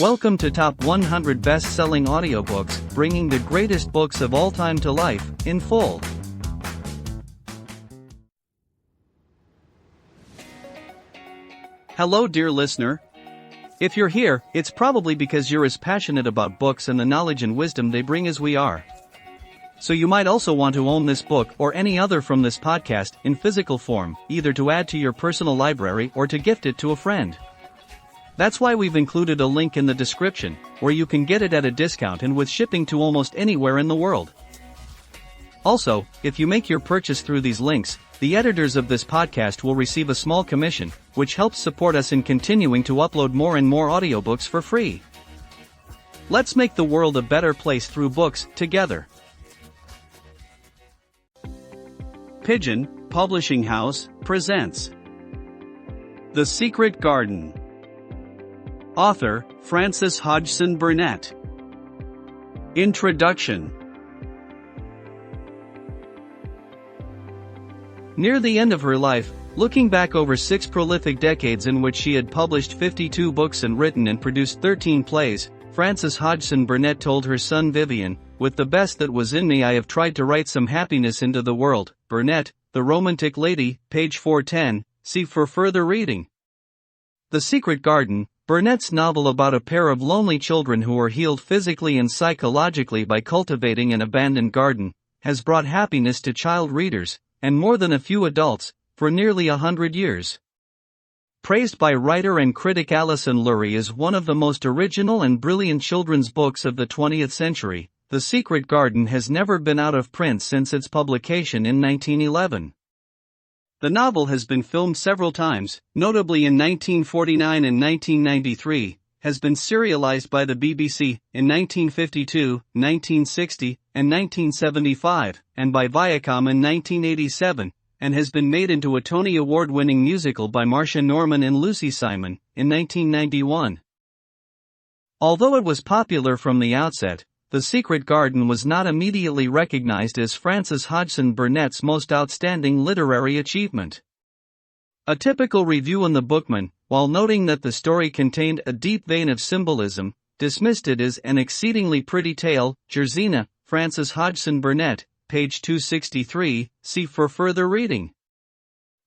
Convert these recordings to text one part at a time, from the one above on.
Welcome to Top 100 Best-Selling Audiobooks, bringing the greatest books of all time to life, in full. Hello dear listener. If you're here, it's probably because you're as passionate about books and the knowledge and wisdom they bring as we are. So you might also want to own this book or any other from this podcast in physical form, either to add to your personal library or to gift it to a friend. That's why we've included a link in the description, where you can get it at a discount and with shipping to almost anywhere in the world. Also, if you make your purchase through these links, the editors of this podcast will receive a small commission, which helps support us in continuing to upload more and more audiobooks for free. Let's make the world a better place through books, together. Pigeon Publishing House presents The Secret Garden. Author, Frances Hodgson Burnett. Introduction. Near the end of her life, looking back over 6 prolific decades in which she had published 52 books and written and produced 13 plays, Frances Hodgson Burnett told her son Vivian, "With the best that was in me I have tried to write some happiness into the world." Burnett, The Romantic Lady, page 410, see for further reading. The Secret Garden, Burnett's novel about a pair of lonely children who are healed physically and psychologically by cultivating an abandoned garden, has brought happiness to child readers, and more than a few adults, for nearly 100 years. Praised by writer and critic Alison Lurie as one of the most original and brilliant children's books of the 20th century, The Secret Garden has never been out of print since its publication in 1911. The novel has been filmed several times, notably in 1949 and 1993, has been serialized by the BBC in 1952, 1960, and 1975, and by Viacom in 1987, and has been made into a Tony Award-winning musical by Marcia Norman and Lucy Simon in 1991. Although it was popular from the outset, The Secret Garden was not immediately recognized as Frances Hodgson Burnett's most outstanding literary achievement. A typical review in the Bookman, while noting that the story contained a deep vein of symbolism, dismissed it as an exceedingly pretty tale. Gerzina, Frances Hodgson Burnett, page 263, see for further reading.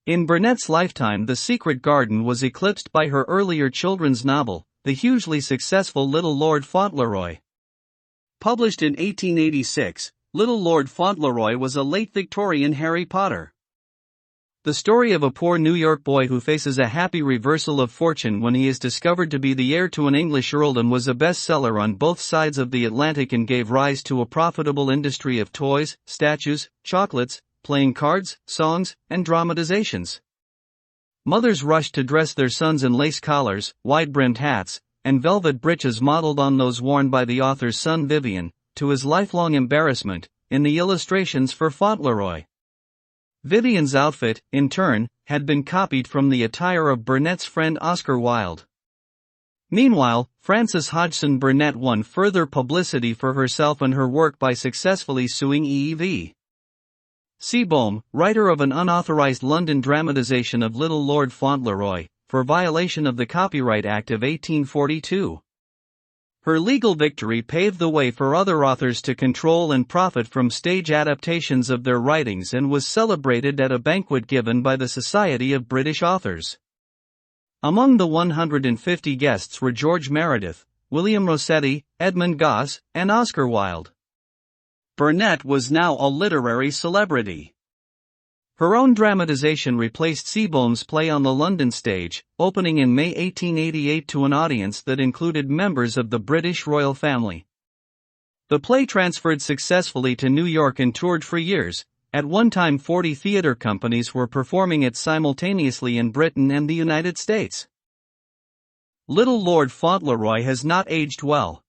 In Burnett's lifetime, The Secret Garden was eclipsed by her earlier children's novel, the hugely successful Little Lord Fauntleroy. Published in 1886, Little Lord Fauntleroy was a late Victorian Harry Potter. The story of a poor New York boy who faces a happy reversal of fortune when he is discovered to be the heir to an English earldom was a bestseller on both sides of the Atlantic and gave rise to a profitable industry of toys, statues, chocolates, playing cards, songs, and dramatizations. Mothers rushed to dress their sons in lace collars, wide-brimmed hats, and velvet breeches modeled on those worn by the author's son Vivian, to his lifelong embarrassment, in the illustrations for Fauntleroy. Vivian's outfit, in turn, had been copied from the attire of Burnett's friend Oscar Wilde. Meanwhile, Frances Hodgson Burnett won further publicity for herself and her work by successfully suing E.E.V. Seebohm, writer of an unauthorized London dramatization of Little Lord Fauntleroy, for violation of the Copyright Act of 1842. Her legal victory paved the way for other authors to control and profit from stage adaptations of their writings and was celebrated at a banquet given by the Society of British Authors. Among the 150 guests were George Meredith, William Rossetti, Edmund Gosse, and Oscar Wilde. Burnett was now a literary celebrity. Her own dramatization replaced Seebohm's play on the London stage, opening in May 1888 to an audience that included members of the British royal family. The play transferred successfully to New York and toured for years. At one time 40 theater companies were performing it simultaneously in Britain and the United States. Little Lord Fauntleroy has not aged well.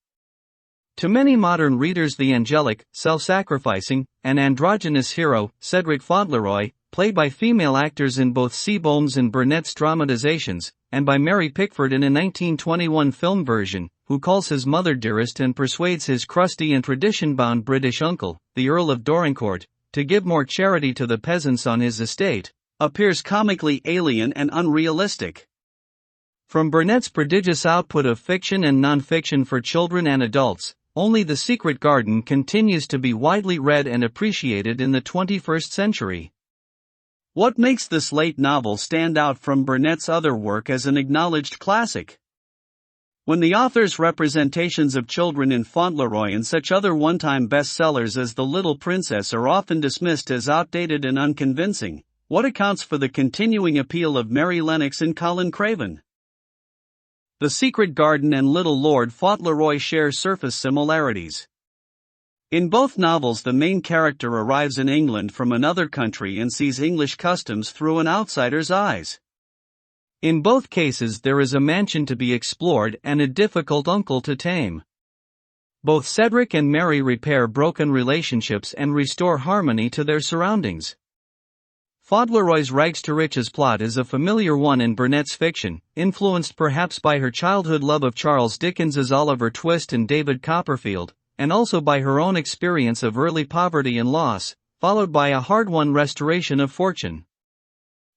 To many modern readers, the angelic, self-sacrificing, and androgynous hero, Cedric Fauntleroy, played by female actors in both Seebohm's and Burnett's dramatizations, and by Mary Pickford in a 1921 film version, who calls his mother dearest and persuades his crusty and tradition-bound British uncle, the Earl of Dorincourt, to give more charity to the peasants on his estate, appears comically alien and unrealistic. From Burnett's prodigious output of fiction and non-fiction for children and adults, only The Secret Garden continues to be widely read and appreciated in the 21st century. What makes this late novel stand out from Burnett's other work as an acknowledged classic? When the author's representations of children in Fauntleroy and such other one-time bestsellers as The Little Princess are often dismissed as outdated and unconvincing, what accounts for the continuing appeal of Mary Lennox and Colin Craven? The Secret Garden and Little Lord Fauntleroy share surface similarities. In both novels, the main character arrives in England from another country and sees English customs through an outsider's eyes. In both cases, there is a mansion to be explored and a difficult uncle to tame. Both Cedric and Mary repair broken relationships and restore harmony to their surroundings. Fauntleroy's rags to riches plot is a familiar one in Burnett's fiction, influenced perhaps by her childhood love of Charles Dickens's Oliver Twist and David Copperfield, and also by her own experience of early poverty and loss, followed by a hard-won restoration of fortune.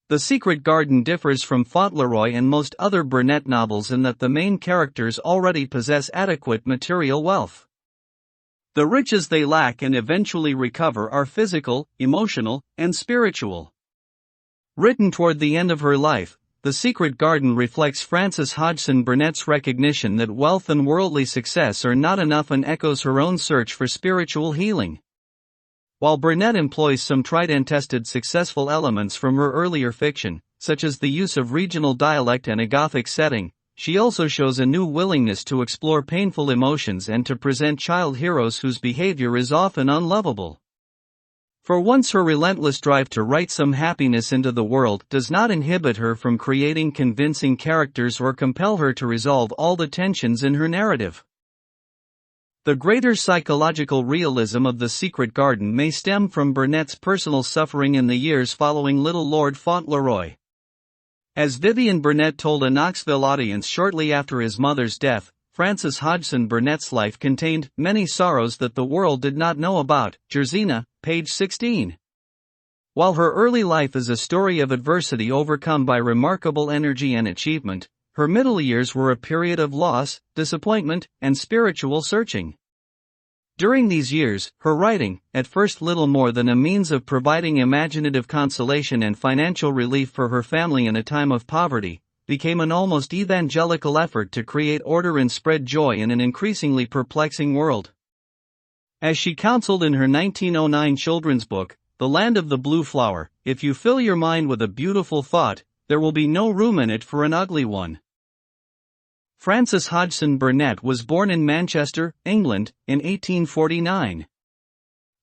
The Secret Garden differs from Fauntleroy and most other Burnett novels in that the main characters already possess adequate material wealth. The riches they lack and eventually recover are physical, emotional, and spiritual. Written toward the end of her life, The Secret Garden reflects Frances Hodgson Burnett's recognition that wealth and worldly success are not enough and echoes her own search for spiritual healing. While Burnett employs some tried-and-tested successful elements from her earlier fiction, such as the use of regional dialect and a Gothic setting, she also shows a new willingness to explore painful emotions and to present child heroes whose behavior is often unlovable. For once, her relentless drive to write some happiness into the world does not inhibit her from creating convincing characters or compel her to resolve all the tensions in her narrative. The greater psychological realism of The Secret Garden may stem from Burnett's personal suffering in the years following Little Lord Fauntleroy. As Vivian Burnett told a Knoxville audience shortly after his mother's death, Frances Hodgson Burnett's life contained many sorrows that the world did not know about. Jersina, page 16. While her early life is a story of adversity overcome by remarkable energy and achievement, her middle years were a period of loss, disappointment, and spiritual searching. During these years, her writing, at first little more than a means of providing imaginative consolation and financial relief for her family in a time of poverty, became an almost evangelical effort to create order and spread joy in an increasingly perplexing world. As she counseled in her 1909 children's book, The Land of the Blue Flower, if you fill your mind with a beautiful thought, there will be no room in it for an ugly one. Frances Hodgson Burnett was born in Manchester, England, in 1849.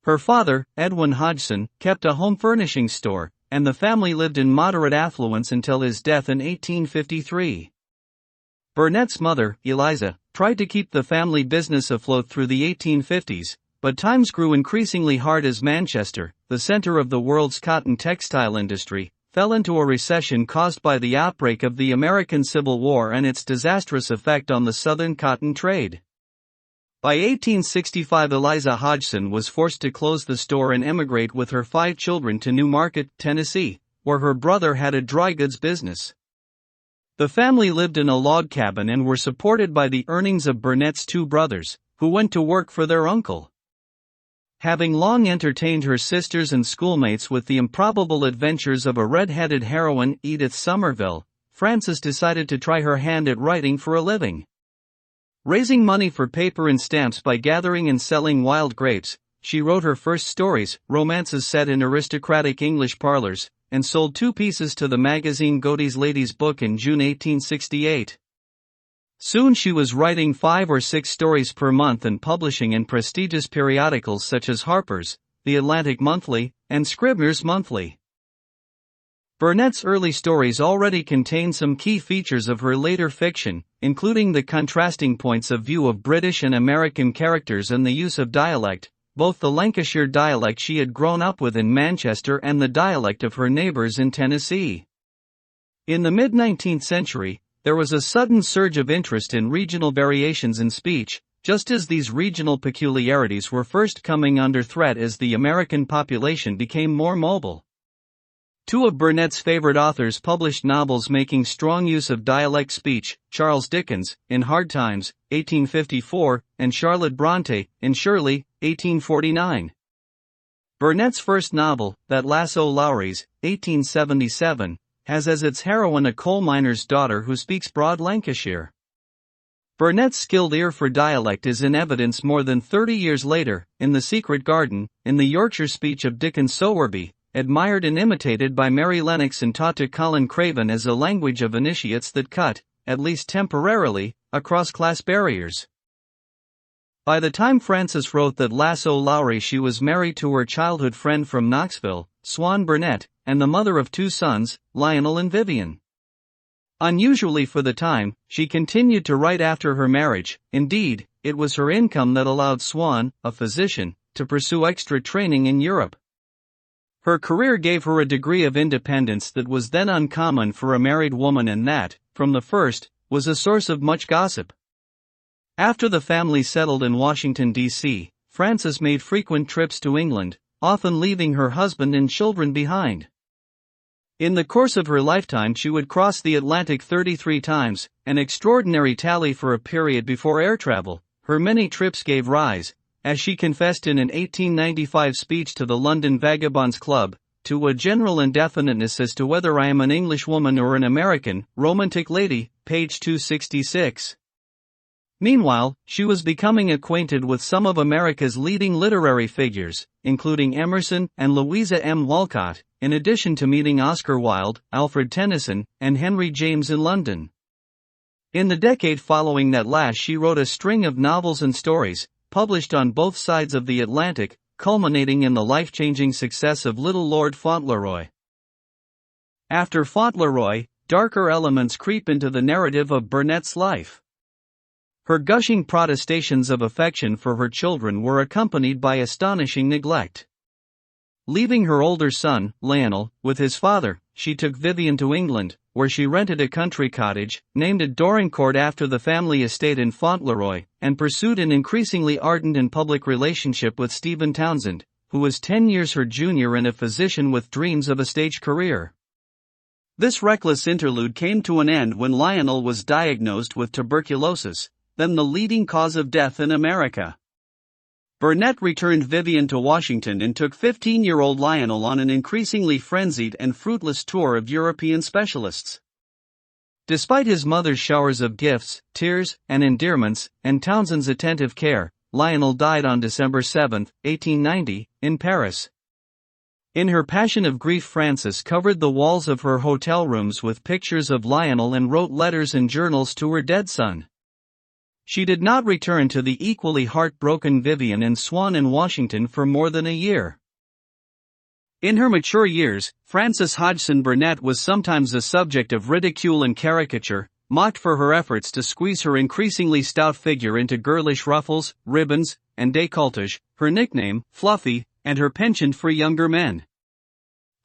Her father, Edwin Hodgson, kept a home furnishing store, and the family lived in moderate affluence until his death in 1853. Burnett's mother, Eliza, tried to keep the family business afloat through the 1850s, but times grew increasingly hard as Manchester, the center of the world's cotton textile industry, fell into a recession caused by the outbreak of the American Civil War and its disastrous effect on the Southern cotton trade. By 1865, Eliza Hodgson was forced to close the store and emigrate with her 5 children to New Market, Tennessee, where her brother had a dry goods business. The family lived in a log cabin and were supported by the earnings of Burnett's 2 brothers, who went to work for their uncle. Having long entertained her sisters and schoolmates with the improbable adventures of a red-headed heroine, Edith Somerville, Frances decided to try her hand at writing for a living. Raising money for paper and stamps by gathering and selling wild grapes, she wrote her first stories, romances set in aristocratic English parlors, and sold 2 pieces to the magazine Godey's Lady's Book in June 1868. Soon she was writing 5 or 6 stories per month and publishing in prestigious periodicals such as Harper's, The Atlantic Monthly, and Scribner's Monthly. Burnett's early stories already contain some key features of her later fiction, including the contrasting points of view of British and American characters and the use of dialect, both the Lancashire dialect she had grown up with in Manchester and the dialect of her neighbors in Tennessee. In the mid-19th century, there was a sudden surge of interest in regional variations in speech, just as these regional peculiarities were first coming under threat as the American population became more mobile. Two of Burnett's favorite authors published novels making strong use of dialect speech: Charles Dickens, in Hard Times, 1854, and Charlotte Bronte, in Shirley, 1849. Burnett's first novel, That Lasso Lowries, 1877, has as its heroine a coal miner's daughter who speaks broad Lancashire. Burnett's skilled ear for dialect is in evidence more than 30 years later, in The Secret Garden, in the Yorkshire speech of Dickens' Sowerby, admired and imitated by Mary Lennox and taught to Colin Craven as a language of initiates that cut, at least temporarily, across class barriers. By the time Frances wrote That Lasso Lowry, she was married to her childhood friend from Knoxville, Swan Burnett, and the mother of two sons, Lionel and Vivian. Unusually for the time, she continued to write after her marriage. Indeed, it was her income that allowed Swan, a physician, to pursue extra training in Europe. Her career gave her a degree of independence that was then uncommon for a married woman, and that, from the first, was a source of much gossip. After the family settled in Washington, D.C., Frances made frequent trips to England, often leaving her husband and children behind. In the course of her lifetime she would cross the Atlantic 33 times, an extraordinary tally for a period before air travel. Her many trips gave rise, as she confessed in an 1895 speech to the London Vagabonds Club, to a general indefiniteness as to whether I am an Englishwoman or an American, romantic lady, page 266. Meanwhile, she was becoming acquainted with some of America's leading literary figures, including Emerson and Louisa M. Walcott, in addition to meeting Oscar Wilde, Alfred Tennyson, and Henry James in London. In the decade following that last, she wrote a string of novels and stories, published on both sides of the Atlantic, culminating in the life-changing success of Little Lord Fauntleroy. After Fauntleroy, darker elements creep into the narrative of Burnett's life. Her gushing protestations of affection for her children were accompanied by astonishing neglect. Leaving her older son, Lionel, with his father, she took Vivian to England, where she rented a country cottage, named at Dorincourt after the family estate in Fauntleroy, and pursued an increasingly ardent and public relationship with Stephen Townsend, who was 10 years her junior and a physician with dreams of a stage career. This reckless interlude came to an end when Lionel was diagnosed with tuberculosis, then the leading cause of death in America. Burnett returned Vivian to Washington and took 15-year-old Lionel on an increasingly frenzied and fruitless tour of European specialists. Despite his mother's showers of gifts, tears, and endearments, and Townsend's attentive care, Lionel died on December 7, 1890, in Paris. In her passion of grief, Frances covered the walls of her hotel rooms with pictures of Lionel and wrote letters and journals to her dead son. She did not return to the equally heartbroken Vivian and Swan in Washington for more than a year. In her mature years, Frances Hodgson Burnett was sometimes a subject of ridicule and caricature, mocked for her efforts to squeeze her increasingly stout figure into girlish ruffles, ribbons, and décolletage, her nickname, Fluffy, and her penchant for younger men.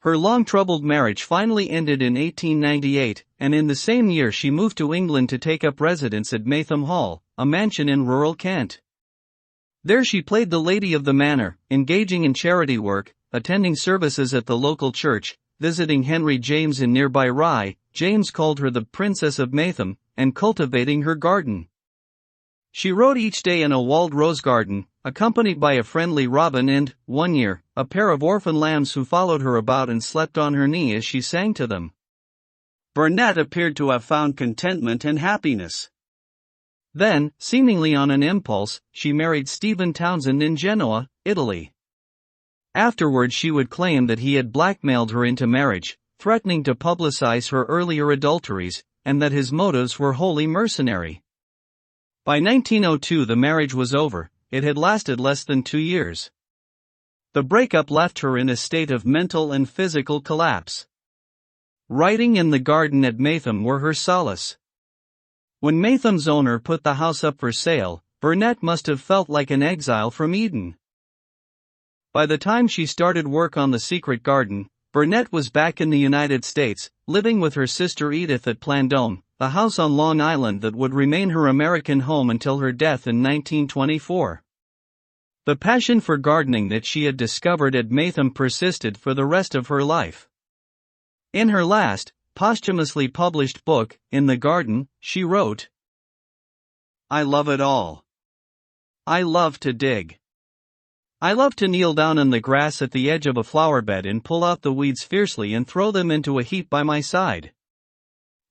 Her long-troubled marriage finally ended in 1898, and in the same year she moved to England to take up residence at Maytham Hall, a mansion in rural Kent. There she played the lady of the manor, engaging in charity work, attending services at the local church, visiting Henry James in nearby Rye. James called her the Princess of Maytham, and cultivating her garden. She wrote each day in a walled rose garden, accompanied by a friendly robin and, one year, a pair of orphan lambs who followed her about and slept on her knee as she sang to them. Burnett appeared to have found contentment and happiness. Then, seemingly on an impulse, she married Stephen Townsend in Genoa, Italy. Afterwards she would claim that he had blackmailed her into marriage, threatening to publicize her earlier adulteries, and that his motives were wholly mercenary. By 1902 the marriage was over. It had lasted less than 2 years. The breakup left her in a state of mental and physical collapse. Writing in the garden at Maytham were her solace. When Maytham's owner put the house up for sale, Burnett must have felt like an exile from Eden. By the time she started work on The Secret Garden, Burnett was back in the United States, living with her sister Edith at Plandome, the house on Long Island that would remain her American home until her death in 1924. The passion for gardening that she had discovered at Maytham persisted for the rest of her life. In her last, posthumously published book, In the Garden, she wrote, "I love it all. I love to dig. I love to kneel down in the grass at the edge of a flower bed and pull out the weeds fiercely and throw them into a heap by my side.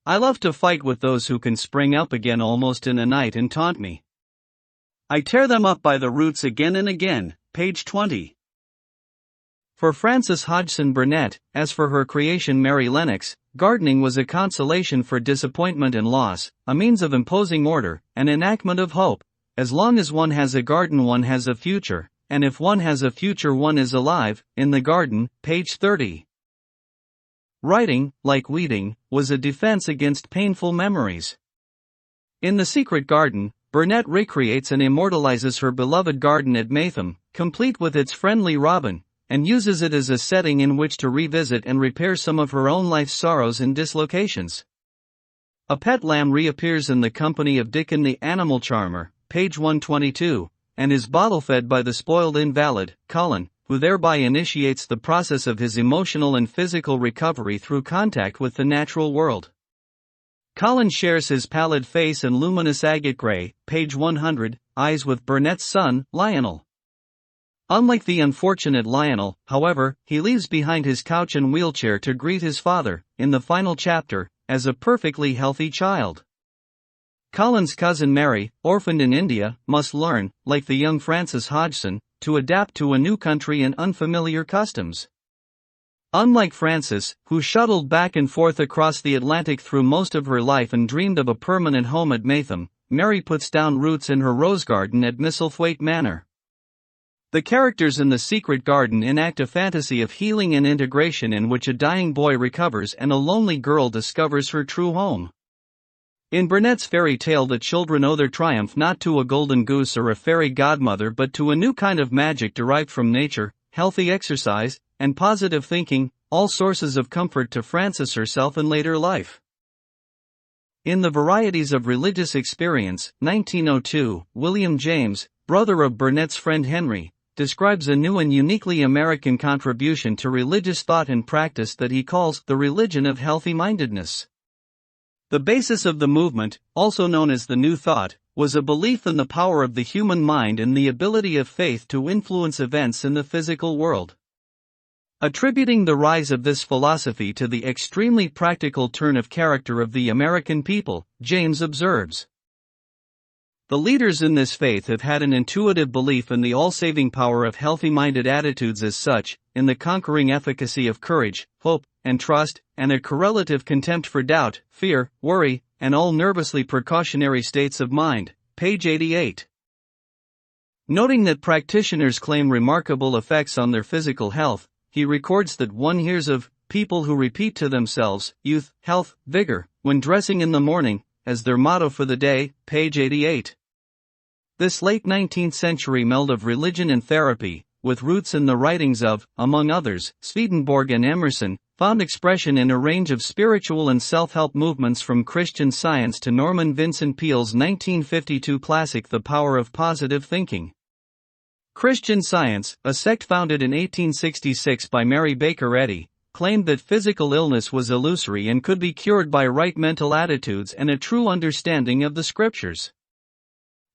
I love to fight with those who can spring up again almost in a night and taunt me. I tear them up by the roots again and again." Page 20. For Frances Hodgson Burnett, as for her creation Mary Lennox, gardening was a consolation for disappointment and loss, a means of imposing order, an enactment of hope. As long as one has a garden one has a future, and if one has a future one is alive. In the Garden, page 30. Writing, like weeding, was a defense against painful memories. In The Secret Garden, Burnett recreates and immortalizes her beloved garden at Maytham, complete with its friendly robin, and uses it as a setting in which to revisit and repair some of her own life's sorrows and dislocations. A pet lamb reappears in the company of Dickon the animal charmer, page 122, and is bottle-fed by the spoiled invalid, Colin, who thereby initiates the process of his emotional and physical recovery through contact with the natural world. Colin shares his pallid face and luminous agate gray, page 100, eyes with Burnett's son, Lionel. Unlike the unfortunate Lionel, however, he leaves behind his couch and wheelchair to greet his father, in the final chapter, as a perfectly healthy child. Colin's cousin Mary, orphaned in India, must learn, like the young Frances Hodgson, to adapt to a new country and unfamiliar customs. Unlike Frances, who shuttled back and forth across the Atlantic through most of her life and dreamed of a permanent home at Maytham, Mary puts down roots in her rose garden at Misselthwaite Manor. The characters in The Secret Garden enact a fantasy of healing and integration in which a dying boy recovers and a lonely girl discovers her true home. In Burnett's fairy tale, the children owe their triumph not to a golden goose or a fairy godmother but to a new kind of magic derived from nature, healthy exercise, and positive thinking, all sources of comfort to Frances herself in later life. In The Varieties of Religious Experience, 1902, William James, brother of Burnett's friend Henry, describes a new and uniquely American contribution to religious thought and practice that he calls the religion of healthy-mindedness. The basis of the movement, also known as the New Thought, was a belief in the power of the human mind and the ability of faith to influence events in the physical world. Attributing the rise of this philosophy to the extremely practical turn of character of the American people, James observes, "The leaders in this faith have had an intuitive belief in the all-saving power of healthy-minded attitudes as such, in the conquering efficacy of courage, hope, and trust, and a correlative contempt for doubt, fear, worry, and all nervously precautionary states of mind." Page 88. Noting that practitioners claim remarkable effects on their physical health, he records that one hears of people who repeat to themselves, youth, health, vigor, when dressing in the morning, as their motto for the day. Page 88. This late 19th century meld of religion and therapy, with roots in the writings of, among others, Swedenborg and Emerson, found expression in a range of spiritual and self-help movements from Christian Science to Norman Vincent Peale's 1952 classic The Power of Positive Thinking. Christian Science, a sect founded in 1866 by Mary Baker Eddy, claimed that physical illness was illusory and could be cured by right mental attitudes and a true understanding of the Scriptures.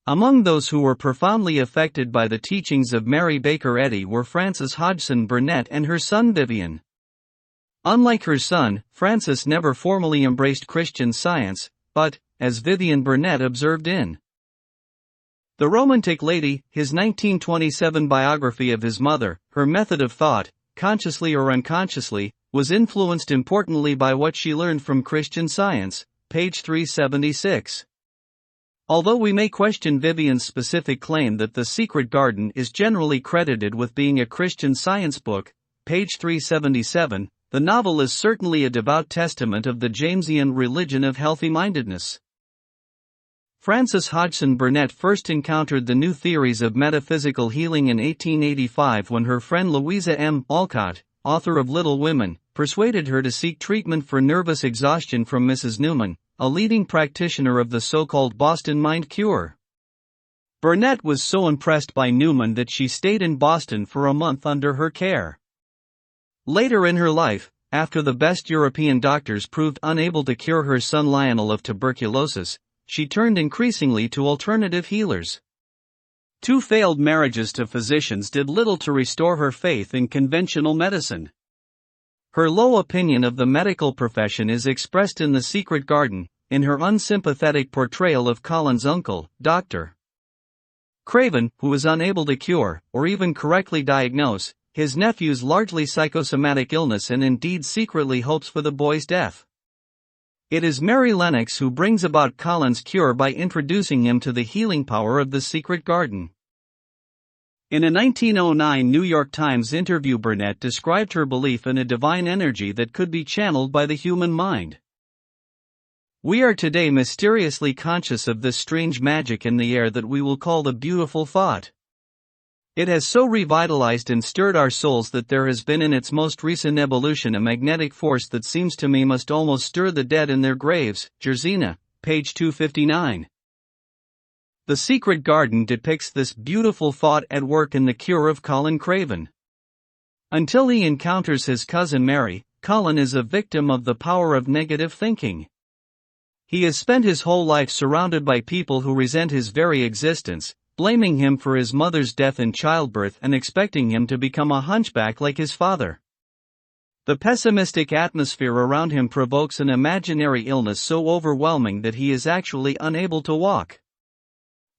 Among those who were profoundly affected by the teachings of Mary Baker Eddy were Frances Hodgson Burnett and her son Vivian. Unlike her son, Frances never formally embraced Christian Science, but, as Vivian Burnett observed in The Romantic Lady, his 1927 biography of his mother, her method of thought, consciously or unconsciously, was influenced importantly by what she learned from Christian Science, page 376. Although we may question Vivian's specific claim that The Secret Garden is generally credited with being a Christian Science book, page 377, the novel is certainly a devout testament of the Jamesian religion of healthy-mindedness. Frances Hodgson Burnett first encountered the new theories of metaphysical healing in 1885 when her friend Louisa M. Alcott, author of Little Women, persuaded her to seek treatment for nervous exhaustion from Mrs. Newman, a leading practitioner of the so-called Boston Mind Cure. Burnett was so impressed by Newman that she stayed in Boston for a month under her care. Later in her life, after the best European doctors proved unable to cure her son Lionel of tuberculosis, she turned increasingly to alternative healers. 2 failed marriages to physicians did little to restore her faith in conventional medicine. Her low opinion of the medical profession is expressed in The Secret Garden, in her unsympathetic portrayal of Colin's uncle, Dr. Craven, who is unable to cure, or even correctly diagnose, his nephew's largely psychosomatic illness and indeed secretly hopes for the boy's death. It is Mary Lennox who brings about Colin's cure by introducing him to the healing power of the secret garden. In a 1909 New York Times interview, Burnett described her belief in a divine energy that could be channeled by the human mind. We are today mysteriously conscious of this strange magic in the air that we will call the beautiful thought. It has so revitalized and stirred our souls that there has been in its most recent evolution a magnetic force that seems to me must almost stir the dead in their graves. Jerzina, page 259. The Secret Garden depicts this beautiful thought at work in the cure of Colin Craven. Until he encounters his cousin Mary, Colin is a victim of the power of negative thinking. He has spent his whole life surrounded by people who resent his very existence, blaming him for his mother's death in childbirth and expecting him to become a hunchback like his father. The pessimistic atmosphere around him provokes an imaginary illness so overwhelming that he is actually unable to walk.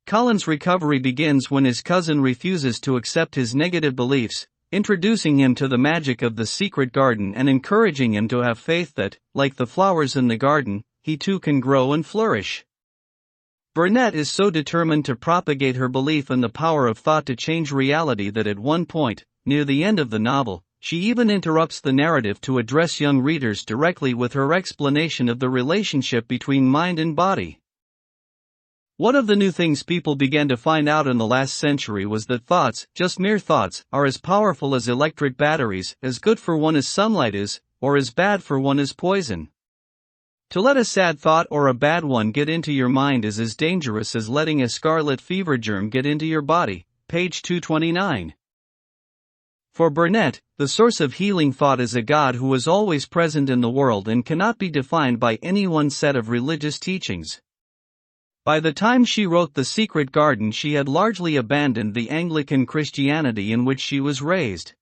Colin's recovery begins when his cousin refuses to accept his negative beliefs, introducing him to the magic of the secret garden and encouraging him to have faith that, like the flowers in the garden, he too can grow and flourish. Burnett is so determined to propagate her belief in the power of thought to change reality that at one point, near the end of the novel, she even interrupts the narrative to address young readers directly with her explanation of the relationship between mind and body. One of the new things people began to find out in the last century was that thoughts, just mere thoughts, are as powerful as electric batteries, as good for one as sunlight is, or as bad for one as poison. To let a sad thought or a bad one get into your mind is as dangerous as letting a scarlet fever germ get into your body. Page 229. For Burnett, the source of healing thought is a God who is always present in the world and cannot be defined by any one set of religious teachings. By the time she wrote The Secret Garden, she had largely abandoned the Anglican Christianity in which she was raised.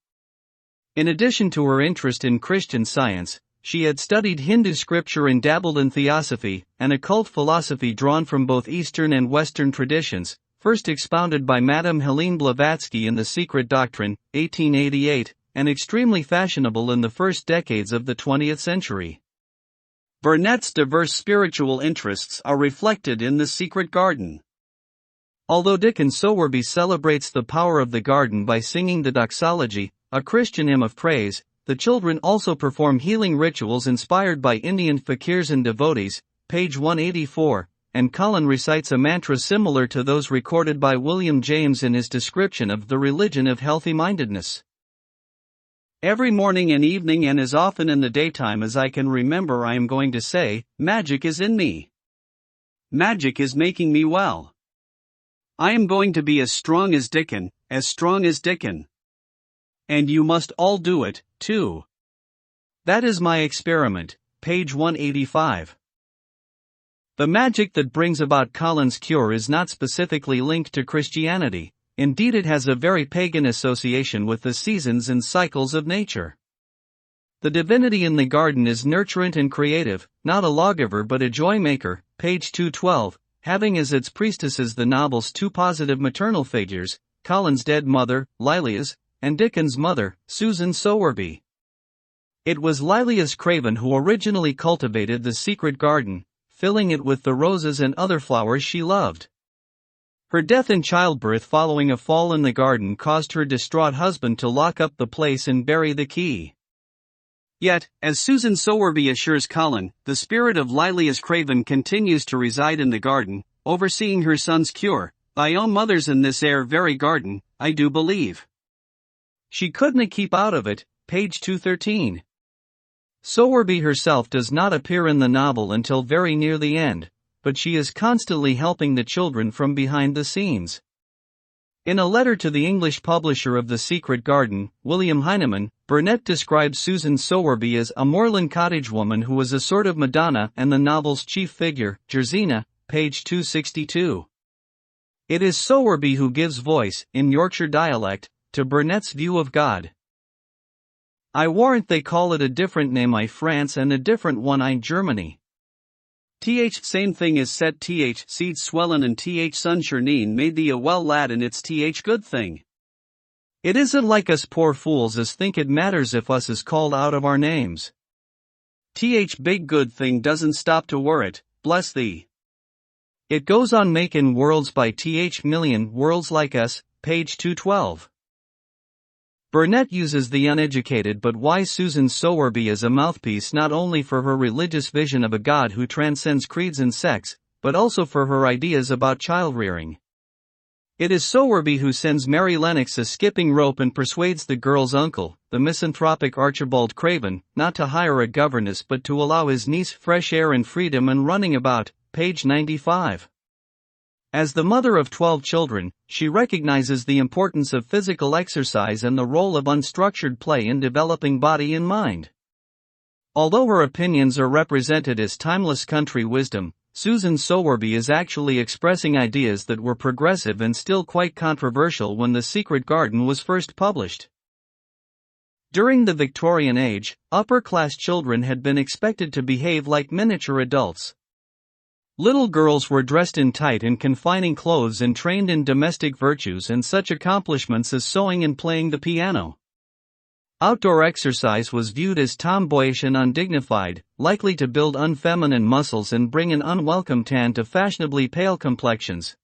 In addition to her interest in Christian Science, she had studied Hindu scripture and dabbled in theosophy, an occult philosophy drawn from both Eastern and Western traditions, first expounded by Madame Helene Blavatsky in The Secret Doctrine, 1888, and extremely fashionable in the first decades of the 20th century. Burnett's diverse spiritual interests are reflected in The Secret Garden. Although Dickens Sowerby celebrates the power of the garden by singing the doxology, a Christian hymn of praise, the children also perform healing rituals inspired by Indian fakirs and devotees, page 184, and Colin recites a mantra similar to those recorded by William James in his description of the religion of healthy-mindedness. Every morning and evening and as often in the daytime as I can remember I am going to say, magic is in me. Magic is making me well. I am going to be as strong as Dickon, as strong as Dickon. And you must all do it, too. That is my experiment, page 185. The magic that brings about Colin's cure is not specifically linked to Christianity. Indeed, it has a very pagan association with the seasons and cycles of nature. The divinity in the garden is nurturant and creative, not a lawgiver but a joy-maker, page 212, having as its priestesses the novel's 2 positive maternal figures, Colin's dead mother, Lilias, and Dickens' mother, Susan Sowerby. It was Lilias Craven who originally cultivated the secret garden, filling it with the roses and other flowers she loved. Her death in childbirth following a fall in the garden caused her distraught husband to lock up the place and bury the key. Yet, as Susan Sowerby assures Colin, the spirit of Lilias Craven continues to reside in the garden, overseeing her son's cure. Thy own mother's in this very garden, I do believe. She couldn't keep out of it, page 213. Sowerby herself does not appear in the novel until very near the end, but she is constantly helping the children from behind the scenes. In a letter to the English publisher of The Secret Garden, William Heinemann, Burnett describes Susan Sowerby as a moorland cottage woman who was a sort of Madonna and the novel's chief figure, Gersina, page 262. It is Sowerby who gives voice, in Yorkshire dialect, to Burnett's view of God. I warrant they call it a different name I France and a different one I Germany. Same thing is said seed swellen and sunshirneen made thee a well lad and it's good thing. It isn't like us poor fools as think it matters if us is called out of our names. Big good thing doesn't stop to worrit, bless thee. It goes on makin' worlds by million worlds like us, page 212. Burnett uses the uneducated but wise Susan Sowerby as a mouthpiece not only for her religious vision of a God who transcends creeds and sects, but also for her ideas about child-rearing. It is Sowerby who sends Mary Lennox a skipping rope and persuades the girl's uncle, the misanthropic Archibald Craven, not to hire a governess but to allow his niece fresh air and freedom and running about, page 95. As the mother of 12 children, she recognizes the importance of physical exercise and the role of unstructured play in developing body and mind. Although her opinions are represented as timeless country wisdom, Susan Sowerby is actually expressing ideas that were progressive and still quite controversial when The Secret Garden was first published. During the Victorian age, upper-class children had been expected to behave like miniature adults. Little girls were dressed in tight and confining clothes and trained in domestic virtues and such accomplishments as sewing and playing the piano. Outdoor exercise was viewed as tomboyish and undignified, likely to build unfeminine muscles and bring an unwelcome tan to fashionably pale complexions.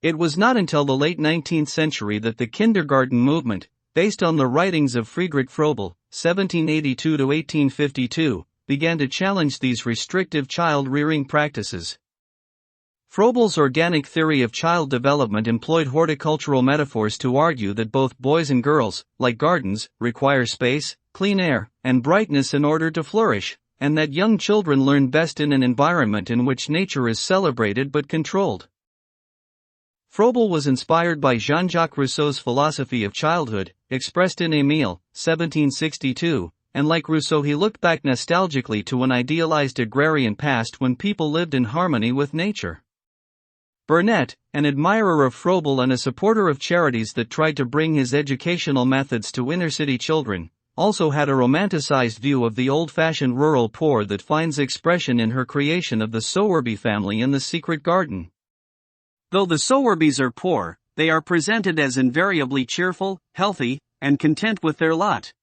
It was not until the late 19th century that the kindergarten movement, based on the writings of Friedrich Froebel, 1782–1852, began to challenge these restrictive child-rearing practices. Froebel's organic theory of child development employed horticultural metaphors to argue that both boys and girls, like gardens, require space, clean air, and brightness in order to flourish, and that young children learn best in an environment in which nature is celebrated but controlled. Froebel was inspired by Jean-Jacques Rousseau's philosophy of childhood, expressed in Émile, 1762, and like Rousseau he looked back nostalgically to an idealized agrarian past when people lived in harmony with nature. Burnett, an admirer of Froebel and a supporter of charities that tried to bring his educational methods to inner-city children, also had a romanticized view of the old-fashioned rural poor that finds expression in her creation of the Sowerby family in The Secret Garden. Though the Sowerbys are poor, they are presented as invariably cheerful, healthy, and content with their lot.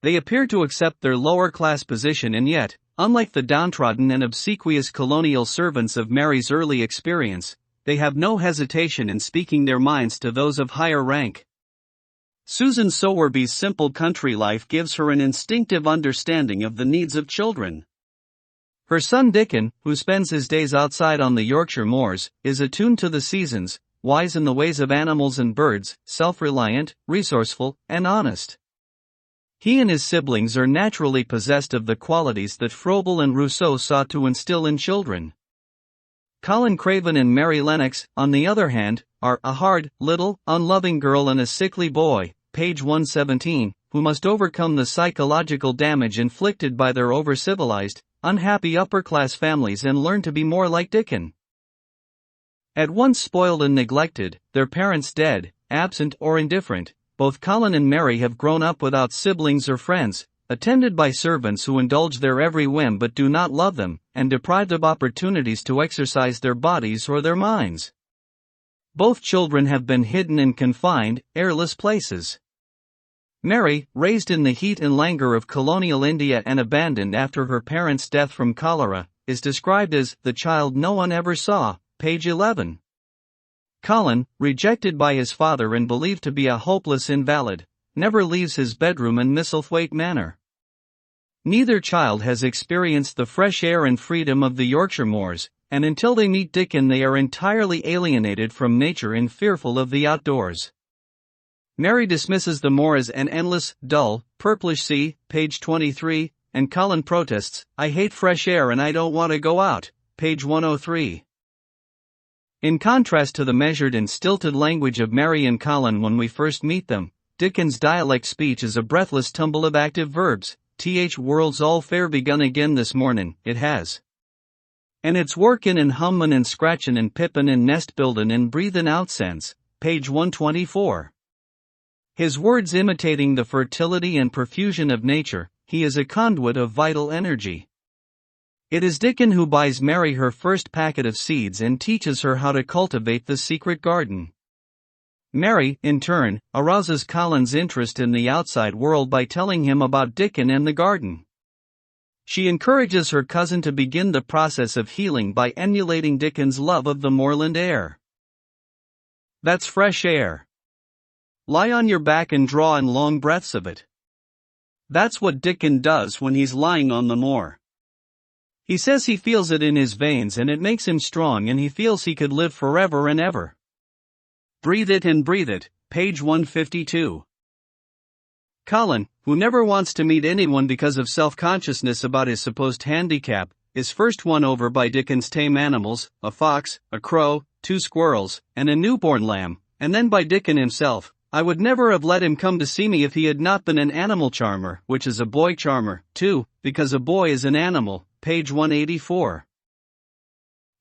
They appear to accept their lower-class position and yet, unlike the downtrodden and obsequious colonial servants of Mary's early experience, they have no hesitation in speaking their minds to those of higher rank. Susan Sowerby's simple country life gives her an instinctive understanding of the needs of children. Her son Dickon, who spends his days outside on the Yorkshire moors, is attuned to the seasons, wise in the ways of animals and birds, self-reliant, resourceful, and honest. He and his siblings are naturally possessed of the qualities that Froebel and Rousseau sought to instill in children. Colin Craven and Mary Lennox, on the other hand, are a hard, little, unloving girl and a sickly boy, page 117, who must overcome the psychological damage inflicted by their over-civilized, unhappy upper-class families and learn to be more like Dickon. At once spoiled and neglected, their parents dead, absent or indifferent, both Colin and Mary have grown up without siblings or friends, attended by servants who indulge their every whim but do not love them, and deprived of opportunities to exercise their bodies or their minds. Both children have been hidden in confined, airless places. Mary, raised in the heat and languor of colonial India and abandoned after her parents' death from cholera, is described as the child no one ever saw, page 11. Colin, rejected by his father and believed to be a hopeless invalid, never leaves his bedroom in Misselthwaite Manor. Neither child has experienced the fresh air and freedom of the Yorkshire moors, and until they meet Dickon they are entirely alienated from nature and fearful of the outdoors. Mary dismisses the moor as an endless, dull, purplish sea, page 23, and Colin protests, "I hate fresh air and I don't want to go out," page 103. In contrast to the measured and stilted language of Mary and Colin when we first meet them, Dickens' dialect speech is a breathless tumble of active verbs. World's all fair begun again this mornin', it has. And it's workin' and hummin' and scratchin' and pippin' and nest buildin' and breathin' out sense, page 124. His words imitating the fertility and profusion of nature, he is a conduit of vital energy. It is Dickens who buys Mary her first packet of seeds and teaches her how to cultivate the secret garden. Mary, in turn, arouses Colin's interest in the outside world by telling him about Dickens and the garden. She encourages her cousin to begin the process of healing by emulating Dickens' love of the moorland air. That's fresh air. Lie on your back and draw in long breaths of it. That's what Dickens does when he's lying on the moor. He says he feels it in his veins and it makes him strong and he feels he could live forever and ever. Breathe it and breathe it, page 152. Colin, who never wants to meet anyone because of self-consciousness about his supposed handicap, is first won over by Dickens' tame animals, a fox, a crow, 2 squirrels, and a newborn lamb, and then by Dickens himself. I would never have let him come to see me if he had not been an animal charmer, which is a boy charmer, too, because a boy is an animal, page 184.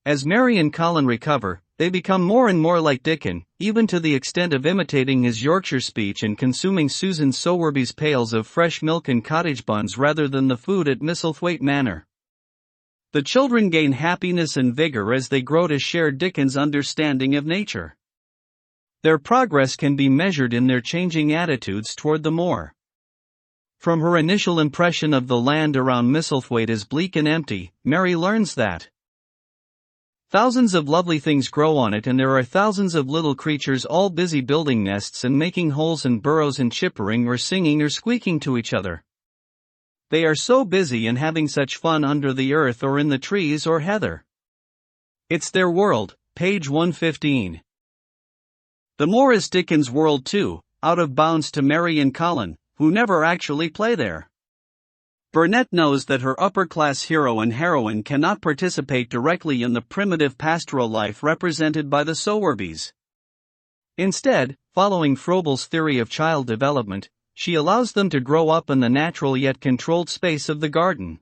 As Mary and Colin recover, they become more and more like Dickens, even to the extent of imitating his Yorkshire speech and consuming Susan Sowerby's pails of fresh milk and cottage buns rather than the food at Misselthwaite Manor. The children gain happiness and vigor as they grow to share Dickens' understanding of nature. Their progress can be measured in their changing attitudes toward the moor. From her initial impression of the land around Misselthwaite as bleak and empty, Mary learns that thousands of lovely things grow on it and there are thousands of little creatures all busy building nests and making holes and burrows and chippering or singing or squeaking to each other. They are so busy and having such fun under the earth or in the trees or heather. It's their world, page 115. The moor is Dickens' world too, out of bounds to Mary and Colin, who never actually play there. Burnett knows that her upper-class hero and heroine cannot participate directly in the primitive pastoral life represented by the Sowerbys. Instead, following Froebel's theory of child development, she allows them to grow up in the natural yet controlled space of the garden.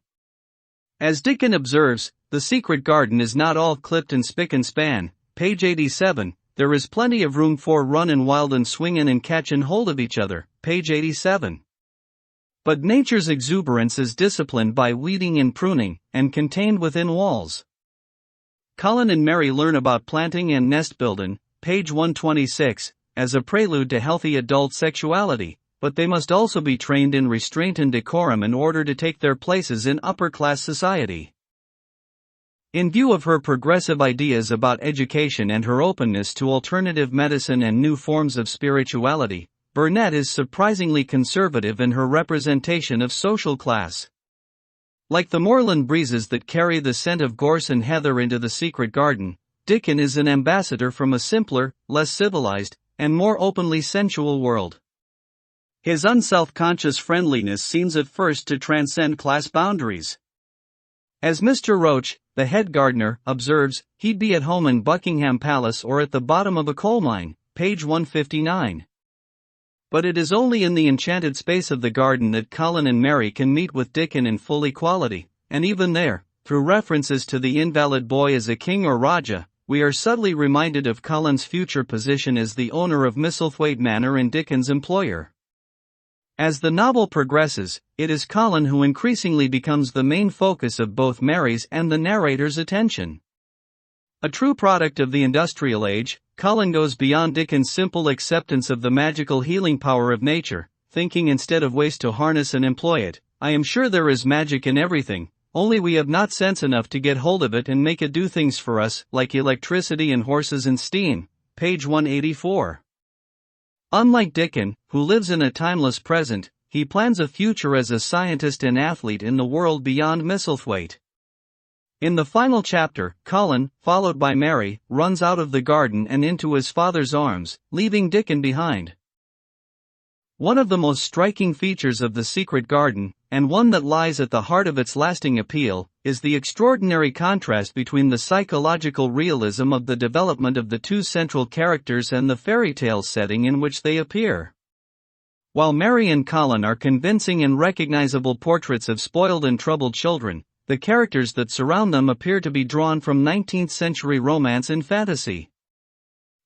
As Dickens observes, the secret garden is not all clipped and spick and span, page 87, there is plenty of room for runnin' wild and swingin' and catchin' hold of each other, page 87. But nature's exuberance is disciplined by weeding and pruning, and contained within walls. Colin and Mary learn about planting and nest building, page 126, as a prelude to healthy adult sexuality, but they must also be trained in restraint and decorum in order to take their places in upper-class society. In view of her progressive ideas about education and her openness to alternative medicine and new forms of spirituality, Burnett is surprisingly conservative in her representation of social class. Like the moorland breezes that carry the scent of gorse and heather into the secret garden, Dickens is an ambassador from a simpler, less civilized, and more openly sensual world. His unself-conscious friendliness seems at first to transcend class boundaries. As Mr. Roach, the head gardener, observes, he'd be at home in Buckingham Palace or at the bottom of a coal mine, page 159. But it is only in the enchanted space of the garden that Colin and Mary can meet with Dickens in full equality, and even there, through references to the invalid boy as a king or Raja, we are subtly reminded of Colin's future position as the owner of Misselthwaite Manor and Dickens' employer. As the novel progresses, it is Colin who increasingly becomes the main focus of both Mary's and the narrator's attention. A true product of the industrial age, Colin goes beyond Dickens' simple acceptance of the magical healing power of nature, thinking instead of waste to harness and employ it. I am sure there is magic in everything, only we have not sense enough to get hold of it and make it do things for us, like electricity and horses and steam, page 184. Unlike Dickens, who lives in a timeless present, he plans a future as a scientist and athlete in the world beyond Misselthwaite. In the final chapter, Colin, followed by Mary, runs out of the garden and into his father's arms, leaving Dickens behind. One of the most striking features of The Secret Garden, and one that lies at the heart of its lasting appeal, is the extraordinary contrast between the psychological realism of the development of the two central characters and the fairy tale setting in which they appear. While Mary and Colin are convincing and recognizable portraits of spoiled and troubled children, the characters that surround them appear to be drawn from 19th-century romance and fantasy.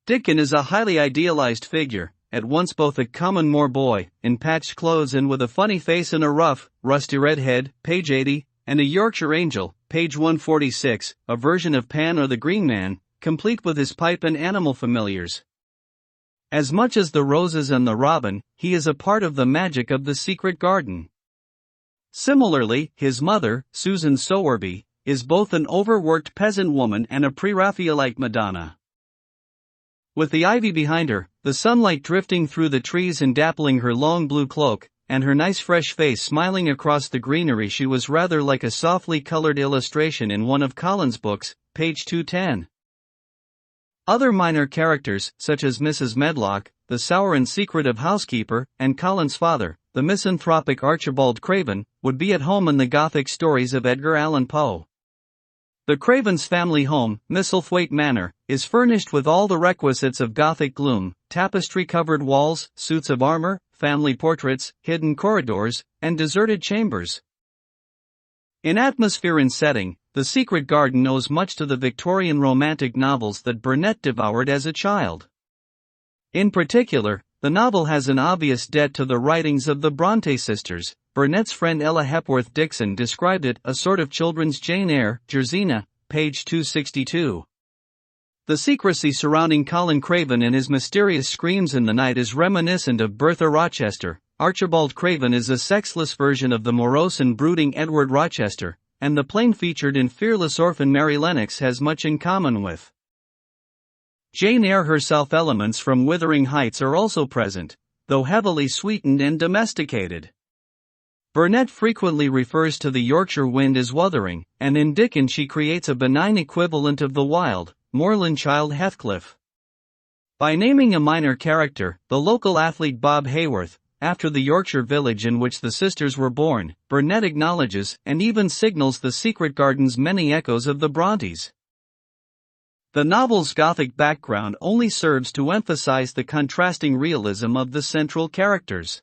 Dickon is a highly idealized figure, at once both a common moor boy, in patched clothes and with a funny face and a rough, rusty red head, page 80, and a Yorkshire angel, page 146, a version of Pan or the Green Man, complete with his pipe and animal familiars. As much as the roses and the robin, he is a part of the magic of the secret garden. Similarly, his mother, Susan Sowerby, is both an overworked peasant woman and a pre-Raphaelite Madonna. With the ivy behind her, the sunlight drifting through the trees and dappling her long blue cloak, and her nice fresh face smiling across the greenery, she was rather like a softly colored illustration in one of Colin's books, page 210. Other minor characters, such as Mrs. Medlock, the sour and secretive housekeeper, and Colin's father, the misanthropic Archibald Craven, would be at home in the Gothic stories of Edgar Allan Poe. The Cravens' family home, Misselthwaite Manor, is furnished with all the requisites of Gothic gloom: tapestry-covered walls, suits of armor, family portraits, hidden corridors, and deserted chambers. In atmosphere and setting, The Secret Garden owes much to the Victorian romantic novels that Burnett devoured as a child. In particular, the novel has an obvious debt to the writings of the Bronte sisters. Burnett's friend Ella Hepworth Dixon described it, a sort of children's Jane Eyre, Gersina, page 262. The secrecy surrounding Colin Craven and his mysterious screams in the night is reminiscent of Bertha Rochester. Archibald Craven is a sexless version of the morose and brooding Edward Rochester, and the plain-featured and fearless orphan Mary Lennox has much in common with Jane Eyre herself. Elements from Wuthering Heights are also present, though heavily sweetened and domesticated. Burnett frequently refers to the Yorkshire wind as wuthering, and in Dickon she creates a benign equivalent of the wild, moorland child Heathcliff. By naming a minor character, the local athlete Bob Hayworth, after the Yorkshire village in which the sisters were born, Burnett acknowledges and even signals the Secret Garden's many echoes of the Brontes. The novel's Gothic background only serves to emphasize the contrasting realism of the central characters.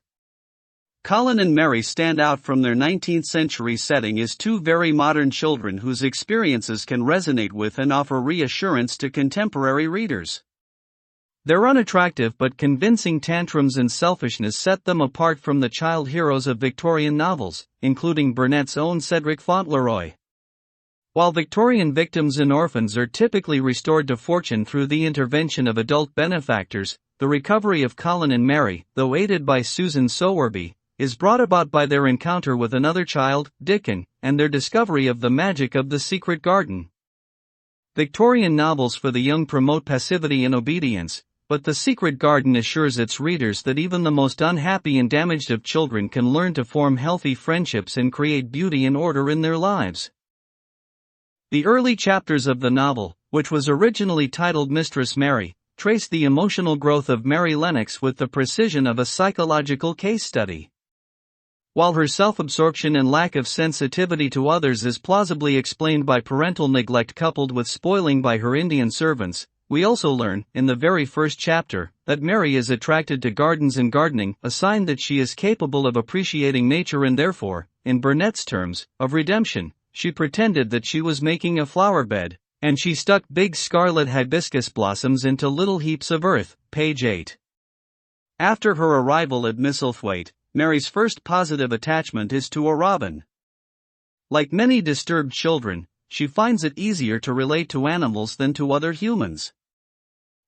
Colin and Mary stand out from their 19th-century setting as two very modern children whose experiences can resonate with and offer reassurance to contemporary readers. Their unattractive but convincing tantrums and selfishness set them apart from the child heroes of Victorian novels, including Burnett's own Cedric Fauntleroy. While Victorian victims and orphans are typically restored to fortune through the intervention of adult benefactors, the recovery of Colin and Mary, though aided by Susan Sowerby, is brought about by their encounter with another child, Dickon, and their discovery of the magic of the secret garden. Victorian novels for the young promote passivity and obedience, but The Secret Garden assures its readers that even the most unhappy and damaged of children can learn to form healthy friendships and create beauty and order in their lives. The early chapters of the novel, which was originally titled Mistress Mary, trace the emotional growth of Mary Lennox with the precision of a psychological case study. While her self-absorption and lack of sensitivity to others is plausibly explained by parental neglect coupled with spoiling by her Indian servants, we also learn, in the very first chapter, that Mary is attracted to gardens and gardening, a sign that she is capable of appreciating nature and therefore, in Burnett's terms, of redemption. She pretended that she was making a flower bed, and she stuck big scarlet hibiscus blossoms into little heaps of earth, page 8. After her arrival at Misselthwaite, Mary's first positive attachment is to a robin. Like many disturbed children, she finds it easier to relate to animals than to other humans.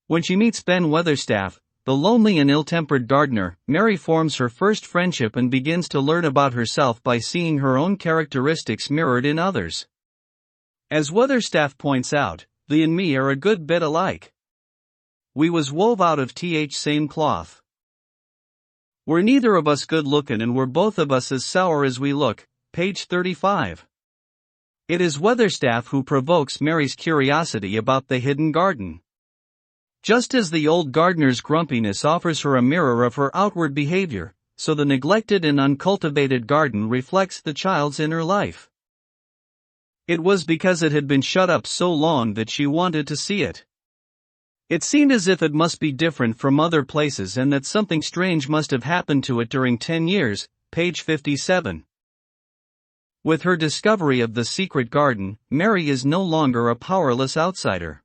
When she meets Ben Weatherstaff, the lonely and ill-tempered gardener, Mary forms her first friendship and begins to learn about herself by seeing her own characteristics mirrored in others. As Weatherstaff points out, thee and me are a good bit alike. We was wove out of same cloth. We're neither of us good-looking and we're both of us as sour as we look, page 35. It is Weatherstaff who provokes Mary's curiosity about the hidden garden. Just as the old gardener's grumpiness offers her a mirror of her outward behavior, so the neglected and uncultivated garden reflects the child's inner life. It was because it had been shut up so long that she wanted to see it. It seemed as if it must be different from other places and that something strange must have happened to it during 10 years, page 57. With her discovery of the secret garden, Mary is no longer a powerless outsider.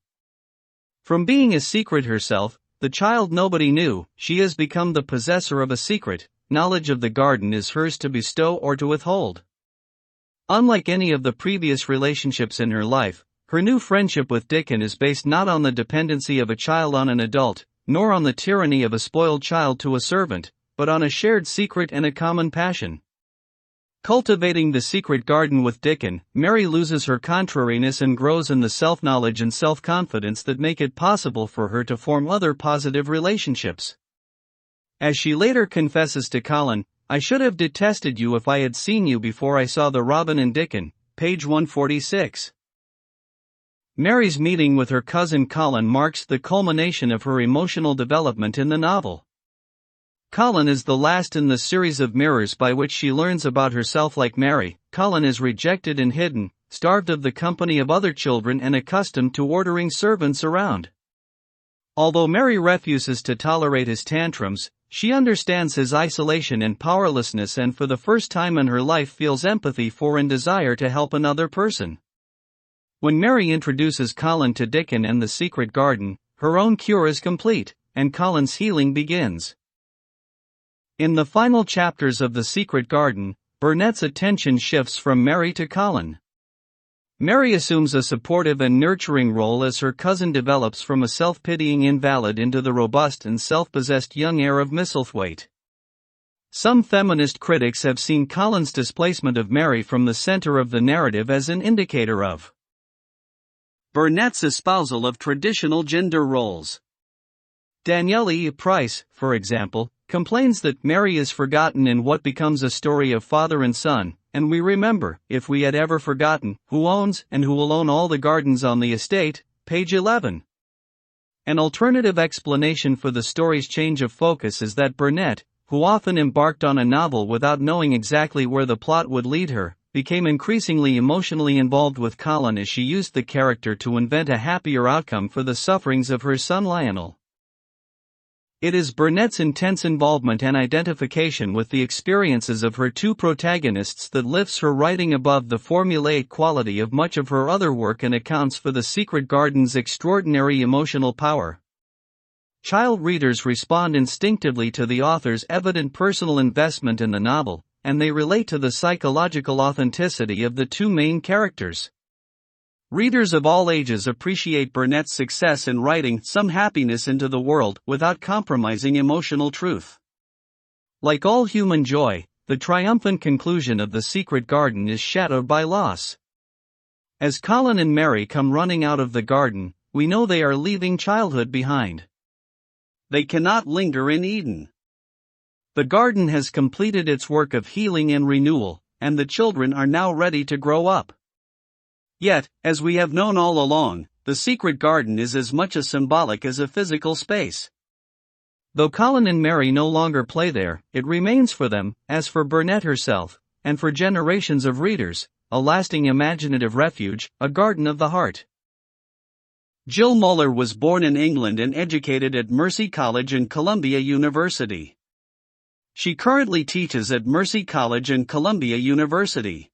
From being a secret herself, the child nobody knew, she has become the possessor of a secret. Knowledge of the garden is hers to bestow or to withhold. Unlike any of the previous relationships in her life, her new friendship with Dickon is based not on the dependency of a child on an adult, nor on the tyranny of a spoiled child to a servant, but on a shared secret and a common passion. Cultivating the secret garden with Dickon, Mary loses her contrariness and grows in the self-knowledge and self-confidence that make it possible for her to form other positive relationships. As she later confesses to Colin, "I should have detested you if I had seen you before I saw the Robin and Dickon," page 146. Mary's meeting with her cousin Colin marks the culmination of her emotional development in the novel. Colin is the last in the series of mirrors by which she learns about herself. Like Mary, Colin is rejected and hidden, starved of the company of other children and accustomed to ordering servants around. Although Mary refuses to tolerate his tantrums, she understands his isolation and powerlessness and for the first time in her life feels empathy for and desire to help another person. When Mary introduces Colin to Dickon and the secret garden, her own cure is complete, and Colin's healing begins. In the final chapters of The Secret Garden, Burnett's attention shifts from Mary to Colin. Mary assumes a supportive and nurturing role as her cousin develops from a self-pitying invalid into the robust and self-possessed young heir of Misselthwaite. Some feminist critics have seen Colin's displacement of Mary from the center of the narrative as an indicator of Burnett's espousal of traditional gender roles. Danielle E. Price, for example, complains that Mary is forgotten in what becomes a story of father and son, and we remember, if we had ever forgotten, who owns and who will own all the gardens on the estate, page 11. An alternative explanation for the story's change of focus is that Burnett, who often embarked on a novel without knowing exactly where the plot would lead her, became increasingly emotionally involved with Colin as she used the character to invent a happier outcome for the sufferings of her son Lionel. It is Burnett's intense involvement and identification with the experiences of her two protagonists that lifts her writing above the formulaic quality of much of her other work and accounts for the secret garden's extraordinary emotional power. Child readers respond instinctively to the author's evident personal investment in the novel, and they relate to the psychological authenticity of the two main characters. Readers of all ages appreciate Burnett's success in writing some happiness into the world without compromising emotional truth. Like all human joy, the triumphant conclusion of The Secret Garden is shadowed by loss. As Colin and Mary come running out of the garden, we know they are leaving childhood behind. They cannot linger in Eden. The garden has completed its work of healing and renewal, and the children are now ready to grow up. Yet, as we have known all along, the secret garden is as much a symbolic as a physical space. Though Colin and Mary no longer play there, it remains for them, as for Burnett herself, and for generations of readers, a lasting imaginative refuge, a garden of the heart. Jill Muller was born in England and educated at Mercy College and Columbia University. She currently teaches at Mercy College and Columbia University.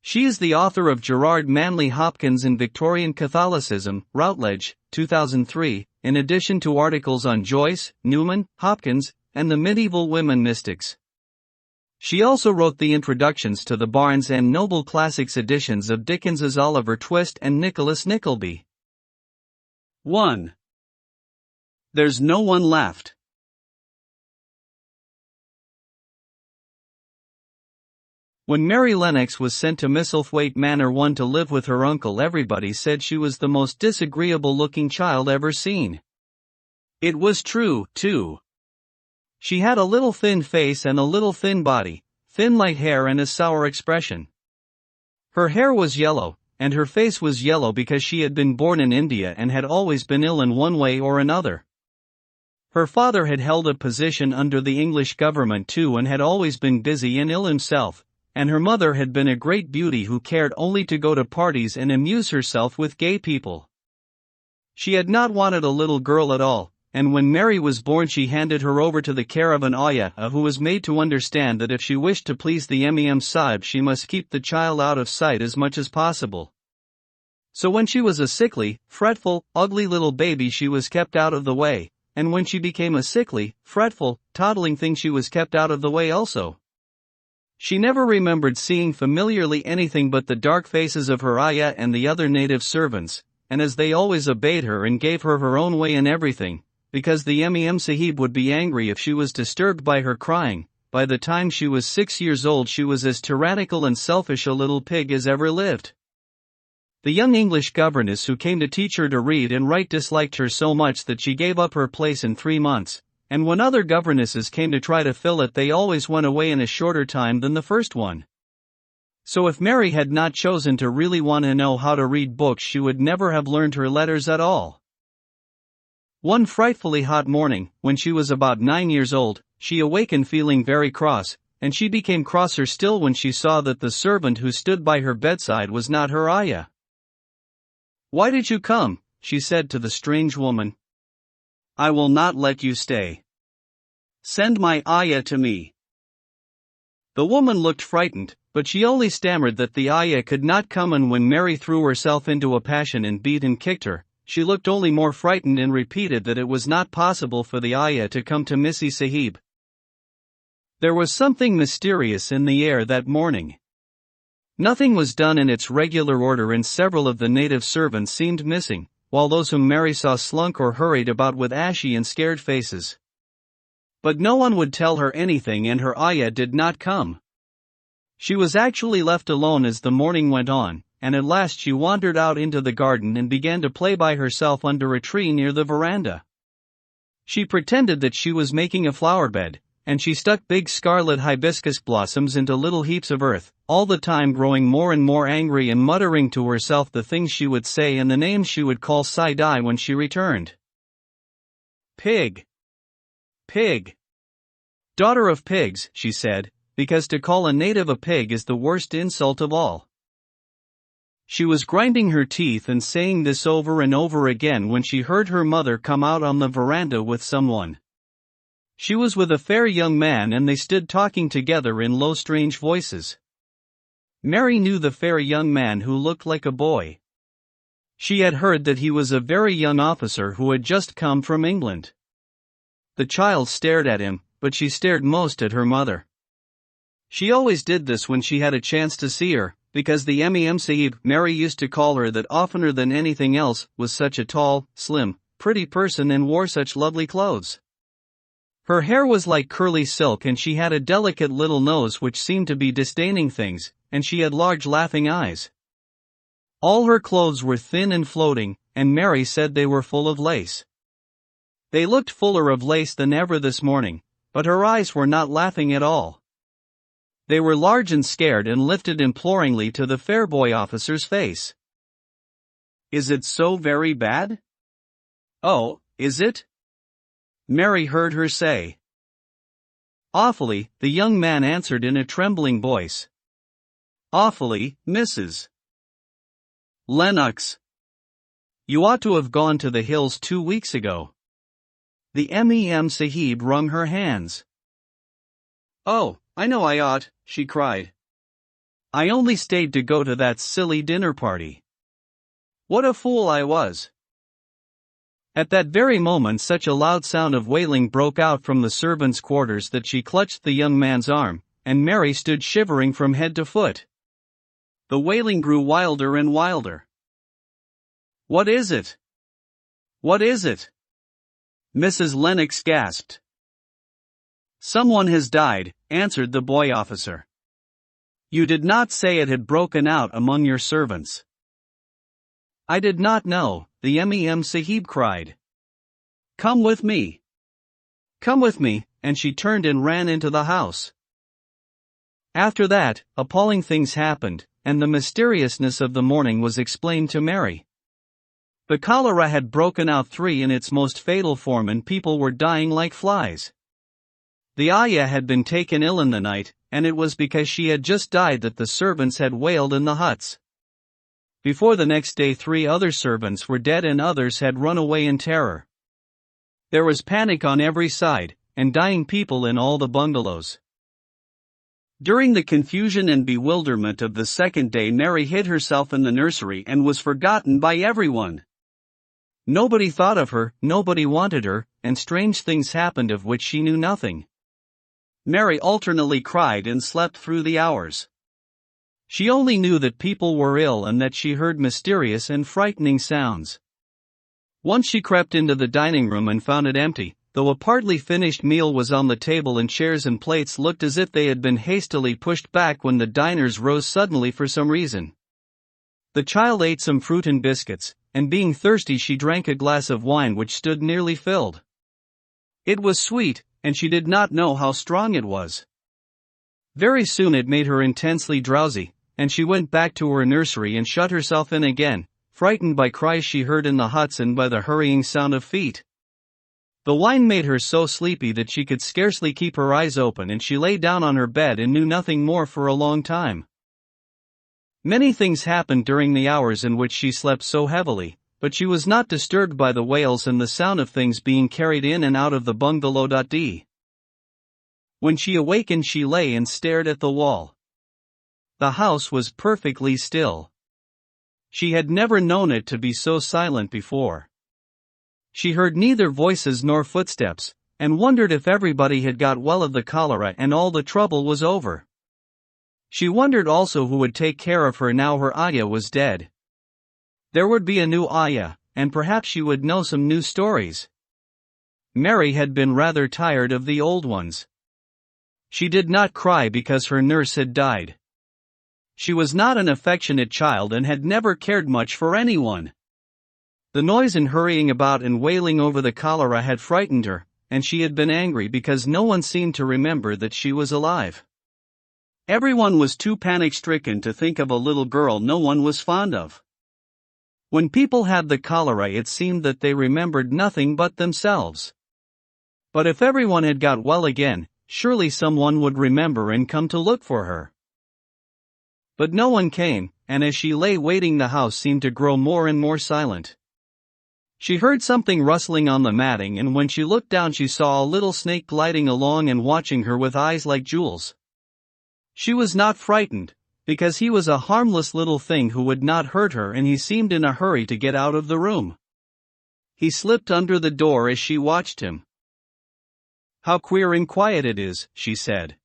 She is the author of Gerard Manley Hopkins in Victorian Catholicism, Routledge, 2003, in addition to articles on Joyce, Newman, Hopkins, and the medieval women mystics. She also wrote the introductions to the Barnes and Noble Classics editions of Dickens's Oliver Twist and Nicholas Nickleby. 1. There's No One Left. When Mary Lennox was sent to Misselthwaite Manor 1 to live with her uncle, everybody said she was the most disagreeable-looking child ever seen. It was true, too. She had a little thin face and a little thin body, thin light hair and a sour expression. Her hair was yellow, and her face was yellow because she had been born in India and had always been ill in one way or another. Her father had held a position under the English government too and had always been busy and ill himself, and her mother had been a great beauty who cared only to go to parties and amuse herself with gay people. She had not wanted a little girl at all, and when Mary was born she handed her over to the care of an ayah who was made to understand that if she wished to please the Imam Sahib she must keep the child out of sight as much as possible. So when she was a sickly, fretful, ugly little baby she was kept out of the way, and when she became a sickly, fretful, toddling thing she was kept out of the way also. She never remembered seeing familiarly anything but the dark faces of her ayah and the other native servants, and as they always obeyed her and gave her her own way in everything, because the Imam Sahib would be angry if she was disturbed by her crying, by the time she was 6 years old she was as tyrannical and selfish a little pig as ever lived. The young English governess who came to teach her to read and write disliked her so much that she gave up her place in 3 months, and when other governesses came to try to fill it they always went away in a shorter time than the first one. So if Mary had not chosen to really want to know how to read books she would never have learned her letters at all. One frightfully hot morning, when she was about 9 years old, she awakened feeling very cross, and she became crosser still when she saw that the servant who stood by her bedside was not her ayah. "Why did you come?" she said to the strange woman. "I will not let you stay. Send my ayah to me." The woman looked frightened, but she only stammered that the ayah could not come, and when Mary threw herself into a passion and beat and kicked her, she looked only more frightened and repeated that it was not possible for the ayah to come to Missy Sahib. There was something mysterious in the air that morning. Nothing was done in its regular order and several of the native servants seemed missing, while those whom Mary saw slunk or hurried about with ashy and scared faces. But no one would tell her anything and her ayah did not come. She was actually left alone as the morning went on, and at last she wandered out into the garden and began to play by herself under a tree near the veranda. She pretended that she was making a flower bed, and she stuck big scarlet hibiscus blossoms into little heaps of earth, all the time growing more and more angry and muttering to herself the things she would say and the names she would call Sidai when she returned. "Pig! Pig! Daughter of pigs," she said, because to call a native a pig is the worst insult of all. She was grinding her teeth and saying this over and over again when she heard her mother come out on the veranda with someone. She was with a fair young man and they stood talking together in low strange voices. Mary knew the fair young man who looked like a boy. She had heard that he was a very young officer who had just come from England. The child stared at him, but she stared most at her mother. She always did this when she had a chance to see her, because the Imam Sahib, Mary used to call her that oftener than anything else, was such a tall, slim, pretty person and wore such lovely clothes. Her hair was like curly silk and she had a delicate little nose which seemed to be disdaining things, and she had large laughing eyes. All her clothes were thin and floating, and Mary said they were full of lace. They looked fuller of lace than ever this morning, but her eyes were not laughing at all. They were large and scared and lifted imploringly to the fair boy officer's face. "Is it so very bad?" "Oh, is it?" Mary heard her say. "Awfully," the young man answered in a trembling voice. "Awfully, Mrs. Lennox. You ought to have gone to the hills 2 weeks ago." The Imam Sahib wrung her hands. "Oh, I know I ought," she cried. "I only stayed to go to that silly dinner party. What a fool I was." At that very moment such a loud sound of wailing broke out from the servants' quarters that she clutched the young man's arm, and Mary stood shivering from head to foot. The wailing grew wilder and wilder. "What is it? What is it?" Mrs. Lennox gasped. "Someone has died," answered the boy officer. "You did not say it had broken out among your servants." "I did not know," the Imam Sahib cried. "Come with me. Come with me," and she turned and ran into the house. After that, appalling things happened, and the mysteriousness of the morning was explained to Mary. The cholera had broken out 3 in its most fatal form and people were dying like flies. The ayah had been taken ill in the night, and it was because she had just died that the servants had wailed in the huts. Before the next day 3 other servants were dead and others had run away in terror. There was panic on every side, and dying people in all the bungalows. During the confusion and bewilderment of the second day, Mary hid herself in the nursery and was forgotten by everyone. Nobody thought of her, nobody wanted her, and strange things happened of which she knew nothing. Mary alternately cried and slept through the hours. She only knew that people were ill and that she heard mysterious and frightening sounds. Once she crept into the dining room and found it empty, though a partly finished meal was on the table and chairs and plates looked as if they had been hastily pushed back when the diners rose suddenly for some reason. The child ate some fruit and biscuits, and being thirsty she drank a glass of wine which stood nearly filled. It was sweet, and she did not know how strong it was. Very soon it made her intensely drowsy, and she went back to her nursery and shut herself in again, frightened by cries she heard in the huts and by the hurrying sound of feet. The wine made her so sleepy that she could scarcely keep her eyes open, and she lay down on her bed and knew nothing more for a long time. Many things happened during the hours in which she slept so heavily, but she was not disturbed by the wails and the sound of things being carried in and out of the bungalow. When she awakened she lay and stared at the wall. The house was perfectly still. She had never known it to be so silent before. She heard neither voices nor footsteps, and wondered if everybody had got well of the cholera and all the trouble was over. She wondered also who would take care of her now her Ayah was dead. There would be a new Ayah, and perhaps she would know some new stories. Mary had been rather tired of the old ones. She did not cry because her nurse had died. She was not an affectionate child and had never cared much for anyone. The noise and hurrying about and wailing over the cholera had frightened her, and she had been angry because no one seemed to remember that she was alive. Everyone was too panic-stricken to think of a little girl no one was fond of. When people had the cholera it seemed that they remembered nothing but themselves. But if everyone had got well again, surely someone would remember and come to look for her. But no one came, and as she lay waiting the house seemed to grow more and more silent. She heard something rustling on the matting, and when she looked down she saw a little snake gliding along and watching her with eyes like jewels. She was not frightened, because he was a harmless little thing who would not hurt her, and he seemed in a hurry to get out of the room. He slipped under the door as she watched him. "How queer and quiet it is," she said.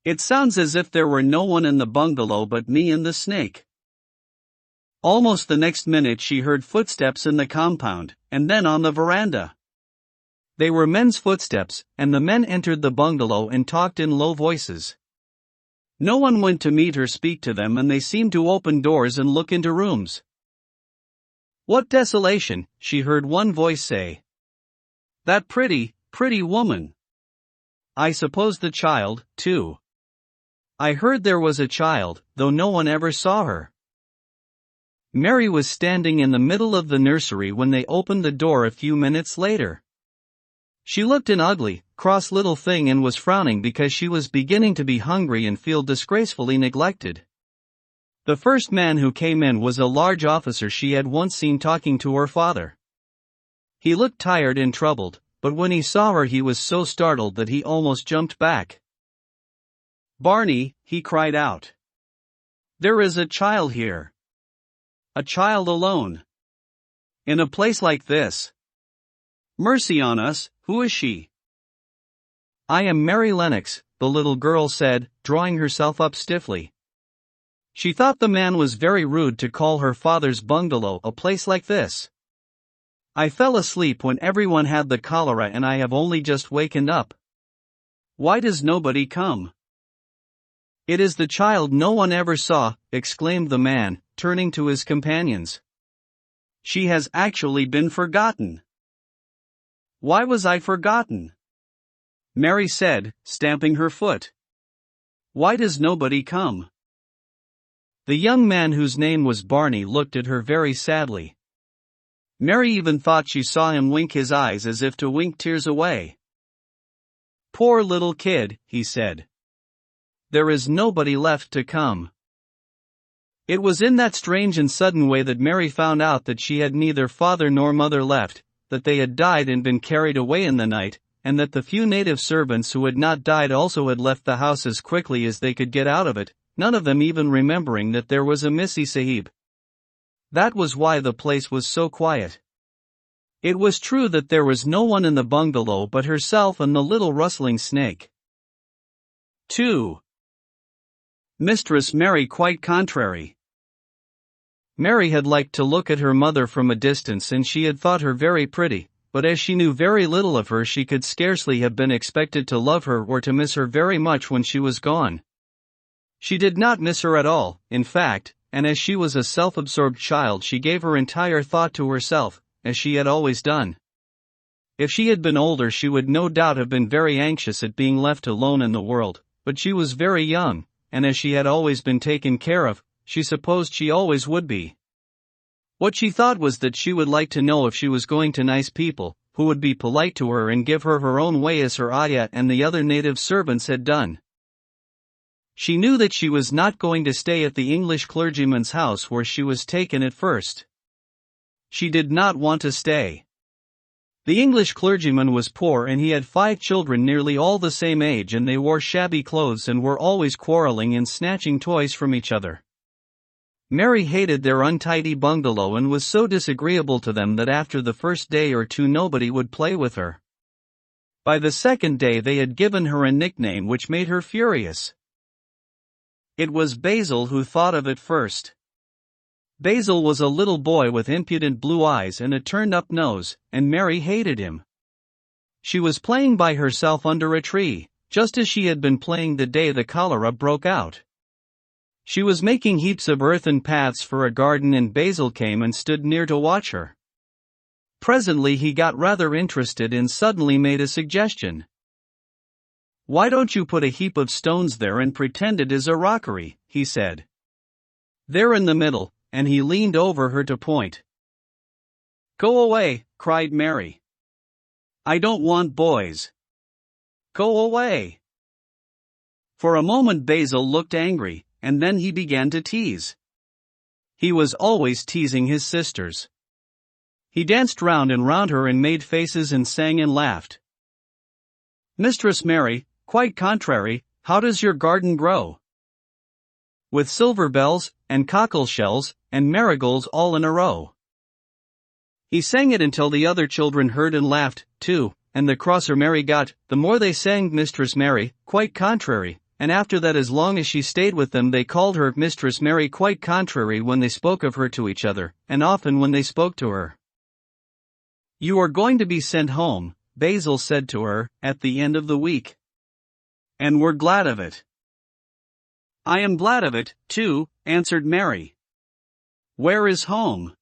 "It sounds as if there were no one in the bungalow but me and the snake." Almost the next minute she heard footsteps in the compound, and then on the veranda. They were men's footsteps, and the men entered the bungalow and talked in low voices. No one went to meet her, speak to them, and they seemed to open doors and look into rooms. "What desolation," she heard one voice say. "That pretty woman. I suppose the child, too. I heard there was a child, though no one ever saw her." Mary was standing in the middle of the nursery when they opened the door a few minutes later. She looked an ugly, cross little thing and was frowning because she was beginning to be hungry and feel disgracefully neglected. The first man who came in was a large officer she had once seen talking to her father. He looked tired and troubled, but when he saw her he was so startled that he almost jumped back. "Barney," he cried out. "There is a child here. A child alone. In a place like this. Mercy on us, who is she?" "I am Mary Lennox," the little girl said, drawing herself up stiffly. She thought the man was very rude to call her father's bungalow a place like this. "I fell asleep when everyone had the cholera and I have only just wakened up. Why does nobody come?" "It is the child no one ever saw," exclaimed the man, turning to his companions. "She has actually been forgotten." "Why was I forgotten?" Mary said, stamping her foot. "Why does nobody come?" The young man, whose name was Barney, looked at her very sadly. Mary even thought she saw him wink his eyes as if to wink tears away. "Poor little kid," he said. there is nobody left to come. It was in that strange and sudden way that Mary found out that she had neither father nor mother left, that they had died and been carried away in the night, and that the few native servants who had not died also had left the house as quickly as they could get out of it, none of them even remembering that there was a Missy Sahib. That was why the place was so quiet. It was true that there was no one in the bungalow but herself and the little rustling snake. 2. Mistress Mary quite contrary. Mary had liked to look at her mother from a distance and she had thought her very pretty, but as she knew very little of her she could scarcely have been expected to love her or to miss her very much when she was gone. She did not miss her at all, in fact, and as she was a self-absorbed child she gave her entire thought to herself, as she had always done. If she had been older she would no doubt have been very anxious at being left alone in the world, but she was very young, and as she had always been taken care of, she supposed she always would be. What she thought was that she would like to know if she was going to nice people, who would be polite to her and give her her own way as her ayah and the other native servants had done. She knew that she was not going to stay at the English clergyman's house where she was taken at first. She did not want to stay. The English clergyman was poor and he had 5 children nearly all the same age and they wore shabby clothes and were always quarreling and snatching toys from each other. Mary hated their untidy bungalow and was so disagreeable to them that after the first day or two nobody would play with her. By the second day they had given her a nickname which made her furious. It was Basil who thought of it first. Basil was a little boy with impudent blue eyes and a turned-up nose, and Mary hated him. She was playing by herself under a tree, just as she had been playing the day the cholera broke out. She was making heaps of earthen paths for a garden and Basil came and stood near to watch her. Presently he got rather interested and suddenly made a suggestion. "Why don't you put a heap of stones there and pretend it is a rockery?" he said. "There in the middle," and he leaned over her to point. "Go away," cried Mary. "I don't want boys. Go away." For a moment Basil looked angry, and then he began to tease. He was always teasing his sisters. He danced round and round her and made faces and sang and laughed. "Mistress Mary, quite contrary, how does your garden grow?" "With silver bells, and cockle shells, and marigolds all in a row." He sang it until the other children heard and laughed, too, and the crosser Mary got, the more they sang Mistress Mary, quite contrary, and after that as long as she stayed with them they called her Mistress Mary quite contrary when they spoke of her to each other, and often when they spoke to her. "You are going to be sent home," Basil said to her, at the end of the week. "And we're glad of it." "I am glad of it, too," answered Mary. "Where is home?"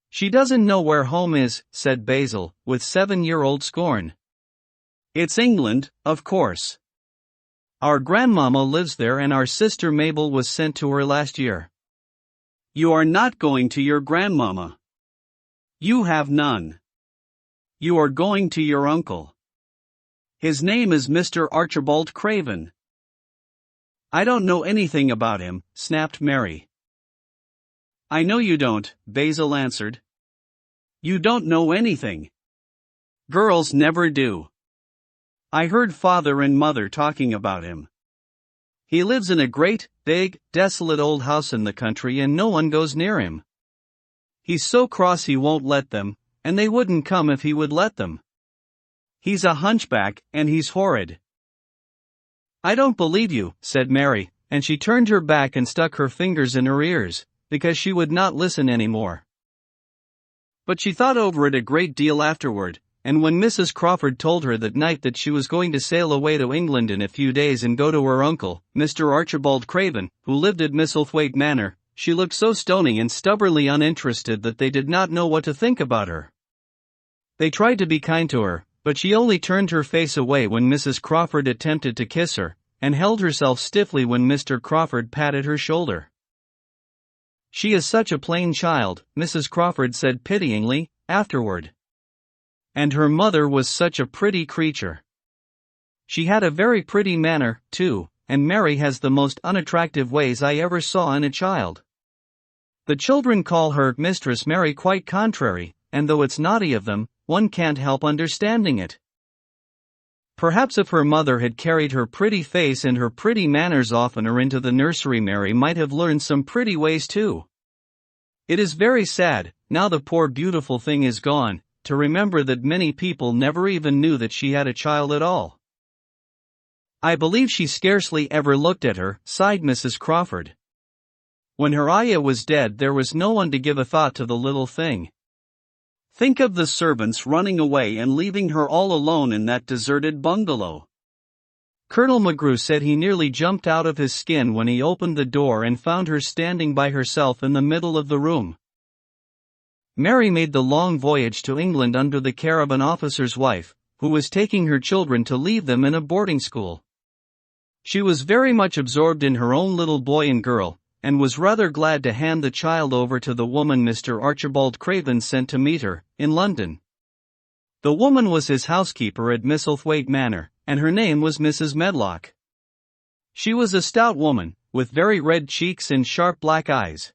"She doesn't know where home is," said Basil, with 7-year-old scorn. "It's England, of course. Our grandmamma lives there and our sister Mabel was sent to her last year." "You are not going to your grandmamma. You have none. You are going to your uncle. His name is Mr. Archibald Craven." "I don't know anything about him," snapped Mary. "I know you don't," Basil answered. "You don't know anything. Girls never do. I heard father and mother talking about him. He lives in a great, big, desolate old house in the country and no one goes near him. He's so cross he won't let them, and they wouldn't come if he would let them. He's a hunchback, and he's horrid." "I don't believe you," said Mary, and she turned her back and stuck her fingers in her ears, because she would not listen any more. But she thought over it a great deal afterward, and when Mrs. Crawford told her that night that she was going to sail away to England in a few days and go to her uncle, Mr. Archibald Craven, who lived at Misselthwaite Manor, she looked so stony and stubbornly uninterested that they did not know what to think about her. They tried to be kind to her, but she only turned her face away when Mrs. Crawford attempted to kiss her, and held herself stiffly when Mr. Crawford patted her shoulder. "She is such a plain child," Mrs. Crawford said pityingly, afterward. "And her mother was such a pretty creature. She had a very pretty manner, too, and Mary has the most unattractive ways I ever saw in a child. The children call her Mistress Mary quite contrary, and though it's naughty of them, one can't help understanding it. Perhaps if her mother had carried her pretty face and her pretty manners oftener into the nursery, Mary might have learned some pretty ways too. It is very sad, now the poor beautiful thing is gone, to remember that many people never even knew that she had a child at all. I believe she scarcely ever looked at her, sighed Mrs. Crawford. When her ayah was dead, there was no one to give a thought to the little thing. Think of the servants running away and leaving her all alone in that deserted bungalow. Colonel McGrew said he nearly jumped out of his skin when he opened the door and found her standing by herself in the middle of the room. Mary made the long voyage to England under the care of an officer's wife, who was taking her children to leave them in a boarding school. She was very much absorbed in her own little boy and girl, and was rather glad to hand the child over to the woman Mr. Archibald Craven sent to meet her, in London. The woman was his housekeeper at Misselthwaite Manor, and her name was Mrs. Medlock. She was a stout woman, with very red cheeks and sharp black eyes.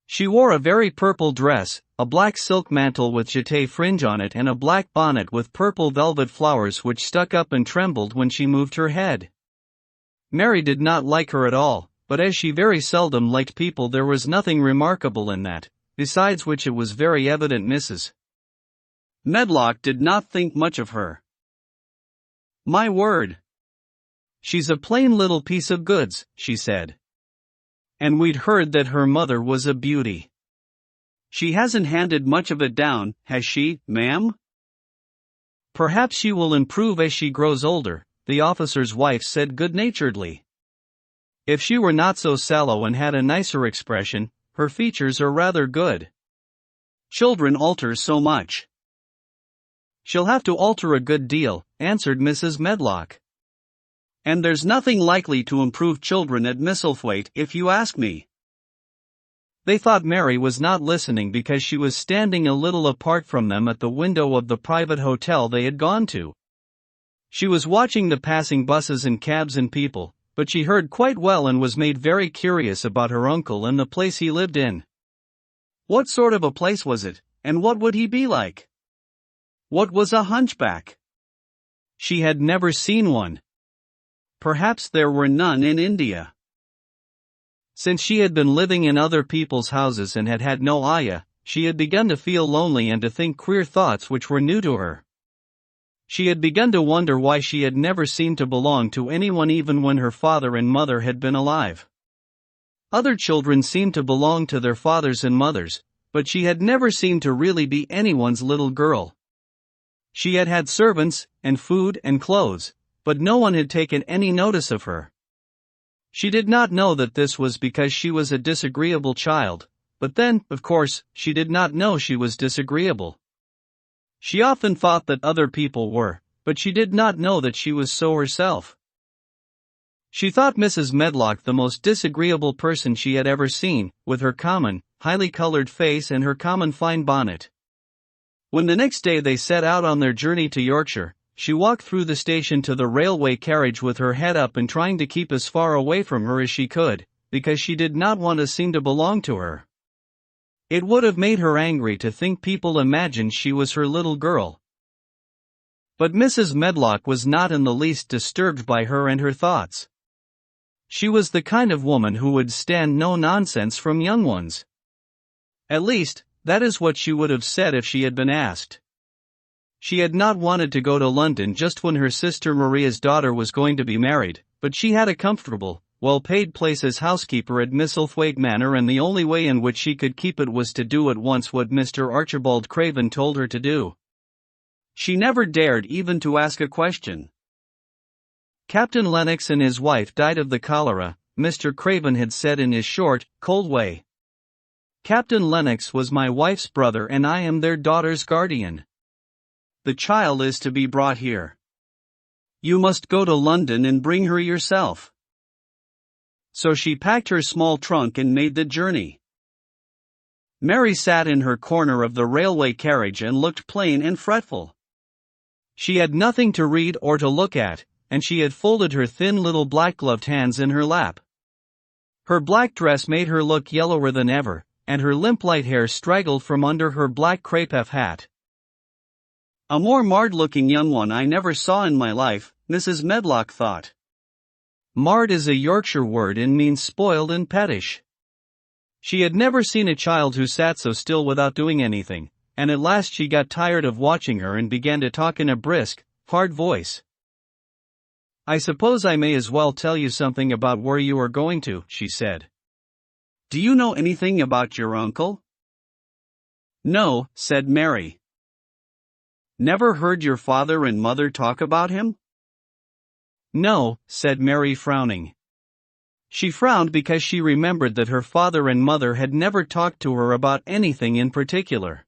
She wore a very purple dress, a black silk mantle with jeté fringe on it and a black bonnet with purple velvet flowers which stuck up and trembled when she moved her head. Mary did not like her at all, but as she very seldom liked people, there was nothing remarkable in that, besides which it was very evident Mrs. Medlock did not think much of her. "My word! She's a plain little piece of goods," she said. "And we'd heard that her mother was a beauty. She hasn't handed much of it down, has she, ma'am?" "Perhaps she will improve as she grows older," the officer's wife said good-naturedly. "If she were not so sallow and had a nicer expression, her features are rather good. Children alter so much." "She'll have to alter a good deal," answered Mrs. Medlock. "And there's nothing likely to improve children at Misselthwaite, if you ask me." They thought Mary was not listening because she was standing a little apart from them at the window of the private hotel they had gone to. She was watching the passing buses and cabs and people, but she heard quite well and was made very curious about her uncle and the place he lived in. What sort of a place was it, and what would he be like? What was a hunchback? She had never seen one. Perhaps there were none in India. Since she had been living in other people's houses and had had no ayah, she had begun to feel lonely and to think queer thoughts which were new to her. She had begun to wonder why she had never seemed to belong to anyone even when her father and mother had been alive. Other children seemed to belong to their fathers and mothers, but she had never seemed to really be anyone's little girl. She had had servants, and food and clothes, but no one had taken any notice of her. She did not know that this was because she was a disagreeable child, but then, of course, she did not know she was disagreeable. She often thought that other people were, but she did not know that she was so herself. She thought Mrs. Medlock the most disagreeable person she had ever seen, with her common, highly colored face and her common fine bonnet. When the next day they set out on their journey to Yorkshire, she walked through the station to the railway carriage with her head up and trying to keep as far away from her as she could, because she did not want to seem to belong to her. It would have made her angry to think people imagined she was her little girl. But Mrs. Medlock was not in the least disturbed by her and her thoughts. She was the kind of woman who would stand no nonsense from young ones. At least, that is what she would have said if she had been asked. She had not wanted to go to London just when her sister Maria's daughter was going to be married, but she had a comfortable, well-paid place as housekeeper at Misselthwaite Manor, and the only way in which she could keep it was to do at once what Mr. Archibald Craven told her to do. She never dared even to ask a question. Captain Lennox and his wife died of the cholera, Mr. Craven had said in his short, cold way. Captain Lennox was my wife's brother and I am their daughter's guardian. The child is to be brought here. You must go to London and bring her yourself. So she packed her small trunk and made the journey. Mary sat in her corner of the railway carriage and looked plain and fretful. She had nothing to read or to look at, and she had folded her thin little black-gloved hands in her lap. Her black dress made her look yellower than ever, and her limp light hair straggled from under her black crepe hat. A more marred-looking young one I never saw in my life, Mrs. Medlock thought. Marred is a Yorkshire word and means spoiled and pettish. She had never seen a child who sat so still without doing anything, and at last she got tired of watching her and began to talk in a brisk, hard voice. "I suppose I may as well tell you something about where you are going to," she said. "Do you know anything about your uncle?" "No," said Mary. "Never heard your father and mother talk about him?" "No," said Mary, frowning. She frowned because she remembered that her father and mother had never talked to her about anything in particular.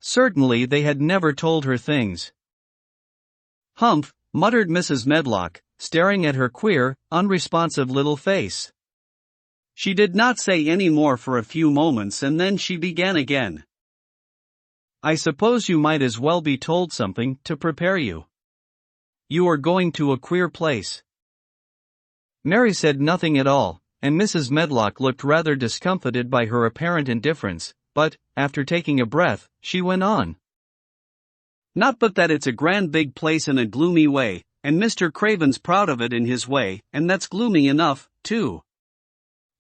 Certainly they had never told her things. "Humph," muttered Mrs. Medlock, staring at her queer, unresponsive little face. She did not say any more for a few moments and then she began again. "I suppose you might as well be told something to prepare you. You are going to a queer place." Mary said nothing at all, and Mrs. Medlock looked rather discomfited by her apparent indifference, but, after taking a breath, she went on. "Not but that it's a grand big place in a gloomy way, and Mr. Craven's proud of it in his way, and that's gloomy enough, too.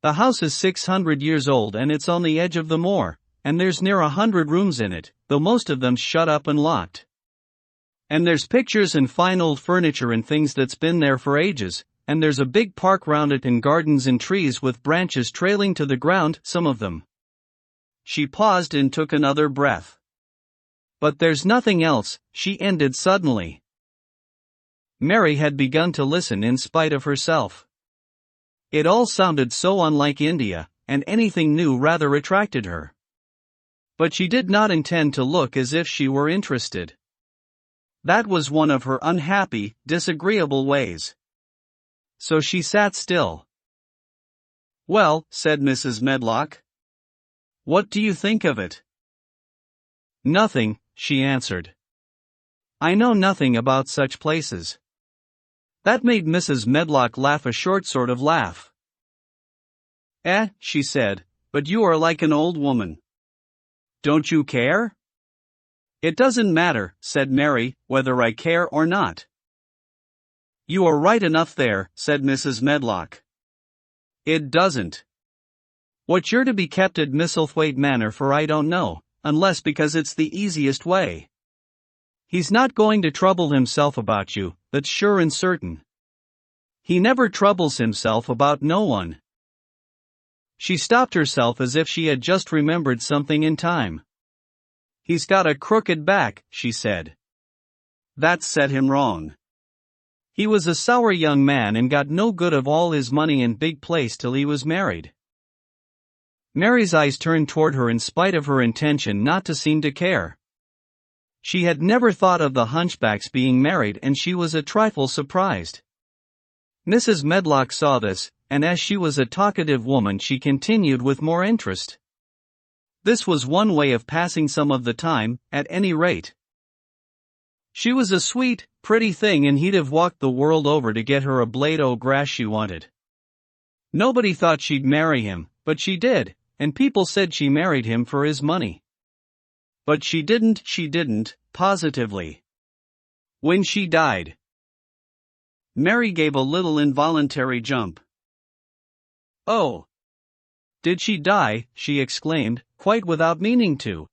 The house is 600 years old and it's on the edge of the moor, and there's near 100 rooms in it, though most of them shut up and locked. And there's pictures and fine old furniture and things that's been there for ages, and there's a big park round it and gardens and trees with branches trailing to the ground, some of them." She paused and took another breath. "But there's nothing else," she ended suddenly. Mary had begun to listen in spite of herself. It all sounded so unlike India, and anything new rather attracted her. But she did not intend to look as if she were interested. That was one of her unhappy, disagreeable ways. So she sat still. "Well," said Mrs. Medlock. "What do you think of it?" "Nothing," she answered. "I know nothing about such places." That made Mrs. Medlock laugh a short sort of laugh. She said, "but you are like an old woman. Don't you care?" "It doesn't matter," said Mary, "whether I care or not." "You are right enough there," said Mrs. Medlock. "It doesn't. What you're to be kept at Misselthwaite Manor for I don't know, unless because it's the easiest way. He's not going to trouble himself about you, that's sure and certain. He never troubles himself about no one." She stopped herself as if she had just remembered something in time. "He's got a crooked back," she said. "That set him wrong. He was a sour young man and got no good of all his money and big place till he was married." Mary's eyes turned toward her in spite of her intention not to seem to care. She had never thought of the hunchbacks being married and she was a trifle surprised. Mrs. Medlock saw this, and as she was a talkative woman she continued with more interest. This was one way of passing some of the time, at any rate. She was a sweet, pretty thing and he'd have walked the world over to get her a blade o' grass she wanted. Nobody thought she'd marry him, but she did, and people said she married him for his money. But she didn't, positively. When she died. Mary gave a little involuntary jump. "Oh! Did she die?" she exclaimed, quite without meaning to.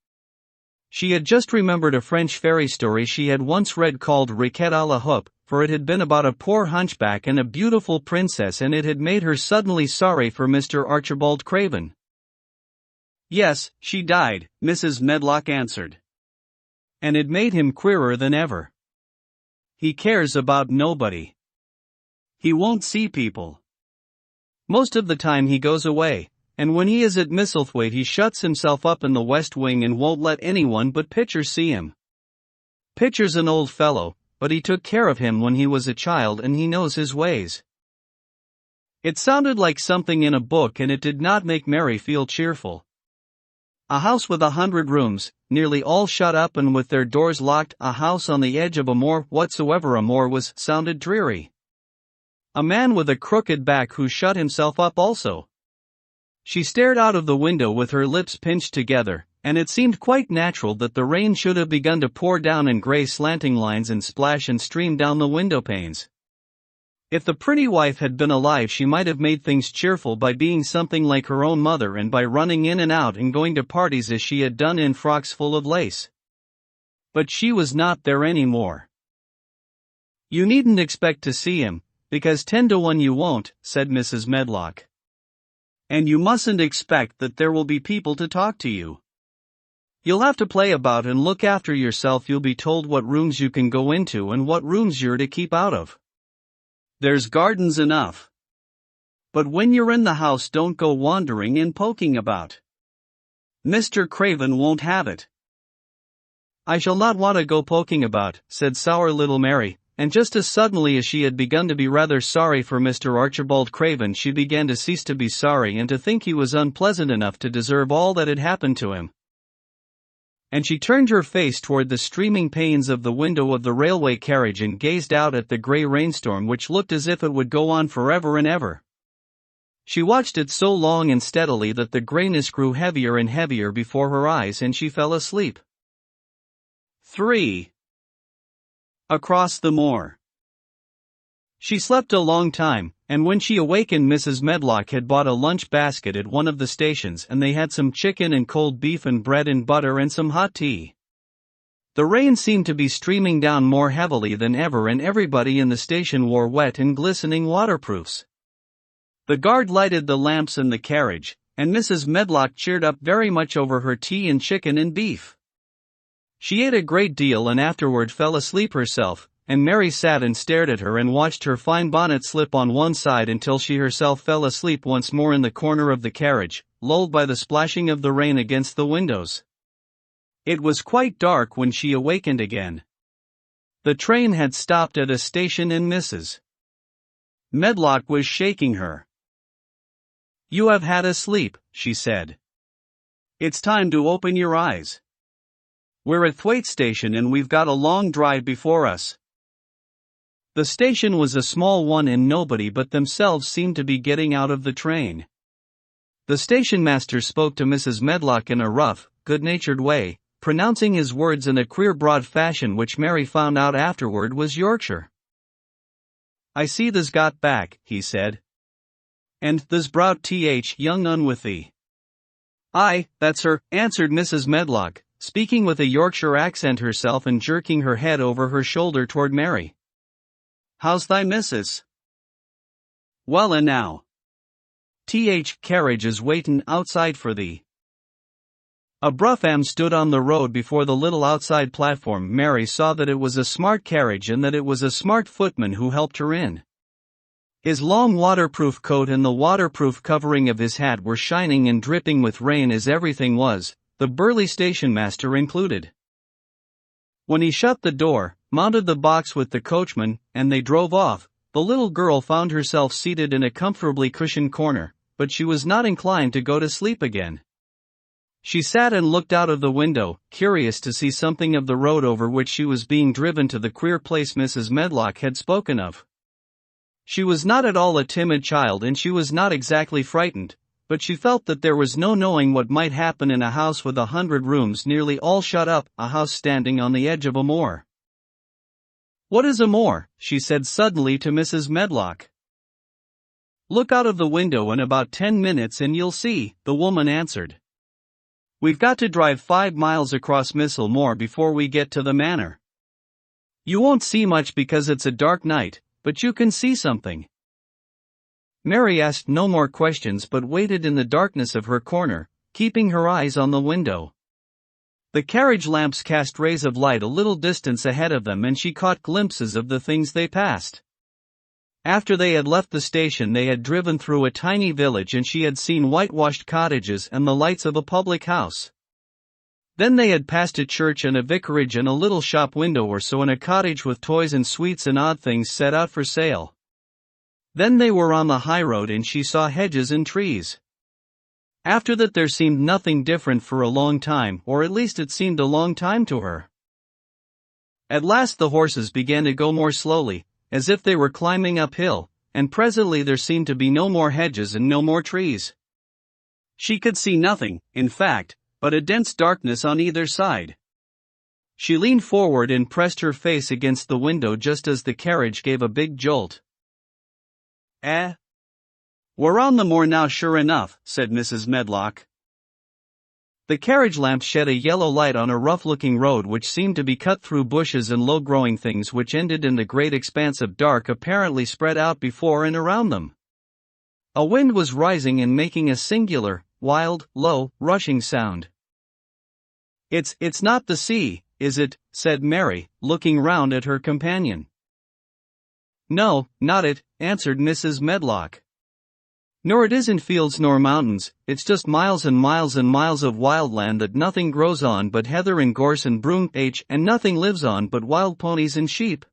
She had just remembered a French fairy story she had once read called Riquet à la Houppe, for it had been about a poor hunchback and a beautiful princess and it had made her suddenly sorry for Mr. Archibald Craven. "Yes, she died," Mrs. Medlock answered. "And it made him queerer than ever. He cares about nobody. He won't see people. Most of the time he goes away, and when he is at Misselthwaite he shuts himself up in the West Wing and won't let anyone but Pitcher see him. Pitcher's an old fellow, but he took care of him when he was a child and he knows his ways." It sounded like something in a book and it did not make Mary feel cheerful. A house with 100 rooms, nearly all shut up and with their doors locked, a house on the edge of a moor, whatsoever a moor was, sounded dreary. A man with a crooked back who shut himself up also. She stared out of the window with her lips pinched together, and it seemed quite natural that the rain should have begun to pour down in grey slanting lines and splash and stream down the window panes. If the pretty wife had been alive, she might have made things cheerful by being something like her own mother and by running in and out and going to parties as she had done in frocks full of lace. But she was not there anymore. "You needn't expect to see him, because 10 to 1 you won't," said Mrs. Medlock. "And you mustn't expect that there will be people to talk to you. You'll have to play about and look after yourself. You'll be told what rooms you can go into and what rooms you're to keep out of. There's gardens enough. But when you're in the house, don't go wandering and poking about. Mr. Craven won't have it." "I shall not want to go poking about," said sour little Mary, and just as suddenly as she had begun to be rather sorry for Mr. Archibald Craven, she began to cease to be sorry and to think he was unpleasant enough to deserve all that had happened to him. And she turned her face toward the streaming panes of the window of the railway carriage and gazed out at the grey rainstorm which looked as if it would go on forever and ever. She watched it so long and steadily that the greyness grew heavier and heavier before her eyes and she fell asleep. 3. Across the moor. She slept a long time, and when she awakened Mrs. Medlock had bought a lunch basket at one of the stations and they had some chicken and cold beef and bread and butter and some hot tea. The rain seemed to be streaming down more heavily than ever and everybody in the station wore wet and glistening waterproofs. The guard lighted the lamps in the carriage, and Mrs. Medlock cheered up very much over her tea and chicken and beef. She ate a great deal and afterward fell asleep herself, and Mary sat and stared at her and watched her fine bonnet slip on one side until she herself fell asleep once more in the corner of the carriage, lulled by the splashing of the rain against the windows. It was quite dark when she awakened again. The train had stopped at a station and Mrs. Medlock was shaking her. "You have had a sleep," she said. "It's time to open your eyes. We're at Thwaite Station and we've got a long drive before us." The station was a small one and nobody but themselves seemed to be getting out of the train. The station master spoke to Mrs. Medlock in a rough, good-natured way, pronouncing his words in a queer broad fashion which Mary found out afterward was Yorkshire. "I see th's got back," he said. "And th's browt th young un with thee." "Aye, that's her," answered Mrs. Medlock, speaking with a Yorkshire accent herself and jerking her head over her shoulder toward Mary. "How's thy missus?" "Well and now. Th carriage is waitin' outside for thee." A brougham stood on the road before the little outside platform. Mary saw that it was a smart carriage and that it was a smart footman who helped her in. His long waterproof coat and the waterproof covering of his hat were shining and dripping with rain as everything was, the burly station master included. When he shut the door, mounted the box with the coachman, and they drove off, the little girl found herself seated in a comfortably cushioned corner, but she was not inclined to go to sleep again. She sat and looked out of the window, curious to see something of the road over which she was being driven to the queer place Mrs. Medlock had spoken of. She was not at all a timid child and she was not exactly frightened, but she felt that there was no knowing what might happen in a house with 100 rooms nearly all shut up, a house standing on the edge of a moor. "What is a moor?" she said suddenly to Mrs. Medlock. "Look out of the window in about 10 minutes and you'll see," the woman answered. "We've got to drive 5 miles across Missel Moor before we get to the manor. You won't see much because it's a dark night, but you can see something." Mary asked no more questions but waited in the darkness of her corner, keeping her eyes on the window. The carriage lamps cast rays of light a little distance ahead of them and she caught glimpses of the things they passed. After they had left the station they had driven through a tiny village and she had seen whitewashed cottages and the lights of a public house. Then they had passed a church and a vicarage and a little shop window or so and a cottage with toys and sweets and odd things set out for sale. Then they were on the high road and she saw hedges and trees. After that there seemed nothing different for a long time, or at least it seemed a long time to her. At last the horses began to go more slowly, as if they were climbing uphill, and presently there seemed to be no more hedges and no more trees. She could see nothing, in fact, but a dense darkness on either side. She leaned forward and pressed her face against the window just as the carriage gave a big jolt. We're on the moor now sure enough, said Mrs. Medlock. The carriage lamp shed a yellow light on a rough-looking road which seemed to be cut through bushes and low-growing things which ended in the great expanse of dark apparently spread out before and around them. A wind was rising and making a singular, wild, low, rushing sound. It's not the sea, is it?" said Mary, looking round at her companion. "No, not it," answered Mrs. Medlock. "Nor it isn't fields nor mountains, it's just miles and miles and miles of wild land that nothing grows on but heather and gorse and broom and nothing lives on but wild ponies and sheep."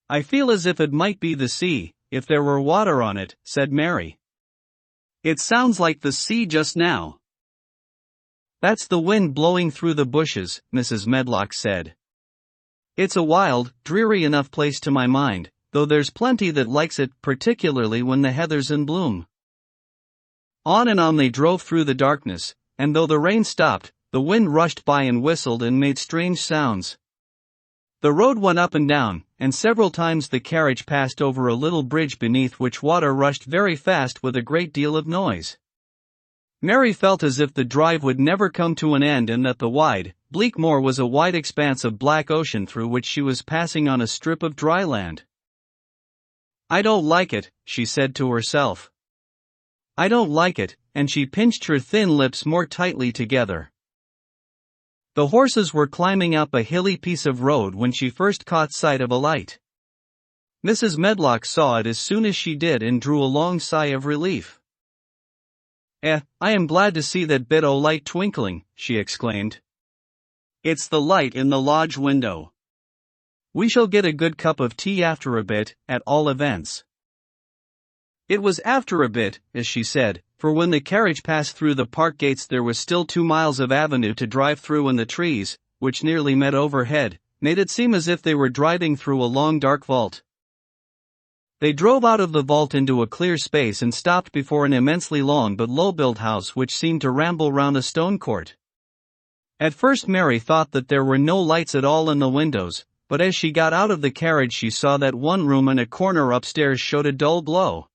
"I feel as if it might be the sea, if there were water on it," said Mary. "It sounds like the sea just now." "That's the wind blowing through the bushes," Mrs. Medlock said. "It's a wild, dreary enough place to my mind, though there's plenty that likes it, particularly when the heather's in bloom." On and on they drove through the darkness, and though the rain stopped, the wind rushed by and whistled and made strange sounds. The road went up and down, and several times the carriage passed over a little bridge beneath which water rushed very fast with a great deal of noise. Mary felt as if the drive would never come to an end and that the wide, bleak moor was a wide expanse of black ocean through which she was passing on a strip of dry land. "I don't like it," she said to herself. "I don't like it," and she pinched her thin lips more tightly together. The horses were climbing up a hilly piece of road when she first caught sight of a light. Mrs. Medlock saw it as soon as she did and drew a long sigh of relief. I am glad to see that bit o' light twinkling," she exclaimed. "It's the light in the lodge window. We shall get a good cup of tea after a bit, at all events." It was after a bit, as she said, for when the carriage passed through the park gates there was still 2 miles of avenue to drive through, and the trees, which nearly met overhead, made it seem as if they were driving through a long dark vault. They drove out of the vault into a clear space and stopped before an immensely long but low-built house which seemed to ramble round a stone court. At first Mary thought that there were no lights at all in the windows, but as she got out of the carriage she saw that one room in a corner upstairs showed a dull glow.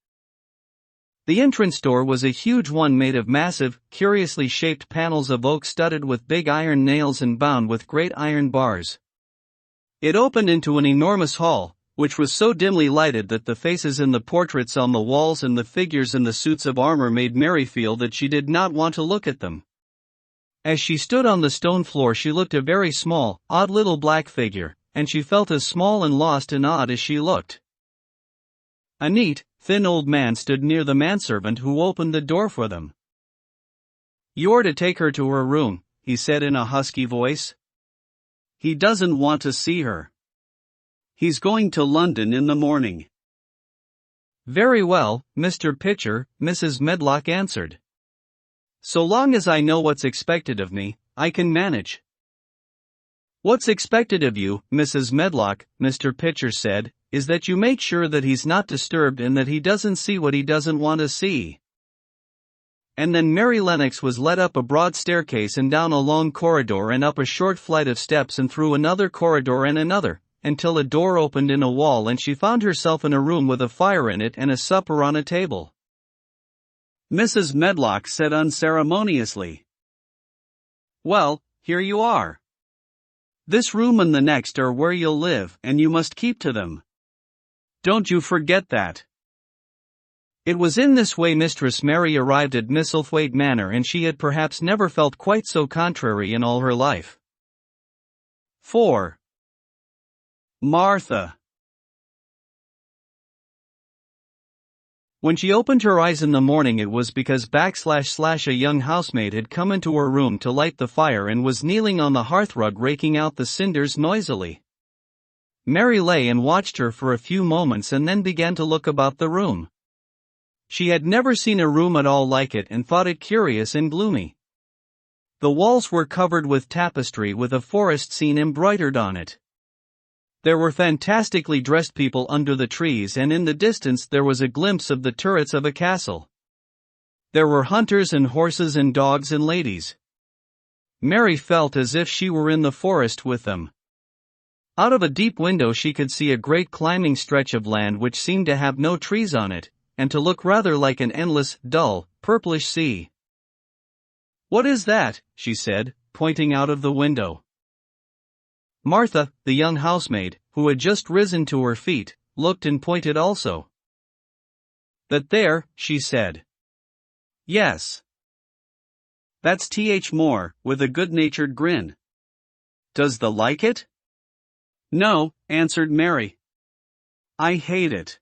The entrance door was a huge one made of massive, curiously shaped panels of oak studded with big iron nails and bound with great iron bars. It opened into an enormous hall, which was so dimly lighted that the faces in the portraits on the walls and the figures in the suits of armor made Mary feel that she did not want to look at them. As she stood on the stone floor she looked a very small, odd little black figure, and she felt as small and lost and odd as she looked. A neat, thin old man stood near the manservant who opened the door for them. "You're to take her to her room," he said in a husky voice. "He doesn't want to see her. He's going to London in the morning." "Very well, Mr. Pitcher," Mrs. Medlock answered. "So long as I know what's expected of me, I can manage." "What's expected of you, Mrs. Medlock," Mr. Pitcher said, "is that you make sure that he's not disturbed and that he doesn't see what he doesn't want to see." And then Mary Lennox was led up a broad staircase and down a long corridor and up a short flight of steps and through another corridor and another, until a door opened in a wall and she found herself in a room with a fire in it and a supper on a table. Mrs. Medlock said unceremoniously, "Well, here you are. This room and the next are where you'll live, and you must keep to them. Don't you forget that." It was in this way Mistress Mary arrived at Misselthwaite Manor, and she had perhaps never felt quite so contrary in all her life. 4. Martha. When she opened her eyes in the morning it was because / a young housemaid had come into her room to light the fire and was kneeling on the hearthrug raking out the cinders noisily. Mary lay and watched her for a few moments and then began to look about the room. She had never seen a room at all like it and thought it curious and gloomy. The walls were covered with tapestry with a forest scene embroidered on it. There were fantastically dressed people under the trees, and in the distance there was a glimpse of the turrets of a castle. There were hunters and horses and dogs and ladies. Mary felt as if she were in the forest with them. Out of a deep window she could see a great climbing stretch of land which seemed to have no trees on it, and to look rather like an endless, dull, purplish sea. "What is that?" she said, pointing out of the window. Martha, the young housemaid, who had just risen to her feet, looked and pointed also. "That there," she said. "Yes. That's Th. Moore," with a good-natured grin. "Does thee like it?" "No," answered Mary. "I hate it."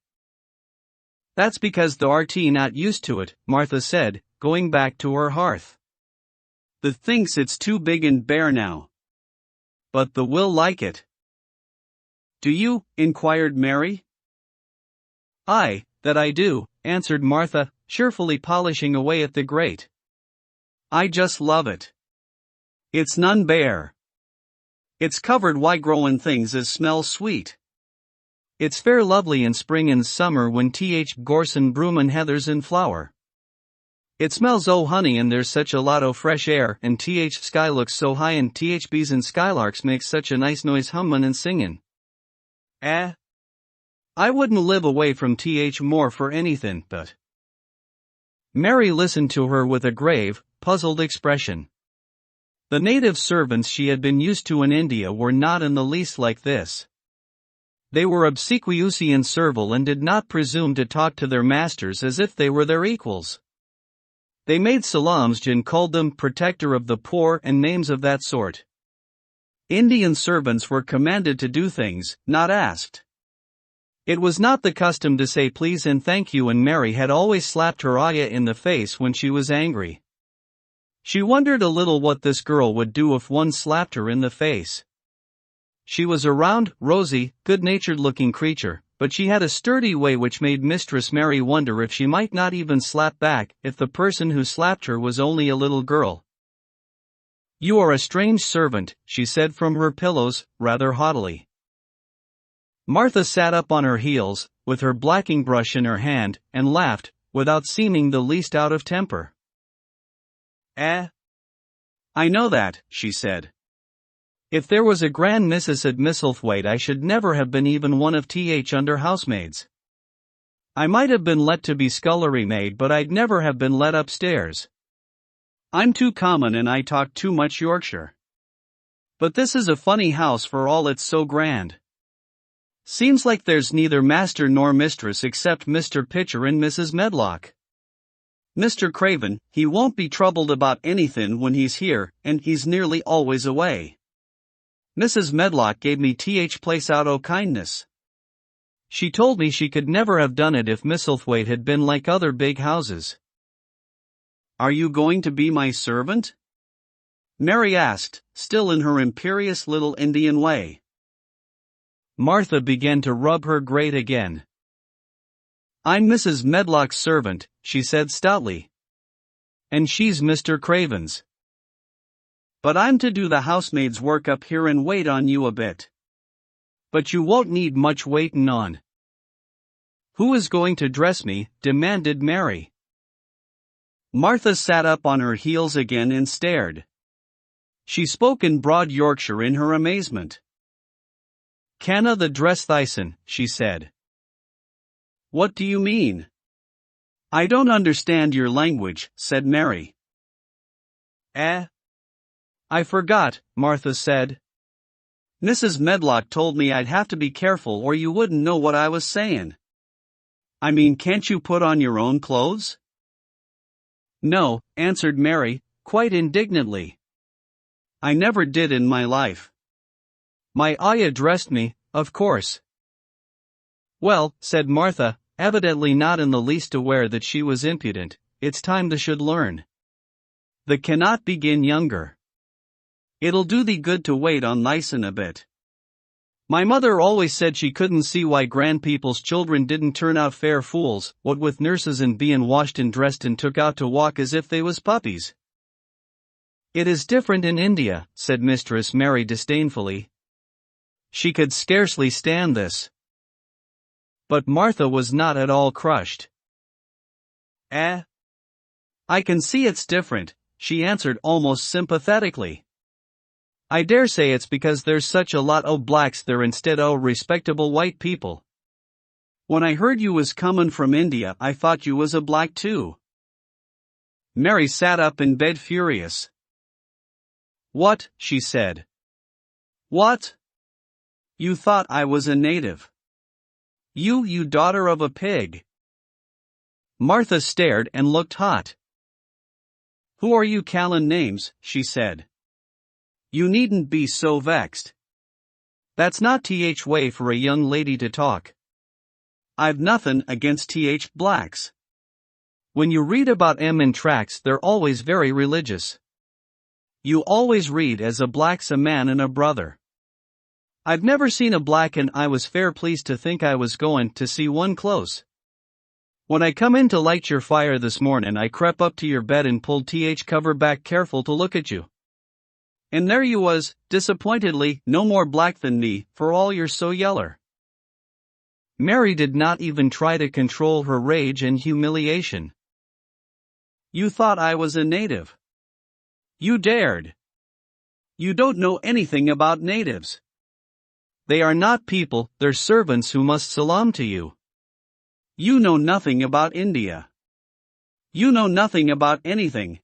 "That's because thou'rt not used to it," Martha said, going back to her hearth. "Thee thinks it's too big and bare now. But thee will like it." "Do you?" inquired Mary. "Aye, that I do," answered Martha, cheerfully polishing away at the grate. "I just love it. It's none bare. It's covered wi' growin' things as smells sweet. It's fair lovely in spring and summer when gorse and broom and heather's in flower. It smells o' honey and there's such a lot o' fresh air, and sky looks so high and bees and skylarks makes such a nice noise hummin' and singin'. I wouldn't live away from Moore for anythin', but." Mary listened to her with a grave, puzzled expression. The native servants she had been used to in India were not in the least like this. They were obsequious and servile and did not presume to talk to their masters as if they were their equals. They made salams and called them protector of the poor and names of that sort. Indian servants were commanded to do things, not asked. It was not the custom to say please and thank you, and Mary had always slapped her ayah in the face when she was angry. She wondered a little what this girl would do if one slapped her in the face. She was a round, rosy, good-natured looking creature, but she had a sturdy way which made Mistress Mary wonder if she might not even slap back if the person who slapped her was only a little girl. "You are a strange servant," she said from her pillows, rather haughtily. Martha sat up on her heels, with her blacking brush in her hand, and laughed, without seeming the least out of temper. I know that," she said. "If there was a grand Mrs. at Misselthwaite I should never have been even one of under housemaids. I might have been let to be scullery maid, but I'd never have been let upstairs. I'm too common and I talk too much Yorkshire. But this is a funny house for all it's so grand. Seems like there's neither master nor mistress except Mr. Pitcher and Mrs. Medlock. Mr. Craven, he won't be troubled about anythin' when he's here, and he's nearly always away. Mrs. Medlock gave me place out o' kindness. She told me she could never have done it if Misselthwaite had been like other big houses." "Are you going to be my servant?" Mary asked, still in her imperious little Indian way. Martha began to rub her grate again. "I'm Mrs. Medlock's servant," she said stoutly. "And she's Mr. Craven's. But I'm to do the housemaid's work up here and wait on you a bit. But you won't need much waitin' on." "Who is going to dress me?" demanded Mary. Martha sat up on her heels again and stared. She spoke in broad Yorkshire in her amazement. "Canna the dress thysen," she said. "What do you mean?" "I don't understand your language," said Mary. I forgot," Martha said. "Mrs. Medlock told me I'd have to be careful or you wouldn't know what I was sayin'. I mean, can't you put on your own clothes?" "No," answered Mary, quite indignantly. "I never did in my life. My ayah dressed me, of course." "Well," said Martha, evidently not in the least aware that she was impudent, "it's time thee should learn. Thee cannot begin younger. It'll do thee good to wait on thysen a bit. My mother always said she couldn't see why grand people's children didn't turn out fair fools, what with nurses and bein' washed and dressed and took out to walk as if they was puppies. It is different in India, said Mistress Mary disdainfully. She could scarcely stand this. But Martha was not at all crushed. I can see it's different, she answered almost sympathetically. I dare say it's because there's such a lot o' blacks there instead o' respectable white people. When I heard you was comin' from India I thought you was a black too. Mary sat up in bed furious. What, she said. What? You thought I was a native. You daughter of a pig. Martha stared and looked hot. Who are you callin' names, she said. You needn't be so vexed. That's not th way for a young lady to talk. I've nothin' against blacks. When you read about 'em in tracts they're always very religious. You always read as a black's a man and a brother. I've never seen a black and I was fair pleased to think I was goin' to see one close. When I come in to light your fire this mornin' I crept up to your bed and pulled cover back careful to look at you. And there you was, disappointedly, no more black than me, for all you're so yeller. Mary did not even try to control her rage and humiliation. You thought I was a native. You dared. You don't know anything about natives. They are not people, they're servants who must salaam to you. You know nothing about India. You know nothing about anything.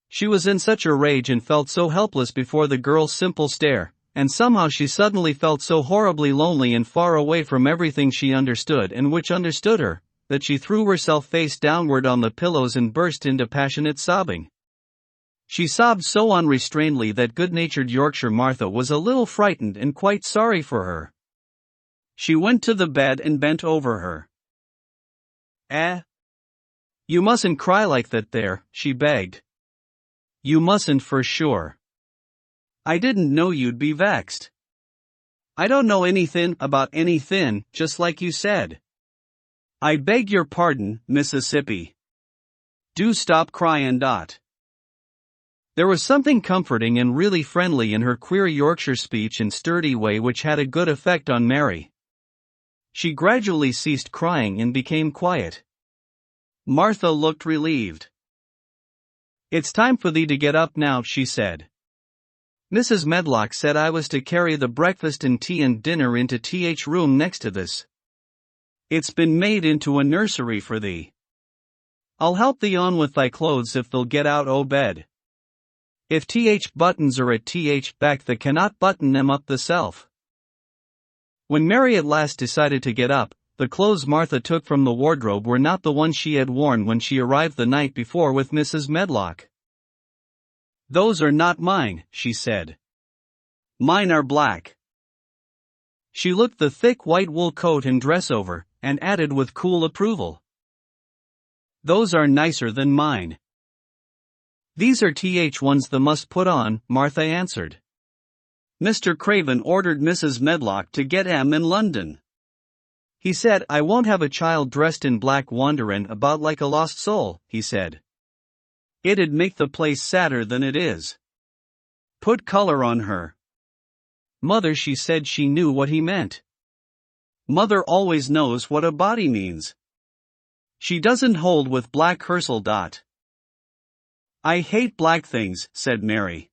She was in such a rage and felt so helpless before the girl's simple stare, and somehow she suddenly felt so horribly lonely and far away from everything she understood and which understood her, that she threw herself face downward on the pillows and burst into passionate sobbing. She sobbed so unrestrainedly that good-natured Yorkshire Martha was a little frightened and quite sorry for her. She went to the bed and bent over her. You mustn't cry like that there, she begged. You mustn't for sure. I didn't know you'd be vexed. I don't know anythin' about anythin', just like you said. I beg your pardon, Mississippi. Do stop cryin'. There was something comforting and really friendly in her queer Yorkshire speech and sturdy way which had a good effect on Mary. She gradually ceased crying and became quiet. Martha looked relieved. It's time for thee to get up now, she said. Mrs. Medlock said I was to carry the breakfast and tea and dinner into room next to this. It's been made into a nursery for thee. I'll help thee on with thy clothes if they'll get out o' bed. If buttons are at back they cannot button them up theself. When Mary at last decided to get up, the clothes Martha took from the wardrobe were not the ones she had worn when she arrived the night before with Mrs. Medlock. Those are not mine, she said. Mine are black. She looked the thick white wool coat and dress over, and added with cool approval. Those are nicer than mine. These are ones the must put on, Martha answered. Mr. Craven ordered Mrs. Medlock to get 'em in London. He said I won't have a child dressed in black wanderin' about like a lost soul, he said. It'd make the place sadder than it is. Put color on her. Mother, she said she knew what he meant. Mother always knows what a body means. She doesn't hold with black Herschel. I hate black things, said Mary.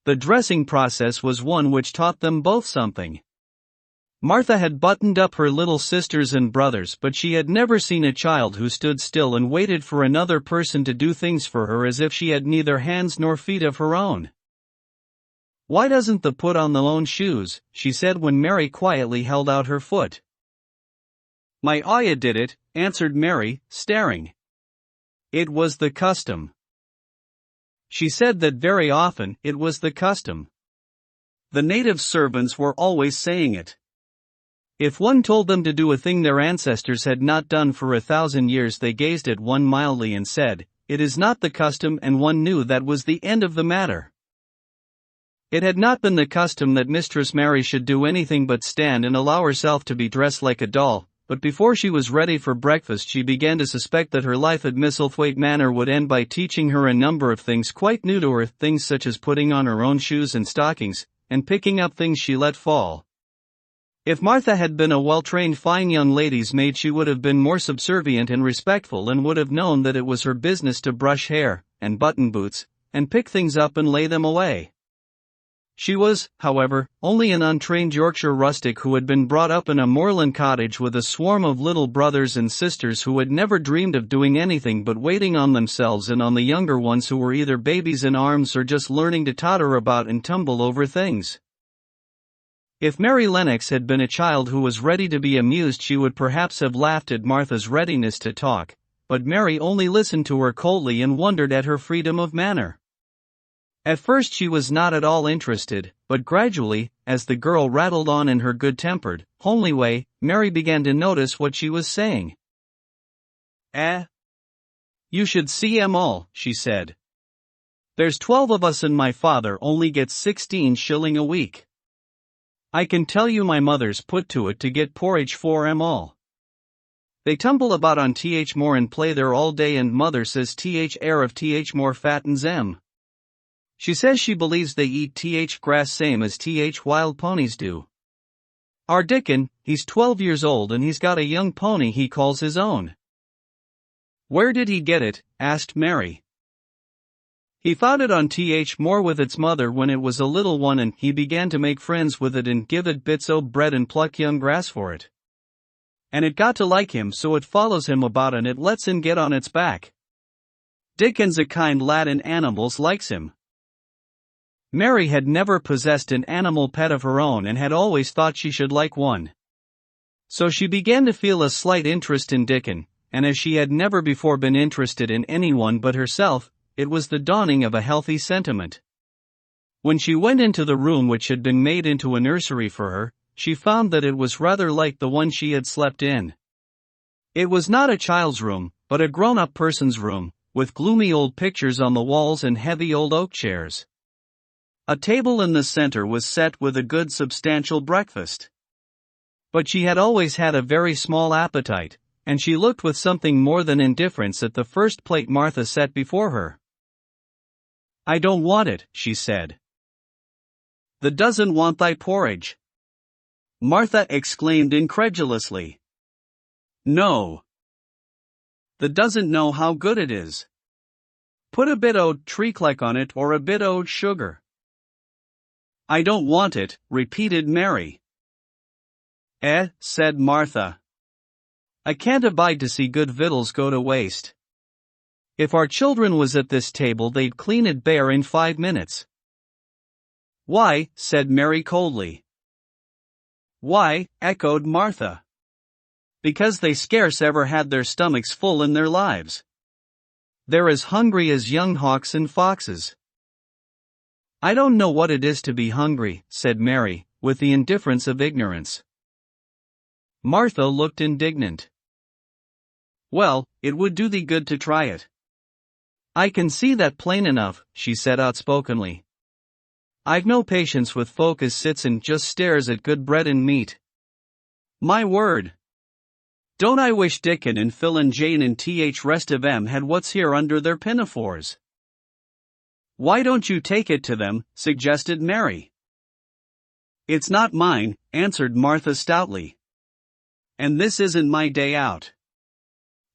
The dressing process was one which taught them both something. Martha had buttoned up her little sisters and brothers, but she had never seen a child who stood still and waited for another person to do things for her as if she had neither hands nor feet of her own. Why doesn't the put on the own shoes, she said when Mary quietly held out her foot. My Aya did it, answered Mary, staring. It was the custom. She said that very often it was the custom. The native servants were always saying it. If one told them to do a thing their ancestors had not done for 1,000 years, they gazed at one mildly and said, "It is not the custom," and one knew that was the end of the matter. It had not been the custom that Mistress Mary should do anything but stand and allow herself to be dressed like a doll, but before she was ready for breakfast she began to suspect that her life at Misselthwaite Manor would end by teaching her a number of things quite new to her, things such as putting on her own shoes and stockings, and picking up things she let fall. If Martha had been a well-trained fine young lady's maid she would have been more subservient and respectful and would have known that it was her business to brush hair, and button boots, and pick things up and lay them away. She was, however, only an untrained Yorkshire rustic who had been brought up in a moorland cottage with a swarm of little brothers and sisters who had never dreamed of doing anything but waiting on themselves and on the younger ones who were either babies in arms or just learning to totter about and tumble over things. If Mary Lennox had been a child who was ready to be amused she would perhaps have laughed at Martha's readiness to talk, but Mary only listened to her coldly and wondered at her freedom of manner. At first she was not at all interested, but gradually, as the girl rattled on in her good-tempered, homely way, Mary began to notice what she was saying. You should see 'em all," she said. "There's 12 of us and my father only gets 16 shilling a week. I can tell you my mother's put to it to get porridge for 'em all. They tumble about on Th Moor and play there all day and mother says Th air of Th Moor fattens 'em. She says she believes they eat Th grass same as Th wild ponies do. Our Dickon, he's 12 years old and he's got a young pony he calls his own." "Where did he get it?" asked Mary. "He found it on Th Moor with its mother when it was a little one and he began to make friends with it and give it bits o' bread and pluck young grass for it. And it got to like him so it follows him about and it lets him get on its back. Dickon's a kind lad and animals likes him." Mary had never possessed an animal pet of her own and had always thought she should like one. So she began to feel a slight interest in Dickon, and as she had never before been interested in anyone but herself, it was the dawning of a healthy sentiment. When she went into the room which had been made into a nursery for her, she found that it was rather like the one she had slept in. It was not a child's room, but a grown-up person's room, with gloomy old pictures on the walls and heavy old oak chairs. A table in the center was set with a good substantial breakfast. But she had always had a very small appetite, and she looked with something more than indifference at the first plate Martha set before her. "I don't want it," she said. "Thee doesn't want thy porridge?" Martha exclaimed incredulously. "No. Thee doesn't know how good it is. Put a bit o' treacle on it or a bit o' sugar." "I don't want it," repeated Mary. Said Martha. "I can't abide to see good victuals go to waste. If our children was at this table they'd clean it bare in 5 minutes." "Why?" said Mary coldly. "Why?" echoed Martha. "Because they scarce ever had their stomachs full in their lives. They're as hungry as young hawks and foxes." "I don't know what it is to be hungry," said Mary, with the indifference of ignorance. Martha looked indignant. "Well, it would do thee good to try it." "I can see that plain enough," she said outspokenly. "I've no patience with folk as sits and just stares at good bread and meat. My word! Don't I wish Dickon and Phil and Jane and Th rest of 'em had what's here under their pinafores." "Why don't you take it to them?" suggested Mary. "It's not mine," answered Martha stoutly. "And this isn't my day out.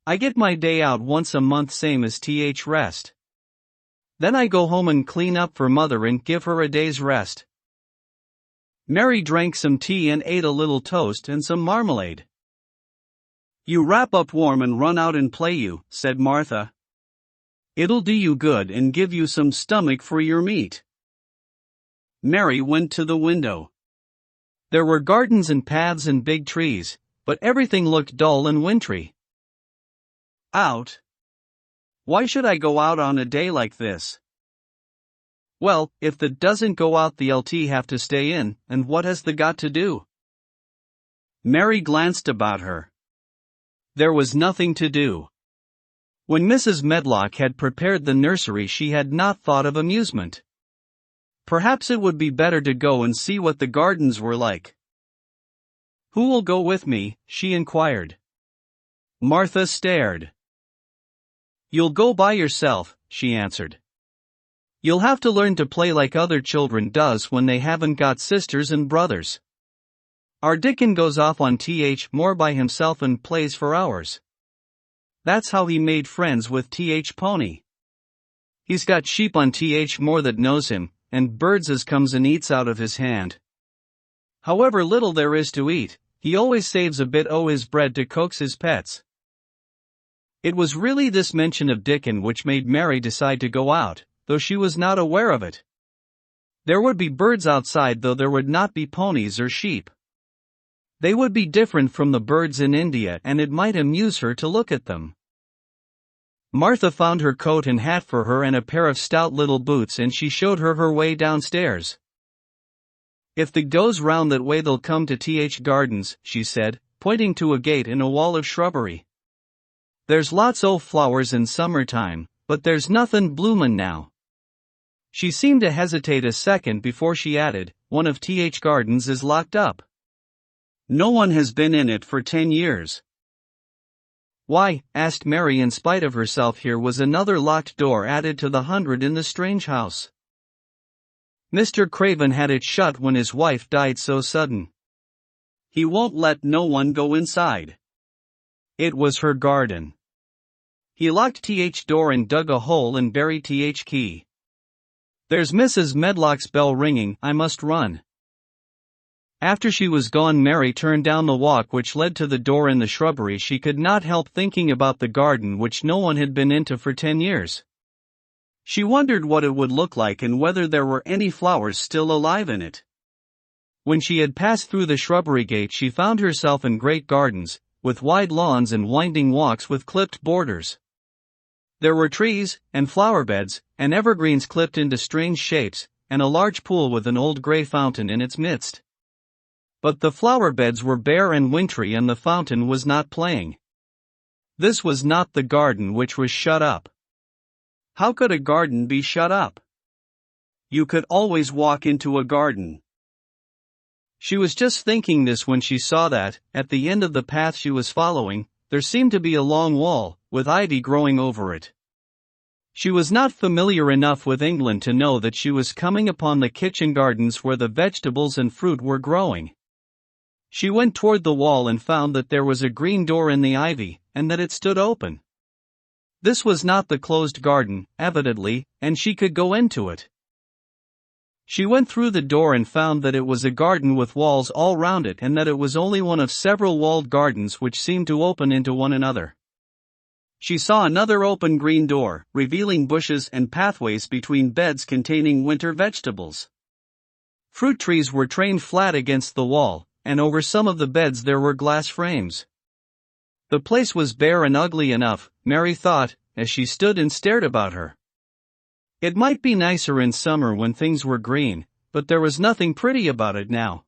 I get my day out once a month same as Th rest. Then I go home and clean up for mother and give her a day's rest." Mary drank some tea and ate a little toast and some marmalade. "You wrap up warm and run out and play you," said Martha. "It'll do you good and give you some stomach for your meat." Mary went to the window. There were gardens and paths and big trees, but everything looked dull and wintry. "Out? Why should I go out on a day like this?" "Well, if thee doesn't go out thee'll have to stay in, and what has thee got to do?" Mary glanced about her. There was nothing to do. When Mrs. Medlock had prepared the nursery she had not thought of amusement. Perhaps it would be better to go and see what the gardens were like. "Who will go with me?" she inquired. Martha stared. "You'll go by yourself," she answered. "You'll have to learn to play like other children does when they haven't got sisters and brothers. Our Dickon goes off on more by himself and plays for hours. That's how he made friends with Pony. He's got sheep on more that knows him, and birds as comes and eats out of his hand. However little there is to eat, he always saves a bit o' his bread to coax his pets." It was really this mention of Dickon which made Mary decide to go out, though she was not aware of it. There would be birds outside, though there would not be ponies or sheep. They would be different from the birds in India, and it might amuse her to look at them. Martha found her coat and hat for her and a pair of stout little boots, and she showed her her way downstairs. "If they goes round that way they'll come to Gardens," she said, pointing to a gate in a wall of shrubbery. "There's lots o' flowers in summertime, but there's nothin' bloomin' now." She seemed to hesitate a second before she added, "One of Gardens is locked up. No one has been in it for 10 years. "Why?" asked Mary. In spite of herself, here was another locked door added to the 100 in the strange house. "Mr. Craven had it shut when his wife died so sudden. He won't let no one go inside. It was her garden. He locked door and dug a hole and buried key. There's Mrs. Medlock's bell ringing, I must run." After she was gone, Mary turned down the walk which led to the door in the shrubbery. She could not help thinking about the garden which no one had been into for 10 years. She wondered what it would look like and whether there were any flowers still alive in it. When she had passed through the shrubbery gate, she found herself in great gardens, with wide lawns and winding walks with clipped borders. There were trees, and flower beds, and evergreens clipped into strange shapes, and a large pool with an old grey fountain in its midst. But the flower beds were bare and wintry, and the fountain was not playing. This was not the garden which was shut up. How could a garden be shut up? You could always walk into a garden. She was just thinking this when she saw that, at the end of the path she was following, there seemed to be a long wall, with ivy growing over it. She was not familiar enough with England to know that she was coming upon the kitchen gardens where the vegetables and fruit were growing. She went toward the wall and found that there was a green door in the ivy, and that it stood open. This was not the closed garden, evidently, and she could go into it. She went through the door and found that it was a garden with walls all round it, and that it was only one of several walled gardens which seemed to open into one another. She saw another open green door, revealing bushes and pathways between beds containing winter vegetables. Fruit trees were trained flat against the wall, and over some of the beds there were glass frames. The place was bare and ugly enough, Mary thought, as she stood and stared about her. It might be nicer in summer when things were green, but there was nothing pretty about it now.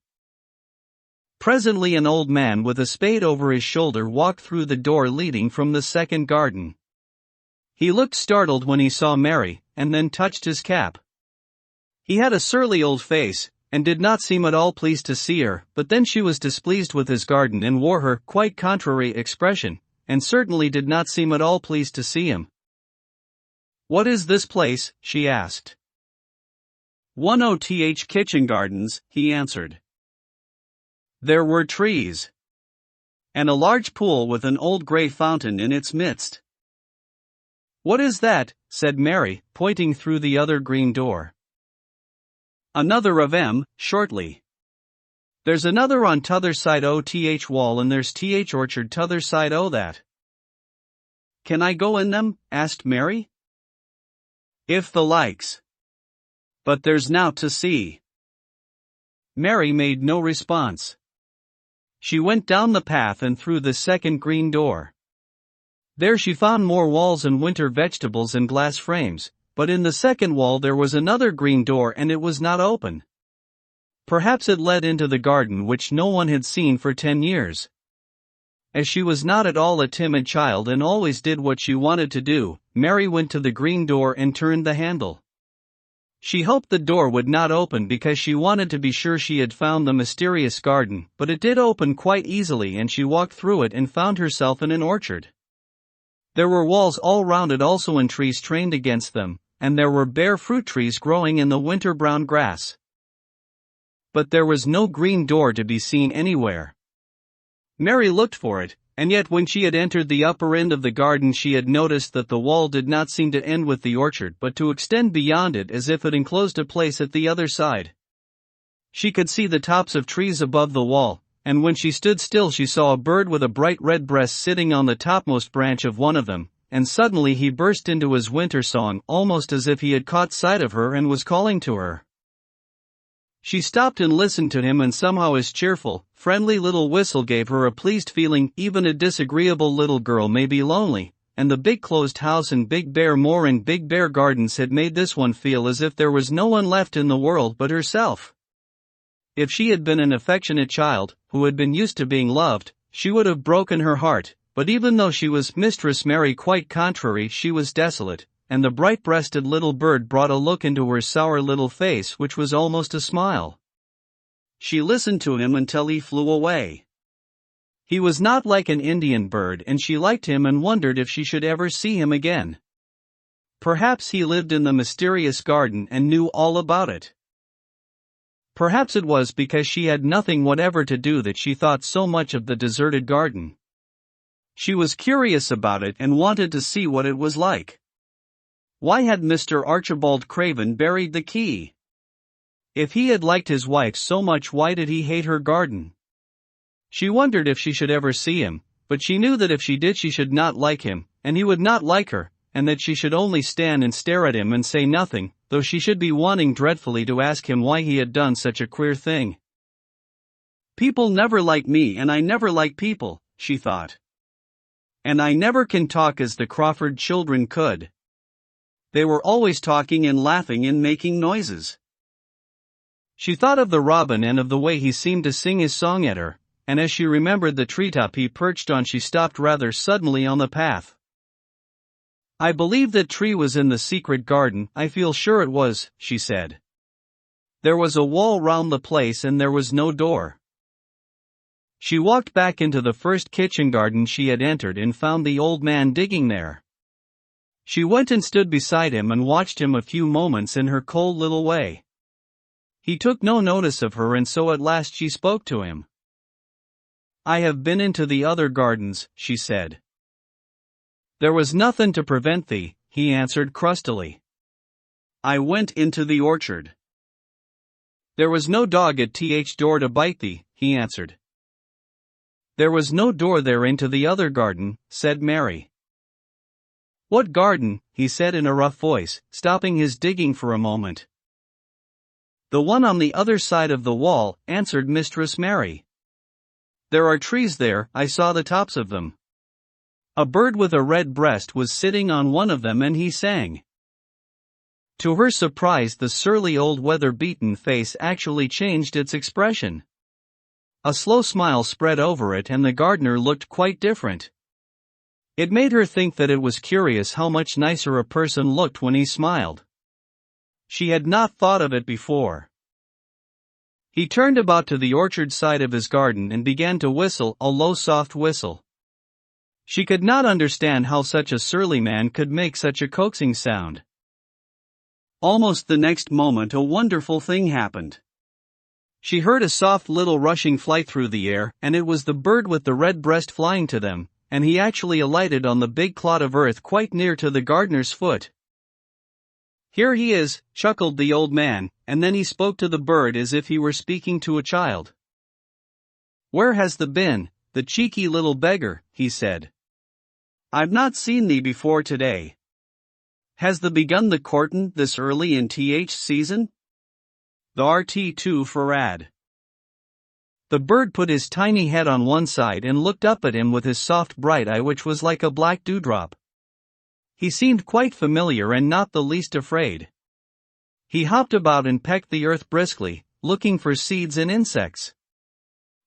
Presently an old man with a spade over his shoulder walked through the door leading from the second garden. He looked startled when he saw Mary, and then touched his cap. He had a surly old face, and did not seem at all pleased to see her, but then she was displeased with his garden and wore her quite contrary expression, and certainly did not seem at all pleased to see him. "What is this place?" she asked. "One o' kitchen gardens," he answered. There were trees, and a large pool with an old grey fountain in its midst. "What is that?" said Mary, pointing through the other green door. "Another of 'em, shortly. There's another on t'other side o' wall, and there's orchard t'other side o' that." "Can I go in them?" asked Mary. "If the likes. But there's nowt to see." Mary made no response. She went down the path and through the second green door. There she found more walls and winter vegetables and glass frames, but in the second wall there was another green door and it was not open. Perhaps it led into the garden which no one had seen for 10 years. As she was not at all a timid child and always did what she wanted to do, Mary went to the green door and turned the handle. She hoped the door would not open because she wanted to be sure she had found the mysterious garden, but it did open quite easily and she walked through it and found herself in an orchard. There were walls all round it also and trees trained against them, and there were bare fruit trees growing in the winter brown grass. But there was no green door to be seen anywhere. Mary looked for it, and yet when she had entered the upper end of the garden she had noticed that the wall did not seem to end with the orchard but to extend beyond it as if it enclosed a place at the other side. She could see the tops of trees above the wall, and when she stood still she saw a bird with a bright red breast sitting on the topmost branch of one of them, and suddenly he burst into his winter song almost as if he had caught sight of her and was calling to her. She stopped and listened to him and somehow his cheerful, friendly little whistle gave her a pleased feeling. Even a disagreeable little girl may be lonely, and the big closed house and Big Bear Moor and Big Bear Gardens had made this one feel as if there was no one left in the world but herself. If she had been an affectionate child, who had been used to being loved, she would have broken her heart, but even though she was Mistress Mary quite contrary she was desolate, and the bright-breasted little bird brought a look into her sour little face which was almost a smile. She listened to him until he flew away. He was not like an Indian bird and she liked him and wondered if she should ever see him again. Perhaps he lived in the mysterious garden and knew all about it. Perhaps it was because she had nothing whatever to do that she thought so much of the deserted garden. She was curious about it and wanted to see what it was like. Why had Mr. Archibald Craven buried the key? If he had liked his wife so much, why did he hate her garden? She wondered if she should ever see him, but she knew that if she did she should not like him, and he would not like her, and that she should only stand and stare at him and say nothing, though she should be wanting dreadfully to ask him why he had done such a queer thing. People never like me and I never like people, she thought. And I never can talk as the Crawford children could. They were always talking and laughing and making noises. She thought of the robin and of the way he seemed to sing his song at her, and as she remembered the treetop he perched on she stopped rather suddenly on the path. I believe that tree was in the secret garden, I feel sure it was, she said. There was a wall round the place and there was no door. She walked back into the first kitchen garden she had entered and found the old man digging there. She went and stood beside him and watched him a few moments in her cold little way. He took no notice of her and so at last she spoke to him. I have been into the other gardens, she said. There was nothing to prevent thee, he answered crustily. I went into the orchard. There was no dog at th door to bite thee, he answered. There was no door there into the other garden, said Mary. What garden? He said in a rough voice, stopping his digging for a moment. The one on the other side of the wall, answered Mistress Mary. There are trees there, I saw the tops of them. A bird with a red breast was sitting on one of them and he sang. To her surprise the surly old weather-beaten face actually changed its expression. A slow smile spread over it and the gardener looked quite different. It made her think that it was curious how much nicer a person looked when he smiled. She had not thought of it before. He turned about to the orchard side of his garden and began to whistle, a low soft whistle. She could not understand how such a surly man could make such a coaxing sound. Almost the next moment a wonderful thing happened. She heard a soft little rushing flight through the air, and it was the bird with the red breast flying to them, and he actually alighted on the big clod of earth quite near to the gardener's foot. Here he is, chuckled the old man, and then he spoke to the bird as if he were speaking to a child. Where has thee been, the cheeky little beggar, he said. I've not seen thee before today. Has thee begun the courtin' this early in th season? Thar too forad. The bird put his tiny head on one side and looked up at him with his soft bright eye which was like a black dewdrop. He seemed quite familiar and not the least afraid. He hopped about and pecked the earth briskly, looking for seeds and insects.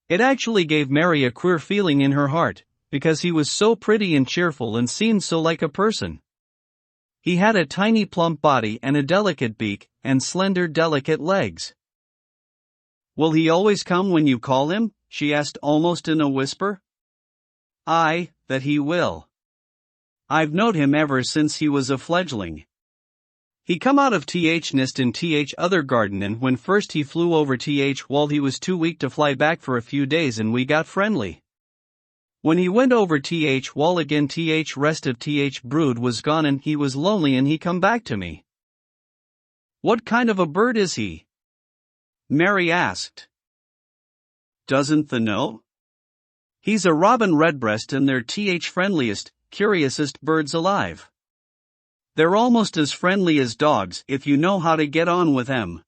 It actually gave Mary a queer feeling in her heart, because he was so pretty and cheerful and seemed so like a person. He had a tiny plump body and a delicate beak, and slender delicate legs. "Will he always come when you call him?" she asked almost in a whisper. "Aye, that he will. I've knowed him ever since he was a fledgling. He come out of nest in other garden, and when first he flew over while he was too weak to fly back for a few days, and we got friendly. When he went over wall again, rest of brood was gone and he was lonely, and he come back to me." "What kind of a bird is he?" Mary asked. "Doesn't the know?" "He's a robin redbreast, and they're friendliest, curiousest birds alive. They're almost as friendly as dogs if you know how to get on with 'em.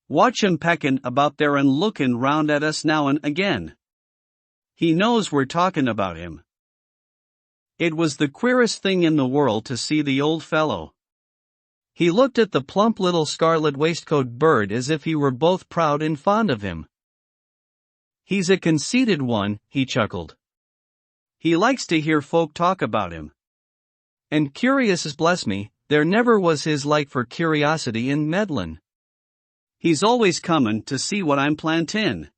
Watch 'em peckin' about there and lookin' round at us now and again. He knows we're talkin' about him." It was the queerest thing in the world to see the old fellow. He looked at the plump little scarlet waistcoat bird as if he were both proud and fond of him. "He's a conceited one," he chuckled. "He likes to hear folk talk about him. And curious as bless me, there never was his like for curiosity in meddlin'. He's always comin' to see what I'm plantin'.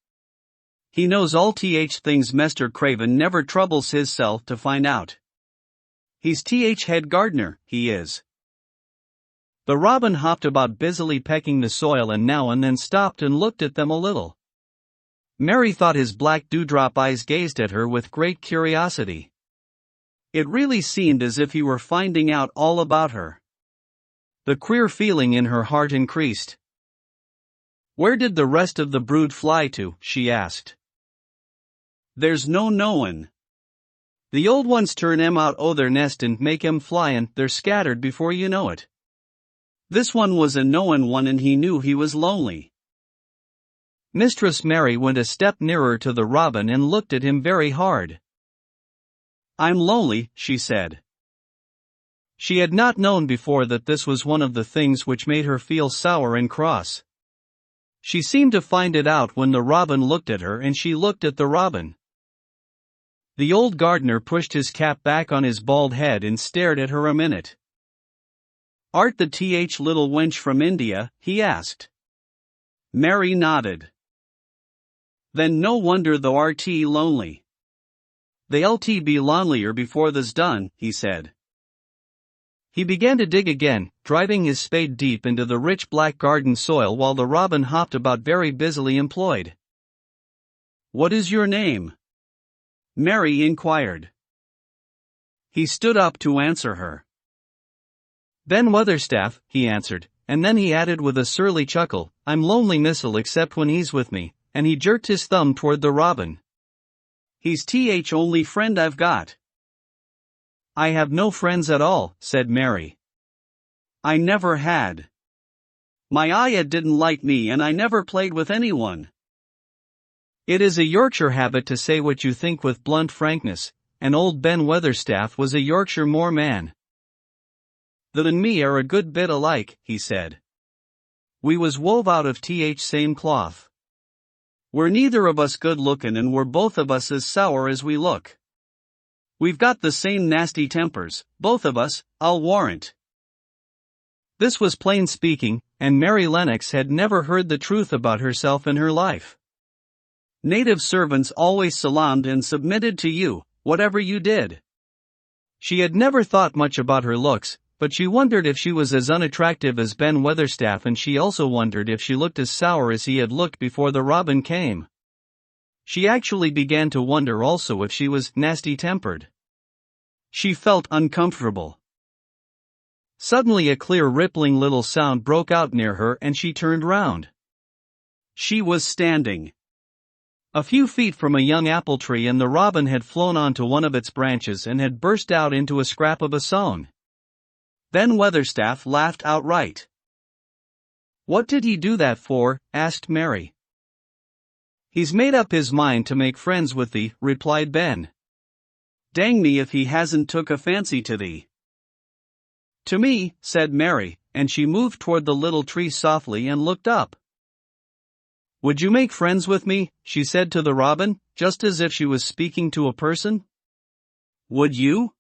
He knows all things Mester Craven never troubles hisself to find out. He's head gardener, he is." The robin hopped about busily pecking the soil and now and then stopped and looked at them a little. Mary thought his black dewdrop eyes gazed at her with great curiosity. It really seemed as if he were finding out all about her. The queer feeling in her heart increased. "Where did the rest of the brood fly to?" she asked. "There's no knowin'. The old ones turn 'em out o' their nest and make 'em fly, and they're scattered before you know it. This one was a knowin' one, and he knew he was lonely." Mistress Mary went a step nearer to the robin and looked at him very hard. "I'm lonely," she said. She had not known before that this was one of the things which made her feel sour and cross. She seemed to find it out when the robin looked at her and she looked at the robin. The old gardener pushed his cap back on his bald head and stared at her a minute. "Art the little wench from India?" he asked. Mary nodded. "Then no wonder thou art lonely. They'll be lonelier before tha's done," he said. He began to dig again, driving his spade deep into the rich black garden soil while the robin hopped about very busily employed. "What is your name?" Mary inquired. He stood up to answer her. "Ben Weatherstaff," he answered, and then he added with a surly chuckle, "I'm lonely missile except when he's with me," and he jerked his thumb toward the robin. "He's only friend I've got." "I have no friends at all," said Mary. "I never had. My ayah didn't like me and I never played with anyone." It is a Yorkshire habit to say what you think with blunt frankness, and old Ben Weatherstaff was a Yorkshire moor man. "Thee and me are a good bit alike," he said. "We was wove out of same cloth. We're neither of us good lookin' and we're both of us as sour as we look. We've got the same nasty tempers, both of us, I'll warrant." This was plain speaking, and Mary Lennox had never heard the truth about herself in her life. Native servants always salaamed and submitted to you, whatever you did. She had never thought much about her looks, but she wondered if she was as unattractive as Ben Weatherstaff, and she also wondered if she looked as sour as he had looked before the robin came. She actually began to wonder also if she was nasty-tempered. She felt uncomfortable. Suddenly a clear rippling little sound broke out near her and she turned round. She was standing a few feet from a young apple tree, and the robin had flown onto one of its branches and had burst out into a scrap of a song. Ben Weatherstaff laughed outright. "What did he do that for?" asked Mary. "He's made up his mind to make friends with thee," replied Ben. "Dang me if he hasn't took a fancy to thee." "To me," said Mary, and she moved toward the little tree softly and looked up. "Would you make friends with me?" she said to the robin, just as if she was speaking to a person. "Would you?"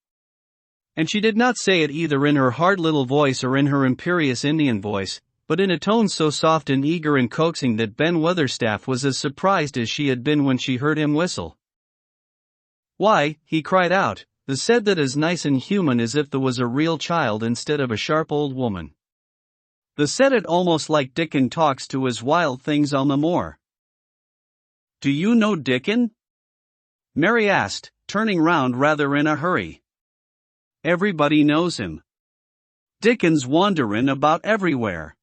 And she did not say it either in her hard little voice or in her imperious Indian voice, but in a tone so soft and eager and coaxing that Ben Weatherstaff was as surprised as she had been when she heard him whistle. "Why," he cried out, "they said that as nice and human as if there was a real child instead of a sharp old woman. They said it almost like Dickon talks to his wild things on the moor." "Do you know Dickon?" Mary asked, turning round rather in a hurry. "Everybody knows him. Dickon's wanderin' about everywhere.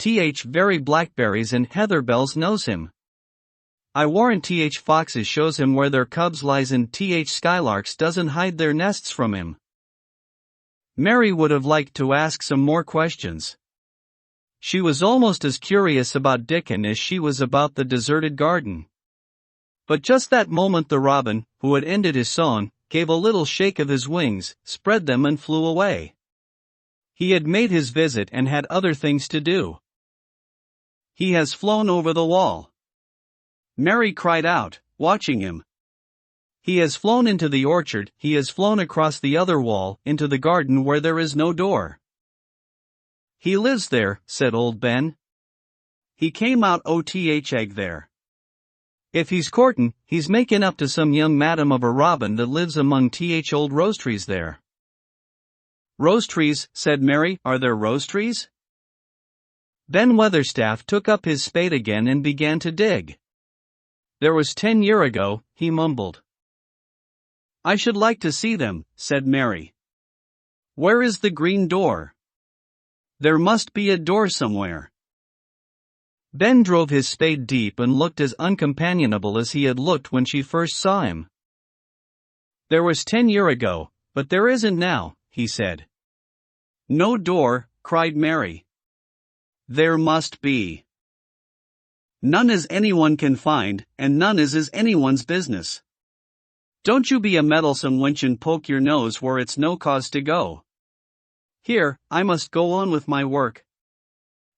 Very Blackberries and Heatherbells knows him. I warrant Foxes shows him where their cubs lies and Skylarks doesn't hide their nests from him." Mary would have liked to ask some more questions. She was almost as curious about Dickon as she was about the deserted garden. But just that moment the robin, who had ended his song, gave a little shake of his wings, spread them and flew away. He had made his visit and had other things to do. "He has flown over the wall," Mary cried out, watching him. "He has flown into the orchard, he has flown across the other wall, into the garden where there is no door." "He lives there," said old Ben. "He came out egg there. If he's courtin', he's makin' up to some young madam of a robin that lives among old rose trees there." "Rose trees," said Mary, "are there rose trees?" Ben Weatherstaff took up his spade again and began to dig. "There was 10 year ago," he mumbled. "I should like to see them," said Mary. "Where is the green door? There must be a door somewhere." Ben drove his spade deep and looked as uncompanionable as he had looked when she first saw him. "There was 10 year ago, but there isn't now," he said. "No door," cried Mary. "There must be. None as anyone can find, and none is anyone's business. Don't you be a meddlesome wench and poke your nose where it's no cause to go. Here, I must go on with my work.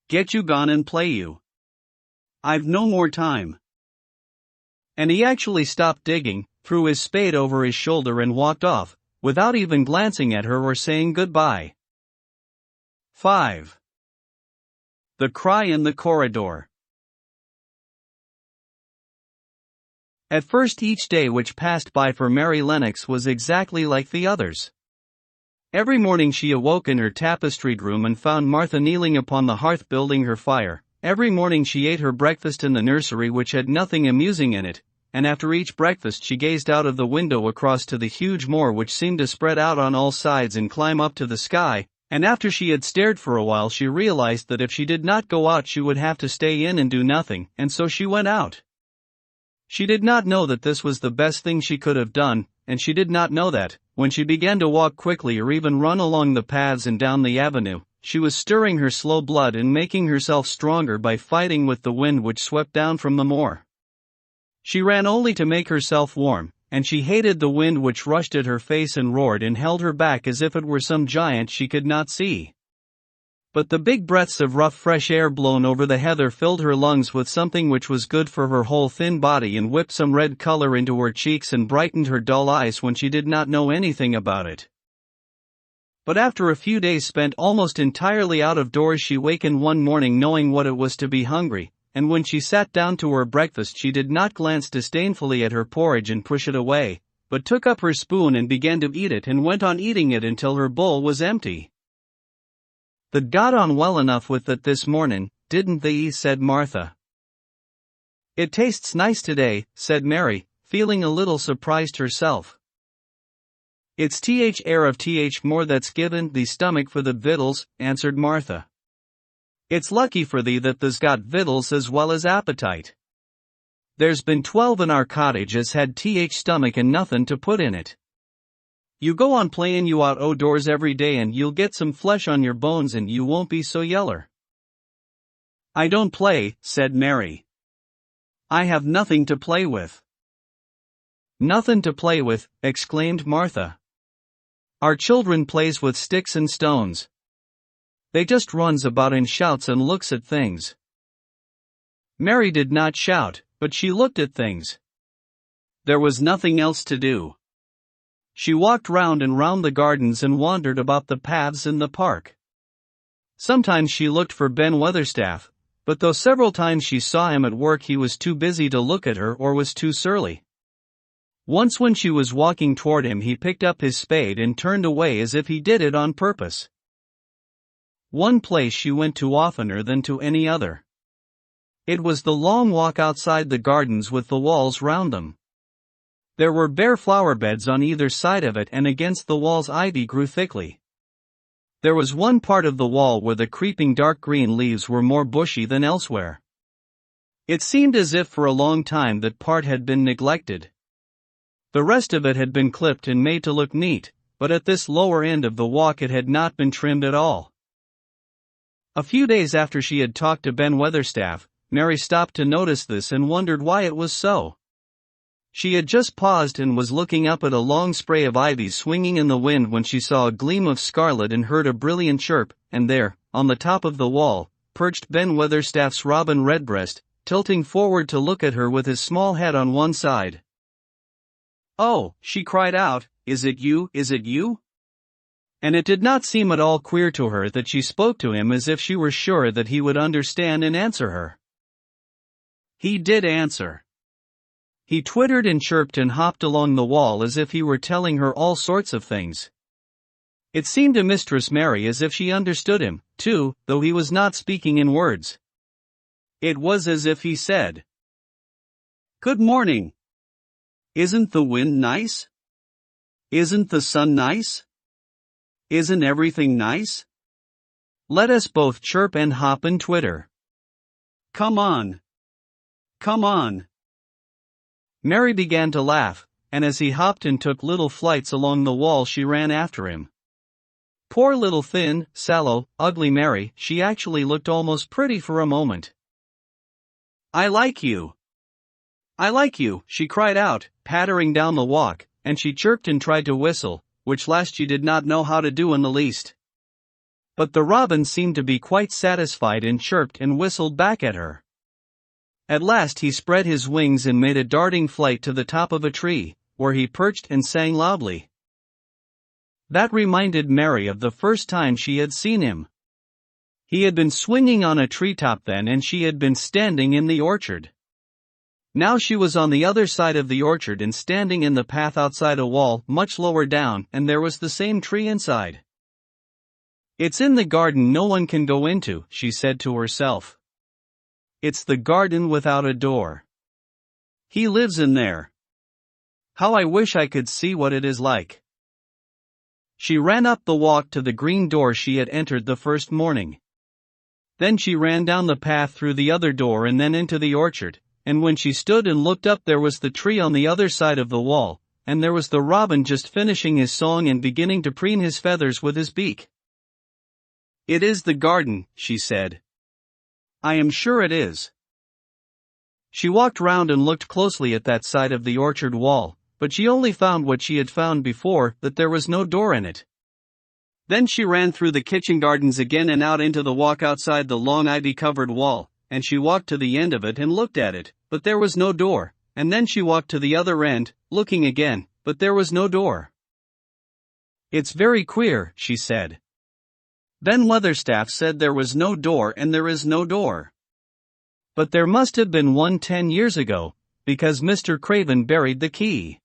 Get you gone and play you. I've no more time." And he actually stopped digging, threw his spade over his shoulder and walked off, without even glancing at her or saying goodbye. 5. The Cry in the Corridor. At first each day which passed by for Mary Lennox was exactly like the others. Every morning she awoke in her tapestried room and found Martha kneeling upon the hearth building her fire. Every morning she ate her breakfast in the nursery which had nothing amusing in it, and after each breakfast she gazed out of the window across to the huge moor which seemed to spread out on all sides and climb up to the sky, and after she had stared for a while she realized that if she did not go out she would have to stay in and do nothing, and so she went out. She did not know that this was the best thing she could have done, and she did not know that, when she began to walk quickly or even run along the paths and down the avenue, she was stirring her slow blood and making herself stronger by fighting with the wind which swept down from the moor. She ran only to make herself warm, and she hated the wind which rushed at her face and roared and held her back as if it were some giant she could not see. But the big breaths of rough fresh air blown over the heather filled her lungs with something which was good for her whole thin body and whipped some red color into her cheeks and brightened her dull eyes when she did not know anything about it. But after a few days spent almost entirely out of doors she wakened one morning knowing what it was to be hungry, and when she sat down to her breakfast she did not glance disdainfully at her porridge and push it away, but took up her spoon and began to eat it and went on eating it until her bowl was empty. "That got on well enough with it this morning, didn't they?" said Martha. "It tastes nice today," said Mary, feeling a little surprised herself. "It's air of more that's given thee stomach for the victuals," answered Martha. "It's lucky for thee that there's got victuals as well as appetite. There's been 12 in our cottage as had stomach and nothing to put in it. You go on playin' you out o' doors every day and you'll get some flesh on your bones and you won't be so yeller." "I don't play," said Mary. "I have nothing to play with." "Nothing to play with," exclaimed Martha. "Our children plays with sticks and stones. They just runs about and shouts and looks at things." Mary did not shout, but she looked at things. There was nothing else to do. She walked round and round the gardens and wandered about the paths in the park. Sometimes she looked for Ben Weatherstaff, but though several times she saw him at work, he was too busy to look at her or was too surly. Once when she was walking toward him, he picked up his spade and turned away as if he did it on purpose. One place she went to oftener than to any other. It was the long walk outside the gardens with the walls round them. There were bare flower beds on either side of it, and against the walls ivy grew thickly. There was one part of the wall where the creeping dark green leaves were more bushy than elsewhere. It seemed as if for a long time that part had been neglected. The rest of it had been clipped and made to look neat, but at this lower end of the walk it had not been trimmed at all. A few days after she had talked to Ben Weatherstaff, Mary stopped to notice this and wondered why it was so. She had just paused and was looking up at a long spray of ivy swinging in the wind when she saw a gleam of scarlet and heard a brilliant chirp, and there, on the top of the wall, perched Ben Weatherstaff's robin redbreast, tilting forward to look at her with his small head on one side. "Oh," she cried out, "is it you, is it you?" And it did not seem at all queer to her that she spoke to him as if she were sure that he would understand and answer her. He did answer. He twittered and chirped and hopped along the wall as if he were telling her all sorts of things. It seemed to Mistress Mary as if she understood him, too, though he was not speaking in words. It was as if he said, "Good morning. Isn't the wind nice? Isn't the sun nice? Isn't everything nice? Let us both chirp and hop and twitter. Come on. Come on." Mary began to laugh, and as he hopped and took little flights along the wall she ran after him. Poor little thin, sallow, ugly Mary, she actually looked almost pretty for a moment. "I like you. I like you," she cried out, pattering down the walk, and she chirped and tried to whistle, which last she did not know how to do in the least. But the robin seemed to be quite satisfied and chirped and whistled back at her. At last he spread his wings and made a darting flight to the top of a tree, where he perched and sang loudly. That reminded Mary of the first time she had seen him. He had been swinging on a treetop then, and she had been standing in the orchard. Now she was on the other side of the orchard and standing in the path outside a wall much lower down, and there was the same tree inside. "It's in the garden no one can go into," she said to herself. "It's the garden without a door. He lives in there. How I wish I could see what it is like." She ran up the walk to the green door she had entered the first morning. Then she ran down the path through the other door and then into the orchard, and when she stood and looked up there was the tree on the other side of the wall, and there was the robin just finishing his song and beginning to preen his feathers with his beak. "It is the garden," she said. "I am sure it is." She walked round and looked closely at that side of the orchard wall, but she only found what she had found before, that there was no door in it. Then she ran through the kitchen gardens again and out into the walk outside the long ivy-covered wall, and she walked to the end of it and looked at it, but there was no door, and then she walked to the other end, looking again, but there was no door. "It's very queer," she said. "Ben Weatherstaff said there was no door and there is no door. But there must have been one 10 years ago, because Mr. Craven buried the key."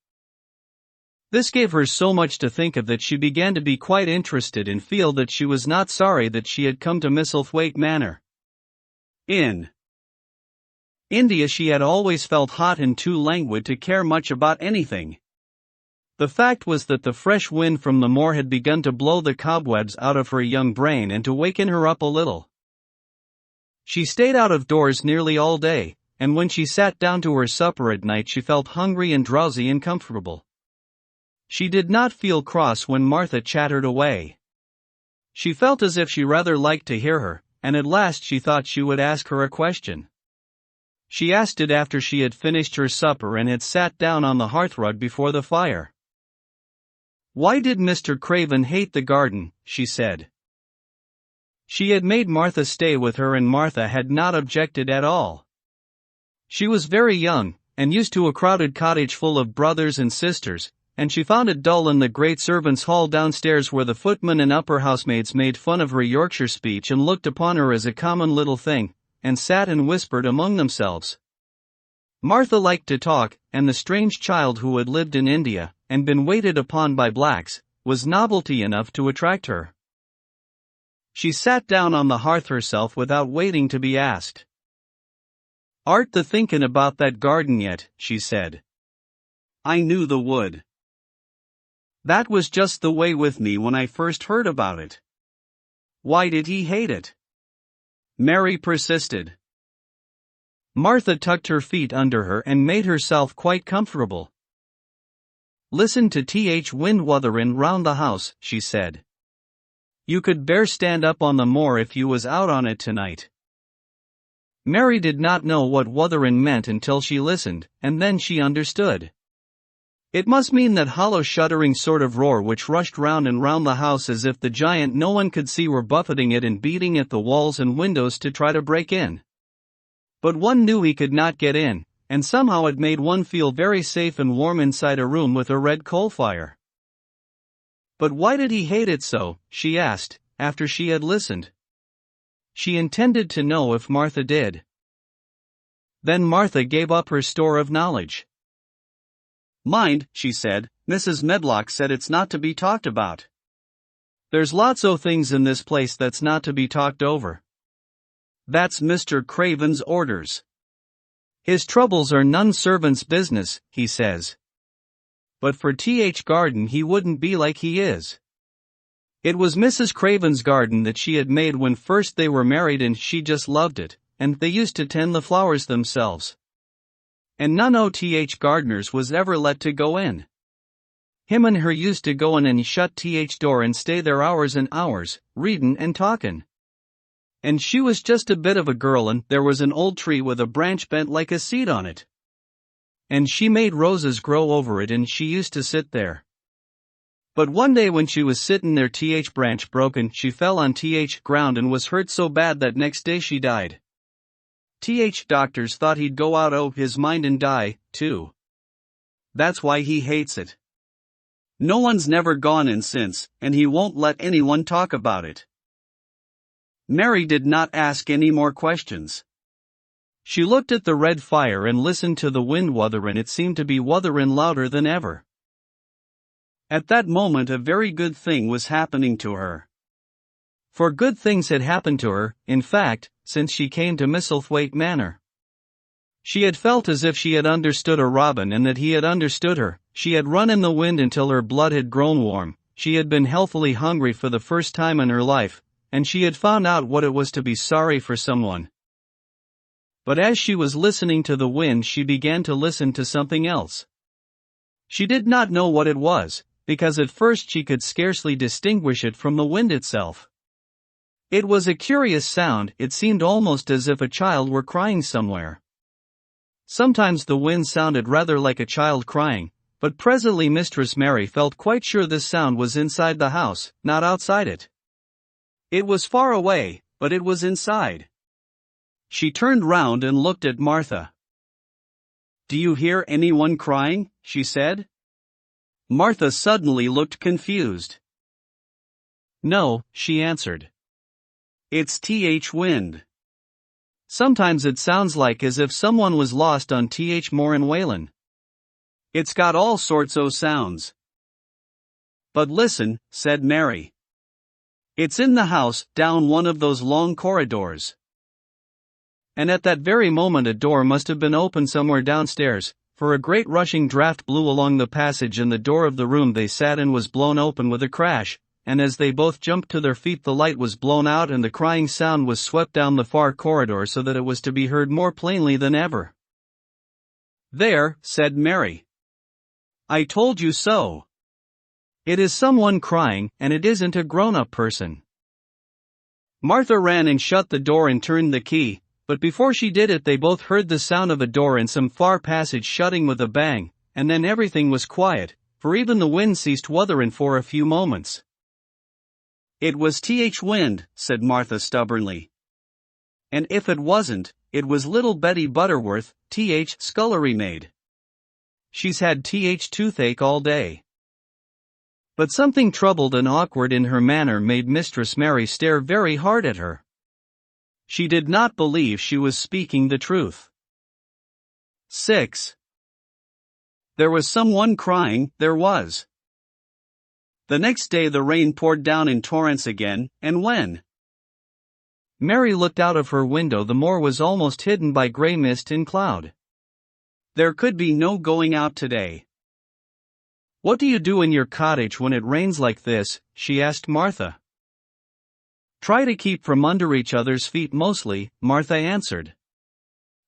This gave her so much to think of that she began to be quite interested and feel that she was not sorry that she had come to Misselthwaite Manor. In India she had always felt hot and too languid to care much about anything. The fact was that the fresh wind from the moor had begun to blow the cobwebs out of her young brain and to waken her up a little. She stayed out of doors nearly all day, and when she sat down to her supper at night she felt hungry and drowsy and comfortable. She did not feel cross when Martha chattered away. She felt as if she rather liked to hear her, and at last she thought she would ask her a question. She asked it after she had finished her supper and had sat down on the hearthrug before the fire. "Why did Mr. Craven hate the garden?" she said. She had made Martha stay with her and Martha had not objected at all. She was very young, and used to a crowded cottage full of brothers and sisters, and she found it dull in the great servants' hall downstairs where the footmen and upper housemaids made fun of her Yorkshire speech and looked upon her as a common little thing, and sat and whispered among themselves. Martha liked to talk, and the strange child who had lived in India, and been waited upon by blacks, was novelty enough to attract her. She sat down on the hearth herself without waiting to be asked. "Art the thinkin' about that garden yet?" she said. "I knew the would. That was just the way with me when I first heard about it." "Why did he hate it?" Mary persisted. Martha tucked her feet under her and made herself quite comfortable. "Listen to Th. wind wutherin' round the house," she said. "You could bear stand up on the moor if you was out on it tonight." Mary did not know what wutherin' meant until she listened, and then she understood. It must mean that hollow shuddering sort of roar which rushed round and round the house as if the giant no one could see were buffeting it and beating at the walls and windows to try to break in. But one knew he could not get in, and somehow it made one feel very safe and warm inside a room with a red coal fire. But why did he hate it so, she asked, after she had listened. She intended to know if Martha did. Then Martha gave up her store of knowledge. "Mind," she said, "Mrs. Medlock said it's not to be talked about. There's lots o' things in this place that's not to be talked over. That's Mr. Craven's orders. His troubles are none servant's business, he says. But for Th. Garden he wouldn't be like he is. It was Mrs. Craven's garden that she had made when first they were married and she just loved it, and they used to tend the flowers themselves. And none o' Th. Gardeners was ever let to go in. Him and her used to go in and shut Th. door and stay there hours and hours, readin' and talkin'. And she was just a bit of a girl and there was an old tree with a branch bent like a seed on it. And she made roses grow over it and she used to sit there. But one day when she was sittin' there Th. branch broke and she fell on Th. ground and was hurt so bad that next day she died. Th. doctors thought he'd go out o' his mind and die, too. That's why he hates it. No one's never gone in since, and he won't let anyone talk about it." Mary did not ask any more questions. She looked at the red fire and listened to the wind wutherin'. It seemed to be wutherin' louder than ever. At that moment a very good thing was happening to her. For good things had happened to her, in fact, since she came to Misselthwaite Manor. She had felt as if she had understood a robin and that he had understood her. She had run in the wind until her blood had grown warm. She had been healthily hungry for the first time in her life, and she had found out what it was to be sorry for someone. But as she was listening to the wind, she began to listen to something else. She did not know what it was, because at first she could scarcely distinguish it from the wind itself. It was a curious sound. It seemed almost as if a child were crying somewhere. Sometimes the wind sounded rather like a child crying, but presently Mistress Mary felt quite sure this sound was inside the house, not outside it. It was far away, but it was inside. She turned round and looked at Martha. "Do you hear anyone crying?" she said. Martha suddenly looked confused. "No," she answered. "It's Th. wind. Sometimes it sounds like as if someone was lost on Th. moor in Wayland. It's got all sorts o' sounds." "But listen," said Mary. "It's in the house, down one of those long corridors." And at that very moment a door must have been opened somewhere downstairs, for a great rushing draught blew along the passage and the door of the room they sat in was blown open with a crash, and as they both jumped to their feet the light was blown out and the crying sound was swept down the far corridor so that it was to be heard more plainly than ever. "There," said Mary. "I told you so. It is someone crying, and it isn't a grown-up person." Martha ran and shut the door and turned the key, but before she did it they both heard the sound of a door in some far passage shutting with a bang, and then everything was quiet, for even the wind ceased wutherin' for a few moments. "It was Th. wind," said Martha stubbornly. "And if it wasn't, it was little Betty Butterworth, Th. scullery maid. She's had Th. toothache all day." But something troubled and awkward in her manner made Mistress Mary stare very hard at her. She did not believe she was speaking the truth. 6. There was someone crying, there was. The next day the rain poured down in torrents again, and when Mary looked out of her window the moor was almost hidden by grey mist and cloud. There could be no going out today. "What do you do in your cottage when it rains like this?" she asked Martha. "Try to keep from under each other's feet mostly," Martha answered.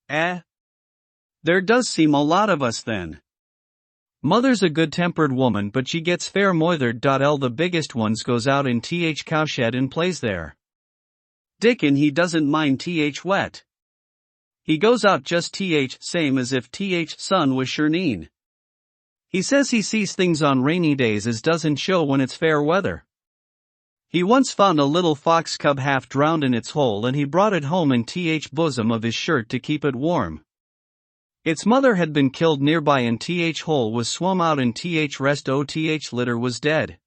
There does seem a lot of us then. Mother's a good-tempered woman but she gets fair moithered. The biggest ones goes out in cowshed and plays there. Dickon he doesn't mind wet. He goes out just same as if sun was Sherneen. He says he sees things on rainy days as doesn't show when it's fair weather. He once found a little fox cub half drowned in its hole and he brought it home in bosom of his shirt to keep it warm. Its mother had been killed nearby and hole was swum out and rest litter was dead.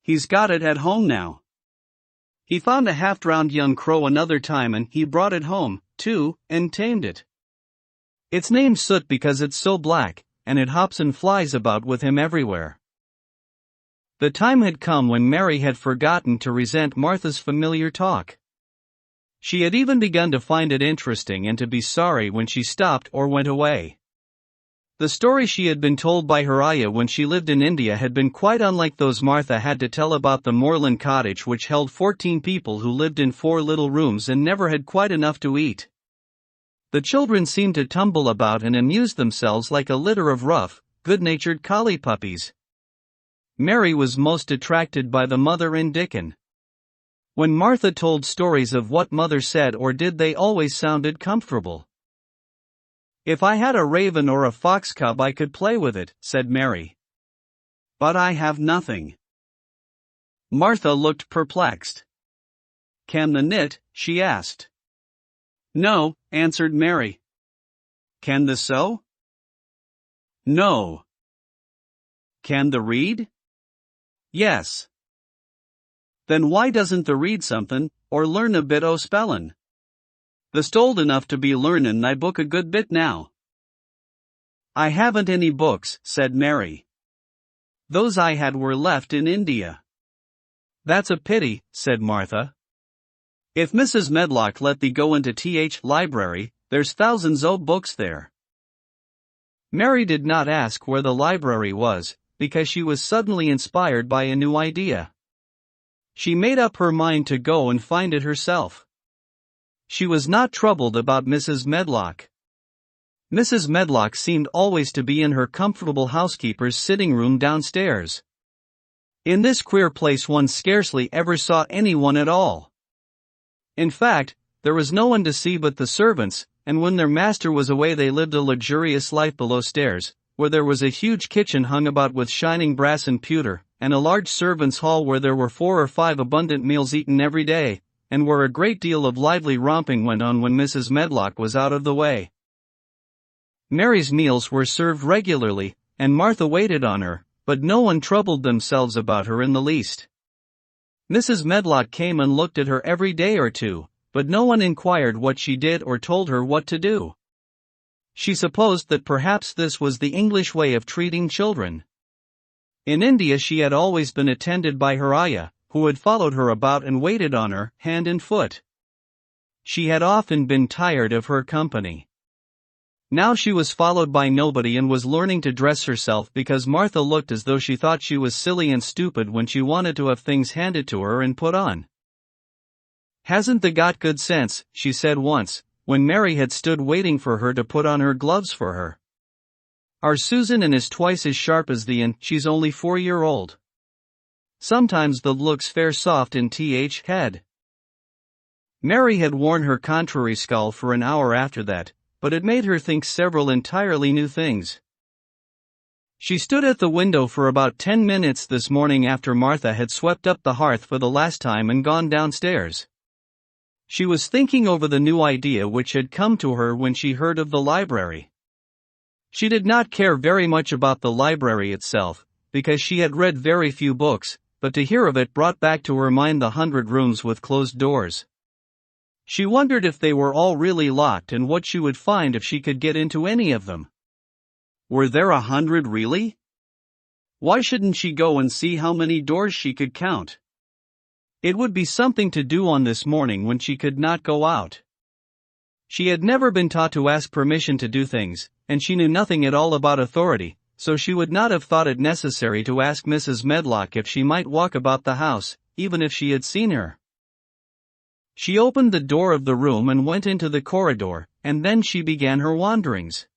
He's got it at home now. He found a half-drowned young crow another time and he brought it home, too, and tamed it. It's named Soot because it's so black, and it hops and flies about with him everywhere. The time had come when Mary had forgotten to resent Martha's familiar talk. She had even begun to find it interesting and to be sorry when she stopped or went away. The story she had been told by her ayah when she lived in India had been quite unlike those Martha had to tell about the moorland cottage which held 14 people who lived in 4 little rooms and never had quite enough to eat. The children seemed to tumble about and amuse themselves like a litter of rough, good-natured collie puppies. Mary was most attracted by the mother and Dickon. When Martha told stories of what mother said or did they always sounded comfortable. "If I had a raven or a fox cub I could play with it," said Mary. "But I have nothing." Martha looked perplexed. "Can the knit?" she asked. "No," answered Mary. "Can the sew?" "No." "Can the read?" "Yes." "Then why doesn't the read somethin', or learn a bit o' spellin'? Th'st old enough to be learnin' thy book a good bit now." "I haven't any books," said Mary. "Those I had were left in India." "That's a pity," said Martha. "If Mrs. Medlock let thee go into library, there's thousands o' books there." Mary did not ask where the library was, because she was suddenly inspired by a new idea. She made up her mind to go and find it herself. She was not troubled about Mrs. Medlock. Mrs. Medlock seemed always to be in her comfortable housekeeper's sitting room downstairs. In this queer place one scarcely ever saw anyone at all. In fact, there was no one to see but the servants, and when their master was away they lived a luxurious life below stairs, where there was a huge kitchen hung about with shining brass and pewter, and a large servants' hall where there were 4 or 5 abundant meals eaten every day, and where a great deal of lively romping went on when Mrs. Medlock was out of the way. Mary's meals were served regularly, and Martha waited on her, but no one troubled themselves about her in the least. Mrs. Medlock came and looked at her every day or two, but no one inquired what she did or told her what to do. She supposed that perhaps this was the English way of treating children. In India she had always been attended by her ayah, who had followed her about and waited on her, hand and foot. She had often been tired of her company. Now she was followed by nobody and was learning to dress herself because Martha looked as though she thought she was silly and stupid when she wanted to have things handed to her and put on. "Hasn't thee got good sense?" she said once, when Mary had stood waiting for her to put on her gloves for her. "Our Susan is twice as sharp as thee and she's only 4-year-old. Sometimes the looks fair soft in head." Mary had worn her contrary scowl for an hour after that, but it made her think several entirely new things. She stood at the window for about 10 minutes this morning after Martha had swept up the hearth for the last time and gone downstairs. She was thinking over the new idea which had come to her when she heard of the library. She did not care very much about the library itself, because she had read very few books, but to hear of it brought back to her mind the 100 rooms with closed doors. She wondered if they were all really locked and what she would find if she could get into any of them. Were there 100 really? Why shouldn't she go and see how many doors she could count? It would be something to do on this morning when she could not go out. She had never been taught to ask permission to do things, and she knew nothing at all about authority, so she would not have thought it necessary to ask Mrs. Medlock if she might walk about the house, even if she had seen her. She opened the door of the room and went into the corridor, and then she began her wanderings.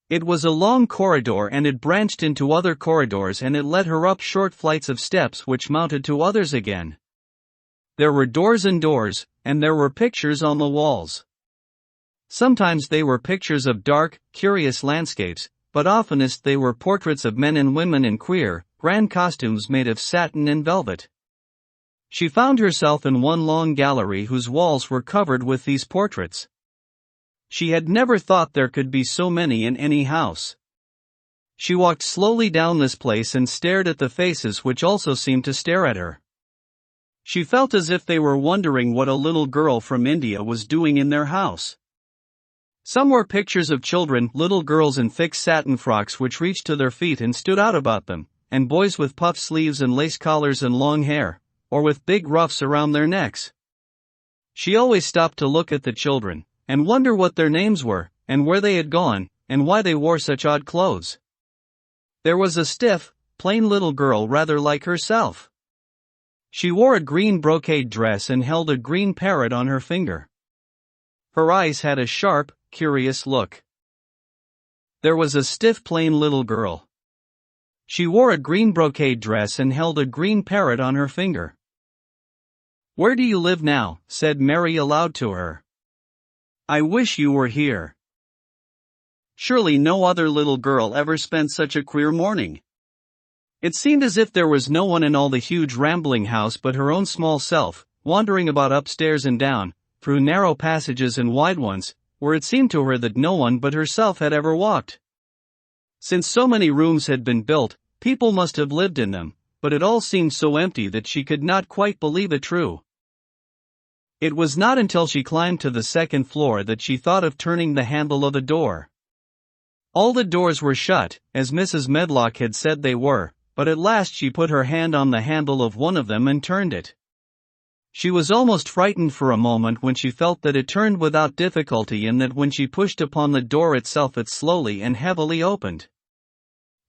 It was a long corridor and it branched into other corridors and it led her up short flights of steps which mounted to others again. There were doors and doors, and there were pictures on the walls. Sometimes they were pictures of dark, curious landscapes, but oftenest they were portraits of men and women in queer, grand costumes made of satin and velvet. She found herself in one long gallery whose walls were covered with these portraits. She had never thought there could be so many in any house. She walked slowly down this place and stared at the faces which also seemed to stare at her. She felt as if they were wondering what a little girl from India was doing in their house. Some were pictures of children, little girls in thick satin frocks which reached to their feet and stood out about them, and boys with puff sleeves and lace collars and long hair, or with big ruffs around their necks. She always stopped to look at the children, and wonder what their names were, and where they had gone, and why they wore such odd clothes. There was a stiff, plain little girl rather like herself. She wore a green brocade dress and held a green parrot on her finger. Her eyes had a sharp, curious look. There was a stiff plain little girl. She wore a green brocade dress and held a green parrot on her finger. "Where do you live now?" said Mary aloud to her. "I wish you were here." Surely no other little girl ever spent such a queer morning. It seemed as if there was no one in all the huge rambling house but her own small self, wandering about upstairs and down, through narrow passages and wide ones, where it seemed to her that no one but herself had ever walked. Since so many rooms had been built, people must have lived in them, but it all seemed so empty that she could not quite believe it true. It was not until she climbed to the second floor that she thought of turning the handle of the door. All the doors were shut, as Mrs. Medlock had said they were, but at last she put her hand on the handle of one of them and turned it. She was almost frightened for a moment when she felt that it turned without difficulty and that when she pushed upon the door itself it slowly and heavily opened.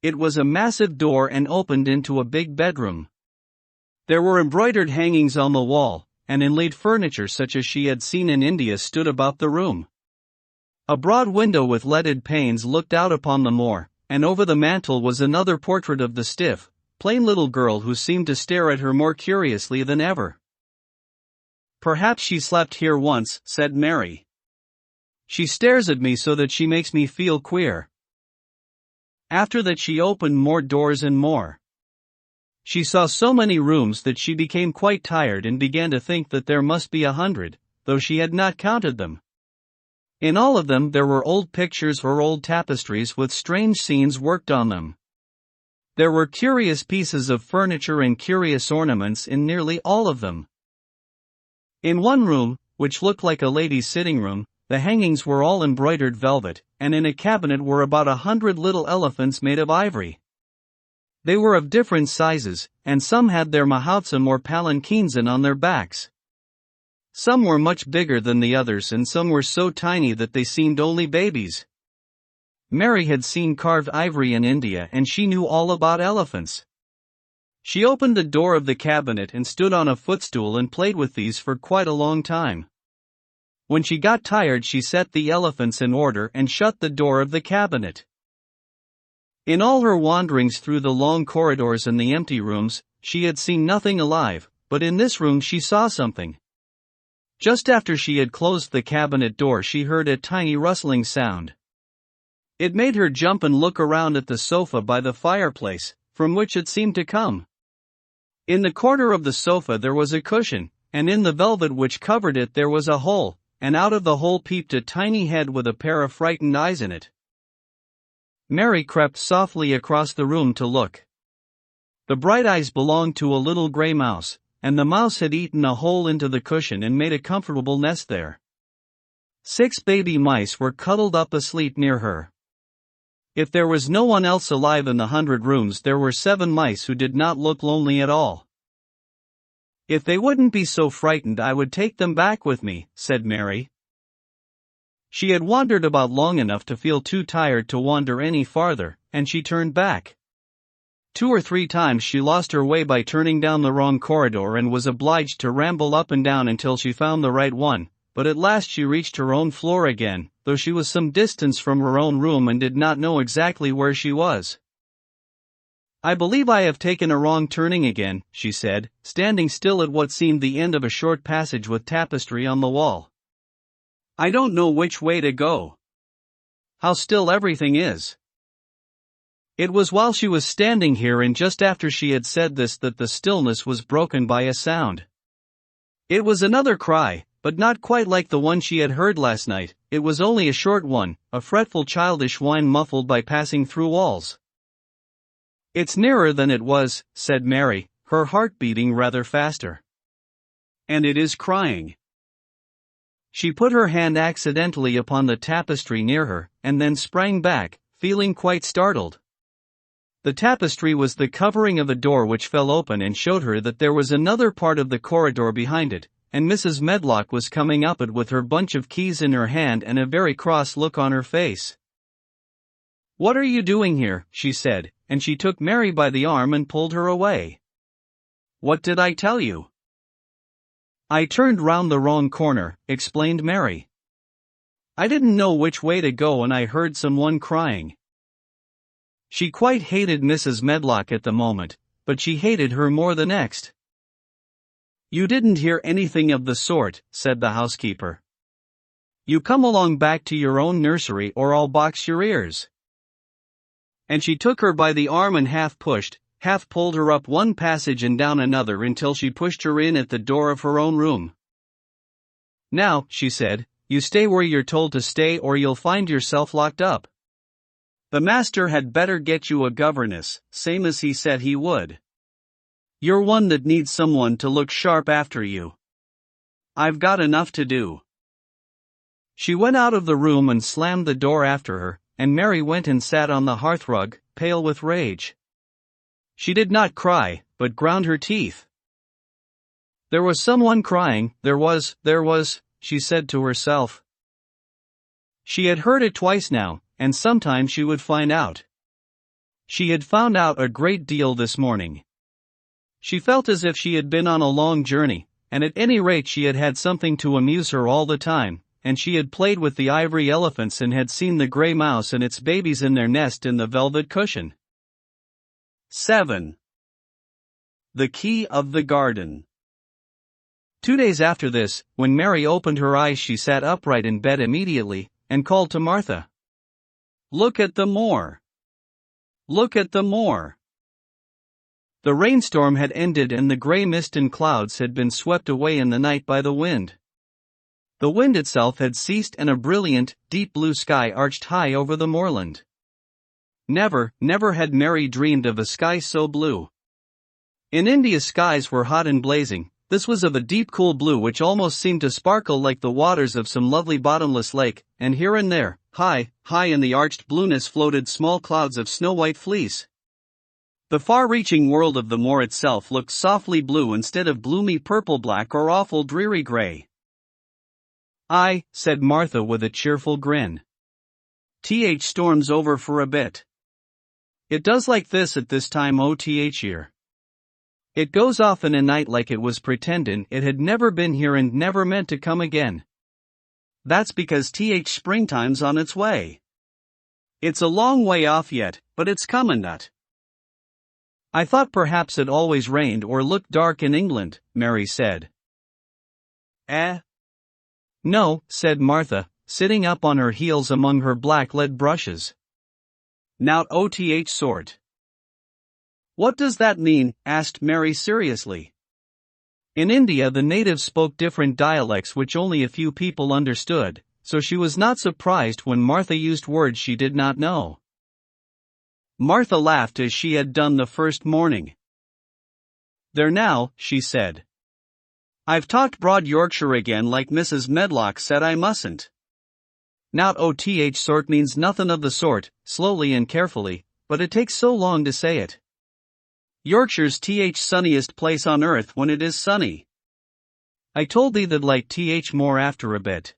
It was a massive door and opened into a big bedroom. There were embroidered hangings on the wall, and inlaid furniture such as she had seen in India stood about the room. A broad window with leaded panes looked out upon the moor, and over the mantel was another portrait of the stiff, plain little girl who seemed to stare at her more curiously than ever. "Perhaps she slept here once," said Mary. "She stares at me so that she makes me feel queer." After that she opened more doors and more. She saw so many rooms that she became quite tired and began to think that there must be 100, though she had not counted them. In all of them there were old pictures or old tapestries with strange scenes worked on them. There were curious pieces of furniture and curious ornaments in nearly all of them. In one room, which looked like a lady's sitting room, the hangings were all embroidered velvet, and in a cabinet were about 100 little elephants made of ivory. They were of different sizes, and some had their mahoutsam or palanquins on their backs. Some were much bigger than the others and some were so tiny that they seemed only babies. Mary had seen carved ivory in India and she knew all about elephants. She opened the door of the cabinet and stood on a footstool and played with these for quite a long time. When she got tired she set the elephants in order and shut the door of the cabinet. In all her wanderings through the long corridors and the empty rooms, she had seen nothing alive, but in this room she saw something. Just after she had closed the cabinet door she heard a tiny rustling sound. It made her jump and look around at the sofa by the fireplace, from which it seemed to come. In the corner of the sofa there was a cushion, and in the velvet which covered it there was a hole, and out of the hole peeped a tiny head with a pair of frightened eyes in it. Mary crept softly across the room to look. The bright eyes belonged to a little gray mouse, and the mouse had eaten a hole into the cushion and made a comfortable nest there. 6 baby mice were cuddled up asleep near her. If there was no one else alive in the 100 rooms, there were 7 mice who did not look lonely at all. "If they wouldn't be so frightened, I would take them back with me," said Mary. She had wandered about long enough to feel too tired to wander any farther, and she turned back. 2 or 3 times she lost her way by turning down the wrong corridor and was obliged to ramble up and down until she found the right one, but at last she reached her own floor again, though she was some distance from her own room and did not know exactly where she was. "I believe I have taken a wrong turning again," she said, standing still at what seemed the end of a short passage with tapestry on the wall. "I don't know which way to go. How still everything is." It was while she was standing here and just after she had said this that the stillness was broken by a sound. It was another cry, but not quite like the one she had heard last night. It was only a short one, a fretful childish whine muffled by passing through walls. "It's nearer than it was," said Mary, her heart beating rather faster. "And it is crying." She put her hand accidentally upon the tapestry near her, and then sprang back, feeling quite startled. The tapestry was the covering of a door which fell open and showed her that there was another part of the corridor behind it, and Mrs. Medlock was coming up it with her bunch of keys in her hand and a very cross look on her face. "What are you doing here?" she said, and she took Mary by the arm and pulled her away. "What did I tell you?" "I turned round the wrong corner," explained Mary. "I didn't know which way to go and I heard someone crying." She quite hated Mrs. Medlock at the moment, but she hated her more the next. "You didn't hear anything of the sort," said the housekeeper. "You come along back to your own nursery or I'll box your ears." And she took her by the arm and half pushed, half pulled her up one passage and down another until she pushed her in at the door of her own room. "Now," she said, "you stay where you're told to stay or you'll find yourself locked up. The master had better get you a governess, same as he said he would. You're one that needs someone to look sharp after you. I've got enough to do." She went out of the room and slammed the door after her, and Mary went and sat on the hearthrug, pale with rage. She did not cry, but ground her teeth. There was someone crying, there was, she said to herself. She had heard it twice now, and sometime she would find out. She had found out a great deal this morning. She felt as if she had been on a long journey, and at any rate she had had something to amuse her all the time, and she had played with the ivory elephants and had seen the gray mouse and its babies in their nest in the velvet cushion. 7. The Key of the Garden. 2 days after this, when Mary opened her eyes she sat upright in bed immediately, and called to Martha. "Look at the moor! Look at the moor!" The rainstorm had ended and the gray mist and clouds had been swept away in the night by the wind. The wind itself had ceased and a brilliant, deep blue sky arched high over the moorland. Never had Mary dreamed of a sky so blue. In India skies were hot and blazing. This was of a deep cool blue which almost seemed to sparkle like the waters of some lovely bottomless lake, and here and there, high in the arched blueness floated small clouds of snow-white fleece. The far-reaching world of the moor itself looked softly blue instead of gloomy purple-black or awful dreary gray. "Aye," said Martha with a cheerful grin. "Storm's over for a bit. It does like this at this time year. It goes off in a night like it was pretendin' it had never been here and never meant to come again. That's because springtime's on its way. It's a long way off yet, but it's comin' that." "I thought perhaps it always rained or looked dark in England," Mary said. "No," said Martha, sitting up on her heels among her black lead brushes. "Nout sort." "What does that mean?" asked Mary seriously. In India the natives spoke different dialects which only a few people understood, so she was not surprised when Martha used words she did not know. Martha laughed as she had done the first morning. There now, she said. I've talked broad Yorkshire again like Mrs. Medlock said I mustn't. Not OTH sort means nothin' of the sort, slowly and carefully, but it takes so long to say it. Yorkshire's th sunniest place on earth when it is sunny. I told thee that like th more after a bit.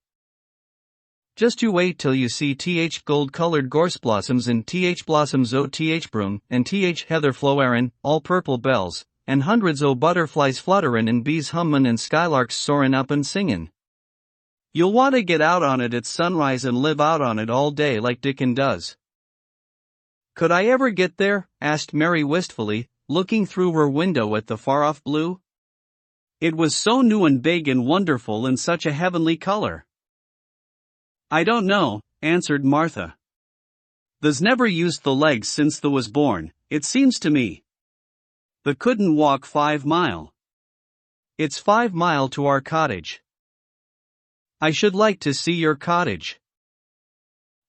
Just you wait till you see th gold-colored gorse blossoms and th blossoms o' th broom and th heather flowerin', all purple bells, and hundreds o' butterflies flutterin' and bees hummin' and skylarks soarin' up and singin'. You'll want to get out on it at sunrise and live out on it all day like Dickon does. Could I ever get there? Asked Mary wistfully, looking through her window at the far-off blue. It was so new and big and wonderful and such a heavenly color. I don't know, answered Martha. There's never used the legs since the was born, it seems to me. The couldn't walk 5 mile. It's 5 mile to our cottage. I should like to see your cottage.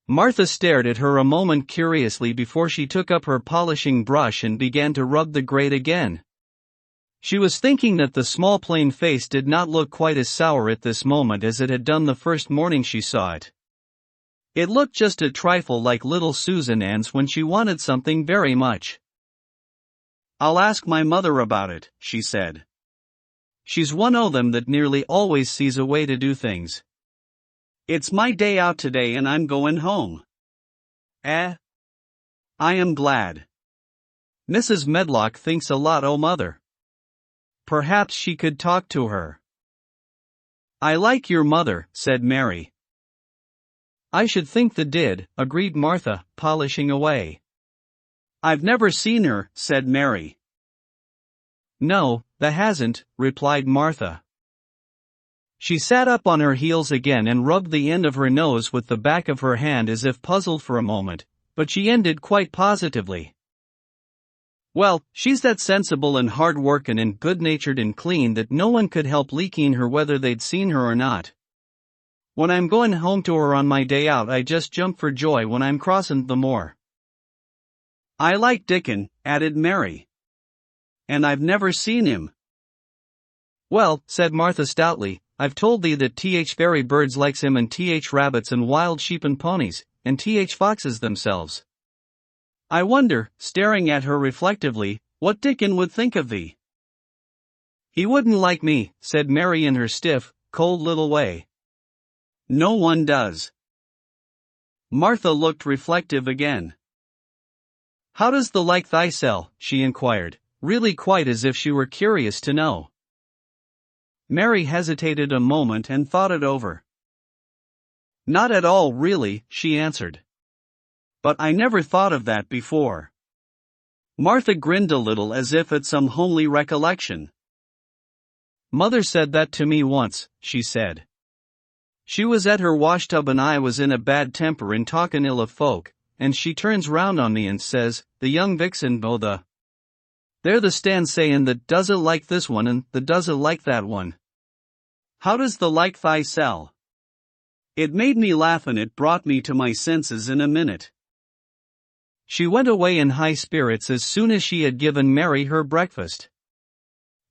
Martha stared at her a moment curiously before she took up her polishing brush and began to rub the grate again. She was thinking that the small plain face did not look quite as sour at this moment as it had done the first morning she saw it. It looked just a trifle like little Susan Ann's when she wanted something very much. I'll ask my mother about it, she said. She's one o' them that nearly always sees a way to do things. It's my day out today and I'm going home. I am glad. Mrs. Medlock thinks a lot o' mother. Perhaps she could talk to her. I like your mother, said Mary. I should think the did, agreed Martha, polishing away. I've never seen her, said Mary. No, the hasn't, replied Martha. She sat up on her heels again and rubbed the end of her nose with the back of her hand as if puzzled for a moment, but she ended quite positively. Well, she's that sensible and hard-workin' and good-natured and clean that no one could help leaking her whether they'd seen her or not. When I'm going home to her on my day out I just jump for joy when I'm crossin' the moor. I like Dickon, added Mary. And I've never seen him. Well, said Martha stoutly, I've told thee that th fairy birds likes him and th rabbits and wild sheep and ponies, and th foxes themselves. I wonder, staring at her reflectively, what Dickon would think of thee. He wouldn't like me, said Mary in her stiff, cold little way. No one does. Martha looked reflective again. How does the like thysel? She inquired, really quite as if she were curious to know. Mary hesitated a moment and thought it over. Not at all really, she answered. But I never thought of that before. Martha grinned a little as if at some homely recollection. Mother said that to me once, she said. She was at her washtub and I was in a bad temper and talkin' ill of folk, and she turns round on me and says, the young vixen They're the stand sayin' that doesn't like this one and that doesn't like that one. How does the like thysel? It made me laugh and it brought me to my senses in a minute. She went away in high spirits as soon as she had given Mary her breakfast.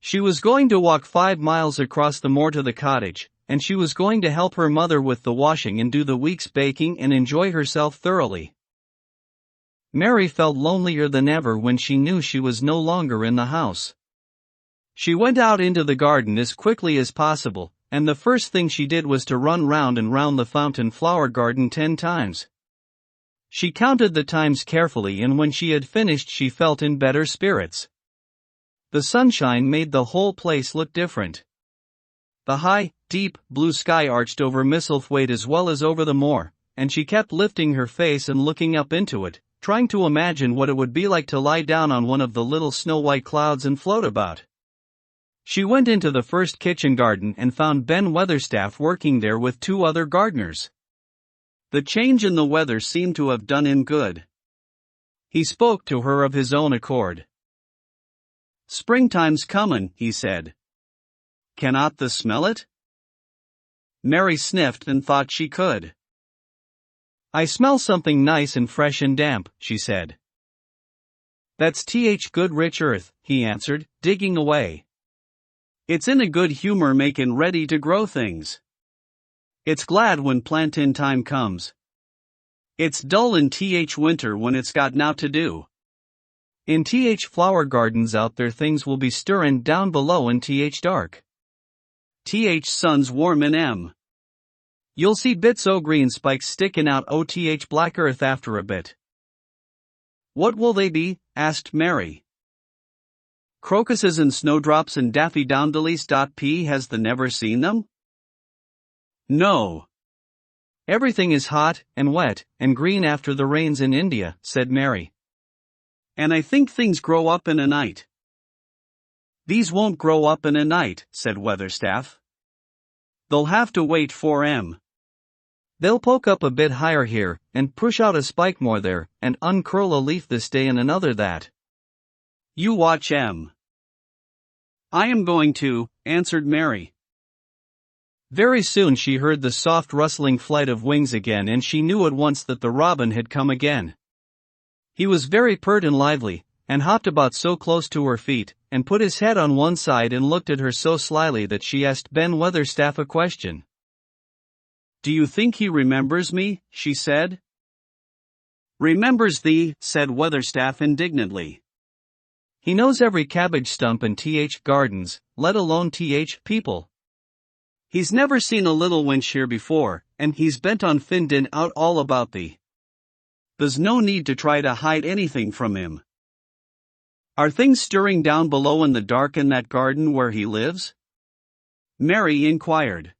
She was going to walk 5 miles across the moor to the cottage, and she was going to help her mother with the washing and do the week's baking and enjoy herself thoroughly. Mary felt lonelier than ever when she knew she was no longer in the house. She went out into the garden as quickly as possible, and the first thing she did was to run round and round the fountain flower garden 10 times. She counted the times carefully and when she had finished she felt in better spirits. The sunshine made the whole place look different. The high, deep, blue sky arched over Misselthwaite as well as over the moor, and she kept lifting her face and looking up into it, trying to imagine what it would be like to lie down on one of the little snow-white clouds and float about. She went into the first kitchen garden and found Ben Weatherstaff working there with 2 other gardeners. The change in the weather seemed to have done him good. He spoke to her of his own accord. Springtime's comin', he said. Cannot thee smell it? Mary sniffed and thought she could. I smell something nice and fresh and damp, she said. That's good rich earth, he answered, digging away. It's in a good humor makin' ready to grow things. It's glad when plantin' time comes. It's dull in winter when it's got nowt to do. In flower gardens out there things will be stirrin' down below in dark. Sun's warm in You'll see bits o' green spikes stickin' out o' black earth after a bit. What will they be? Asked Mary. Crocuses and snowdrops and daffodils. P. Has the never seen them? No. Everything is hot, and wet, and green after the rains in India, said Mary. And I think things grow up in a night. These won't grow up in a night, said Weatherstaff. They'll have to wait for They'll poke up a bit higher here, and push out a spike more there, and uncurl a leaf this day and another that. You watch I am going to, answered Mary. Very soon she heard the soft rustling flight of wings again, and she knew at once that the robin had come again. He was very pert and lively, and hopped about so close to her feet, and put his head on one side and looked at her so slyly that she asked Ben Weatherstaff a question. Do you think he remembers me? She said. Remembers thee, said Weatherstaff indignantly. He knows every cabbage stump in gardens, let alone people. He's never seen a little wench here before, and he's bent on findin' out all about thee. There's no need to try to hide anything from him. Are things stirring down below in the dark in that garden where he lives? Mary inquired.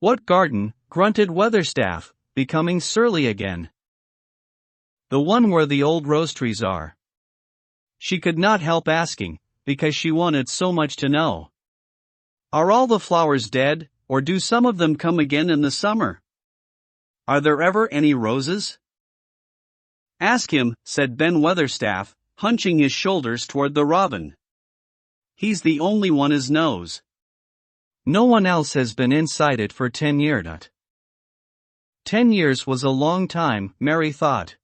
What garden? Grunted Weatherstaff, becoming surly again. The one where the old rose trees are. She could not help asking, because she wanted so much to know. Are all the flowers dead, or do some of them come again in the summer? Are there ever any roses? Ask him, said Ben Weatherstaff, hunching his shoulders toward the robin. He's the only one as knows. No one else has been inside it for 10 years. 10 years was a long time, Mary thought.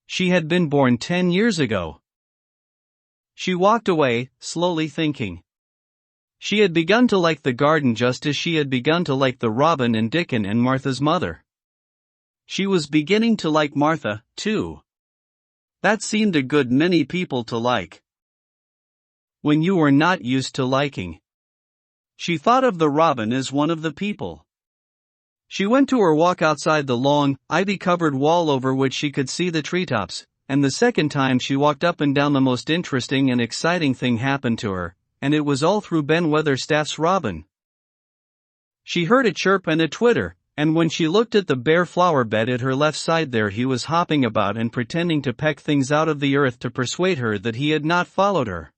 She had been born 10 years ago. She walked away, slowly thinking. She had begun to like the garden just as she had begun to like the robin and Dickon and Martha's mother. She was beginning to like Martha, too. That seemed a good many people to like. When you were not used to liking. She thought of the robin as one of the people. She went to her walk outside the long, ivy-covered wall over which she could see the treetops, and the second time she walked up and down the most interesting and exciting thing happened to her, and it was all through Ben Weatherstaff's robin. She heard a chirp and a twitter, and when she looked at the bare flower bed at her left side there he was hopping about and pretending to peck things out of the earth to persuade her that he had not followed her.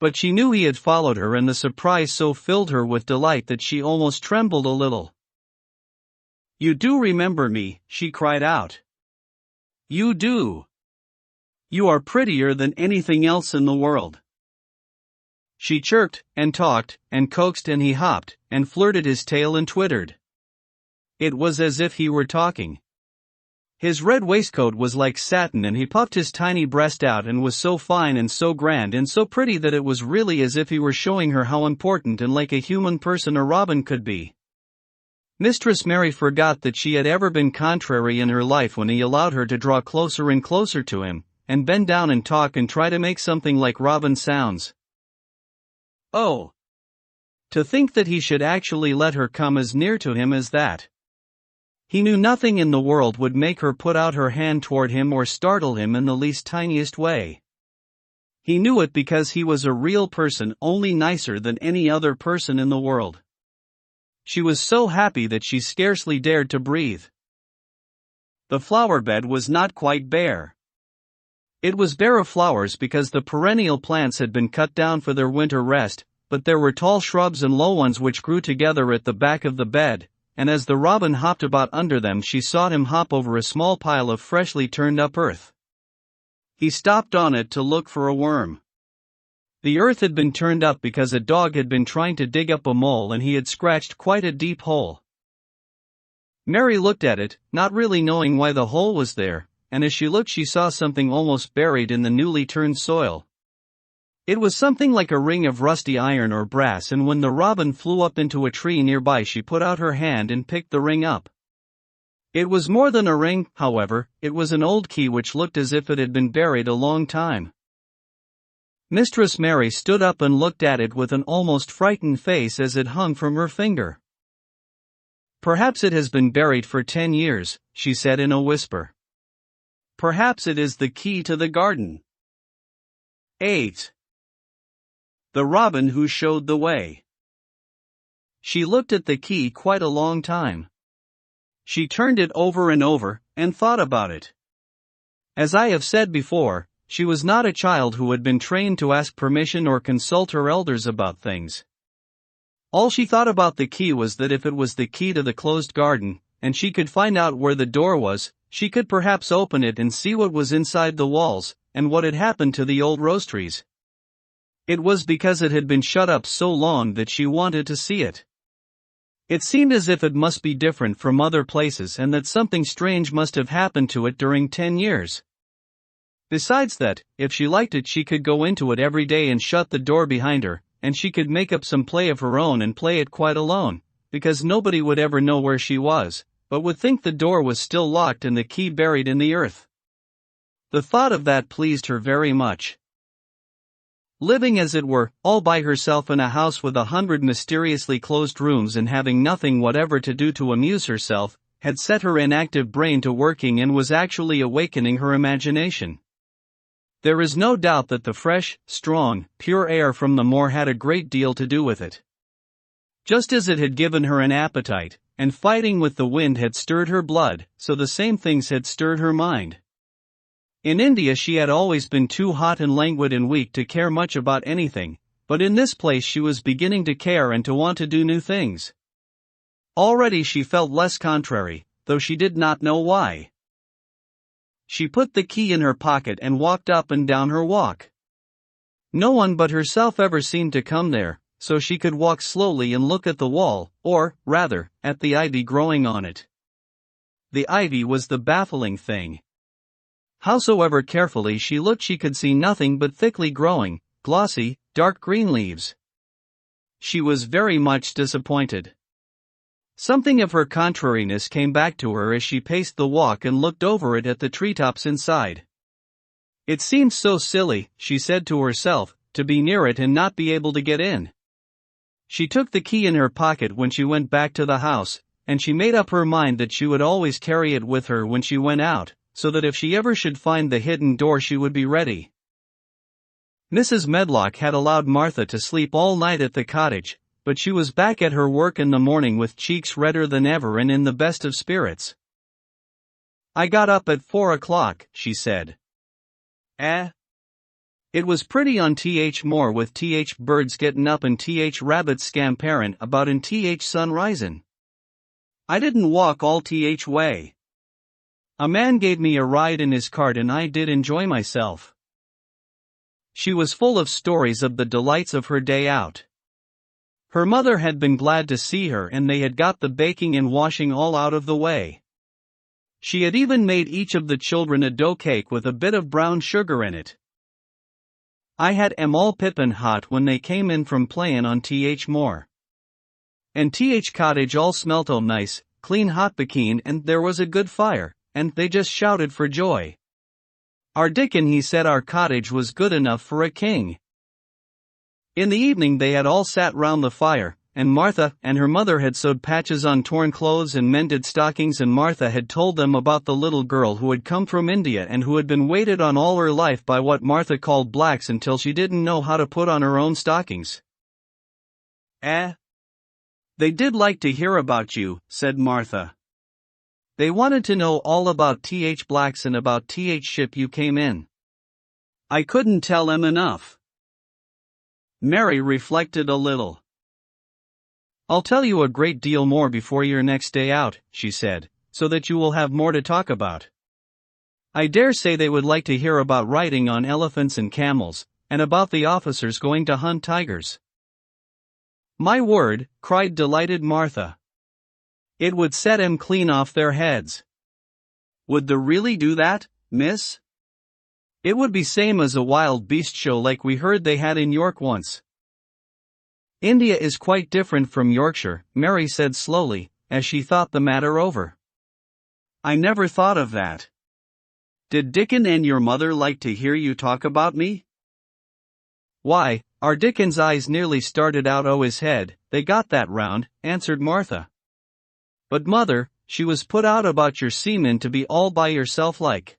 But she knew he had followed her, and the surprise so filled her with delight that she almost trembled a little. You do remember me, she cried out. You do. You are prettier than anything else in the world. She chirped, and talked, and coaxed, and he hopped, and flirted his tail and twittered. It was as if he were talking. His red waistcoat was like satin, and he puffed his tiny breast out and was so fine and so grand and so pretty that it was really as if he were showing her how important and like a human person a robin could be. Mistress Mary forgot that she had ever been contrary in her life when he allowed her to draw closer and closer to him, and bend down and talk and try to make something like robin sounds. Oh! To think that he should actually let her come as near to him as that. He knew nothing in the world would make her put out her hand toward him or startle him in the least tiniest way. He knew it because he was a real person, only nicer than any other person in the world. She was so happy that she scarcely dared to breathe. The flower bed was not quite bare. It was bare of flowers because the perennial plants had been cut down for their winter rest, but there were tall shrubs and low ones which grew together at the back of the bed, and as the robin hopped about under them she saw him hop over a small pile of freshly turned up earth. He stopped on it to look for a worm. The earth had been turned up because a dog had been trying to dig up a mole and he had scratched quite a deep hole. Mary looked at it, not really knowing why the hole was there, and as she looked she saw something almost buried in the newly turned soil. It was something like a ring of rusty iron or brass, and when the robin flew up into a tree nearby she put out her hand and picked the ring up. It was more than a ring, however, it was an old key which looked as if it had been buried a long time. Mistress Mary stood up and looked at it with an almost frightened face as it hung from her finger. "Perhaps it has been buried for 10 years, she said in a whisper. "Perhaps it is the key to the garden." 8. The Robin Who Showed the Way. She looked at the key quite a long time. She turned it over and over, and thought about it. As I have said before, she was not a child who had been trained to ask permission or consult her elders about things. All she thought about the key was that if it was the key to the closed garden, and she could find out where the door was, she could perhaps open it and see what was inside the walls, and what had happened to the old rose trees. It was because it had been shut up so long that she wanted to see it. It seemed as if it must be different from other places and that something strange must have happened to it during 10 years. Besides that, if she liked it she could go into it every day and shut the door behind her, and she could make up some play of her own and play it quite alone, because nobody would ever know where she was, but would think the door was still locked and the key buried in the earth. The thought of that pleased her very much. Living as it were, all by herself in a house with 100 mysteriously closed rooms and having nothing whatever to do to amuse herself, had set her inactive brain to working and was actually awakening her imagination. There is no doubt that the fresh, strong, pure air from the moor had a great deal to do with it. Just as it had given her an appetite, and fighting with the wind had stirred her blood, so the same things had stirred her mind. In India she had always been too hot and languid and weak to care much about anything, but in this place she was beginning to care and to want to do new things. Already she felt less contrary, though she did not know why. She put the key in her pocket and walked up and down her walk. No one but herself ever seemed to come there, so she could walk slowly and look at the wall, or, rather, at the ivy growing on it. The ivy was the baffling thing. Howsoever carefully she looked she could see nothing but thickly growing, glossy, dark green leaves. She was very much disappointed. Something of her contrariness came back to her as she paced the walk and looked over it at the treetops inside. It seemed so silly, she said to herself, to be near it and not be able to get in. She took the key in her pocket when she went back to the house, and she made up her mind that she would always carry it with her when she went out, so that if she ever should find the hidden door she would be ready. Mrs. Medlock had allowed Martha to sleep all night at the cottage, but she was back at her work in the morning with cheeks redder than ever and in the best of spirits. "I got up at 4 o'clock, she said. It was pretty on th more with th birds gettin' up and th rabbits scamperin' about and th sun risin'. I didn't walk all th way. A man gave me a ride in his cart and I did enjoy myself." She was full of stories of the delights of her day out. Her mother had been glad to see her and they had got the baking and washing all out of the way. She had even made each of the children a dough cake with a bit of brown sugar in it. "I had 'em all pippin' hot when they came in from playin' on th moor. And th cottage all smelt o' nice, clean hot bacon and there was a good fire, and they just shouted for joy. Our Dickon he said our cottage was good enough for a king." In the evening they had all sat round the fire, and Martha and her mother had sewed patches on torn clothes and mended stockings, and Martha had told them about the little girl who had come from India and who had been waited on all her life by what Martha called blacks until she didn't know how to put on her own stockings. "They did like to hear about you," said Martha. "They wanted to know all about th blacks and about th ship you came in. I couldn't tell them enough." Mary reflected a little. "I'll tell you a great deal more before your next day out," she said, "so that you will have more to talk about. I dare say they would like to hear about riding on elephants and camels, and about the officers going to hunt tigers." "My word," cried delighted Martha. "It would set 'em clean off their heads." "Would they really do that?" miss? It would be same as a wild beast show like we heard they had in York once. India is quite different from Yorkshire, Mary said slowly, as she thought the matter over. I never thought of that. Did Dickon and your mother like to hear you talk about me? Why, our Dickon's eyes nearly started out o' his head, they got that round, answered Martha. But mother, she was put out about your seaman to be all by yourself like.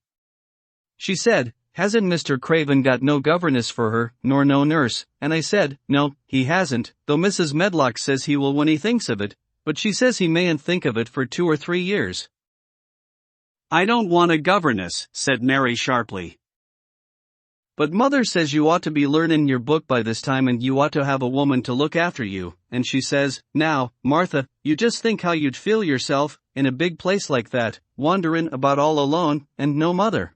She said, hasn't Mr. Craven got no governess for her, nor no nurse, and I said, no, he hasn't, though Mrs. Medlock says he will when he thinks of it, but she says he mayn't think of it for 2 or 3 years. I don't want a governess, said Mary sharply. But mother says you ought to be learnin' your book by this time and you ought to have a woman to look after you, and she says, now, Martha, you just think how you'd feel yourself, in a big place like that, wanderin' about all alone, and no mother.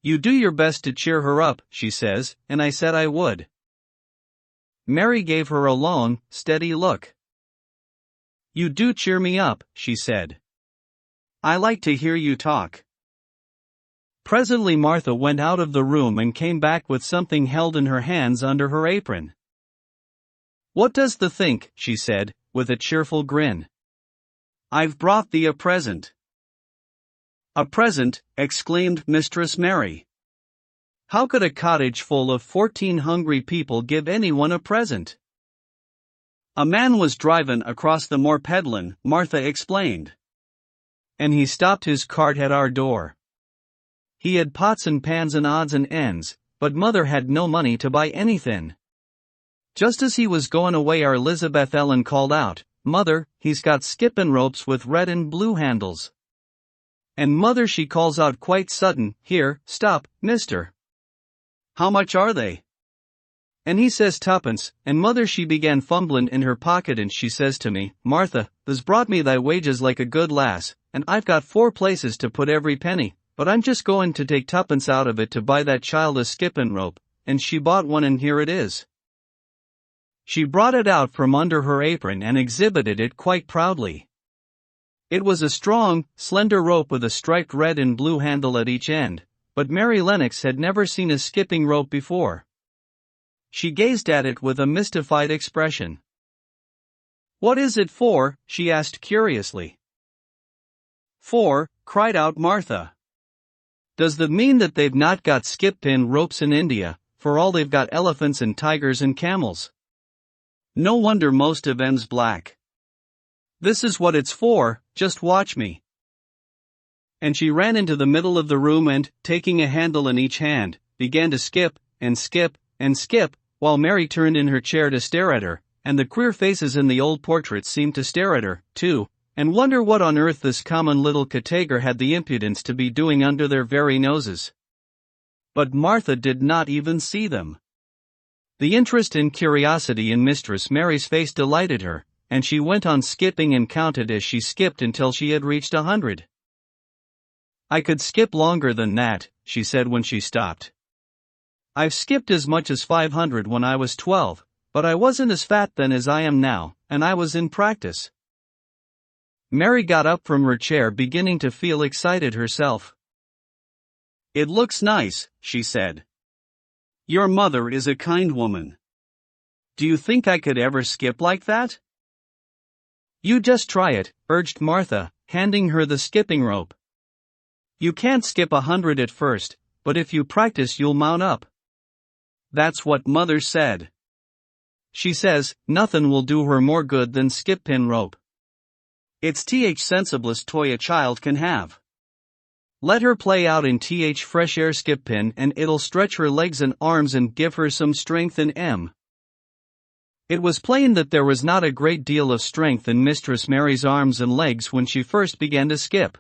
You do your best to cheer her up, she says, and I said I would. Mary gave her a long, steady look. You do cheer me up, she said. I like to hear you talk. Presently Martha went out of the room and came back with something held in her hands under her apron. What does thee think, she said, with a cheerful grin. I've brought thee a present. A present, exclaimed Mistress Mary. How could a cottage full of 14 hungry people give anyone a present? A man was drivin' across the moor peddlin', Martha explained. And he stopped his cart at our door. He had pots and pans and odds and ends, but mother had no money to buy anythin'. Just as he was goin' away our Elizabeth Ellen called out, Mother, he's got skippin' ropes with red and blue handles. And mother she calls out quite sudden, here, stop, mister. How much are they? And he says 2pence, and mother she began fumblin' in her pocket and she says to me, Martha, thou's brought me thy wages like a good lass, and I've got 4 places to put every penny, but I'm just goin' to take 2pence out of it to buy that child a skippin' rope, and she bought one and here it is. She brought it out from under her apron and exhibited it quite proudly. It was a strong, slender rope with a striped red and blue handle at each end, but Mary Lennox had never seen a skipping rope before. She gazed at it with a mystified expression. What is it for? She asked curiously. For, cried out Martha. Does that mean that they've not got skip-pin ropes in India, for all they've got elephants and tigers and camels? No wonder most of 'em's black. This is what it's for, just watch me. And she ran into the middle of the room and, taking a handle in each hand, began to skip, and skip, and skip, while Mary turned in her chair to stare at her, and the queer faces in the old portraits seemed to stare at her, too, and wonder what on earth this common little Katagar had the impudence to be doing under their very noses. But Martha did not even see them. The interest and curiosity in Mistress Mary's face delighted her, and she went on skipping and counted as she skipped until she had reached 100. I could skip longer than that, she said when she stopped. I've skipped as much as 500 when I was 12, but I wasn't as fat then as I am now, and I was in practice. Mary got up from her chair beginning to feel excited herself. It looks nice, she said. Your mother is a kind woman. Do you think I could ever skip like that? You just try it, urged Martha, handing her the skipping rope. You can't skip 100 at first, but if you practice you'll mount up. That's what mother said. She says, nothin' will do her more good than skip-pin rope. It's sensiblest toy a child can have. Let her play out in fresh air skip-pin and it'll stretch her legs and arms and give her some strength in M. It was plain that there was not a great deal of strength in Mistress Mary's arms and legs when she first began to skip.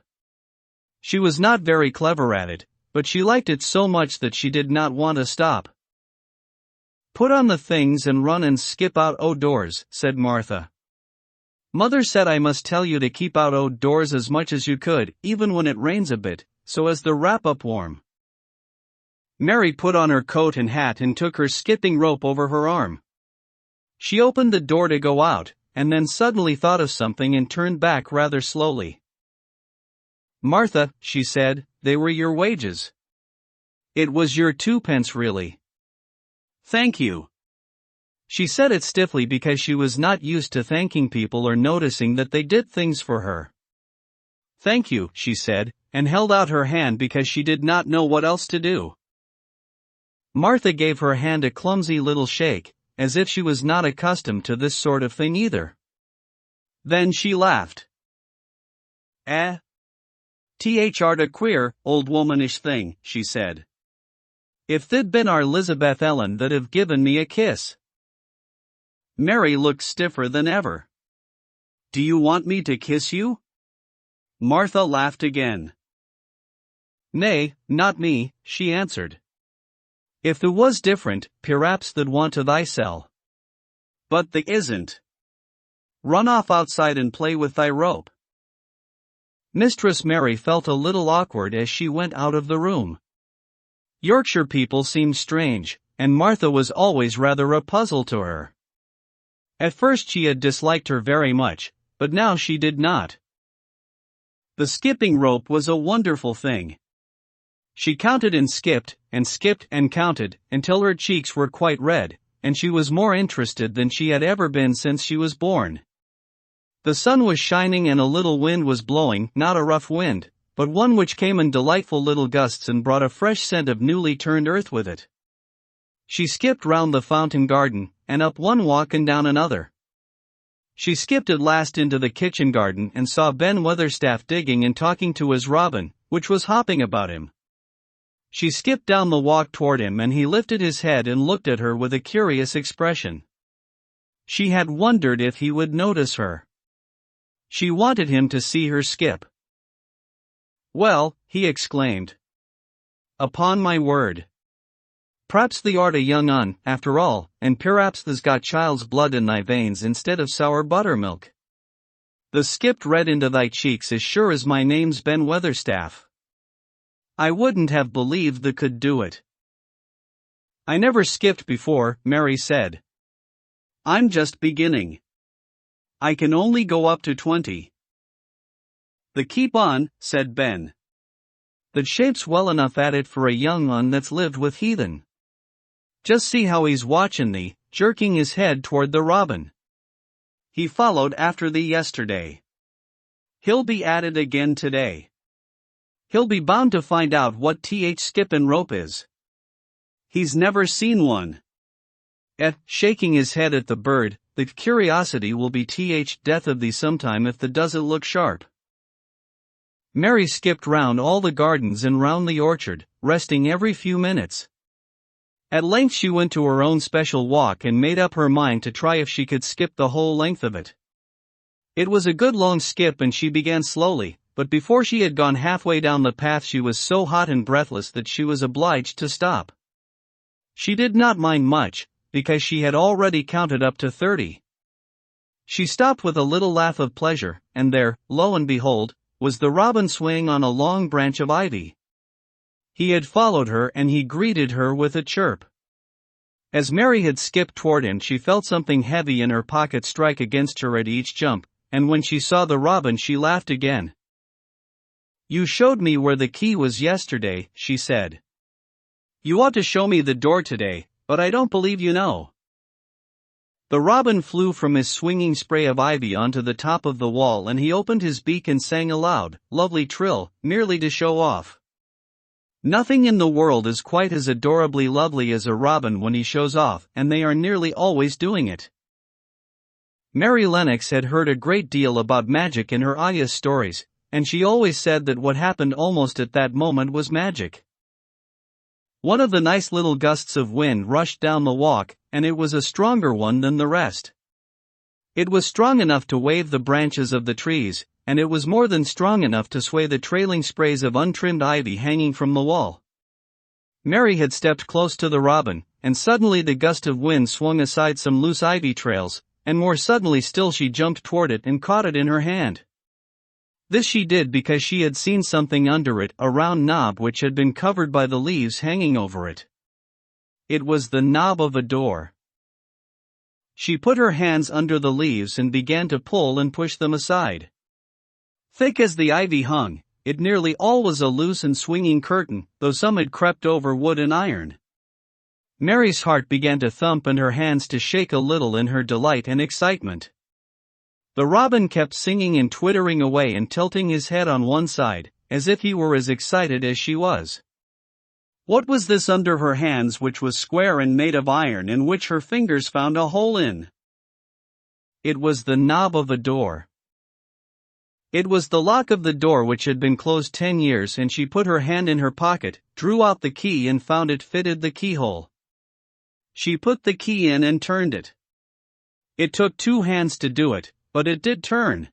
She was not very clever at it, but she liked it so much that she did not want to stop. Put on the things and run and skip out o' doors, said Martha. Mother said I must tell you to keep out o' doors as much as you could, even when it rains a bit, so as to wrap up warm. Mary put on her coat and hat and took her skipping rope over her arm. She opened the door to go out, and then suddenly thought of something and turned back rather slowly. Martha, she said, they were your wages. It was your 2 pence really. Thank you. She said it stiffly because she was not used to thanking people or noticing that they did things for her. Thank you, she said, and held out her hand because she did not know what else to do. Martha gave her hand a clumsy little shake, as if she was not accustomed to this sort of thing either. Then she laughed. T'art a queer, old womanish thing, she said. If they'd been our Lizabeth Ellen that'd have given me a kiss. Mary looked stiffer than ever. Do you want me to kiss you? Martha laughed again. Nay, not me, she answered. If the was different, perhaps they'd want to thysel. But they isn't. Run off outside and play with thy rope. Mistress Mary felt a little awkward as she went out of the room. Yorkshire people seemed strange, and Martha was always rather a puzzle to her. At first she had disliked her very much, but now she did not. The skipping rope was a wonderful thing. She counted and skipped and counted, until her cheeks were quite red, and she was more interested than she had ever been since she was born. The sun was shining and a little wind was blowing, not a rough wind, but one which came in delightful little gusts and brought a fresh scent of newly turned earth with it. She skipped round the fountain garden, and up one walk and down another. She skipped at last into the kitchen garden and saw Ben Weatherstaff digging and talking to his robin, which was hopping about him. She skipped down the walk toward him and he lifted his head and looked at her with a curious expression. She had wondered if he would notice her. She wanted him to see her skip. Well, he exclaimed. Upon my word. P'raps thee art a young un, after all, and perhaps thee's got child's blood in thy veins instead of sour buttermilk. The skipped red into thy cheeks as sure as my name's Ben Weatherstaff. I wouldn't have believed thee could do it. I never skipped before, Mary said. I'm just beginning. I can only go up to 20. The keep on, said Ben. That shape's well enough at it for a young un that's lived with heathen. Just see how he's watchin' thee, jerking his head toward the robin. He followed after thee yesterday. He'll be at it again today. He'll be bound to find out what skippin' rope is. He's never seen one. Shaking his head at the bird, the curiosity will be death of thee sometime if the doesn't look sharp. Mary skipped round all the gardens and round the orchard, resting every few minutes. At length she went to her own special walk and made up her mind to try if she could skip the whole length of it. It was a good long skip and she began slowly, but before she had gone halfway down the path she was so hot and breathless that she was obliged to stop. She did not mind much, because she had already counted up to 30. She stopped with a little laugh of pleasure, and there, lo and behold, was the robin swaying on a long branch of ivy. He had followed her and he greeted her with a chirp. As Mary had skipped toward him she felt something heavy in her pocket strike against her at each jump, and when she saw the robin she laughed again. You showed me where the key was yesterday, she said. You ought to show me the door today, but I don't believe you know. The robin flew from his swinging spray of ivy onto the top of the wall and he opened his beak and sang a loud, lovely trill, merely to show off. Nothing in the world is quite as adorably lovely as a robin when he shows off, and they are nearly always doing it. Mary Lennox had heard a great deal about magic in her Aya's stories, and she always said that what happened almost at that moment was magic. One of the nice little gusts of wind rushed down the walk, and it was a stronger one than the rest. It was strong enough to wave the branches of the trees, and it was more than strong enough to sway the trailing sprays of untrimmed ivy hanging from the wall. Mary had stepped close to the robin, and suddenly the gust of wind swung aside some loose ivy trails, and more suddenly still she jumped toward it and caught it in her hand. This she did because she had seen something under it, a round knob which had been covered by the leaves hanging over it. It was the knob of a door. She put her hands under the leaves and began to pull and push them aside. Thick as the ivy hung, it nearly all was a loose and swinging curtain, though some had crept over wood and iron. Mary's heart began to thump and her hands to shake a little in her delight and excitement. The robin kept singing and twittering away and tilting his head on one side, as if he were as excited as she was. What was this under her hands, which was square and made of iron, and which her fingers found a hole in? It was the knob of a door. It was the lock of the door, which had been closed 10 years, and she put her hand in her pocket, drew out the key and found it fitted the keyhole. She put the key in and turned it. It took 2 hands to do it, but it did turn.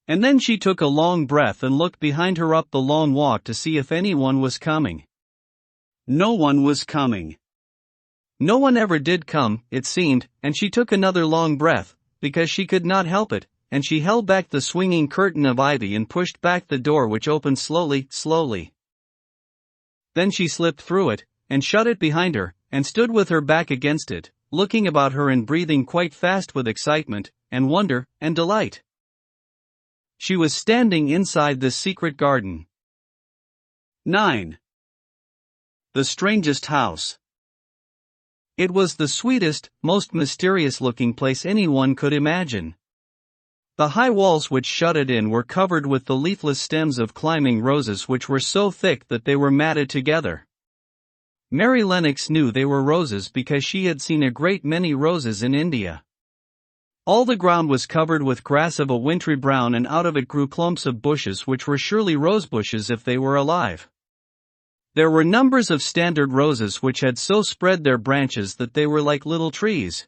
And then she took a long breath and looked behind her up the long walk to see if anyone was coming. No one was coming. No one ever did come, it seemed, and she took another long breath, because she could not help it, and she held back the swinging curtain of ivy and pushed back the door, which opened slowly, slowly. Then she slipped through it, and shut it behind her, and stood with her back against it, looking about her and breathing quite fast with excitement, and wonder, and delight. She was standing inside the secret garden. 9. The strangest house. It was the sweetest, most mysterious-looking place anyone could imagine. The high walls which shut it in were covered with the leafless stems of climbing roses, which were so thick that they were matted together. Mary Lennox knew they were roses because she had seen a great many roses in India. All the ground was covered with grass of a wintry brown, and out of it grew clumps of bushes which were surely rose bushes if they were alive. There were numbers of standard roses which had so spread their branches that they were like little trees.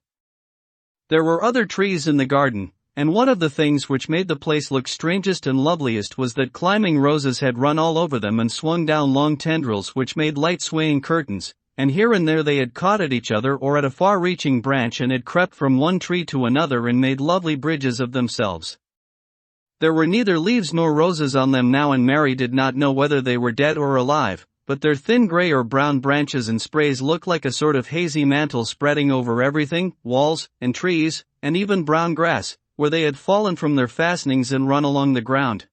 There were other trees in the garden, and one of the things which made the place look strangest and loveliest was that climbing roses had run all over them and swung down long tendrils which made light swaying curtains, and here and there they had caught at each other or at a far-reaching branch and had crept from one tree to another and made lovely bridges of themselves. There were neither leaves nor roses on them now, and Mary did not know whether they were dead or alive, but their thin gray or brown branches and sprays looked like a sort of hazy mantle spreading over everything, walls, and trees, and even brown grass, where they had fallen from their fastenings and run along the ground.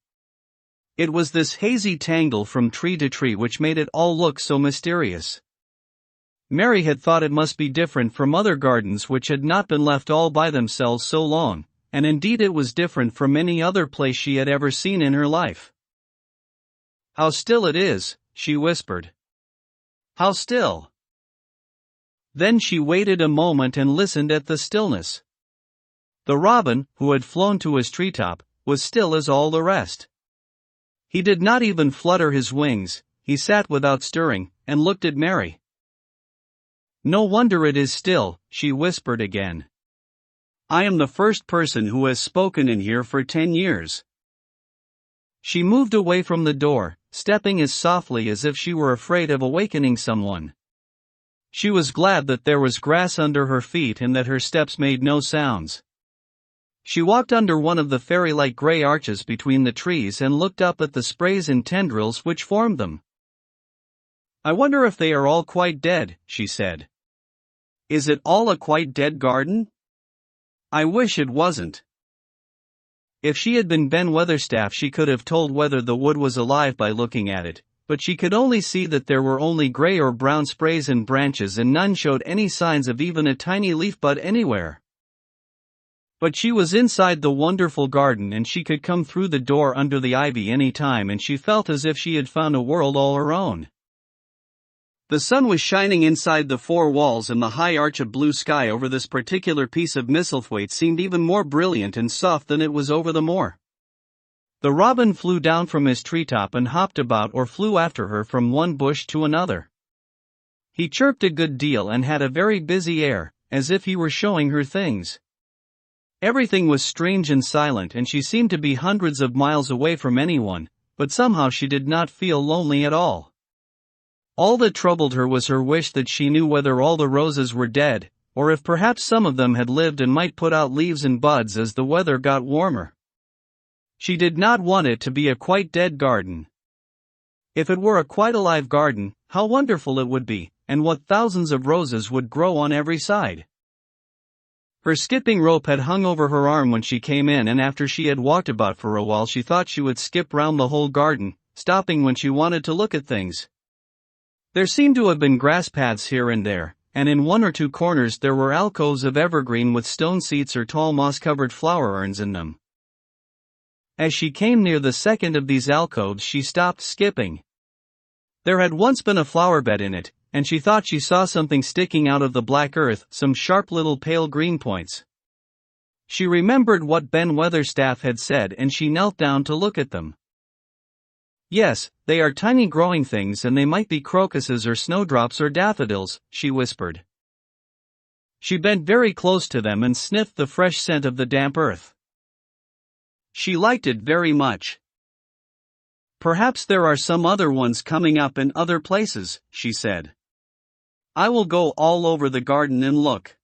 It was this hazy tangle from tree to tree which made it all look so mysterious. Mary had thought it must be different from other gardens which had not been left all by themselves so long, and indeed it was different from any other place she had ever seen in her life. "How still it is," she whispered. "How still." Then she waited a moment and listened at the stillness. The robin, who had flown to his treetop, was still as all the rest. He did not even flutter his wings, he sat without stirring, and looked at Mary. "No wonder it is still," she whispered again. "I am the first person who has spoken in here for 10 years. She moved away from the door, stepping as softly as if she were afraid of awakening someone. She was glad that there was grass under her feet and that her steps made no sounds. She walked under one of the fairy-like gray arches between the trees and looked up at the sprays and tendrils which formed them. "I wonder if they are all quite dead," she said. "Is it all a quite dead garden? I wish it wasn't." If she had been Ben Weatherstaff she could have told whether the wood was alive by looking at it, but she could only see that there were only gray or brown sprays and branches, and none showed any signs of even a tiny leaf bud anywhere. But she was inside the wonderful garden, and she could come through the door under the ivy any time, and she felt as if she had found a world all her own. The sun was shining inside the 4 walls, and the high arch of blue sky over this particular piece of Misselthwaite seemed even more brilliant and soft than it was over the moor. The robin flew down from his treetop and hopped about or flew after her from one bush to another. He chirped a good deal and had a very busy air, as if he were showing her things. Everything was strange and silent, and she seemed to be hundreds of miles away from anyone, but somehow she did not feel lonely at all. All that troubled her was her wish that she knew whether all the roses were dead, or if perhaps some of them had lived and might put out leaves and buds as the weather got warmer. She did not want it to be a quite dead garden. If it were a quite alive garden, how wonderful it would be, and what thousands of roses would grow on every side. Her skipping rope had hung over her arm when she came in, and after she had walked about for a while she thought she would skip round the whole garden, stopping when she wanted to look at things. There seemed to have been grass paths here and there, and in one or two corners there were alcoves of evergreen with stone seats or tall moss-covered flower urns in them. As she came near the second of these alcoves she stopped skipping. There had once been a flower bed in it, and she thought she saw something sticking out of the black earth, some sharp little pale green points. She remembered what Ben Weatherstaff had said and she knelt down to look at them. "Yes, they are tiny growing things and they might be crocuses or snowdrops or daffodils," she whispered. She bent very close to them and sniffed the fresh scent of the damp earth. She liked it very much. "Perhaps there are some other ones coming up in other places," she said. "I will go all over the garden and look."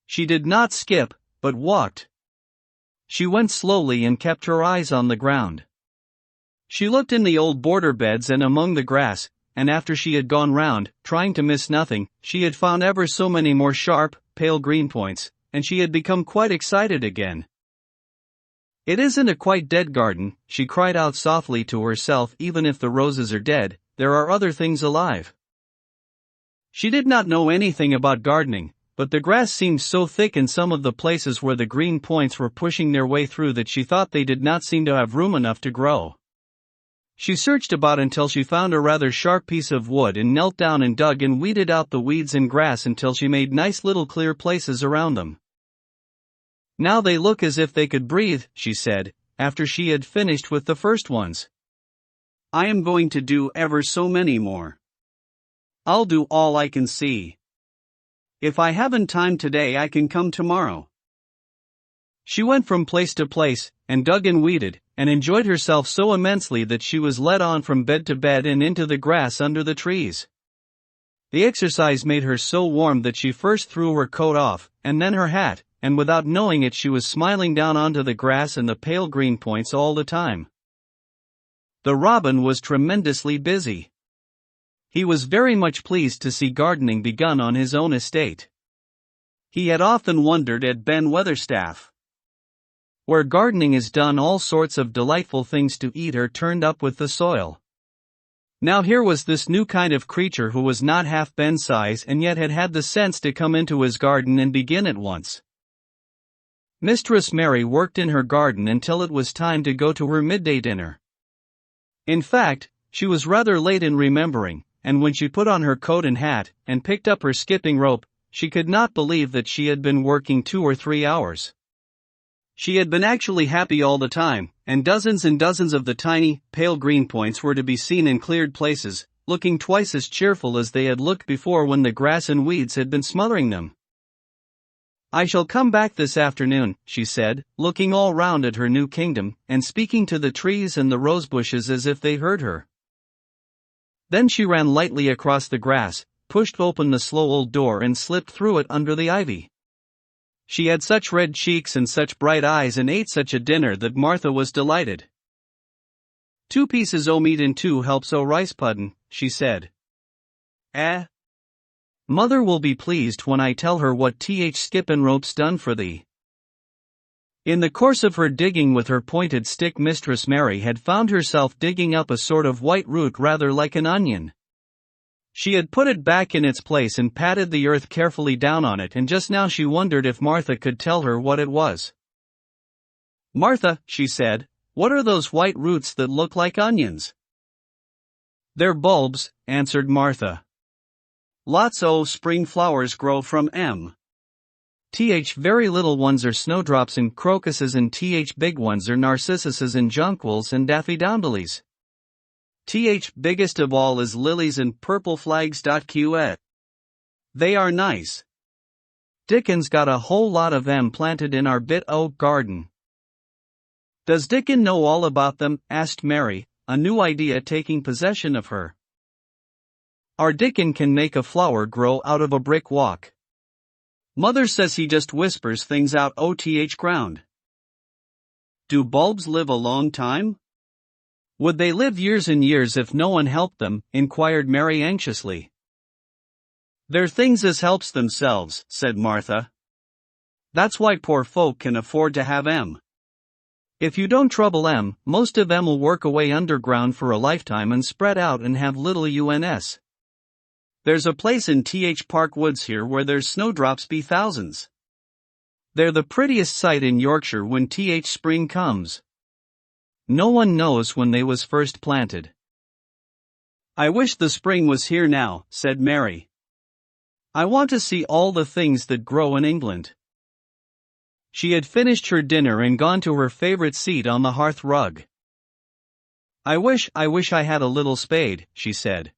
She did not skip, but walked. She went slowly and kept her eyes on the ground. She looked in the old border beds and among the grass, and after she had gone round, trying to miss nothing, she had found ever so many more sharp, pale green points, and she had become quite excited again. "It isn't a quite dead garden," she cried out softly to herself. "Even if the roses are dead, there are other things alive." She did not know anything about gardening, but the grass seemed so thick in some of the places where the green points were pushing their way through that she thought they did not seem to have room enough to grow. She searched about until she found a rather sharp piece of wood and knelt down and dug and weeded out the weeds and grass until she made nice little clear places around them. "Now they look as if they could breathe," she said, after she had finished with the first ones. "I am going to do ever so many more. I'll do all I can see. If I haven't time today I can come tomorrow." She went from place to place, and dug and weeded, and enjoyed herself so immensely that she was led on from bed to bed and into the grass under the trees. The exercise made her so warm that she first threw her coat off, and then her hat, and without knowing it she was smiling down onto the grass and the pale green points all the time. The robin was tremendously busy. He was very much pleased to see gardening begun on his own estate. He had often wondered at Ben Weatherstaff. Where gardening is done, all sorts of delightful things to eat are turned up with the soil. Now here was this new kind of creature who was not half Ben's size and yet had had the sense to come into his garden and begin at once. Mistress Mary worked in her garden until it was time to go to her midday dinner. In fact, she was rather late in remembering, and when she put on her coat and hat, and picked up her skipping rope, she could not believe that she had been working 2 or 3 hours. She had been actually happy all the time, and dozens of the tiny, pale green points were to be seen in cleared places, looking twice as cheerful as they had looked before when the grass and weeds had been smothering them. "I shall come back this afternoon," she said, looking all round at her new kingdom, and speaking to the trees and the rosebushes as if they heard her. Then she ran lightly across the grass, pushed open the slow old door and slipped through it under the ivy. She had such red cheeks and such bright eyes and ate such a dinner that Martha was delighted. "2 pieces o' meat and 2 helps o' rice puddin'," she said. Mother will be pleased when I tell her what Skippin' Rope's done for thee." In the course of her digging with her pointed stick, Mistress Mary had found herself digging up a sort of white root rather like an onion. She had put it back in its place and patted the earth carefully down on it, and just now she wondered if Martha could tell her what it was. "Martha," she said, "what are those white roots that look like onions?" "They're bulbs," answered Martha. "Lots o' spring flowers grow from 'em. Very little ones are snowdrops and crocuses, and big ones are narcissuses and jonquils and daffodils. Biggest of all is lilies and purple flags. They are nice. Dickon's got a whole lot of 'em planted in our bit o' garden." "Does Dickon know all about them?" asked Mary, a new idea taking possession of her. "Our Dickon can make a flower grow out of a brick walk. Mother says he just whispers things out o' ground." "Do bulbs live a long time?" "Would they live years and years if no one helped them?" inquired Mary anxiously. "They're things as helps themselves," said Martha. That's why poor folk can afford to have 'em. If you don't trouble 'em, most of 'em'll work away underground for a lifetime and spread out and have little uns. There's a place in Th Park Woods here where there's snowdrops be thousands. They're the prettiest sight in Yorkshire when spring comes. No one knows when they was first planted. I wish the spring was here now, said Mary. I want to see all the things that grow in England. She had finished her dinner and gone to her favorite seat on the hearth rug. I wish I had a little spade, she said.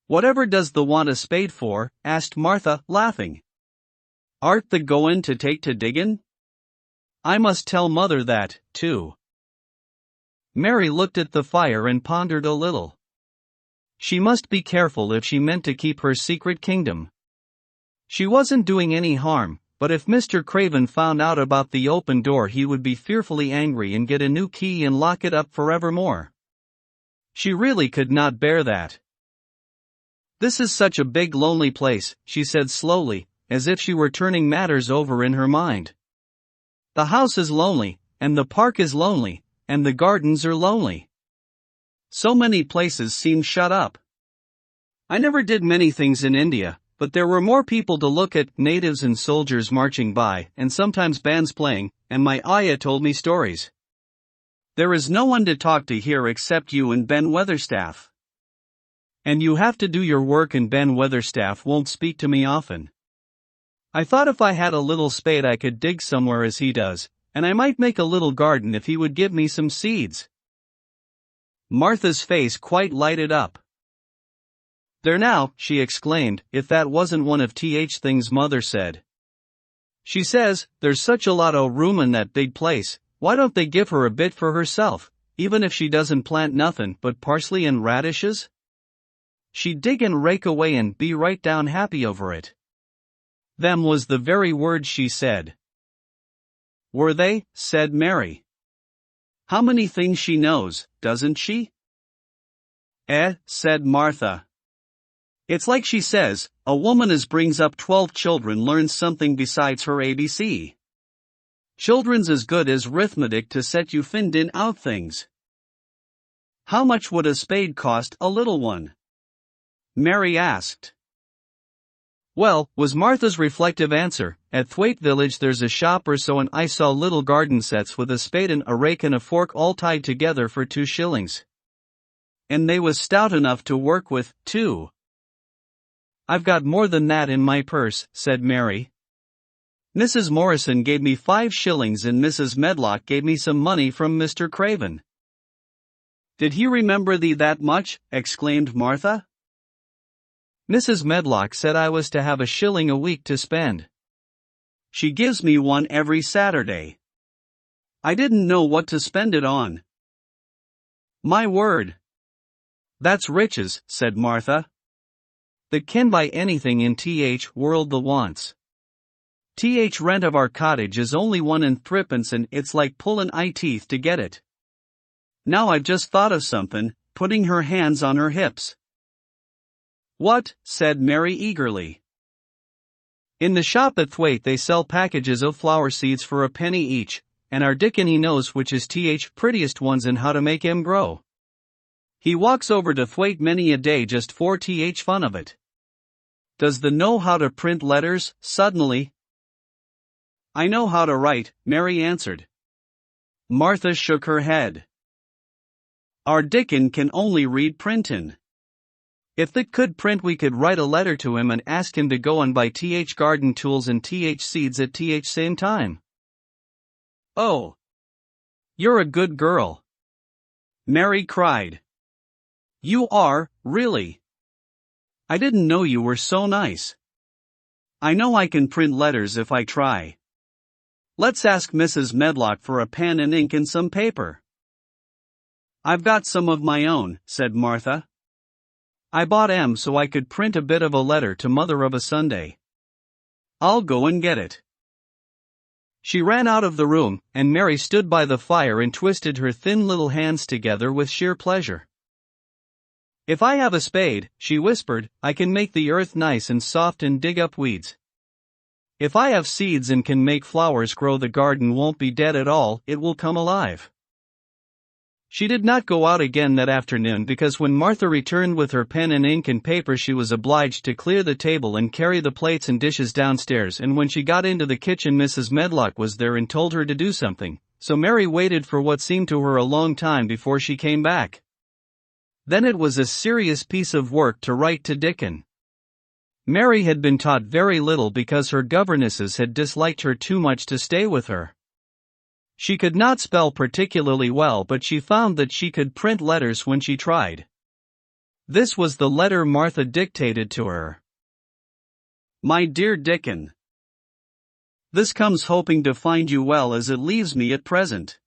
Whatever does thee want a spade for? Asked Martha, laughing. Art thee goin' to take to diggin'? I must tell mother that, too. Mary looked at the fire and pondered a little. She must be careful if she meant to keep her secret kingdom. She wasn't doing any harm, but if Mr. Craven found out about the open door he would be fearfully angry and get a new key and lock it up forevermore. She really could not bear that. This is such a big lonely place, she said slowly, as if she were turning matters over in her mind. The house is lonely, and the park is lonely, and the gardens are lonely. So many places seem shut up. I never did many things in India, but there were more people to look at, natives and soldiers marching by, and sometimes bands playing, and my ayah told me stories. There is no one to talk to here except you and Ben Weatherstaff. And you have to do your work and Ben Weatherstaff won't speak to me often. I thought if I had a little spade I could dig somewhere as he does, and I might make a little garden if he would give me some seeds. Martha's face quite lighted up. There now, she exclaimed, if that wasn't one of things mother said. She says, there's such a lot o' room in that big place, why don't they give her a bit for herself, even if she doesn't plant nothin' but parsley and radishes? She'd dig and rake away and be right down happy over it. Them was the very words she said. Were they? Said Mary. How many things she knows, doesn't she? Said Martha. It's like she says, a woman as brings up 12 children learns something besides her ABC. Children's as good as arithmetic to set you findin' out things. How much would a spade cost, a little one? Mary asked. Well, was Martha's reflective answer, at Thwaite Village there's a shop or so and I saw little garden sets with a spade and a rake and a fork all tied together for 2 shillings. And they was stout enough to work with, too. I've got more than that in my purse, said Mary. Mrs. Morrison gave me 5 shillings and Mrs. Medlock gave me some money from Mr. Craven. Did he remember thee that much? Exclaimed Martha. Mrs. Medlock said I was to have 1 shilling a week to spend. She gives me one every Saturday. I didn't know what to spend it on. My word. That's riches, said Martha. That can buy anything in world the wants. Rent of our cottage is only 1 and 3pence and it's like pullin' eye teeth to get it. Now I've just thought of somethin', putting her hands on her hips. What? Said Mary eagerly. In the shop at Thwaite they sell packages of flower seeds for 1 penny each, and our Dickon he knows which is prettiest ones and how to make 'em grow. He walks over to Thwaite many a day just for fun of it. Does the know how to print letters, suddenly? I know how to write, Mary answered. Martha shook her head. Our Dickon can only read printin'. If they could print we could write a letter to him and ask him to go and buy garden tools and seeds at same time. Oh! You're a good girl! Mary cried. You are, really. I didn't know you were so nice. I know I can print letters if I try. Let's ask Mrs. Medlock for a pen and ink and some paper. I've got some of my own, said Martha. I bought 'em so I could print a bit of a letter to mother of a Sunday. I'll go and get it. She ran out of the room, and Mary stood by the fire and twisted her thin little hands together with sheer pleasure. If I have a spade, she whispered, I can make the earth nice and soft and dig up weeds. If I have seeds and can make flowers grow, the garden won't be dead at all, it will come alive. She did not go out again that afternoon because when Martha returned with her pen and ink and paper she was obliged to clear the table and carry the plates and dishes downstairs, and when she got into the kitchen Mrs. Medlock was there and told her to do something, so Mary waited for what seemed to her a long time before she came back. Then it was a serious piece of work to write to Dickon. Mary had been taught very little because her governesses had disliked her too much to stay with her. She could not spell particularly well, but she found that she could print letters when she tried. This was the letter Martha dictated to her. My dear Dickon, this comes hoping to find you well as it leaves me at present.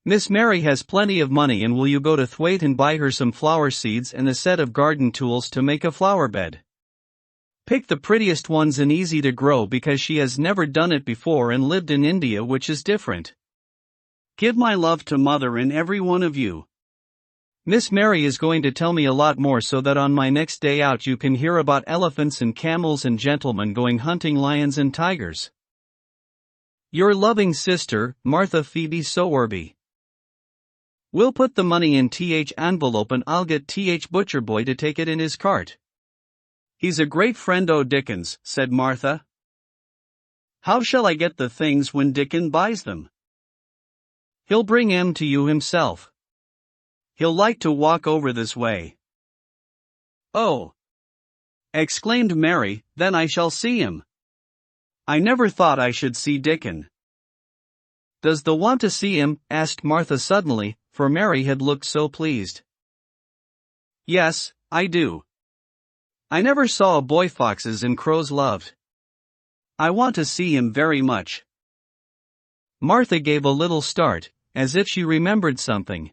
Miss Mary has plenty of money, and will you go to Thwaite and buy her some flower seeds and a set of garden tools to make a flower bed? Pick the prettiest ones and easy to grow because she has never done it before and lived in India, which is different. Give my love to Mother and every one of you. Miss Mary is going to tell me a lot more so that on my next day out you can hear about elephants and camels and gentlemen going hunting lions and tigers. Your loving sister, Martha Phoebe Sowerby. We'll put the money in th envelope and I'll get th butcher boy to take it in his cart. He's a great friend o' Dickon's, said Martha. How shall I get the things when Dickon buys them? He'll bring 'em to you himself. He'll like to walk over this way. Oh! Exclaimed Mary, then I shall see him. I never thought I should see Dickon. Does thou want to see him? Asked Martha suddenly, for Mary had looked so pleased. Yes, I do. I never saw a boy foxes and crows loved. I want to see him very much. Martha gave a little start, as if she remembered something.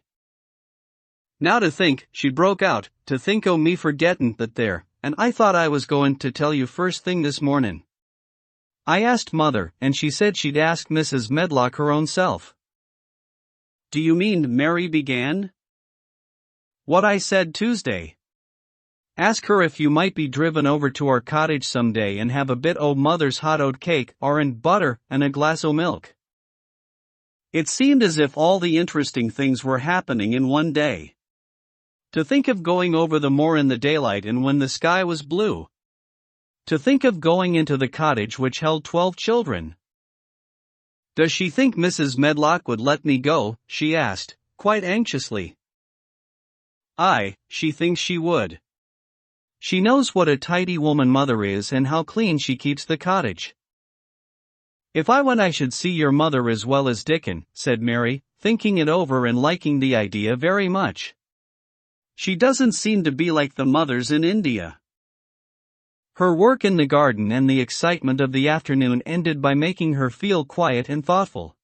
Now to think, she broke out, to think o' me forgettin' that there, and I thought I was goin' to tell you first thing this mornin'. I asked Mother, and she said she'd ask Mrs. Medlock her own self. Do you mean, Mary began? What I said Tuesday. Ask her if you might be driven over to our cottage some day and have a bit o' Mother's hot oat cake, or and butter, and a glass o' milk. It seemed as if all the interesting things were happening in one day. To think of going over the moor in the daylight and when the sky was blue. To think of going into the cottage which held 12 children. Does she think Mrs. Medlock would let me go? She asked, quite anxiously. Aye, she thinks she would. She knows what a tidy woman Mother is and how clean she keeps the cottage. If I went I should see your mother as well as Dickon, said Mary, thinking it over and liking the idea very much. She doesn't seem to be like the mothers in India. Her work in the garden and the excitement of the afternoon ended by making her feel quiet and thoughtful.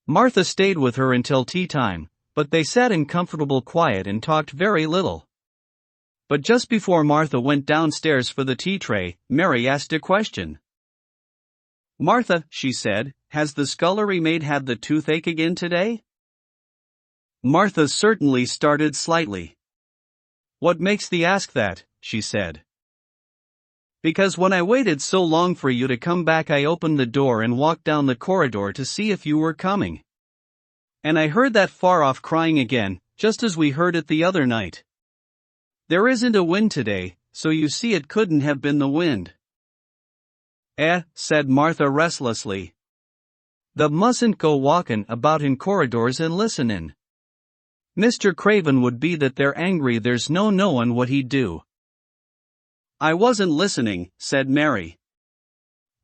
Martha stayed with her until tea time, but they sat in comfortable quiet and talked very little. But just before Martha went downstairs for the tea tray, Mary asked a question. Martha, she said, has the scullery maid had the toothache again today? Martha certainly started slightly. What makes thee ask that? She said. Because when I waited so long for you to come back I opened the door and walked down the corridor to see if you were coming. And I heard that far-off crying again, just as we heard it the other night. There isn't a wind today, so you see it couldn't have been the wind. Said Martha restlessly. Thou mustn't go walkin' about in corridors and listenin'. Mr. Craven would be that they're angry, there's no knowin' what he'd do. I wasn't listening, said Mary.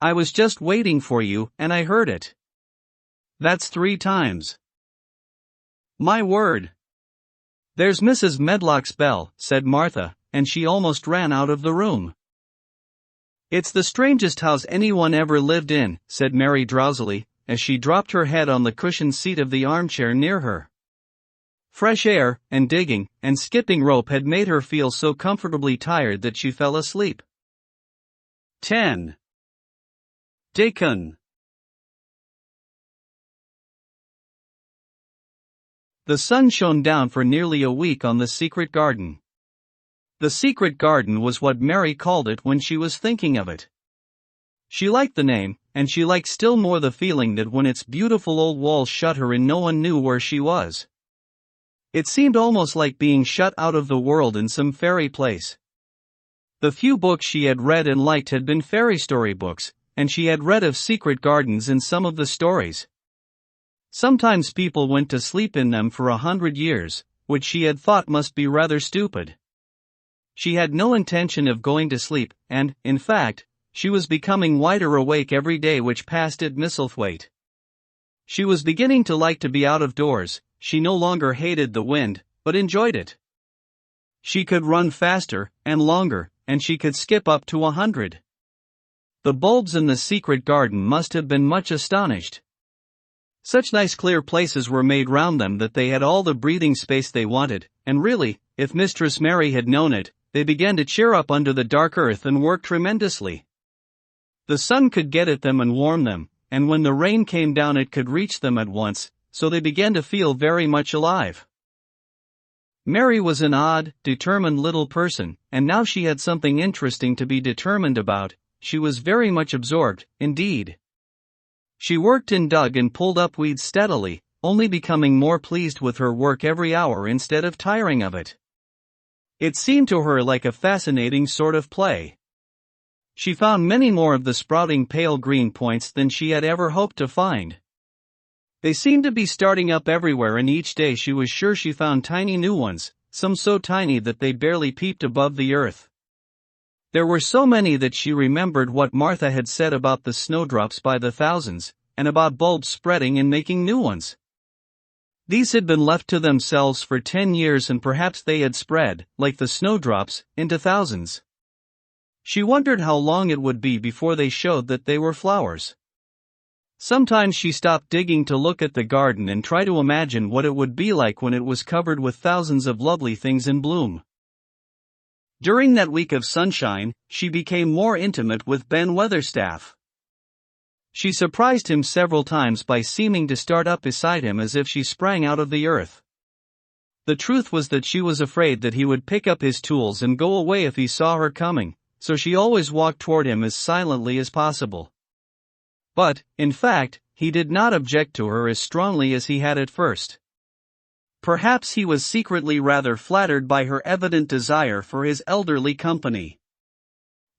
I was just waiting for you, and I heard it. That's 3 times. My word. There's Mrs. Medlock's bell, said Martha, and she almost ran out of the room. It's the strangest house anyone ever lived in, said Mary drowsily, as she dropped her head on the cushioned seat of the armchair near her. Fresh air, and digging, and skipping rope had made her feel so comfortably tired that she fell asleep. 10. Dickon. The sun shone down for nearly a week on the secret garden. The secret garden was what Mary called it when she was thinking of it. She liked the name, and she liked still more the feeling that when its beautiful old walls shut her in, no one knew where she was. It seemed almost like being shut out of the world in some fairy place. The few books she had read and liked had been fairy story books, and she had read of secret gardens in some of the stories. Sometimes people went to sleep in them for 100 years, which she had thought must be rather stupid. She had no intention of going to sleep, and, in fact, she was becoming wider awake every day which passed at Misselthwaite. She was beginning to like to be out of doors. She no longer hated the wind, but enjoyed it. She could run faster, and longer, and she could skip up to 100. The bulbs in the secret garden must have been much astonished. Such nice clear places were made round them that they had all the breathing space they wanted, and really, if Mistress Mary had known it, they began to cheer up under the dark earth and work tremendously. The sun could get at them and warm them, and when the rain came down it could reach them at once, so they began to feel very much alive. Mary was an odd, determined little person, and now she had something interesting to be determined about. She was very much absorbed, indeed. She worked and dug and pulled up weeds steadily, only becoming more pleased with her work every hour instead of tiring of it. It seemed to her like a fascinating sort of play. She found many more of the sprouting pale green points than she had ever hoped to find. They seemed to be starting up everywhere, and each day she was sure she found tiny new ones, some so tiny that they barely peeped above the earth. There were so many that she remembered what Martha had said about the snowdrops by the thousands, and about bulbs spreading and making new ones. These had been left to themselves for 10 years, and perhaps they had spread, like the snowdrops, into thousands. She wondered how long it would be before they showed that they were flowers. Sometimes she stopped digging to look at the garden and try to imagine what it would be like when it was covered with thousands of lovely things in bloom. During that week of sunshine, she became more intimate with Ben Weatherstaff. She surprised him several times by seeming to start up beside him as if she sprang out of the earth. The truth was that she was afraid that he would pick up his tools and go away if he saw her coming, so she always walked toward him as silently as possible. But, in fact, he did not object to her as strongly as he had at first. Perhaps he was secretly rather flattered by her evident desire for his elderly company.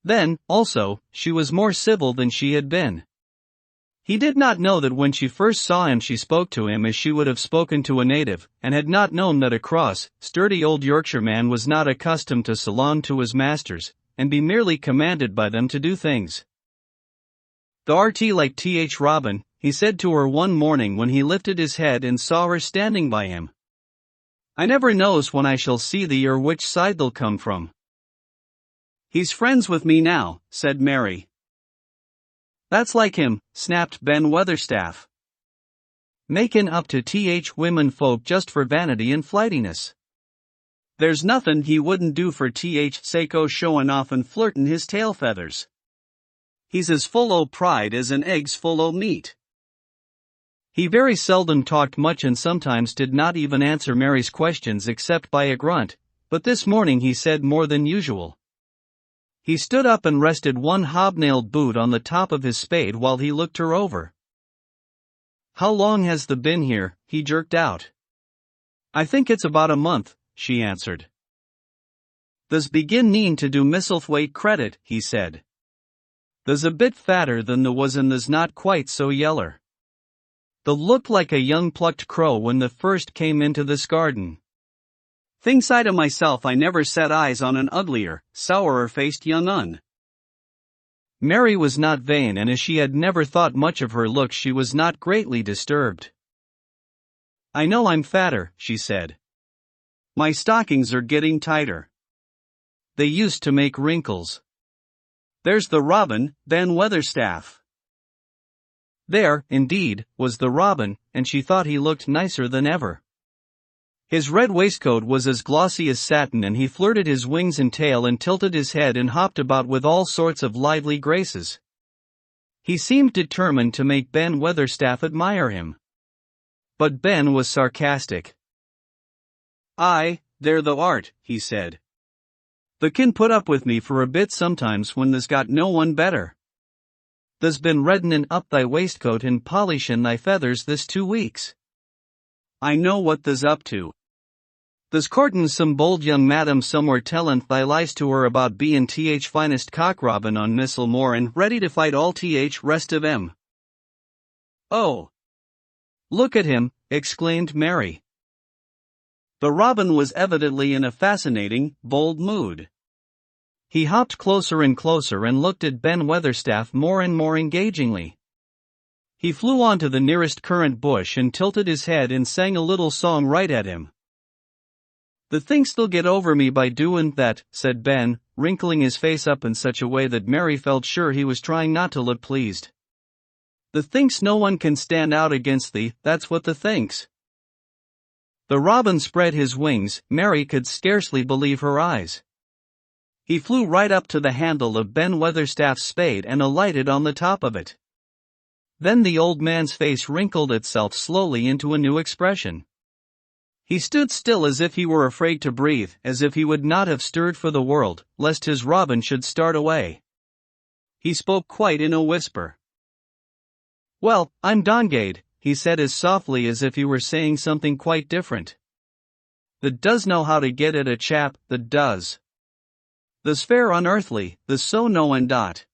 Then, also, she was more civil than she had been. He did not know that when she first saw him she spoke to him as she would have spoken to a native, and had not known that a cross, sturdy old Yorkshireman was not accustomed to salon to his masters, and be merely commanded by them to do things. "Thou'rt like Th. Robin," he said to her one morning when he lifted his head and saw her standing by him. "I never knows when I shall see thee or which side they'll come from." "He's friends with me now," said Mary. "That's like him," snapped Ben Weatherstaff. "Makin' up to Th. women folk just for vanity and flightiness. There's nothin' he wouldn't do for Th. sake o' showin' off and flirtin' his tail feathers. He's as full o' pride as an egg's full o' meat." He very seldom talked much and sometimes did not even answer Mary's questions except by a grunt, but this morning he said more than usual. He stood up and rested one hobnailed boot on the top of his spade while he looked her over. "How long has thee been here?" he jerked out. "I think it's about a month," she answered. "The's begin nean to do Misselthwaite credit," he said. "There's a bit fatter than there was and there's not quite so yeller. They'll look like a young plucked crow when the first came into this garden. Thinks I to myself I never set eyes on an uglier, sourer-faced young un." Mary was not vain, and as she had never thought much of her looks she was not greatly disturbed. "I know I'm fatter," she said. "My stockings are getting tighter. They used to make wrinkles. There's the robin, Ben Weatherstaff." There, indeed, was the robin, and she thought he looked nicer than ever. His red waistcoat was as glossy as satin, and he flirted his wings and tail and tilted his head and hopped about with all sorts of lively graces. He seemed determined to make Ben Weatherstaff admire him. But Ben was sarcastic. "Aye, there thou art," he said. "Thou can put up with me for a bit sometimes when there's got no one better. There's been reddening up thy waistcoat and polishing thy feathers this 2 weeks. I know what there's up to. There's courting some bold young madam somewhere telling thy lies to her about being finest cock robin on Misselmore and ready to fight all rest of 'em. Oh! Look at him, exclaimed Mary. The robin was evidently in a fascinating, bold mood. He hopped closer and closer and looked at Ben Weatherstaff more and more engagingly. He flew onto the nearest currant bush and tilted his head and sang a little song right at him. "The thinks they'll get over me by doing that," said Ben, wrinkling his face up in such a way that Mary felt sure he was trying not to look pleased. "The thinks no one can stand out against thee, that's what the thinks." The robin spread his wings. Mary could scarcely believe her eyes. He flew right up to the handle of Ben Weatherstaff's spade and alighted on the top of it. Then the old man's face wrinkled itself slowly into a new expression. He stood still as if he were afraid to breathe, as if he would not have stirred for the world, lest his robin should start away. He spoke quite in a whisper. "Well, I'm Dongade," he said as softly as if he were saying something quite different. "That does know how to get at a chap, that does. There's fair unearthly, there's so knowin' dot."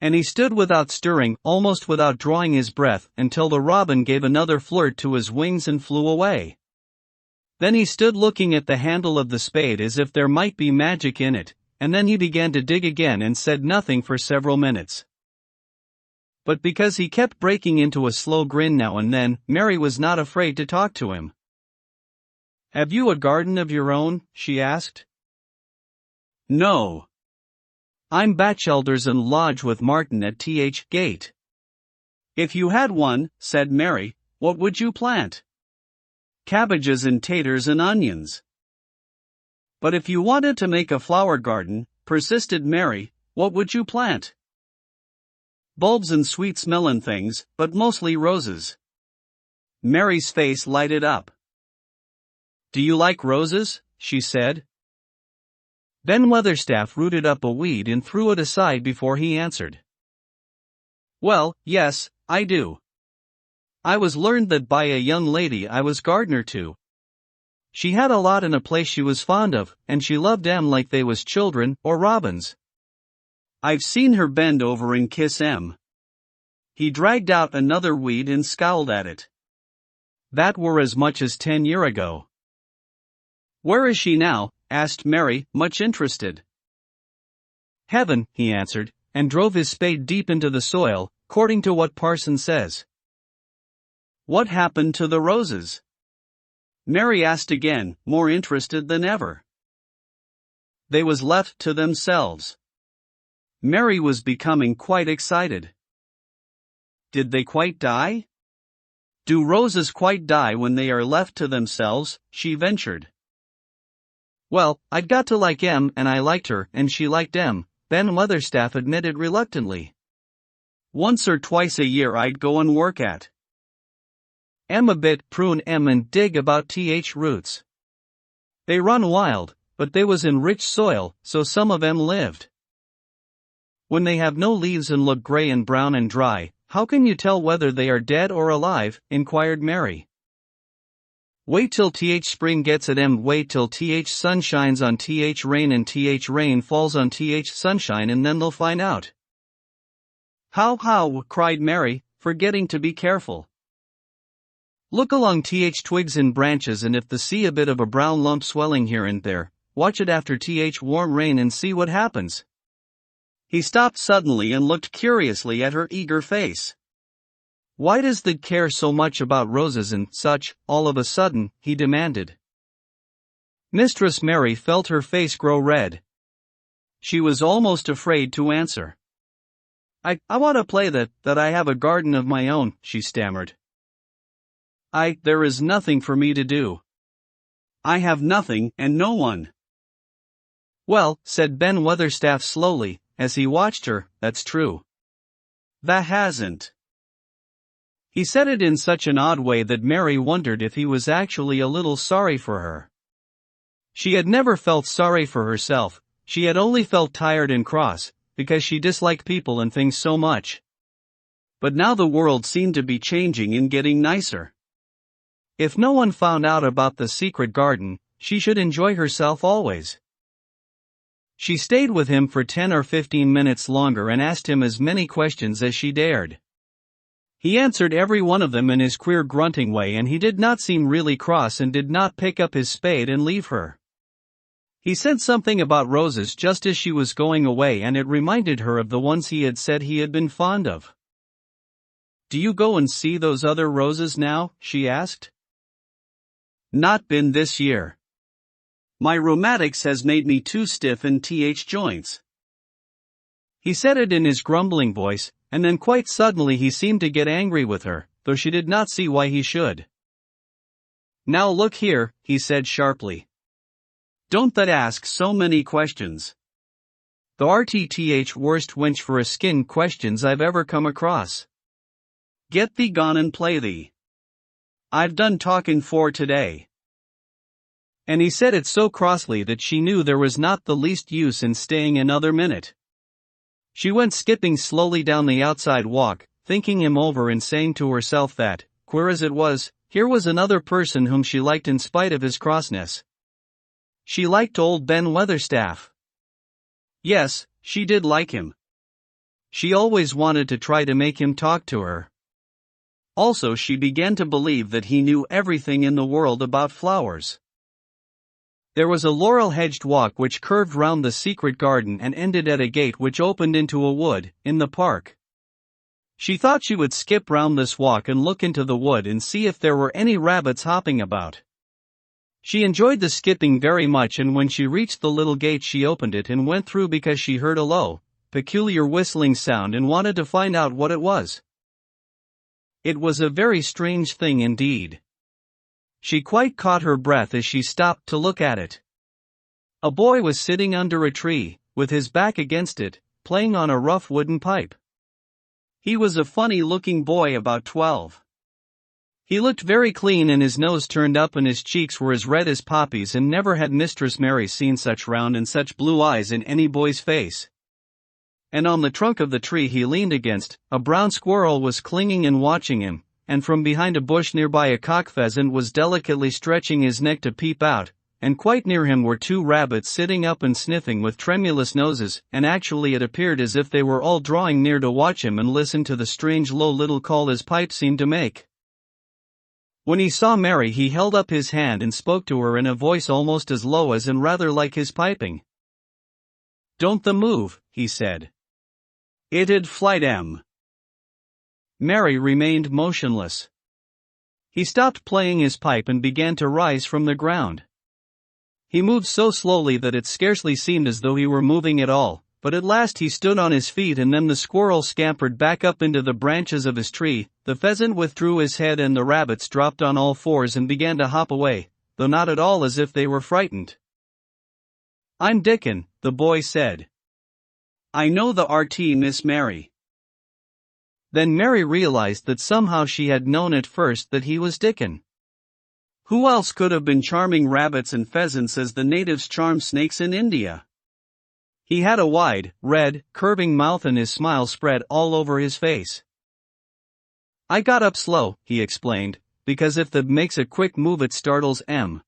And he stood without stirring, almost without drawing his breath, until the robin gave another flirt to his wings and flew away. Then he stood looking at the handle of the spade as if there might be magic in it, and then he began to dig again and said nothing for several minutes. But because he kept breaking into a slow grin now and then, Mary was not afraid to talk to him. "Have you a garden of your own?" she asked. "No. I'm bachelors and lodge with Martin at Gate." "If you had one," said Mary, "what would you plant?" "Cabbages and taters and onions." "But if you wanted to make a flower garden," persisted Mary, "what would you plant?" "Bulbs and sweet-smelling things, but mostly roses." Mary's face lighted up. "Do you like roses?" she said. Ben Weatherstaff rooted up a weed and threw it aside before he answered. "Well, yes, I do. I was learned that by a young lady I was gardener to. She had a lot in a place she was fond of, and she loved 'em like they was children, or robins. I've seen her bend over and kiss 'em." He dragged out another weed and scowled at it. "That were as much as 10 year ago." "Where is she now?" asked Mary, much interested. "Heaven," he answered, and drove his spade deep into the soil, according to what parson says. "What happened to the roses?" Mary asked again, more interested than ever. "They was left to themselves." Mary was becoming quite excited. "Did they quite die?" "Do roses quite die when they are left to themselves?" she ventured. "Well, I'd got to like 'em and I liked her and she liked 'em," Ben Weatherstaff admitted reluctantly. "Once or twice a year I'd go and work at 'em a bit, prune 'em and dig about roots. They run wild, but they was in rich soil, so some of 'em lived." "When they have no leaves and look gray and brown and dry, how can you tell whether they are dead or alive?" inquired Mary. "Wait till spring gets at 'em, wait till sun shines on rain and rain falls on sunshine and then they'll find out." How, cried Mary, forgetting to be careful. "Look along twigs and branches and if they see a bit of a brown lump swelling here and there, watch it after warm rain and see what happens." He stopped suddenly and looked curiously at her eager face. "Why does thee care so much about roses and such, all of a sudden?" he demanded. Mistress Mary felt her face grow red. She was almost afraid to answer. I want to play that I have a garden of my own," she stammered. There is nothing for me to do. I have nothing and no one." "Well," said Ben Weatherstaff slowly, as he watched her, "that's true. That hasn't." He said it in such an odd way that Mary wondered if he was actually a little sorry for her. She had never felt sorry for herself, she had only felt tired and cross, because she disliked people and things so much. But now the world seemed to be changing and getting nicer. If no one found out about the secret garden, she should enjoy herself always. She stayed with him for 10 or 15 minutes longer and asked him as many questions as she dared. He answered every one of them in his queer grunting way, and he did not seem really cross and did not pick up his spade and leave her. He said something about roses just as she was going away, and it reminded her of the ones he had said he had been fond of. "Do you go and see those other roses now?" she asked. "Not been this year. My rheumatics has made me too stiff in joints." He said it in his grumbling voice, and then quite suddenly he seemed to get angry with her, though she did not see why he should. "Now look here," he said sharply. "Don't that ask so many questions. The RTTH worst wench for a skin questions I've ever come across. Get thee gone and play thee. I've done talking for today." And he said it so crossly that she knew there was not the least use in staying another minute. She went skipping slowly down the outside walk, thinking him over and saying to herself that, queer as it was, here was another person whom she liked in spite of his crossness. She liked old Ben Weatherstaff. Yes, she did like him. She always wanted to try to make him talk to her. Also, she began to believe that he knew everything in the world about flowers. There was a laurel-hedged walk which curved round the secret garden and ended at a gate which opened into a wood, in the park. She thought she would skip round this walk and look into the wood and see if there were any rabbits hopping about. She enjoyed the skipping very much, and when she reached the little gate she opened it and went through because she heard a low, peculiar whistling sound and wanted to find out what it was. It was a very strange thing indeed. She quite caught her breath as she stopped to look at it. A boy was sitting under a tree, with his back against it, playing on a rough wooden pipe. He was a funny-looking boy about 12. He looked very clean and his nose turned up and his cheeks were as red as poppies, and never had Mistress Mary seen such round and such blue eyes in any boy's face. And on the trunk of the tree he leaned against, a brown squirrel was clinging and watching him, and from behind a bush nearby a cock pheasant was delicately stretching his neck to peep out, and quite near him were 2 rabbits sitting up and sniffing with tremulous noses, and actually it appeared as if they were all drawing near to watch him and listen to the strange low little call his pipe seemed to make. When he saw Mary he held up his hand and spoke to her in a voice almost as low as and rather like his piping. "Don't the move," he said. "It'd flight 'em." Mary remained motionless. He stopped playing his pipe and began to rise from the ground. He moved so slowly that it scarcely seemed as though he were moving at all, but at last he stood on his feet, and then the squirrel scampered back up into the branches of his tree, the pheasant withdrew his head, and the rabbits dropped on all fours and began to hop away, though not at all as if they were frightened. "I'm Dickon," the boy said. "I know the RT, Miss Mary." Then Mary realized that somehow she had known at first that he was Dickon. Who else could have been charming rabbits and pheasants as the natives charm snakes in India? He had a wide, red, curving mouth and his smile spread all over his face. "I got up slow," he explained, "because if the makes a quick move it startles 'em.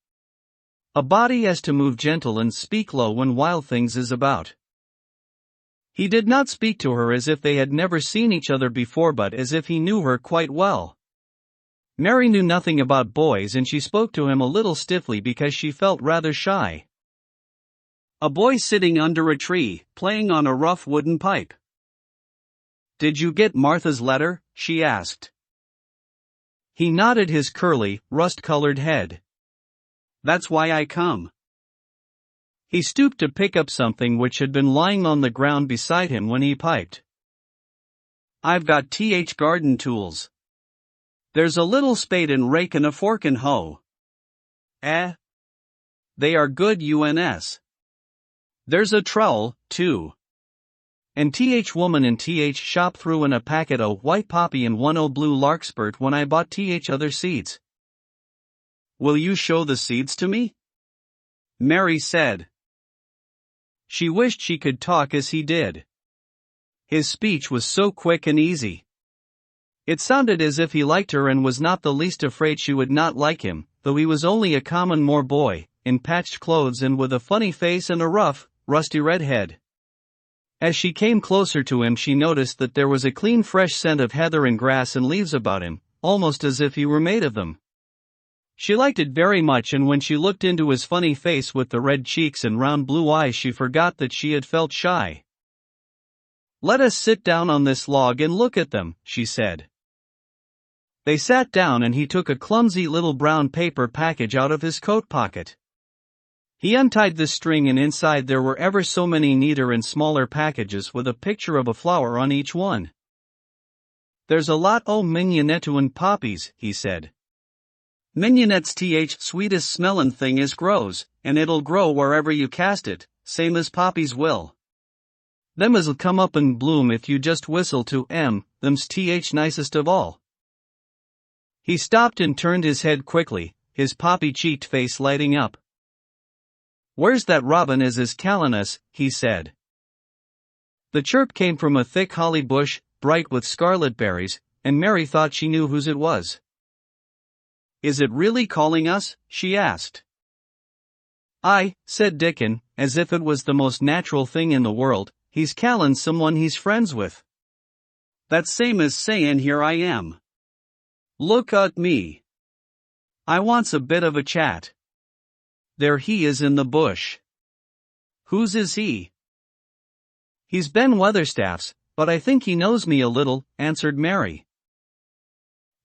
A body has to move gentle and speak low when wild things is about." He did not speak to her as if they had never seen each other before, but as if he knew her quite well. Mary knew nothing about boys, and she spoke to him a little stiffly because she felt rather shy. "A boy sitting under a tree, playing on a rough wooden pipe." "Did you get Martha's letter?" she asked. He nodded his curly, rust-colored head. "That's why I come." He stooped to pick up something which had been lying on the ground beside him when he piped. "I've got garden tools. There's a little spade and rake and a fork and hoe." "Eh? They are good uns. There's a trowel, too. And woman and shop threw in a packet o' white poppy and 1 o' blue larkspur when I bought other seeds." "Will you show the seeds to me?" Mary said. She wished she could talk as he did. His speech was so quick and easy. It sounded as if he liked her and was not the least afraid she would not like him, though he was only a common moor boy, in patched clothes and with a funny face and a rough, rusty red head. As she came closer to him, she noticed that there was a clean fresh scent of heather and grass and leaves about him, almost as if he were made of them. She liked it very much, and when she looked into his funny face with the red cheeks and round blue eyes, she forgot that she had felt shy. "Let us sit down on this log and look at them," she said. They sat down, and he took a clumsy little brown paper package out of his coat pocket. He untied the string, and inside there were ever so many neater and smaller packages with a picture of a flower on each one. "There's a lot o' mignonette poppies," he said. "Mignonette's sweetest smellin' thing is grows, and it'll grow wherever you cast it, same as poppies will. Them as'll come up and bloom if you just whistle to 'em, them's nicest of all." He stopped and turned his head quickly, his poppy-cheeked face lighting up. "Where's that robin as is callin' us?" he said. The chirp came from a thick holly bush, bright with scarlet berries, and Mary thought she knew whose it was. "Is it really calling us?" she asked. "Aye," said Dickon, as if it was the most natural thing in the world, "he's callin' someone he's friends with. That's same as sayin' here I am. Look at me. I wants a bit of a chat. There he is in the bush." "Whose is he?" "He's Ben Weatherstaff's, but I think he knows me a little," answered Mary.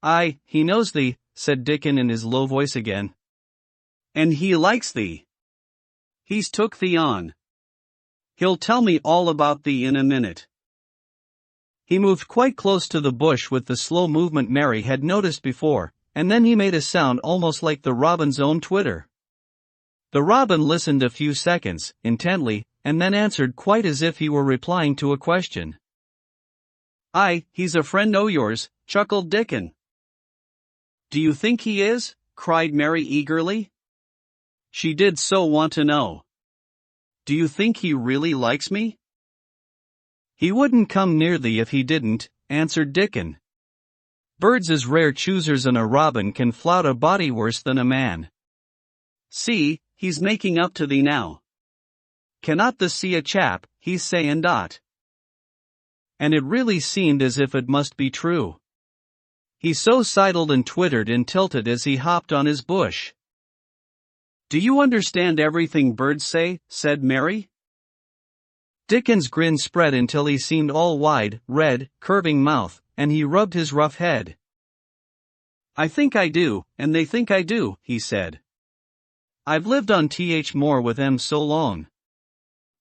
"Aye, he knows thee," said Dickon in his low voice again. "And he likes thee. He's took thee on. He'll tell me all about thee in a minute." He moved quite close to the bush with the slow movement Mary had noticed before, and then he made a sound almost like the robin's own twitter. The robin listened a few seconds, intently, and then answered quite as if he were replying to a question. "Aye, he's a friend o' yours," chuckled Dickon. "Do you think he is?" cried Mary eagerly. She did so want to know. "Do you think he really likes me?" "He wouldn't come near thee if he didn't," answered Dickon. "Birds is rare choosers, and a robin can flout a body worse than a man. See, he's making up to thee now. Cannot thee see a chap, he's sayin' dot." And it really seemed as if it must be true. He so sidled and twittered and tilted as he hopped on his bush. "Do you understand everything birds say?" said Mary. Dickon's grin spread until he seemed all wide, red, curving mouth, and he rubbed his rough head. "I think I do, and they think I do," he said. "I've lived on moor with 'em so long.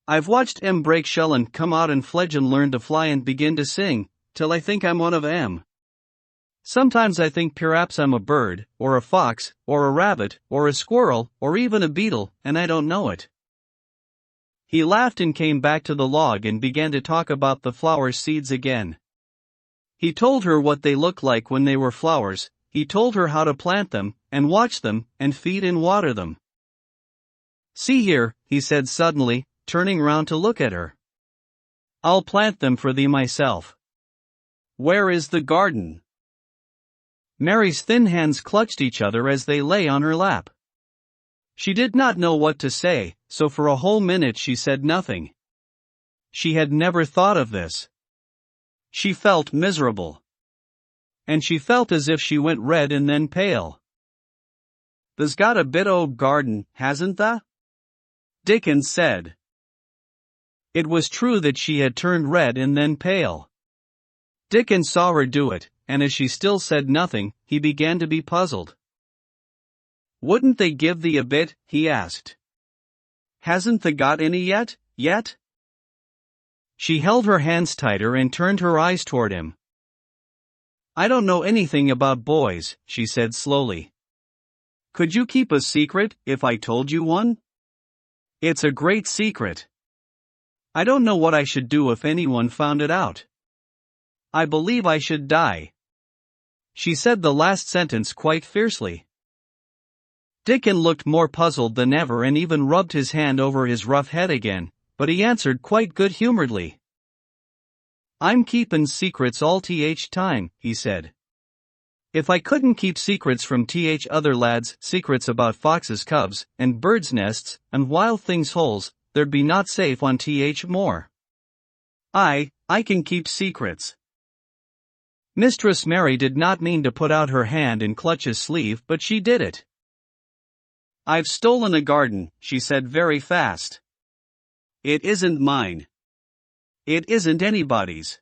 I've watched 'em break shell and come out and fledge and learn to fly and begin to sing, till I think I'm one of 'em. Sometimes I think perhaps I'm a bird, or a fox, or a rabbit, or a squirrel, or even a beetle, and I don't know it." He laughed and came back to the log and began to talk about the flower seeds again. He told her what they looked like when they were flowers, he told her how to plant them, and watch them, and feed and water them. "See here," he said suddenly, turning round to look at her. "I'll plant them for thee myself. Where is the garden?" Mary's thin hands clutched each other as they lay on her lap. She did not know what to say, so for a whole minute she said nothing. She had never thought of this. She felt miserable. And she felt as if she went red and then pale. "There's got a bit o' garden, hasn't tha?" Dickon said. It was true that she had turned red and then pale. Dickon saw her do it, and as she still said nothing, he began to be puzzled. "Wouldn't they give thee a bit?" he asked. "Hasn't thee got any yet?" She held her hands tighter and turned her eyes toward him. "I don't know anything about boys," she said slowly. "Could you keep a secret, if I told you one?" "It's a great secret. I don't know what I should do if anyone found it out. I believe I should die." She said the last sentence quite fiercely. Dickon looked more puzzled than ever and even rubbed his hand over his rough head again, but he answered quite good-humoredly. I'm keepin' secrets all th time, he said. If I couldn't keep secrets from th other lads, secrets about foxes' cubs, and birds' nests, and wild things' holes, there'd be not safe on th more. I can keep secrets. Mistress Mary did not mean to put out her hand and clutch his sleeve, but she did it. I've stolen a garden, she said very fast. It isn't mine. It isn't anybody's.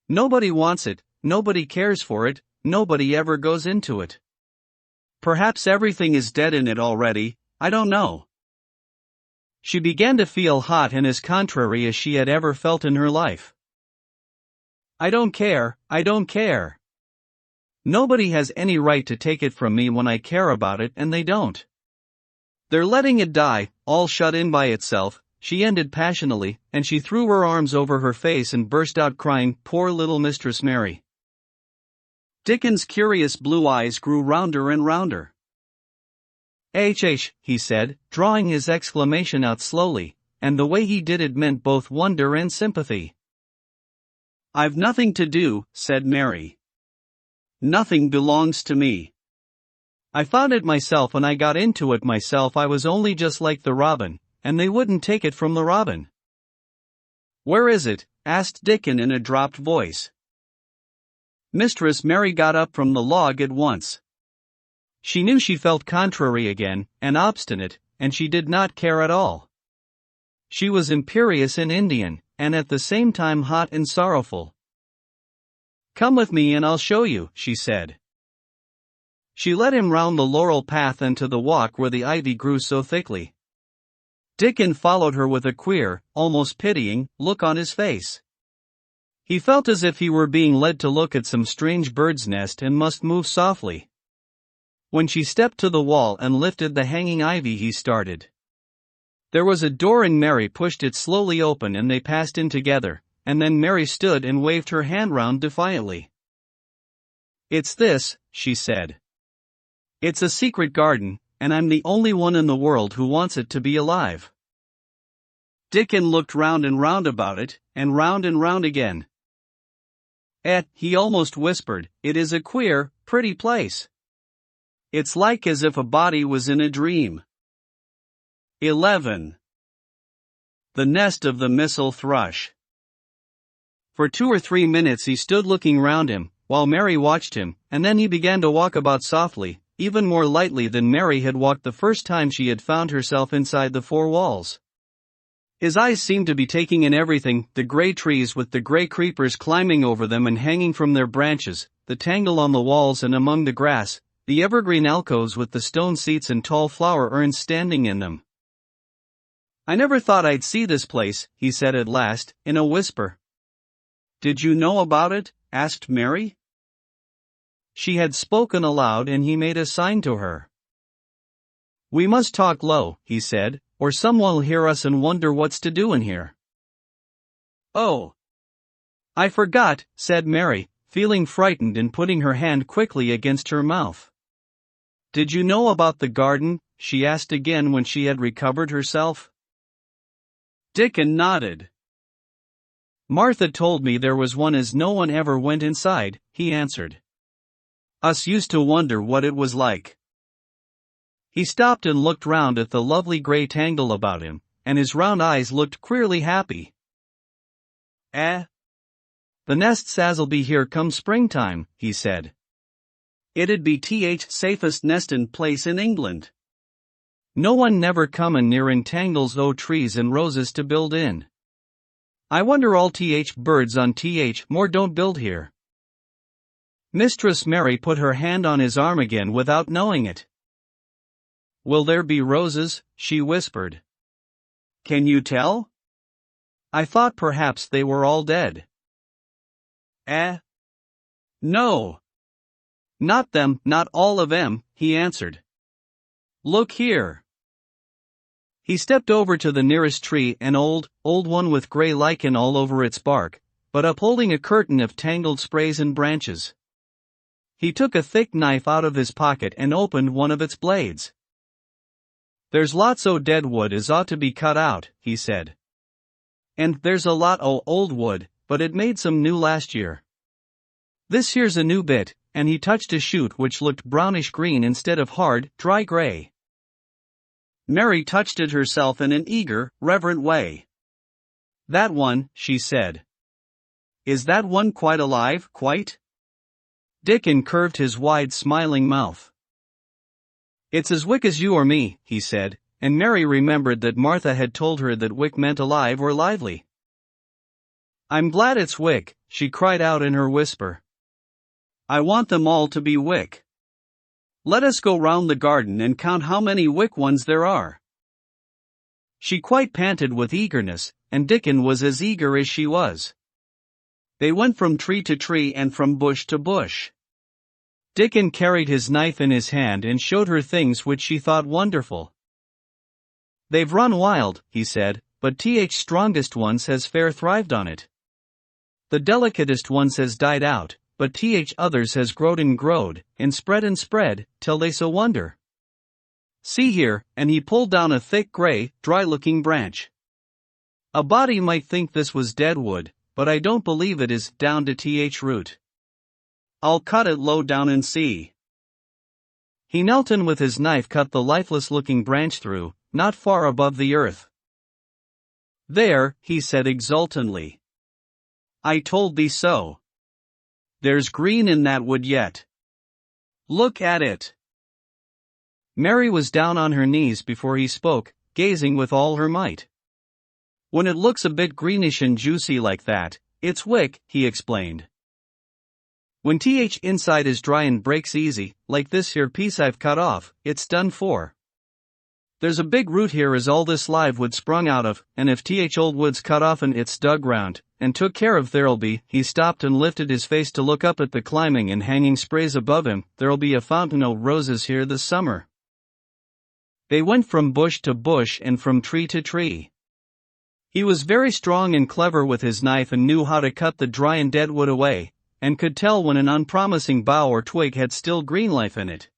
Nobody wants it, nobody cares for it, nobody ever goes into it. Perhaps everything is dead in it already, I don't know. She began to feel hot and as contrary as she had ever felt in her life. I don't care, I don't care. Nobody has any right to take it from me when I care about it, and they don't. They're letting it die, all shut in by itself, she ended passionately, and she threw her arms over her face and burst out crying, poor little Mistress Mary. Dickon's curious blue eyes grew rounder and rounder. H, he said, drawing his exclamation out slowly, and the way he did it meant both wonder and sympathy. I've nothing to do, said Mary. Nothing belongs to me. I found it myself and I got into it myself. I was only just like the robin, and they wouldn't take it from the robin. Where is it? Asked Dickon in a dropped voice. Mistress Mary got up from the log at once. She knew she felt contrary again, and obstinate, and she did not care at all. She was imperious and Indian, and at the same time hot and sorrowful. Come with me and I'll show you, she said. She led him round the laurel path and to the walk where the ivy grew so thickly. Dickon followed her with a queer, almost pitying, look on his face. He felt as if he were being led to look at some strange bird's nest and must move softly. When she stepped to the wall and lifted the hanging ivy, he started. There was a door and Mary pushed it slowly open and they passed in together, and then Mary stood and waved her hand round defiantly. It's this, she said. It's a secret garden, and I'm the only one in the world who wants it to be alive. Dickon looked round and round about it, and round again. He almost whispered, it is a queer, pretty place. It's like as if a body was in a dream. 11. The nest of the missel thrush. For 2 or 3 minutes he stood looking round him, while Mary watched him, and then he began to walk about softly, even more lightly than Mary had walked the first time she had found herself inside the 4 walls. His eyes seemed to be taking in everything, the grey trees with the grey creepers climbing over them and hanging from their branches, the tangle on the walls and among the grass, the evergreen alcoves with the stone seats and tall flower urns standing in them. I never thought I'd see this place, he said at last, in a whisper. Did you know about it? Asked Mary. She had spoken aloud and he made a sign to her. We must talk low, he said, or someone will hear us and wonder what's to do in here. Oh. I forgot, said Mary, feeling frightened and putting her hand quickly against her mouth. Did you know about the garden? She asked again when she had recovered herself. Dickon nodded. Martha told me there was one as no one ever went inside, he answered. Us used to wonder what it was like. He stopped and looked round at the lovely grey tangle about him, and his round eyes looked queerly happy. The nest sas'll be here come springtime, he said. It'd be safest nestin' place in England. No one never comin' nearin' tangles o' trees and roses to build in. I wonder all birds on more don't build here. Mistress Mary put her hand on his arm again without knowing it. Will there be roses? She whispered. Can you tell? I thought perhaps they were all dead. No. Not them, not all of them, he answered. Look here. He stepped over to the nearest tree, an old one with grey lichen all over its bark, but upholding a curtain of tangled sprays and branches. He took a thick knife out of his pocket and opened one of its blades. There's lots o' dead wood as ought to be cut out, he said. And there's a lot o' old wood, but it made some new last year. This here's a new bit," and he touched a shoot which looked brownish green instead of hard, dry gray. Mary touched it herself in an eager, reverent way. "That one," she said. "Is that one quite alive, quite?" Dickon curved his wide smiling mouth. "It's as wick as you or me," he said, and Mary remembered that Martha had told her that wick meant alive or lively. "I'm glad it's wick," she cried out in her whisper. "I want them all to be wick. Let us go round the garden and count how many wick ones there are." She quite panted with eagerness, and Dickon was as eager as she was. They went from tree to tree and from bush to bush. Dickon carried his knife in his hand and showed her things which she thought wonderful. "They've run wild," he said, "but th strongest ones has fair thrived on it. The delicatest ones has died out, but th others has growed and spread, till they so wonder. See here," and he pulled down a thick gray, dry-looking branch. "A body might think this was dead wood, but I don't believe it is, down to th root. I'll cut it low down and see." He knelt and with his knife cut the lifeless-looking branch through, not far above the earth. "There," he said exultantly. "I told thee so. There's green in that wood yet. Look at it." Mary was down on her knees before he spoke, gazing with all her might. "When it looks a bit greenish and juicy like that, it's wick," he explained. "When th inside is dry and breaks easy, like this here piece I've cut off, it's done for. There's a big root here as all this live wood sprung out of, and if th old wood's cut off and it's dug round, and took care of, there'll be," he stopped and lifted his face to look up at the climbing and hanging sprays above him, "there'll be a fountain o' roses here this summer." They went from bush to bush and from tree to tree. He was very strong and clever with his knife and knew how to cut the dry and dead wood away, and could tell when an unpromising bough or twig had still green life in it.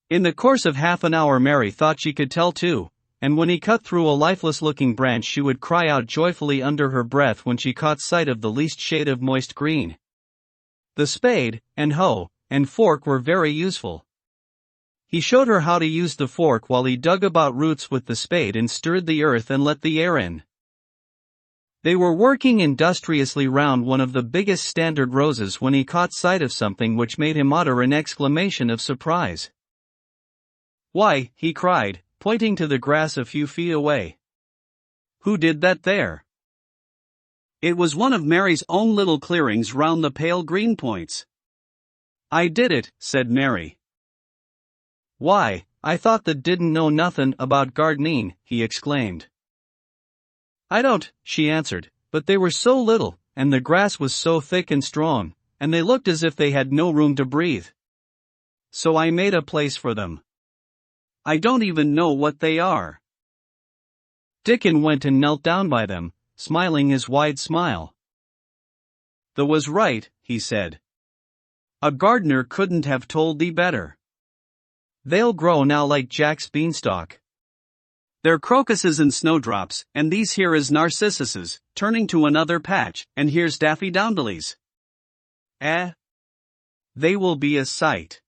In the course of half an hour Mary thought she could tell too, and when he cut through a lifeless-looking branch she would cry out joyfully under her breath when she caught sight of the least shade of moist green. The spade, and hoe, and fork were very useful. He showed her how to use the fork while he dug about roots with the spade and stirred the earth and let the air in. They were working industriously round one of the biggest standard roses when he caught sight of something which made him utter an exclamation of surprise. "Why," he cried, pointing to the grass a few feet away. "Who did that there?" It was one of Mary's own little clearings round the pale green points. "I did it," said Mary. "Why, I thought that didn't know nothin' about gardening," he exclaimed. "I don't," she answered, "but they were so little, and the grass was so thick and strong, and they looked as if they had no room to breathe. So I made a place for them. I don't even know what they are." Dickon went and knelt down by them, smiling his wide smile. "Thou was right," he said. "A gardener couldn't have told thee better. They'll grow now like Jack's beanstalk. They're crocuses and snowdrops, and these here is narcissuses," turning to another patch, "and here's daffydowndillys. They will be a sight."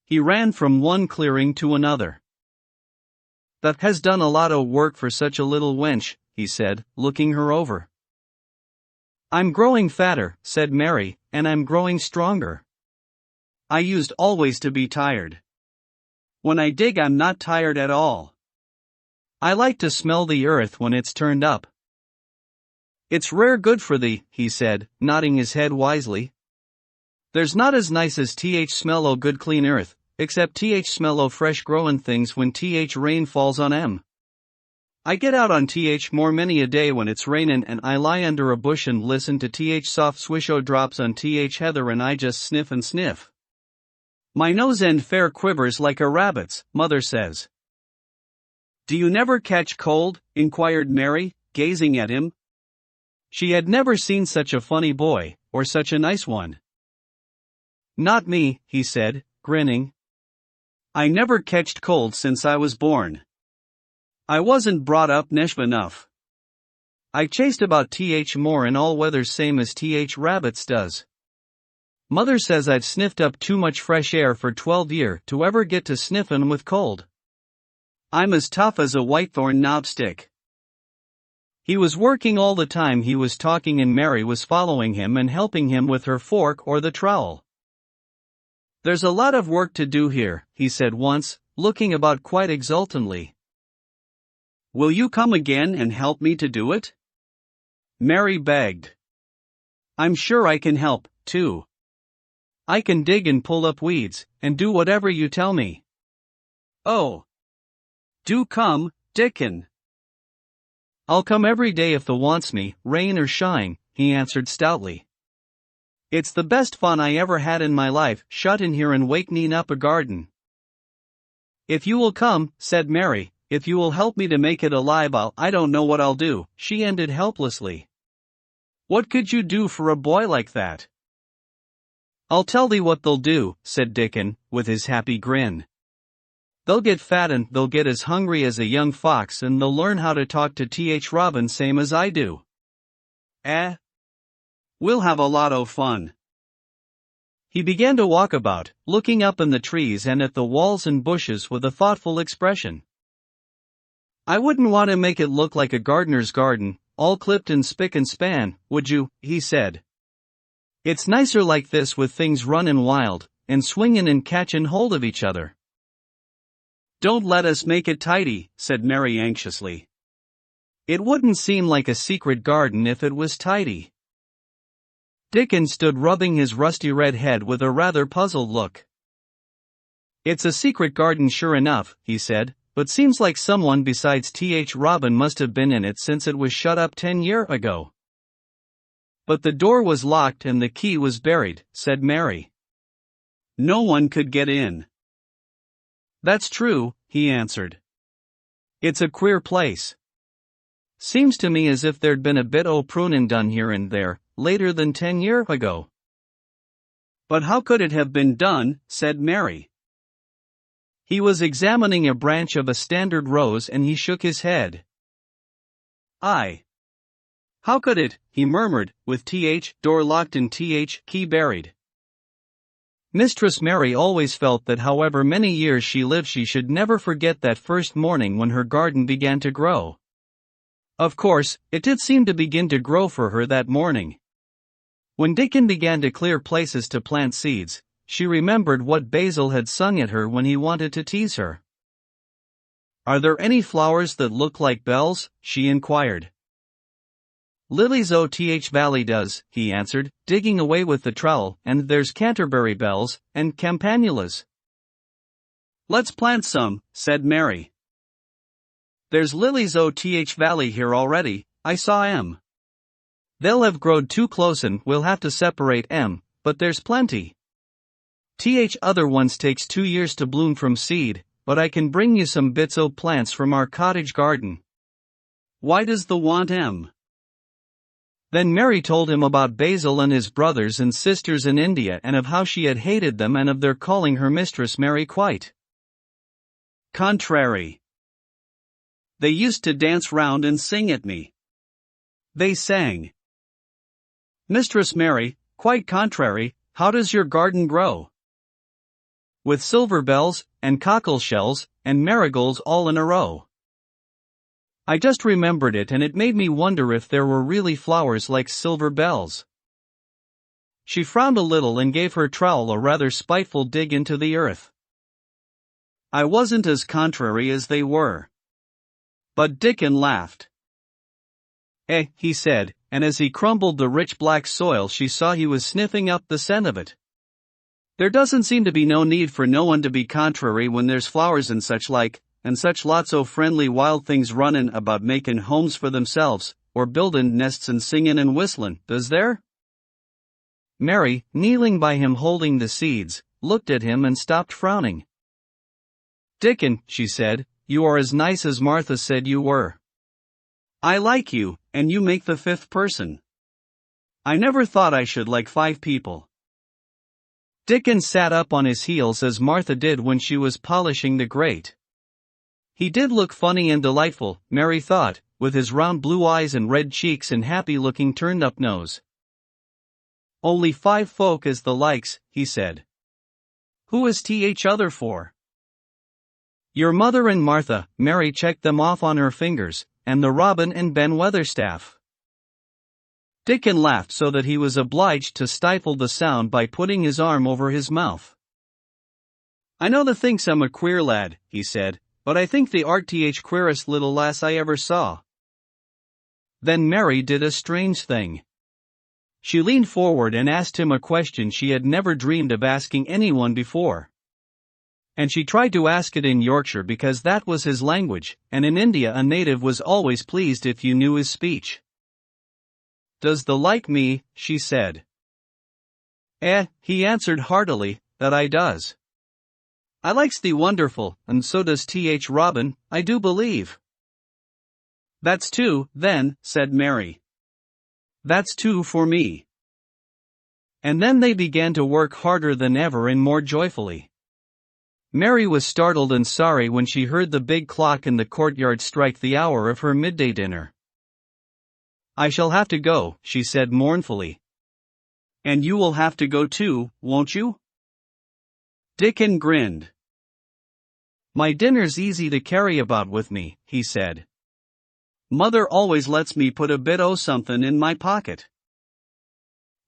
He ran from one clearing to another. "That has done a lot o' work for such a little wench," he said, looking her over. "I'm growing fatter," said Mary, "and I'm growing stronger. I used always to be tired. When I dig I'm not tired at all. I like to smell the earth when it's turned up." "It's rare good for thee," he said, nodding his head wisely. "There's not as nice as th smell o' good clean earth, except th smell o' fresh growin' things when th rain falls on 'em. I get out on th more many a day when it's rainin' and I lie under a bush and listen to th soft swish o' drops on th heather and I just sniff and sniff. My nose end fair quivers like a rabbit's, mother says." "Do you never catch cold?" inquired Mary, gazing at him. She had never seen such a funny boy, or such a nice one. "Not me," he said, grinning. "I never catched cold since I was born. I wasn't brought up nesh enough. I chased about th more in all weathers same as th rabbits does. Mother says I've sniffed up too much fresh air for 12 year to ever get to sniffin' with cold. I'm as tough as a whitethorn knobstick. He was working all the time he was talking and Mary was following him and helping him with her fork or the trowel. There's a lot of work to do here, he said once, looking about quite exultantly. Will you come again and help me to do it? Mary begged. I'm sure I can help, too. I can dig and pull up weeds, and do whatever you tell me. Oh. Do come, Dickon. I'll come every day if the wants me, rain or shine, he answered stoutly. It's the best fun I ever had in my life, shut in here and wakening up a garden. If you will come, said Mary, if you will help me to make it alive I don't know what I'll do, she ended helplessly. What could you do for a boy like that? I'll tell thee what they'll do, said Dickon, with his happy grin. They'll get fat and they'll get as hungry as a young fox and they'll learn how to talk to th Robin same as I do. We'll have a lot of fun. He began to walk about, looking up in the trees and at the walls and bushes with a thoughtful expression. I wouldn't want to make it look like a gardener's garden, all clipped and spick and span, would you, he said. It's nicer like this with things runnin' wild, and swingin' and catchin' hold of each other. Don't let us make it tidy, said Mary anxiously. It wouldn't seem like a secret garden if it was tidy. Dickon stood rubbing his rusty red head with a rather puzzled look. It's a secret garden sure enough, he said, but seems like someone besides th Robin must have been in it since it was shut up 10 years ago. But the door was locked and the key was buried, said Mary. No one could get in. That's true, he answered. It's a queer place. Seems to me as if there'd been a bit o' prunin' done here and there, later than 10 years ago. But how could it have been done, said Mary. He was examining a branch of a standard rose and he shook his head. How could it, he murmured, with th door locked and th key buried. Mistress Mary always felt that however many years she lived she should never forget that first morning when her garden began to grow. Of course, it did seem to begin to grow for her that morning. When Dickon began to clear places to plant seeds, she remembered what Basil had sung at her when he wanted to tease her. Are there any flowers that look like bells? She inquired. Lilies o' th valley does, he answered, digging away with the trowel, and there's Canterbury bells, and campanulas. Let's plant some, said Mary. There's lilies o' th valley here already, I saw 'em. They'll have growed too close and we'll have to separate 'em, but there's plenty. Th other ones takes 2 years to bloom from seed, but I can bring you some bits o' plants from our cottage garden. Why does the want 'em? Then Mary told him about Basil and his brothers and sisters in India and of how she had hated them and of their calling her Mistress Mary quite contrary. They used to dance round and sing at me. They sang, Mistress Mary, quite contrary, how does your garden grow? With silver bells, and cockle shells, and marigolds all in a row. I just remembered it and it made me wonder if there were really flowers like silver bells. She frowned a little and gave her trowel a rather spiteful dig into the earth. I wasn't as contrary as they were. But Dickon laughed. He said, and as he crumbled the rich black soil she saw he was sniffing up the scent of it. There doesn't seem to be no need for no one to be contrary when there's flowers and such like, and such lots o' friendly wild things runnin' about makin' homes for themselves, or buildin' nests and singin' and whistlin', does there? Mary, kneeling by him holding the seeds, looked at him and stopped frowning. Dickon, she said, you are as nice as Martha said you were. I like you, and you make the 5th person. I never thought I should like 5 people. Dickon sat up on his heels as Martha did when she was polishing the grate. He did look funny and delightful, Mary thought, with his round blue eyes and red cheeks and happy-looking turned-up nose. "Only 5 folk as the likes," he said. "Who is th other for?" "Your mother and Martha," Mary checked them off on her fingers, "and the Robin and Ben Weatherstaff." Dickon laughed so that he was obliged to stifle the sound by putting his arm over his mouth. "I know the thinks I'm a queer lad," he said, "but I think the art th queerest little lass I ever saw." Then Mary did a strange thing. She leaned forward and asked him a question she had never dreamed of asking anyone before. And she tried to ask it in Yorkshire because that was his language, and in India a native was always pleased if you knew his speech. "Does thee like me?" she said. He answered heartily, "that I does. I likes thee wonderful, and so does th Robin, I do believe." "That's 2, then," said Mary. "That's 2 for me." And then they began to work harder than ever and more joyfully. Mary was startled and sorry when she heard the big clock in the courtyard strike the hour of her midday dinner. "I shall have to go," she said mournfully. "And you will have to go too, won't you?" Dickon grinned. "My dinner's easy to carry about with me," he said. "Mother always lets me put a bit o' something in my pocket."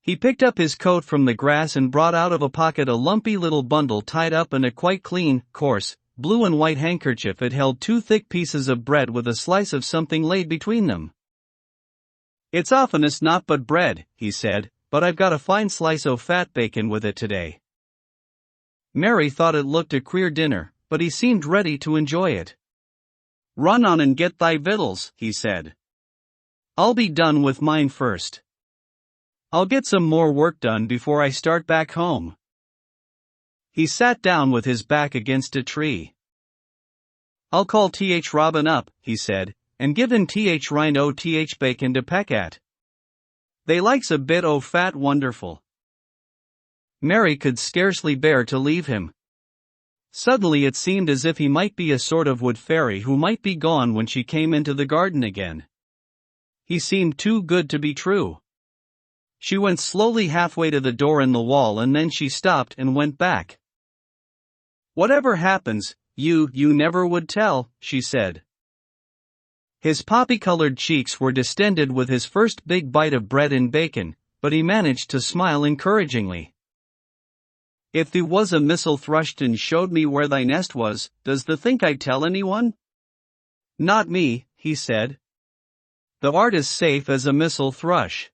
He picked up his coat from the grass and brought out of a pocket a lumpy little bundle tied up in a quite clean, coarse, blue and white handkerchief. It held 2 thick pieces of bread with a slice of something laid between them. "It's oftenest not but bread," he said, "but I've got a fine slice o' fat bacon with it today." Mary thought it looked a queer dinner, but he seemed ready to enjoy it. "Run on and get thy victuals," he said. "I'll be done with mine first. I'll get some more work done before I start back home." He sat down with his back against a tree. "I'll call th Robin up," he said, "and give him th rind o' th bacon to peck at. They likes a bit o' fat wonderful." Mary could scarcely bear to leave him. Suddenly it seemed as if he might be a sort of wood fairy who might be gone when she came into the garden again. He seemed too good to be true. She went slowly halfway to the door in the wall and then she stopped and went back. "Whatever happens, you never would tell," she said. His poppy-colored cheeks were distended with his first big bite of bread and bacon, but he managed to smile encouragingly. "If thee was a missile thrushed and showed me where thy nest was, does thee think I'd tell anyone?" "Not me," he said. "The art is safe as a missile thrush."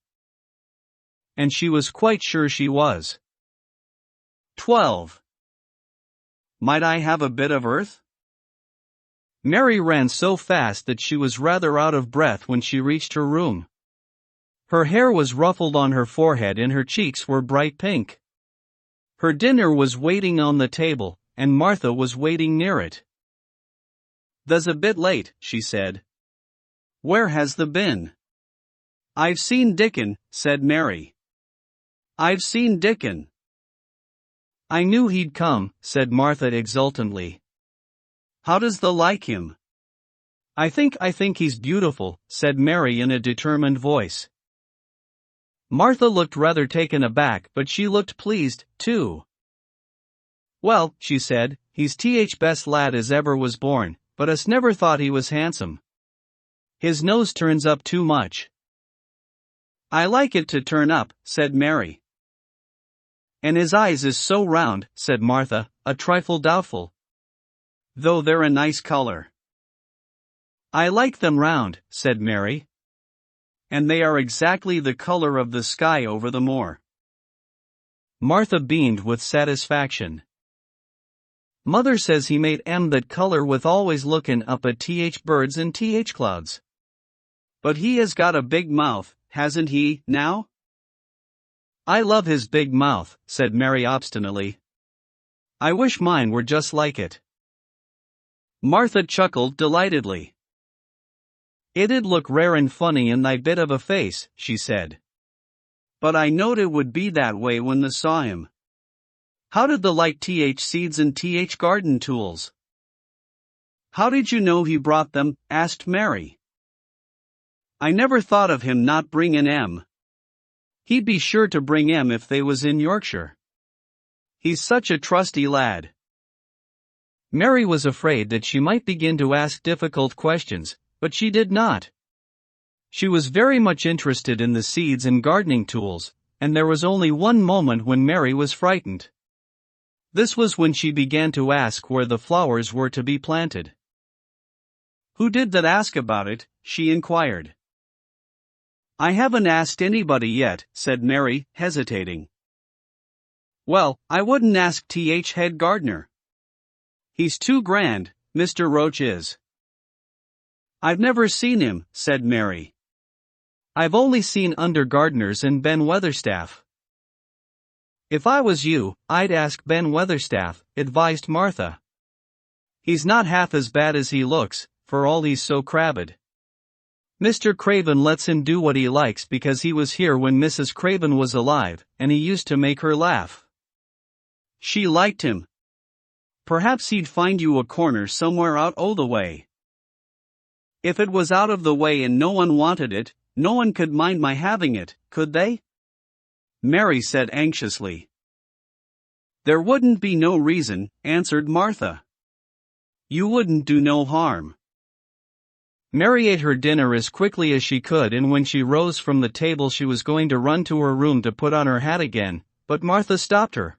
And she was quite sure she was. 12. Might I have a bit of earth? Mary ran so fast that she was rather out of breath when she reached her room. Her hair was ruffled on her forehead and her cheeks were bright pink. Her dinner was waiting on the table, and Martha was waiting near it. "Th's a bit late," she said. "Where has thee been?" "I've seen Dickon," said Mary. "I've seen Dickon." "I knew he'd come," said Martha exultantly. "How does thee like him?" I think he's beautiful," said Mary in a determined voice. Martha looked rather taken aback, but she looked pleased, too. "Well," she said, "he's th best lad as ever was born, but us never thought he was handsome. His nose turns up too much." "I like it to turn up," said Mary. "And his eyes is so round," said Martha, a trifle doubtful. "Though they're a nice color." "I like them round," said Mary. "And they are exactly the color of the sky over the moor." Martha beamed with satisfaction. "Mother says he made that color with always lookin' up at th birds and th clouds. But he has got a big mouth, hasn't he, now?" "I love his big mouth," said Mary obstinately. "I wish mine were just like it." Martha chuckled delightedly. "It'd look rare and funny in thy bit of a face," she said. "But I knowed it would be that way when thee saw him. How did thee like th seeds and th garden tools?" "How did you know he brought them?" asked Mary. I never thought of him not bringin' 'em. He'd be sure to bring 'em if they was in Yorkshire. He's such a trusty lad." Mary was afraid that she might begin to ask difficult questions, but she did not. She was very much interested in the seeds and gardening tools, and there was only one moment when Mary was frightened. This was when she began to ask where the flowers were to be planted. "Who did that ask about it?" she inquired. "I haven't asked anybody yet," said Mary, hesitating. "Well, I wouldn't ask th head gardener. He's too grand, Mr. Roach is." "I've never seen him," said Mary. "I've only seen under gardeners and Ben Weatherstaff." "If I was you, I'd ask Ben Weatherstaff," advised Martha. "He's not half as bad as he looks, for all he's so crabbed. Mr. Craven lets him do what he likes because he was here when Mrs. Craven was alive, and he used to make her laugh. She liked him. Perhaps he'd find you a corner somewhere out o' the way." "If it was out of the way and no one wanted it, no one could mind my having it, could they?" Mary said anxiously. "There wouldn't be no reason," answered Martha. "You wouldn't do no harm." Mary ate her dinner as quickly as she could, and when she rose from the table she was going to run to her room to put on her hat again, but Martha stopped her.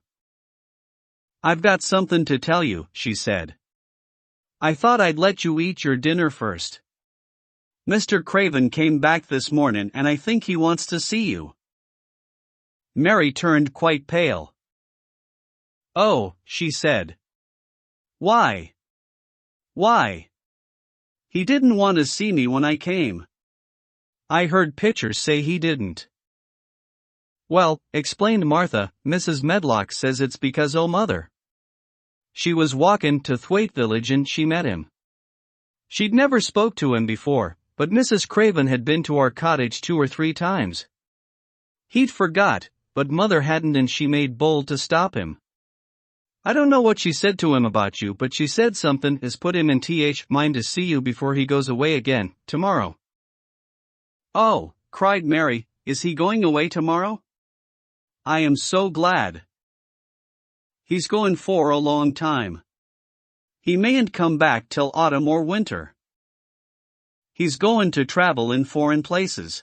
"I've got something to tell you," she said. "I thought I'd let you eat your dinner first. Mr. Craven came back this morning and I think he wants to see you." Mary turned quite pale. "Oh," she said. "Why? Why? He didn't want to see me when I came. I heard Pitcher say he didn't." "Well," explained Martha, "Mrs. Medlock says it's because o' mother. She was walkin' to Thwaite village and she met him. She'd never spoke to him before, but Mrs. Craven had been to our cottage 2 or 3 times. He'd forgot, but mother hadn't, and she made bold to stop him. I don't know what she said to him about you, but she said something as put him in mind to see you before he goes away again, tomorrow." "Oh," cried Mary, "is he going away tomorrow? I am so glad. He's going for a long time. He mayn't come back till autumn or winter. He's going to travel in foreign places.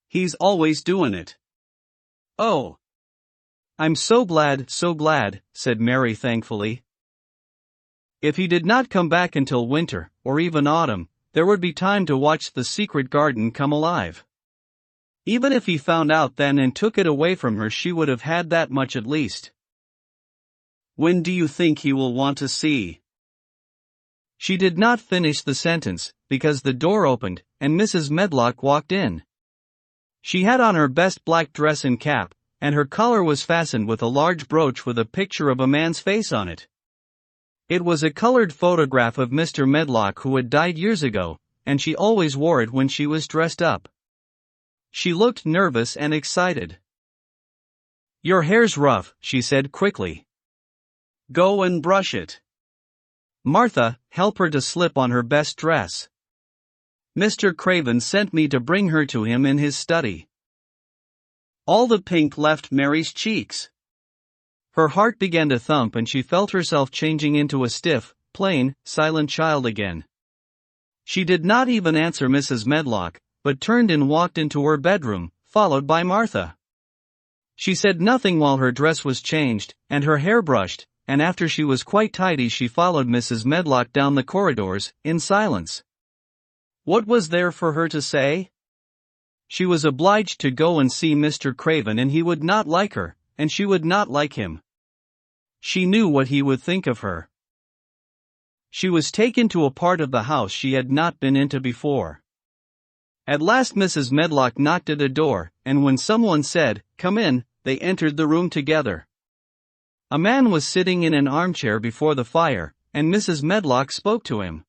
He's always doing it. Oh, I'm so glad," said Mary thankfully. If he did not come back until winter, or even autumn, there would be time to watch the secret garden come alive. Even if he found out then and took it away from her, she would have had that much at least. "When do you think he will want to see?" She did not finish the sentence, because the door opened, and Mrs. Medlock walked in. She had on her best black dress and cap, and her collar was fastened with a large brooch with a picture of a man's face on it. It was a colored photograph of Mr. Medlock, who had died years ago, and she always wore it when she was dressed up. She looked nervous and excited. "Your hair's rough," she said quickly. "Go and brush it. Martha, help her to slip on her best dress. Mr. Craven sent me to bring her to him in his study." All the pink left Mary's cheeks. Her heart began to thump and she felt herself changing into a stiff, plain, silent child again. She did not even answer Mrs. Medlock, but turned and walked into her bedroom, followed by Martha. She said nothing while her dress was changed, and her hair brushed, and after she was quite tidy she followed Mrs. Medlock down the corridors, in silence. What was there for her to say? She was obliged to go and see Mr. Craven, and he would not like her, and she would not like him. She knew what he would think of her. She was taken to a part of the house she had not been into before. At last Mrs. Medlock knocked at a door, and when someone said, "Come in," they entered the room together. A man was sitting in an armchair before the fire, and Mrs. Medlock spoke to him.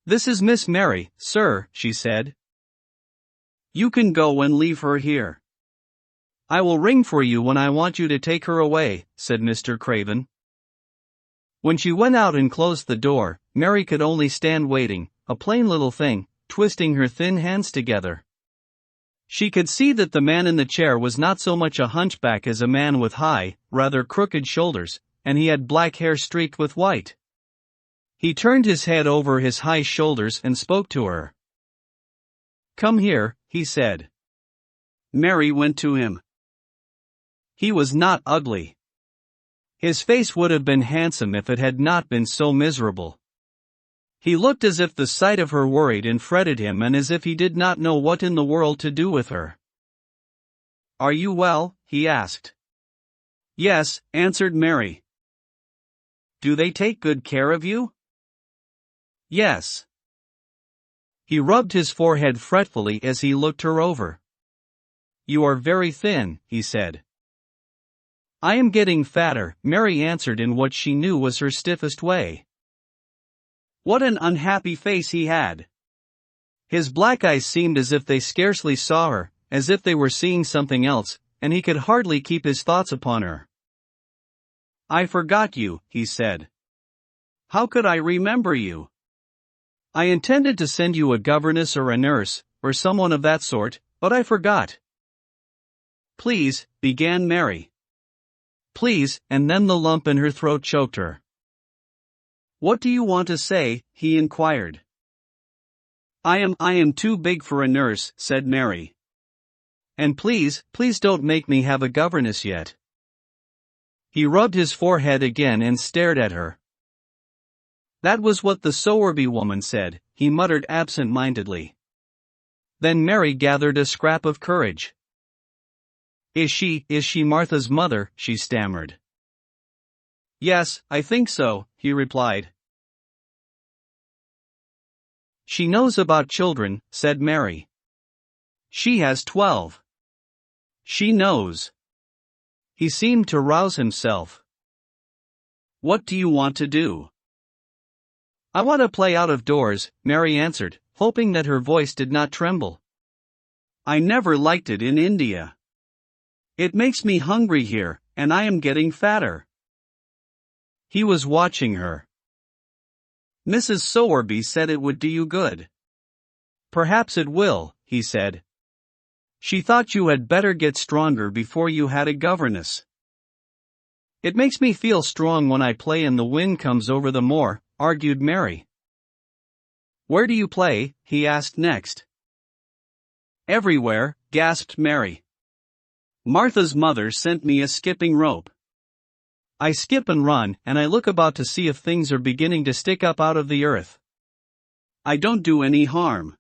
"This is Miss Mary, sir," she said. "You can go and leave her here. I will ring for you when I want you to take her away," said Mr. Craven. When she went out and closed the door, Mary could only stand waiting, a plain little thing, twisting her thin hands together. She could see that the man in the chair was not so much a hunchback as a man with high, rather crooked shoulders, and he had black hair streaked with white. He turned his head over his high shoulders and spoke to her. "Come here," he said. Mary went to him. He was not ugly. His face would have been handsome if it had not been so miserable. He looked as if the sight of her worried and fretted him and as if he did not know what in the world to do with her. "Are you well?" he asked. "Yes," answered Mary. "Do they take good care of you?" "Yes." He rubbed his forehead fretfully as he looked her over. "You are very thin," he said. "I am getting fatter," Mary answered in what she knew was her stiffest way. What an unhappy face he had! His black eyes seemed as if they scarcely saw her, as if they were seeing something else, and he could hardly keep his thoughts upon her. "I forgot you," he said. "How could I remember you? I intended to send you a governess or a nurse, or someone of that sort, but I forgot." "Please," began Mary. "Please," and then the lump in her throat choked her. "What do you want to say?" he inquired. I am too big for a nurse," said Mary. "And please don't make me have a governess yet." He rubbed his forehead again and stared at her. "That was what the Sowerby woman said," he muttered absent-mindedly. Then Mary gathered a scrap of courage. Is she Martha's mother?" she stammered. "Yes, I think so," he replied. "She knows about children," said Mary. "She has 12. She knows." He seemed to rouse himself. "What do you want to do?" "I want to play out of doors," Mary answered, hoping that her voice did not tremble. "I never liked it in India. It makes me hungry here, and I am getting fatter." He was watching her. "Mrs. Sowerby said it would do you good." "Perhaps it will," he said. "She thought you had better get stronger before you had a governess." "It makes me feel strong when I play and the wind comes over the moor," argued Mary. "Where do you play?" he asked next. "Everywhere," gasped Mary. "Martha's mother sent me a skipping rope. I skip and run, and I look about to see if things are beginning to stick up out of the earth. I don't do any harm."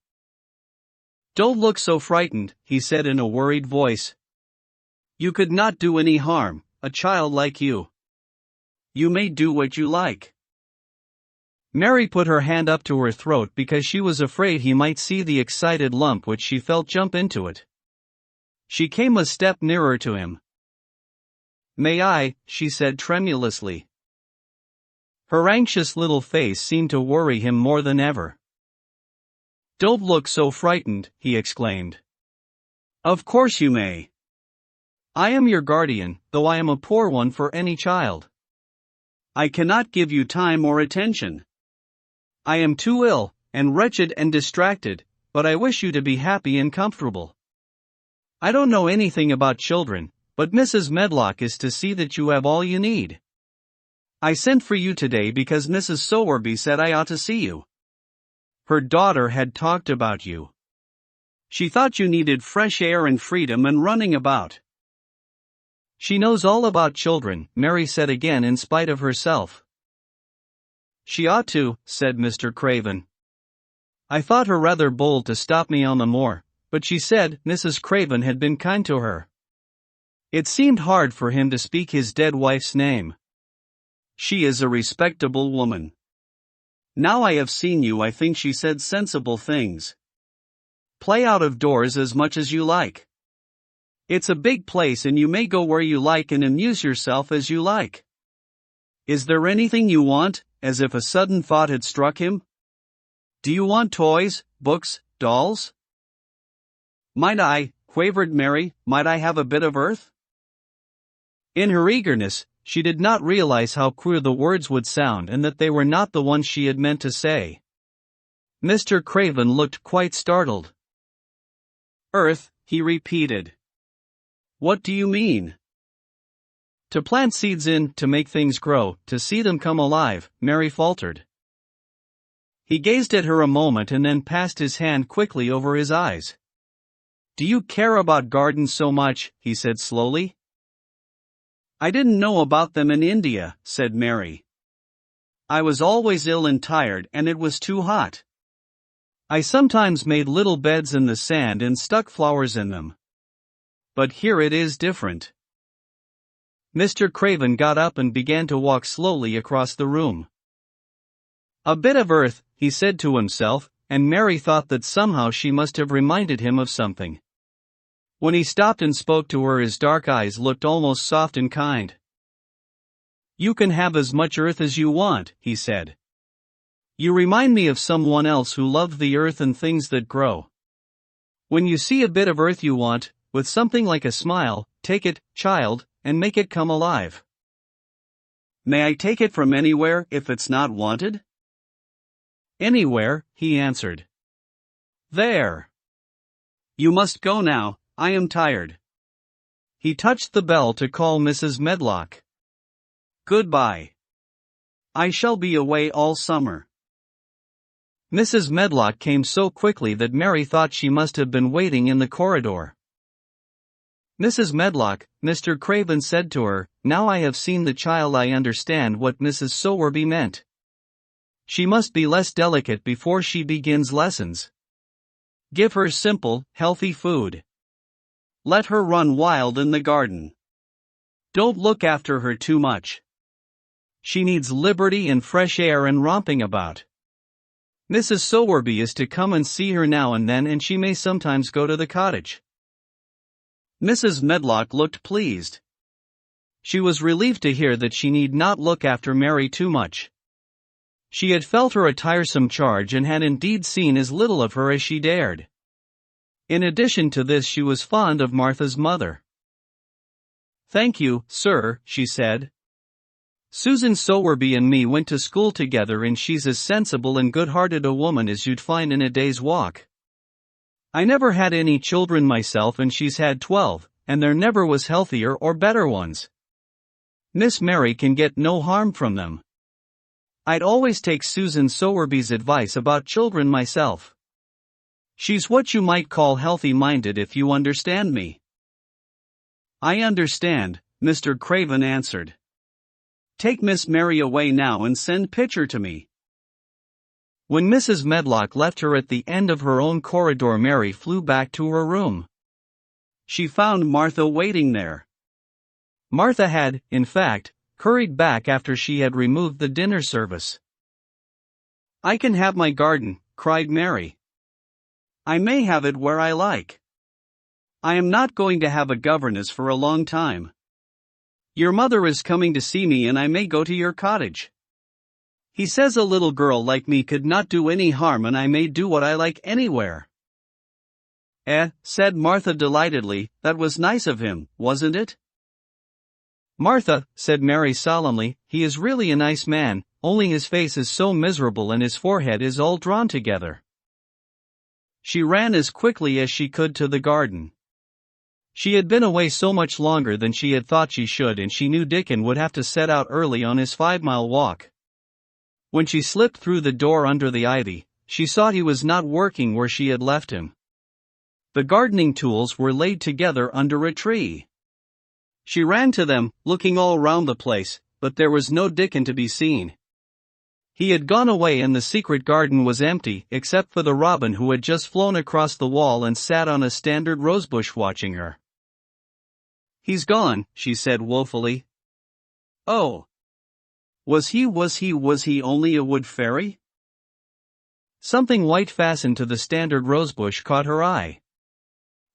"Don't look so frightened," he said in a worried voice. "You could not do any harm, a child like you. You may do what you like." Mary put her hand up to her throat because she was afraid he might see the excited lump which she felt jump into it. She came a step nearer to him. "May I?" she said tremulously. Her anxious little face seemed to worry him more than ever. "Don't look so frightened," he exclaimed. "Of course you may. I am your guardian, though I am a poor one for any child. I cannot give you time or attention. I am too ill, and wretched and distracted, but I wish you to be happy and comfortable. I don't know anything about children, but Mrs. Medlock is to see that you have all you need. I sent for you today because Mrs. Sowerby said I ought to see you. Her daughter had talked about you. She thought you needed fresh air and freedom and running about." "She knows all about children," Mary said again in spite of herself. "She ought to," said Mr. Craven. "I thought her rather bold to stop me on the moor, but she said Mrs. Craven had been kind to her." It seemed hard for him to speak his dead wife's name. "She is a respectable woman. Now I have seen you, I think she said sensible things. Play out of doors as much as you like. It's a big place and you may go where you like and amuse yourself as you like. Is there anything you want?" as if a sudden thought had struck him. "Do you want toys, books, dolls?" "Might I," quavered Mary, "might I have a bit of earth?" In her eagerness, she did not realize how queer the words would sound and that they were not the ones she had meant to say. Mr. Craven looked quite startled. Earth, he repeated. What do you mean? To plant seeds in, to make things grow, to see them come alive, Mary faltered. He gazed at her a moment and then passed his hand quickly over his eyes. Do you care about gardens so much? He said slowly. I didn't know about them in India, said Mary. I was always ill and tired and it was too hot. I sometimes made little beds in the sand and stuck flowers in them. But here it is different. Mr. Craven got up and began to walk slowly across the room. A bit of earth, he said to himself, and Mary thought that somehow she must have reminded him of something. When he stopped and spoke to her, his dark eyes looked almost soft and kind. You can have as much earth as you want, he said. You remind me of someone else who loved the earth and things that grow. When you see a bit of earth you want, with something like a smile, take it, child, and make it come alive. May I take it from anywhere if it's not wanted? Anywhere, he answered. There. You must go now, I am tired. He touched the bell to call Mrs. Medlock. Goodbye. I shall be away all summer. Mrs. Medlock came so quickly that Mary thought she must have been waiting in the corridor. Mrs. Medlock, Mr. Craven said to her, now I have seen the child I understand what Mrs. Sowerby meant. She must be less delicate before she begins lessons. Give her simple, healthy food. Let her run wild in the garden. Don't look after her too much. She needs liberty and fresh air and romping about. Mrs. Sowerby is to come and see her now and then, and she may sometimes go to the cottage. Mrs. Medlock looked pleased. She was relieved to hear that she need not look after Mary too much. She had felt her a tiresome charge and had indeed seen as little of her as she dared. In addition to this, she was fond of Martha's mother. Thank you, sir, she said. Susan Sowerby and me went to school together, and she's as sensible and good-hearted a woman as you'd find in a day's walk. I never had any children myself, and she's had 12, and there never was healthier or better ones. Miss Mary can get no harm from them. I'd always take Susan Sowerby's advice about children myself. She's what you might call healthy-minded, if you understand me. I understand, Mr. Craven answered. Take Miss Mary away now and send Pitcher to me. When Mrs. Medlock left her at the end of her own corridor, Mary flew back to her room. She found Martha waiting there. Martha had, in fact, hurried back after she had removed the dinner service. I can have my garden, cried Mary. I may have it where I like. I am not going to have a governess for a long time. Your mother is coming to see me and I may go to your cottage. He says a little girl like me could not do any harm and I may do what I like anywhere. Said Martha delightedly, that was nice of him, wasn't it? Martha, said Mary solemnly, he is really a nice man, only his face is so miserable and his forehead is all drawn together. She ran as quickly as she could to the garden. She had been away so much longer than she had thought she should, and she knew Dickon would have to set out early on his 5-mile walk. When she slipped through the door under the ivy, she saw he was not working where she had left him. The gardening tools were laid together under a tree. She ran to them, looking all round the place, but there was no Dickon to be seen. He had gone away and the secret garden was empty, except for the robin who had just flown across the wall and sat on a standard rosebush watching her. He's gone, she said woefully. Oh. Was he only a wood fairy? Something white fastened to the standard rosebush caught her eye.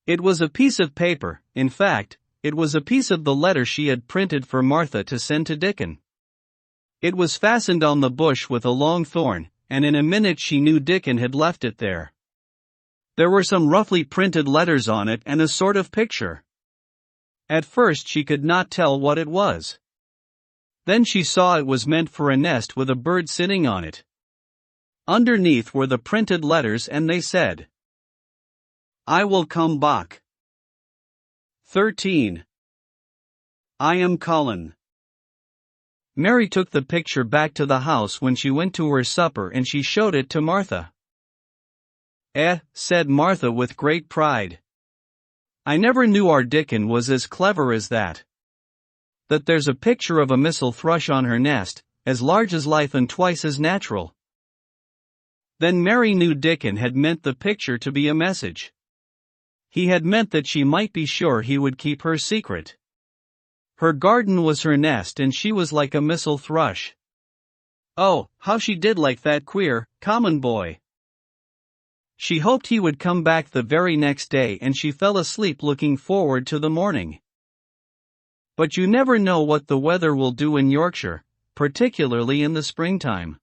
It was a piece of paper, in fact, it was a piece of the letter she had printed for Martha to send to Dickon. It was fastened on the bush with a long thorn, and in a minute she knew Dickon had left it there. There were some roughly printed letters on it and a sort of picture. At first she could not tell what it was. Then she saw it was meant for a nest with a bird sitting on it. Underneath were the printed letters and they said, "I will come back." 13. I am Colin. Mary took the picture back to the house when she went to her supper and she showed it to Martha. Said Martha with great pride. "I never knew our Dickon was as clever as that. That there's a picture of a missel thrush on her nest, as large as life and twice as natural." Then Mary knew Dickon had meant the picture to be a message. He had meant that she might be sure he would keep her secret. Her garden was her nest and she was like a missel thrush. Oh, how she did like that queer, common boy. She hoped he would come back the very next day and she fell asleep looking forward to the morning. But you never know what the weather will do in Yorkshire, particularly in the springtime.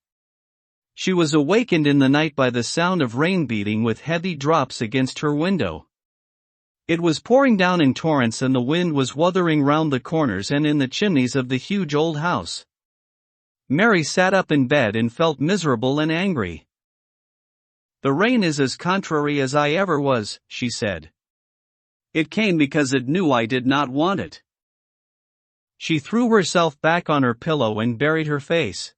She was awakened in the night by the sound of rain beating with heavy drops against her window. It was pouring down in torrents and the wind was wuthering round the corners and in the chimneys of the huge old house. Mary sat up in bed and felt miserable and angry. "The rain is as contrary as I ever was," she said. "It came because it knew I did not want it." She threw herself back on her pillow and buried her face.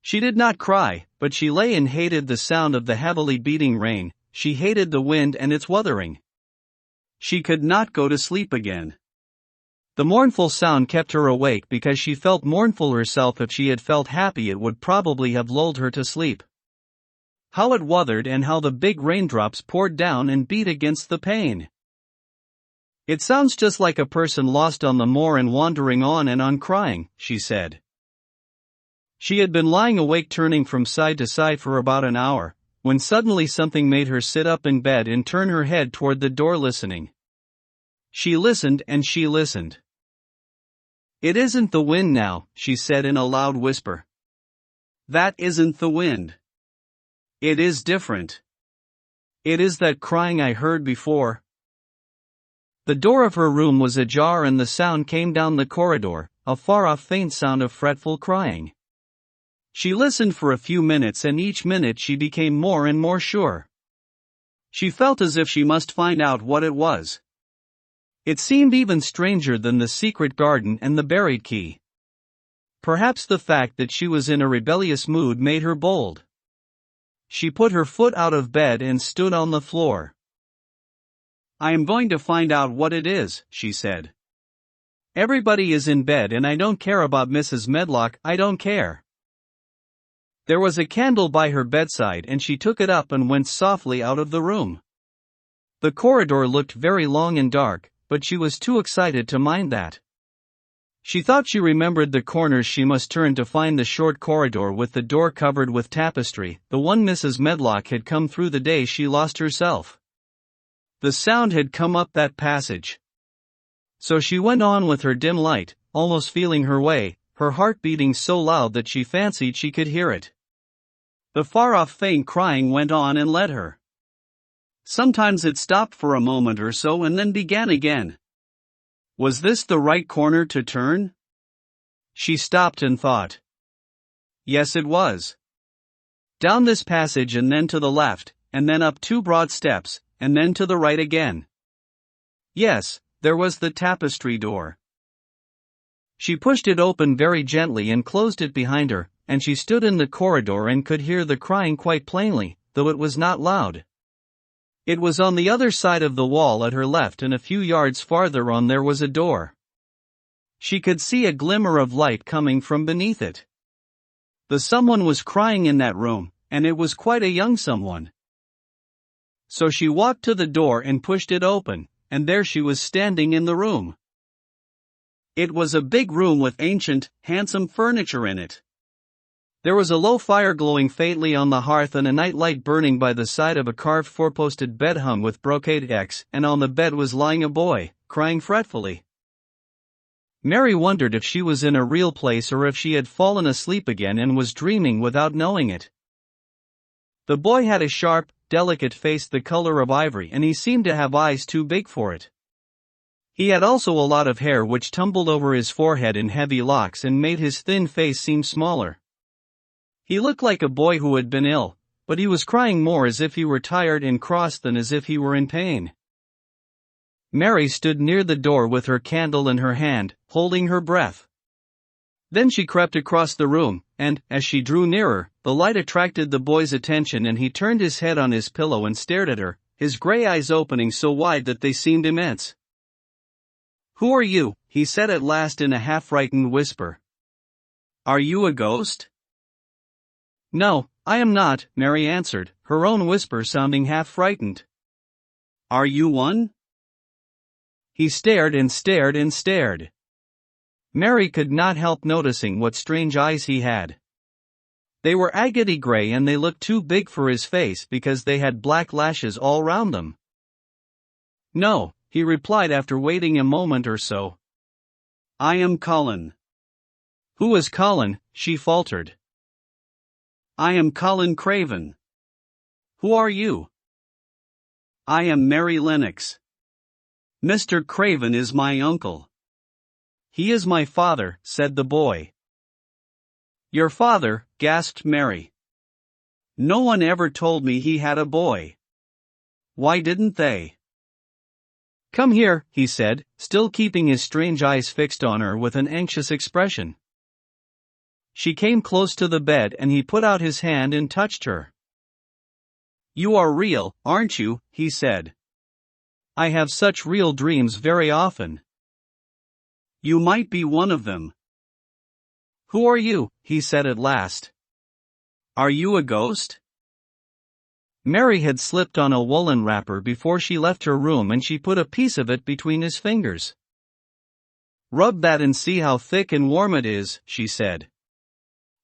She did not cry, but she lay and hated the sound of the heavily beating rain. She hated the wind and its wuthering. She could not go to sleep again. The mournful sound kept her awake because she felt mournful herself. If she had felt happy it would probably have lulled her to sleep. How it wuthered and how the big raindrops poured down and beat against the pane. "It sounds just like a person lost on the moor and wandering on and on crying," she said. She had been lying awake turning from side to side for about an hour, when suddenly something made her sit up in bed and turn her head toward the door listening. She listened and she listened. "It isn't the wind now," she said in a loud whisper. "That isn't the wind. It is different. It is that crying I heard before." The door of her room was ajar and the sound came down the corridor, a far-off faint sound of fretful crying. She listened for a few minutes and each minute she became more and more sure. She felt as if she must find out what it was. It seemed even stranger than the secret garden and the buried key. Perhaps the fact that she was in a rebellious mood made her bold. She put her foot out of bed and stood on the floor. "I am going to find out what it is," she said. "Everybody is in bed and I don't care about Mrs. Medlock, I don't care." There was a candle by her bedside and she took it up and went softly out of the room. The corridor looked very long and dark, but she was too excited to mind that. She thought she remembered the corners she must turn to find the short corridor with the door covered with tapestry, the one Mrs. Medlock had come through the day she lost herself. The sound had come up that passage. So she went on with her dim light, almost feeling her way, her heart beating so loud that she fancied she could hear it. The far-off faint crying went on and led her. Sometimes it stopped for a moment or so and then began again. Was this the right corner to turn? She stopped and thought. Yes, it was. Down this passage and then to the left, and then up 2 broad steps, and then to the right again. Yes, there was the tapestry door. She pushed it open very gently and closed it behind her, and she stood in the corridor and could hear the crying quite plainly, though it was not loud. It was on the other side of the wall at her left and a few yards farther on there was a door. She could see a glimmer of light coming from beneath it. The someone was crying in that room, and it was quite a young someone. So she walked to the door and pushed it open, and there she was standing in the room. It was a big room with ancient, handsome furniture in it. There was a low fire glowing faintly on the hearth and a night light burning by the side of a carved 4-posted bed hung with brocade X, and on the bed was lying a boy, crying fretfully. Mary wondered if she was in a real place or if she had fallen asleep again and was dreaming without knowing it. The boy had a sharp, delicate face the color of ivory and he seemed to have eyes too big for it. He had also a lot of hair which tumbled over his forehead in heavy locks and made his thin face seem smaller. He looked like a boy who had been ill, but he was crying more as if he were tired and cross than as if he were in pain. Mary stood near the door with her candle in her hand, holding her breath. Then she crept across the room, and, as she drew nearer, the light attracted the boy's attention and he turned his head on his pillow and stared at her, his gray eyes opening so wide that they seemed immense. "Who are you?" he said at last in a half-frightened whisper. "Are you a ghost?" "No, I am not," Mary answered, her own whisper sounding half-frightened. "Are you one?" He stared and stared and stared. Mary could not help noticing what strange eyes he had. They were agate gray and they looked too big for his face because they had black lashes all round them. "No," he replied after waiting a moment or so. "I am Colin." "Who is Colin?" she faltered. "I am Colin Craven." "Who are you?" "I am Mary Lennox. Mr. Craven is my uncle." "He is my father," said the boy. "Your father?" gasped Mary. "No one ever told me he had a boy." "Why didn't they?" "Come here," he said, still keeping his strange eyes fixed on her with an anxious expression. She came close to the bed and he put out his hand and touched her. "You are real, aren't you?" he said. "I have such real dreams very often." "You might be one of them." "Who are you?" he said at last. "Are you a ghost?" Mary had slipped on a woolen wrapper before she left her room and she put a piece of it between his fingers. "Rub that and see how thick and warm it is," she said.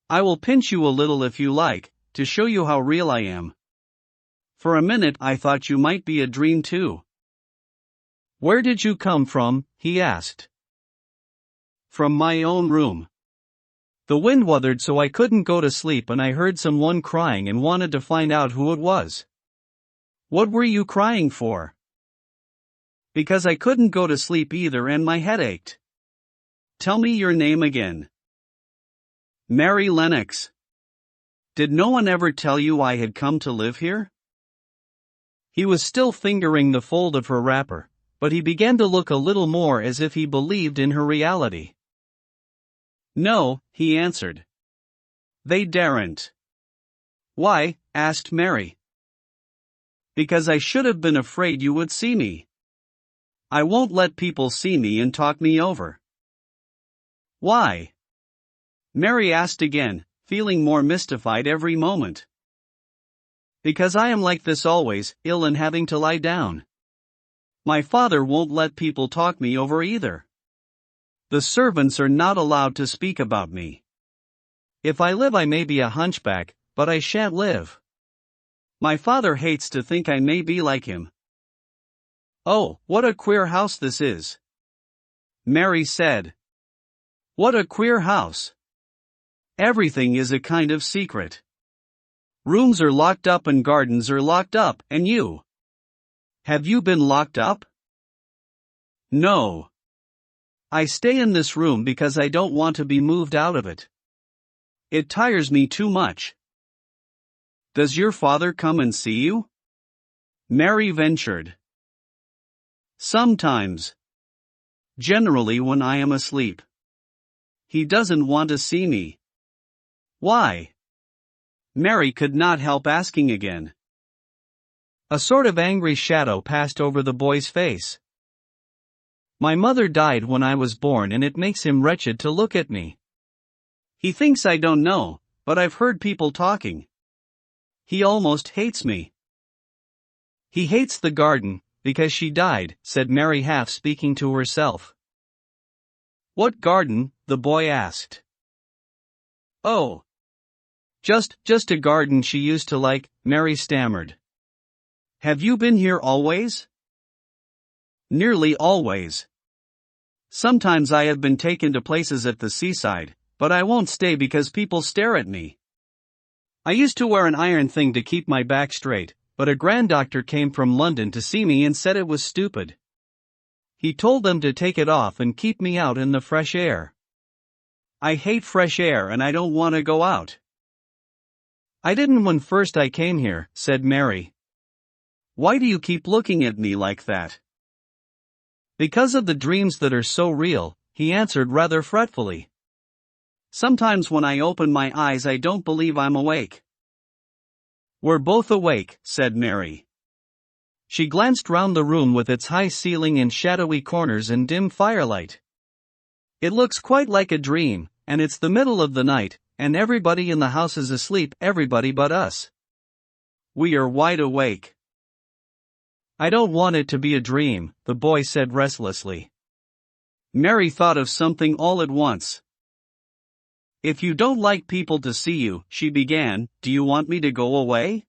"I will pinch you a little if you like, to show you how real I am. For a minute I thought you might be a dream too." "Where did you come from?" he asked. "From my own room. The wind wuthered so I couldn't go to sleep and I heard someone crying and wanted to find out who it was." "What were you crying for?" "Because I couldn't go to sleep either and my head ached." "Tell me your name again." "Mary Lennox." "Did no one ever tell you I had come to live here?" He was still fingering the fold of her wrapper, but he began to look a little more as if he believed in her reality. "No," he answered. "They daren't." "Why?" asked Mary. "Because I should have been afraid you would see me. I won't let people see me and talk me over." "Why?" Mary asked again, feeling more mystified every moment. "Because I am like this always, ill and having to lie down. My father won't let people talk me over either. The servants are not allowed to speak about me. If I live I may be a hunchback, but I shan't live. My father hates to think I may be like him." "Oh, what a queer house this is," Mary said. "What a queer house. Everything is a kind of secret. Rooms are locked up and gardens are locked up, and you. Have you been locked up?" "No. I stay in this room because I don't want to be moved out of it. It tires me too much." "Does your father come and see you?" Mary ventured. "Sometimes. Generally when I am asleep. He doesn't want to see me." "Why?" Mary could not help asking again. A sort of angry shadow passed over the boy's face. "My mother died when I was born and it makes him wretched to look at me. He thinks I don't know, but I've heard people talking. He almost hates me." "He hates the garden, because she died," said Mary half speaking to herself. "What garden?" the boy asked. "Oh. Just a garden she used to like," Mary stammered. "Have you been here always?" "Nearly always. Sometimes I have been taken to places at the seaside, but I won't stay because people stare at me. I used to wear an iron thing to keep my back straight, but a grand doctor came from London to see me and said it was stupid. He told them to take it off and keep me out in the fresh air. I hate fresh air and I don't want to go out." I didn't when first I came here, said Mary. Why do you keep looking at me like that? Because of the dreams that are so real, he answered rather fretfully. Sometimes when I open my eyes I don't believe I'm awake. We're both awake, said Mary. She glanced round the room with its high ceiling and shadowy corners and dim firelight. It looks quite like a dream, and it's the middle of the night, and everybody in the house is asleep, everybody but us. We are wide awake. I don't want it to be a dream, the boy said restlessly. Mary thought of something all at once. If you don't like people to see you, she began, do you want me to go away?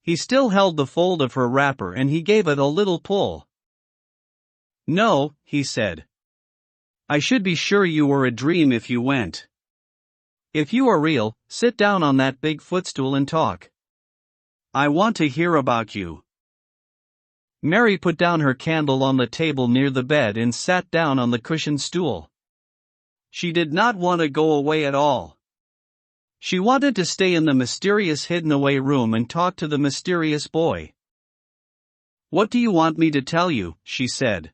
He still held the fold of her wrapper and he gave it a little pull. No, he said. I should be sure you were a dream if you went. If you are real, sit down on that big footstool and talk. I want to hear about you. Mary put down her candle on the table near the bed and sat down on the cushioned stool. She did not want to go away at all. She wanted to stay in the mysterious hidden-away room and talk to the mysterious boy. What do you want me to tell you? She said.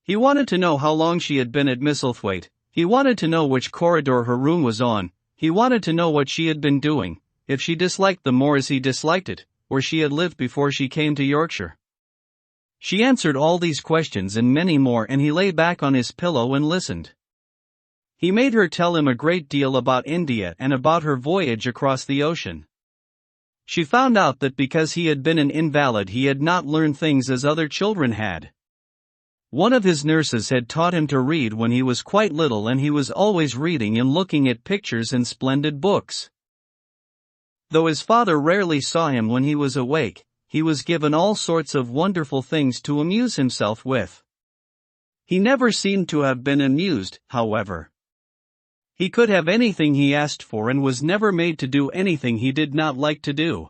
He wanted to know how long she had been at Misselthwaite. He wanted to know which corridor her room was on. He wanted to know what she had been doing, if she disliked the moor as he disliked it, where she had lived before she came to Yorkshire. She answered all these questions and many more, and he lay back on his pillow and listened. He made her tell him a great deal about India and about her voyage across the ocean. She found out that because he had been an invalid he had not learned things as other children had. One of his nurses had taught him to read when he was quite little, and he was always reading and looking at pictures and splendid books. Though his father rarely saw him when he was awake, he was given all sorts of wonderful things to amuse himself with. He never seemed to have been amused, however. He could have anything he asked for and was never made to do anything he did not like to do.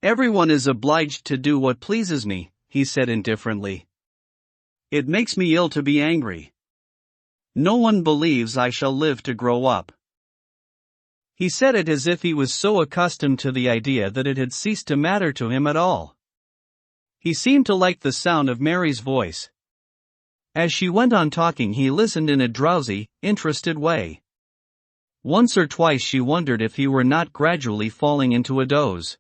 Everyone is obliged to do what pleases me, he said indifferently. It makes me ill to be angry. No one believes I shall live to grow up. He said it as if he was so accustomed to the idea that it had ceased to matter to him at all. He seemed to like the sound of Mary's voice. As she went on talking he listened in a drowsy, interested way. Once or twice she wondered if he were not gradually falling into a doze.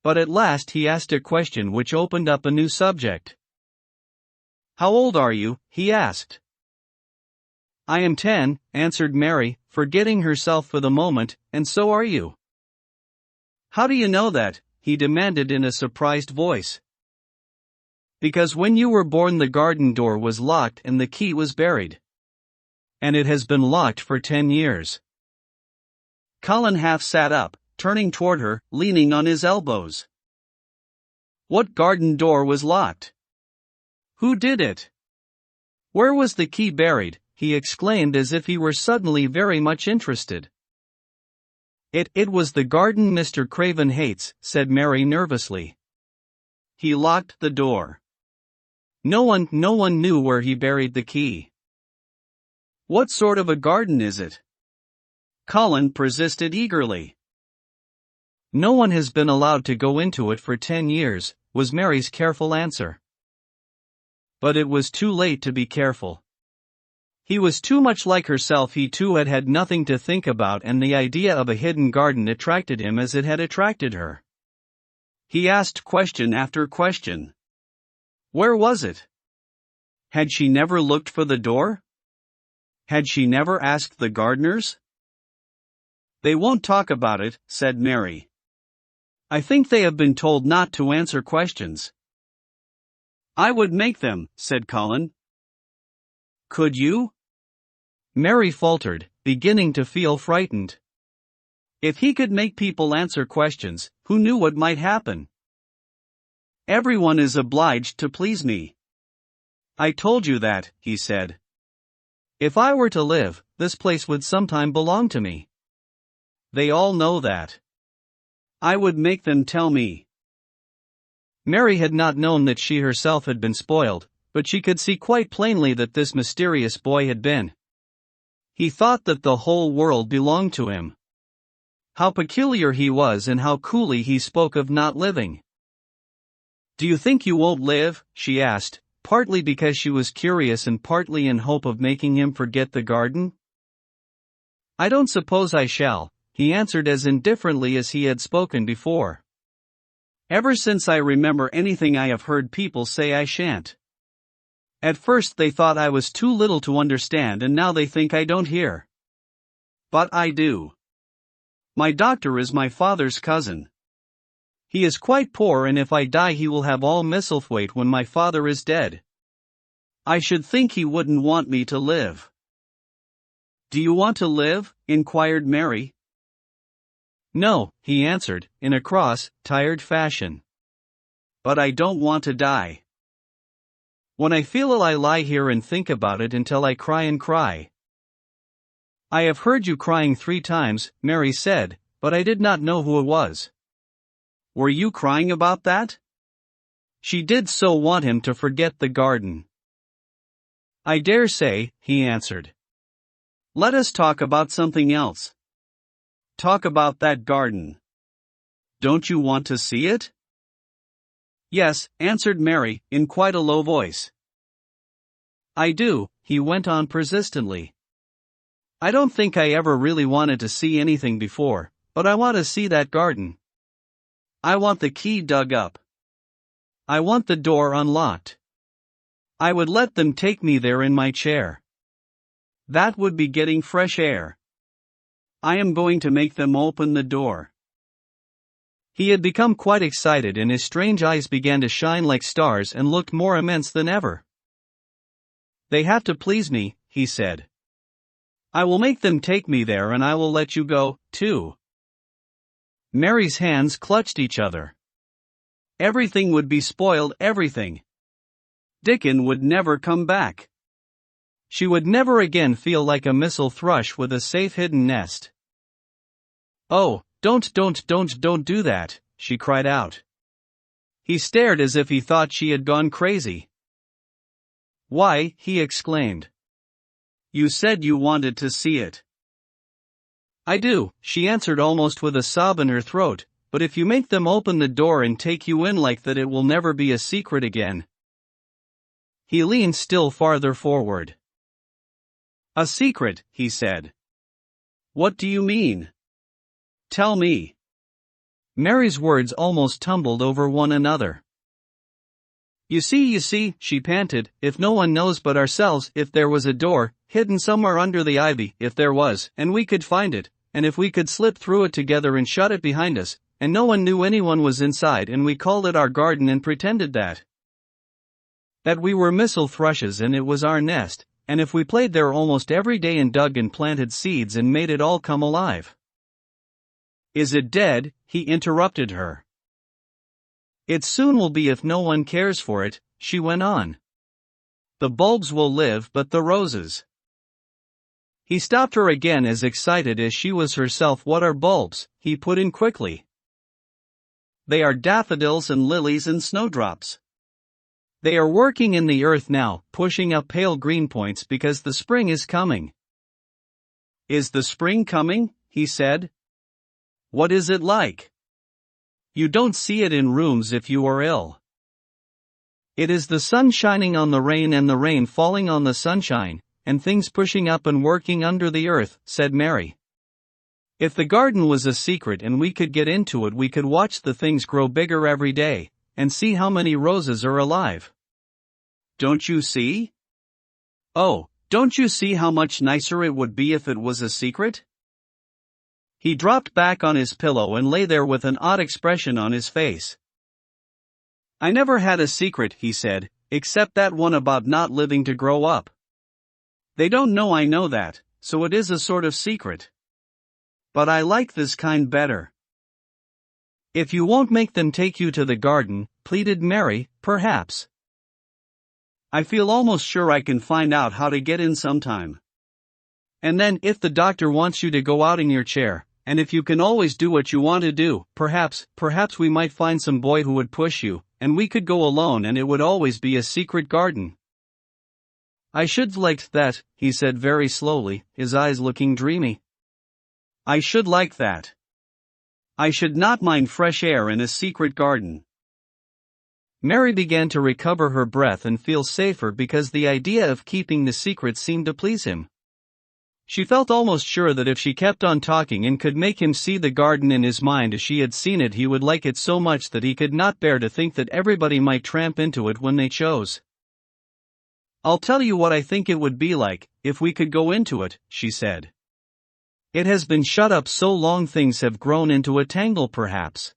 But at last he asked a question which opened up a new subject. How old are you? He asked. I am 10, answered Mary, forgetting herself for the moment, and so are you. How do you know that? He demanded in a surprised voice. Because when you were born the garden door was locked and the key was buried. And it has been locked for 10 years. Colin half sat up, turning toward her, leaning on his elbows. What garden door was locked? Who did it? Where was the key buried? He exclaimed as if he were suddenly very much interested. It was the garden Mr. Craven hates, said Mary nervously. He locked the door. No one knew where he buried the key. What sort of a garden is it? Colin persisted eagerly. No one has been allowed to go into it for 10 years, was Mary's careful answer. But it was too late to be careful. He was too much like herself. He too had had nothing to think about, and the idea of a hidden garden attracted him as it had attracted her. He asked question after question. Where was it? Had she never looked for the door? Had she never asked the gardeners? They won't talk about it, said Mary. I think they have been told not to answer questions. I would make them, said Colin. Could you? Mary faltered, beginning to feel frightened. If he could make people answer questions, who knew what might happen? Everyone is obliged to please me. I told you that, he said. If I were to live, this place would sometime belong to me. They all know that. I would make them tell me. Mary had not known that she herself had been spoiled, but she could see quite plainly that this mysterious boy had been. He thought that the whole world belonged to him. How peculiar he was and how coolly he spoke of not living. "Do you think you won't live?" she asked, partly because she was curious and partly in hope of making him forget the garden. "I don't suppose I shall," he answered as indifferently as he had spoken before. "Ever since I remember anything I have heard people say I shan't. At first they thought I was too little to understand and now they think I don't hear. But I do. My doctor is my father's cousin. He is quite poor and if I die he will have all Misselthwaite when my father is dead. I should think he wouldn't want me to live." "Do you want to live?" inquired Mary. "No," he answered, in a cross, tired fashion. "But I don't want to die. When I feel ill I lie here and think about it until I cry and cry." "I have heard you crying 3 times, Mary said, "but I did not know who it was." "Were you crying about that?" She did so want him to forget the garden. "I dare say," he answered. "Let us talk about something else." "Talk about that garden. Don't you want to see it?" "Yes," answered Mary, in quite a low voice. "I do," he went on persistently. "I don't think I ever really wanted to see anything before, but I want to see that garden. I want the key dug up. I want the door unlocked. I would let them take me there in my chair. That would be getting fresh air. I am going to make them open the door." He had become quite excited and his strange eyes began to shine like stars and looked more immense than ever. "They have to please me," he said. "I will make them take me there and I will let you go, too." Mary's hands clutched each other. Everything would be spoiled, everything. Dickon would never come back. She would never again feel like a missel thrush with a safe hidden nest. "Oh, don't do that," she cried out. He stared as if he thought she had gone crazy. "Why?" he exclaimed. "You said you wanted to see it." "I do," she answered almost with a sob in her throat, "but if you make them open the door and take you in like that it will never be a secret again." He leaned still farther forward. "A secret," he said. "What do you mean? Tell me." Mary's words almost tumbled over one another. You see, she panted, "if no one knows but ourselves, if there was a door, hidden somewhere under the ivy, if there was, and we could find it, and if we could slip through it together and shut it behind us, and no one knew anyone was inside and we called it our garden and pretended that we were missel thrushes and it was our nest, and if we played there almost every day and dug and planted seeds and made it all come alive." "Is it dead?" he interrupted her. "It soon will be if no one cares for it," she went on. "The bulbs will live but the roses." He stopped her again as excited as she was herself. "What are bulbs?" he put in quickly. "They are daffodils and lilies and snowdrops. They are working in the earth now, pushing up pale green points because the spring is coming." "Is the spring coming?" he said. "What is it like?" "You don't see it in rooms if you are ill. It is the sun shining on the rain and the rain falling on the sunshine, and things pushing up and working under the earth," said Mary. "If the garden was a secret and we could get into it we could watch the things grow bigger every day, and see how many roses are alive. Don't you see? Oh, don't you see how much nicer it would be if it was a secret?" He dropped back on his pillow and lay there with an odd expression on his face. "I never had a secret," he said, "except that one about not living to grow up. They don't know I know that, so it is a sort of secret. But I like this kind better." "If you won't make them take you to the garden," pleaded Mary, "perhaps. I feel almost sure I can find out how to get in sometime. And then, if the doctor wants you to go out in your chair, and if you can always do what you want to do, perhaps we might find some boy who would push you, and we could go alone and it would always be a secret garden." "I should like that," he said very slowly, his eyes looking dreamy. "I should like that. I should not mind fresh air in a secret garden. Mary began to recover her breath and feel safer because the idea of keeping the secret seemed to please him. She felt almost sure that if she kept on talking and could make him see the garden in his mind as she had seen it, he would like it so much that he could not bear to think that everybody might tramp into it when they chose. "I'll tell you what I think it would be like, if we could go into it," she said. "It has been shut up so long things have grown into a tangle perhaps."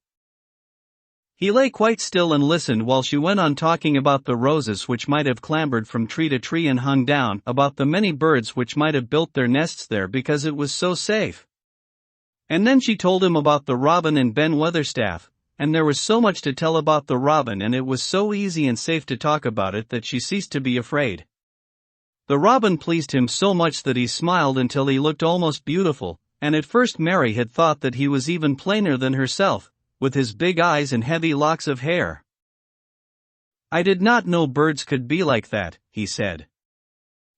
He lay quite still and listened while she went on talking about the roses which might have clambered from tree to tree and hung down, about the many birds which might have built their nests there because it was so safe. And then she told him about the robin and Ben Weatherstaff, and there was so much to tell about the robin and it was so easy and safe to talk about it that she ceased to be afraid. The robin pleased him so much that he smiled until he looked almost beautiful, and at first Mary had thought that he was even plainer than herself, with his big eyes and heavy locks of hair. "I did not know birds could be like that," he said.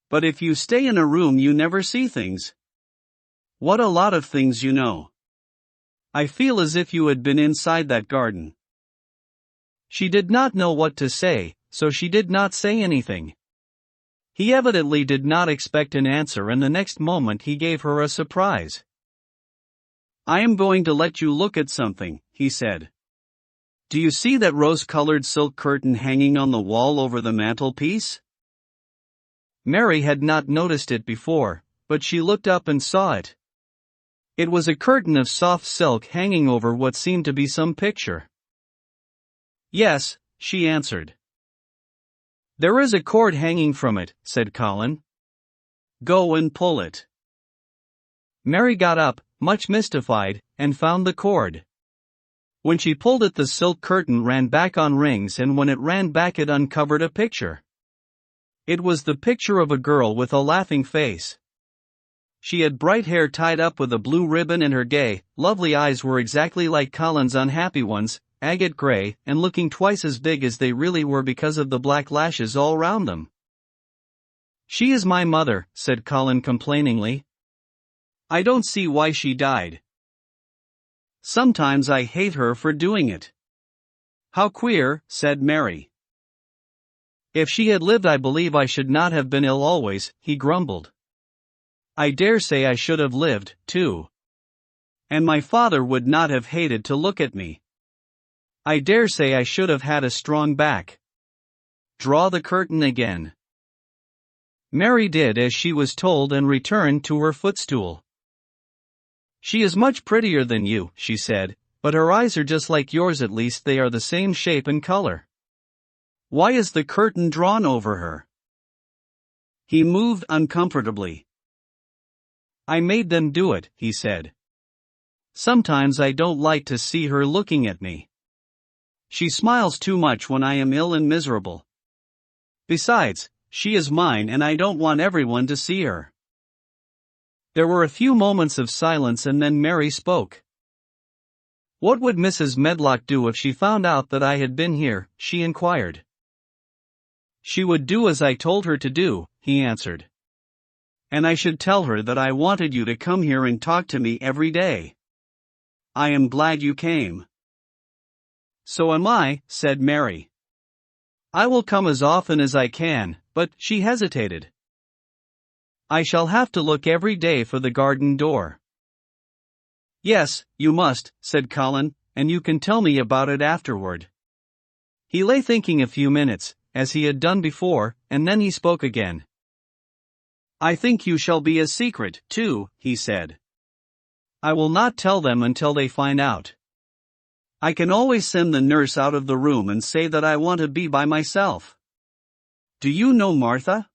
"But if you stay in a room you never see things. What a lot of things you know. I feel as if you had been inside that garden." She did not know what to say, so she did not say anything. He evidently did not expect an answer, and the next moment he gave her a surprise. "I am going to let you look at something," he said. "Do you see that rose-colored silk curtain hanging on the wall over the mantelpiece?" Mary had not noticed it before, but she looked up and saw it. It was a curtain of soft silk hanging over what seemed to be some picture. "Yes," she answered. "There is a cord hanging from it," said Colin. "Go and pull it." Mary got up, much mystified, and found the cord. When she pulled it, the silk curtain ran back on rings, and when it ran back it uncovered a picture. It was the picture of a girl with a laughing face. She had bright hair tied up with a blue ribbon, and her gay, lovely eyes were exactly like Colin's unhappy ones, agate gray, and looking twice as big as they really were because of the black lashes all round them. "She is my mother," said Colin complainingly. "I don't see why she died. Sometimes I hate her for doing it." "How queer," said Mary. "If she had lived I believe I should not have been ill always," he grumbled. "I dare say I should have lived, too. And my father would not have hated to look at me. I dare say I should have had a strong back. Draw the curtain again." Mary did as she was told and returned to her footstool. "She is much prettier than you," she said, "but her eyes are just like yours, at least they are the same shape and color. Why is the curtain drawn over her?" He moved uncomfortably. "I made them do it," he said. "Sometimes I don't like to see her looking at me. She smiles too much when I am ill and miserable. Besides, she is mine and I don't want everyone to see her." There were a few moments of silence and then Mary spoke. "What would Mrs. Medlock do if she found out that I had been here?" she inquired. "She would do as I told her to do," he answered. "And I should tell her that I wanted you to come here and talk to me every day. I am glad you came." "So am I," said Mary. "I will come as often as I can," but she hesitated. "I shall have to look every day for the garden door." "Yes, you must," said Colin, "and you can tell me about it afterward." He lay thinking a few minutes, as he had done before, and then he spoke again. "I think you shall be a secret, too," he said. "I will not tell them until they find out. I can always send the nurse out of the room and say that I want to be by myself. Do you know Martha?"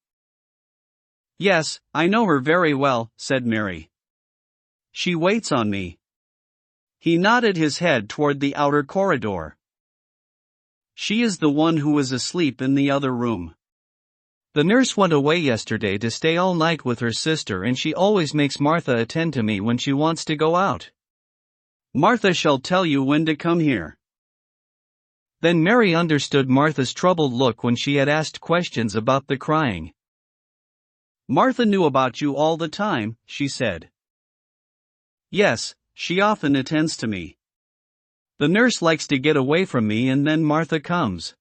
"Yes, I know her very well," said Mary. "She waits on me." He nodded his head toward the outer corridor. "She is the one who is asleep in the other room. The nurse went away yesterday to stay all night with her sister, and she always makes Martha attend to me when she wants to go out. Martha shall tell you when to come here." Then Mary understood Martha's troubled look when she had asked questions about the crying. "Martha knew about you all the time," she said. "Yes, she often attends to me. The nurse likes to get away from me and then Martha comes.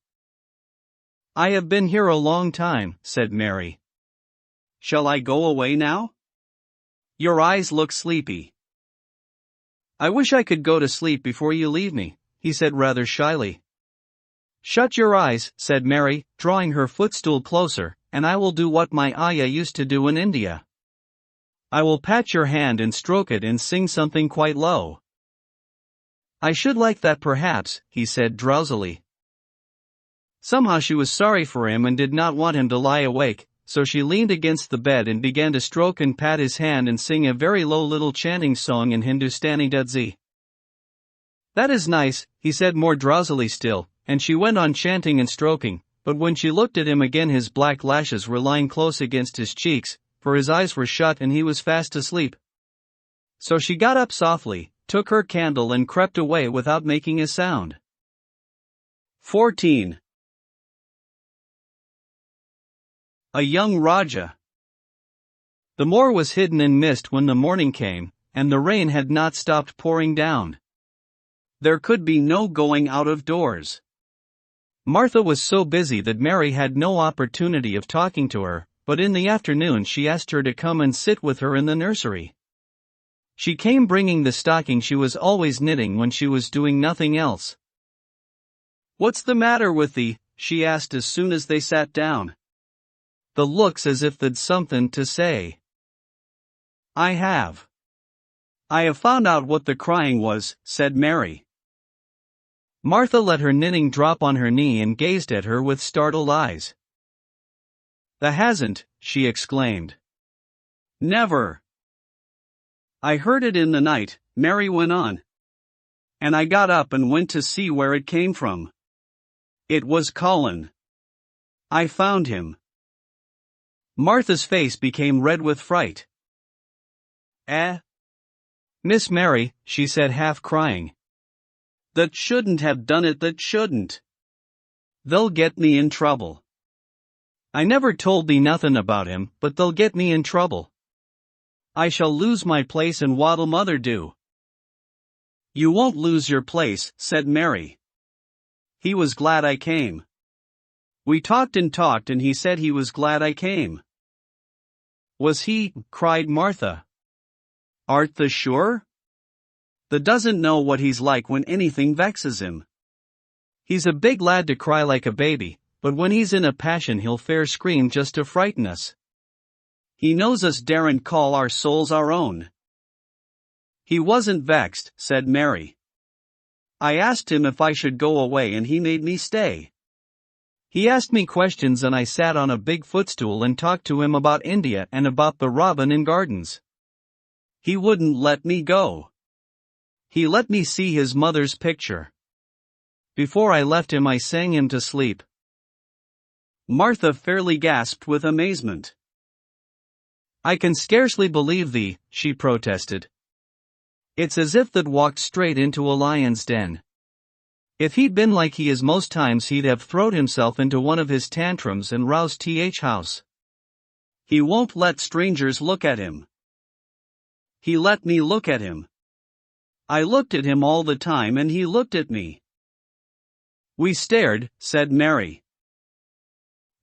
I have been here a long time, said Mary. Shall I go away now? Your eyes look sleepy. I wish I could go to sleep before you leave me, he said rather shyly. Shut your eyes, said Mary, drawing her footstool closer, and I will do what my ayah used to do in India. I will pat your hand and stroke it and sing something quite low. I should like that perhaps, he said drowsily. Somehow she was sorry for him and did not want him to lie awake, so she leaned against the bed and began to stroke and pat his hand and sing a very low little chanting song in Hindustani Dudzi. That is nice, he said more drowsily still, and she went on chanting and stroking, but when she looked at him again his black lashes were lying close against his cheeks, for his eyes were shut and he was fast asleep. So she got up softly, took her candle and crept away without making a sound. 14. A young Raja. The moor was hidden in mist when the morning came, and the rain had not stopped pouring down. There could be no going out of doors. Martha was so busy that Mary had no opportunity of talking to her, but in the afternoon she asked her to come and sit with her in the nursery. She came bringing the stocking she was always knitting when she was doing nothing else. What's the matter with thee? She asked as soon as they sat down. The looks as if they'd something to say. I have found out what the crying was, said Mary. Martha let her knitting drop on her knee and gazed at her with startled eyes. "Tha hasn't," she exclaimed. "Never." "I heard it in the night," Mary went on. "And I got up and went to see where it came from. It was Colin. I found him." Martha's face became red with fright. Miss Mary," she said half crying. "That shouldn't have done it, that shouldn't. They'll get me in trouble. I never told thee nothing about him, but they'll get me in trouble. I shall lose my place and what'll mother do?" "You won't lose your place," said Mary. "He was glad I came. We talked and he said he was glad I came." "Was he?" cried Martha. "Art thou sure? Thou doesn't know what he's like when anything vexes him. He's a big lad to cry like a baby, but when he's in a passion he'll fair scream just to frighten us. He knows us daren't call our souls our own." "He wasn't vexed," said Mary. "I asked him if I should go away and he made me stay. He asked me questions and I sat on a big footstool and talked to him about India and about the robin in gardens. He wouldn't let me go. He let me see his mother's picture. Before I left him I sang him to sleep." Martha fairly gasped with amazement. "I can scarcely believe thee," she protested. "It's as if they'd walked straight into a lion's den. If he'd been like he is most times he'd have throwed himself into one of his tantrums and roused th house. He won't let strangers look at him. He let me look at him. I looked at him all the time and he looked at me." "We stared," said Mary.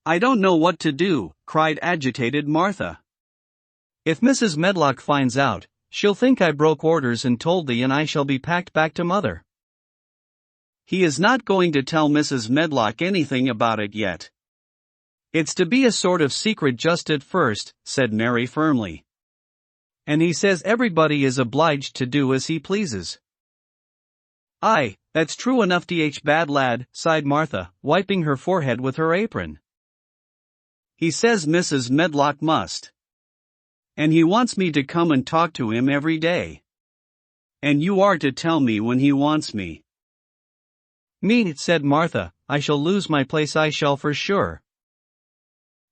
"I don't know what to do," cried agitated Martha. "If Mrs. Medlock finds out, she'll think I broke orders and told thee and I shall be packed back to mother." "He is not going to tell Mrs. Medlock anything about it yet. It's to be a sort of secret just at first," said Mary firmly. "And he says everybody is obliged to do as he pleases." "Aye, that's true enough, bad lad," sighed Martha, wiping her forehead with her apron. "He says Mrs. Medlock must. And he wants me to come and talk to him every day. And you are to tell me when he wants me." "Me," said Martha, "I shall lose my place, I shall for sure."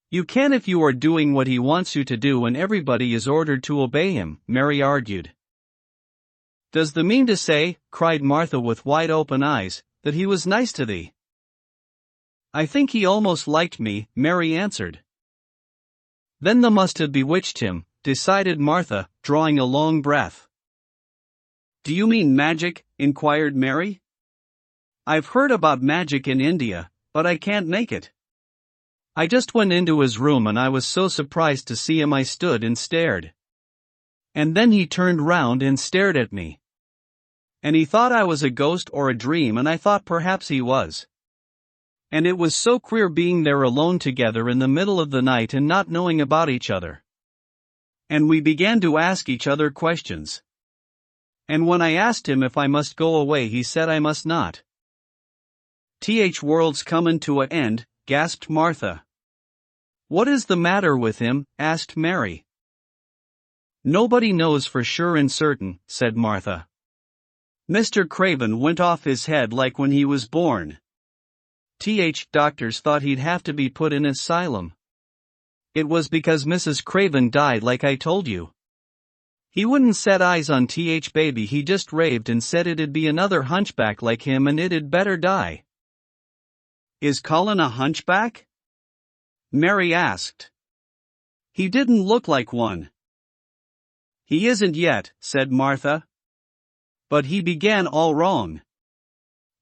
"You can if you are doing what he wants you to do and everybody is ordered to obey him," Mary argued. "Does thee mean to say," cried Martha with wide open eyes, "that he was nice to thee?" "I think he almost liked me," Mary answered. "Then thou must have bewitched him," decided Martha, drawing a long breath. "Do you mean magic?" inquired Mary. I've heard about magic in India, but I can't make it. I just went into his room and I was so surprised to see him I stood and stared. And then he turned round and stared at me. And he thought I was a ghost or a dream, and I thought perhaps he was. And it was so queer being there alone together in the middle of the night and not knowing about each other. And we began to ask each other questions. And when I asked him if I must go away, he said I must not. World's comin' to a end, gasped Martha. What is the matter with him? Asked Mary. Nobody knows for sure and certain, said Martha. Mr. Craven went off his head like when he was born. Doctors thought he'd have to be put in asylum. It was because Mrs. Craven died, like I told you. He wouldn't set eyes on baby, he just raved and said it'd be another hunchback like him and it'd better die. Is Colin a hunchback? Mary asked. He didn't look like one. He isn't yet, said Martha. But he began all wrong.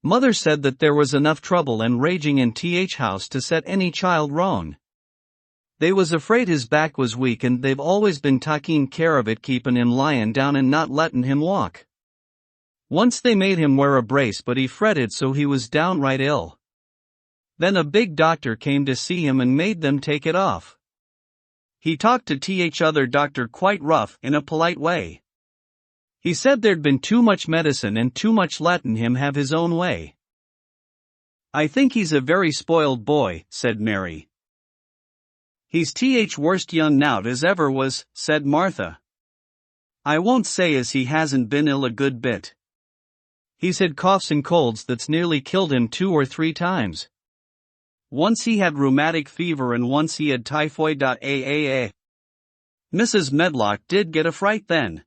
Mother said that there was enough trouble and raging in house to set any child wrong. They was afraid his back was weak and they've always been taking care of it, keepin' him lyin' down and not lettin' him walk. Once they made him wear a brace, but he fretted so he was downright ill. Then a big doctor came to see him and made them take it off. He talked to other doctor quite rough in a polite way. He said there'd been too much medicine and too much lettin' him have his own way. I think he's a very spoiled boy, said Mary. He's worst young nowt as ever was, said Martha. I won't say as he hasn't been ill a good bit. He's had coughs and colds that's nearly killed him 2 or 3 times. Once he had rheumatic fever and once he had typhoid. Mrs. Medlock did get a fright then.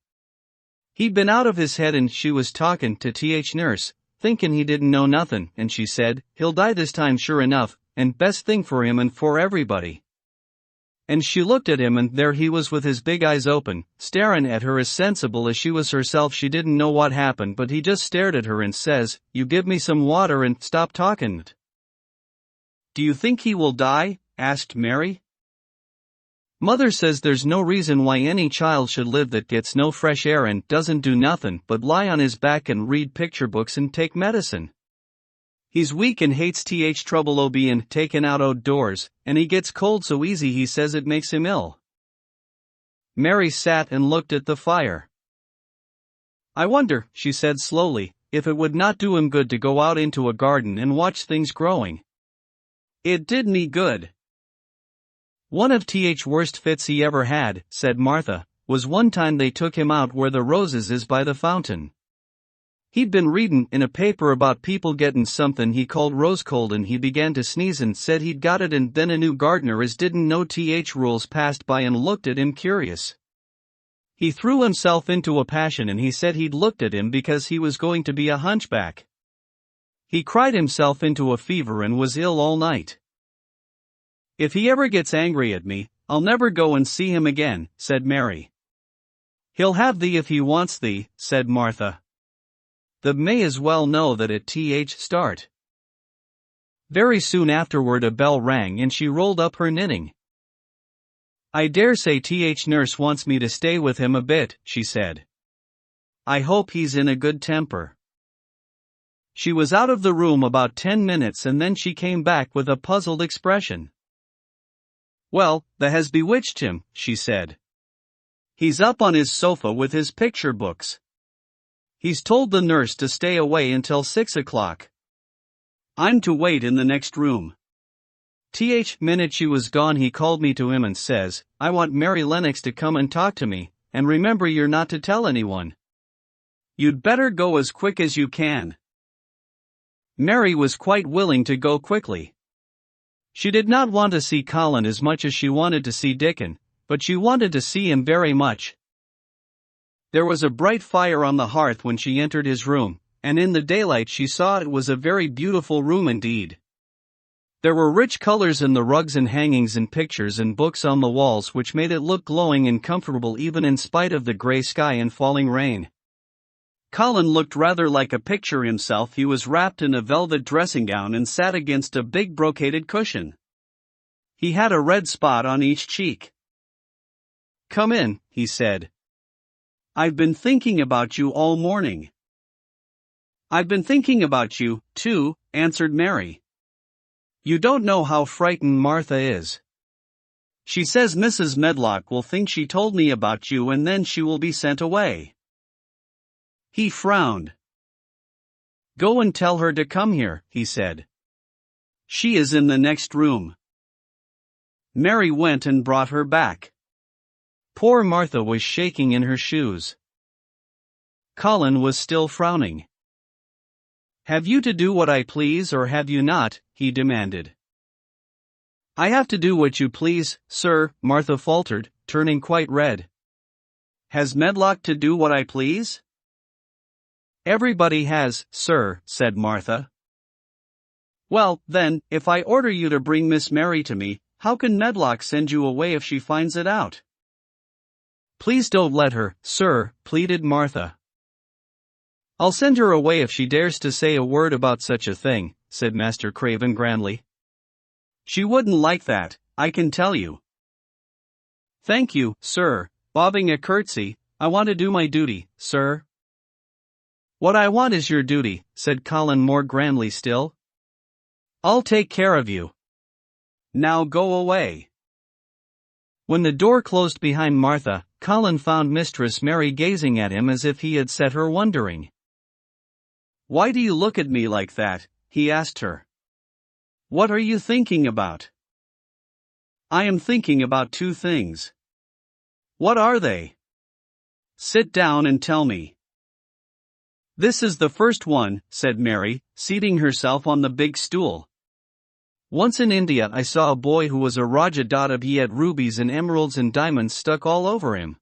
He'd been out of his head and she was talkin' to nurse, thinkin' he didn't know nothin', and she said, he'll die this time sure enough, and best thing for him and for everybody. And she looked at him and there he was with his big eyes open, starin' at her as sensible as she was herself. She didn't know what happened, but he just stared at her and says, you give me some water and stop talkin'. Do you think he will die? Asked Mary. Mother says there's no reason why any child should live that gets no fresh air and doesn't do nothin' but lie on his back and read picture books and take medicine. He's weak and hates trouble bein' taken out outdoors, and he gets cold so easy he says it makes him ill. Mary sat and looked at the fire. I wonder, she said slowly, if it would not do him good to go out into a garden and watch things growing. It did me good. One of worst fits he ever had, said Martha, was one time they took him out where the roses is by the fountain. He'd been readin' in a paper about people gettin' somethin' he called rose cold and he began to sneeze and said he'd got it, and then a new gardener as didn't know rules passed by and looked at him curious. He threw himself into a passion and he said he'd looked at him because he was going to be a hunchback. He cried himself into a fever and was ill all night. If he ever gets angry at me, I'll never go and see him again, said Mary. He'll have thee if he wants thee, said Martha. The may as well know that at start. Very soon afterward a bell rang and she rolled up her knitting. I dare say nurse wants me to stay with him a bit, she said. I hope he's in a good temper. She was out of the room about 10 minutes and then she came back with a puzzled expression. Well, that has bewitched him, she said. He's up on his sofa with his picture books. He's told the nurse to stay away until 6 o'clock. I'm to wait in the next room. Minute she was gone he called me to him and says, I want Mary Lennox to come and talk to me, and remember you're not to tell anyone. You'd better go as quick as you can. Mary was quite willing to go quickly. She did not want to see Colin as much as she wanted to see Dickon, but she wanted to see him very much. There was a bright fire on the hearth when she entered his room, and in the daylight she saw it was a very beautiful room indeed. There were rich colors in the rugs and hangings and pictures and books on the walls which made it look glowing and comfortable even in spite of the gray sky and falling rain. Colin looked rather like a picture himself. He was wrapped in a velvet dressing gown and sat against a big brocaded cushion. He had a red spot on each cheek. "Come in," he said. "I've been thinking about you all morning." "I've been thinking about you, too," answered Mary. "You don't know how frightened Martha is. She says Mrs. Medlock will think she told me about you and then she will be sent away." He frowned. "Go and tell her to come here," he said. "She is in the next room." Mary went and brought her back. Poor Martha was shaking in her shoes. Colin was still frowning. "Have you to do what I please or have you not?" he demanded. "I have to do what you please, sir," Martha faltered, turning quite red. "Has Medlock to do what I please?" "Everybody has, sir," said Martha. "Well, then, if I order you to bring Miss Mary to me, how can Medlock send you away if she finds it out?" "Please don't let her, sir," pleaded Martha. "I'll send her away if she dares to say a word about such a thing," said Master Craven grandly. "She wouldn't like that, I can tell you." "Thank you, sir," bobbing a curtsy. "I want to do my duty, sir." "What I want is your duty," said Colin more grandly still. "I'll take care of you. Now go away." When the door closed behind Martha, Colin found Mistress Mary gazing at him as if he had set her wondering. "Why do you look at me like that?" he asked her. "What are you thinking about?" "I am thinking about two things." "What are they?" "Sit down and tell me." "This is the first one," said Mary, seating herself on the big stool. "Once in India I saw a boy who was a Rajah. He had rubies and emeralds and diamonds stuck all over him.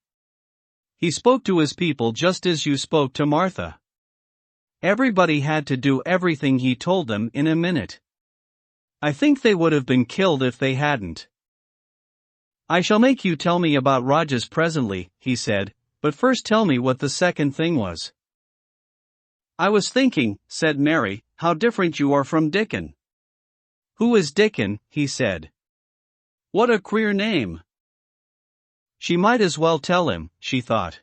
He spoke to his people just as you spoke to Martha. Everybody had to do everything he told them in a minute. I think they would have been killed if they hadn't." "I shall make you tell me about Rajahs presently," he said, "but first tell me what the second thing was." "I was thinking," said Mary, "how different you are from Dickon." "Who is Dickon?" he said. "What a queer name." She might as well tell him, she thought.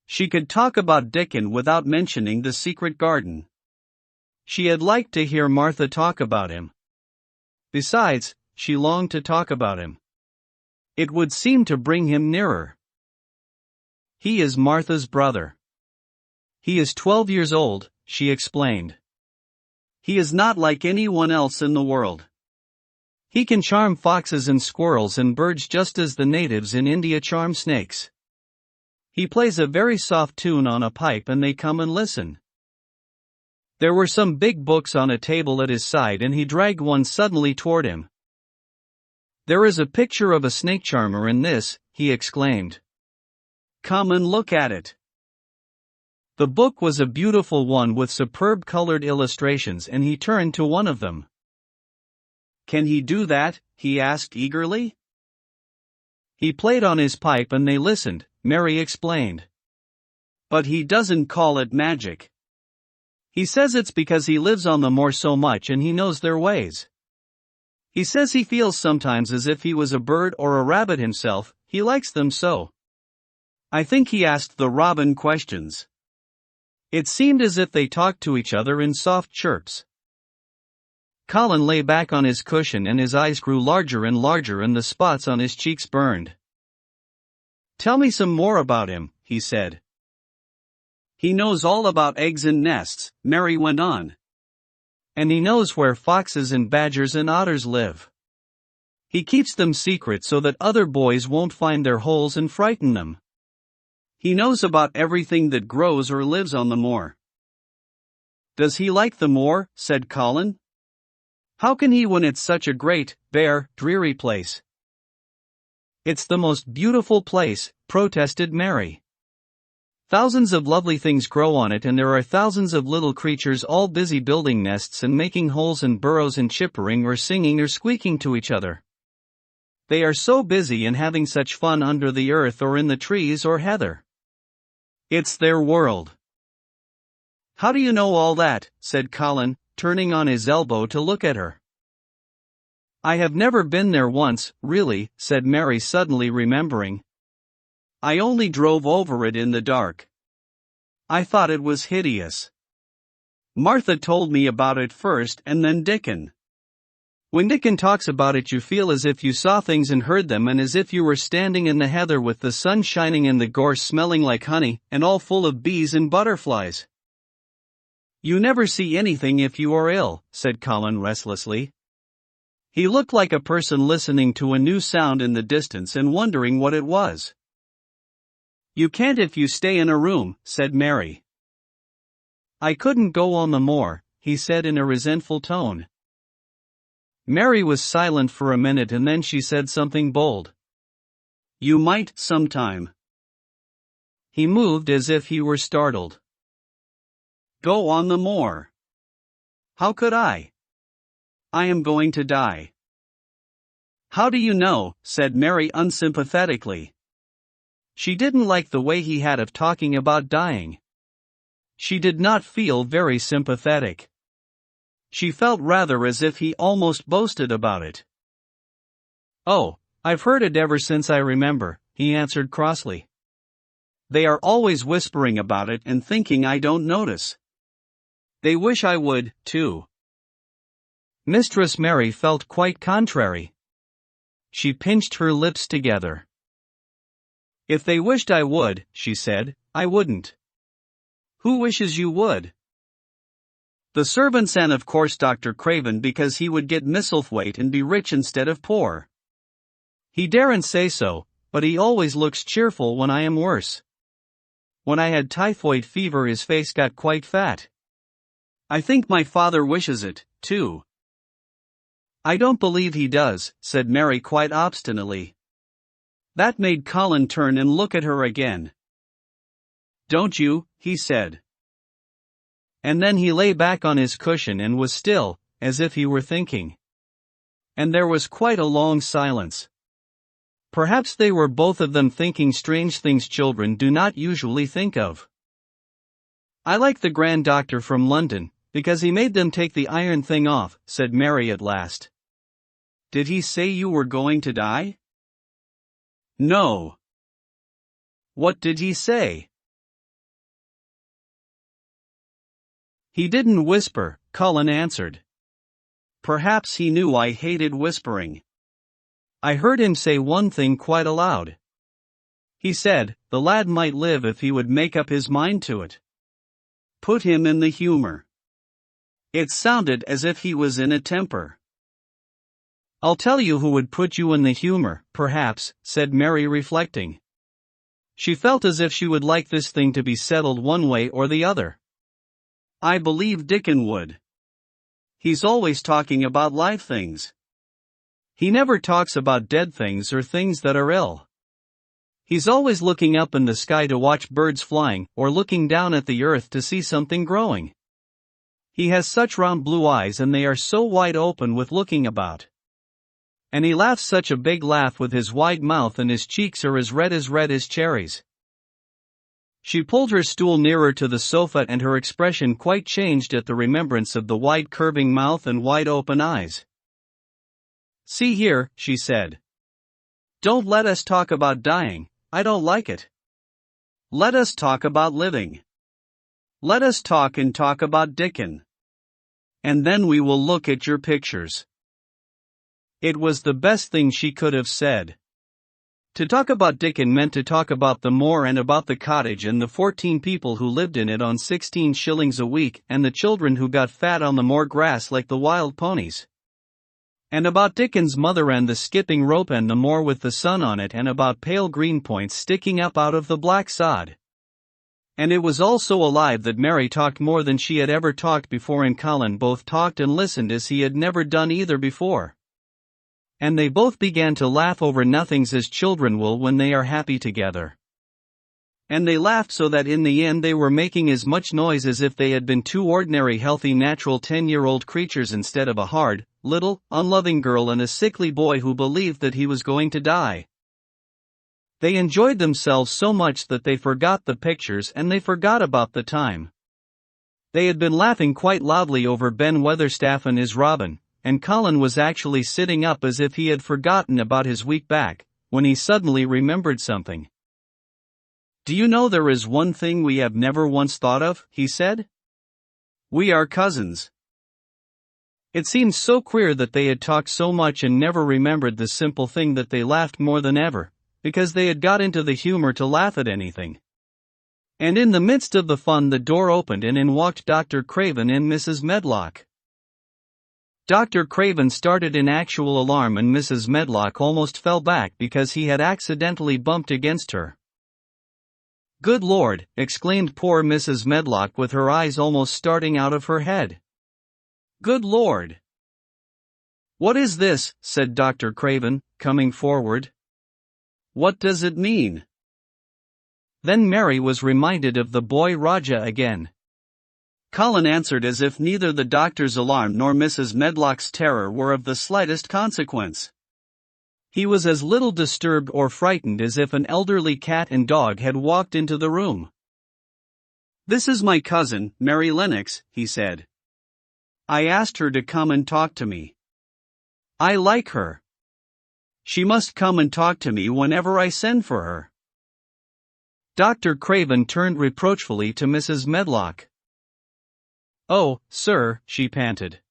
She could talk about Dickon without mentioning the secret garden. She had liked to hear Martha talk about him. Besides, she longed to talk about him. It would seem to bring him nearer. "He is Martha's brother. He is 12 years old," she explained. "He is not like anyone else in the world. He can charm foxes and squirrels and birds just as the natives in India charm snakes. He plays a very soft tune on a pipe and they come and listen." There were some big books on a table at his side and he dragged one suddenly toward him. "There is a picture of a snake charmer in this," he exclaimed. "Come and look at it." The book was a beautiful one with superb colored illustrations and he turned to one of them. "Can he do that?" he asked eagerly. "He played on his pipe and they listened," Mary explained. "But he doesn't call it magic. He says it's because he lives on the moor so much and he knows their ways. He says he feels sometimes as if he was a bird or a rabbit himself, he likes them so. I think he asked the robin questions. It seemed as if they talked to each other in soft chirps." Colin lay back on his cushion and his eyes grew larger and larger and the spots on his cheeks burned. "Tell me some more about him," he said. "He knows all about eggs and nests," Mary went on. "And he knows where foxes and badgers and otters live. He keeps them secret so that other boys won't find their holes and frighten them. He knows about everything that grows or lives on the moor." "Does he like the moor?" said Colin. "How can he when it's such a great, bare, dreary place?" "It's the most beautiful place," protested Mary. "Thousands of lovely things grow on it and there are thousands of little creatures all busy building nests and making holes and burrows and chippering or singing or squeaking to each other. They are so busy and having such fun under the earth or in the trees or heather. It's their world. How do you know all that? Said Colin, turning on his elbow to look at her. I have never been there once, really, said Mary, suddenly remembering. I only drove over it in the dark. I thought it was hideous. Martha told me about it first and then Dickon. When Dickon talks about it, you feel as if you saw things and heard them, and as if you were standing in the heather with the sun shining and the gorse smelling like honey, and all full of bees and butterflies. You never see anything if you are ill, said Colin restlessly. He looked like a person listening to a new sound in the distance and wondering what it was. You can't if you stay in a room, said Mary. I couldn't go on the moor, he said in a resentful tone. Mary was silent for a minute and then she said something bold. You might, sometime. He moved as if he were startled. Go on the moor. How could I? I am going to die. How do you know? Said Mary unsympathetically. She didn't like the way he had of talking about dying. She did not feel very sympathetic. She felt rather as if he almost boasted about it. Oh, I've heard it ever since I remember, he answered crossly. They are always whispering about it and thinking I don't notice. They wish I would, too. Mistress Mary felt quite contrary. She pinched her lips together. If they wished I would, she said, I wouldn't. Who wishes you would? The servants and of course Dr. Craven, because he would get Misselthwaite and be rich instead of poor. He daren't say so, but he always looks cheerful when I am worse. When I had typhoid fever his face got quite fat. I think my father wishes it, too. I don't believe he does, said Mary quite obstinately. That made Colin turn and look at her again. Don't you? He said. And then he lay back on his cushion and was still, as if he were thinking. And there was quite a long silence. Perhaps they were both of them thinking strange things children do not usually think of. I like the Grand Doctor from London, because he made them take the iron thing off, said Mary at last. Did he say you were going to die? No. What did he say? He didn't whisper, Colin answered. Perhaps he knew I hated whispering. I heard him say one thing quite aloud. He said, the lad might live if he would make up his mind to it. Put him in the humor. It sounded as if he was in a temper. I'll tell you who would put you in the humor, perhaps, said Mary, reflecting. She felt as if she would like this thing to be settled one way or the other. I believe Dickon would. He's always talking about live things. He never talks about dead things or things that are ill. He's always looking up in the sky to watch birds flying, or looking down at the earth to see something growing. He has such round blue eyes and they are so wide open with looking about. And he laughs such a big laugh with his wide mouth and his cheeks are as red as cherries. She pulled her stool nearer to the sofa and her expression quite changed at the remembrance of the wide curving mouth and wide open eyes. See here, she said. Don't let us talk about dying, I don't like it. Let us talk about living. Let us talk about Dickon. And then we will look at your pictures. It was the best thing she could have said. To talk about Dickon meant to talk about the moor and about the cottage and the 14 people who lived in it on 16 shillings a week and the children who got fat on the moor grass like the wild ponies. And about Dickon's mother and the skipping rope and the moor with the sun on it and about pale green points sticking up out of the black sod. And it was all so alive that Mary talked more than she had ever talked before and Colin both talked and listened as he had never done either before. And they both began to laugh over nothings as children will when they are happy together. And they laughed so that in the end they were making as much noise as if they had been two ordinary healthy natural 10-year-old creatures instead of a hard, little, unloving girl and a sickly boy who believed that he was going to die. They enjoyed themselves so much that they forgot the pictures and they forgot about the time. They had been laughing quite loudly over Ben Weatherstaff and his robin, and Colin was actually sitting up as if he had forgotten about his weak back, when he suddenly remembered something. "Do you know there is one thing we have never once thought of?" he said. "We are cousins." It seemed so queer that they had talked so much and never remembered the simple thing that they laughed more than ever, because they had got into the humor to laugh at anything. And in the midst of the fun the door opened and in walked Dr. Craven and Mrs. Medlock. Dr. Craven started in actual alarm and Mrs. Medlock almost fell back because he had accidentally bumped against her. "Good Lord!" exclaimed poor Mrs. Medlock with her eyes almost starting out of her head. "Good Lord!" "What is this?" said Dr. Craven, coming forward. "What does it mean?" Then Mary was reminded of the boy Raja again. Colin answered as if neither the doctor's alarm nor Mrs. Medlock's terror were of the slightest consequence. He was as little disturbed or frightened as if an elderly cat and dog had walked into the room. "This is my cousin, Mary Lennox," he said. "I asked her to come and talk to me. I like her. She must come and talk to me whenever I send for her." Dr. Craven turned reproachfully to Mrs. Medlock. "Oh, sir," she panted.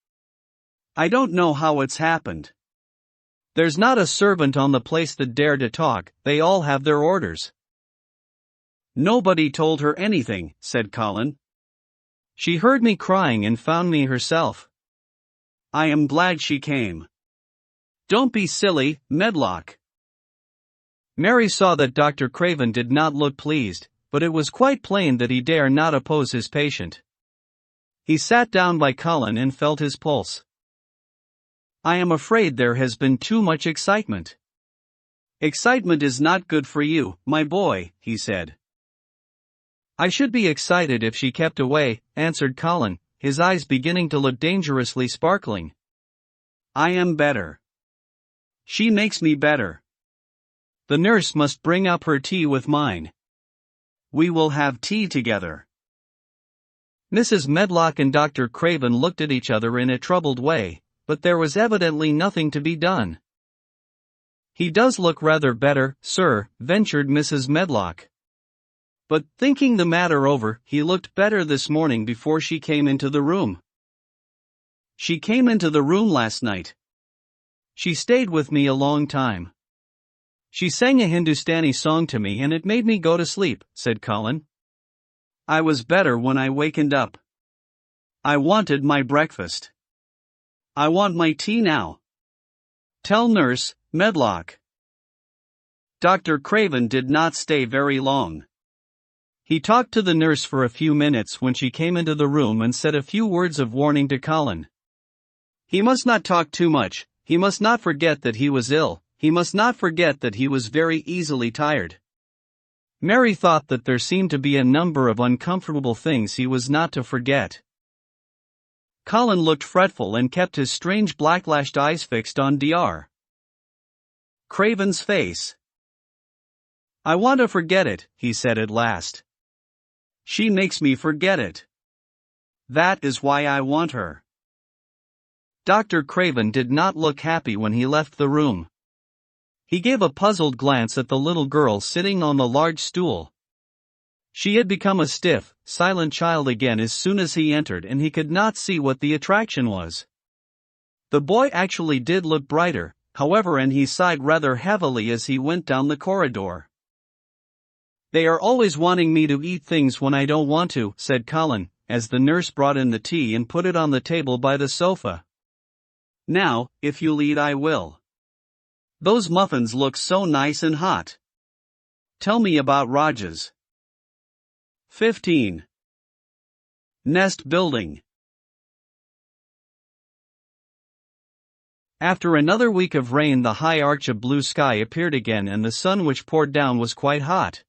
"I don't know how it's happened. There's not a servant on the place that dare to talk, they all have their orders." "Nobody told her anything," said Colin. "She heard me crying and found me herself. I am glad she came." "Don't be silly, Medlock." Mary saw that Dr. Craven did not look pleased, but it was quite plain that he dare not oppose his patient. He sat down by Colin and felt his pulse. "I am afraid there has been too much excitement." "Excitement is not good for you, my boy," he said. "I should be excited if she kept away," answered Colin, his eyes beginning to look dangerously sparkling. "I am better. She makes me better. The nurse must bring up her tea with mine. We will have tea together." Mrs. Medlock and Dr. Craven looked at each other in a troubled way, but there was evidently nothing to be done. "He does look rather better, sir," ventured Mrs. Medlock. "But, thinking the matter over, he looked better this morning before she came into the room." "She came into the room last night. She stayed with me a long time. She sang a Hindustani song to me and it made me go to sleep," said Colin. "I was better when I wakened up. I wanted my breakfast. I want my tea now. Tell Nurse Medlock." Dr. Craven did not stay very long. He talked to the nurse for a few minutes when she came into the room and said a few words of warning to Colin. He must not talk too much, he must not forget that he was ill, he must not forget that he was very easily tired. Mary thought that there seemed to be a number of uncomfortable things he was not to forget. Colin looked fretful and kept his strange black-lashed eyes fixed on Dr. Craven's face. "I want to forget it," he said at last. "She makes me forget it. That is why I want her." Dr. Craven did not look happy when he left the room. He gave a puzzled glance at the little girl sitting on the large stool. She had become a stiff, silent child again as soon as he entered and he could not see what the attraction was. The boy actually did look brighter, however, and he sighed rather heavily as he went down the corridor. "They are always wanting me to eat things when I don't want to," said Colin, as the nurse brought in the tea and put it on the table by the sofa. "Now, if you'll eat I will. Those muffins look so nice and hot. Tell me about Rajas." 15. Nest building. After another week of rain, the high arch of blue sky appeared again and the sun which poured down was quite hot.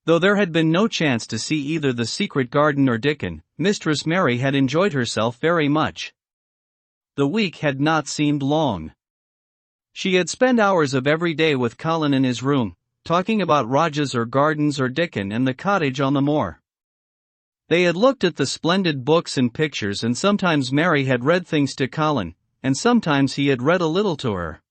Though there had been no chance to see either the secret garden or Dickon, Mistress Mary had enjoyed herself very much. The week had not seemed long. She had spent hours of every day with Colin in his room, talking about Rajas or gardens or Dickon and the cottage on the moor. They had looked at the splendid books and pictures, and sometimes Mary had read things to Colin, and sometimes he had read a little to her.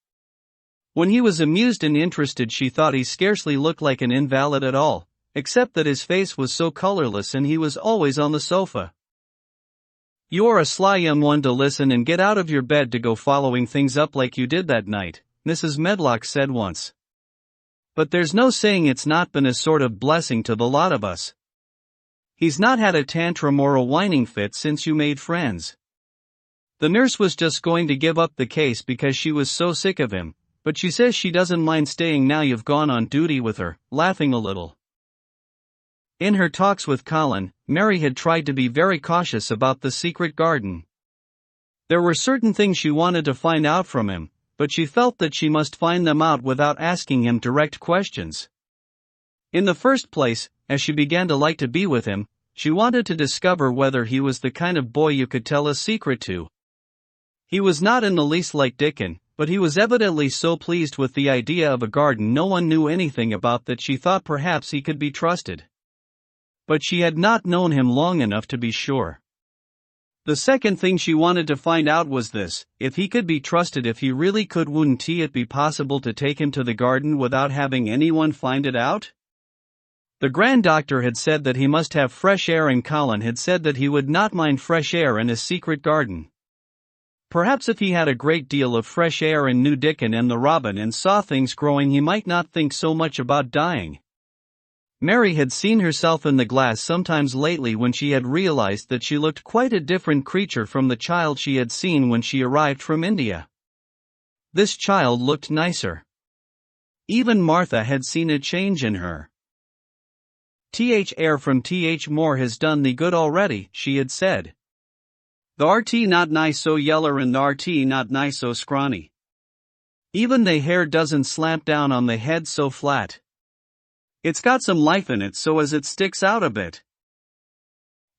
When he was amused and interested, she thought he scarcely looked like an invalid at all, except that his face was so colorless and he was always on the sofa. "You are a sly young one to listen and get out of your bed to go following things up like you did that night," Mrs. Medlock said once. "But there's no saying it's not been a sort of blessing to the lot of us. He's not had a tantrum or a whining fit since you made friends. The nurse was just going to give up the case because she was so sick of him, but she says she doesn't mind staying now you've gone on duty with her," laughing a little. In her talks with Colin, Mary had tried to be very cautious about the secret garden. There were certain things she wanted to find out from him, but she felt that she must find them out without asking him direct questions. In the first place, as she began to like to be with him, she wanted to discover whether he was the kind of boy you could tell a secret to. He was not in the least like Dickon, but he was evidently so pleased with the idea of a garden no one knew anything about that she thought perhaps he could be trusted. But she had not known him long enough to be sure. The second thing she wanted to find out was this: if he could be trusted, if he really could, wouldn't it be possible to take him to the garden without having anyone find it out? The Grand Doctor had said that he must have fresh air, and Colin had said that he would not mind fresh air in a secret garden. Perhaps if he had a great deal of fresh air and knew Dickon and the robin and saw things growing, he might not think so much about dying. Mary had seen herself in the glass sometimes lately when she had realized that she looked quite a different creature from the child she had seen when she arrived from India. This child looked nicer. Even Martha had seen a change in her. "Air from Moore has done thee good already," she had said. "The RT not nice so yeller and the RT not nice so scrawny. Even the hair doesn't slant down on the head so flat. It's got some life in it so as it sticks out a bit."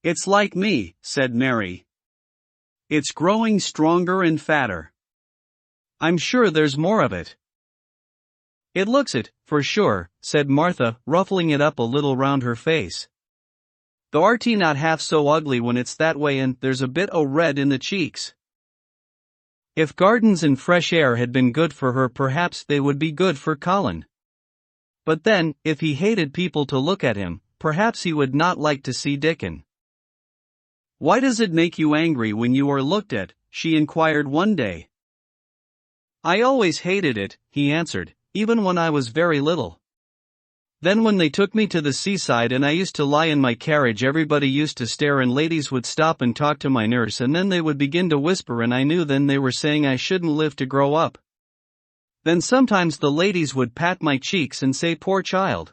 "It's like me," said Mary. "It's growing stronger and fatter. I'm sure there's more of it." "It looks it, for sure," said Martha, ruffling it up a little round her face. "The RT not half so ugly when it's that way, and there's a bit o' red in the cheeks." If gardens and fresh air had been good for her, perhaps they would be good for Colin. But then, if he hated people to look at him, perhaps he would not like to see Dickon. "Why does it make you angry when you are looked at?" she inquired one day. "I always hated it," he answered, "even when I was very little. Then when they took me to the seaside and I used to lie in my carriage, everybody used to stare and ladies would stop and talk to my nurse, and then they would begin to whisper, and I knew then they were saying I shouldn't live to grow up. Then sometimes the ladies would pat my cheeks and say, 'Poor child.'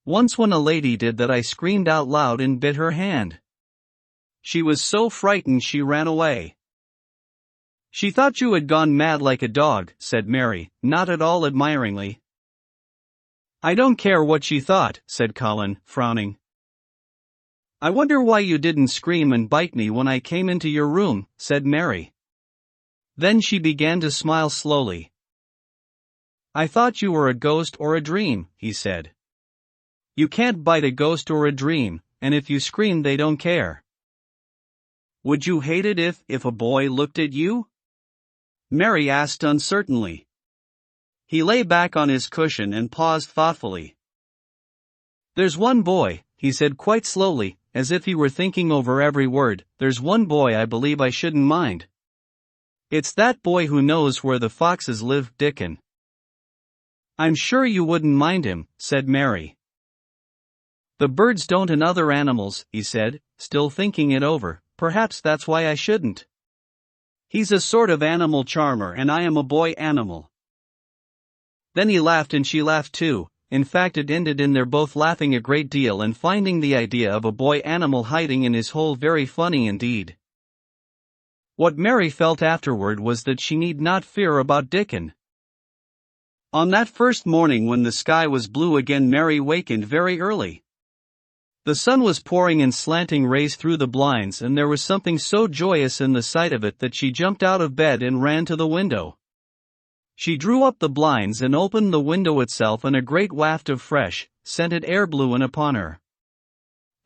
Once when a lady did that, I screamed out loud and bit her hand. She was so frightened she ran away." "She thought you had gone mad like a dog," said Mary, not at all admiringly. "I don't care what she thought," said Colin, frowning. "I wonder why you didn't scream and bite me when I came into your room," said Mary. Then she began to smile slowly. "I thought you were a ghost or a dream," he said. "You can't bite a ghost or a dream, and if you scream they don't care." "Would you hate it if a boy looked at you?" Mary asked uncertainly. He lay back on his cushion and paused thoughtfully. "There's one boy," he said quite slowly, as if he were thinking over every word, "there's one boy I believe I shouldn't mind. It's that boy who knows where the foxes live, Dickon." "I'm sure you wouldn't mind him," said Mary. "The birds don't and other animals," he said, still thinking it over, "perhaps that's why I shouldn't. He's a sort of animal charmer and I am a boy animal." Then he laughed and she laughed too. In fact, it ended in their both laughing a great deal and finding the idea of a boy animal hiding in his hole very funny indeed. What Mary felt afterward was that she need not fear about Dickon. On that first morning when the sky was blue again, Mary wakened very early. The sun was pouring in slanting rays through the blinds, and there was something so joyous in the sight of it that she jumped out of bed and ran to the window. She drew up the blinds and opened the window itself, and a great waft of fresh, scented air blew in upon her.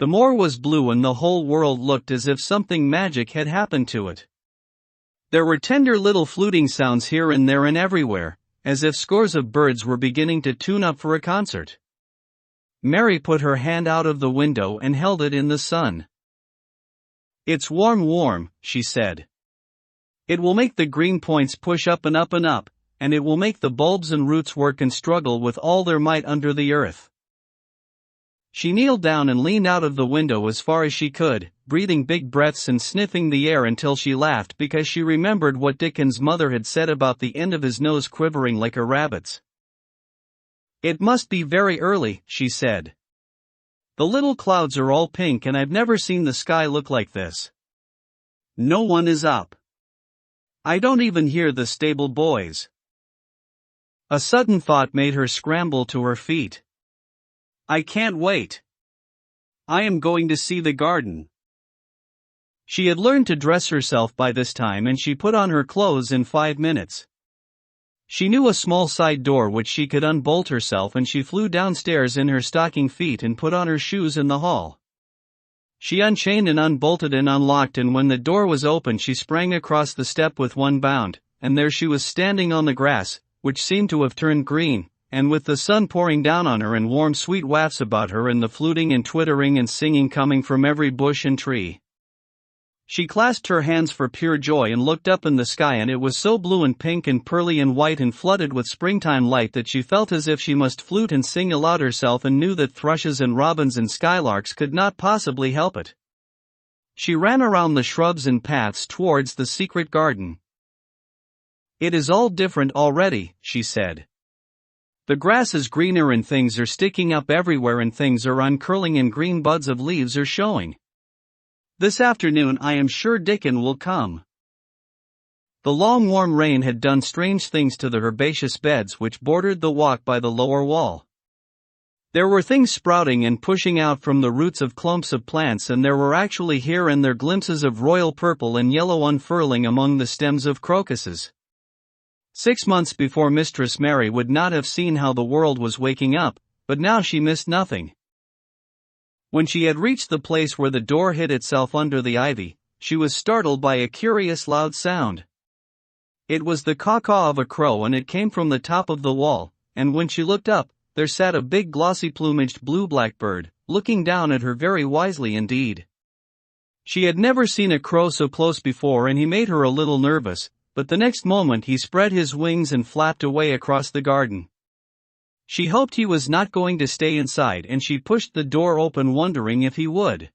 The moor was blue and the whole world looked as if something magic had happened to it. There were tender little fluting sounds here and there and everywhere, as if scores of birds were beginning to tune up for a concert. Mary put her hand out of the window and held it in the sun. "It's warm," she said. "It will make the green points push up and up and up, and it will make the bulbs and roots work and struggle with all their might under the earth." She kneeled down and leaned out of the window as far as she could, breathing big breaths and sniffing the air until she laughed because she remembered what Dickon's mother had said about the end of his nose quivering like a rabbit's. "It must be very early," she said. "The little clouds are all pink and I've never seen the sky look like this. No one is up. I don't even hear the stable boys." A sudden thought made her scramble to her feet. "I can't wait. I am going to see the garden." She had learned to dress herself by this time and she put on her clothes in 5 minutes. She knew a small side door which she could unbolt herself and she flew downstairs in her stocking feet and put on her shoes in the hall. She unchained and unbolted and unlocked, and when the door was open she sprang across the step with one bound, and there she was standing on the grass, which seemed to have turned green, and with the sun pouring down on her and warm sweet wafts about her and the fluting and twittering and singing coming from every bush and tree. She clasped her hands for pure joy and looked up in the sky, and it was so blue and pink and pearly and white and flooded with springtime light that she felt as if she must flute and sing aloud herself, and knew that thrushes and robins and skylarks could not possibly help it. She ran around the shrubs and paths towards the secret garden. "It is all different already," she said. "The grass is greener and things are sticking up everywhere and things are uncurling and green buds of leaves are showing. This afternoon I am sure Dickon will come." The long warm rain had done strange things to the herbaceous beds which bordered the walk by the lower wall. There were things sprouting and pushing out from the roots of clumps of plants, and there were actually here and there glimpses of royal purple and yellow unfurling among the stems of crocuses. 6 months before Mistress Mary would not have seen how the world was waking up, but now she missed nothing. When she had reached the place where the door hid itself under the ivy, she was startled by a curious loud sound. It was the caw-caw of a crow, and it came from the top of the wall, and when she looked up, there sat a big glossy-plumaged blue blackbird, looking down at her very wisely indeed. She had never seen a crow so close before, and he made her a little nervous, but the next moment he spread his wings and flapped away across the garden. She hoped he was not going to stay inside, and she pushed the door open wondering if he would.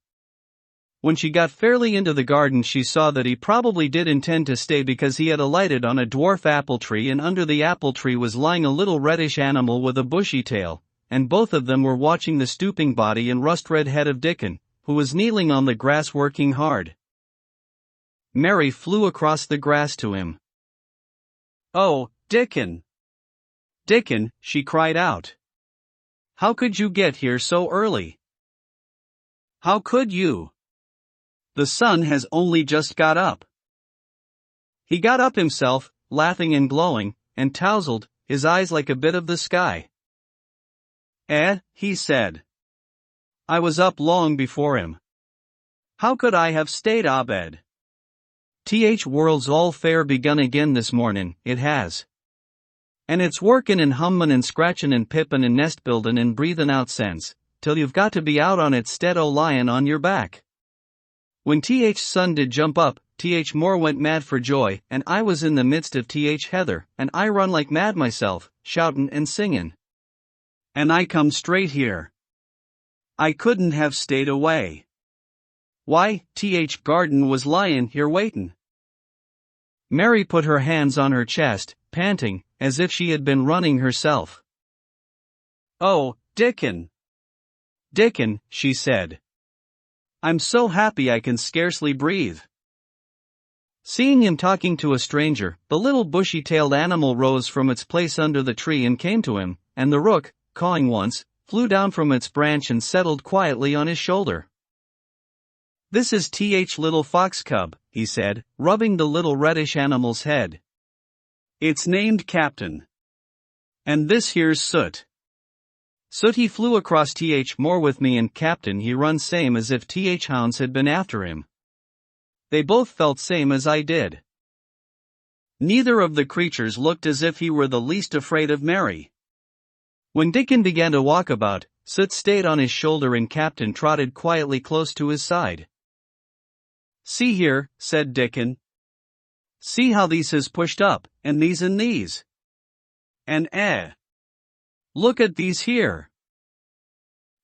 When she got fairly into the garden she saw that he probably did intend to stay, because he had alighted on a dwarf apple tree, and under the apple tree was lying a little reddish animal with a bushy tail, and both of them were watching the stooping body and rust-red head of Dickon, who was kneeling on the grass working hard. Mary flew across the grass to him. "Oh, Dickon! Dickon," she cried out. "How could you get here so early? How could you? The sun has only just got up." He got up himself, laughing and glowing, and tousled, his eyes like a bit of the sky. He said. "I was up long before him. How could I have stayed abed? World's all fair begun again this mornin', it has. And it's workin' and hummin' and scratchin' and pippin' and nest buildin' and breathin' out sense, till you've got to be out on it 'stead o' lyin' on your back. When sun did jump up, Moore went mad for joy, and I was in the midst of Heather, and I run like mad myself, shoutin' and singin'. And I come straight here. I couldn't have stayed away. Why, Garden was lyin' here waitin'." Mary put her hands on her chest, panting, as if she had been running herself. "Oh, Dickon! Dickon," she said. "I'm so happy I can scarcely breathe." Seeing him talking to a stranger, the little bushy-tailed animal rose from its place under the tree and came to him, and the rook, cawing once, flew down from its branch and settled quietly on his shoulder. "This is little fox cub," he said, rubbing the little reddish animal's head. "It's named Captain. And this here's Soot. Sooty flew across more with me and Captain he run same as if hounds had been after him. They both felt same as I did. Neither of the creatures looked as if he were the least afraid of Mary. When Dickon began to walk about, Soot stayed on his shoulder and Captain trotted quietly close to his side. "See here," said Dickon. "See how these has pushed up, and these. And look at these here."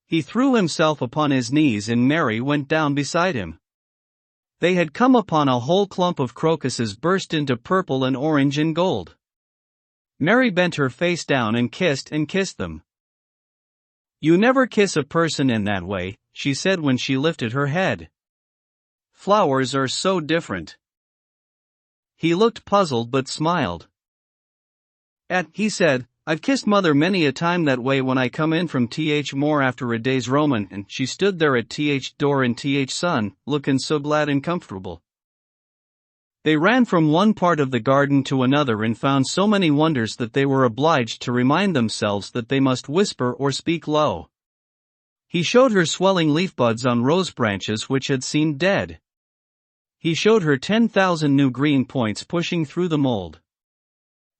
He threw himself upon his knees and Mary went down beside him. They had come upon a whole clump of crocuses burst into purple and orange and gold. Mary bent her face down and kissed them. "You never kiss a person in that way," she said when she lifted her head. "Flowers are so different." He looked puzzled but smiled. He said, "I've kissed mother many a time that way when I come in from more after a day's roamin', and she stood there at door and son, lookin' so glad and comfortable." They ran from one part of the garden to another and found so many wonders that they were obliged to remind themselves that they must whisper or speak low. He showed her swelling leaf buds on rose branches which had seemed dead. He showed her 10,000 new green points pushing through the mold.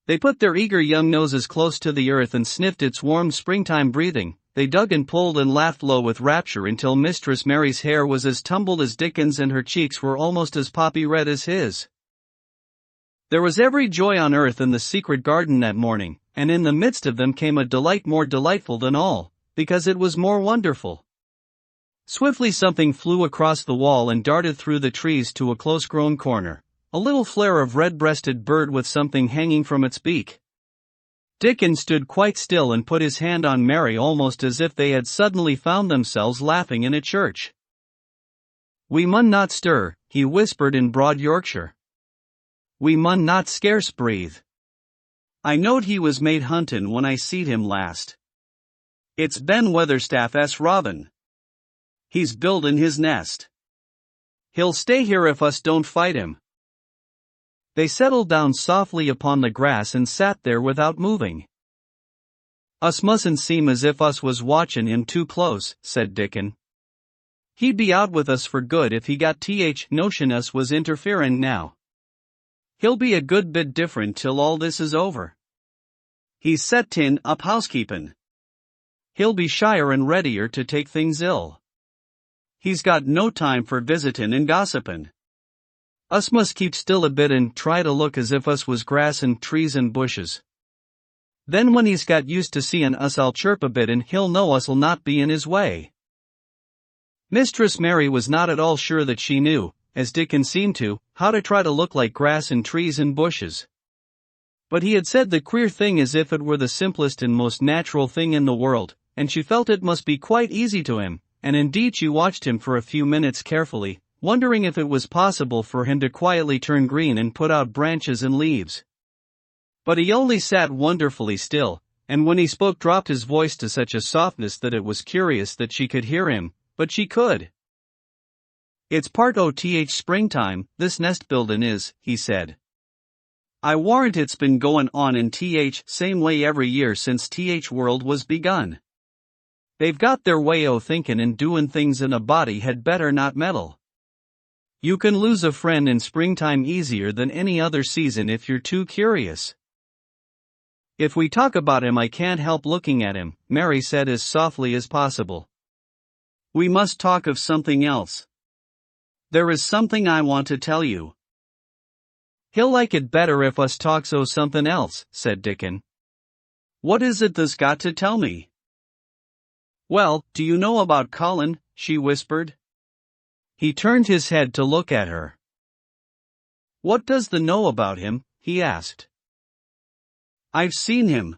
They put their eager young noses close to the earth and sniffed its warm springtime breathing. They dug and pulled and laughed low with rapture until Mistress Mary's hair was as tumbled as Dickon's and her cheeks were almost as poppy red as his. There was every joy on earth in the secret garden that morning, and in the midst of them came a delight more delightful than all, because it was more wonderful. Swiftly something flew across the wall and darted through the trees to a close-grown corner, a little flare of red-breasted bird with something hanging from its beak. Dickon stood quite still and put his hand on Mary almost as if they had suddenly found themselves laughing in a church. "We mun not stir," he whispered in broad Yorkshire. "We mun not scarce breathe. I knowed he was made huntin' when I seed him last. It's Ben Weatherstaff's robin. He's buildin' his nest. He'll stay here if us don't fight him." They settled down softly upon the grass and sat there without moving. "Us mustn't seem as if us was watchin' him too close," said Dickon. "He'd be out with us for good if he got notion us was interferin' now. He'll be a good bit different till all this is over. He's set up housekeepin'. He'll be shyer and readier to take things ill. He's got no time for visitin' and gossipin'. Us must keep still a bit and try to look as if us was grass and trees and bushes. Then when he's got used to seein' us I'll chirp a bit and he'll know us'll not be in his way." Mistress Mary was not at all sure that she knew, as Dickon seemed to, how to try to look like grass and trees and bushes. But he had said the queer thing as if it were the simplest and most natural thing in the world, and she felt it must be quite easy to him, and indeed she watched him for a few minutes carefully, wondering if it was possible for him to quietly turn green and put out branches and leaves. But he only sat wonderfully still, and when he spoke dropped his voice to such a softness that it was curious that she could hear him, but she could. "It's part o' springtime, this nest buildin' is," he said. "I warrant it's been goin' on in same way every year since world was begun. They've got their way o' thinkin' and doin' things and a body had better not meddle. You can lose a friend in springtime easier than any other season if you're too curious." "If we talk about him I can't help looking at him," Mary said as softly as possible. "We must talk of something else. There is something I want to tell you." "He'll like it better if us talks o' somethin' else," said Dickon. "What is it thou's got to tell me?" "Well, do you know about Colin?" she whispered. He turned his head to look at her. "What does thou know about him?" he asked. "I've seen him.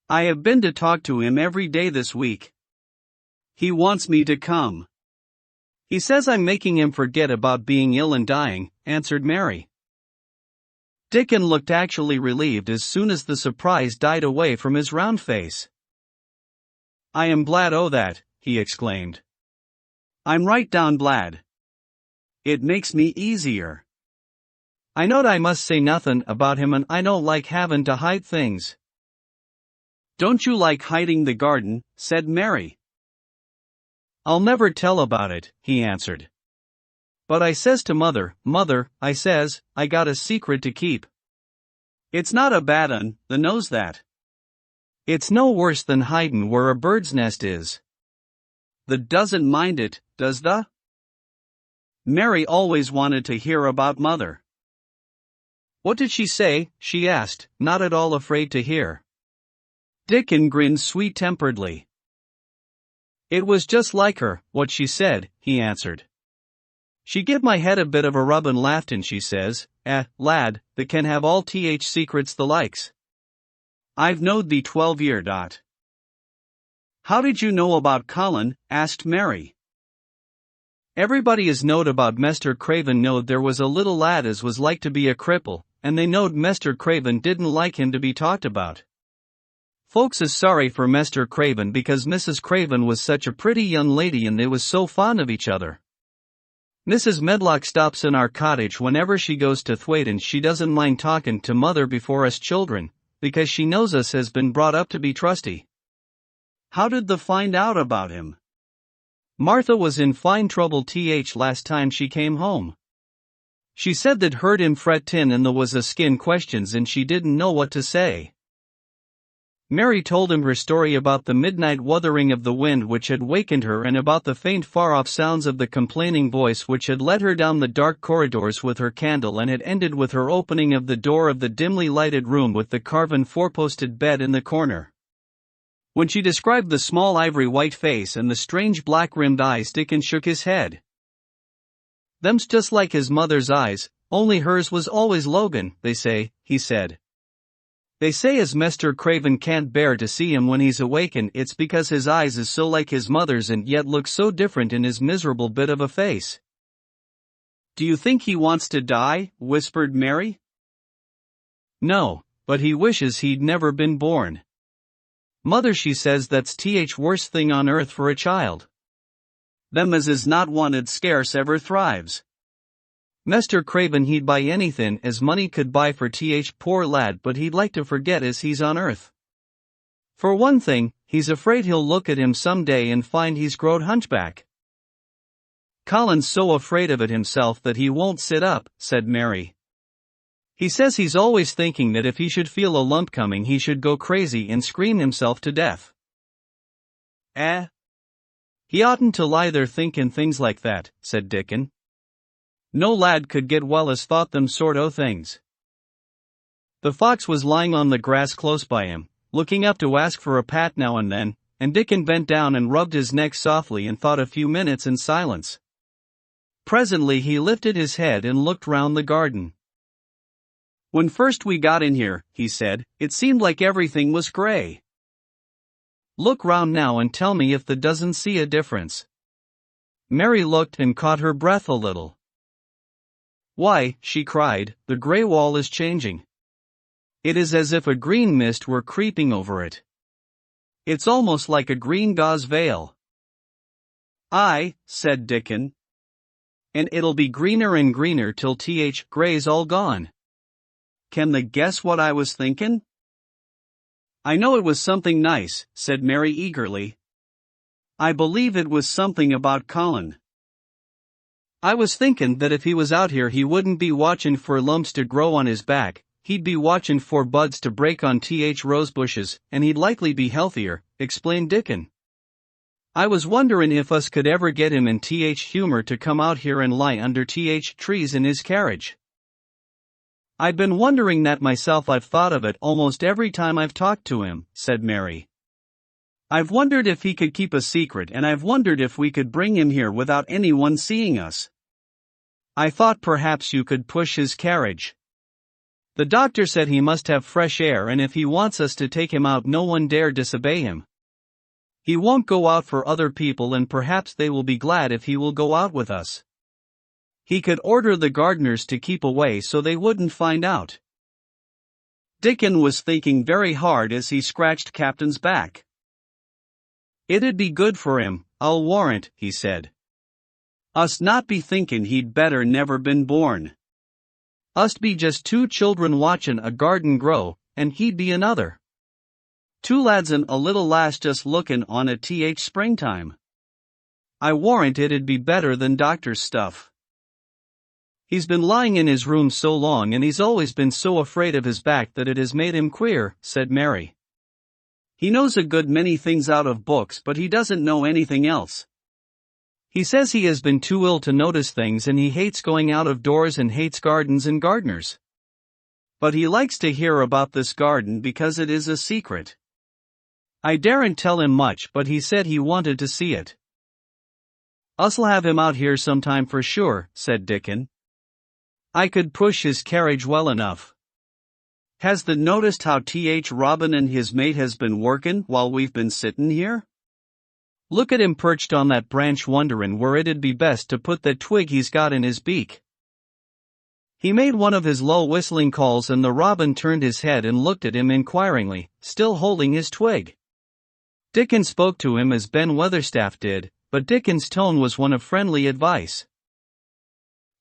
I have been to talk to him every day this week. He wants me to come. He says I'm making him forget about being ill and dying," answered Mary. Dickon looked actually relieved as soon as the surprise died away from his round face. "I am glad o' that," he exclaimed. "I'm right down glad. It makes me easier. I knowed I must say nothin' about him and I don't like havin' to hide things." "Don't you like hiding the garden?" said Mary. "I'll never tell about it," he answered. "But I says to Mother, 'Mother,' I says, 'I got a secret to keep. It's not a bad un, thee knows that. It's no worse than hidin' where a bird's nest is. Thee doesn't mind it, does thee?'" Mary always wanted to hear about Mother. "What did she say?" she asked, not at all afraid to hear. Dickon grinned sweet-temperedly. "It was just like her, what she said," he answered. "She give my head a bit of a rub and laughed and she says, 'Lad, thee can have all secrets the likes. I've knowed thee 12 year. "How did you know about Colin?" asked Mary. "Everybody as knowed about Mester Craven knowed there was a little lad as was like to be a cripple, and they knowed Mester Craven didn't like him to be talked about. Folks is sorry for Mester Craven because Mrs. Craven was such a pretty young lady and they was so fond of each other. Mrs. Medlock stops in our cottage whenever she goes to Thwaite and she doesn't mind talking to Mother before us children, because she knows us has been brought up to be trusty." "How did thee find out about him?" "Martha was in fine trouble last time she came home. She said they'd heard him fret tin and there was a skin questions and she didn't know what to say." Mary told him her story about the midnight wuthering of the wind which had wakened her and about the faint far-off sounds of the complaining voice which had led her down the dark corridors with her candle and had ended with her opening of the door of the dimly lighted room with the carven four-posted bed in the corner. When she described the small ivory white face and the strange black-rimmed eyes, Dickon shook his head. "Them's just like his mother's eyes, only hers was always Logan, they say," he said. "They say as Mester Craven can't bear to see him when he's awake and it's because his eyes is so like his mother's and yet look so different in his miserable bit of a face." "Do you think he wants to die?" whispered Mary. "No, but he wishes he'd never been born. Mother she says that's worst thing on earth for a child. Them as is not wanted scarce ever thrives. Mester Craven he'd buy anything as money could buy for poor lad, but he'd like to forget as he's on earth. For one thing, he's afraid he'll look at him some day and find he's growed hunchback." "Colin's so afraid of it himself that he won't sit up," said Mary. "He says he's always thinking that if he should feel a lump coming he should go crazy and scream himself to death." "He oughtn't to lie there thinking things like that," said Dickon. "No lad could get well as thought them sort o' things." The fox was lying on the grass close by him, looking up to ask for a pat now and then, and Dickon bent down and rubbed his neck softly and thought a few minutes in silence. Presently he lifted his head and looked round the garden. "When first we got in here," he said, "it seemed like everything was grey. Look round now and tell me if thee doesn't see a difference." Mary looked and caught her breath a little. "Why," she cried, "the grey wall is changing. It is as if a green mist were creeping over it. It's almost like a green gauze veil." "Aye," said Dickon. "And it'll be greener and greener till grey's all gone. Can thee guess what I was thinkin'?" "I know it was something nice," said Mary eagerly. "I believe it was something about Colin. I was thinkin' that if he was out here he wouldn't be watchin' for lumps to grow on his back, he'd be watchin' for buds to break on rose bushes, and he'd likely be healthier," explained Dickon. "I was wonderin' if us could ever get him in humor to come out here and lie under trees in his carriage." "I've been wondering that myself. I've thought of it almost every time I've talked to him," said Mary. "I've wondered if he could keep a secret and I've wondered if we could bring him here without anyone seeing us. I thought perhaps you could push his carriage. The doctor said he must have fresh air and if he wants us to take him out no one dare disobey him. He won't go out for other people and perhaps they will be glad if he will go out with us. He could order the gardeners to keep away so they wouldn't find out." Dickon was thinking very hard as he scratched Captain's back. "It'd be good for him, I'll warrant," he said. "Us not be thinkin' he'd better never been born. Us'd be just two children watchin' a garden grow, and he'd be another. Two lads and a little lass just lookin' on at springtime. I warrant it'd be better than doctor's stuff. He's been lying in his room so long and he's always been so afraid of his back that it has made him queer, said Mary. He knows a good many things out of books but he doesn't know anything else. He says he has been too ill to notice things and he hates going out of doors and hates gardens and gardeners. But he likes to hear about this garden because it is a secret. I daren't tell him much but he said he wanted to see it. Us'll have him out here sometime for sure, said Dickon. I could push his carriage well enough. Has thee noticed how Robin and his mate has been workin' while we've been sittin' here? Look at him perched on that branch wonderin' where it'd be best to put that twig he's got in his beak. He made one of his low whistling calls and the robin turned his head and looked at him inquiringly, still holding his twig. Dickon spoke to him as Ben Weatherstaff did, but Dickon's tone was one of friendly advice.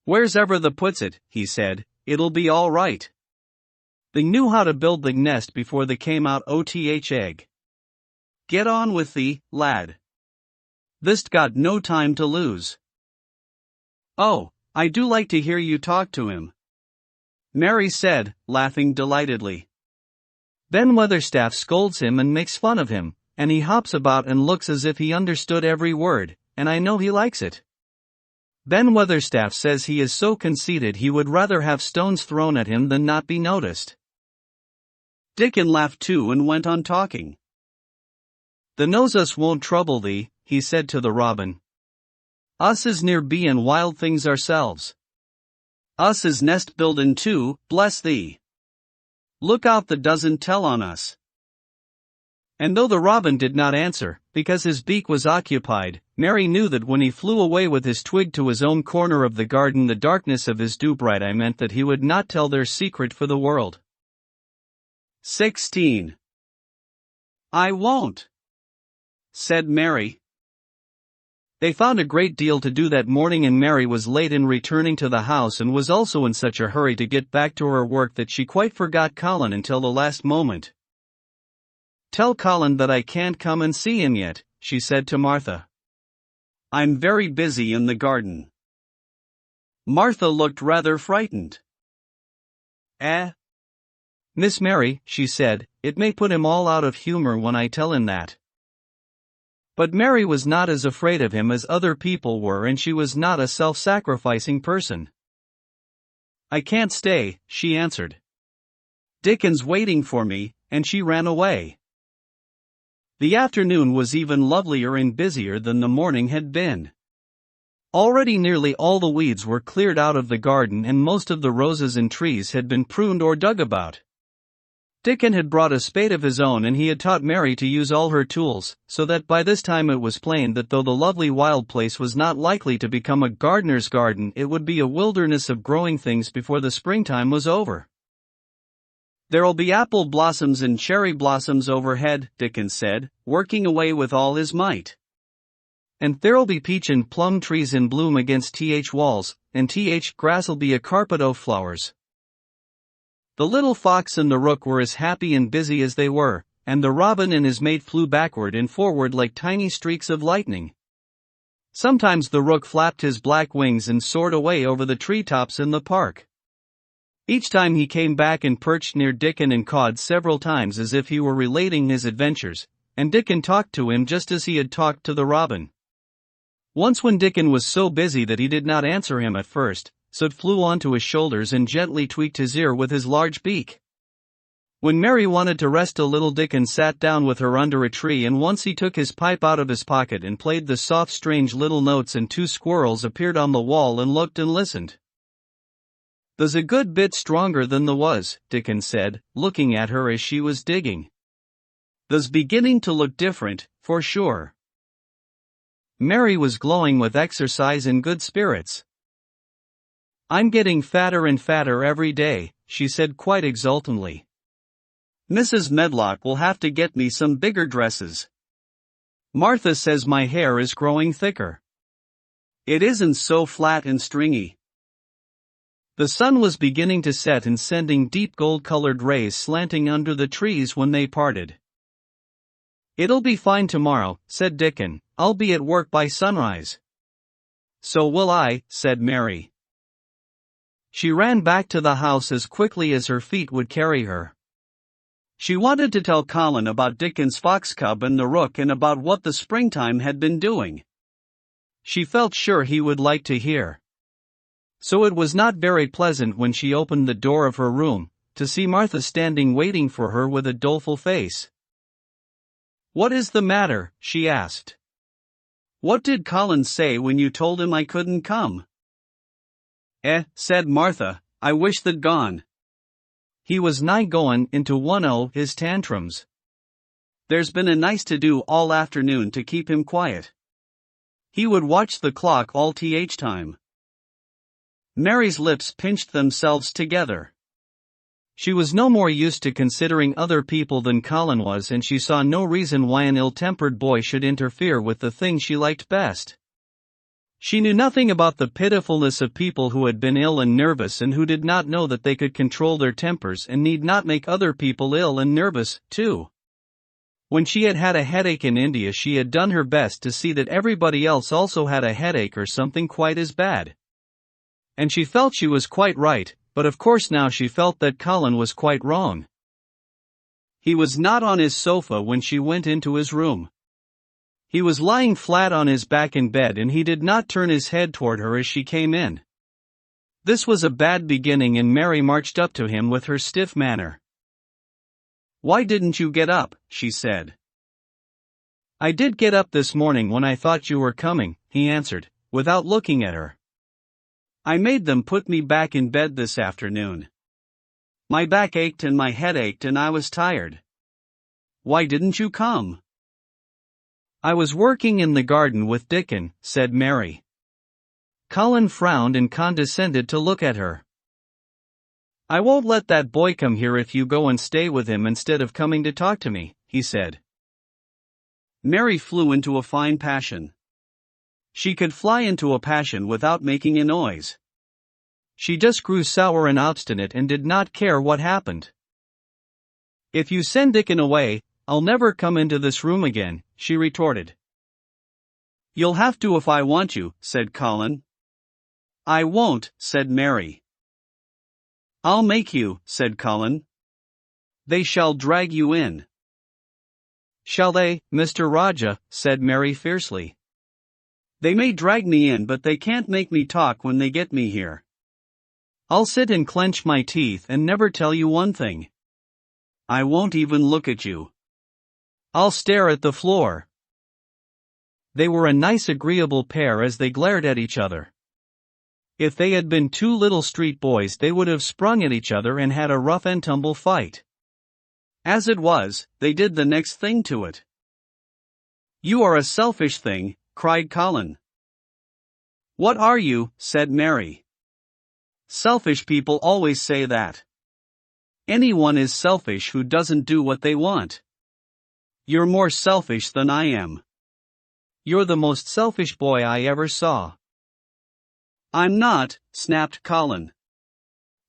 Where's ever the puts it, he said, it'll be all right. They knew how to build the nest before they came out egg. Get on with thee, lad. Thist got no time to lose. Oh, I do like to hear you talk to him, Mary said, laughing delightedly. Ben Weatherstaff scolds him and makes fun of him, and he hops about and looks as if he understood every word, and I know he likes it. Ben Weatherstaff says he is so conceited he would rather have stones thrown at him than not be noticed. Dickon laughed too and went on talking. The Notas won't trouble thee, he said to the robin. Us is near bein' wild things ourselves. Us is nest buildin' too, bless thee. Look out the doesn't tell on us. And though the robin did not answer, because his beak was occupied, Mary knew that when he flew away with his twig to his own corner of the garden the darkness of his dewbright meant that he would not tell their secret for the world. 16. I won't, said Mary. They found a great deal to do that morning and Mary was late in returning to the house and was also in such a hurry to get back to her work that she quite forgot Colin until the last moment. Tell Colin that I can't come and see him yet, she said to Martha. I'm very busy in the garden. Martha looked rather frightened. Miss Mary, she said, it may put him all out of humor when I tell him that. But Mary was not as afraid of him as other people were and she was not a self-sacrificing person. I can't stay, she answered. Dickon's waiting for me, and she ran away. The afternoon was even lovelier and busier than the morning had been. Already nearly all the weeds were cleared out of the garden and most of the roses and trees had been pruned or dug about. Dickon had brought a spade of his own and he had taught Mary to use all her tools, so that by this time it was plain that though the lovely wild place was not likely to become a gardener's garden, it would be a wilderness of growing things before the springtime was over. There'll be apple blossoms and cherry blossoms overhead, Dickon said, working away with all his might. And there'll be peach and plum trees in bloom against walls, and grass'll be a carpet o' flowers. The little fox and the rook were as happy and busy as they were, and the robin and his mate flew backward and forward like tiny streaks of lightning. Sometimes the rook flapped his black wings and soared away over the treetops in the park. Each time he came back and perched near Dickon and cawed several times as if he were relating his adventures, and Dickon talked to him just as he had talked to the robin. Once when Dickon was so busy that he did not answer him at first, Sud flew onto his shoulders and gently tweaked his ear with his large beak. When Mary wanted to rest a little Dickon sat down with her under a tree and once he took his pipe out of his pocket and played the soft strange little notes and two squirrels appeared on the wall and looked and listened. There's a good bit stronger than the was, Dickon said, looking at her as she was digging. There's beginning to look different, for sure. Mary was glowing with exercise and good spirits. I'm getting fatter and fatter every day, she said quite exultantly. Mrs. Medlock will have to get me some bigger dresses. Martha says my hair is growing thicker. It isn't so flat and stringy. The sun was beginning to set and sending deep gold-colored rays slanting under the trees when they parted. "It'll be fine tomorrow," said Dickon. "I'll be at work by sunrise." "So will I," said Mary. She ran back to the house as quickly as her feet would carry her. She wanted to tell Colin about Dickon's fox cub and the rook and about what the springtime had been doing. She felt sure he would like to hear. So it was not very pleasant when she opened the door of her room, to see Martha standing waiting for her with a doleful face. "What is the matter?" she asked. "What did Colin say when you told him I couldn't come?" Said Martha, "I wish they'd gone. He was nigh goin' into one o' his tantrums. There's been a nice to-do all afternoon to keep him quiet. He would watch the clock all th time." Mary's lips pinched themselves together. She was no more used to considering other people than Colin was, and she saw no reason why an ill-tempered boy should interfere with the thing she liked best. She knew nothing about the pitifulness of people who had been ill and nervous and who did not know that they could control their tempers and need not make other people ill and nervous, too. When she had had a headache in India, she had done her best to see that everybody else also had a headache or something quite as bad. And she felt she was quite right, but of course now she felt that Colin was quite wrong. He was not on his sofa when she went into his room. He was lying flat on his back in bed, and he did not turn his head toward her as she came in. This was a bad beginning, and Mary marched up to him with her stiff manner. "Why didn't you get up?" she said. "I did get up this morning when I thought you were coming," he answered, without looking at her. "I made them put me back in bed this afternoon. My back ached and my head ached and I was tired." "Why didn't you come?" "I was working in the garden with Dickon," said Mary. Colin frowned and condescended to look at her. "I won't let that boy come here if you go and stay with him instead of coming to talk to me," he said. Mary flew into a fine passion. She could fly into a passion without making a noise. She just grew sour and obstinate and did not care what happened. "If you send Dickon away, I'll never come into this room again," she retorted. "You'll have to if I want you," said Colin. "I won't," said Mary. "I'll make you," said Colin. "They shall drag you in." "Shall they, Mr. Raja?" said Mary fiercely. "They may drag me in, but they can't make me talk when they get me here. I'll sit and clench my teeth and never tell you one thing. I won't even look at you. I'll stare at the floor." They were a nice agreeable pair as they glared at each other. If they had been two little street boys, they would have sprung at each other and had a rough and tumble fight. As it was, they did the next thing to it. "You are a selfish thing," cried Colin. "What are you?" said Mary. "Selfish people always say that. Anyone is selfish who doesn't do what they want. You're more selfish than I am. You're the most selfish boy I ever saw." "I'm not," snapped Colin.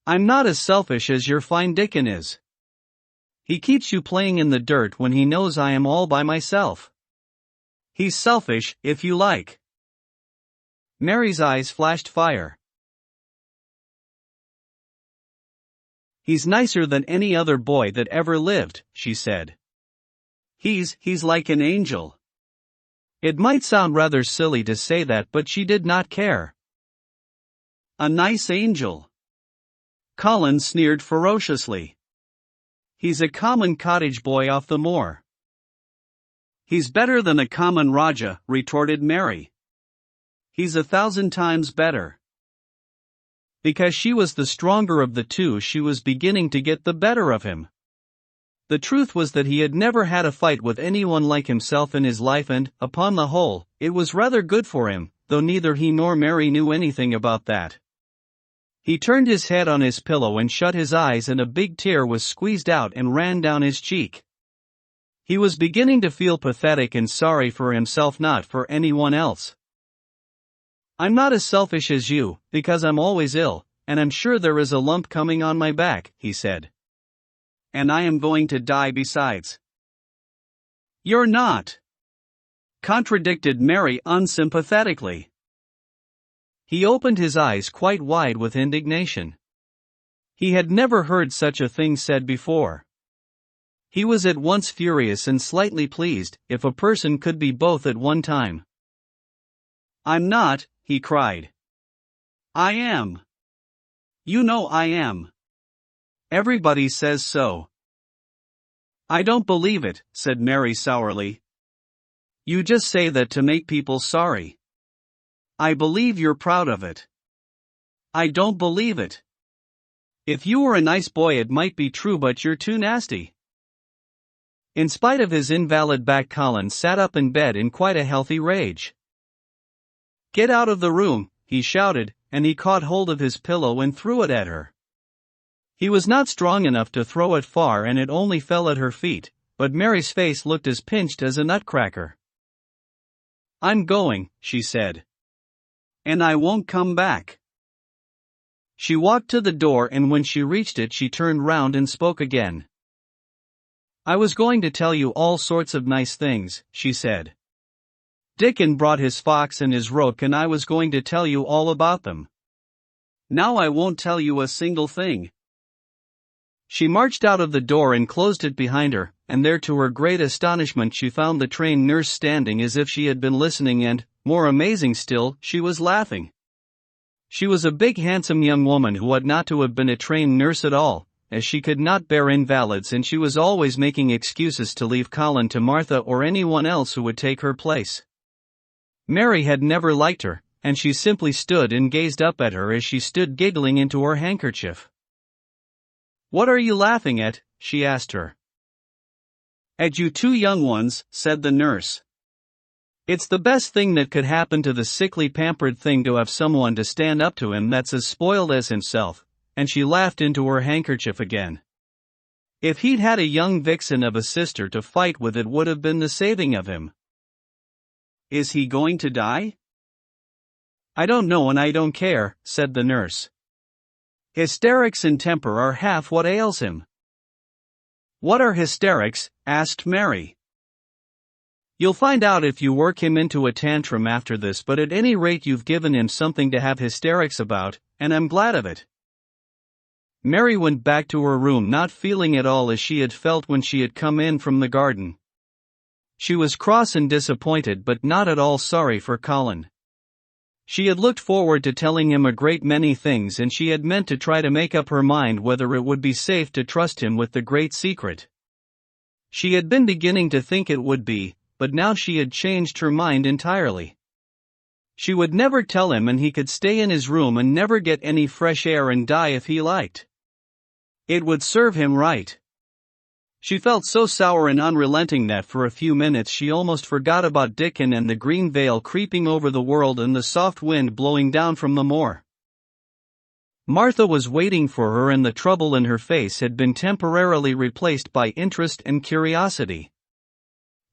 "I'm not as selfish as your fine Dickon is. He keeps you playing in the dirt when he knows I am all by myself. He's selfish, if you like." Mary's eyes flashed fire. "He's nicer than any other boy that ever lived," she said. He's like an angel." It might sound rather silly to say that, but she did not care. "A nice angel?" Colin sneered ferociously. "He's a common cottage boy off the moor." "He's better than a common Raja," retorted Mary. "He's 1,000 times better." Because she was the stronger of the two, she was beginning to get the better of him. The truth was that he had never had a fight with anyone like himself in his life, and, upon the whole, it was rather good for him, though neither he nor Mary knew anything about that. He turned his head on his pillow and shut his eyes, and a big tear was squeezed out and ran down his cheek. He was beginning to feel pathetic and sorry for himself, not for anyone else. "I'm not as selfish as you, because I'm always ill, and I'm sure there is a lump coming on my back," he said. "And I am going to die besides." You're not," contradicted Mary unsympathetically. He opened his eyes quite wide with indignation. He had never heard such a thing said before. He was at once furious and slightly pleased, if a person could be both at one time. "I'm not," he cried. "I am. You know I am. Everybody says so." "I don't believe it," said Mary sourly. "You just say that to make people sorry. I believe you're proud of it." "I don't believe it. If you were a nice boy it might be true, but you're too nasty." In spite of his invalid back, Colin sat up in bed in quite a healthy rage. "Get out of the room," he shouted, and he caught hold of his pillow and threw it at her. He was not strong enough to throw it far and it only fell at her feet, but Mary's face looked as pinched as a nutcracker. "I'm going," she said. "And I won't come back." She walked to the door and when she reached it she turned round and spoke again. "I was going to tell you all sorts of nice things," she said. "Dickon brought his fox and his rook and I was going to tell you all about them. Now I won't tell you a single thing." She marched out of the door and closed it behind her, and there to her great astonishment she found the trained nurse standing as if she had been listening and, more amazing still, she was laughing. She was a big handsome young woman who ought not to have been a trained nurse at all, as she could not bear invalids and she was always making excuses to leave Colin to Martha or anyone else who would take her place. Mary had never liked her, and she simply stood and gazed up at her as she stood giggling into her handkerchief. "What are you laughing at?" she asked her. "At you two young ones," said the nurse. "It's the best thing that could happen to the sickly pampered thing to have someone to stand up to him that's as spoiled as himself," and she laughed into her handkerchief again. "If he'd had a young vixen of a sister to fight with it would have been the saving of him." "Is he going to die?" "I don't know and I don't care," said the nurse. "Hysterics and temper are half what ails him." "What are hysterics?" asked Mary. "You'll find out if you work him into a tantrum after this, but at any rate you've given him something to have hysterics about, and I'm glad of it." Mary went back to her room not feeling at all as she had felt when she had come in from the garden. She was cross and disappointed but not at all sorry for Colin. She had looked forward to telling him a great many things and she had meant to try to make up her mind whether it would be safe to trust him with the great secret. She had been beginning to think it would be, but now she had changed her mind entirely. She would never tell him and he could stay in his room and never get any fresh air and die if he liked. It would serve him right. She felt so sour and unrelenting that for a few minutes she almost forgot about Dickon and the green veil creeping over the world and the soft wind blowing down from the moor. Martha was waiting for her and the trouble in her face had been temporarily replaced by interest and curiosity.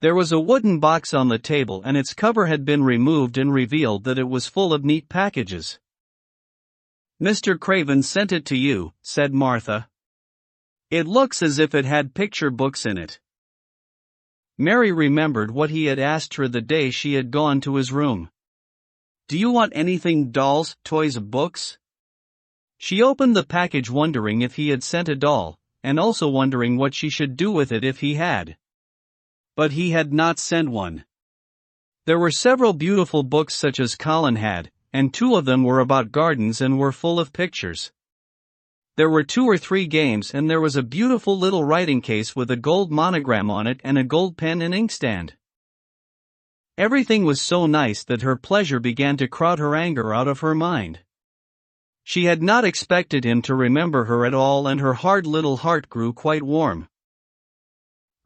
There was a wooden box on the table and its cover had been removed and revealed that it was full of neat packages. "Mr. Craven sent it to you," said Martha. "It looks as if it had picture books in it." Mary remembered what he had asked her the day she had gone to his room. "Do you want anything, dolls, toys, books?" She opened the package wondering if he had sent a doll, and also wondering what she should do with it if he had. But he had not sent one. There were several beautiful books such as Colin had, and 2 of them were about gardens and were full of pictures. There were 2 or 3 games and there was a beautiful little writing case with a gold monogram on it and a gold pen and inkstand. Everything was so nice that her pleasure began to crowd her anger out of her mind. She had not expected him to remember her at all and her hard little heart grew quite warm.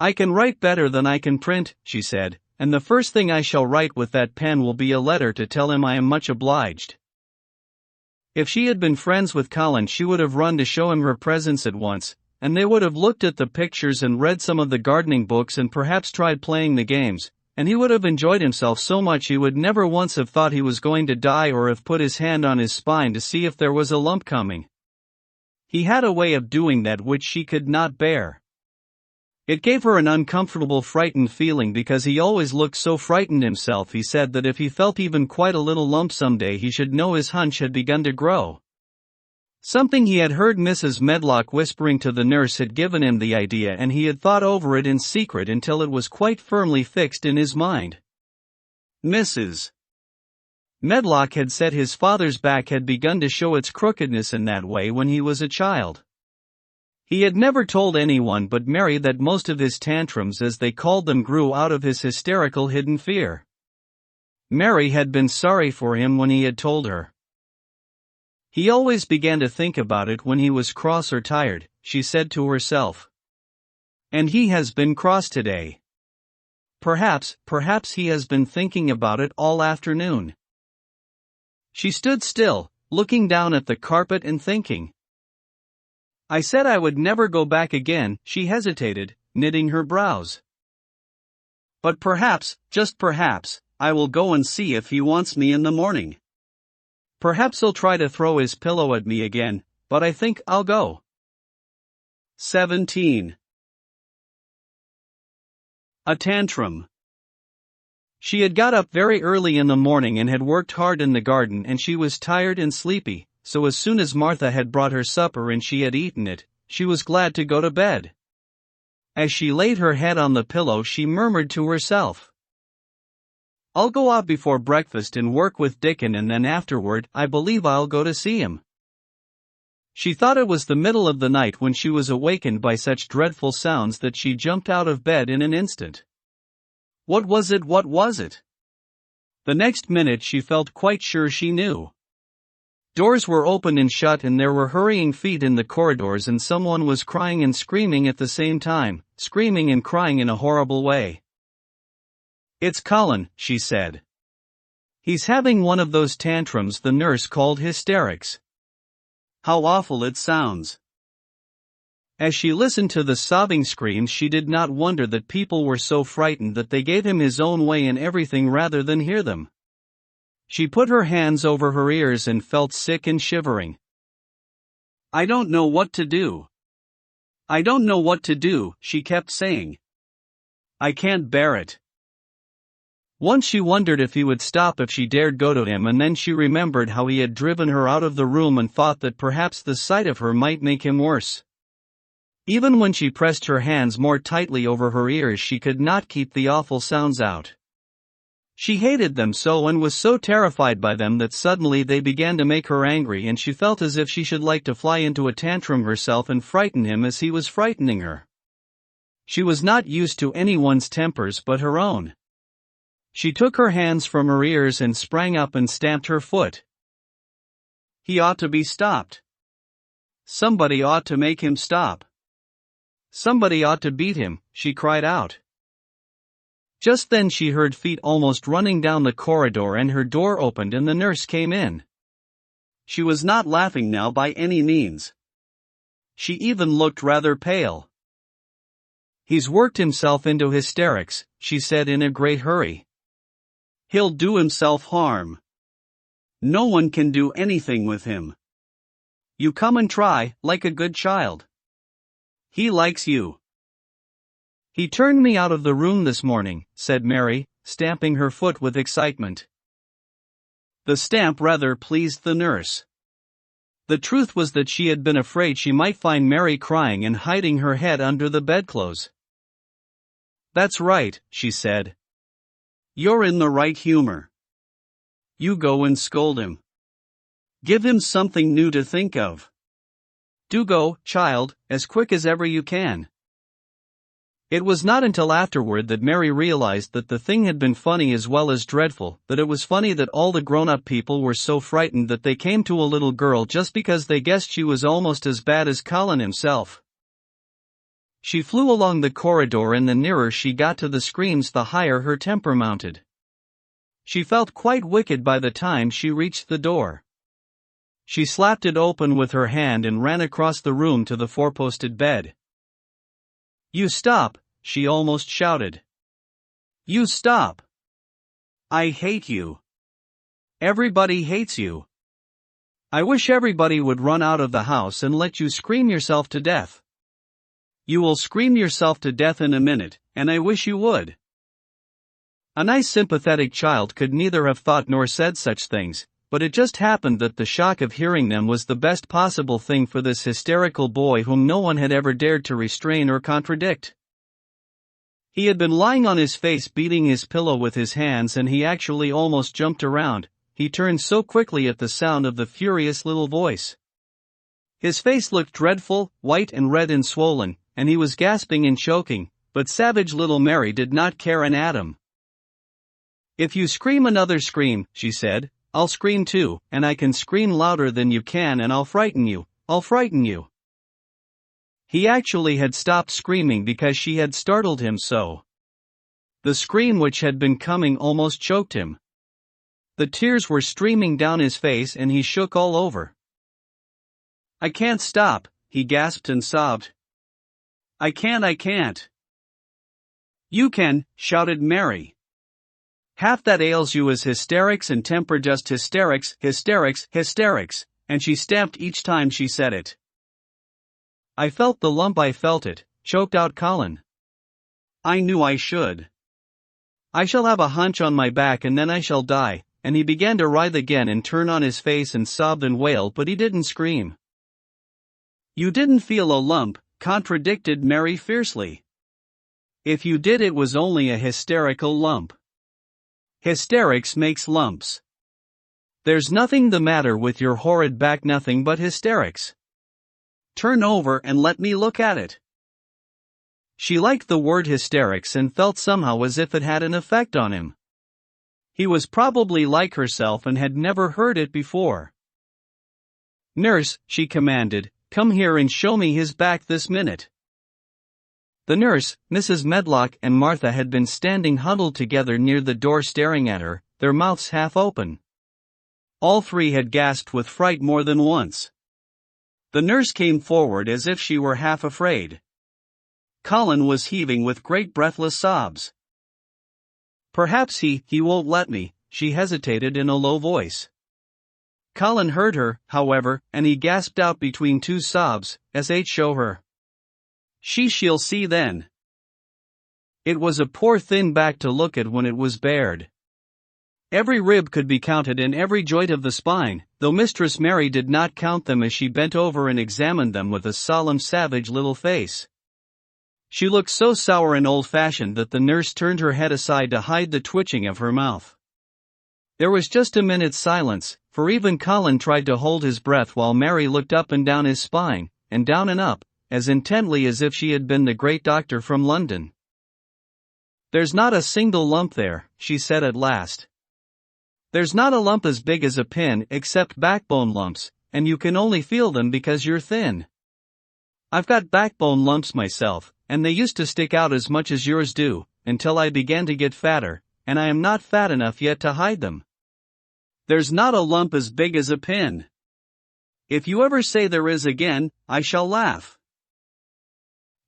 "I can write better than I can print," she said, "and the first thing I shall write with that pen will be a letter to tell him I am much obliged." If she had been friends with Colin she would have run to show him her presents at once, and they would have looked at the pictures and read some of the gardening books and perhaps tried playing the games, and he would have enjoyed himself so much he would never once have thought he was going to die or have put his hand on his spine to see if there was a lump coming. He had a way of doing that which she could not bear. It gave her an uncomfortable, frightened feeling because he always looked so frightened himself. He said that if he felt even quite a little lump someday he should know his hunch had begun to grow. Something he had heard Mrs. Medlock whispering to the nurse had given him the idea, and he had thought over it in secret until it was quite firmly fixed in his mind. Mrs. Medlock had said his father's back had begun to show its crookedness in that way when he was a child. He had never told anyone but Mary that most of his tantrums, as they called them, grew out of his hysterical hidden fear. Mary had been sorry for him when he had told her. He always began to think about it when he was cross or tired, she said to herself. And he has been cross today. Perhaps he has been thinking about it all afternoon. She stood still, looking down at the carpet and thinking. I said I would never go back again, she hesitated, knitting her brows. But perhaps, just perhaps, I will go and see if he wants me in the morning. Perhaps he'll try to throw his pillow at me again, but I think I'll go. 17. A tantrum. She had got up very early in the morning and had worked hard in the garden, and she was tired and sleepy, so as soon as Martha had brought her supper and she had eaten it, she was glad to go to bed. As she laid her head on the pillow, she murmured to herself, I'll go out before breakfast and work with Dickon, and then afterward I believe I'll go to see him. She thought it was the middle of the night when she was awakened by such dreadful sounds that she jumped out of bed in an instant. What was it? What was it? The next minute she felt quite sure she knew. Doors were open and shut, and there were hurrying feet in the corridors, and someone was crying and screaming at the same time, screaming and crying in a horrible way. It's Colin, she said. He's having one of those tantrums the nurse called hysterics. How awful it sounds. As she listened to the sobbing screams, she did not wonder that people were so frightened that they gave him his own way in everything rather than hear them. She put her hands over her ears and felt sick and shivering. I don't know what to do. I don't know what to do, she kept saying. I can't bear it. Once she wondered if he would stop if she dared go to him, and then she remembered how he had driven her out of the room and thought that perhaps the sight of her might make him worse. Even when she pressed her hands more tightly over her ears, she could not keep the awful sounds out. She hated them so and was so terrified by them that suddenly they began to make her angry, and she felt as if she should like to fly into a tantrum herself and frighten him as he was frightening her. She was not used to anyone's tempers but her own. She took her hands from her ears and sprang up and stamped her foot. He ought to be stopped. Somebody ought to make him stop. Somebody ought to beat him, she cried out. Just then she heard feet almost running down the corridor, and her door opened and the nurse came in. She was not laughing now by any means. She even looked rather pale. He's worked himself into hysterics, she said in a great hurry. He'll do himself harm. No one can do anything with him. You come and try, like a good child. He likes you. He turned me out of the room this morning, said Mary, stamping her foot with excitement. The stamp rather pleased the nurse. The truth was that she had been afraid she might find Mary crying and hiding her head under the bedclothes. That's right, she said. You're in the right humor. You go and scold him. Give him something new to think of. Do go, child, as quick as ever you can. It was not until afterward that Mary realized that the thing had been funny as well as dreadful, that it was funny that all the grown-up people were so frightened that they came to a little girl just because they guessed she was almost as bad as Colin himself. She flew along the corridor, and the nearer she got to the screams, the higher her temper mounted. She felt quite wicked by the time she reached the door. She slapped it open with her hand and ran across the room to the four-posted bed. You stop, she almost shouted. You stop. I hate you. Everybody hates you. I wish everybody would run out of the house and let you scream yourself to death. You will scream yourself to death in a minute, and I wish you would." A nice sympathetic child could neither have thought nor said such things, but it just happened that the shock of hearing them was the best possible thing for this hysterical boy whom no one had ever dared to restrain or contradict. He had been lying on his face beating his pillow with his hands, and he actually almost jumped around. He turned so quickly at the sound of the furious little voice. His face looked dreadful, white and red and swollen, and he was gasping and choking, but savage little Mary did not care an atom. "If you scream another scream," she said, "I'll scream too, and I can scream louder than you can, and I'll frighten you. He actually had stopped screaming because she had startled him so. The scream which had been coming almost choked him. The tears were streaming down his face and he shook all over. "I can't stop," he gasped and sobbed. I can't. "You can," shouted Mary. "Half that ails you is hysterics and temper, just hysterics, and she stamped each time she said it. "I felt the lump, I felt it," choked out Colin. "I knew I should. I shall have a hunch on my back and then I shall die," and he began to writhe again and turn on his face and sob and wail, but he didn't scream. "You didn't feel a lump," contradicted Mary fiercely. "If you did, it was only a hysterical lump. Hysterics makes lumps. There's nothing the matter with your horrid back, nothing but hysterics. Turn over and let me look at it." She liked the word hysterics and felt somehow as if it had an effect on him. He was probably like herself and had never heard it before. "Nurse," she commanded, "come here and show me his back this minute." The nurse, Mrs. Medlock, and Martha had been standing huddled together near the door staring at her, their mouths half open. All three had gasped with fright more than once. The nurse came forward as if she were half afraid. Colin was heaving with great breathless sobs. "Perhaps he won't let me," she hesitated in a low voice. Colin heard her, however, and he gasped out between two sobs, "Show her. She'll see then." It was a poor thin back to look at when it was bared. Every rib could be counted and every joint of the spine, though Mistress Mary did not count them as she bent over and examined them with a solemn, savage little face. She looked so sour and old-fashioned that the nurse turned her head aside to hide the twitching of her mouth. There was just a minute's silence, for even Colin tried to hold his breath while Mary looked up and down his spine, and down and up, as intently as if she had been the great doctor from London. "There's not a single lump there," she said at last. "There's not a lump as big as a pin except backbone lumps, and you can only feel them because you're thin. I've got backbone lumps myself, and they used to stick out as much as yours do, until I began to get fatter, and I am not fat enough yet to hide them. There's not a lump as big as a pin. If you ever say there is again, I shall laugh."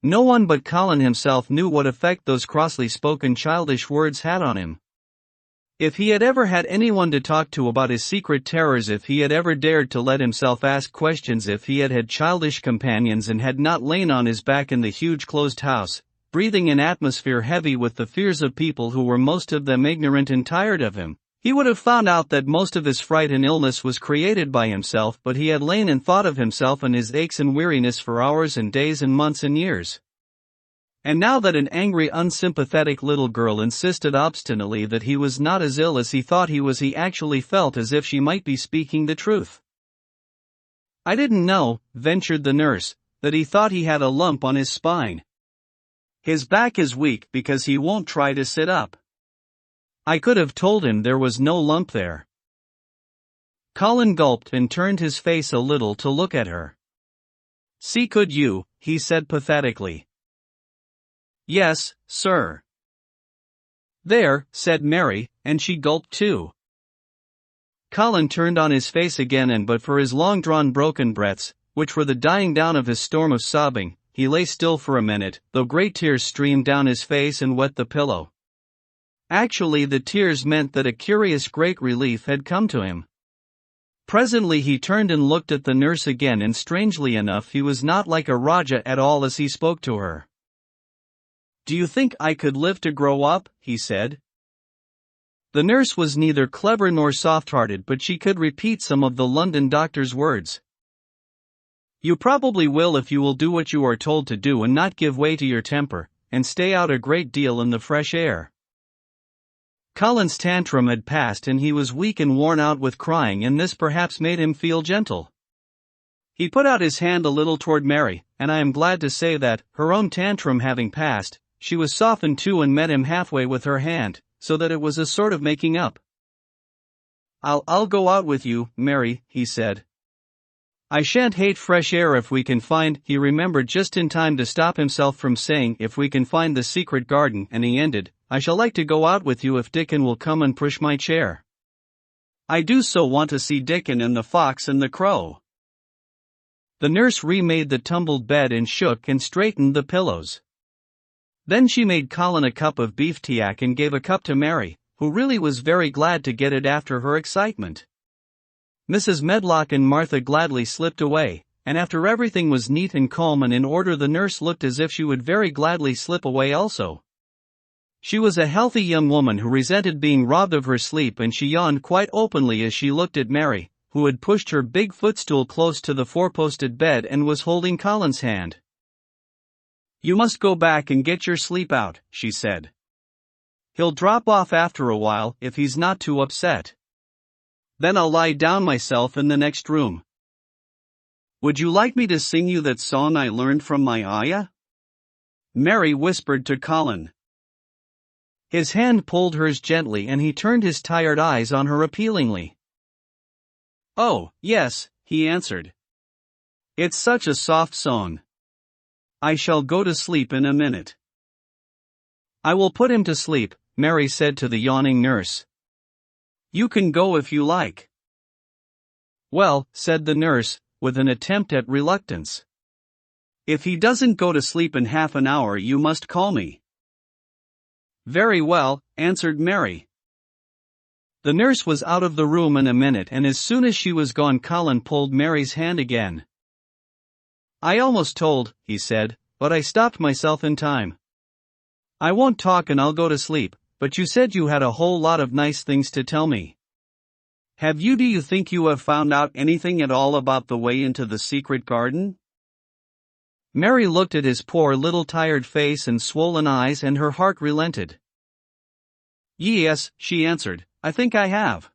No one but Colin himself knew what effect those crossly spoken childish words had on him. If he had ever had anyone to talk to about his secret terrors, if he had ever dared to let himself ask questions, if he had had childish companions and had not lain on his back in the huge closed house, breathing an atmosphere heavy with the fears of people who were most of them ignorant and tired of him, he would have found out that most of his fright and illness was created by himself, but he had lain and thought of himself and his aches and weariness for hours and days and months and years. And now that an angry, unsympathetic little girl insisted obstinately that he was not as ill as he thought he was, he actually felt as if she might be speaking the truth. "I didn't know," ventured the nurse, "that he thought he had a lump on his spine. His back is weak because he won't try to sit up. I could have told him there was no lump there." Colin gulped and turned his face a little to look at her. "See, could you?" he said pathetically. "Yes, sir." "There," said Mary, and she gulped too. Colin turned on his face again, and but for his long-drawn broken breaths, which were the dying down of his storm of sobbing, he lay still for a minute, though great tears streamed down his face and wet the pillow. Actually, the tears meant that a curious great relief had come to him. Presently he turned and looked at the nurse again, and strangely enough he was not like a Raja at all as he spoke to her. "Do you think I could live to grow up?" he said. The nurse was neither clever nor soft-hearted, but she could repeat some of the London doctor's words. "You probably will if you will do what you are told to do and not give way to your temper, and stay out a great deal in the fresh air." Colin's tantrum had passed and he was weak and worn out with crying, and this perhaps made him feel gentle. He put out his hand a little toward Mary, and I am glad to say that, her own tantrum having passed, she was softened too and met him halfway with her hand, so that it was a sort of making up. I'll go out with you, Mary," he said. "I shan't hate fresh air if we can find," he remembered just in time to stop himself from saying "if we can find the secret garden," and he ended, "I shall like to go out with you if Dickon will come and push my chair. I do so want to see Dickon and the fox and the crow." The nurse remade the tumbled bed and shook and straightened the pillows. Then she made Colin a cup of beef tiac and gave a cup to Mary, who really was very glad to get it after her excitement. Mrs. Medlock and Martha gladly slipped away, and after everything was neat and calm and in order, the nurse looked as if she would very gladly slip away also. She was a healthy young woman who resented being robbed of her sleep, and she yawned quite openly as she looked at Mary, who had pushed her big footstool close to the four-posted bed and was holding Colin's hand. "You must go back and get your sleep out," she said. "He'll drop off after a while if he's not too upset. Then I'll lie down myself in the next room. Would you like me to sing you that song I learned from my ayah?" Mary whispered to Colin. His hand pulled hers gently and he turned his tired eyes on her appealingly. "Oh, yes," he answered. "It's such a soft song. I shall go to sleep in a minute." "I will put him to sleep," Mary said to the yawning nurse. "You can go if you like." "Well," said the nurse, with an attempt at reluctance, "if he doesn't go to sleep in half an hour you must call me." "Very well," answered Mary. The nurse was out of the room in a minute, and as soon as she was gone Colin pulled Mary's hand again. "I almost told," he said, "but I stopped myself in time. I won't talk and I'll go to sleep, but you said you had a whole lot of nice things to tell me. Have you? Do you think you have found out anything at all about the way into the secret garden?" Mary looked at his poor little tired face and swollen eyes, and her heart relented. "Yes," she answered, "I think I have.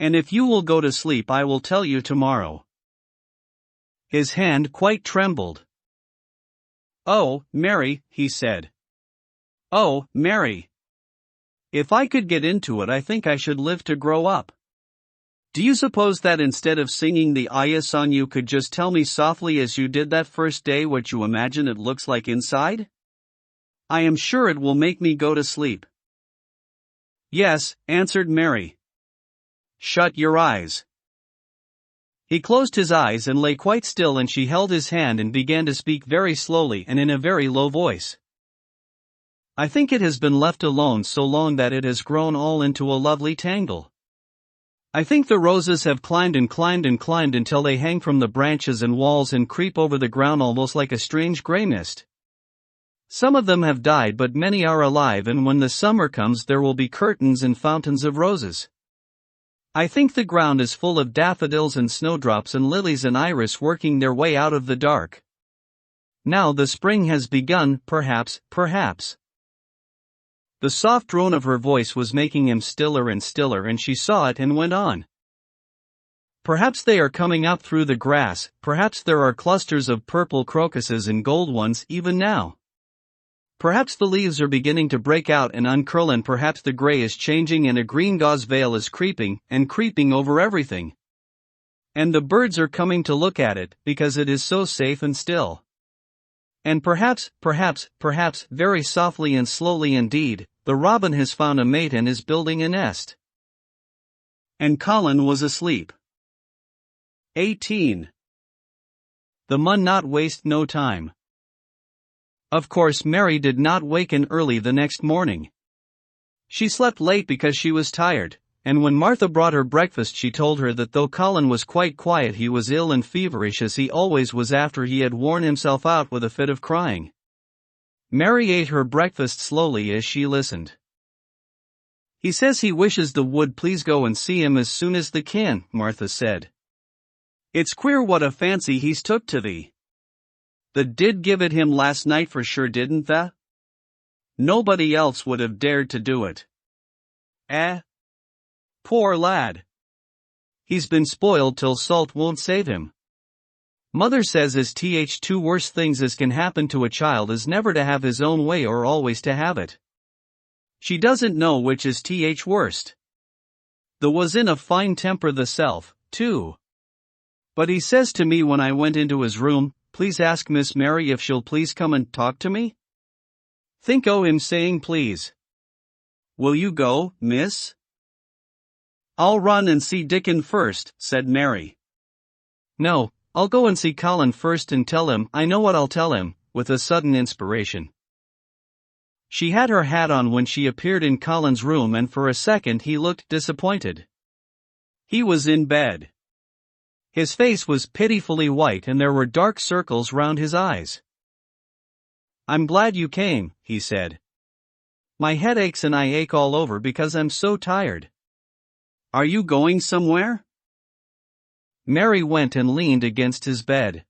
And if you will go to sleep I will tell you tomorrow." His hand quite trembled. "Oh, Mary," he said. "Oh, Mary. If I could get into it I think I should live to grow up. Do you suppose that instead of singing the ayah song you could just tell me softly as you did that first day what you imagine it looks like inside? I am sure it will make me go to sleep." "Yes," answered Mary. "Shut your eyes." He closed his eyes and lay quite still, and she held his hand and began to speak very slowly and in a very low voice. "I think it has been left alone so long that it has grown all into a lovely tangle. I think the roses have climbed and climbed and climbed until they hang from the branches and walls and creep over the ground almost like a strange grey mist. Some of them have died, but many are alive, and when the summer comes there will be curtains and fountains of roses. I think the ground is full of daffodils and snowdrops and lilies and iris working their way out of the dark. Now the spring has begun, perhaps. The soft drone of her voice was making him stiller and stiller, and she saw it and went on. "Perhaps they are coming up through the grass, perhaps there are clusters of purple crocuses and gold ones even now. Perhaps the leaves are beginning to break out and uncurl, and perhaps the gray is changing and a green gauze veil is creeping over everything. And the birds are coming to look at it, because it is so safe and still. And perhaps, very softly and slowly indeed, the robin has found a mate and is building a nest." And Colin was asleep. 18. The mun not waste no time. Of course Mary did not waken early the next morning. She slept late because she was tired, and when Martha brought her breakfast she told her that though Colin was quite quiet he was ill and feverish as he always was after he had worn himself out with a fit of crying. Mary ate her breakfast slowly as she listened. "He says he wishes thou would please go and see him as soon as thou can," Martha said. "It's queer what a fancy he's took to thee. Thou did give it him last night for sure, didn't thou? Nobody else would have dared to do it." Poor lad. He's been spoiled till salt won't save him. Mother says as two worst things as can happen to a child is never to have his own way or always to have it. She doesn't know which is worst. Thou was in a fine temper thyself, too. But he says to me when I went into his room, "Please ask Miss Mary if she'll please come and talk to me." Think o' him saying please. "Will you go, miss?" "I'll run and see Dickon first," said Mary. "No, I'll go and see Colin first and tell him. I know what I'll tell him," with a sudden inspiration. She had her hat on when she appeared in Colin's room and for a second he looked disappointed. He was in bed. His face was pitifully white and there were dark circles round his eyes. "I'm glad you came," he said. "My head aches and I ache all over because I'm so tired. Are you going somewhere?" Mary went and leaned against his bed.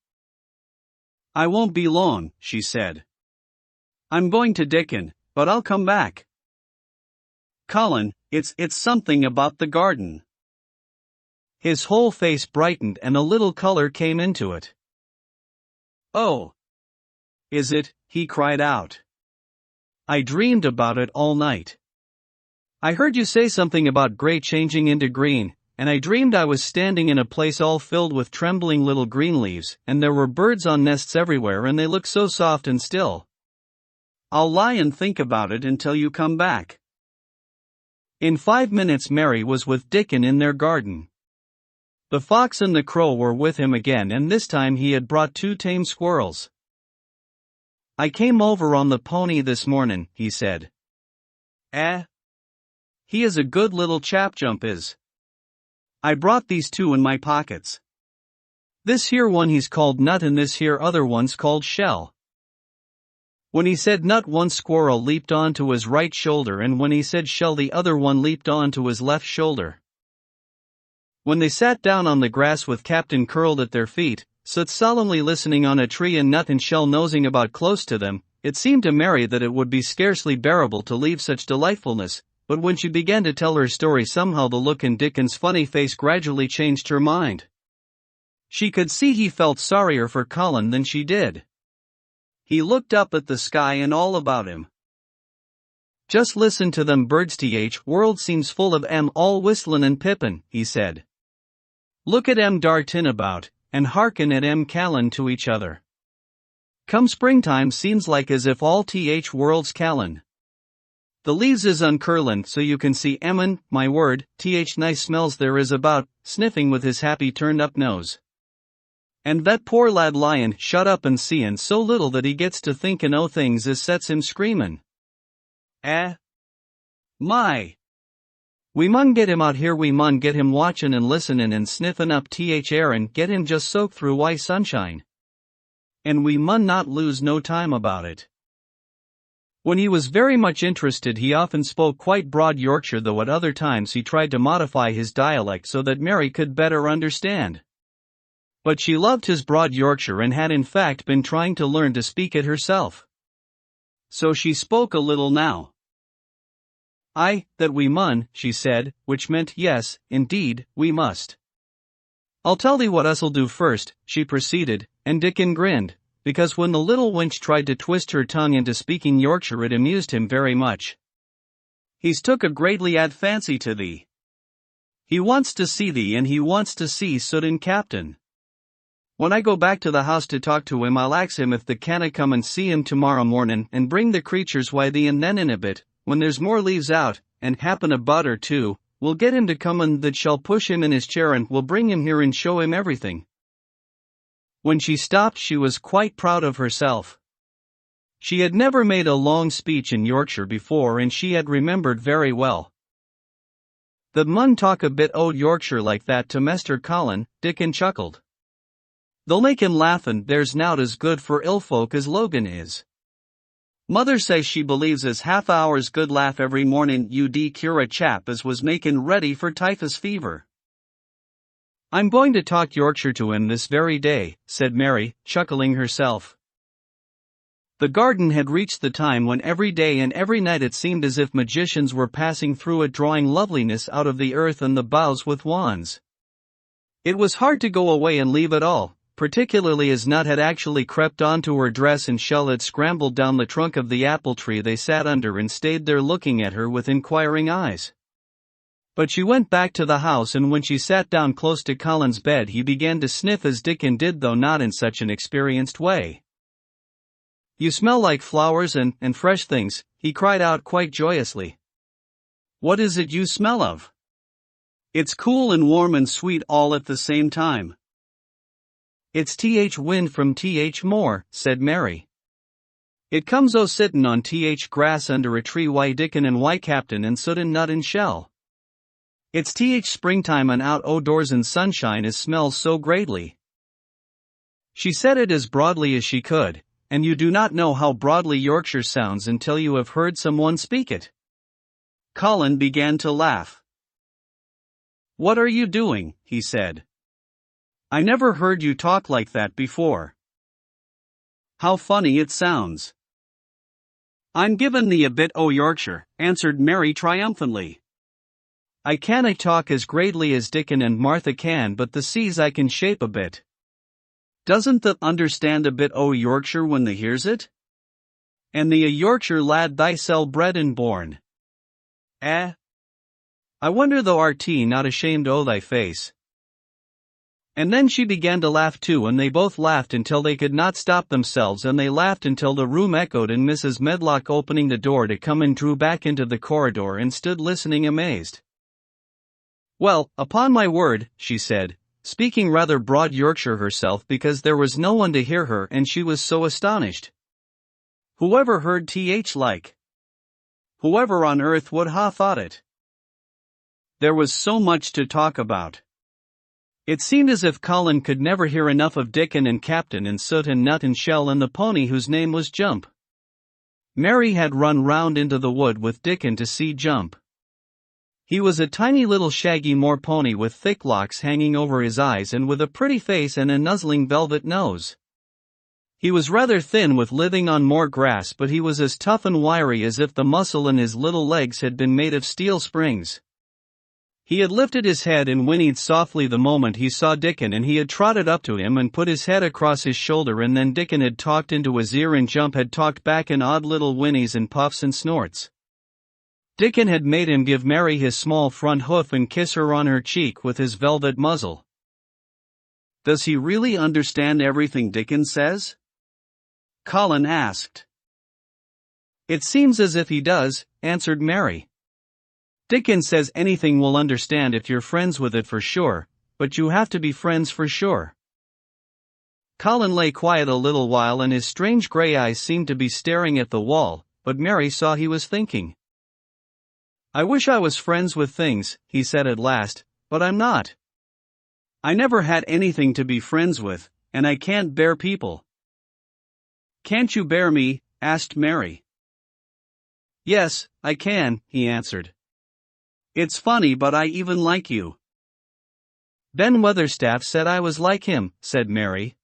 "I won't be long," she said. "I'm going to Dickon, but I'll come back. Colin, it's something about the garden." His whole face brightened and a little color came into it. "Oh! Is it?" he cried out. "I dreamed about it all night. I heard you say something about gray changing into green, and I dreamed I was standing in a place all filled with trembling little green leaves, and there were birds on nests everywhere and they looked so soft and still. I'll lie and think about it until you come back." In 5 minutes Mary was with Dickon in their garden. The fox and the crow were with him again and this time he had brought 2 tame squirrels. "I came over on the pony this morning," he said. He is a good little chap, Jump is. I brought these 2 in my pockets. This here one he's called Nut and this here other one's called Shell." When he said Nut one squirrel leaped on to his right shoulder and when he said Shell the other one leaped on to his left shoulder. When they sat down on the grass with Captain curled at their feet, Soot solemnly listening on a tree and Nut and Shell nosing about close to them, it seemed to Mary that it would be scarcely bearable to leave such delightfulness, but when she began to tell her story somehow the look in Dickon's funny face gradually changed her mind. She could see he felt sorrier for Colin than she did. He looked up at the sky and all about him. "Just listen to them birds, world seems full of 'em all whistlin' and pippin'," he said. "Look at 'em dartin' about, and hearken at 'em callin' to each other. Come springtime seems like as if all world's callin'. The leaves is uncurlin' so you can see 'em and, my word, nice smells there is about," sniffing with his happy turned up nose. "And that poor lad lyin' shut up and seein' so little that he gets to thinkin' o' things as sets him screamin'. My! We mun get him out here, we mun get him watchin' and listenin' and sniffin' up air and get him just soaked through white sunshine. And we mun not lose no time about it." When he was very much interested he often spoke quite broad Yorkshire, though at other times he tried to modify his dialect so that Mary could better understand. But she loved his broad Yorkshire and had in fact been trying to learn to speak it herself. So she spoke a little now. "Aye, that we mun," she said, which meant yes, indeed, we must. "I'll tell thee what us'll do first," she proceeded, and Dickon grinned, because when the little wench tried to twist her tongue into speaking Yorkshire it amused him very much. "He's took a greatly ad fancy to thee. He wants to see thee and he wants to see Soot and Captain. When I go back to the house to talk to him I'll ax him if they canna come and see him tomorrow mornin' and bring the creatures wi' thee, and then in a bit, when there's more leaves out, and happen a bud or 2, we'll get him to come and that shall push him in his chair and we'll bring him here and show him everything." When she stopped she was quite proud of herself. She had never made a long speech in Yorkshire before and she had remembered very well. "The mun talk a bit o' Yorkshire like that to Mester Colin," Dickon chuckled. "They'll make him laughin'. There's nowt as good for ill folk as Logan is. Mother says she believes as half hour's good laugh every mornin' ud cure a chap as was makin' ready for typhus fever." "I'm going to talk Yorkshire to him this very day," said Mary, chuckling herself. The garden had reached the time when every day and every night it seemed as if magicians were passing through it drawing loveliness out of the earth and the boughs with wands. It was hard to go away and leave it all, particularly as Nut had actually crept onto her dress and Shell had scrambled down the trunk of the apple tree they sat under and stayed there looking at her with inquiring eyes. But she went back to the house, and when she sat down close to Colin's bed he began to sniff as Dickon did, though not in such an experienced way. "You smell like flowers and fresh things," he cried out quite joyously. "What is it you smell of? It's cool and warm and sweet all at the same time." "It's wind from Moor," said Mary. "It comes o' sittin' on grass under a tree why Dickon and why Captain and Soot and Nut and Shell. It's springtime and out o' doors and sunshine as smells so greatly." She said it as broadly as she could, and you do not know how broadly Yorkshire sounds until you have heard someone speak it. Colin began to laugh. "What are you doing?" he said. "I never heard you talk like that before. How funny it sounds." "I'm givin' thee a bit o' Yorkshire," answered Mary triumphantly. "I canna talk as greatly as Dickon and Martha can, but the seas I can shape a bit. Doesn't the understand a bit o' Yorkshire when the hears it? And the a Yorkshire lad thysel bred and born. I wonder thou art not ashamed o' thy face." And then she began to laugh too, and they both laughed until they could not stop themselves, and they laughed until the room echoed, and Mrs. Medlock, opening the door to come in, drew back into the corridor and stood listening amazed. "Well, upon my word," she said, speaking rather broad Yorkshire herself because there was no one to hear her and she was so astonished. "Whoever heard like? Whoever on earth would ha' thought it?" There was so much to talk about. It seemed as if Colin could never hear enough of Dickon and Captain and Soot and Nut and Shell and the pony whose name was Jump. Mary had run round into the wood with Dickon to see Jump. He was a tiny little shaggy moor pony with thick locks hanging over his eyes and with a pretty face and a nuzzling velvet nose. He was rather thin with living on moor grass, but he was as tough and wiry as if the muscle in his little legs had been made of steel springs. He had lifted his head and whinnied softly the moment he saw Dickon, and he had trotted up to him and put his head across his shoulder, and then Dickon had talked into his ear and Jump had talked back in odd little whinnies and puffs and snorts. Dickon had made him give Mary his small front hoof and kiss her on her cheek with his velvet muzzle. "Does he really understand everything Dickon says?" Colin asked. "It seems as if he does," answered Mary. "Dickon says anything we'll understand if you're friends with it for sure, but you have to be friends for sure." Colin lay quiet a little while and his strange grey eyes seemed to be staring at the wall, but Mary saw he was thinking. "I wish I was friends with things," he said at last, "but I'm not. I never had anything to be friends with, and I can't bear people." "Can't you bear me?" asked Mary. "Yes, I can," he answered. "It's funny, but I even like you." "Ben Weatherstaff said I was like him," said Mary.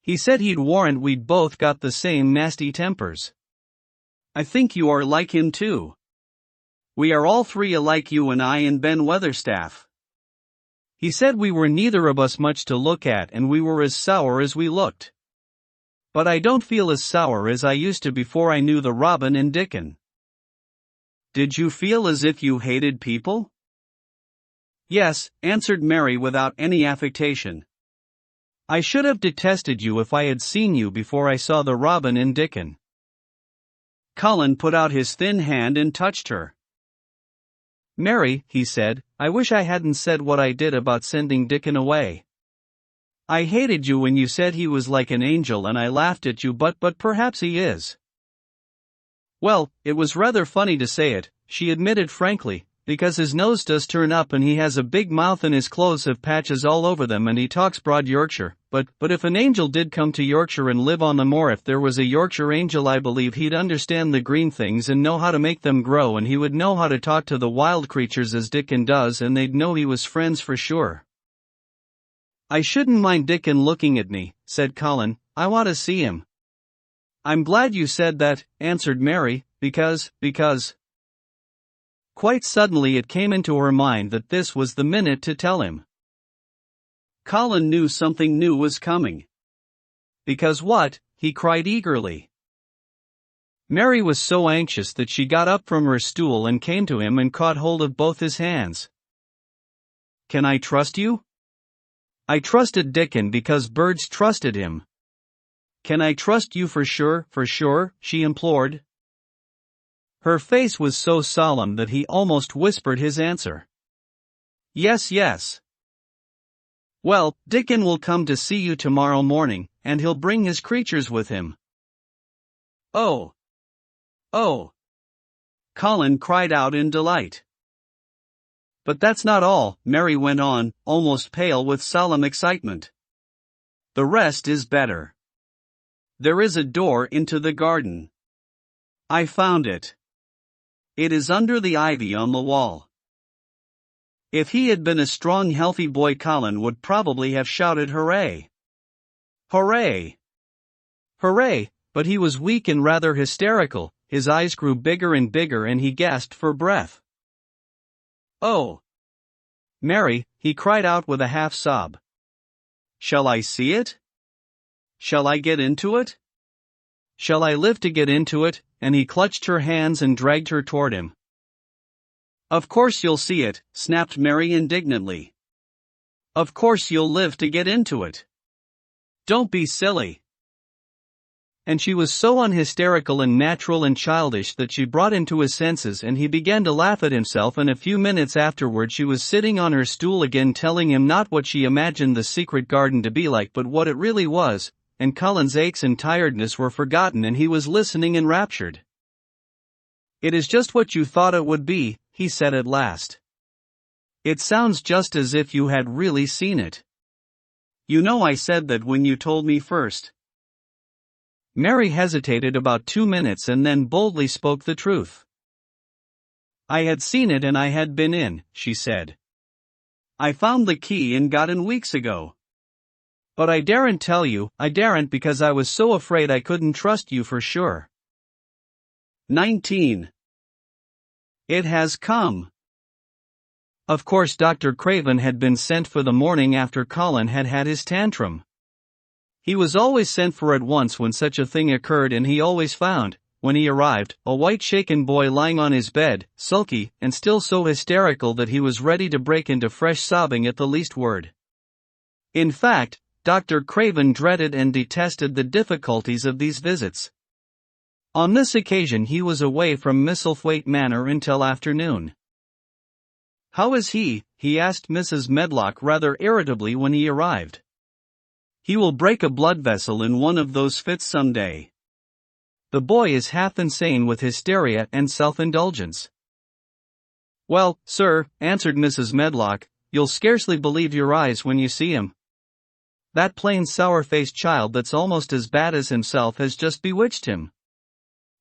"He said he'd warrant we'd both got the same nasty tempers. I think you are like him too. We are all three alike, you and I and Ben Weatherstaff. He said we were neither of us much to look at and we were as sour as we looked. But I don't feel as sour as I used to before I knew the Robin and Dickon." "Did you feel as if you hated people?" "Yes," answered Mary without any affectation. "I should have detested you if I had seen you before I saw the Robin and Dickon." Colin put out his thin hand and touched her. "Mary," he said, "I wish I hadn't said what I did about sending Dickon away. I hated you when you said he was like an angel and I laughed at you, but perhaps he is." "Well, it was rather funny to say it," she admitted frankly, because his nose does turn up and he has a big mouth and his clothes have patches all over them and he talks broad Yorkshire, but if an angel did come to Yorkshire and live on the moor, if there was a Yorkshire angel, I believe he'd understand the green things and know how to make them grow, and he would know how to talk to the wild creatures as Dickon does, and they'd know he was friends for sure." "I shouldn't mind Dickon looking at me," said Colin. "I want to see him." "I'm glad you said that," answered Mary, because... Quite suddenly it came into her mind that this was the minute to tell him. Colin knew something new was coming. "Because what?" he cried eagerly. Mary was so anxious that she got up from her stool and came to him and caught hold of both his hands. "Can I trust you?" "I trusted Dickon because birds trusted him." "Can I trust you for sure?" she implored. Her face was so solemn that he almost whispered his answer. Yes. "Well, Dickon will come to see you tomorrow morning, and he'll bring his creatures with him." Oh! Colin cried out in delight. "But that's not all," Mary went on, almost pale with solemn excitement. "The rest is better. There is a door into the garden. I found it. It is under the ivy on the wall." If he had been a strong, healthy boy, Colin would probably have shouted hooray. Hooray! Hooray! But he was weak and rather hysterical, his eyes grew bigger and bigger and he gasped for breath. "Oh! Mary," he cried out with a half sob. "Shall I see it? Shall I get into it? Shall I live to get into it?" And he clutched her hands and dragged her toward him. "Of course you'll see it," snapped Mary indignantly. "Of course you'll live to get into it. Don't be silly." And she was so unhysterical and natural and childish that she brought him to his senses and he began to laugh at himself, and a few minutes afterward she was sitting on her stool again telling him not what she imagined the secret garden to be like but what it really was, and Colin's aches and tiredness were forgotten and he was listening enraptured. "It is just what you thought it would be," he said at last. "It sounds just as if you had really seen it. You know I said that when you told me first." Mary hesitated about 2 minutes and then boldly spoke the truth. "I had seen it and I had been in," she said. "I found the key and got in weeks ago. But I daren't tell you, I daren't because I was so afraid I couldn't trust you for sure." 19. It has come. Of course Dr. Craven had been sent for the morning after Colin had had his tantrum. He was always sent for at once when such a thing occurred, and he always found, when he arrived, a white shaken boy lying on his bed, sulky, and still so hysterical that he was ready to break into fresh sobbing at the least word. In fact, Dr. Craven dreaded and detested the difficulties of these visits. On this occasion he was away from Misselthwaite Manor until afternoon. "How is he?" he asked Mrs. Medlock rather irritably when he arrived. "He will break a blood vessel in one of those fits some day. The boy is half insane with hysteria and self-indulgence." "Well, sir," answered Mrs. Medlock, "you'll scarcely believe your eyes when you see him. That plain sour-faced child that's almost as bad as himself has just bewitched him.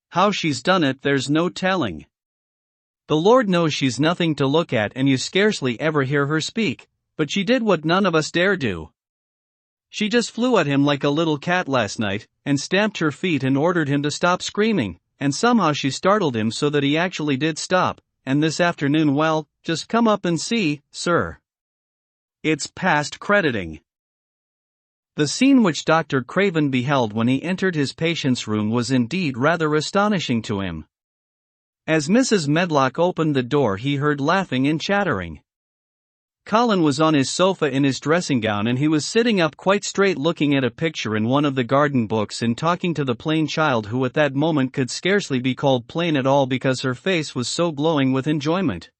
How she's done it there's no telling. The Lord knows she's nothing to look at and you scarcely ever hear her speak, but she did what none of us dare do. She just flew at him like a little cat last night, and stamped her feet and ordered him to stop screaming, and somehow she startled him so that he actually did stop, and this afternoon, well, just come up and see, sir. It's past crediting." The scene which Dr. Craven beheld when he entered his patient's room was indeed rather astonishing to him. As Mrs. Medlock opened the door he heard laughing and chattering. Colin was on his sofa in his dressing gown and he was sitting up quite straight looking at a picture in one of the garden books and talking to the plain child who at that moment could scarcely be called plain at all because her face was so glowing with enjoyment.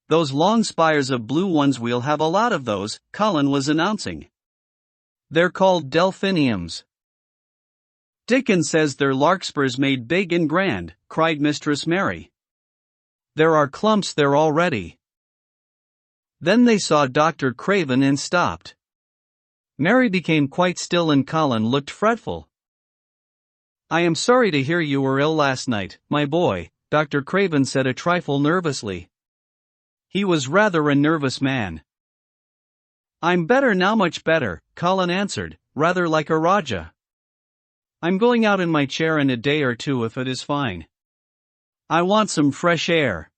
"Those long spires of blue ones, we'll have a lot of those," Colin was announcing. "They're called delphiniums." "Dickon says they're larkspurs made big and grand," cried Mistress Mary. There are clumps there already. Then they saw Dr. Craven and stopped. Mary became quite still and Colin looked fretful. I am sorry to hear you were ill last night, my boy, Dr. Craven said a trifle nervously. He was rather a nervous man. I'm better now, much better, Colin answered, rather like a Raja. I'm going out in my chair in a day or two if it is fine. I want some fresh air.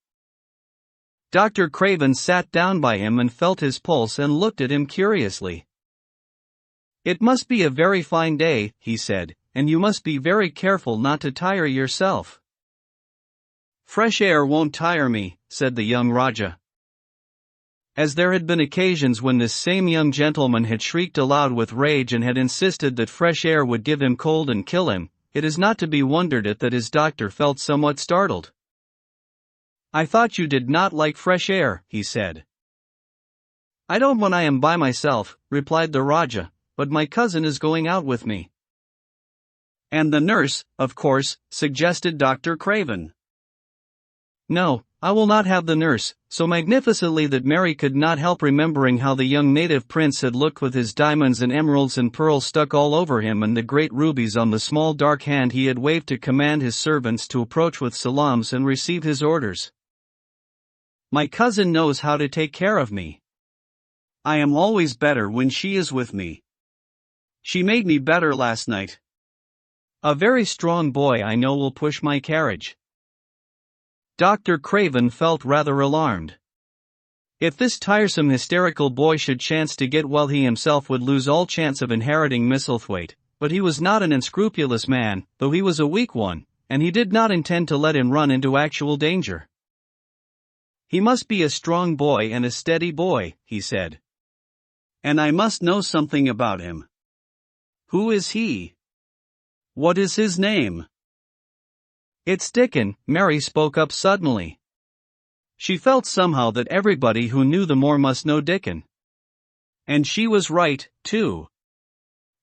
Dr. Craven sat down by him and felt his pulse and looked at him curiously. It must be a very fine day, he said, and you must be very careful not to tire yourself. Fresh air won't tire me, said the young Raja. As there had been occasions when this same young gentleman had shrieked aloud with rage and had insisted that fresh air would give him cold and kill him, it is not to be wondered at that his doctor felt somewhat startled. I thought you did not like fresh air, he said. I don't when I am by myself, replied the Raja, but my cousin is going out with me. And the nurse, of course, suggested Dr. Craven. No, I will not have the nurse, so magnificently that Mary could not help remembering how the young native prince had looked with his diamonds and emeralds and pearls stuck all over him and the great rubies on the small dark hand he had waved to command his servants to approach with salams and receive his orders. My cousin knows how to take care of me. I am always better when she is with me. She made me better last night. A very strong boy I know will push my carriage. Dr. Craven felt rather alarmed. If this tiresome hysterical boy should chance to get well, he himself would lose all chance of inheriting Misselthwaite, but he was not an unscrupulous man, though he was a weak one, and he did not intend to let him run into actual danger. He must be a strong boy and a steady boy, he said. And I must know something about him. Who is he? What is his name? It's Dickon, Mary spoke up suddenly. She felt somehow that everybody who knew the moor must know Dickon. And she was right, too.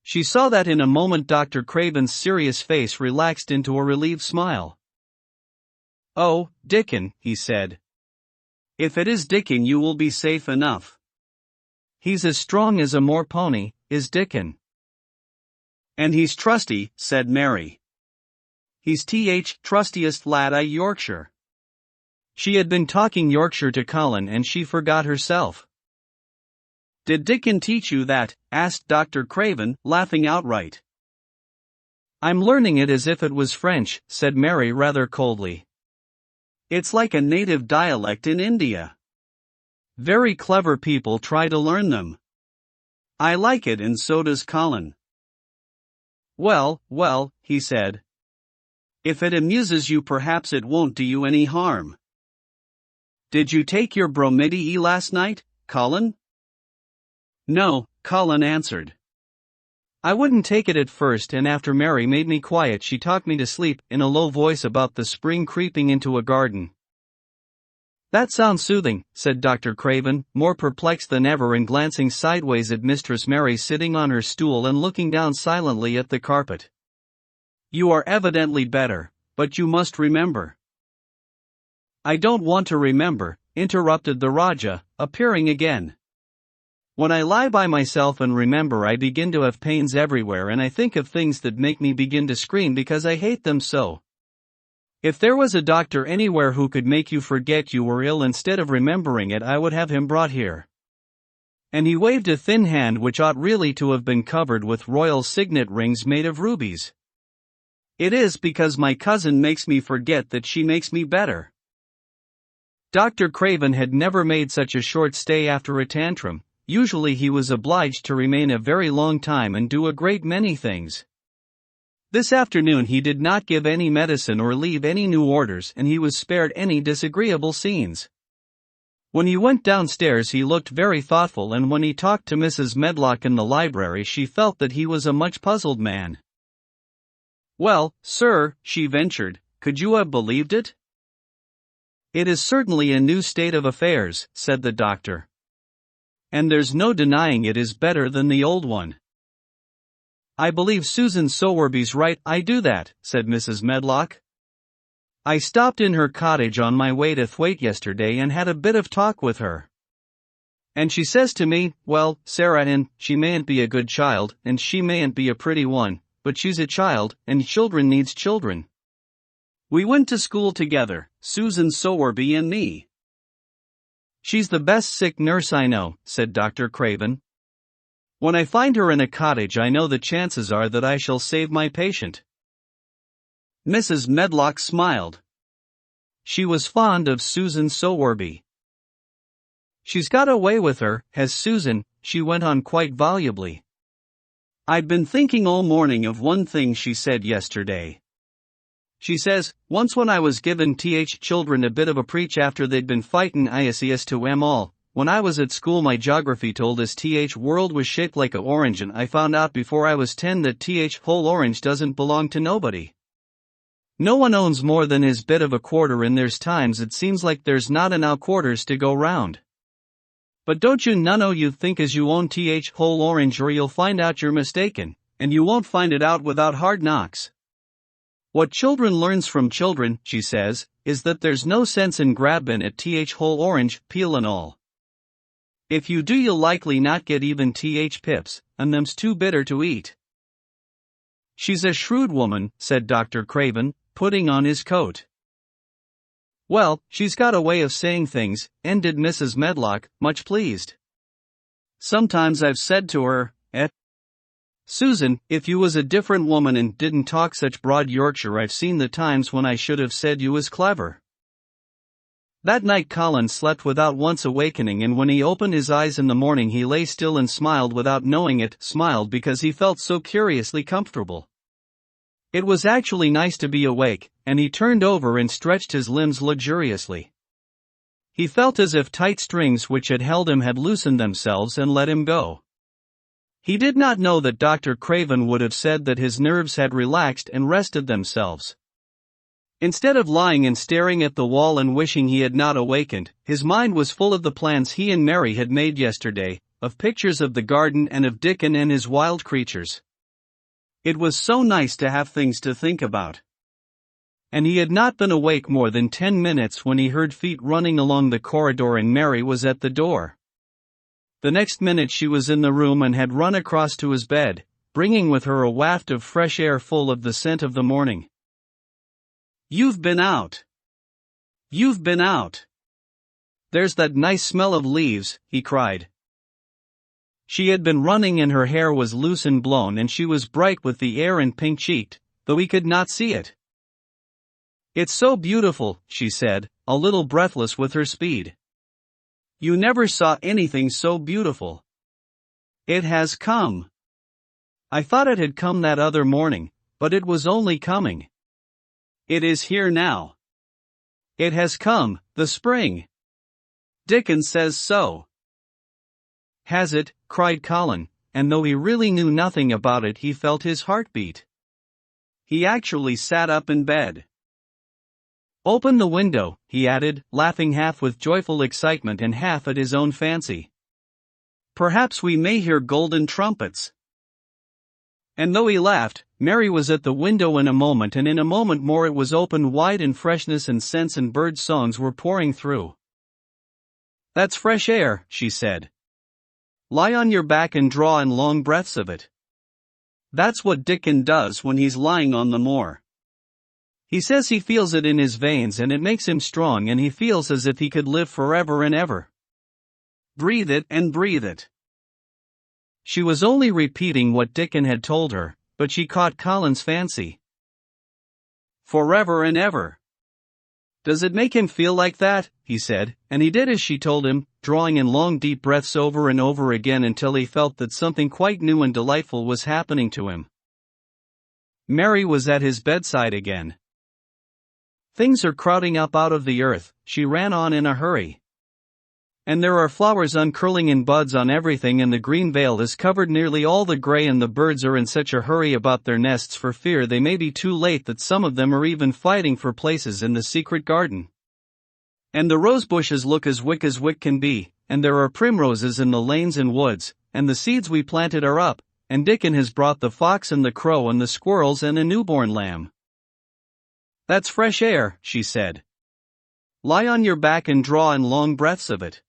She saw that in a moment. Dr. Craven's serious face relaxed into a relieved smile. Oh, Dickon, he said. If it is Dickon you will be safe enough. He's as strong as a moor pony, is Dickon. And he's trusty, said Mary. He's trustiest lad I Yorkshire. She had been talking Yorkshire to Colin and she forgot herself. Did Dickon teach you that? Asked Dr. Craven, laughing outright. I'm learning it as if it was French, said Mary rather coldly. It's like a native dialect in India. Very clever people try to learn them. I like it and so does Colin. Well, he said. If it amuses you perhaps it won't do you any harm. Did you take your bromidie last night, Colin? No, Colin answered. I wouldn't take it at first and after Mary made me quiet she talked me to sleep in a low voice about the spring creeping into a garden. That sounds soothing, said Dr. Craven, more perplexed than ever and glancing sideways at Mistress Mary sitting on her stool and looking down silently at the carpet. You are evidently better, but you must remember. I don't want to remember, interrupted the Raja, appearing again. When I lie by myself and remember I begin to have pains everywhere and I think of things that make me begin to scream because I hate them so. If there was a doctor anywhere who could make you forget you were ill instead of remembering it I would have him brought here. And he waved a thin hand which ought really to have been covered with royal signet rings made of rubies. It is because my cousin makes me forget that she makes me better. Dr. Craven had never made such a short stay after a tantrum. Usually he was obliged to remain a very long time and do a great many things. This afternoon he did not give any medicine or leave any new orders and he was spared any disagreeable scenes. When he went downstairs he looked very thoughtful and when he talked to Mrs. Medlock in the library she felt that he was a much puzzled man. Well, sir, she ventured, could you have believed it? It is certainly a new state of affairs, said the doctor. And there's no denying it is better than the old one. I believe Susan Sowerby's right, I do that, said Mrs. Medlock. I stopped in her cottage on my way to Thwaite yesterday and had a bit of talk with her. And she says to me, well, Sarah, and she mayn't be a good child, and she mayn't be a pretty one, but she's a child, and children needs children. We went to school together, Susan Sowerby and me. She's the best sick nurse I know, said Dr. Craven. When I find her in a cottage, I know the chances are that I shall save my patient. Mrs. Medlock smiled. She was fond of Susan Sowerby. She's got a way with her, has Susan, she went on quite volubly. I'd been thinking all morning of one thing she said yesterday. She says, once when I was giving children a bit of a preach after they'd been fightin' ISES to 'em all, when I was at school my geography told us world was shaped like a orange, and I found out before I was 10 that whole orange doesn't belong to nobody. No one owns more than his bit of a quarter, and there's times it seems like there's not enough quarters to go round. But don't you none o' you think as you own whole orange, or you'll find out you're mistaken, and you won't find it out without hard knocks. What children learns from children, she says, is that there's no sense in grabbin' at whole orange, peel and all. If you do you'll likely not get even pips, and them's too bitter to eat. She's a shrewd woman, said Dr. Craven, putting on his coat. Well, she's got a way of saying things, ended Mrs. Medlock, much pleased. Sometimes I've said to her, Susan, if you was a different woman and didn't talk such broad Yorkshire, I've seen the times when I should have said you was clever. That night Colin slept without once awakening, and when he opened his eyes in the morning he lay still and smiled without knowing it, smiled because he felt so curiously comfortable. It was actually nice to be awake, and he turned over and stretched his limbs luxuriously. He felt as if tight strings which had held him had loosened themselves and let him go. He did not know that Dr. Craven would have said that his nerves had relaxed and rested themselves. Instead of lying and staring at the wall and wishing he had not awakened, his mind was full of the plans he and Mary had made yesterday, of pictures of the garden and of Dickon and his wild creatures. It was so nice to have things to think about. And he had not been awake more than 10 minutes when he heard feet running along the corridor and Mary was at the door. The next minute she was in the room and had run across to his bed, bringing with her a waft of fresh air full of the scent of the morning. You've been out. You've been out. There's that nice smell of leaves, he cried. She had been running and her hair was loose and blown, and she was bright with the air and pink-cheeked, though he could not see it. It's so beautiful, she said, a little breathless with her speed. You never saw anything so beautiful. It has come. I thought it had come that other morning, but it was only coming. It is here now. It has come, the spring. Dickon says so. Has it? Cried Colin, and though he really knew nothing about it he felt his heart beat. He actually sat up in bed. Open the window, he added, laughing half with joyful excitement and half at his own fancy. Perhaps we may hear golden trumpets. And though he laughed, Mary was at the window in a moment, and in a moment more it was opened wide and freshness and scents and bird songs were pouring through. That's fresh air, she said. Lie on your back and draw in long breaths of it. That's what Dickon does when he's lying on the moor. He says he feels it in his veins and it makes him strong, and he feels as if he could live forever and ever. Breathe it and breathe it. She was only repeating what Dickon had told her, but she caught Colin's fancy. Forever and ever. Does it make him feel like that? He said, and he did as she told him, drawing in long deep breaths over and over again until he felt that something quite new and delightful was happening to him. Mary was at his bedside again. Things are crowding up out of the earth, she ran on in a hurry. And there are flowers uncurling in buds on everything, and the green veil has covered nearly all the gray, and the birds are in such a hurry about their nests for fear they may be too late that some of them are even fighting for places in the secret garden. And the rose bushes look as wick can be, and there are primroses in the lanes and woods, and the seeds we planted are up, and Dickon has brought the fox and the crow and the squirrels and a newborn lamb. That's fresh air, she said. Lie on your back and draw in long breaths of it.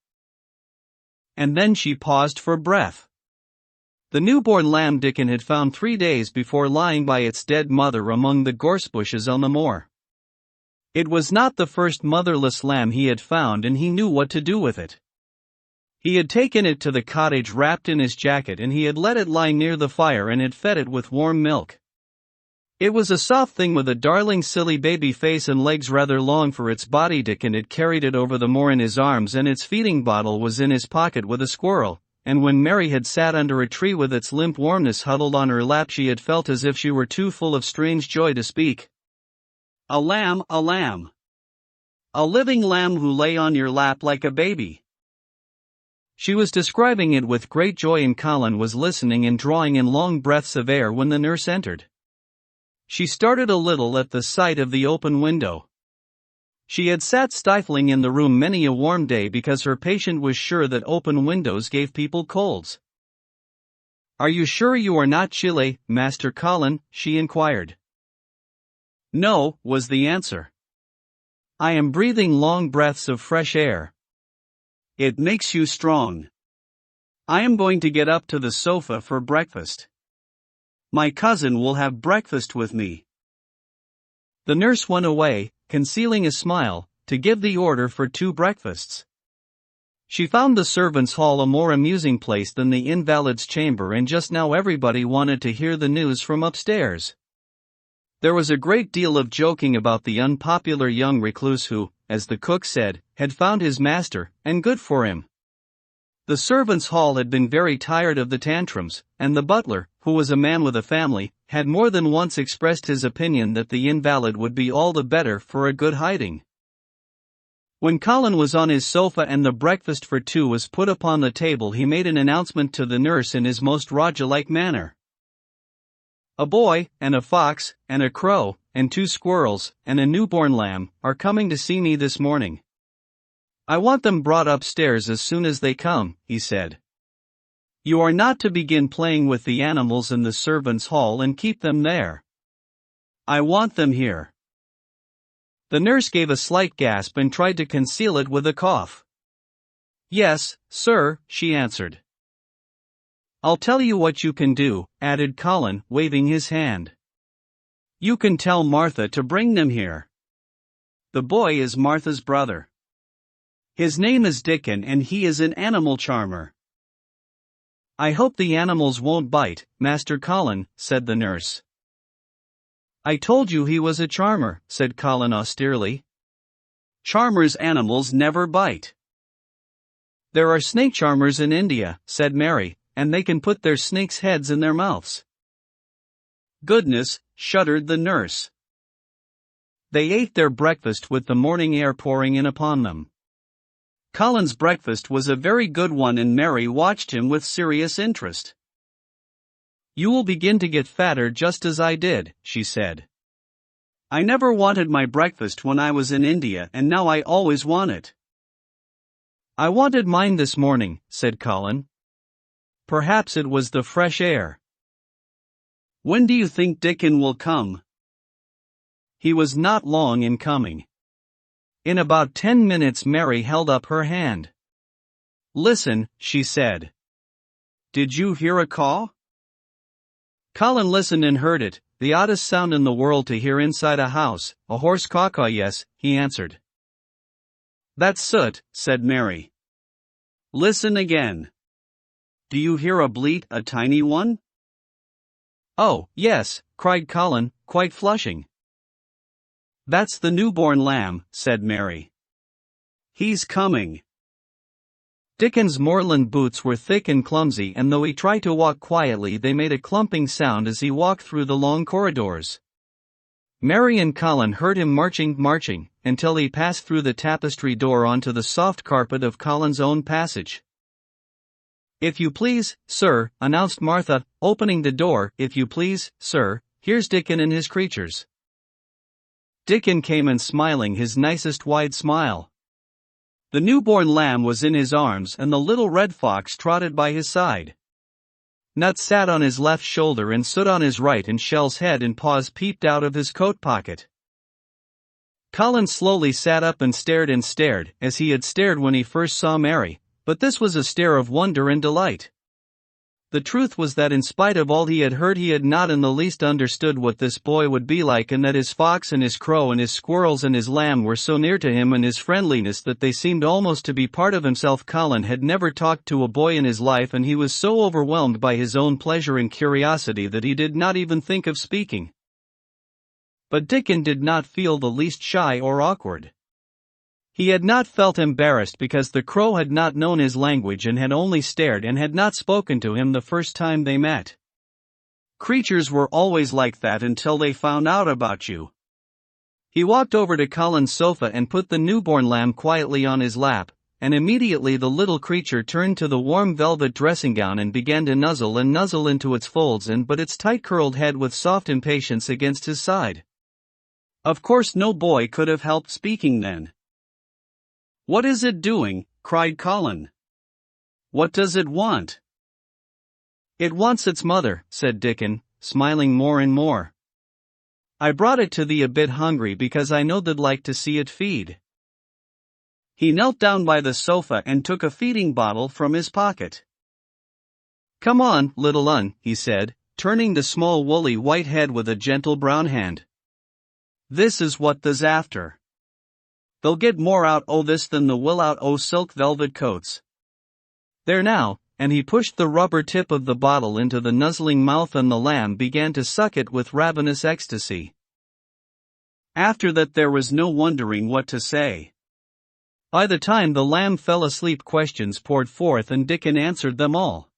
And then she paused for breath. The newborn lamb Dickon had found 3 days before lying by its dead mother among the gorse bushes on the moor. It was not the first motherless lamb he had found, and he knew what to do with it. He had taken it to the cottage wrapped in his jacket, and he had let it lie near the fire and had fed it with warm milk. It was a soft thing with a darling silly baby face and legs rather long for its body. Dickon had carried it over the moor in his arms, and its feeding bottle was in his pocket with a squirrel, and when Mary had sat under a tree with its limp warmness huddled on her lap, she had felt as if she were too full of strange joy to speak. A lamb, a lamb. A living lamb who lay on your lap like a baby. She was describing it with great joy, and Colin was listening and drawing in long breaths of air when the nurse entered. She started a little at the sight of the open window. She had sat stifling in the room many a warm day because her patient was sure that open windows gave people colds. "Are you sure you are not chilly, Master Colin?" she inquired. "No," was the answer. "I am breathing long breaths of fresh air. It makes you strong. I am going to get up to the sofa for breakfast. My cousin will have breakfast with me." The nurse went away, concealing a smile, to give the order for 2 breakfasts. She found the servants' hall a more amusing place than the invalid's chamber, and just now everybody wanted to hear the news from upstairs. There was a great deal of joking about the unpopular young recluse who, as the cook said, had found his master, and good for him. The servants' hall had been very tired of the tantrums, and the butler, who was a man with a family, had more than once expressed his opinion that the invalid would be all the better for a good hiding. When Colin was on his sofa and the breakfast for 2 was put upon the table, he made an announcement to the nurse in his most Roger-like manner. "A boy, and a fox, and a crow, and 2 squirrels, and a newborn lamb, are coming to see me this morning. I want them brought upstairs as soon as they come," he said. "You are not to begin playing with the animals in the servants' hall and keep them there. I want them here." The nurse gave a slight gasp and tried to conceal it with a cough. "Yes, sir," she answered. "I'll tell you what you can do," added Colin, waving his hand. "You can tell Martha to bring them here. The boy is Martha's brother. His name is Dickon, and he is an animal charmer." "I hope the animals won't bite, Master Colin," said the nurse. "I told you he was a charmer," said Colin austerely. "Charmers' animals never bite." "There are snake charmers in India," said Mary, "and they can put their snakes' heads in their mouths." "Goodness," shuddered the nurse. They ate their breakfast with the morning air pouring in upon them. Colin's breakfast was a very good one, and Mary watched him with serious interest. "You will begin to get fatter just as I did," she said. "I never wanted my breakfast when I was in India, and now I always want it." "I wanted mine this morning," said Colin. "Perhaps it was the fresh air." "When do you think Dickon will come?" He was not long in coming. In about 10 minutes Mary held up her hand. "Listen," she said. "Did you hear a caw?" Colin listened and heard it, the oddest sound in the world to hear inside a house. "A horse caw-caw, yes," he answered. "That's soot," said Mary. "Listen again. Do you hear a bleat, a tiny one?" "Oh, yes," cried Colin, quite flushing. "That's the newborn lamb," said Mary. "He's coming." Dickon's moorland boots were thick and clumsy, and though he tried to walk quietly, they made a clumping sound as he walked through the long corridors. Mary and Colin heard him marching, until he passed through the tapestry door onto the soft carpet of Colin's own passage. "If you please, sir," announced Martha, opening the door. "If you please, sir, here's Dickon and his creatures." Dickon came in smiling his nicest wide smile. The newborn lamb was in his arms, and the little red fox trotted by his side. Nut sat on his left shoulder and Soot on his right, and Shell's head and paws peeped out of his coat pocket. Colin slowly sat up and stared, as he had stared when he first saw Mary, but this was a stare of wonder and delight. The truth was that in spite of all he had heard, he had not in the least understood what this boy would be like, and that his fox and his crow and his squirrels and his lamb were so near to him and his friendliness that they seemed almost to be part of himself. Colin had never talked to a boy in his life, and he was so overwhelmed by his own pleasure and curiosity that he did not even think of speaking. But Dickon did not feel the least shy or awkward. He had not felt embarrassed because the crow had not known his language and had only stared and had not spoken to him the first time they met. Creatures were always like that until they found out about you. He walked over to Colin's sofa and put the newborn lamb quietly on his lap, and immediately the little creature turned to the warm velvet dressing gown and began to nuzzle into its folds and but its tight-curled head with soft impatience against his side. Of course no boy could have helped speaking then. "What is it doing?" cried Colin. "What does it want?" "It wants its mother," said Dickon, smiling more and more. "I brought it to thee a bit hungry because I know thou'd like to see it feed." He knelt down by the sofa and took a feeding bottle from his pocket. "Come on, little un," he said, turning the small woolly white head with a gentle brown hand. "This is what they's after. They'll get more out o' this than the will out o' silk velvet coats. There now," and he pushed the rubber tip of the bottle into the nuzzling mouth, and the lamb began to suck it with ravenous ecstasy. After that there was no wondering what to say. By the time the lamb fell asleep, questions poured forth and Dickon answered them all.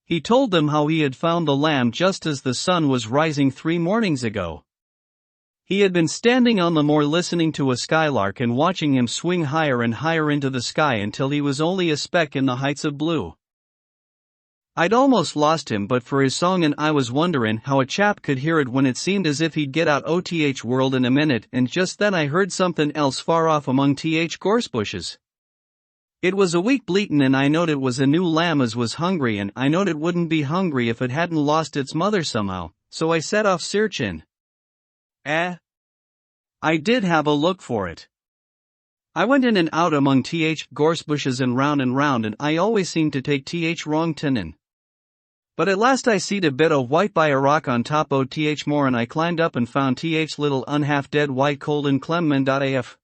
He told them how he had found the lamb just as the sun was rising 3 mornings ago. He had been standing on the moor listening to a skylark and watching him swing higher and higher into the sky until he was only a speck in the heights of blue. "I'd almost lost him but for his song, and I was wonderin' how a chap could hear it when it seemed as if he'd get out o' th world in a minute, and just then I heard something else far off among th gorse bushes. It was a weak bleatin', and I knowed it was a new lamb as was hungry, and I knowed it wouldn't be hungry if it hadn't lost its mother somehow, so I set off searchin'. I did have a look for it. I went in and out among th gorse bushes and round, and I always seemed to take th wrong tinnin'. But at last I seed a bit o' white by a rock on top o' th moor, and I climbed up and found th little unhalf dead white cold and clemmen.af.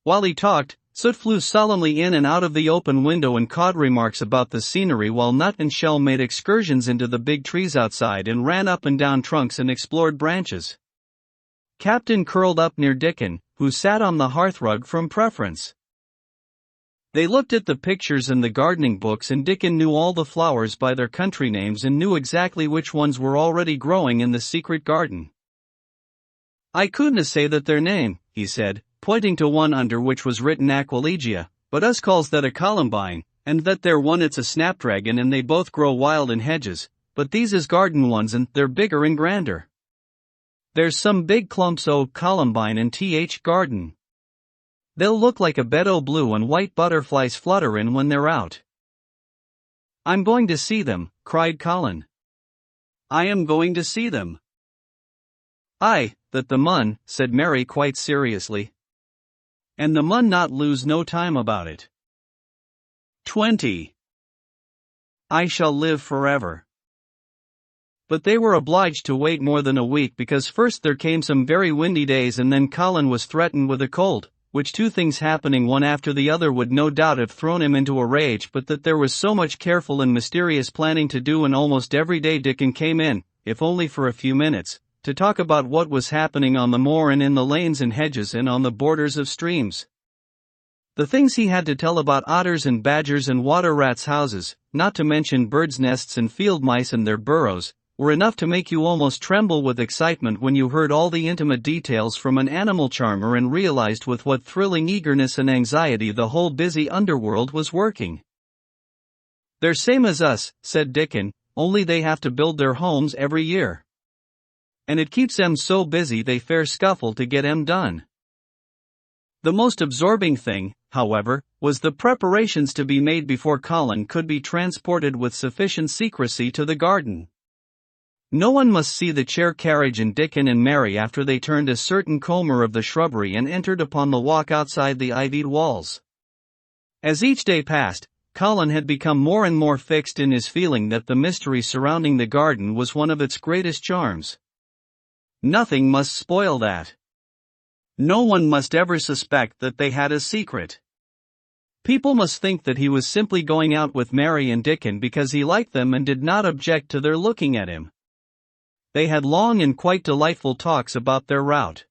While he talked, Soot flew solemnly in and out of the open window and caught remarks about the scenery, while Nut and Shell made excursions into the big trees outside and ran up and down trunks and explored branches. Captain curled up near Dickon, who sat on the hearthrug from preference. They looked at the pictures and the gardening books, and Dickon knew all the flowers by their country names and knew exactly which ones were already growing in the secret garden. "I couldna say that their name," he said, pointing to one under which was written Aquilegia, "but us calls that a columbine, and that there one it's a snapdragon, and they both grow wild in hedges, but these is garden ones and they're bigger and grander. There's some big clumps o' columbine in th garden. They'll look like a bed o' blue and white butterflies flutterin' when they're out." "I'm going to see them," cried Colin. "I am going to see them." "Aye, that the mun," said Mary quite seriously. "And the mun not lose no time about it." 20. I shall live forever. But they were obliged to wait more than a week, because first there came some very windy days, and then Colin was threatened with a cold, which two things happening one after the other would no doubt have thrown him into a rage, but that there was so much careful and mysterious planning to do, and almost every day Dickon came in, if only for a few minutes, to talk about what was happening on the moor and in the lanes and hedges and on the borders of streams. The things he had to tell about otters and badgers and water rats' houses, not to mention birds' nests and field mice and their burrows, were enough to make you almost tremble with excitement when you heard all the intimate details from an animal charmer and realized with what thrilling eagerness and anxiety the whole busy underworld was working. "They're same as us," said Dickon, "only they have to build their homes every year. And it keeps em so busy they fair scuffle to get em done." The most absorbing thing, however, was the preparations to be made before Colin could be transported with sufficient secrecy to the garden. No one must see the chair carriage and Dickon and Mary after they turned a certain corner of the shrubbery and entered upon the walk outside the ivied walls. As each day passed, Colin had become more and more fixed in his feeling that the mystery surrounding the garden was one of its greatest charms. Nothing must spoil that. No one must ever suspect that they had a secret. People must think that he was simply going out with Mary and Dickon because he liked them and did not object to their looking at him. They had long and quite delightful talks about their route.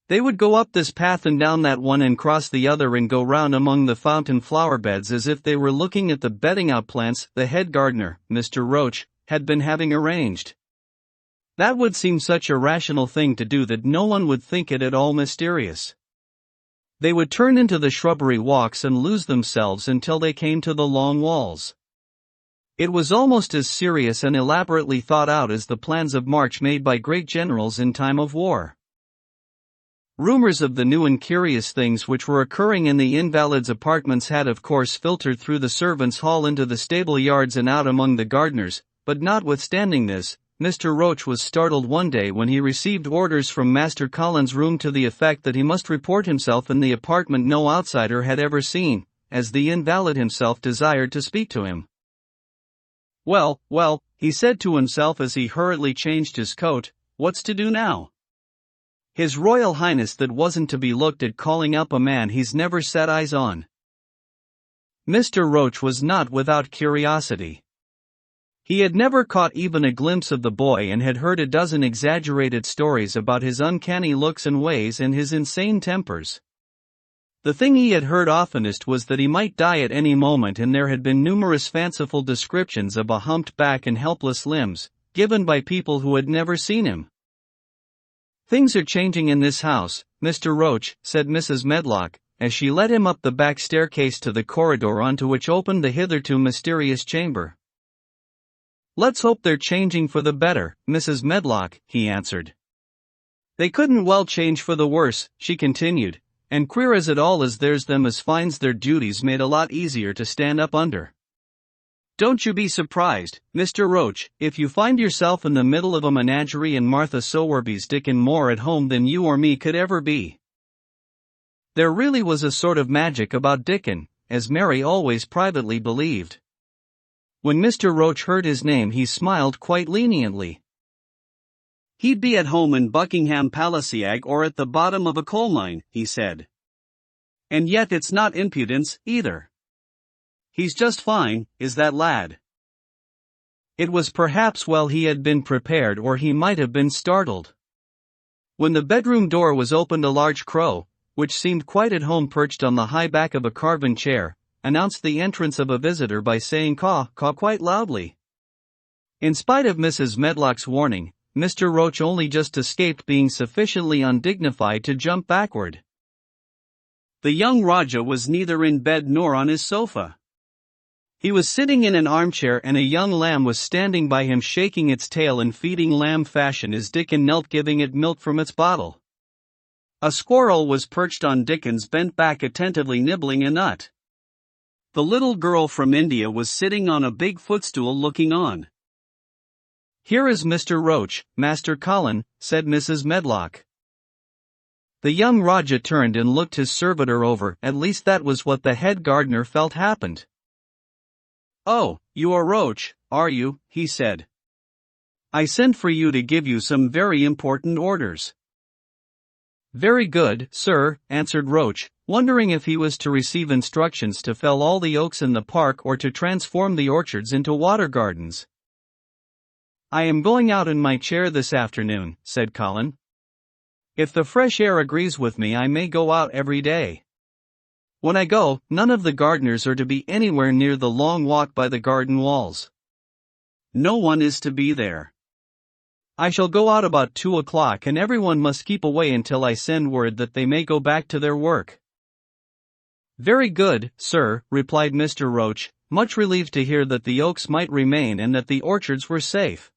They would go up this path and down that one and cross the other and go round among the fountain flower beds as if they were looking at the bedding out plants the head gardener, Mr. Roach, had been having arranged. That would seem such a rational thing to do that no one would think it at all mysterious. They would turn into the shrubbery walks and lose themselves until they came to the long walls. It was almost as serious and elaborately thought out as the plans of march made by great generals in time of war. Rumors of the new and curious things which were occurring in the invalid's apartments had of course filtered through the servants' hall into the stable yards and out among the gardeners, but notwithstanding this, Mr. Roach was startled one day when he received orders from Master Colin's room to the effect that he must report himself in the apartment no outsider had ever seen, as the invalid himself desired to speak to him. Well, he said to himself as he hurriedly changed his coat, what's to do now? His Royal Highness that wasn't to be looked at calling up a man he's never set eyes on. Mr. Roach was not without curiosity. He had never caught even a glimpse of the boy and had heard a dozen exaggerated stories about his uncanny looks and ways and his insane tempers. The thing he had heard oftenest was that he might die at any moment, and there had been numerous fanciful descriptions of a humped back and helpless limbs, given by people who had never seen him. "Things are changing in this house, Mr. Roach," said Mrs. Medlock, as she led him up the back staircase to the corridor onto which opened the hitherto mysterious chamber. "Let's hope they're changing for the better, Mrs. Medlock," he answered. "They couldn't well change for the worse," she continued, "and queer as it all is, there's them as finds their duties made a lot easier to stand up under. Don't you be surprised, Mr. Roach, if you find yourself in the middle of a menagerie and Martha Sowerby's Dickon more at home than you or me could ever be." There really was a sort of magic about Dickon, as Mary always privately believed. When Mr. Roach heard his name he smiled quite leniently. "He'd be at home in Buckingham Palace or at the bottom of a coal mine," he said. "And yet it's not impudence, either. He's just fine, is that lad." It was perhaps well he had been prepared, or he might have been startled. When the bedroom door was opened, a large crow, which seemed quite at home perched on the high back of a carven chair, announced the entrance of a visitor by saying caw, caw quite loudly. In spite of Mrs. Medlock's warning, Mr. Roach only just escaped being sufficiently undignified to jump backward. The young Rajah was neither in bed nor on his sofa. He was sitting in an armchair, and a young lamb was standing by him shaking its tail and feeding lamb fashion as Dickon knelt giving it milk from its bottle. A squirrel was perched on Dickon's bent back attentively nibbling a nut. The little girl from India was sitting on a big footstool looking on. "Here is Mr. Roach, Master Colin," said Mrs. Medlock. The young Rajah turned and looked his servitor over, at least that was what the head gardener felt happened. "Oh, you are Roach, are you?" he said. "I sent for you to give you some very important orders." "Very good, sir," answered Roach, wondering if he was to receive instructions to fell all the oaks in the park or to transform the orchards into water gardens. "I am going out in my chair this afternoon," said Colin. "If the fresh air agrees with me, I may go out every day. When I go, none of the gardeners are to be anywhere near the long walk by the garden walls. No one is to be there. I shall go out about 2 o'clock, and everyone must keep away until I send word that they may go back to their work." "Very good, sir," replied Mr. Roach, much relieved to hear that the oaks might remain and that the orchards were safe.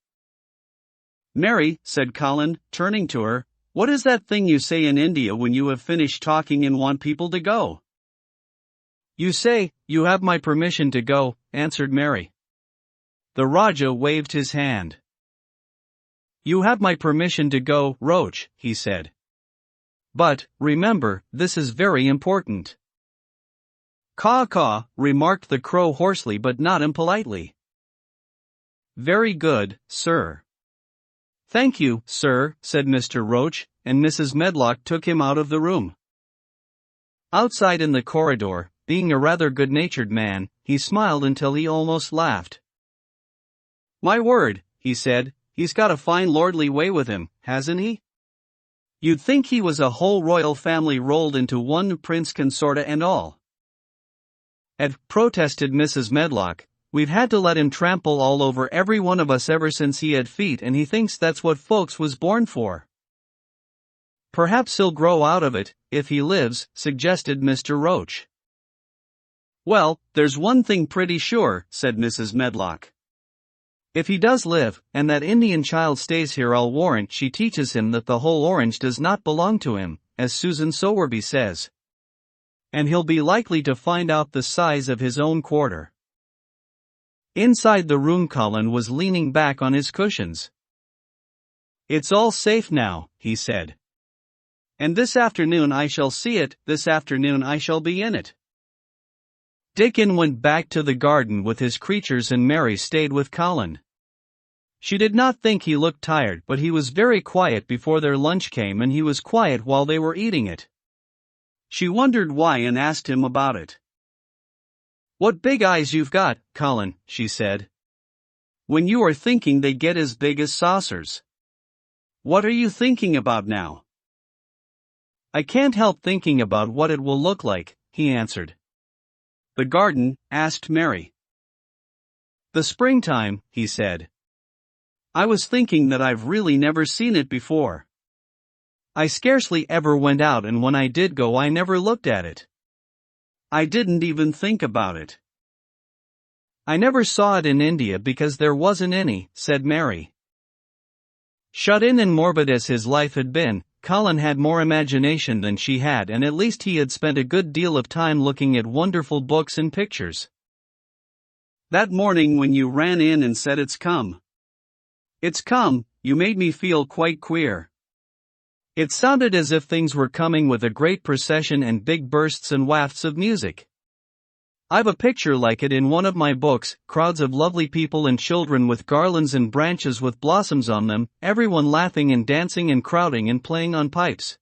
"Mary," said Colin, turning to her, "what is that thing you say in India when you have finished talking and want people to go?" "You say, you have my permission to go," answered Mary. The Rajah waved his hand. You have my permission to go, Roach, he said. But, remember, this is very important. Caw caw, remarked the crow hoarsely but not impolitely. Very good, sir. Thank you, sir, said Mr. Roach, and Mrs. Medlock took him out of the room. Outside in the corridor, being a rather good-natured man, he smiled until he almost laughed. My word, he said, he's got a fine lordly way with him, hasn't he? You'd think he was a whole royal family rolled into one prince consorta and all. Ed, protested Mrs. Medlock, we've had to let him trample all over every one of us ever since he had feet and he thinks that's what folks was born for. Perhaps he'll grow out of it, if he lives, suggested Mr. Roach. Well, there's one thing pretty sure, said Mrs. Medlock. If he does live, and that Indian child stays here, I'll warrant she teaches him that the whole orange does not belong to him, as Susan Sowerby says. And he'll be likely to find out the size of his own quarter. Inside the room, Colin was leaning back on his cushions. It's all safe now, he said. And this afternoon I shall see it, this afternoon I shall be in it. Dickon went back to the garden with his creatures and Mary stayed with Colin. She did not think he looked tired, but he was very quiet before their lunch came and he was quiet while they were eating it. She wondered why and asked him about it. What big eyes you've got, Colin, she said. When you are thinking they get as big as saucers. What are you thinking about now? I can't help thinking about what it will look like, he answered. The garden, asked Mary. The springtime, he said. I was thinking that I've really never seen it before. I scarcely ever went out and when I did go I never looked at it. I didn't even think about it. I never saw it in India because there wasn't any, said Mary. Shut in and morbid as his life had been, Colin had more imagination than she had and at least he had spent a good deal of time looking at wonderful books and pictures. That morning when you ran in and said it's come. It's come, you made me feel quite queer. It sounded as if things were coming with a great procession and big bursts and wafts of music. I've a picture like it in one of my books, crowds of lovely people and children with garlands and branches with blossoms on them, everyone laughing and dancing and crowding and playing on pipes.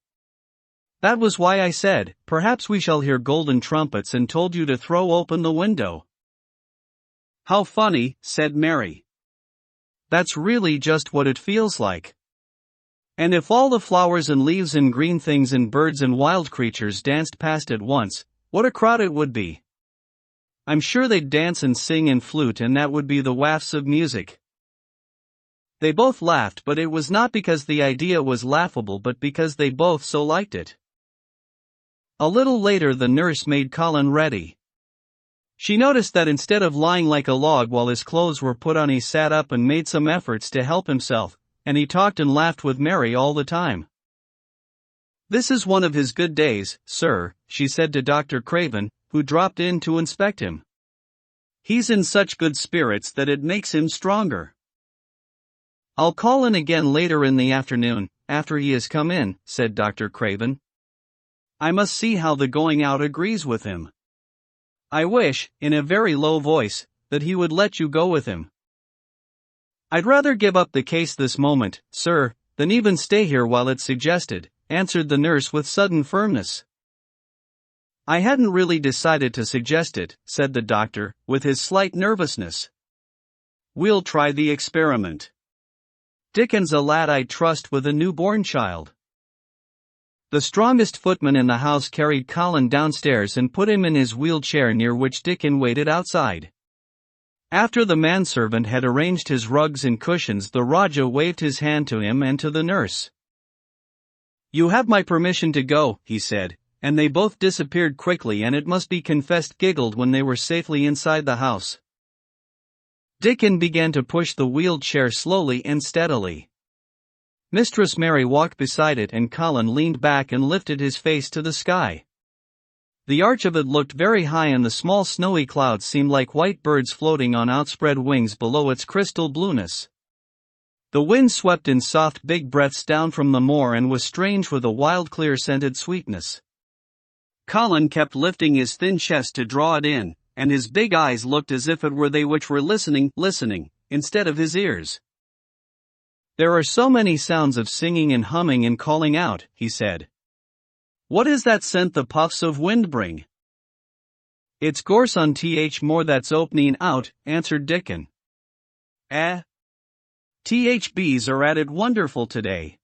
That was why I said, perhaps we shall hear golden trumpets and told you to throw open the window. How funny, said Mary. That's really just what it feels like. And if all the flowers and leaves and green things and birds and wild creatures danced past at once, what a crowd it would be. I'm sure they'd dance and sing and flute and that would be the wafts of music. They both laughed, but it was not because the idea was laughable but because they both so liked it. A little later the nurse made Colin ready. She noticed that instead of lying like a log while his clothes were put on he sat up and made some efforts to help himself, and he talked and laughed with Mary all the time. This is one of his good days, sir, she said to Dr. Craven, who dropped in to inspect him. He's in such good spirits that it makes him stronger. I'll call in again later in the afternoon, after he has come in, said Dr. Craven. I must see how the going out agrees with him. I wish, in a very low voice, that he would let you go with him. I'd rather give up the case this moment, sir, than even stay here while it's suggested, answered the nurse with sudden firmness. I hadn't really decided to suggest it, said the doctor, with his slight nervousness. We'll try the experiment. Dickon's a lad I trust with a newborn child. The strongest footman in the house carried Colin downstairs and put him in his wheelchair near which Dickon waited outside. After the manservant had arranged his rugs and cushions, the Rajah waved his hand to him and to the nurse. You have my permission to go, he said. And they both disappeared quickly and it must be confessed giggled when they were safely inside the house. Dickon began to push the wheeled chair slowly and steadily. Mistress Mary walked beside it and Colin leaned back and lifted his face to the sky. The arch of it looked very high and the small snowy clouds seemed like white birds floating on outspread wings below its crystal blueness. The wind swept in soft big breaths down from the moor and was strange with a wild clear scented sweetness. Colin kept lifting his thin chest to draw it in, and his big eyes looked as if it were they which were listening, instead of his ears. "There are so many sounds of singing and humming and calling out," he said. "What is that scent the puffs of wind bring?" "It's gorse on th more that's opening out," answered Dickon. "THBs are at it wonderful today."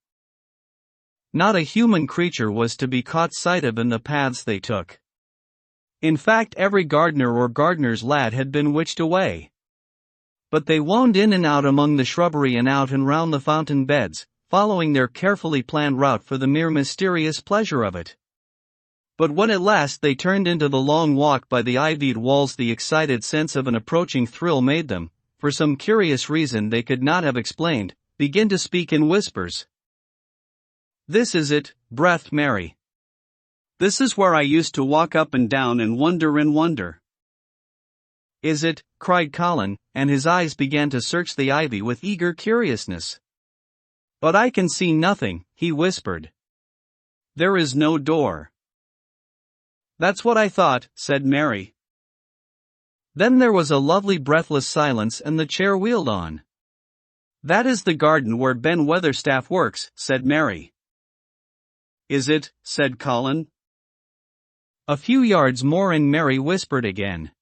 Not a human creature was to be caught sight of in the paths they took. In fact, every gardener or gardener's lad had been witched away. But they wound in and out among the shrubbery and out and round the fountain beds, following their carefully planned route for the mere mysterious pleasure of it. But when at last they turned into the long walk by the ivied walls, the excited sense of an approaching thrill made them, for some curious reason they could not have explained, begin to speak in whispers. "This is it," breathed Mary. "This is where I used to walk up and down and wonder. "Is it?" cried Colin, and his eyes began to search the ivy with eager curiousness. "But I can see nothing," he whispered. "There is no door." "That's what I thought," said Mary. Then there was a lovely breathless silence and the chair wheeled on. "That is the garden where Ben Weatherstaff works," said Mary. "Is it?" said Colin. A few yards more and Mary whispered again.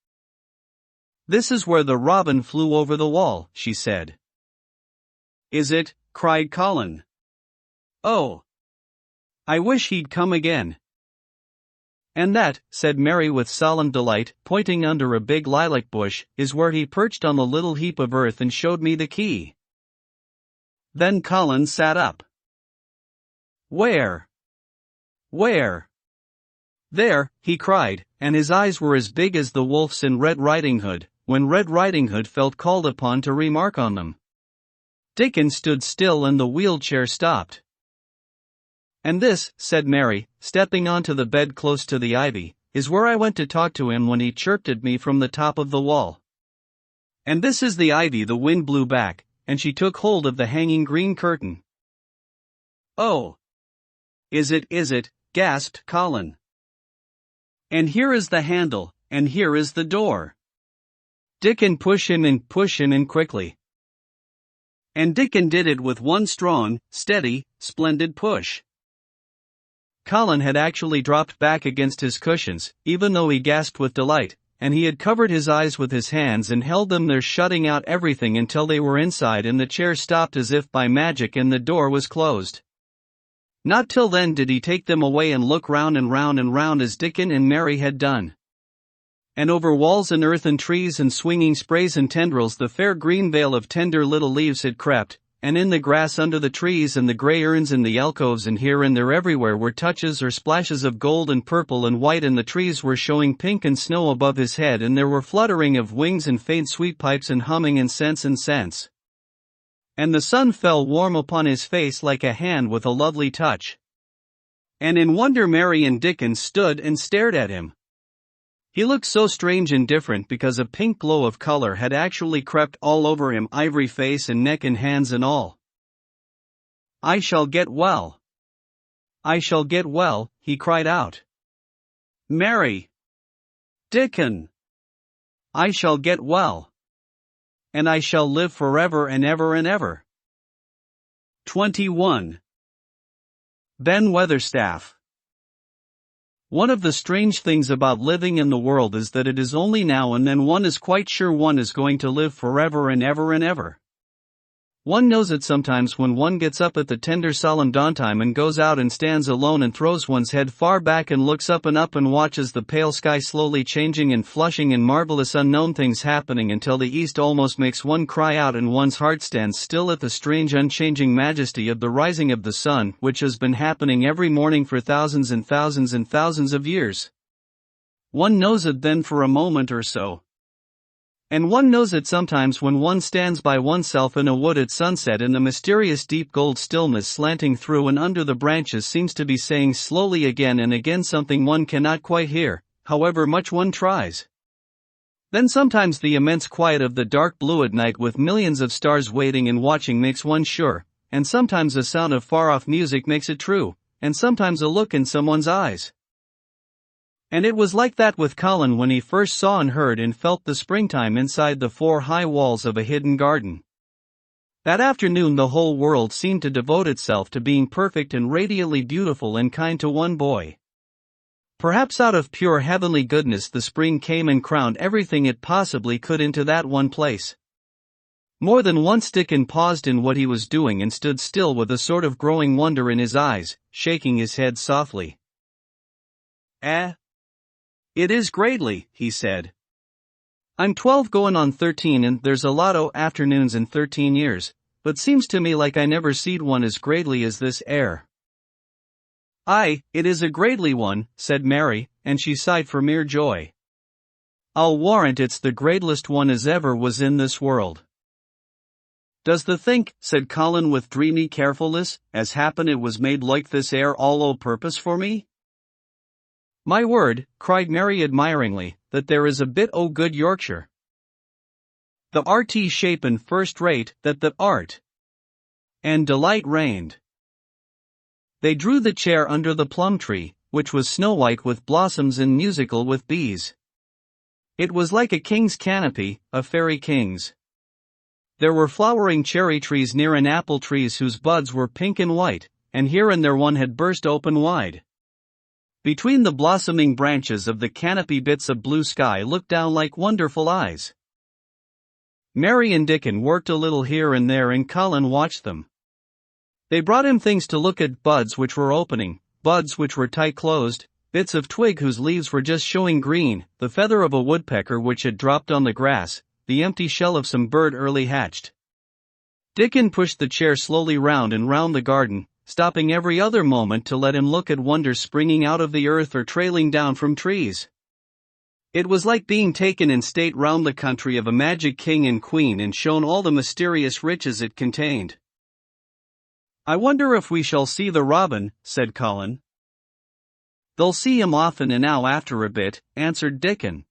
"This is where the robin flew over the wall," she said. "Is it?" cried Colin. "Oh! I wish he'd come again." "And that," said Mary with solemn delight, pointing under a big lilac bush, "is where he perched on the little heap of earth and showed me the key." Then Colin sat up. "Where? Where?" "There," he cried, and his eyes were as big as the wolf's in Red Riding Hood, when Red Riding Hood felt called upon to remark on them. Dickon stood still and the wheeled chair stopped. "And this," said Mary, stepping onto the bed close to the ivy, "is where I went to talk to him when he chirped at me from the top of the wall. And this is the ivy the wind blew back," and she took hold of the hanging green curtain. "Oh! Is it?" gasped Colin. "And here is the handle, and here is the door." Dickon push in quickly. And Dickon did it with one strong, steady, splendid push. Colin had actually dropped back against his cushions, even though he gasped with delight, and he had covered his eyes with his hands and held them there, shutting out everything until they were inside and the chair stopped as if by magic and the door was closed. Not till then did he take them away and look round and round and round as Dickon and Mary had done. And over walls and earth and trees and swinging sprays and tendrils the fair green veil of tender little leaves had crept, and in the grass under the trees and the grey urns in the alcoves and here and there everywhere were touches or splashes of gold and purple and white, and the trees were showing pink and snow above his head, and there were fluttering of wings and faint sweet pipes and humming and scents. And the sun fell warm upon his face like a hand with a lovely touch. And in wonder Mary and Dickon stood and stared at him. He looked so strange and different because a pink glow of color had actually crept all over him, ivory face and neck and hands and all. "I shall get well. I shall get well," he cried out. "Mary! Dickon! I shall get well. And I shall live forever and ever and ever." 21. Ben Weatherstaff. One of the strange things about living in the world is that it is only now and then one is quite sure one is going to live forever and ever and ever. One knows it sometimes when one gets up at the tender solemn dawntime and goes out and stands alone and throws one's head far back and looks up and watches the pale sky slowly changing and flushing and marvelous unknown things happening until the east almost makes one cry out and one's heart stands still at the strange unchanging majesty of the rising of the sun, which has been happening every morning for thousands and thousands and thousands of years. One knows it then for a moment or so. And one knows it sometimes when one stands by oneself in a wood at sunset and the mysterious deep gold stillness slanting through and under the branches seems to be saying slowly again and again something one cannot quite hear, however much one tries. Then sometimes the immense quiet of the dark blue at night with millions of stars waiting and watching makes one sure, and sometimes a sound of far-off music makes it true, and sometimes a look in someone's eyes. And it was like that with Colin when he first saw and heard and felt the springtime inside the four high walls of a hidden garden. That afternoon the whole world seemed to devote itself to being perfect and radiantly beautiful and kind to one boy. Perhaps out of pure heavenly goodness the spring came and crowned everything it possibly could into that one place. More than once Dickon paused in what he was doing and stood still with a sort of growing wonder in his eyes, shaking his head softly. It is greatly, he said. I'm 12 going on 13 and there's a lot o' afternoons in 13 years, but seems to me like I never seed one as greatly as this air. Aye, it is a greatly one, said Mary, and she sighed for mere joy. I'll warrant it's the greatlest one as ever was in this world. Does the think, said Colin with dreamy carefulness, as happen it was made like this air all o' purpose for me? My word, cried Mary admiringly, that there is a bit o' good Yorkshire. The RT shapen first rate, that the art. And delight reigned. They drew the chair under the plum tree, which was snow-white with blossoms and musical with bees. It was like a king's canopy, a fairy king's. There were flowering cherry trees near and apple trees whose buds were pink and white, and here and there one had burst open wide. Between the blossoming branches of the canopy bits of blue sky looked down like wonderful eyes. Mary and Dickon worked a little here and there and Colin watched them. They brought him things to look at, buds which were opening, buds which were tight closed, bits of twig whose leaves were just showing green, the feather of a woodpecker which had dropped on the grass, the empty shell of some bird early hatched. Dickon pushed the chair slowly round and round the garden, stopping every other moment to let him look at wonders springing out of the earth or trailing down from trees. It was like being taken in state round the country of a magic king and queen and shown all the mysterious riches it contained. I wonder if we shall see the robin, said Colin. They'll see him often and now after a bit, answered Dickon.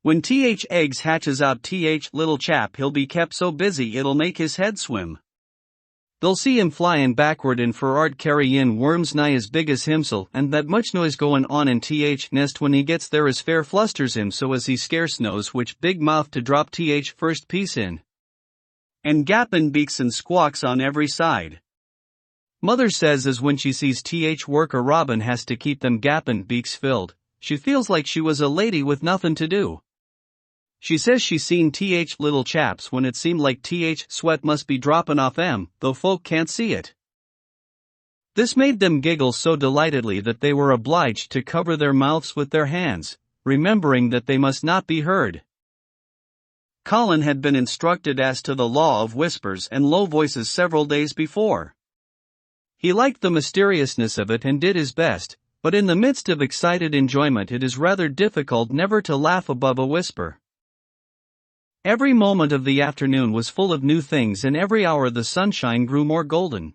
When eggs hatches out little chap he'll be kept so busy it'll make his head swim. They'll see him flyin' backward and for'ard carry in worms nigh as big as himsel and that much noise goin' on in nest when he gets there as fair flusters him so as he scarce knows which big mouth to drop first piece in. And gappin' beaks and squawks on every side. Mother says as when she sees work a robin has to keep them gappin' beaks filled, she feels like she was a lady with nothin' to do. She says she's seen little chaps when it seemed like sweat must be droppin' off them, though folk can't see it. This made them giggle so delightedly that they were obliged to cover their mouths with their hands, remembering that they must not be heard. Colin had been instructed as to the law of whispers and low voices several days before. He liked the mysteriousness of it and did his best, but in the midst of excited enjoyment it is rather difficult never to laugh above a whisper. Every moment of the afternoon was full of new things and every hour the sunshine grew more golden.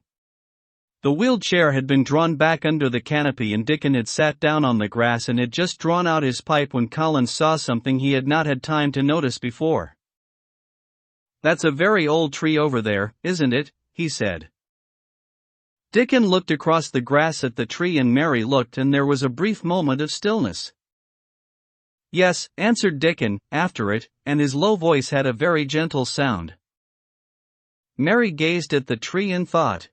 The wheeled chair had been drawn back under the canopy and Dickon had sat down on the grass and had just drawn out his pipe when Colin saw something he had not had time to notice before. That's a very old tree over there, isn't it? He said. Dickon looked across the grass at the tree and Mary looked and there was a brief moment of stillness. Yes, answered Dickon, after it, and his low voice had a very gentle sound. Mary gazed at the tree and thought.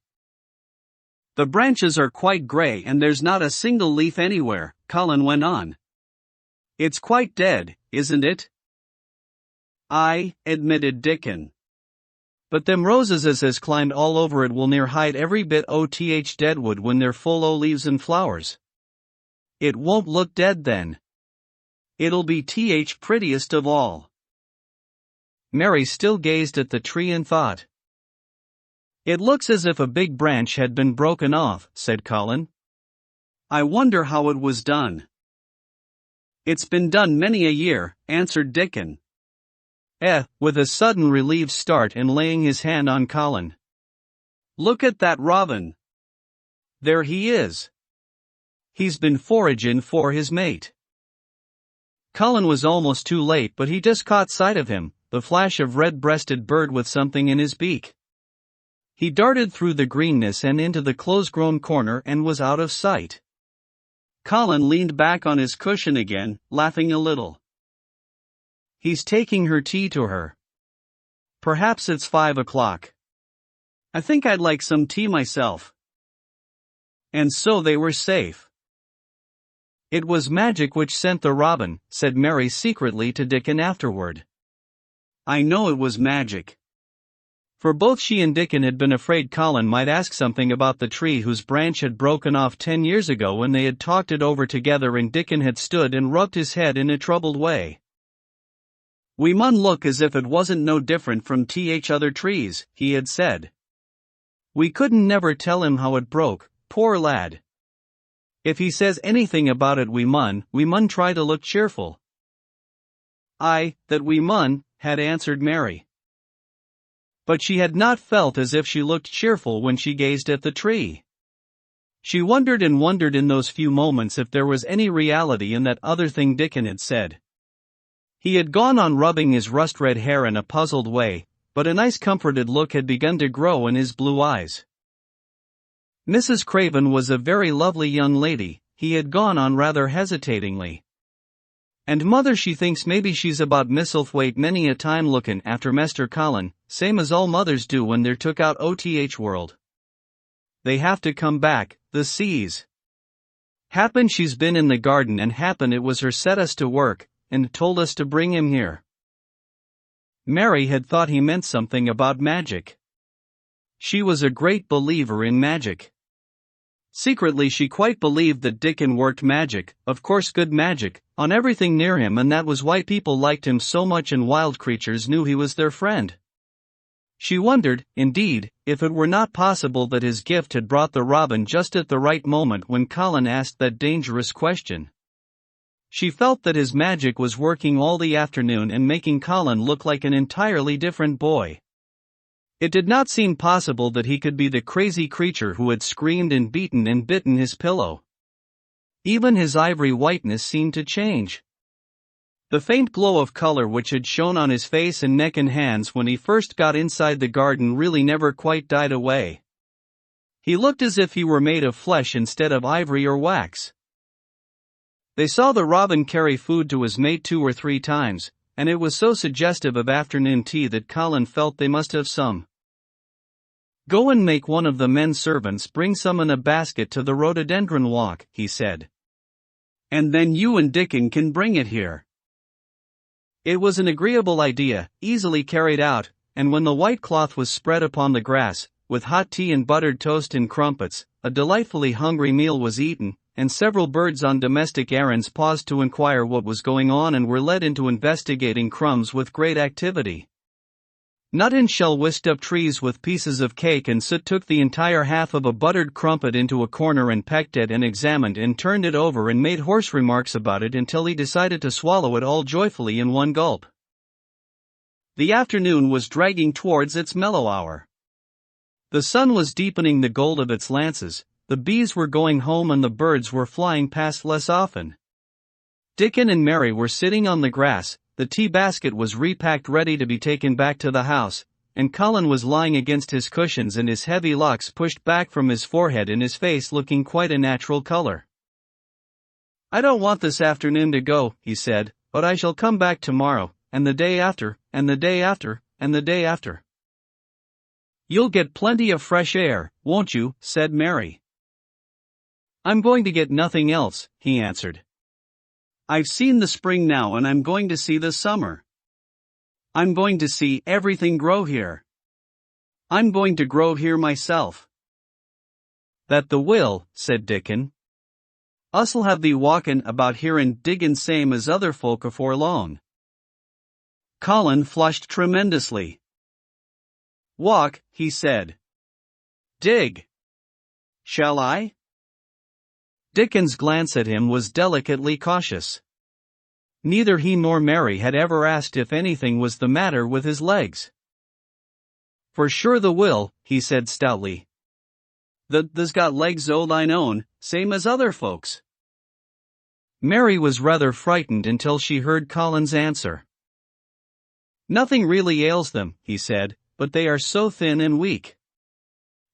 The branches are quite grey and there's not a single leaf anywhere, Colin went on. It's quite dead, isn't it? Aye, admitted Dickon. But them roses as has climbed all over it will near hide every bit o' deadwood when they're full o' leaves and flowers. It won't look dead then. It'll be prettiest of all. Mary still gazed at the tree and thought. It looks as if a big branch had been broken off, said Colin. I wonder how it was done. It's been done many a year, answered Dickon. With a sudden relieved start and laying his hand on Colin. Look at that robin. There he is. He's been foragin' for his mate. Colin was almost too late, but he just caught sight of him, the flash of red-breasted bird with something in his beak. He darted through the greenness and into the close-grown corner and was out of sight. Colin leaned back on his cushion again, laughing a little. He's taking her tea to her. Perhaps it's 5 o'clock. I think I'd like some tea myself. And so they were safe. It was magic which sent the robin, said Mary secretly to Dickon afterward. I know it was magic. For both she and Dickon had been afraid Colin might ask something about the tree whose branch had broken off 10 years ago when they had talked it over together and Dickon had stood and rubbed his head in a troubled way. We mun look as if it wasn't no different from other trees, he had said. We couldn't never tell him how it broke, poor lad. If he says anything about it we mun try to look cheerful. Aye, that we mun, had answered Mary. But she had not felt as if she looked cheerful when she gazed at the tree. She wondered and wondered in those few moments if there was any reality in that other thing Dickon had said. He had gone on rubbing his rust-red hair in a puzzled way, but a nice comforted look had begun to grow in his blue eyes. Mrs. Craven was a very lovely young lady, he had gone on rather hesitatingly. And mother, she thinks maybe she's about Misselthwaite many a time lookin' after Mester Colin, same as all mothers do when they're took out OTH world. They have to come back, the seas. Happen she's been in the garden and happen it was her set us to work, and told us to bring him here. Mary had thought he meant something about magic. She was a great believer in magic. Secretly she quite believed that Dickon worked magic, of course good magic, on everything near him, and that was why people liked him so much and wild creatures knew he was their friend. She wondered, indeed, if it were not possible that his gift had brought the robin just at the right moment when Colin asked that dangerous question. She felt that his magic was working all the afternoon and making Colin look like an entirely different boy. It did not seem possible that he could be the crazy creature who had screamed and beaten and bitten his pillow. Even his ivory whiteness seemed to change. The faint glow of color which had shone on his face and neck and hands when he first got inside the garden really never quite died away. He looked as if he were made of flesh instead of ivory or wax. They saw the robin carry food to his mate 2 or 3 times, and it was so suggestive of afternoon tea that Colin felt they must have some. Go and make one of the men servants bring some in a basket to the rhododendron walk, he said. And then you and Dickon can bring it here. It was an agreeable idea, easily carried out, and when the white cloth was spread upon the grass, with hot tea and buttered toast and crumpets, a delightfully hungry meal was eaten, and several birds on domestic errands paused to inquire what was going on and were led into investigating crumbs with great activity. Nut and Shell whisked up trees with pieces of cake, and Soot took the entire half of a buttered crumpet into a corner and pecked it and examined and turned it over and made hoarse remarks about it until he decided to swallow it all joyfully in one gulp. The afternoon was dragging towards its mellow hour. The sun was deepening the gold of its lances, the bees were going home and the birds were flying past less often. Dickon and Mary were sitting on the grass, the tea basket was repacked ready to be taken back to the house, and Colin was lying against his cushions and his heavy locks pushed back from his forehead and his face looking quite a natural color. I don't want this afternoon to go, he said, but I shall come back tomorrow, and the day after, and the day after, and the day after. You'll get plenty of fresh air, won't you? Said Mary. I'm going to get nothing else, he answered. I've seen the spring now and I'm going to see the summer. I'm going to see everything grow here. I'm going to grow here myself. That the will, said Dickon. Us'll have thee walkin' about here and diggin' same as other folk afore long. Colin flushed tremendously. Walk, he said. Dig. Shall I? Dickon's glance at him was delicately cautious. Neither he nor Mary had ever asked if anything was the matter with his legs. For sure the will, he said stoutly. They's got legs o' thine own, same as other folks. Mary was rather frightened until she heard Colin's answer. "Nothing really ails them," he said, "but they are so thin and weak.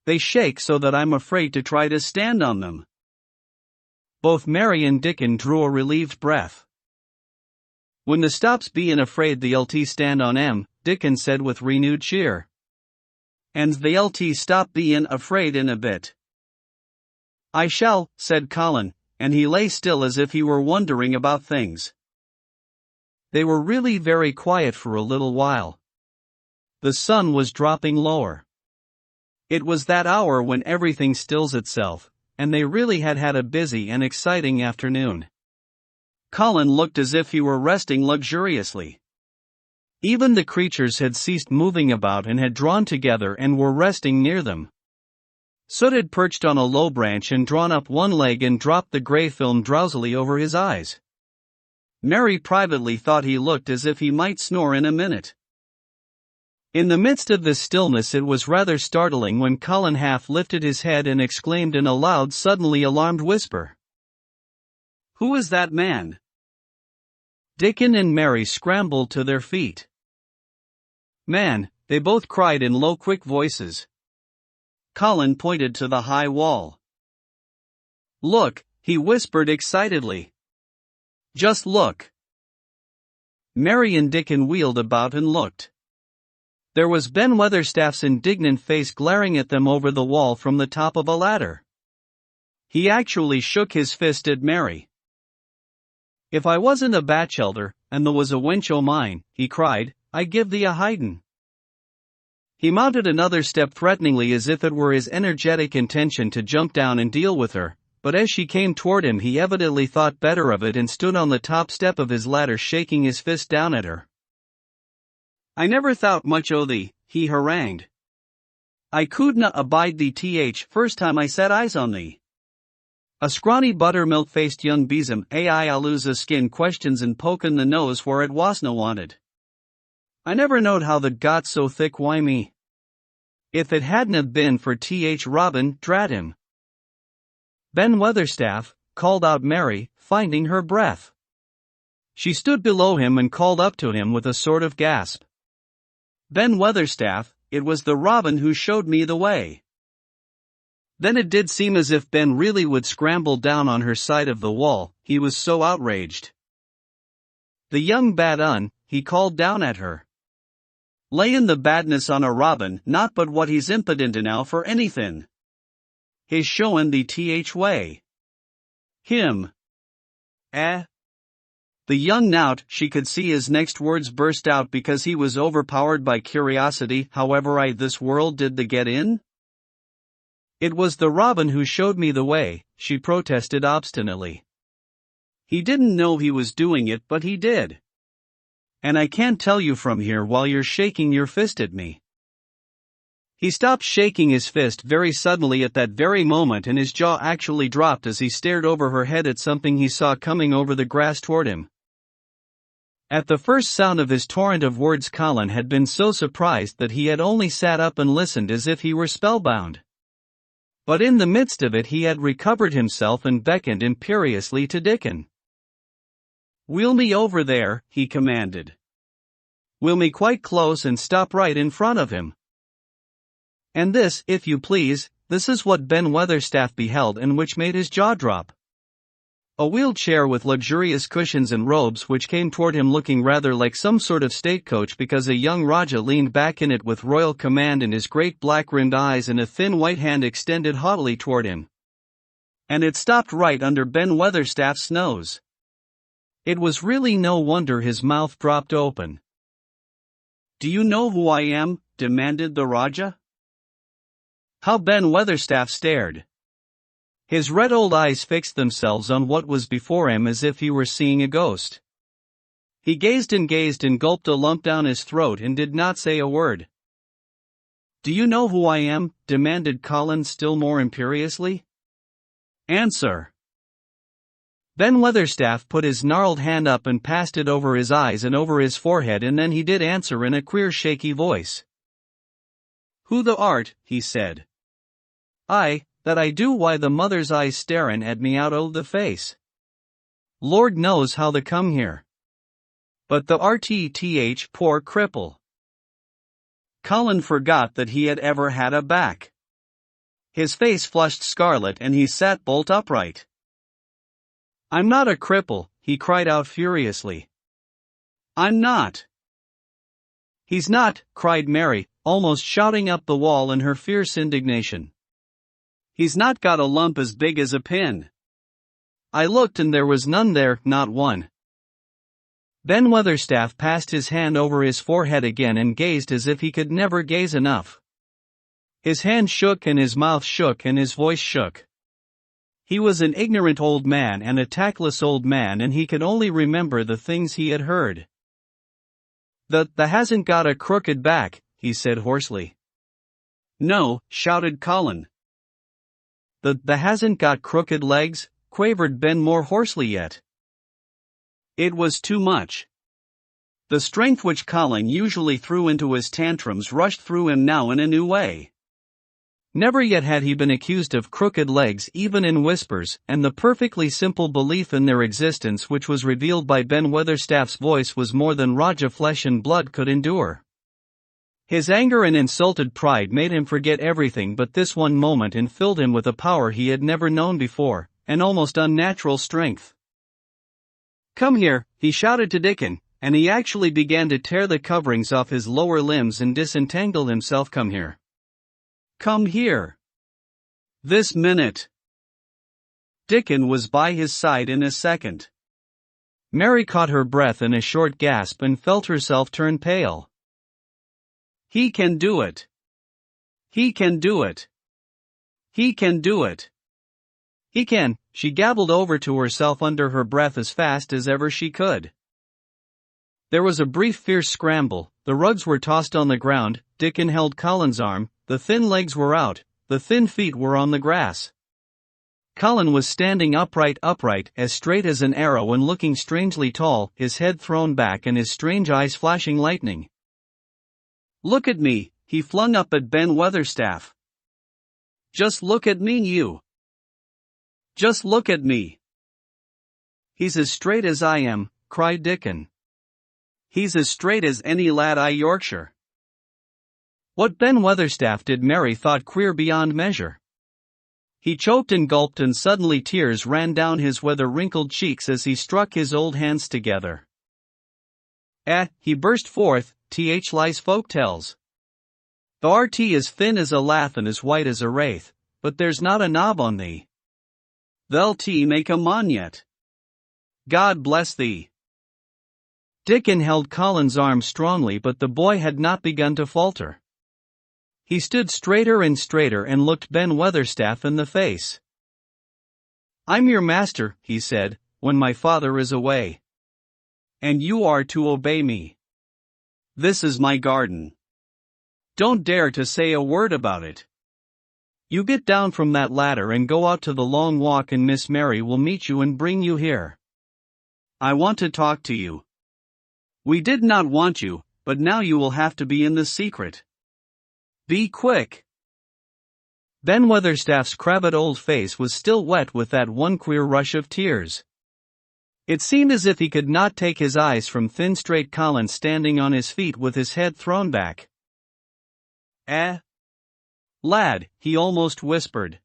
They shake so that I'm afraid to try to stand on them." Both Mary and Dickon drew a relieved breath. "When the stops bein' afraid they'll stand on 'em," Dickon said with renewed cheer. "And they'll stop bein' afraid in a bit." "I shall," said Colin, and he lay still as if he were wondering about things. They were really very quiet for a little while. The sun was dropping lower. It was that hour when everything stills itself, and they really had had a busy and exciting afternoon. Colin looked as if he were resting luxuriously. Even the creatures had ceased moving about and had drawn together and were resting near them. Soot had perched on a low branch and drawn up one leg and dropped the grey film drowsily over his eyes. Mary privately thought he looked as if he might snore in a minute. In the midst of this stillness it was rather startling when Colin half lifted his head and exclaimed in a loud, suddenly alarmed whisper, "Who is that man?" Dickon and Mary scrambled to their feet. "Man," they both cried in low, quick voices. Colin pointed to the high wall. "Look," he whispered excitedly. "Just look." Mary and Dickon wheeled about and looked. There was Ben Weatherstaff's indignant face glaring at them over the wall from the top of a ladder. He actually shook his fist at Mary. "If I wasn't a bachelder, and there was a wench o' mine," he cried, "I'd give thee a hidin'." He mounted another step threateningly as if it were his energetic intention to jump down and deal with her, but as she came toward him he evidently thought better of it and stood on the top step of his ladder shaking his fist down at her. "I never thought much o' thee," he harangued. "I couldna abide thee first time I set eyes on thee. A scrawny buttermilk-faced young besom I lose a skin questions and pokin' the nose where it wasna wanted. I never knowed how that got so thick, why me. If it hadna been for Robin, drat him." "Ben Weatherstaff," called out Mary, finding her breath. She stood below him and called up to him with a sort of gasp. "Ben Weatherstaff, it was the Robin who showed me the way." Then it did seem as if Ben really would scramble down on her side of the wall, he was so outraged. "The young bad un," he called down at her. "Layin' the badness on a Robin, not but what he's impotent enow for anythin'. He's showin' the way. Him. Eh?" The young knout, she could see his next words burst out because he was overpowered by curiosity. "However this world did the get in?" "It was the Robin who showed me the way," she protested obstinately. "He didn't know he was doing it, but he did. And I can't tell you from here while you're shaking your fist at me." He stopped shaking his fist very suddenly at that very moment and his jaw actually dropped as he stared over her head at something he saw coming over the grass toward him. At the first sound of his torrent of words Colin had been so surprised that he had only sat up and listened as if he were spellbound. But in the midst of it he had recovered himself and beckoned imperiously to Dickon. "Wheel me over there," he commanded. "Wheel me quite close and stop right in front of him." And this, if you please, this is what Ben Weatherstaff beheld and which made his jaw drop. A wheeled chair with luxurious cushions and robes which came toward him looking rather like some sort of stagecoach because a young Raja leaned back in it with royal command in his great black-rimmed eyes and a thin white hand extended haughtily toward him. And it stopped right under Ben Weatherstaff's nose. It was really no wonder his mouth dropped open. "Do you know who I am?" demanded the Raja. How Ben Weatherstaff stared. His red old eyes fixed themselves on what was before him as if he were seeing a ghost. He gazed and gulped a lump down his throat and did not say a word. "Do you know who I am?" demanded Colin still more imperiously. "Answer." Ben Weatherstaff put his gnarled hand up and passed it over his eyes and over his forehead, and then he did answer in a queer shaky voice. "Who thou art," he said. "Aye, that I do. Why the mother's eyes starin' at me out o' the face." Lord knows how they come here. But the RTTH, poor cripple. Colin forgot that he had ever had a back. His face flushed scarlet and he sat bolt upright. I'm not a cripple, he cried out furiously. I'm not. He's not, cried Mary, almost shouting up the wall in her fierce indignation. He's not got a lump as big as a pin. I looked and there was none there, not one. Ben Weatherstaff passed his hand over his forehead again and gazed as if he could never gaze enough. His hand shook and his mouth shook and his voice shook. He was an ignorant old man and a tactless old man, and he could only remember the things he had heard. The hasn't got a crooked back, he said hoarsely. No, shouted Colin. The hasn't got crooked legs, quavered Ben more hoarsely yet. It was too much. The strength which Colin usually threw into his tantrums rushed through him now in a new way. Never yet had he been accused of crooked legs even in whispers, and the perfectly simple belief in their existence which was revealed by Ben Weatherstaff's voice was more than Raja flesh and blood could endure. His anger and insulted pride made him forget everything but this one moment and filled him with a power he had never known before, an almost unnatural strength. Come here, he shouted to Dickon, and he actually began to tear the coverings off his lower limbs and disentangle himself. Come here. Come here. This minute. Dickon was by his side in a second. Mary caught her breath in a short gasp and felt herself turn pale. He can do it. He can do it. He can do it. He can, she gabbled over to herself under her breath as fast as ever she could. There was a brief fierce scramble, the rugs were tossed on the ground, Dickon held Colin's arm, the thin legs were out, the thin feet were on the grass. Colin was standing upright, as straight as an arrow and looking strangely tall, his head thrown back and his strange eyes flashing lightning. Look at me, he flung up at Ben Weatherstaff. Just look at me, you. Just look at me. He's as straight as I am, cried Dickon. He's as straight as any lad I Yorkshire. What Ben Weatherstaff did Mary thought queer beyond measure. He choked and gulped and suddenly tears ran down his weather-wrinkled cheeks as he struck his old hands together. He burst forth, th lies folk tells. The RT is thin as a lath and as white as a wraith, but there's not a knob on thee. They'll make a mon yet. God bless thee. Dickon held Colin's arm strongly, but the boy had not begun to falter. He stood straighter and straighter and looked Ben Weatherstaff in the face. I'm your master, he said, when my father is away. And you are to obey me. This is my garden. Don't dare to say a word about it. You get down from that ladder and go out to the long walk, and Miss Mary will meet you and bring you here. I want to talk to you. We did not want you, but now you will have to be in the secret. Be quick. Ben Weatherstaff's crabbed old face was still wet with that one queer rush of tears. It seemed as if he could not take his eyes from thin straight Colin standing on his feet with his head thrown back. Lad, he almost whispered.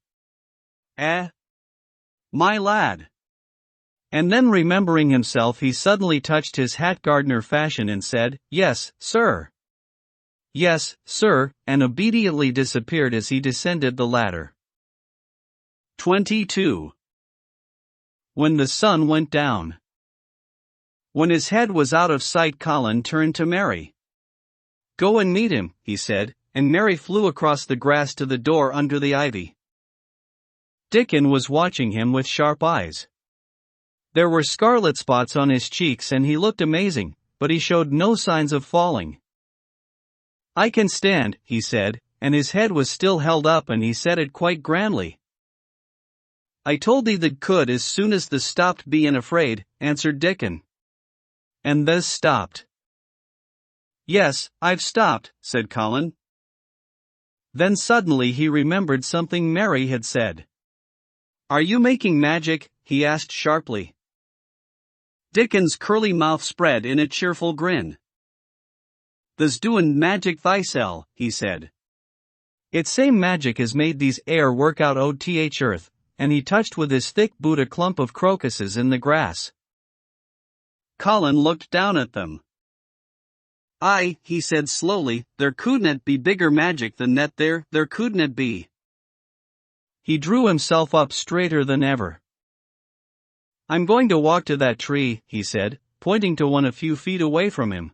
My lad. And then remembering himself he suddenly touched his hat gardener fashion and said, Yes, sir. Yes, sir, and obediently disappeared as he descended the ladder. 22. When the sun went down. When his head was out of sight, Colin turned to Mary. Go and meet him, he said, and Mary flew across the grass to the door under the ivy. Dickon was watching him with sharp eyes. There were scarlet spots on his cheeks and he looked amazing, but he showed no signs of falling. I can stand, he said, and his head was still held up and he said it quite grandly. I told thee that could as soon as the stopped bein' afraid, answered Dickon. And this stopped. Yes, I've stopped, said Colin. Then suddenly he remembered something Mary had said. Are you making magic? He asked sharply. Dickon's curly mouth spread in a cheerful grin. "Tha's doin' magic thyself," he said. "It's same magic as made these air work out oth earth," and he touched with his thick boot a clump of crocuses in the grass. Colin looked down at them. "Aye," he said slowly, "there couldn't be bigger magic than that there couldn't be." He drew himself up straighter than ever. "I'm going to walk to that tree," he said, pointing to one a few feet away from him.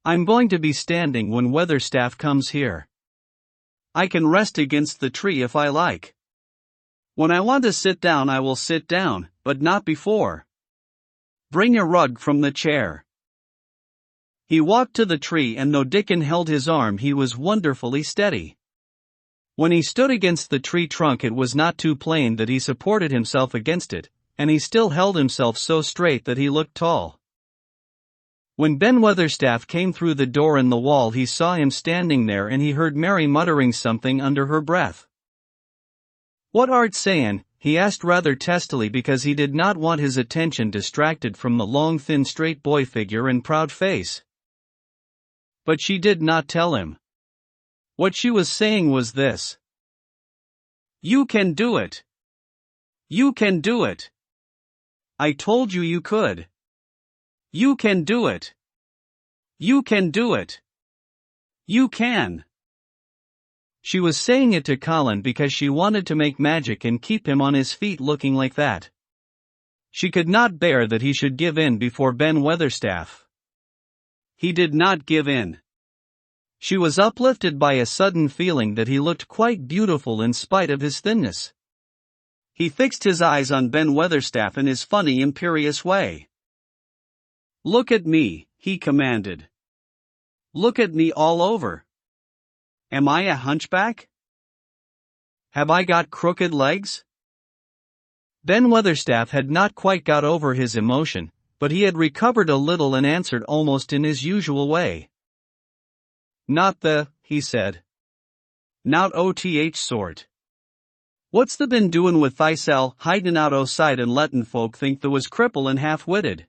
"I'm going to be standing when Weatherstaff comes here. I can rest against the tree if I like. When I want to sit down I will sit down, but not before. Bring a rug from the chair." He walked to the tree, and though Dickon held his arm he was wonderfully steady. When he stood against the tree trunk it was not too plain that he supported himself against it, and he still held himself so straight that he looked tall. When Ben Weatherstaff came through the door in the wall he saw him standing there, and he heard Mary muttering something under her breath. "What art sayin'?" he asked rather testily, because he did not want his attention distracted from the long thin straight boy figure and proud face. But she did not tell him. What she was saying was this: "You can do it. You can do it. I told you you could. You can do it. You can do it. You can." She was saying it to Colin because she wanted to make magic and keep him on his feet looking like that. She could not bear that he should give in before Ben Weatherstaff. He did not give in. She was uplifted by a sudden feeling that he looked quite beautiful in spite of his thinness. He fixed his eyes on Ben Weatherstaff in his funny imperious way. "Look at me," he commanded. "Look at me all over. Am I a hunchback? Have I got crooked legs?" Ben Weatherstaff had not quite got over his emotion, but he had recovered a little and answered almost in his usual way. He said. "Not oth sort. What's the been doin' with thysel, hidin' out outside and lettin' folk think thou was cripple and half-witted?"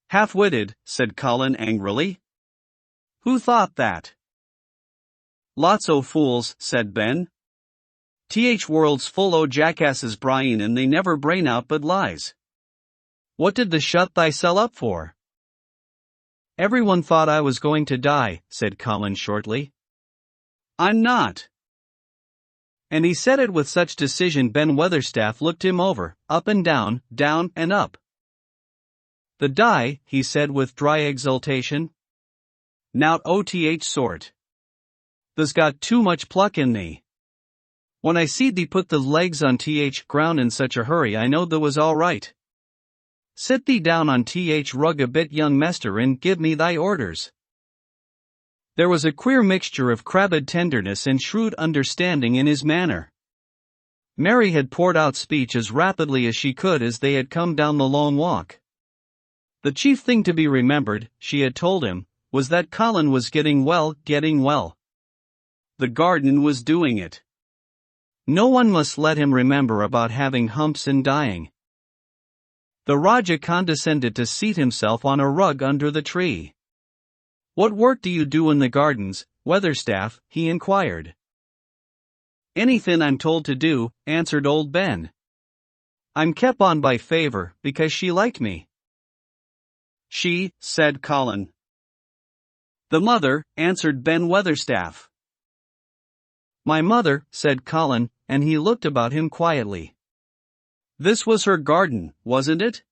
"Half-witted," said Colin angrily. "Who thought that?" "Lots o' fools," said Ben. World's full o' jackasses Brian, and they never brain out but lies. What did the shut thysel up for?" "Everyone thought I was going to die," said Colin shortly. "I'm not." And he said it with such decision Ben Weatherstaff looked him over, up and down and up. "The die," he said with dry exultation. "Nout oth sort. Tha's got too much pluck in thee. When I seed thee put the legs on ground in such a hurry I knowed tha was all right. Sit thee down on rug a bit, young mester, and give me thy orders." There was a queer mixture of crabbed tenderness and shrewd understanding in his manner. Mary had poured out speech as rapidly as she could as they had come down the long walk. The chief thing to be remembered, she had told him, was that Colin was getting well. The garden was doing it. No one must let him remember about having humps and dying. The Raja condescended to seat himself on a rug under the tree. "What work do you do in the gardens, Weatherstaff?" he inquired. "Anything I'm told to do," answered old Ben. "I'm kep' on by favor, because she liked me." "She," said Colin. "The mother," answered Ben Weatherstaff. "My mother," said Colin, and he looked about him quietly. This was her garden, wasn't it?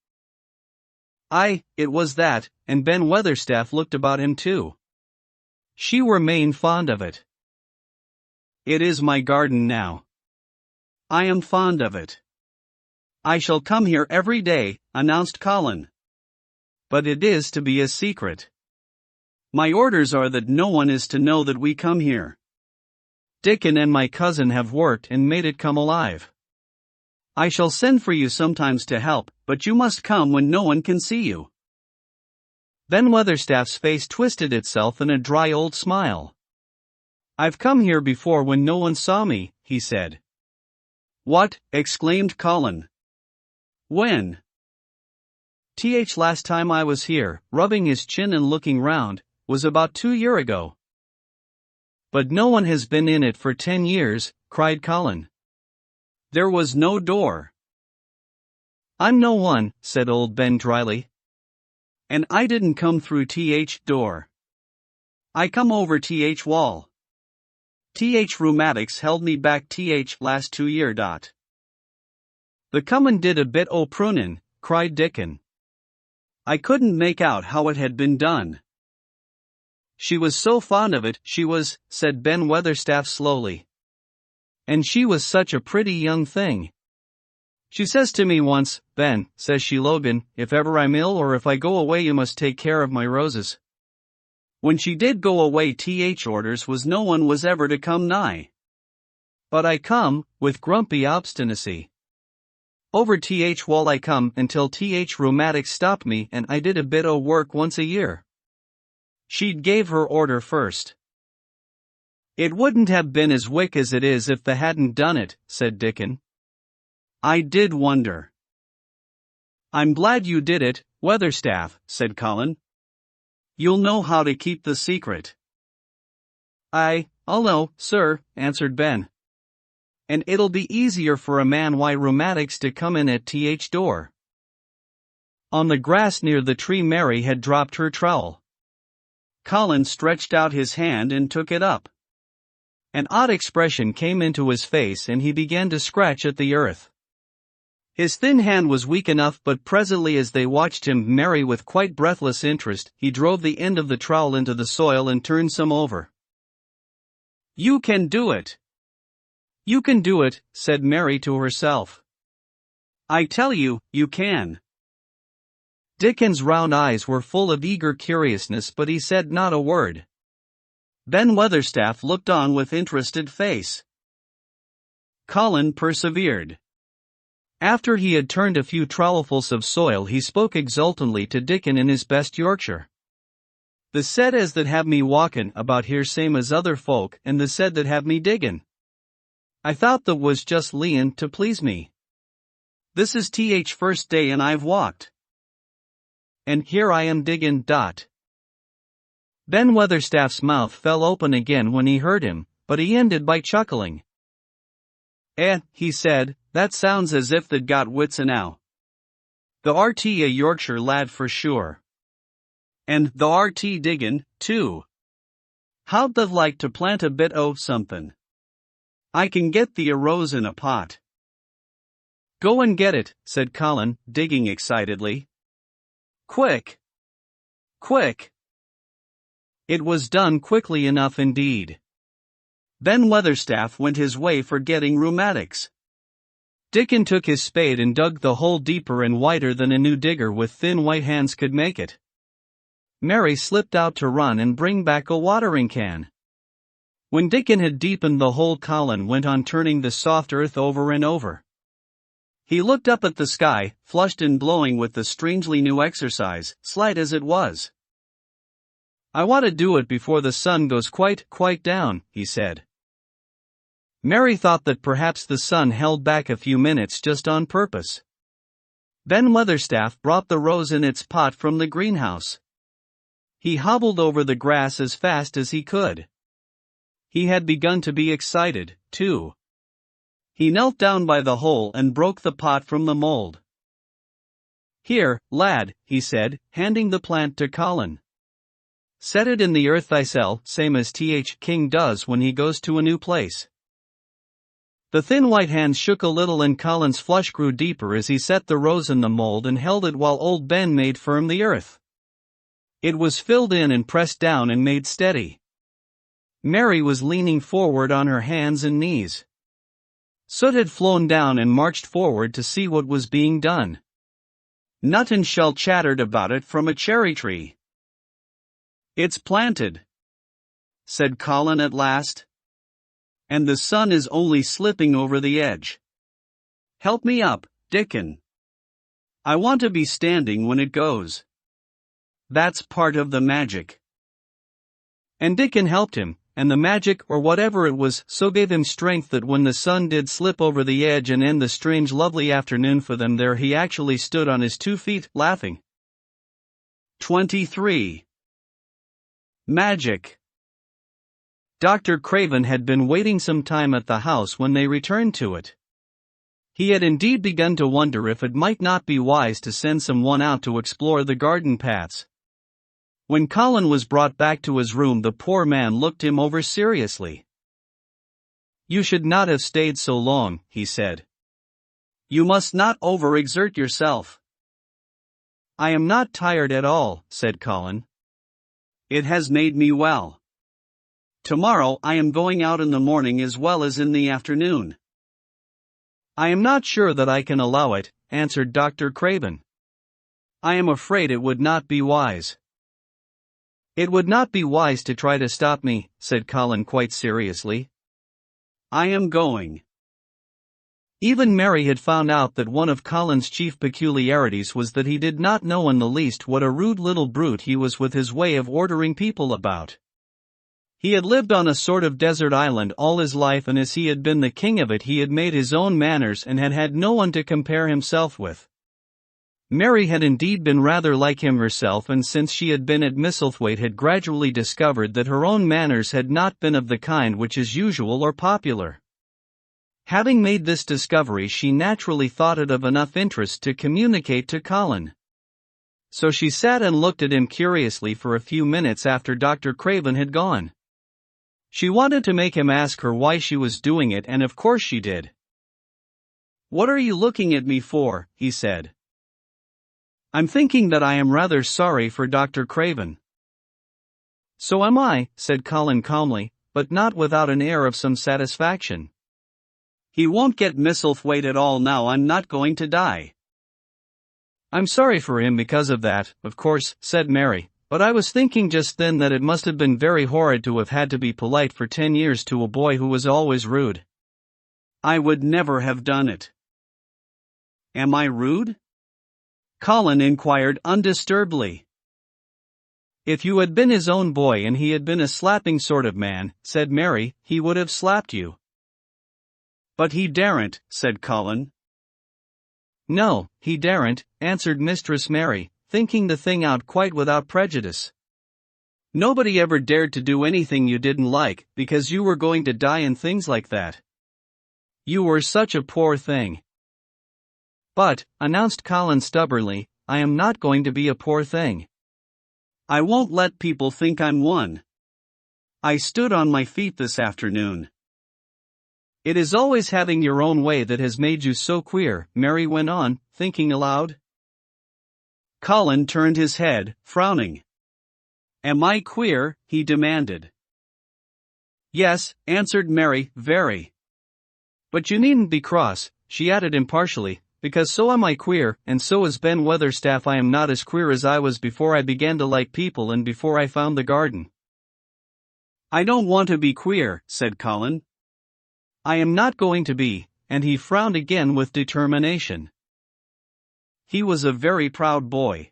Aye, it was that, and Ben Weatherstaff looked about him too. She were main fond of it. "It is my garden now. I am fond of it. I shall come here every day," announced Colin. "But it is to be a secret. My orders are that no one is to know that we come here. Dickon and my cousin have worked and made it come alive. I shall send for you sometimes to help, but you must come when no one can see you." Ben Weatherstaff's face twisted itself in a dry old smile. "I've come here before when no one saw me," he said. "What?" exclaimed Colin. "When?" Last time I was here, rubbing his chin and looking round, was about 2 years ago. But no one has been in it for 10 years, cried Colin. There was no door. I'm no one, said old Ben dryly. And I didn't come through door. I come over wall. Rheumatics held me back last 2 year. The comin' did a bit o' prunin', cried Dickon. I couldn't make out how it had been done. She was so fond of it, she was, said Ben Weatherstaff slowly. And she was such a pretty young thing. She says to me once, Ben, says she, Logan, if ever I'm ill or if I go away you must take care of my roses. When she did go away orders was no one was ever to come nigh. But I come, with grumpy obstinacy. Over wall I come until rheumatics stopped me and I did a bit o' work once a year. She'd gave her order first. It wouldn't have been as wick as it is if they hadn't done it, said Dickon. I did wonder. I'm glad you did it, Weatherstaff, said Colin. You'll know how to keep the secret. I'll know, sir, answered Ben. And it'll be easier for a man rheumatics to come in at door. On the grass near the tree Mary had dropped her trowel. Colin stretched out his hand and took it up. An odd expression came into his face and he began to scratch at the earth. His thin hand was weak enough, but presently as they watched him Mary with quite breathless interest, he drove the end of the trowel into the soil and turned some over. You can do it. You can do it, said Mary to herself. I tell you, you can. Dickon's round eyes were full of eager curiousness but he said not a word. Ben Weatherstaff looked on with interested face. Colin persevered. After he had turned a few trowelfuls of soil he spoke exultantly to Dickon in his best Yorkshire. The said as that have me walkin' about here same as other folk and the said that have me diggin'. I thought that was just leein' to please me. This is first day and I've walked. And here I am diggin'. Ben Weatherstaff's mouth fell open again when he heard him, but he ended by chuckling. He said, that sounds as if they'd got wits enow. The RT a Yorkshire lad for sure. And the RT diggin', too. How'd they like to plant a bit o' somethin'? I can get the rose in a pot. Go and get it, said Colin, digging excitedly. Quick! Quick! It was done quickly enough indeed. Ben Weatherstaff went his way forgetting rheumatics. Dickon took his spade and dug the hole deeper and wider than a new digger with thin white hands could make it. Mary slipped out to run and bring back a watering can. When Dickon had deepened the hole Colin went on turning the soft earth over and over. He looked up at the sky, flushed and glowing with the strangely new exercise, slight as it was. I want to do it before the sun goes quite down, he said. Mary thought that perhaps the sun held back a few minutes just on purpose. Ben Weatherstaff brought the rose in its pot from the greenhouse. He hobbled over the grass as fast as he could. He had begun to be excited, too. He knelt down by the hole and broke the pot from the mold. Here, lad, he said, handing the plant to Colin. Set it in the earth thyself, same as King does when he goes to a new place. The thin white hand shook a little and Colin's flush grew deeper as he set the rose in the mold and held it while old Ben made firm the earth. It was filled in and pressed down and made steady. Mary was leaning forward on her hands and knees. Soot had flown down and marched forward to see what was being done. Nut and Shell chattered about it from a cherry tree. It's planted, said Colin at last. And the sun is only slipping over the edge. Help me up, Dickon. I want to be standing when it goes. That's part of the magic. And Dickon helped him, and the magic or whatever it was so gave him strength that when the sun did slip over the edge and end the strange lovely afternoon for them there he actually stood on his 2 feet, laughing, 23. Magic. Dr. Craven had been waiting some time at the house when they returned to it. He had indeed begun to wonder if it might not be wise to send someone out to explore the garden paths. When Colin was brought back to his room, the poor man looked him over seriously. "You should not have stayed so long," he said. "You must not overexert yourself." "I am not tired at all," said Colin. "It has made me well. Tomorrow I am going out in the morning as well as in the afternoon." "I am not sure that I can allow it," answered Dr. Craven. "I am afraid it would not be wise." "It would not be wise to try to stop me," said Colin quite seriously. "I am going." Even Mary had found out that one of Colin's chief peculiarities was that he did not know in the least what a rude little brute he was with his way of ordering people about. He had lived on a sort of desert island all his life, and as he had been the king of it, he had made his own manners and had had no one to compare himself with. Mary had indeed been rather like him herself, and since she had been at Misselthwaite had gradually discovered that her own manners had not been of the kind which is usual or popular. Having made this discovery, she naturally thought it of enough interest to communicate to Colin. So she sat and looked at him curiously for a few minutes after Dr. Craven had gone. She wanted to make him ask her why she was doing it, and of course she did. "What are you looking at me for?" he said. "I'm thinking that I am rather sorry for Dr. Craven." "So am I," said Colin calmly, but not without an air of some satisfaction. "He won't get Misselthwaite at all now. I'm not going to die." "I'm sorry for him because of that, of course," said Mary, "but I was thinking just then that it must have been very horrid to have had to be polite for 10 years to a boy who was always rude." "I would never have done it." "Am I rude?" Colin inquired undisturbedly. "If you had been his own boy and he had been a slapping sort of man," said Mary, "he would have slapped you." "But he daren't," said Colin. "No, he daren't," answered Mistress Mary, thinking the thing out quite without prejudice. "Nobody ever dared to do anything you didn't like, because you were going to die and things like that. You were such a poor thing." "But," announced Colin stubbornly, "I am not going to be a poor thing. I won't let people think I'm one. I stood on my feet this afternoon." "It is always having your own way that has made you so queer," Mary went on, thinking aloud. Colin turned his head, frowning. "Am I queer?" he demanded. "Yes," answered Mary, "very. But you needn't be cross," she added impartially, "because so am I queer, and so is Ben Weatherstaff. I am not as queer as I was before I began to like people and before I found the garden." "I don't want to be queer," said Colin. "I am not going to be," and he frowned again with determination. He was a very proud boy.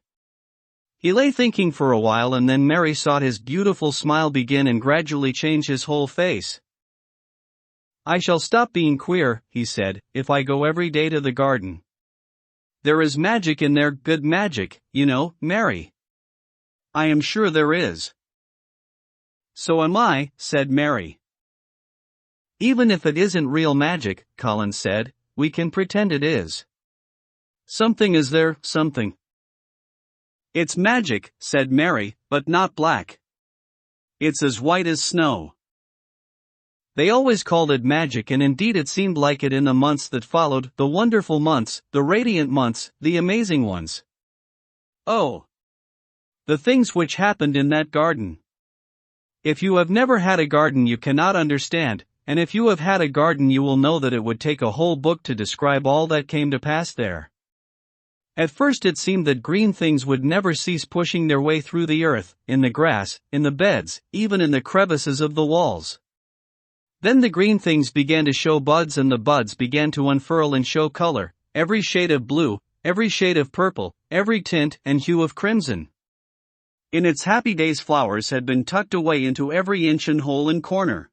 He lay thinking for a while, and then Mary saw his beautiful smile begin and gradually change his whole face. "I shall stop being queer," he said, "if I go every day to the garden. There is magic in there, good magic, you know, Mary." "I am sure there is." "So am I," said Mary. "Even if it isn't real magic," Colin said, "we can pretend it is. Something is there, something." "It's magic," said Mary, "but not black. It's as white as snow." They always called it magic, and indeed it seemed like it in the months that followed, the wonderful months, the radiant months, the amazing ones. Oh! The things which happened in that garden. If you have never had a garden you cannot understand, and if you have had a garden you will know that it would take a whole book to describe all that came to pass there. At first it seemed that green things would never cease pushing their way through the earth, in the grass, in the beds, even in the crevices of the walls. Then the green things began to show buds, and the buds began to unfurl and show color, every shade of blue, every shade of purple, every tint and hue of crimson. In its happy days flowers had been tucked away into every inch and hole and corner.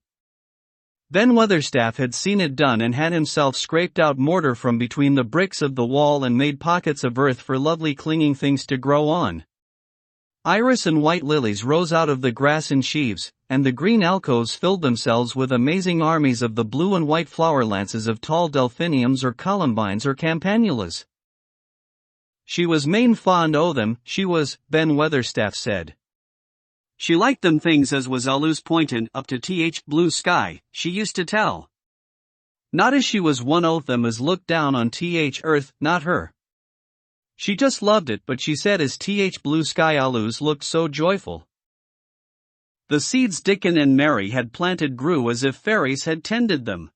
Ben Weatherstaff had seen it done and had himself scraped out mortar from between the bricks of the wall and made pockets of earth for lovely clinging things to grow on. Iris and white lilies rose out of the grass in sheaves, and the green alcoves filled themselves with amazing armies of the blue and white flower lances of tall delphiniums or columbines or campanulas. She was main fond o' them, she was, Ben Weatherstaff said. She liked them things as was allus pointin' up to blue sky, she used to tell. Not as she was one o' them as looked down on earth, not her. She just loved it, but she said as blue sky allus looked so joyful. The seeds Dickon and Mary had planted grew as if fairies had tended them.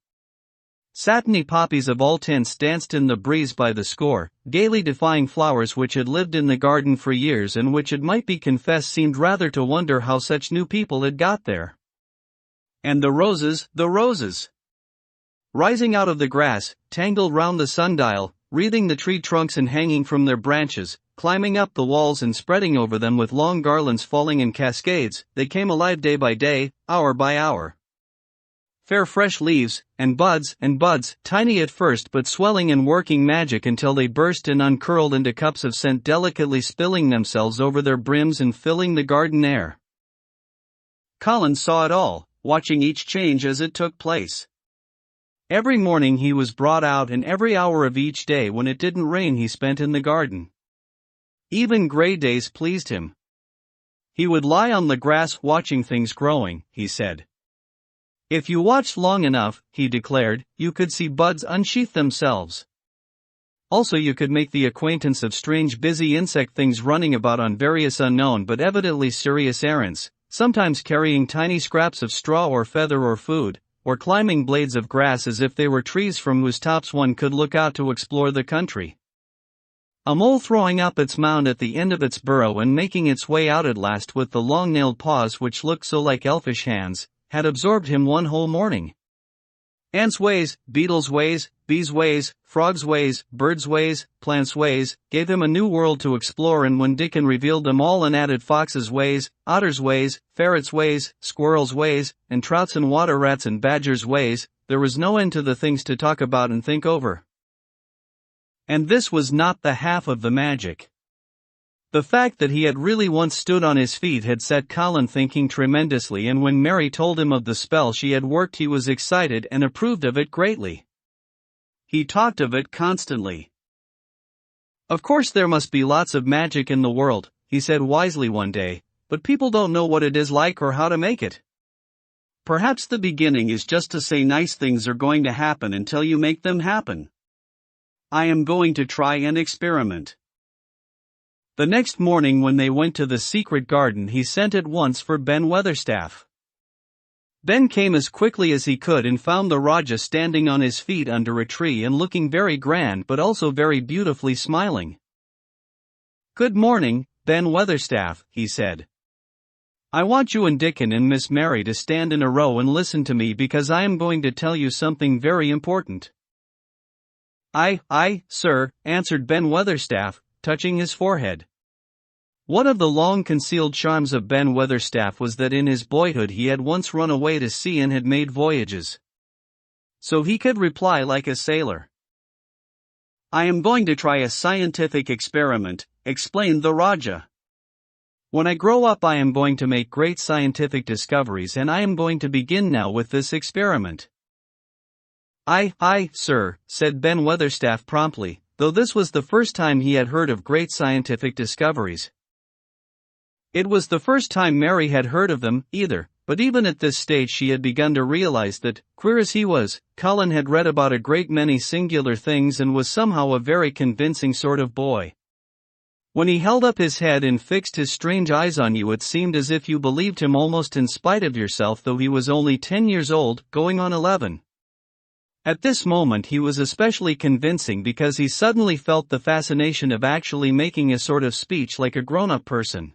Satiny poppies of all tints danced in the breeze by the score, gaily defying flowers which had lived in the garden for years and which it might be confessed seemed rather to wonder how such new people had got there. And the roses, rising out of the grass, tangled round the sundial, wreathing the tree trunks and hanging from their branches, climbing up the walls and spreading over them with long garlands falling in cascades, they came alive day by day, hour by hour. Fair fresh leaves, and buds, tiny at first but swelling and working magic until they burst and uncurled into cups of scent delicately spilling themselves over their brims and filling the garden air. Colin saw it all, watching each change as it took place. Every morning he was brought out and every hour of each day when it didn't rain he spent in the garden. Even gray days pleased him. He would lie on the grass watching things growing, he said. If you watched long enough, he declared, you could see buds unsheath themselves. Also you could make the acquaintance of strange busy insect things running about on various unknown but evidently serious errands, sometimes carrying tiny scraps of straw or feather or food, or climbing blades of grass as if they were trees from whose tops one could look out to explore the country. A mole throwing up its mound at the end of its burrow and making its way out at last with the long-nailed paws which looked so like elfish hands, had absorbed him one whole morning. Ants' ways, beetles' ways, bees' ways, frogs' ways, birds' ways, plants' ways, gave him a new world to explore, and when Dickon revealed them all and added foxes' ways, otters' ways, ferrets' ways, squirrels' ways, and trouts and water rats and badgers' ways, there was no end to the things to talk about and think over. And this was not the half of the magic. The fact that he had really once stood on his feet had set Colin thinking tremendously, and when Mary told him of the spell she had worked he was excited and approved of it greatly. He talked of it constantly. Of course there must be lots of magic in the world, he said wisely one day, but people don't know what it is like or how to make it. Perhaps the beginning is just to say nice things are going to happen until you make them happen. I am going to try and experiment. The next morning when they went to the secret garden he sent at once for Ben Weatherstaff. Ben came as quickly as he could and found the Rajah standing on his feet under a tree and looking very grand but also very beautifully smiling. "Good morning, Ben Weatherstaff," he said. "I want you and Dickon and Miss Mary to stand in a row and listen to me because I am going to tell you something very important." Aye, sir," answered Ben Weatherstaff, touching his forehead. One of the long-concealed charms of Ben Weatherstaff was that in his boyhood he had once run away to sea and had made voyages. So he could reply like a sailor. "I am going to try a scientific experiment," explained the Rajah. "When I grow up I am going to make great scientific discoveries, and I am going to begin now with this experiment." Aye, sir," said Ben Weatherstaff promptly, though this was the first time he had heard of great scientific discoveries. It was the first time Mary had heard of them, either, but even at this stage she had begun to realize that, queer as he was, Colin had read about a great many singular things and was somehow a very convincing sort of boy. When he held up his head and fixed his strange eyes on you it seemed as if you believed him almost in spite of yourself, though he was only 10 years old, going on 11. At this moment he was especially convincing because he suddenly felt the fascination of actually making a sort of speech like a grown-up person.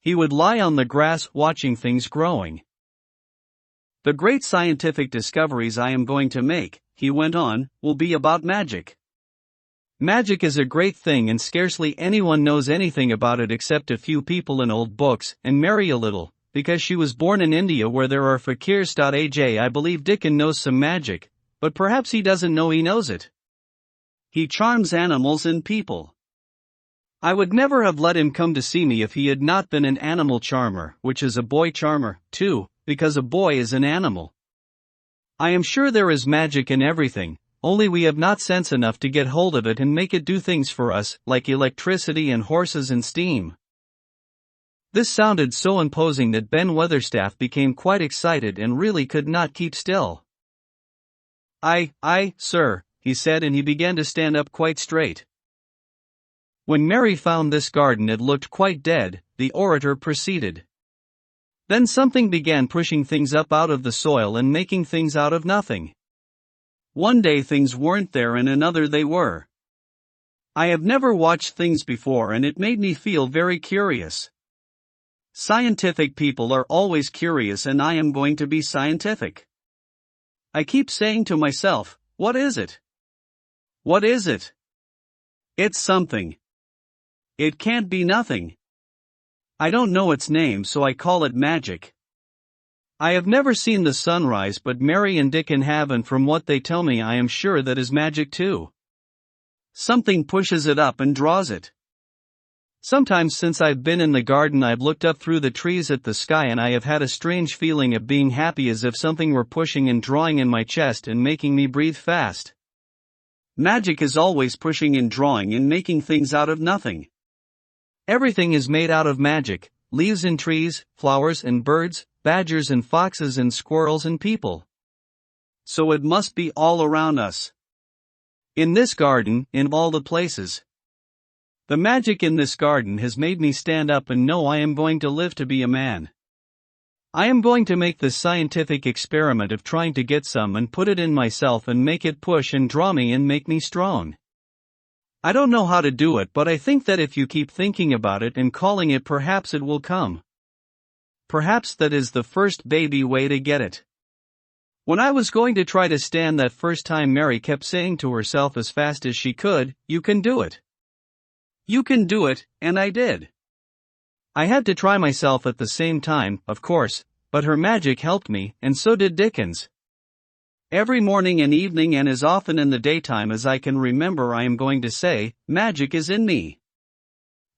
He would lie on the grass watching things growing. "The great scientific discoveries I am going to make," he went on, "will be about magic. Magic is a great thing and scarcely anyone knows anything about it except a few people in old books, and Mary a little, because she was born in India where there are fakirs. I believe Dickon knows some magic, but perhaps he doesn't know he knows it. He charms animals and people. I would never have let him come to see me if he had not been an animal charmer, which is a boy charmer, too, because a boy is an animal. I am sure there is magic in everything, only we have not sense enough to get hold of it and make it do things for us, like electricity and horses and steam. This sounded so imposing that Ben Weatherstaff became quite excited and really could not keep still. I, sir, he said, and he began to stand up quite straight. When Mary found this garden it looked quite dead, the orator proceeded. Then something began pushing things up out of the soil and making things out of nothing. One day things weren't there and another they were. I have never watched things before and it made me feel very curious. Scientific people are always curious and I am going to be scientific. I keep saying to myself, what is it? What is it? It's something. It can't be nothing. I don't know its name, so I call it magic. I have never seen the sunrise, but Mary and Dickon have, and from what they tell me I am sure that is magic too. Something pushes it up and draws it. Sometimes since I've been in the garden I've looked up through the trees at the sky and I have had a strange feeling of being happy, as if something were pushing and drawing in my chest and making me breathe fast. Magic is always pushing and drawing and making things out of nothing. Everything is made out of magic, leaves and trees, flowers and birds, badgers and foxes and squirrels and people. So it must be all around us. In this garden, in all the places. The magic in this garden has made me stand up and know I am going to live to be a man. I am going to make the scientific experiment of trying to get some and put it in myself and make it push and draw me and make me strong. I don't know how to do it, but I think that if you keep thinking about it and calling it, perhaps it will come. Perhaps that is the first baby way to get it. When I was going to try to stand that first time, Mary kept saying to herself as fast as she could, "You can do it. You can do it," and I did. I had to try myself at the same time, of course, but her magic helped me, and so did Dickens. Every morning and evening and as often in the daytime as I can remember I am going to say, magic is in me.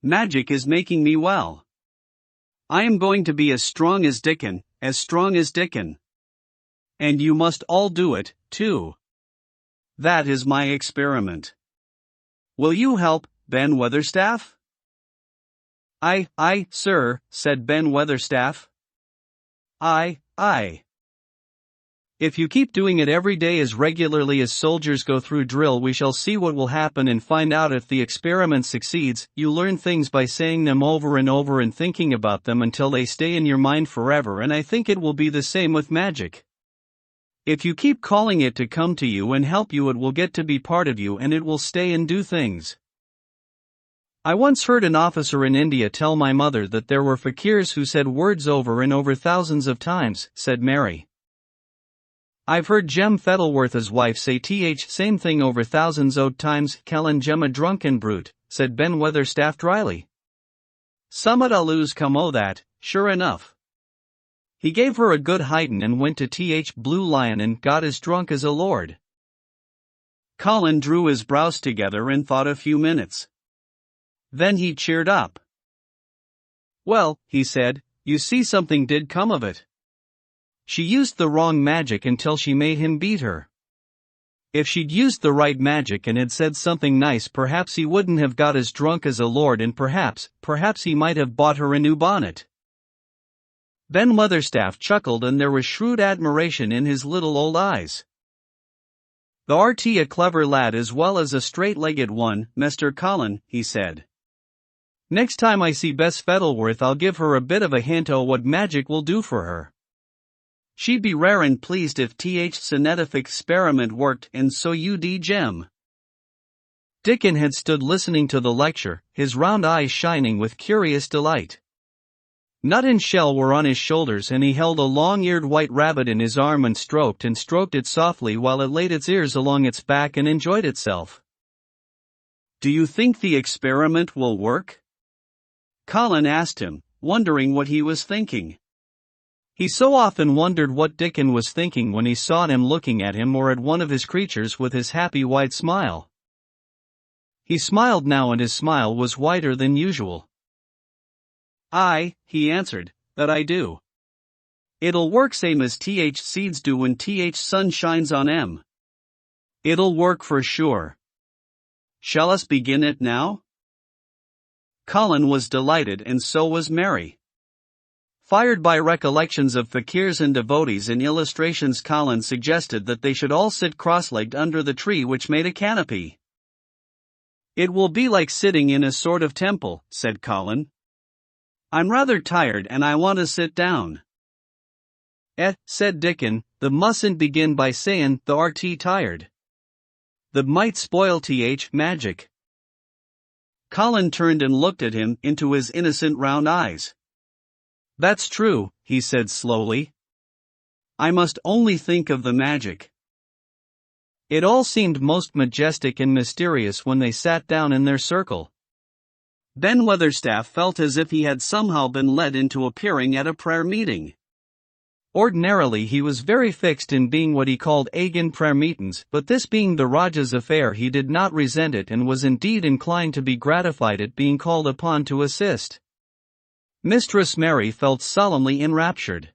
Magic is making me well. I am going to be as strong as Dickon, as strong as Dickon. And you must all do it, too. That is my experiment. Will you help, Ben Weatherstaff? I, sir, said Ben Weatherstaff. I. If you keep doing it every day as regularly as soldiers go through drill, we shall see what will happen and find out if the experiment succeeds. You learn things by saying them over and over and thinking about them until they stay in your mind forever, and I think it will be the same with magic. If you keep calling it to come to you and help you, it will get to be part of you and it will stay and do things. I once heard an officer in India tell my mother that there were fakirs who said words over and over thousands of times, said Mary. I've heard Jem Fettleworth's wife say same thing over thousands o' times. Callan Jem a drunken brute, said Ben Weatherstaff dryly. Summat aloo's come o' that, sure enough. He gave her a good hidin' and went to Blue Lion and got as drunk as a lord. Colin drew his brows together and thought a few minutes. Then he cheered up. Well, he said, you see, something did come of it. She used the wrong magic until she made him beat her. If she'd used the right magic and had said something nice, perhaps he wouldn't have got as drunk as a lord, and perhaps he might have bought her a new bonnet. Ben Weatherstaff chuckled and there was shrewd admiration in his little old eyes. Thou'rt a clever lad as well as a straight-legged one, Mr. Colin, he said. Next time I see Bess Fettleworth I'll give her a bit of a hint o' what magic will do for her. She'd be rare and pleased if scientific experiment worked, and so you Jem. Dickon had stood listening to the lecture, his round eyes shining with curious delight. Nut and Shell were on his shoulders and he held a long-eared white rabbit in his arm and stroked it softly while it laid its ears along its back and enjoyed itself. Do you think the experiment will work? Colin asked him, wondering what he was thinking. He so often wondered what Dickon was thinking when he saw him looking at him or at one of his creatures with his happy wide smile. He smiled now and his smile was wider than usual. "Aye," he answered, "that I do. It'll work same as th seeds do when th sun shines on 'em. It'll work for sure. Shall us begin it now?" Colin was delighted and so was Mary. Fired by recollections of fakirs and devotees and illustrations, Colin suggested that they should all sit cross-legged under the tree which made a canopy. "It will be like sitting in a sort of temple," said Colin. "I'm rather tired and I want to sit down." Said Dickon, "the mustn't begin by sayin' the RT tired. The might spoil th magic." Colin turned and looked at him into his innocent round eyes. "That's true," he said slowly. "I must only think of the magic." It all seemed most majestic and mysterious when they sat down in their circle. Ben Weatherstaff felt as if he had somehow been led into appearing at a prayer meeting. Ordinarily he was very fixed in being what he called agin prayer meetings, but this being the Raja's affair he did not resent it and was indeed inclined to be gratified at being called upon to assist. Mistress Mary felt solemnly enraptured.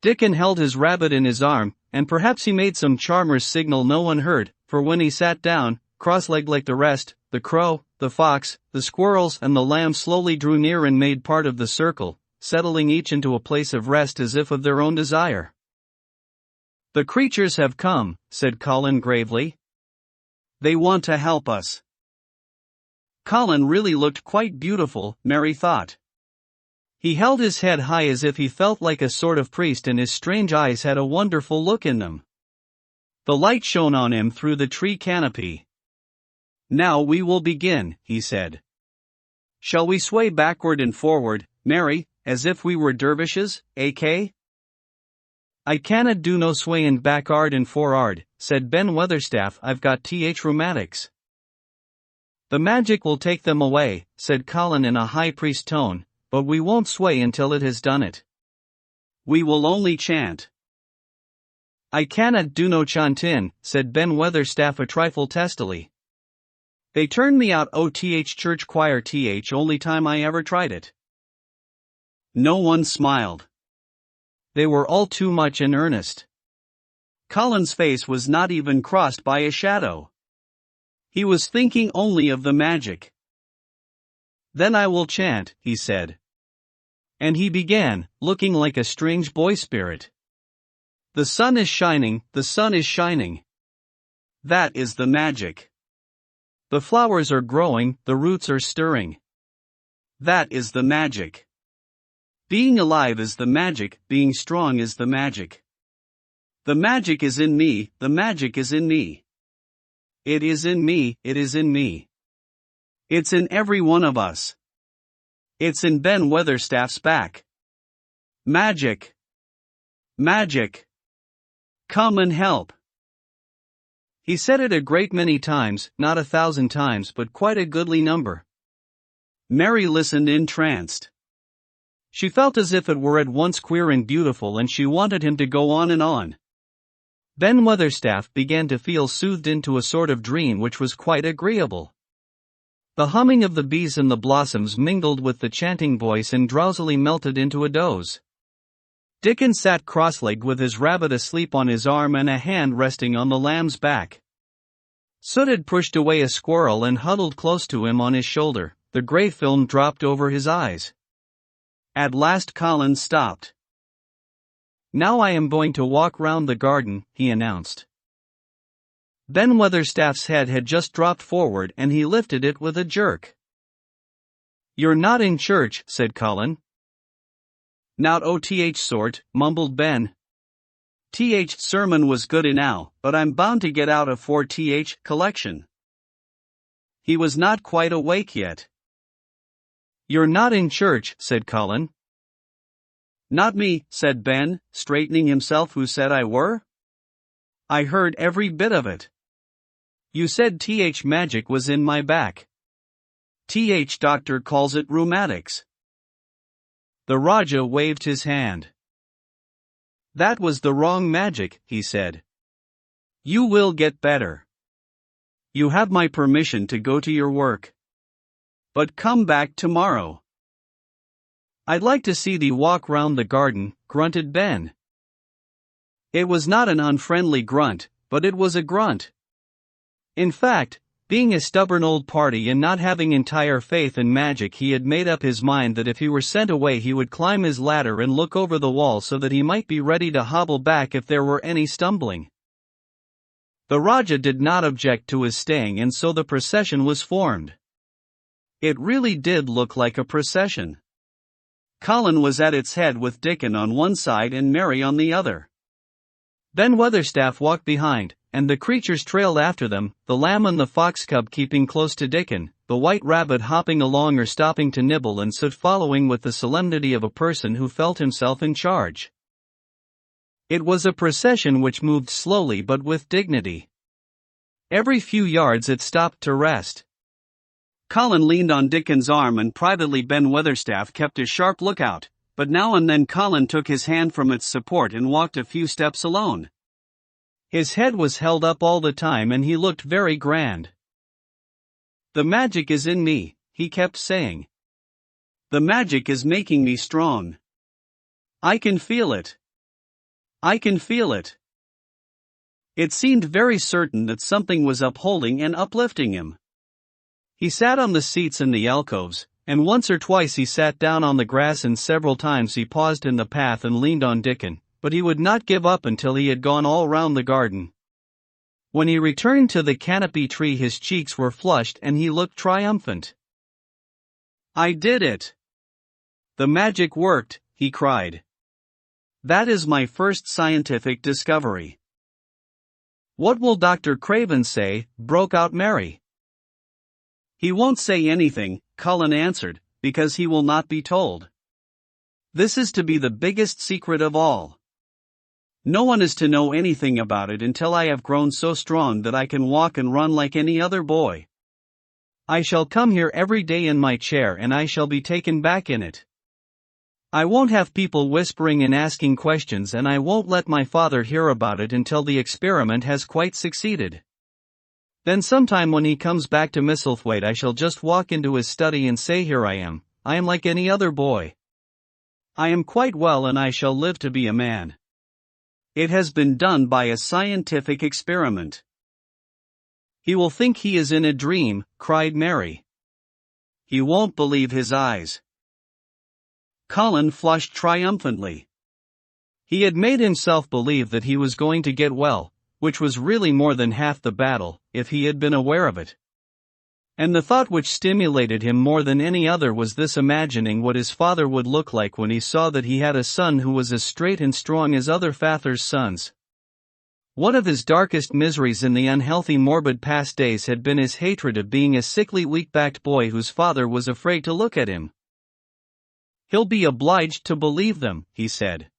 Dickon held his rabbit in his arm, and perhaps he made some charmer's signal no one heard, for when he sat down, cross-legged like the rest, the crow, the fox, the squirrels and the lamb slowly drew near and made part of the circle, settling each into a place of rest as if of their own desire. "The creatures have come," said Colin gravely. "They want to help us." Colin really looked quite beautiful, Mary thought. He held his head high as if he felt like a sort of priest and his strange eyes had a wonderful look in them. The light shone on him through the tree canopy. "Now we will begin," he said. "Shall we sway backward and forward, Mary, as if we were dervishes, AK?" "I canna do no swayin' back'ard and for'ard," said Ben Weatherstaff. "I've got th rheumatics." "The magic will take them away," said Colin in a high priest tone, "but we won't sway until it has done it. We will only chant." "I canna do no chantin'," said Ben Weatherstaff a trifle testily. "They turned me out o' th church choir th only time I ever tried it." No one smiled. They were all too much in earnest. Colin's face was not even crossed by a shadow. He was thinking only of the magic. "Then I will chant," he said. And he began, looking like a strange boy spirit. "The sun is shining, the sun is shining. That is the magic. The flowers are growing, the roots are stirring. That is the magic. Being alive is the magic, being strong is the magic. The magic is in me, the magic is in me. It is in me, it is in me. It's in every one of us. It's in Ben Weatherstaff's back. Magic. Magic. Come and help." He said it a great many times, not 1,000 times but quite a goodly number. Mary listened entranced. She felt as if it were at once queer and beautiful and she wanted him to go on and on. Ben Weatherstaff began to feel soothed into a sort of dream which was quite agreeable. The humming of the bees and the blossoms mingled with the chanting voice and drowsily melted into a doze. Dickon sat cross-legged with his rabbit asleep on his arm and a hand resting on the lamb's back. Soot had pushed away a squirrel and huddled close to him on his shoulder, the grey film dropped over his eyes. At last Colin stopped. "Now I am going to walk round the garden," he announced. Ben Weatherstaff's head had just dropped forward and he lifted it with a jerk. "You're not in church," said Colin. "Not o' sort," mumbled Ben. Sermon was good enow, but I'm bound to get out a 4th collection." He was not quite awake yet. "You're not in church," said Colin. "Not me," said Ben, straightening himself. "Who said I were? I heard every bit of it. You said th magic was in my back. Th doctor calls it rheumatics." The Raja waved his hand. "That was the wrong magic," he said. "You will get better. You have my permission to go to your work. But come back tomorrow. I'd like to see thee walk round the garden, grunted Ben. It was not an unfriendly grunt, but it was a grunt. In fact, being a stubborn old party and not having entire faith in magic, he had made up his mind that if he were sent away he would climb his ladder and look over the wall so that he might be ready to hobble back if there were any stumbling. The Raja did not object to his staying, and so the procession was formed. It really did look like a procession. Colin was at its head with Dickon on one side and Mary on the other. Ben Weatherstaff walked behind, and the creatures trailed after them, the lamb and the fox cub keeping close to Dickon, the white rabbit hopping along or stopping to nibble, and Soot following with the solemnity of a person who felt himself in charge. It was a procession which moved slowly but with dignity. Every few yards it stopped to rest. Colin leaned on Dickon's arm, and privately Ben Weatherstaff kept a sharp lookout, but now and then Colin took his hand from its support and walked a few steps alone. His head was held up all the time and he looked very grand. The magic is in me, he kept saying. The magic is making me strong. I can feel it. I can feel it. It seemed very certain that something was upholding and uplifting him. He sat on the seats in the alcoves, and once or twice he sat down on the grass, and several times he paused in the path and leaned on Dickon, but he would not give up until he had gone all round the garden. When he returned to the canopy tree his cheeks were flushed and he looked triumphant. I did it! The magic worked, he cried. That is my first scientific discovery. What will Dr. Craven say? Broke out Mary. He won't say anything, Colin answered, because he will not be told. This is to be the biggest secret of all. No one is to know anything about it until I have grown so strong that I can walk and run like any other boy. I shall come here every day in my chair and I shall be taken back in it. I won't have people whispering and asking questions, and I won't let my father hear about it until the experiment has quite succeeded. Then sometime when he comes back to Misselthwaite I shall just walk into his study and say, here I am like any other boy. I am quite well and I shall live to be a man. It has been done by a scientific experiment. He will think he is in a dream, cried Mary. He won't believe his eyes. Colin flushed triumphantly. He had made himself believe that he was going to get well, which was really more than half the battle, if he had been aware of it. And the thought which stimulated him more than any other was this imagining what his father would look like when he saw that he had a son who was as straight and strong as other fathers' sons. One of his darkest miseries in the unhealthy morbid past days had been his hatred of being a sickly weak-backed boy whose father was afraid to look at him. He'll be obliged to believe them, he said.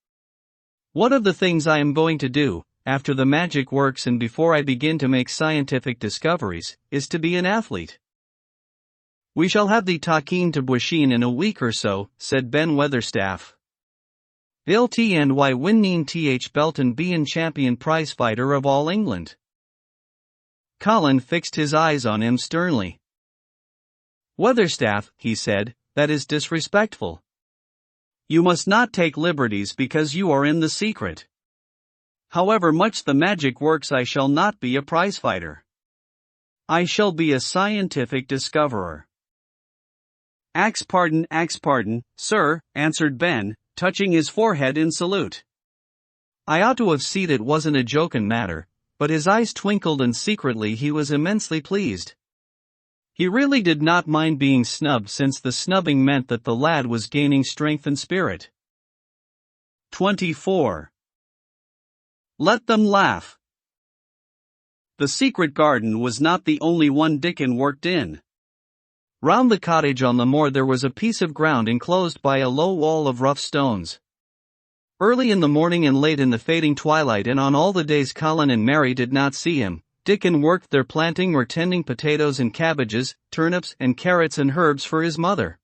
One of the things I am going to do, after the magic works and before I begin to make scientific discoveries, is to be an athlete. We shall have the Takin to Buishin in a week or so, said Ben Weatherstaff. They'll TNY winning th Belton bein champion prizefighter of all England. Colin fixed his eyes on him sternly. Weatherstaff, he said, that is disrespectful. You must not take liberties because you are in the secret. However much the magic works, I shall not be a prizefighter. I shall be a scientific discoverer. Axe pardon, sir, answered Ben, touching his forehead in salute. I ought to have seen it wasn't a jokin' matter, but his eyes twinkled and secretly he was immensely pleased. He really did not mind being snubbed, since the snubbing meant that the lad was gaining strength and spirit. 24. Let them laugh. The secret garden was not the only one Dickon worked in. Round the cottage on the moor there was a piece of ground enclosed by a low wall of rough stones. Early in the morning and late in the fading twilight, and on all the days Colin and Mary did not see him, Dickon worked there, planting or tending potatoes and cabbages, turnips and carrots and herbs for his mother.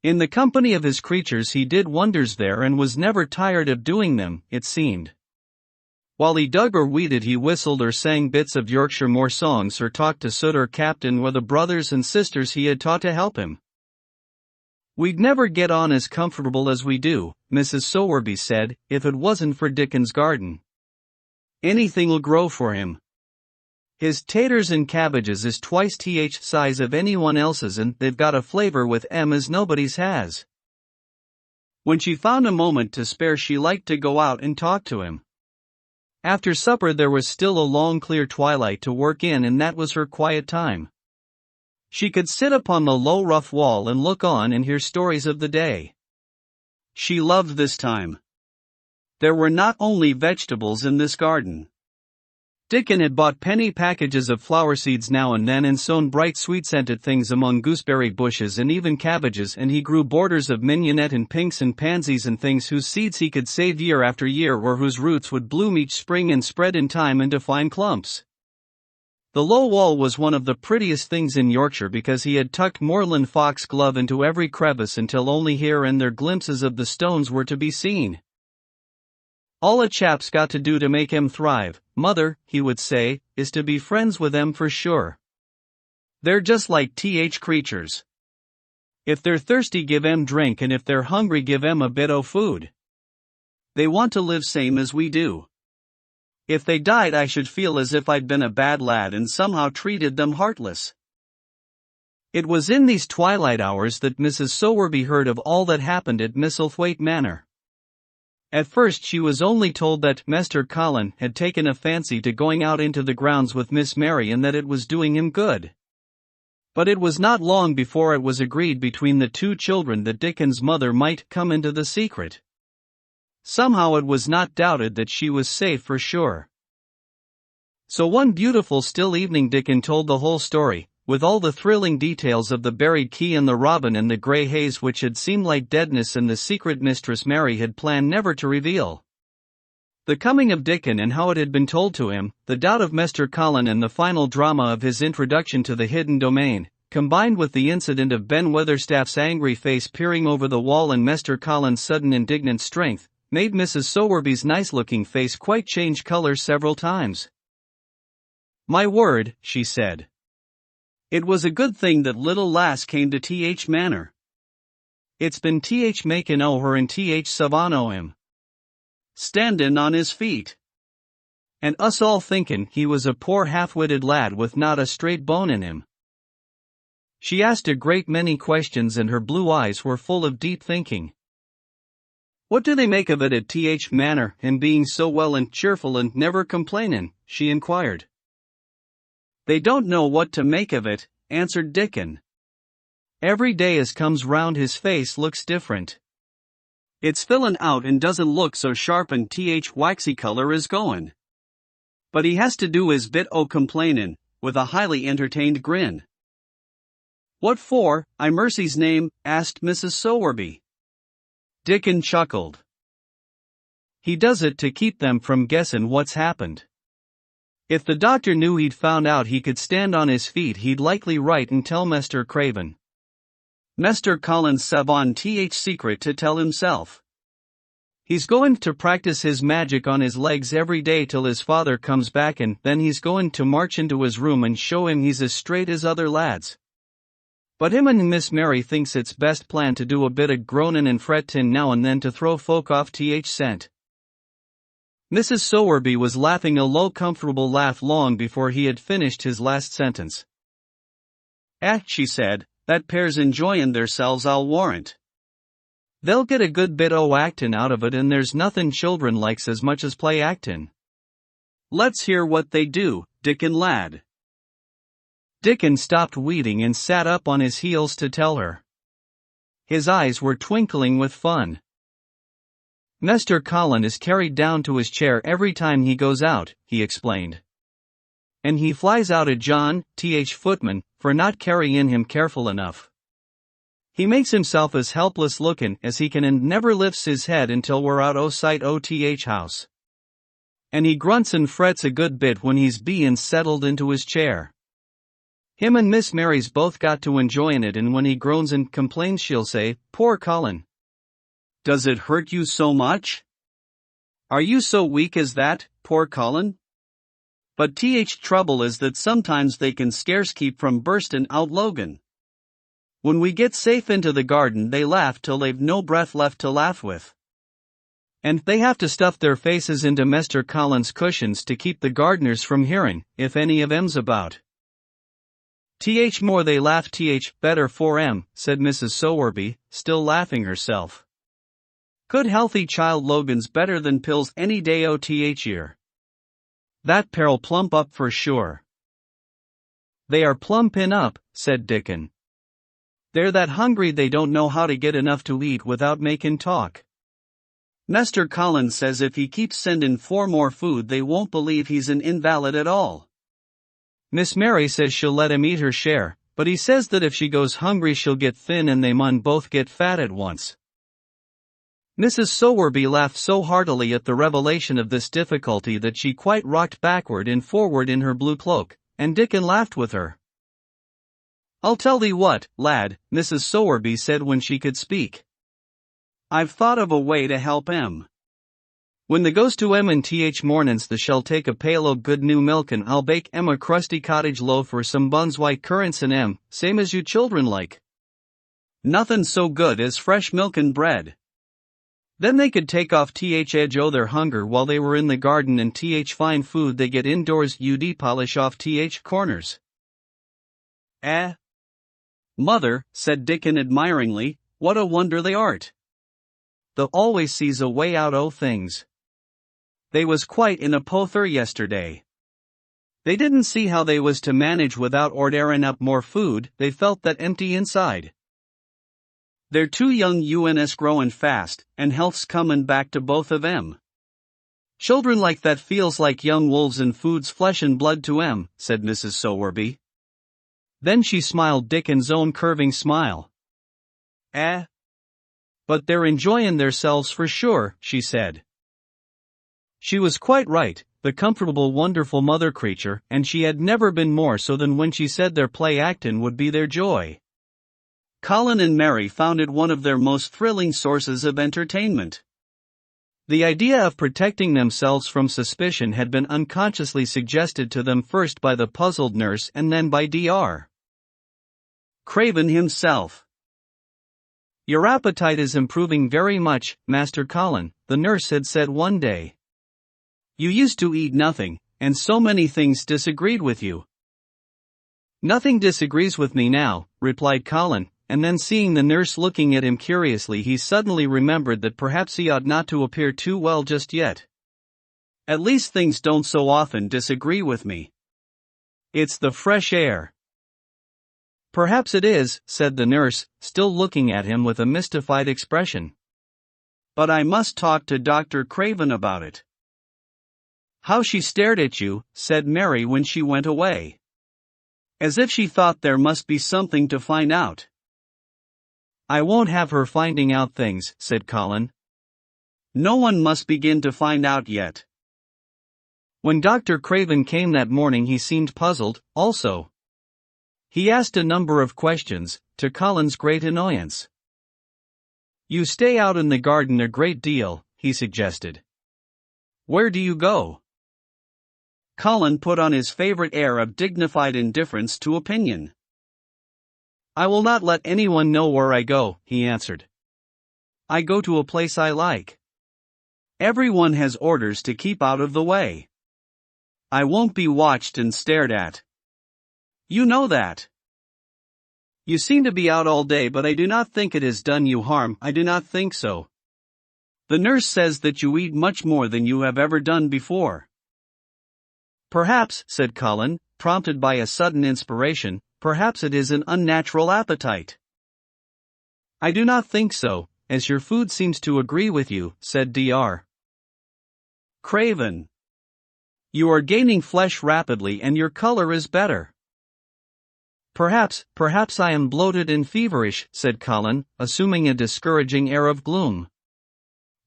In the company of his creatures he did wonders there and was never tired of doing them, it seemed. While he dug or weeded, he whistled or sang bits of Yorkshire moor songs or talked to Soot or Captain or the brothers and sisters he had taught to help him. "We'd never get on as comfortable as we do," Mrs. Sowerby said, "if it wasn't for Dickon's garden. Anything'll grow for him. His taters and cabbages is twice the size of anyone else's, and they've got a flavor with 'em as nobody's has." When she found a moment to spare, she liked to go out and talk to him. After supper there was still a long clear twilight to work in, and that was her quiet time. She could sit upon the low rough wall and look on and hear stories of the day. She loved this time. There were not only vegetables in this garden. Dickon had bought penny packages of flower seeds now and then and sown bright sweet-scented things among gooseberry bushes and even cabbages, and he grew borders of mignonette and pinks and pansies and things whose seeds he could save year after year, or whose roots would bloom each spring and spread in time into fine clumps. The low wall was one of the prettiest things in Yorkshire because he had tucked moorland foxglove into every crevice until only here and there glimpses of the stones were to be seen. "All a chap's got to do to make 'em thrive, mother," he would say, "is to be friends with 'em for sure. They're just like creatures. If they're thirsty, give 'em drink, and if they're hungry, give 'em a bit o' food. They want to live same as we do. If they died, I should feel as if I'd been a bad lad and somehow treated them heartless." It was in these twilight hours that Mrs. Sowerby heard of all that happened at Misselthwaite Manor. At first she was only told that Mr. Colin had taken a fancy to going out into the grounds with Miss Mary and that it was doing him good. But it was not long before it was agreed between the two children that Dickon's mother might come into the secret. Somehow it was not doubted that she was safe for sure. So one beautiful still evening Dickon told the whole story, with all the thrilling details of the buried key and the robin and the grey haze which had seemed like deadness and the secret Mistress Mary had planned never to reveal. The coming of Dickon and how it had been told to him, the doubt of Mr. Colin and the final drama of his introduction to the hidden domain, combined with the incident of Ben Weatherstaff's angry face peering over the wall and Mr. Colin's sudden indignant strength, made Mrs. Sowerby's nice-looking face quite change color several times. "My word," she said. "It was a good thing that little lass came to Manor. It's been makin' o' her and savin' o' him. Standin' on his feet. And us all thinkin' he was a poor half-witted lad with not a straight bone in him." She asked a great many questions and her blue eyes were full of deep thinking. "What do they make of it at Manor, and being so well and cheerful and never complainin'?" she inquired. "They don't know what to make of it," answered Dickon. "Every day as comes round his face looks different. It's fillin' out and doesn't look so sharp and waxy color is goin'. But he has to do his bit o' complainin', with a highly entertained grin." "What for, I mercy's name?" asked Mrs. Sowerby. Dickon chuckled. "He does it to keep them from guessin' what's happened. If the doctor knew he'd found out he could stand on his feet, he'd likely write and tell Mr. Craven. Mr. Colin's savon secret to tell himself. He's going to practice his magic on his legs every day till his father comes back, and then he's going to march into his room and show him he's as straight as other lads. But him and Miss Mary thinks it's best plan to do a bit of groanin' and frettin' now and then to throw folk off scent." Mrs. Sowerby was laughing a low comfortable laugh long before he had finished his last sentence. She said, "that pair's enjoyin' theirselves, I'll warrant. They'll get a good bit o' actin' out of it, and there's nothin' children likes as much as play actin'. Let's hear what they do, Dickon lad." Dickon stopped weeding and sat up on his heels to tell her. His eyes were twinkling with fun. "Mr. Colin is carried down to his chair every time he goes out," he explained. "And he flies out at John, footman, for not carryin' him careful enough. He makes himself as helpless lookin' as he can and never lifts his head until we're out o' sight o' house. And he grunts and frets a good bit when he's bein' settled into his chair. Him and Miss Mary's both got to enjoyin' it, and when he groans and complains she'll say, 'Poor Colin. Does it hurt you so much?' Are you so weak as that, poor Colin? But trouble is that sometimes they can scarce keep from burstin' out Logan. When we get safe into the garden they laugh till they've no breath left to laugh with. And they have to stuff their faces into Mr. Colin's cushions to keep the gardeners from hearing, if any of 'em's about. More they laugh better for 'em, said Mrs. Sowerby, still laughing herself. Good healthy child Logan's better than pills any day o' year. That pair'll plump up for sure. They are plumpin' up, said Dickon. They're that hungry they don't know how to get enough to eat without makin' talk. Mr. Colin says if he keeps sendin' for more food they won't believe he's an invalid at all. Miss Mary says she'll let him eat her share, but he says that if she goes hungry she'll get thin and they mun both get fat at once. Mrs. Sowerby laughed so heartily at the revelation of this difficulty that she quite rocked backward and forward in her blue cloak, and Dickon laughed with her. I'll tell thee what, lad, Mrs. Sowerby said when she could speak. I've thought of a way to help 'em. When they goes to 'em in mornin's they shall take a pail o' good new milk and I'll bake 'em a crusty cottage loaf or some buns white currants in 'em, same as you children like. Nothin' so good as fresh milk and bread. Then they could take off edge o' their hunger while they were in the garden and fine food they get indoors polish off corners. Mother, said Dickon admiringly, what a wonder they art. They always sees a way out o' things. They was quite in a pother yesterday. They didn't see how they was to manage without orderin' up more food, they felt that empty inside. They're too young uns growin' fast, and health's comin' back to both of 'em. Children like that feels like young wolves and food's flesh and blood to 'em, said Mrs. Sowerby. Then she smiled Dickon's own curving smile. But they're enjoyin' theirselves for sure, she said. She was quite right, the comfortable wonderful mother creature, and she had never been more so than when she said their play actin' would be their joy. Colin and Mary found it one of their most thrilling sources of entertainment. The idea of protecting themselves from suspicion had been unconsciously suggested to them first by the puzzled nurse and then by Dr. Craven himself. Your appetite is improving very much, Master Colin, the nurse had said one day. You used to eat nothing, and so many things disagreed with you. Nothing disagrees with me now, replied Colin, and then seeing the nurse looking at him curiously he suddenly remembered that perhaps he ought not to appear too well just yet. At least things don't so often disagree with me. It's the fresh air. Perhaps it is, said the nurse, still looking at him with a mystified expression. But I must talk to Dr. Craven about it. How she stared at you, said Mary when she went away. As if she thought there must be something to find out. I won't have her finding out things, said Colin. No one must begin to find out yet. When Dr. Craven came that morning he seemed puzzled, also. He asked a number of questions, to Colin's great annoyance. You stay out in the garden a great deal, he suggested. Where do you go? Colin put on his favorite air of dignified indifference to opinion. I will not let anyone know where I go, he answered. I go to a place I like. Everyone has orders to keep out of the way. I won't be watched and stared at. You know that. You seem to be out all day, but I do not think it has done you harm, I do not think so. The nurse says that you eat much more than you have ever done before. Perhaps, said Colin, prompted by a sudden inspiration, perhaps it is an unnatural appetite. I do not think so, as your food seems to agree with you, said Dr. Craven. You are gaining flesh rapidly and your color is better. Perhaps I am bloated and feverish, said Colin, assuming a discouraging air of gloom.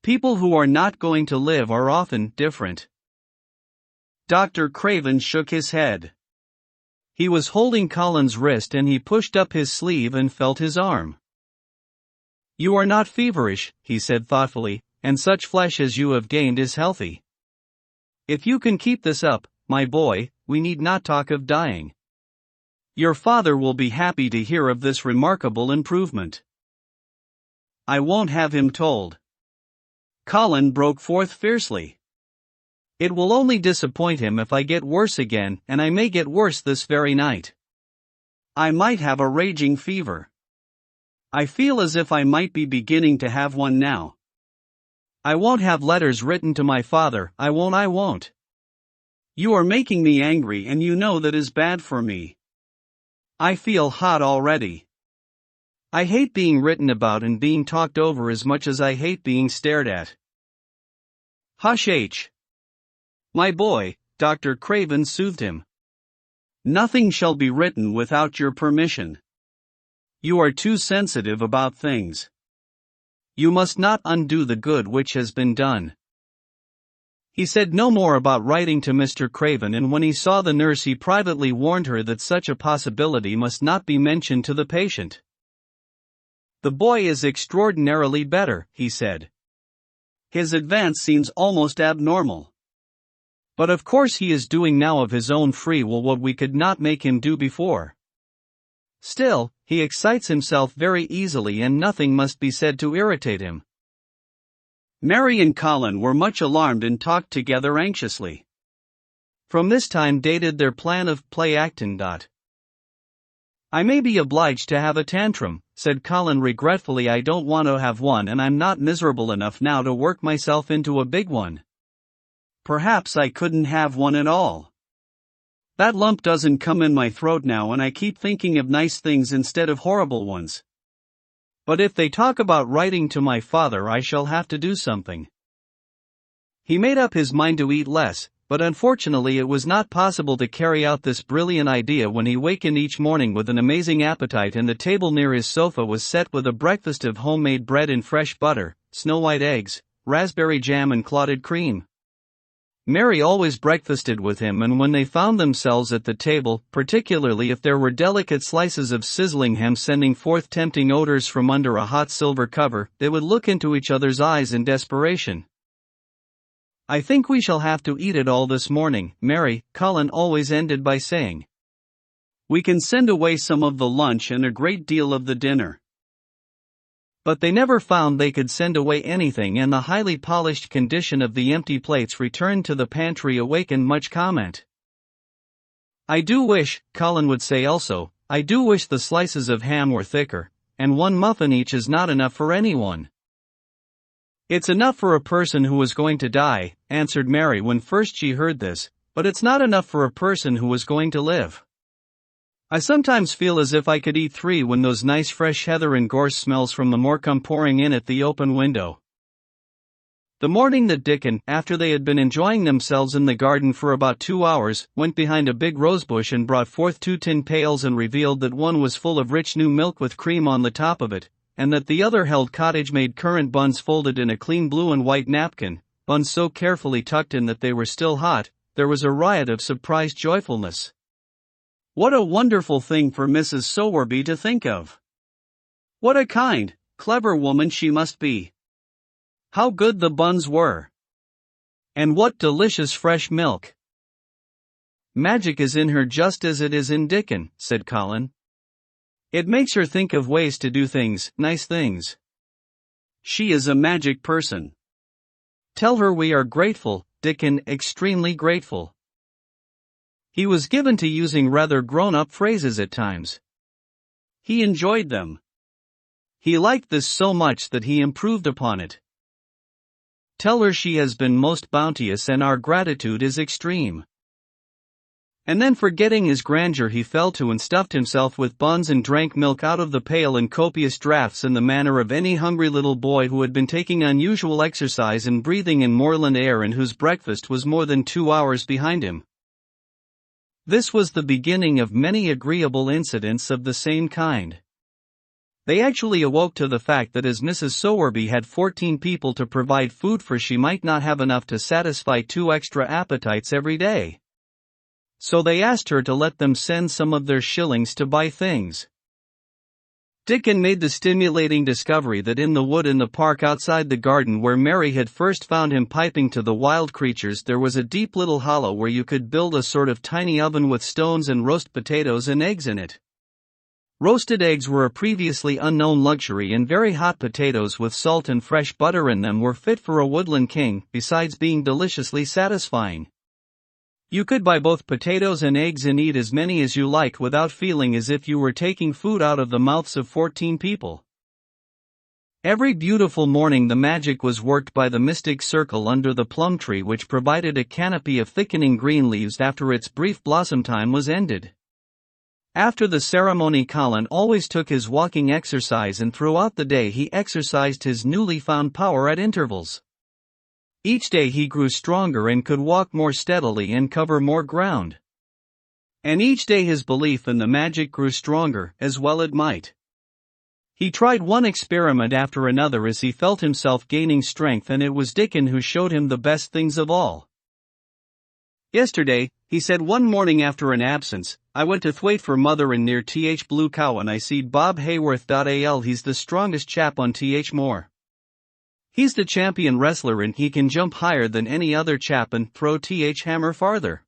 People who are not going to live are often different. Dr. Craven shook his head. He was holding Colin's wrist and he pushed up his sleeve and felt his arm. You are not feverish, he said thoughtfully, and such flesh as you have gained is healthy. If you can keep this up, my boy, we need not talk of dying. Your father will be happy to hear of this remarkable improvement. I won't have him told. Colin broke forth fiercely. It will only disappoint him if I get worse again, and I may get worse this very night. I might have a raging fever. I feel as if I might be beginning to have one now. I won't have letters written to my father, I won't. You are making me angry, and you know that is bad for me. I feel hot already. I hate being written about and being talked over as much as I hate being stared at. Hush, H. My boy, Dr. Craven soothed him. Nothing shall be written without your permission. You are too sensitive about things. You must not undo the good which has been done. He said no more about writing to Mr. Craven, and when he saw the nurse he privately warned her that such a possibility must not be mentioned to the patient. The boy is extraordinarily better, he said. His advance seems almost abnormal. But of course he is doing now of his own free will what we could not make him do before. Still, he excites himself very easily, and nothing must be said to irritate him. Mary and Colin were much alarmed and talked together anxiously. From this time dated their plan of play acting. I may be obliged to have a tantrum, said Colin regretfully. I don't want to have one, and I'm not miserable enough now to work myself into a big one. Perhaps I couldn't have one at all. That lump doesn't come in my throat now, and I keep thinking of nice things instead of horrible ones. But if they talk about writing to my father, I shall have to do something. He made up his mind to eat less, but unfortunately it was not possible to carry out this brilliant idea when he wakened each morning with an amazing appetite, and the table near his sofa was set with a breakfast of homemade bread and fresh butter, snow-white eggs, raspberry jam and clotted cream. Mary always breakfasted with him, and when they found themselves at the table, particularly if there were delicate slices of sizzling ham sending forth tempting odors from under a hot silver cover, they would look into each other's eyes in desperation. I think we shall have to eat it all this morning, Mary, Colin always ended by saying. We can send away some of the lunch and a great deal of the dinner. But they never found they could send away anything, and the highly polished condition of the empty plates returned to the pantry awakened much comment. I do wish, Colin would say also, I do wish the slices of ham were thicker, and one muffin each is not enough for anyone. It's enough for a person who is going to die, answered Mary when first she heard this, but it's not enough for a person who is going to live. I sometimes feel as if I could eat 3 when those nice fresh heather and gorse smells from the moor come pouring in at the open window. The morning that Dickon, after they had been enjoying themselves in the garden for about 2 hours, went behind a big rosebush and brought forth 2 tin pails and revealed that one was full of rich new milk with cream on the top of it, and that the other held cottage-made currant buns folded in a clean blue and white napkin, buns so carefully tucked in that they were still hot, there was a riot of surprised joyfulness. What a wonderful thing for Mrs. Sowerby to think of! What a kind, clever woman she must be! How good the buns were! And what delicious fresh milk! Magic is in her just as it is in Dickon, said Colin. It makes her think of ways to do things, nice things. She is a magic person. Tell her we are grateful, Dickon, extremely grateful. He was given to using rather grown-up phrases at times. He enjoyed them. He liked this so much that he improved upon it. Tell her she has been most bounteous and our gratitude is extreme. And then, forgetting his grandeur, he fell to and stuffed himself with buns and drank milk out of the pail in copious draughts in the manner of any hungry little boy who had been taking unusual exercise and breathing in moorland air and whose breakfast was more than 2 hours behind him. This was the beginning of many agreeable incidents of the same kind. They actually awoke to the fact that as Mrs. Sowerby had 14 people to provide food for, she might not have enough to satisfy 2 extra appetites every day. So they asked her to let them send some of their shillings to buy things. Dickon made the stimulating discovery that in the wood in the park outside the garden where Mary had first found him piping to the wild creatures there was a deep little hollow where you could build a sort of tiny oven with stones and roast potatoes and eggs in it. Roasted eggs were a previously unknown luxury, and very hot potatoes with salt and fresh butter in them were fit for a woodland king, besides being deliciously satisfying. You could buy both potatoes and eggs and eat as many as you liked without feeling as if you were taking food out of the mouths of 14 people. Every beautiful morning the magic was worked by the mystic circle under the plum tree, which provided a canopy of thickening green leaves after its brief blossom time was ended. After the ceremony Colin always took his walking exercise, and throughout the day he exercised his newly found power at intervals. Each day he grew stronger and could walk more steadily and cover more ground. And each day his belief in the magic grew stronger, as well it might. He tried one experiment after another as he felt himself gaining strength, and it was Dickon who showed him the best things of all. "Yesterday," he said one morning after an absence, "I went to Thwaite for mother and near Th Blue Cow, and I seed Bob Hayworth. He's the strongest chap on Th Moor. He's the champion wrestler and he can jump higher than any other chap and throw Th hammer farther.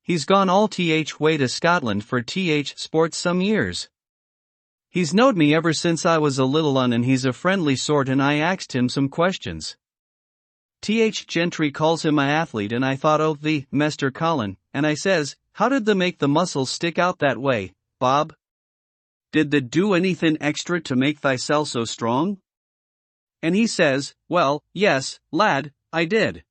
He's gone all Th way to Scotland for Th sports some years. He's knowed me ever since I was a little un, and he's a friendly sort, and I axed him some questions. Th Gentry calls him a athlete, and I thought, oh, the Mester Colin, and I says, how did they make the muscles stick out that way, Bob? Did they do anything extra to make thyself so strong? And he says, well, yes, lad, I did.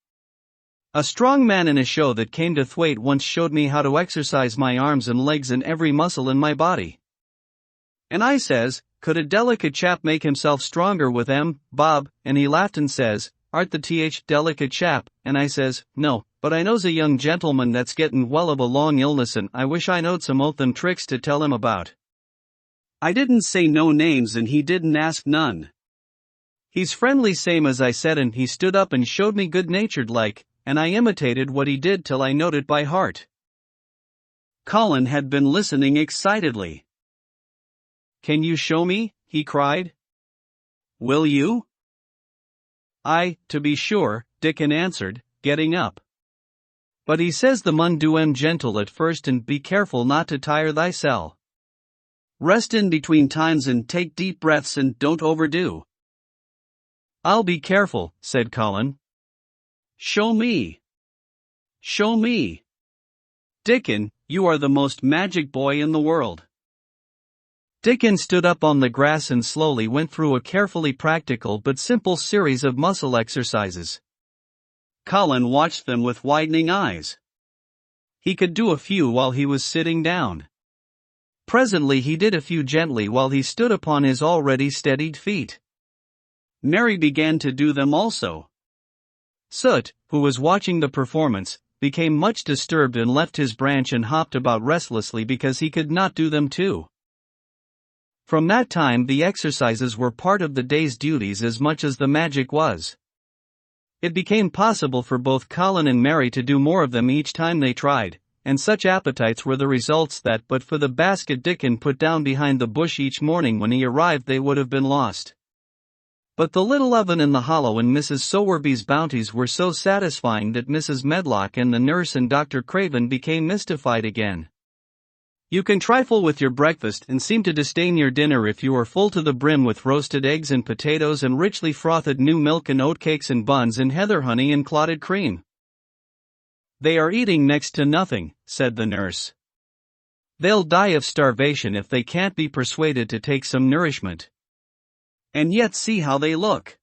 A strong man in a show that came to Thwaite once showed me how to exercise my arms and legs and every muscle in my body. And I says, could a delicate chap make himself stronger with them, Bob? And he laughed and says, art the Th delicate chap? And I says, no, but I knows a young gentleman that's gettin' well of a long illness, and I wish I knowed some o' them tricks to tell him about. I didn't say no names and he didn't ask none. He's friendly same as I said, and he stood up and showed me good-natured like, and I imitated what he did till I knowed it by heart." Colin had been listening excitedly. "Can you show me?" he cried. "Will you?" "Aye, to be sure," Dickon answered, getting up. "But he says the mun do gentle at first, and be careful not to tire thysel. Rest in between times and take deep breaths and don't overdo." "I'll be careful," said Colin. "Show me. Show me. Dickon, you are the most magic boy in the world." Dickon stood up on the grass and slowly went through a carefully practical but simple series of muscle exercises. Colin watched them with widening eyes. He could do a few while he was sitting down. Presently he did a few gently while he stood upon his already steadied feet. Mary began to do them also. Soot, who was watching the performance, became much disturbed and left his branch and hopped about restlessly because he could not do them too. From that time the exercises were part of the day's duties as much as the magic was. It became possible for both Colin and Mary to do more of them each time they tried, and such appetites were the results that but for the basket Dickon put down behind the bush each morning when he arrived they would have been lost. But the little oven in the hollow and Mrs. Sowerby's bounties were so satisfying that Mrs. Medlock and the nurse and Dr. Craven became mystified again. You can trifle with your breakfast and seem to disdain your dinner if you are full to the brim with roasted eggs and potatoes and richly frothed new milk and oatcakes and buns and heather honey and clotted cream. "They are eating next to nothing," said the nurse. "They'll die of starvation if they can't be persuaded to take some nourishment. And yet see how they look."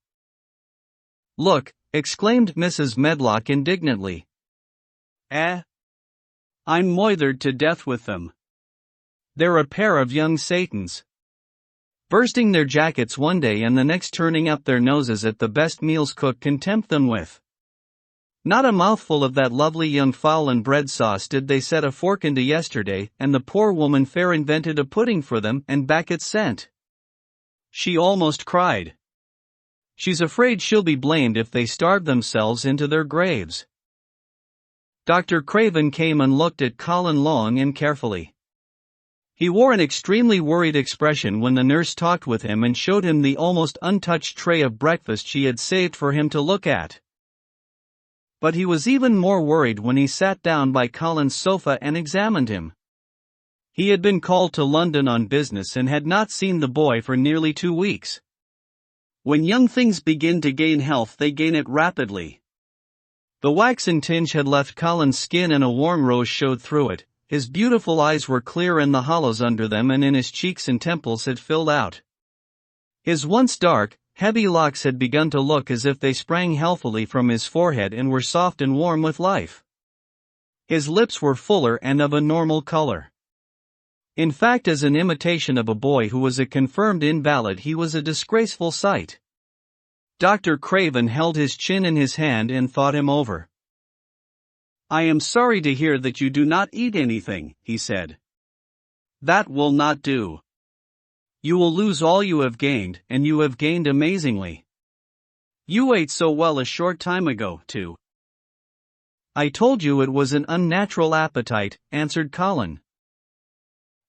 "Look," exclaimed Mrs. Medlock indignantly. I'm moithered to death with them. They're a pair of young Satans. Bursting their jackets one day and the next turning up their noses at the best meals cook can tempt them with. Not a mouthful of that lovely young fowl and bread sauce did they set a fork into yesterday, and the poor woman fair invented a pudding for them and back it sent. She almost cried. She's afraid she'll be blamed if they starve themselves into their graves. Dr. Craven came and looked at Colin long and carefully. He wore an extremely worried expression when the nurse talked with him and showed him the almost untouched tray of breakfast she had saved for him to look at. But he was even more worried when he sat down by Colin's sofa and examined him. He had been called to London on business and had not seen the boy for nearly 2 weeks. When young things begin to gain health, they gain it rapidly. The waxen tinge had left Colin's skin and a warm rose showed through it. His beautiful eyes were clear and the hollows under them and in his cheeks and temples had filled out. His once dark, heavy locks had begun to look as if they sprang healthily from his forehead and were soft and warm with life. His lips were fuller and of a normal color. In fact, as an imitation of a boy who was a confirmed invalid, he was a disgraceful sight. Dr. Craven held his chin in his hand and thought him over. "I am sorry to hear that you do not eat anything," he said. "That will not do. You will lose all you have gained, and you have gained amazingly. You ate so well a short time ago, too." "I told you it was an unnatural appetite," answered Colin.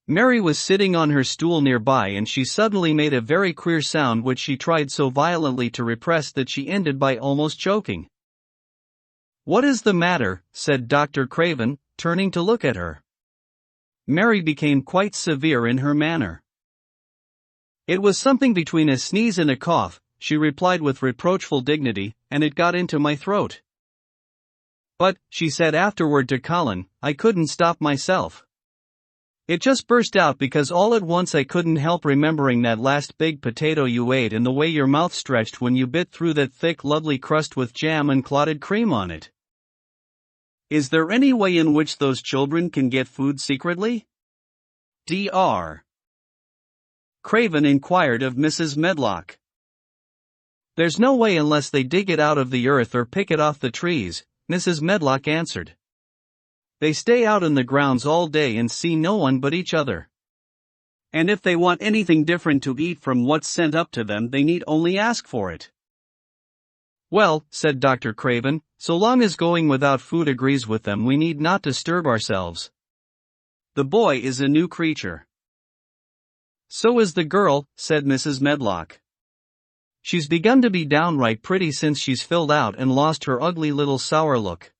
Mary was sitting on her stool nearby and she suddenly made a very queer sound which she tried so violently to repress that she ended by almost choking. "What is the matter?" said Dr. Craven, turning to look at her. Mary became quite severe in her manner. "It was something between a sneeze and a cough," she replied with reproachful dignity, "and it got into my throat. But," she said afterward to Colin, "I couldn't stop myself. It just burst out because all at once I couldn't help remembering that last big potato you ate and the way your mouth stretched when you bit through that thick lovely crust with jam and clotted cream on it." "Is there any way in which those children can get food secretly?" Dr. Craven inquired of Mrs. Medlock. "There's no way unless they dig it out of the earth or pick it off the trees," Mrs. Medlock answered. "They stay out in the grounds all day and see no one but each other. And if they want anything different to eat from what's sent up to them, they need only ask for it." "Well," said Dr. Craven, "so long as going without food agrees with them, we need not disturb ourselves. The boy is a new creature." "So is the girl," said Mrs. Medlock. "She's begun to be downright pretty since she's filled out and lost her ugly little sour look.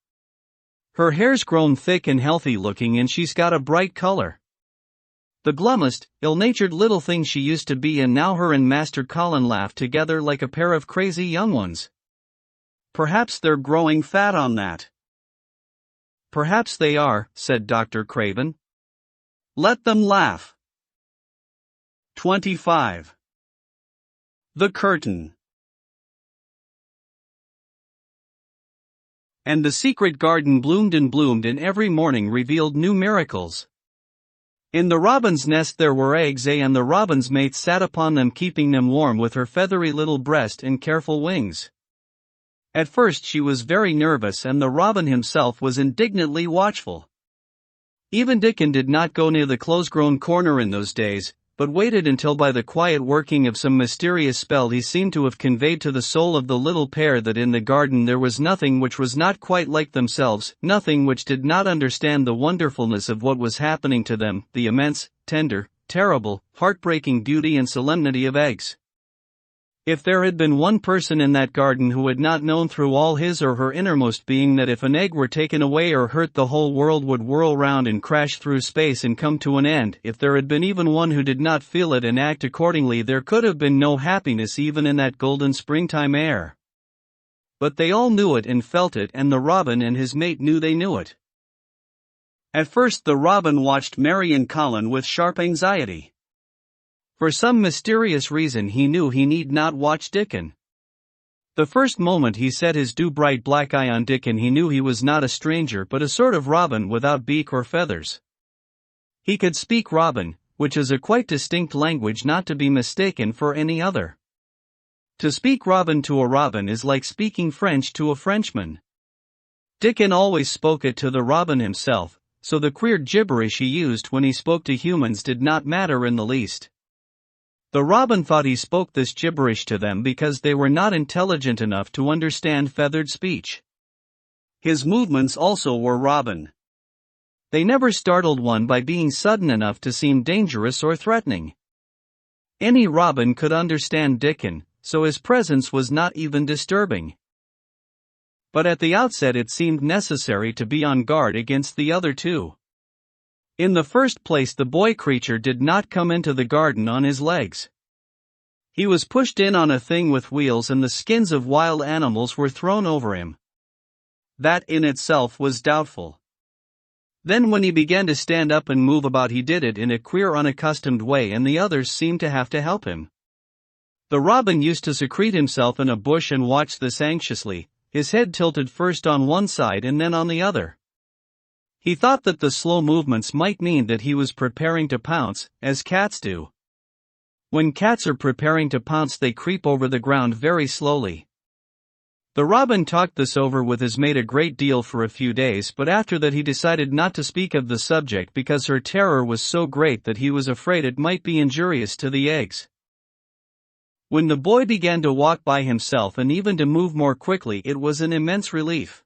Her hair's grown thick and healthy looking and she's got a bright color. The glummest, ill-natured little thing she used to be, and now her and Master Colin laugh together like a pair of crazy young ones. Perhaps they're growing fat on that." "Perhaps they are," said Dr. Craven. "Let them laugh." 25. The Curtain. And the secret garden bloomed and every morning revealed new miracles. In the robin's nest there were eggs, and the robin's mate sat upon them, keeping them warm with her feathery little breast and careful wings. At first she was very nervous and the robin himself was indignantly watchful. Even Dickon did not go near the close-grown corner in those days, but waited until by the quiet working of some mysterious spell he seemed to have conveyed to the soul of the little pair that in the garden there was nothing which was not quite like themselves, nothing which did not understand the wonderfulness of what was happening to them, the immense, tender, terrible, heartbreaking beauty and solemnity of eggs. If there had been one person in that garden who had not known through all his or her innermost being that if an egg were taken away or hurt the whole world would whirl round and crash through space and come to an end, if there had been even one who did not feel it and act accordingly, there could have been no happiness even in that golden springtime air. But they all knew it and felt it, and the robin and his mate knew they knew it. At first the robin watched Mary and Colin with sharp anxiety. For some mysterious reason he knew he need not watch Dickon. The first moment he set his bright black eye on Dickon he knew he was not a stranger but a sort of robin without beak or feathers. He could speak robin, which is a quite distinct language not to be mistaken for any other. To speak robin to a robin is like speaking French to a Frenchman. Dickon always spoke it to the robin himself, so the queer gibberish he used when he spoke to humans did not matter in the least. The robin thought he spoke this gibberish to them because they were not intelligent enough to understand feathered speech. His movements also were robin. They never startled one by being sudden enough to seem dangerous or threatening. Any robin could understand Dickon, so his presence was not even disturbing. But at the outset it seemed necessary to be on guard against the other two. In the first place, the boy creature did not come into the garden on his legs. He was pushed in on a thing with wheels and the skins of wild animals were thrown over him. That in itself was doubtful. Then when he began to stand up and move about, he did it in a queer, unaccustomed way, and the others seemed to have to help him. The robin used to secrete himself in a bush and watch this anxiously, his head tilted first on one side and then on the other. He thought that the slow movements might mean that he was preparing to pounce, as cats do. When cats are preparing to pounce, they creep over the ground very slowly. The robin talked this over with his mate a great deal for a few days, but after that he decided not to speak of the subject because her terror was so great that he was afraid it might be injurious to the eggs. When the boy began to walk by himself and even to move more quickly, it was an immense relief.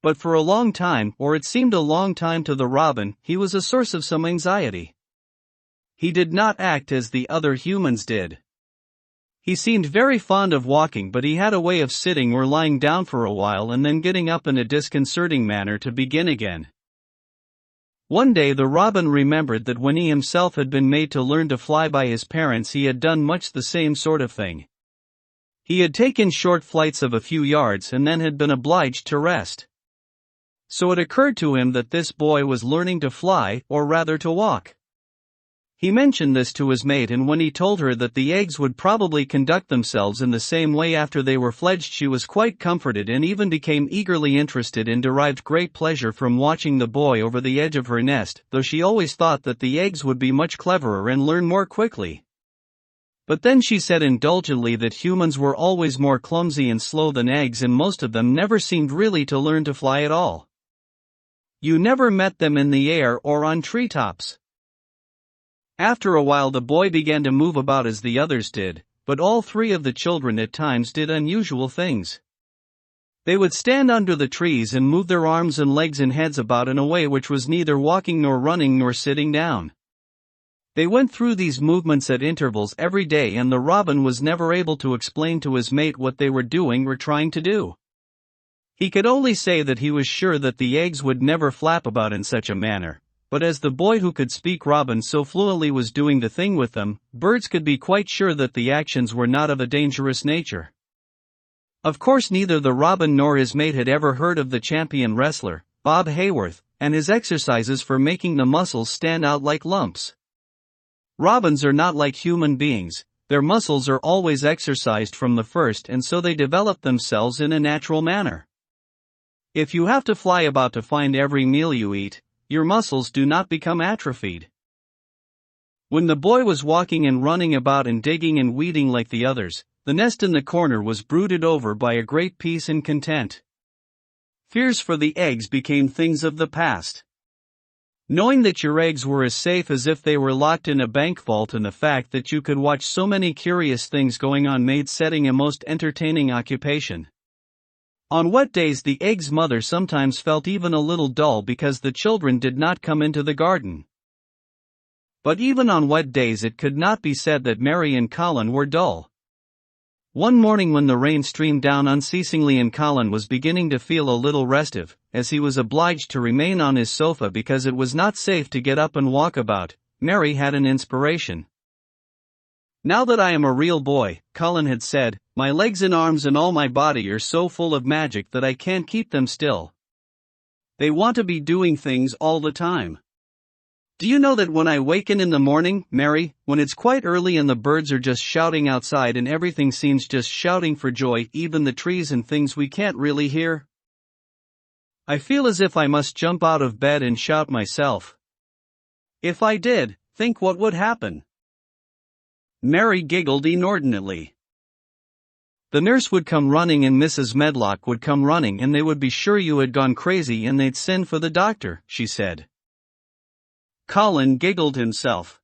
But for a long time, or it seemed a long time to the robin, he was a source of some anxiety. He did not act as the other humans did. He seemed very fond of walking, but he had a way of sitting or lying down for a while and then getting up in a disconcerting manner to begin again. One day the robin remembered that when he himself had been made to learn to fly by his parents, he had done much the same sort of thing. He had taken short flights of a few yards and then had been obliged to rest. So it occurred to him that this boy was learning to fly, or rather to walk. He mentioned this to his mate, and when he told her that the eggs would probably conduct themselves in the same way after they were fledged, she was quite comforted and even became eagerly interested and derived great pleasure from watching the boy over the edge of her nest, though she always thought that the eggs would be much cleverer and learn more quickly. But then she said indulgently that humans were always more clumsy and slow than eggs, and most of them never seemed really to learn to fly at all. You never met them in the air or on treetops. After a while the boy began to move about as the others did, but all three of the children at times did unusual things. They would stand under the trees and move their arms and legs and heads about in a way which was neither walking nor running nor sitting down. They went through these movements at intervals every day, and the robin was never able to explain to his mate what they were doing or trying to do. He could only say that he was sure that the eggs would never flap about in such a manner. But as the boy who could speak robin so fluently was doing the thing with them, birds could be quite sure that the actions were not of a dangerous nature. Of course, neither the robin nor his mate had ever heard of the champion wrestler, Bob Hayworth, and his exercises for making the muscles stand out like lumps. Robins are not like human beings. Their muscles are always exercised from the first, and so they develop themselves in a natural manner. If you have to fly about to find every meal you eat, your muscles do not become atrophied. When the boy was walking and running about and digging and weeding like the others, the nest in the corner was brooded over by a great peace and content. Fears for the eggs became things of the past. Knowing that your eggs were as safe as if they were locked in a bank vault, and the fact that you could watch so many curious things going on, made setting a most entertaining occupation. On wet days the egg's mother sometimes felt even a little dull because the children did not come into the garden. But even on wet days it could not be said that Mary and Colin were dull. One morning when the rain streamed down unceasingly and Colin was beginning to feel a little restive, as he was obliged to remain on his sofa because it was not safe to get up and walk about, Mary had an inspiration. "Now that I am a real boy," Colin had said, "my legs and arms and all my body are so full of magic that I can't keep them still. They want to be doing things all the time. Do you know that when I waken in the morning, Mary, when it's quite early and the birds are just shouting outside and everything seems just shouting for joy, even the trees and things we can't really hear? I feel as if I must jump out of bed and shout myself. If I did, think what would happen." Mary giggled inordinately. "The nurse would come running and Mrs. Medlock would come running and they would be sure you had gone crazy and they'd send for the doctor," she said. Colin giggled himself.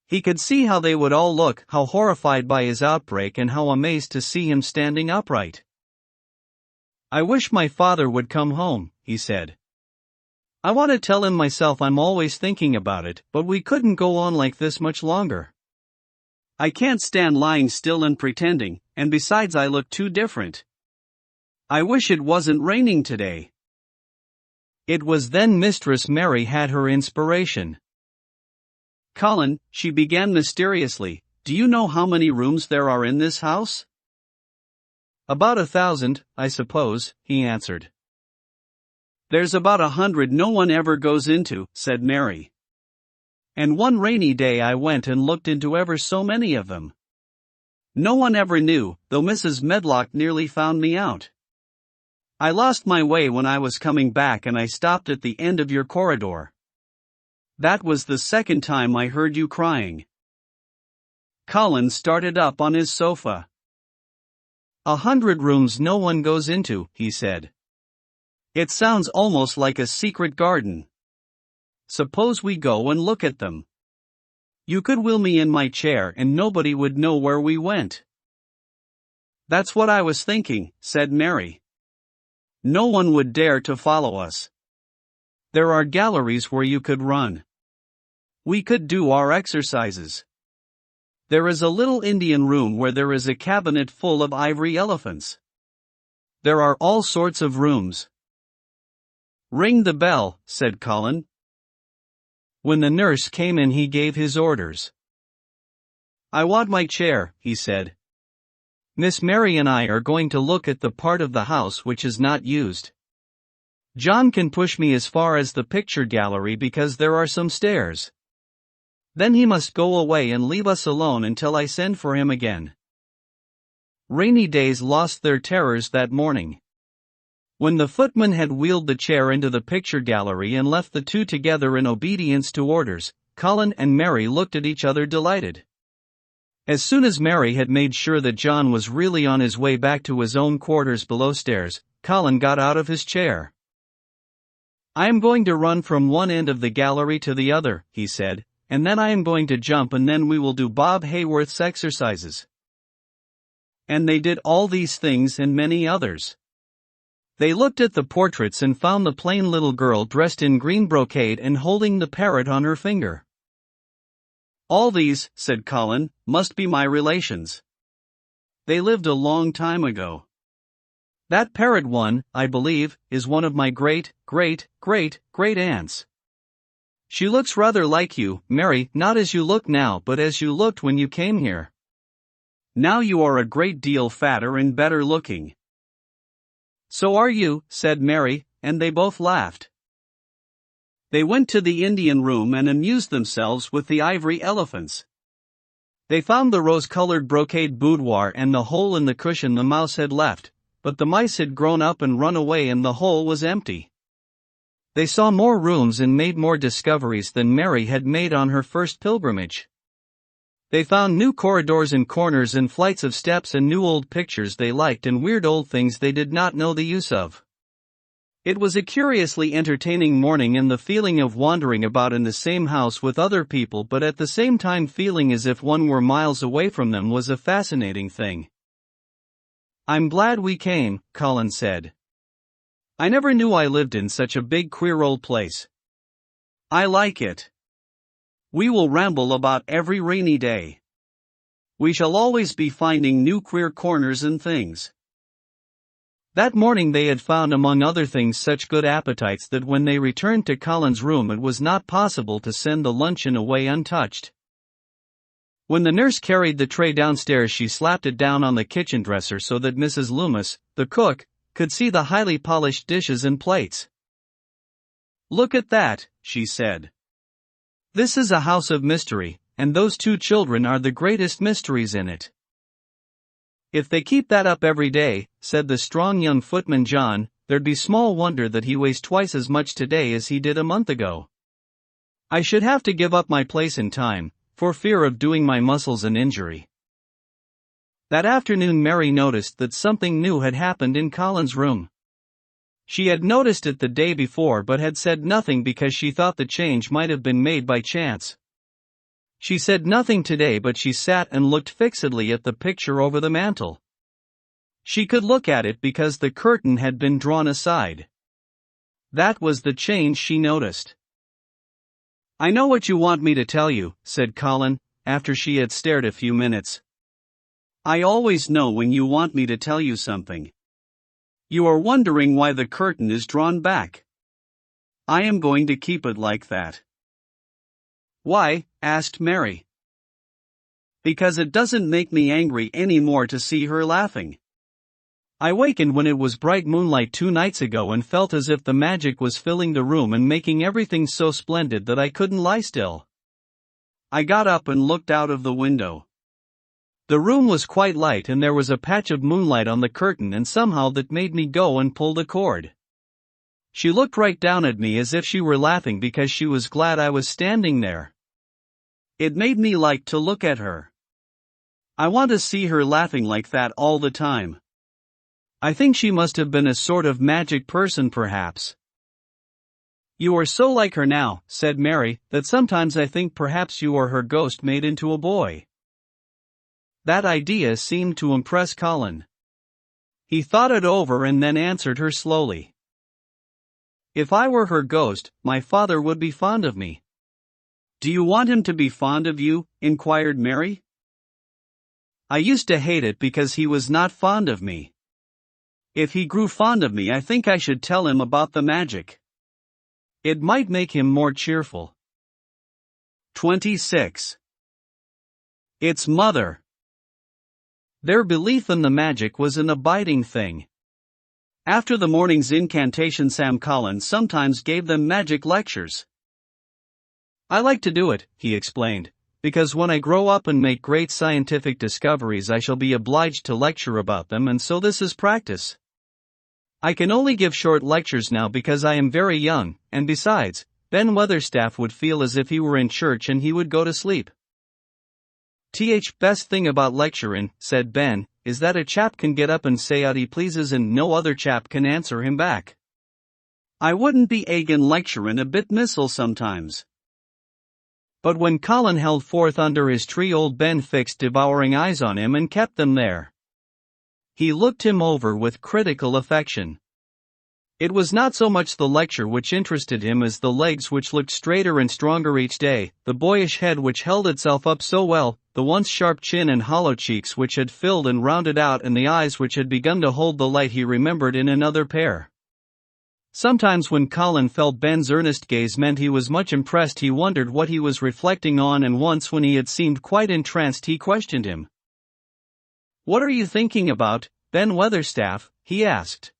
He could see how they would all look, how horrified by his outbreak and how amazed to see him standing upright. "I wish my father would come home," he said. I want to tell him myself I'm always thinking about it, but we couldn't go on like this much longer. I can't stand lying still and pretending, and besides I look too different. I wish it wasn't raining today. It was then Mistress Mary had her inspiration. Colin, she began mysteriously, do you know how many rooms there are in this house? About 1,000, I suppose, he answered. There's about 100 no one ever goes into, said Mary. And one rainy day I went and looked into ever so many of them. No one ever knew, though Mrs. Medlock nearly found me out. I lost my way when I was coming back and I stopped at the end of your corridor. That was the second time I heard you crying. Colin started up on his sofa. 100 rooms no one goes into, he said. It sounds almost like a secret garden. Suppose we go and look at them. You could wheel me in my chair and nobody would know where we went. That's what I was thinking, said Mary. No one would dare to follow us. There are galleries where you could run. We could do our exercises. There is a little Indian room where there is a cabinet full of ivory elephants. There are all sorts of rooms. Ring the bell, said Colin. When the nurse came in he gave his orders. I want my chair, he said. Miss Mary and I are going to look at the part of the house which is not used. John can push me as far as the picture gallery because there are some stairs. Then he must go away and leave us alone until I send for him again. Rainy days lost their terrors that morning. When the footman had wheeled the chair into the picture gallery and left the two together in obedience to orders, Colin and Mary looked at each other delighted. As soon as Mary had made sure that John was really on his way back to his own quarters below stairs, Colin got out of his chair. I am going to run from one end of the gallery to the other, he said, and then I am going to jump and then we will do Bob Hayworth's exercises. And they did all these things and many others. They looked at the portraits and found the plain little girl dressed in green brocade and holding the parrot on her finger. All these, said Colin, must be my relations. They lived a long time ago. That parrot one, I believe, is one of my great-great-great-great-aunts. She looks rather like you, Mary, not as you look now but as you looked when you came here. Now you are a great deal fatter and better looking. So are you, said Mary, and they both laughed. They went to the Indian room and amused themselves with the ivory elephants. They found the rose-colored brocade boudoir and the hole in the cushion the mouse had left, but the mice had grown up and run away and the hole was empty. They saw more rooms and made more discoveries than Mary had made on her first pilgrimage. They found new corridors and corners and flights of steps and new old pictures they liked and weird old things they did not know the use of. It was a curiously entertaining morning and the feeling of wandering about in the same house with other people but at the same time feeling as if one were miles away from them was a fascinating thing. I'm glad we came, Colin said. I never knew I lived in such a big queer old place. I like it. We will ramble about every rainy day. We shall always be finding new queer corners and things. That morning they had found among other things such good appetites that when they returned to Colin's room it was not possible to send the luncheon away untouched. When the nurse carried the tray downstairs she slapped it down on the kitchen dresser so that Mrs. Loomis, the cook, could see the highly polished dishes and plates. Look at that, she said. This is a house of mystery, and those two children are the greatest mysteries in it. If they keep that up every day, said the strong young footman John, there'd be small wonder that he weighs twice as much today as he did a month ago. I should have to give up my place in time, for fear of doing my muscles an injury. That afternoon Mary noticed that something new had happened in Colin's room. She had noticed it the day before but had said nothing because she thought the change might have been made by chance. She said nothing today but she sat and looked fixedly at the picture over the mantel. She could look at it because the curtain had been drawn aside. That was the change she noticed. "I know what you want me to tell you," said Colin, after she had stared a few minutes. "I always know when you want me to tell you something. You are wondering why the curtain is drawn back. I am going to keep it like that." "Why?" asked Mary. "Because it doesn't make me angry anymore to see her laughing. I wakened when it was bright moonlight 2 nights ago and felt as if the magic was filling the room and making everything so splendid that I couldn't lie still. I got up and looked out of the window. The room was quite light and there was a patch of moonlight on the curtain, and somehow that made me go and pull the cord. She looked right down at me as if she were laughing because she was glad I was standing there. It made me like to look at her. I want to see her laughing like that all the time. I think she must have been a sort of magic person perhaps." "You are so like her now," said Mary, "that sometimes I think perhaps you are her ghost made into a boy." That idea seemed to impress Colin. He thought it over and then answered her slowly. "If I were her ghost, my father would be fond of me." "Do you want him to be fond of you?" inquired Mary. "I used to hate it because he was not fond of me. If he grew fond of me, I think I should tell him about the magic. It might make him more cheerful." 26. Its mother. Their belief in the magic was an abiding thing. After the morning's incantation, Sam Collins sometimes gave them magic lectures. "I like to do it," he explained, "because when I grow up and make great scientific discoveries I shall be obliged to lecture about them, and so this is practice. I can only give short lectures now because I am very young, and besides, Ben Weatherstaff would feel as if he were in church and he would go to sleep." "Best thing about lecturing," said Ben, "is that a chap can get up and say what he pleases and no other chap can answer him back. I wouldn't be agin lecturing a bit missile sometimes." But when Colin held forth under his tree, old Ben fixed devouring eyes on him and kept them there. He looked him over with critical affection. It was not so much the lecture which interested him as the legs which looked straighter and stronger each day, the boyish head which held itself up so well, the once sharp chin and hollow cheeks which had filled and rounded out, and the eyes which had begun to hold the light he remembered in another pair. Sometimes when Colin felt Ben's earnest gaze meant he was much impressed, he wondered what he was reflecting on, and once when he had seemed quite entranced he questioned him. "What are you thinking about, Ben Weatherstaff?" he asked.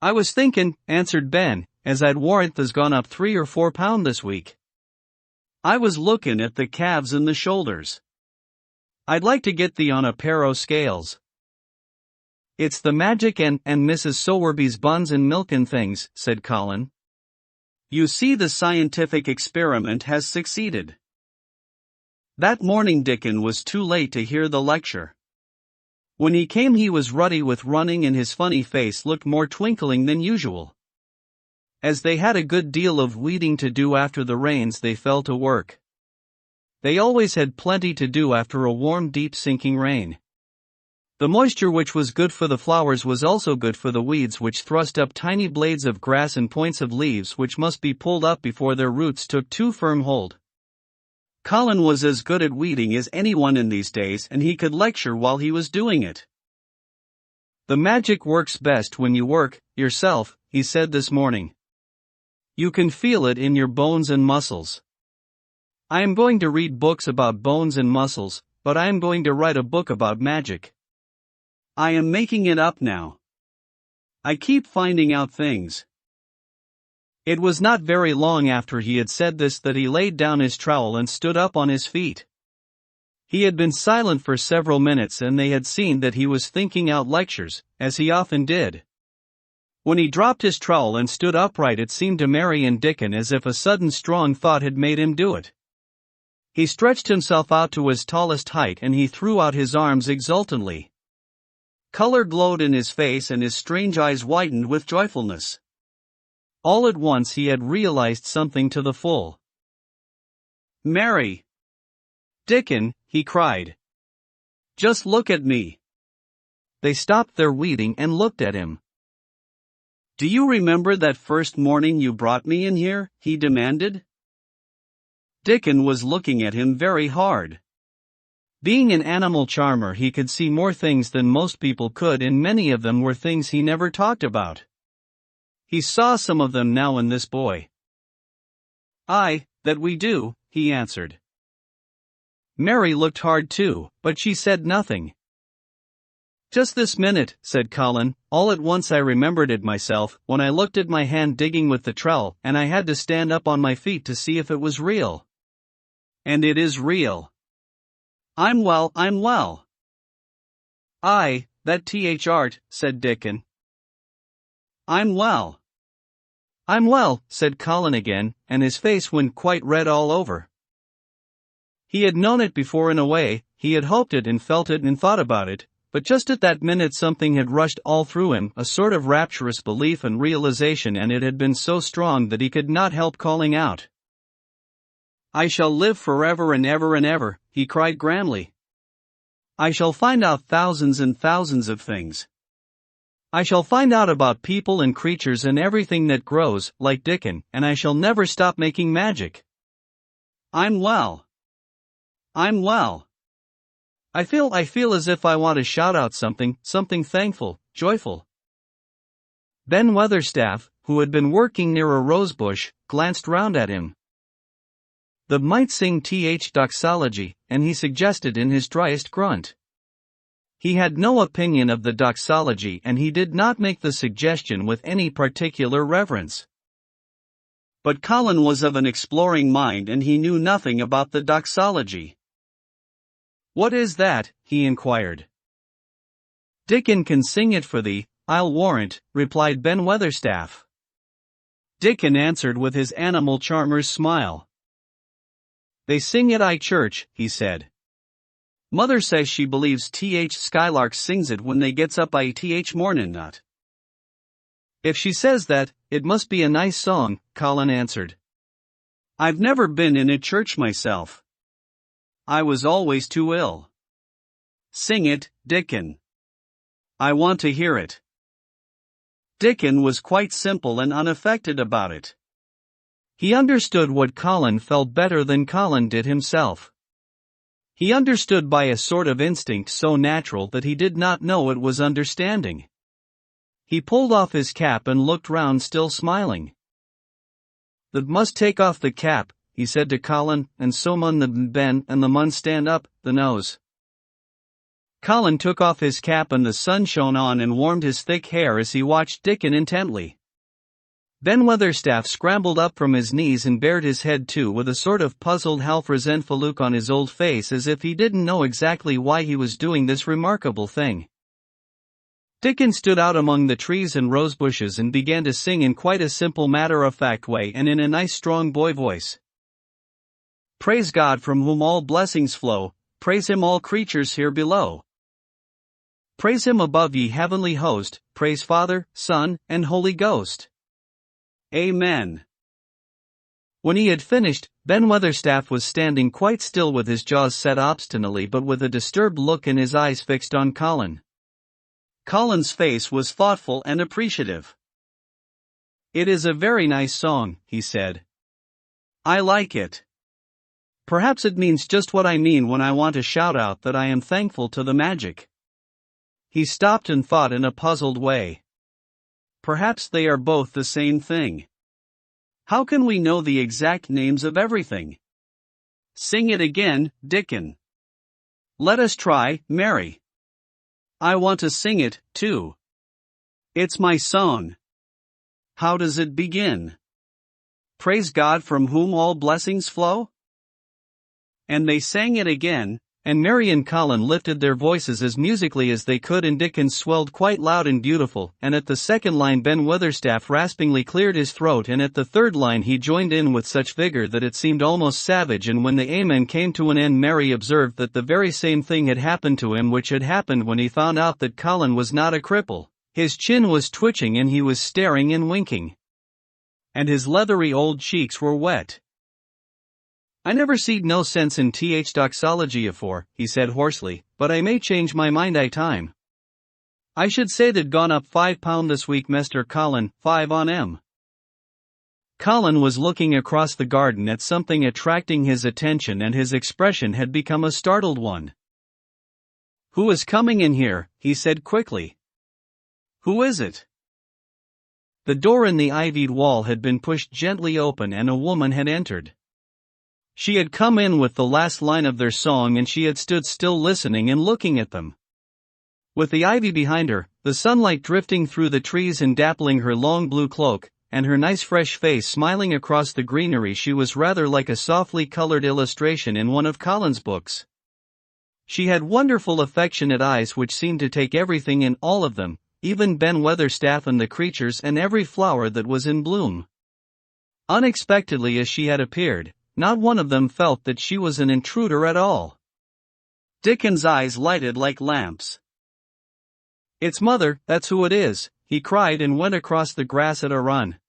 "I was thinkin'," answered Ben, "as I'd warrant tha's gone up 3 or 4 pound this week. I was lookin' at the calves and the shoulders. I'd like to get thee on a pair o' scales." "It's the magic and Mrs. Sowerby's buns and milk and things," said Colin. "You see, the scientific experiment has succeeded." That morning Dickon was too late to hear the lecture. When he came he was ruddy with running and his funny face looked more twinkling than usual. As they had a good deal of weeding to do after the rains, they fell to work. They always had plenty to do after a warm, deep sinking rain. The moisture which was good for the flowers was also good for the weeds, which thrust up tiny blades of grass and points of leaves which must be pulled up before their roots took too firm hold. Colin was as good at weeding as anyone in these days, and he could lecture while he was doing it. "The magic works best when you work yourself," he said this morning. "You can feel it in your bones and muscles. I am going to read books about bones and muscles, but I am going to write a book about magic. I am making it up now. I keep finding out things." It was not very long after he had said this that he laid down his trowel and stood up on his feet. He had been silent for several minutes and they had seen that he was thinking out lectures, as he often did. When he dropped his trowel and stood upright, it seemed to Mary and Dickon as if a sudden strong thought had made him do it. He stretched himself out to his tallest height and he threw out his arms exultantly. Color glowed in his face and his strange eyes widened with joyfulness. All at once he had realized something to the full. "Mary! Dickon," he cried. "Just look at me." They stopped their weeding and looked at him. Do you remember that first morning you brought me in here? He demanded. Dickon was looking at him very hard. Being an animal charmer, he could see more things than most people could, and many of them were things he never talked about. He saw some of them now in this boy. "Aye, that we do," he answered. Mary looked hard too, but she said nothing. "Just this minute," said Colin, "all at once I remembered it myself, when I looked at my hand digging with the trowel, and I had to stand up on my feet to see if it was real. And it is real. I'm well, I'm well." "Aye, that art," said Dickon. "I'm well." "I'm well," said Colin again, and his face went quite red all over. He had known it before in a way, he had hoped it and felt it and thought about it, but just at that minute something had rushed all through him, a sort of rapturous belief and realization, and it had been so strong that he could not help calling out. "I shall live forever and ever," he cried grandly. "I shall find out thousands and thousands of things. I shall find out about people and creatures and everything that grows, like Dickon, and I shall never stop making magic. I'm well. I'm well. I feel as if I want to shout out something thankful, joyful." Ben Weatherstaff, who had been working near a rosebush, glanced round at him. "The might sing doxology," and he suggested in his driest grunt. He had no opinion of the doxology, and he did not make the suggestion with any particular reverence. But Colin was of an exploring mind and he knew nothing about the doxology. "What is that?" he inquired. "Dickon can sing it for thee, I'll warrant," replied Ben Weatherstaff. Dickon answered with his animal charmer's smile. "They sing at church," he said. "Mother says she believes Skylark sings it when they gets up mornin' nut." "If she says that, it must be a nice song," Colin answered. "I've never been in a church myself. I was always too ill." "Sing it, Dickon. I want to hear it." Dickon was quite simple and unaffected about it. He understood what Colin felt better than Colin did himself. He understood by a sort of instinct so natural that he did not know it was understanding. He pulled off his cap and looked round, still smiling. "That must take off the cap," he said to Colin, "and so mun the Ben and the mun stand up, the nose." Colin took off his cap and the sun shone on and warmed his thick hair as he watched Dickon intently. Ben Weatherstaff scrambled up from his knees and bared his head too, with a sort of puzzled half-resentful look on his old face, as if he didn't know exactly why he was doing this remarkable thing. Dickon stood out among the trees and rosebushes and began to sing in quite a simple matter-of-fact way and in a nice strong boy voice. "Praise God from whom all blessings flow, praise him all creatures here below. Praise him above ye heavenly host, praise Father, Son, and Holy Ghost. Amen." When he had finished, Ben Weatherstaff was standing quite still with his jaws set obstinately but with a disturbed look and his eyes fixed on Colin. Colin's face was thoughtful and appreciative. "It is a very nice song," he said. "I like it. Perhaps it means just what I mean when I want to shout out that I am thankful to the magic." He stopped and thought in a puzzled way. Perhaps they are both the same thing. How can we know the exact names of everything? Sing it again, Dickon. Let us try, Mary. I want to sing it, too. It's my song. How does it begin? Praise God from whom all blessings flow? And they sang it again, and Mary and Colin lifted their voices as musically as they could, and Dickon swelled quite loud and beautiful, and at the second line Ben Weatherstaff raspingly cleared his throat, and at the third line he joined in with such vigor that it seemed almost savage, and when the amen came to an end Mary observed that the very same thing had happened to him which had happened when he found out that Colin was not a cripple. His chin was twitching and he was staring and winking. And his leathery old cheeks were wet. "I never seed no sense in doxology afore," he said hoarsely, "but I may change my mind I time. I should say they'd gone up £5 this week, Mr. Colin, 5 on 'em. Colin was looking across the garden at something attracting his attention, and his expression had become a startled one. "Who is coming in here?" he said quickly. "Who is it?" The door in the ivied wall had been pushed gently open and a woman had entered. She had come in with the last line of their song, and she had stood still listening and looking at them. With the ivy behind her, the sunlight drifting through the trees and dappling her long blue cloak, and her nice fresh face smiling across the greenery, she was rather like a softly colored illustration in one of Colin's books. She had wonderful affectionate eyes which seemed to take everything in, all of them, even Ben Weatherstaff and the creatures and every flower that was in bloom. Unexpectedly as she had appeared, not one of them felt that she was an intruder at all. Dickon's eyes lighted like lamps. "It's Mother, that's who it is," he cried, and went across the grass at a run.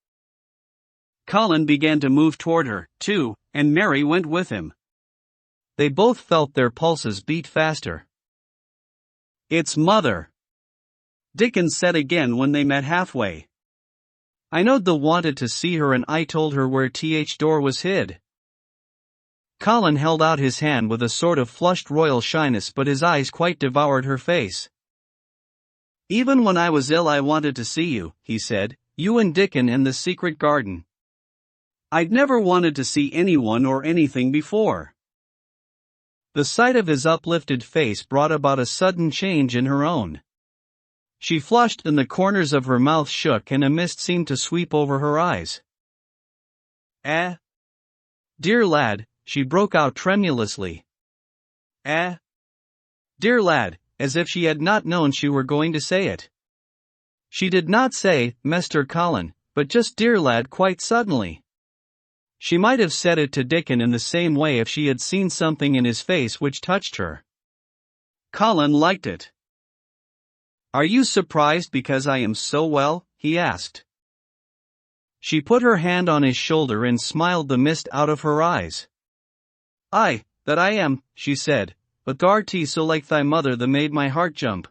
Colin began to move toward her, too, and Mary went with him. They both felt their pulses beat faster. "It's Mother," Dickon said again when they met halfway. "I know'd thou wanted to see her, and I told her where door was hid." Colin held out his hand with a sort of flushed royal shyness, but his eyes quite devoured her face. "Even when I was ill I wanted to see you," he said, "you and Dickon in the secret garden. I'd never wanted to see anyone or anything before." The sight of his uplifted face brought about a sudden change in her own. She flushed and the corners of her mouth shook and a mist seemed to sweep over her eyes. Dear lad," she broke out tremulously. Dear lad," as if she had not known she were going to say it. She did not say, "Mr. Colin," but just "dear lad" quite suddenly. She might have said it to Dickon in the same way if she had seen something in his face which touched her. Colin liked it. "Are you surprised because I am so well?" he asked. She put her hand on his shoulder and smiled the mist out of her eyes. "Aye, that I am," she said, "but thou'rt so like thy mother that made my heart jump."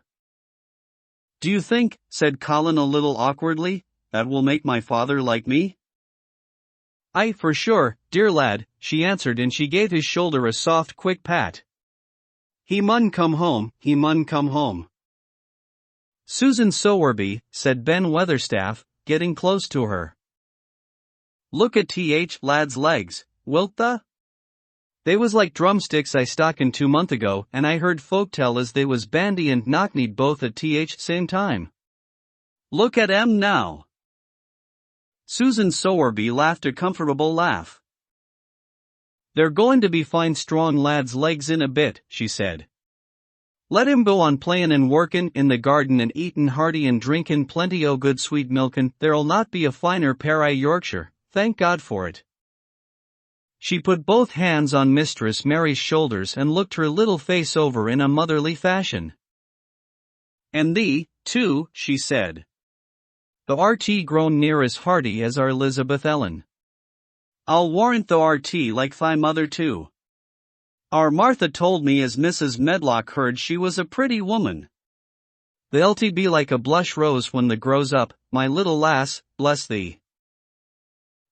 "Do you think," said Colin a little awkwardly, "that will make my father like me?" "Aye, for sure, dear lad," she answered, and she gave his shoulder a soft quick pat. "He mun come home, he mun come home." "Susan Sowerby," said Ben Weatherstaff, getting close to her. "Look at lad's legs, wilt tha? They was like drumsticks I stockened 2 month ago, and I heard folk tell as they was bandy and knock-kneed both at same time. Look at 'em now." Susan Sowerby laughed a comfortable laugh. "They're going to be fine strong lad's legs in a bit," she said. "Let him go on playin' and workin' in the garden and eatin' hearty and drinkin' plenty o' good sweet milkin', there'll not be a finer pair I Yorkshire, thank God for it." She put both hands on Mistress Mary's shoulders and looked her little face over in a motherly fashion. "And thee, too," she said. "Thou art grown near as hearty as our Elizabeth Ellen. I'll warrant thou art like thy mother too. Our Martha told me as Mrs. Medlock heard she was a pretty woman. They'll be like a blush rose when they grows up, my little lass, bless thee."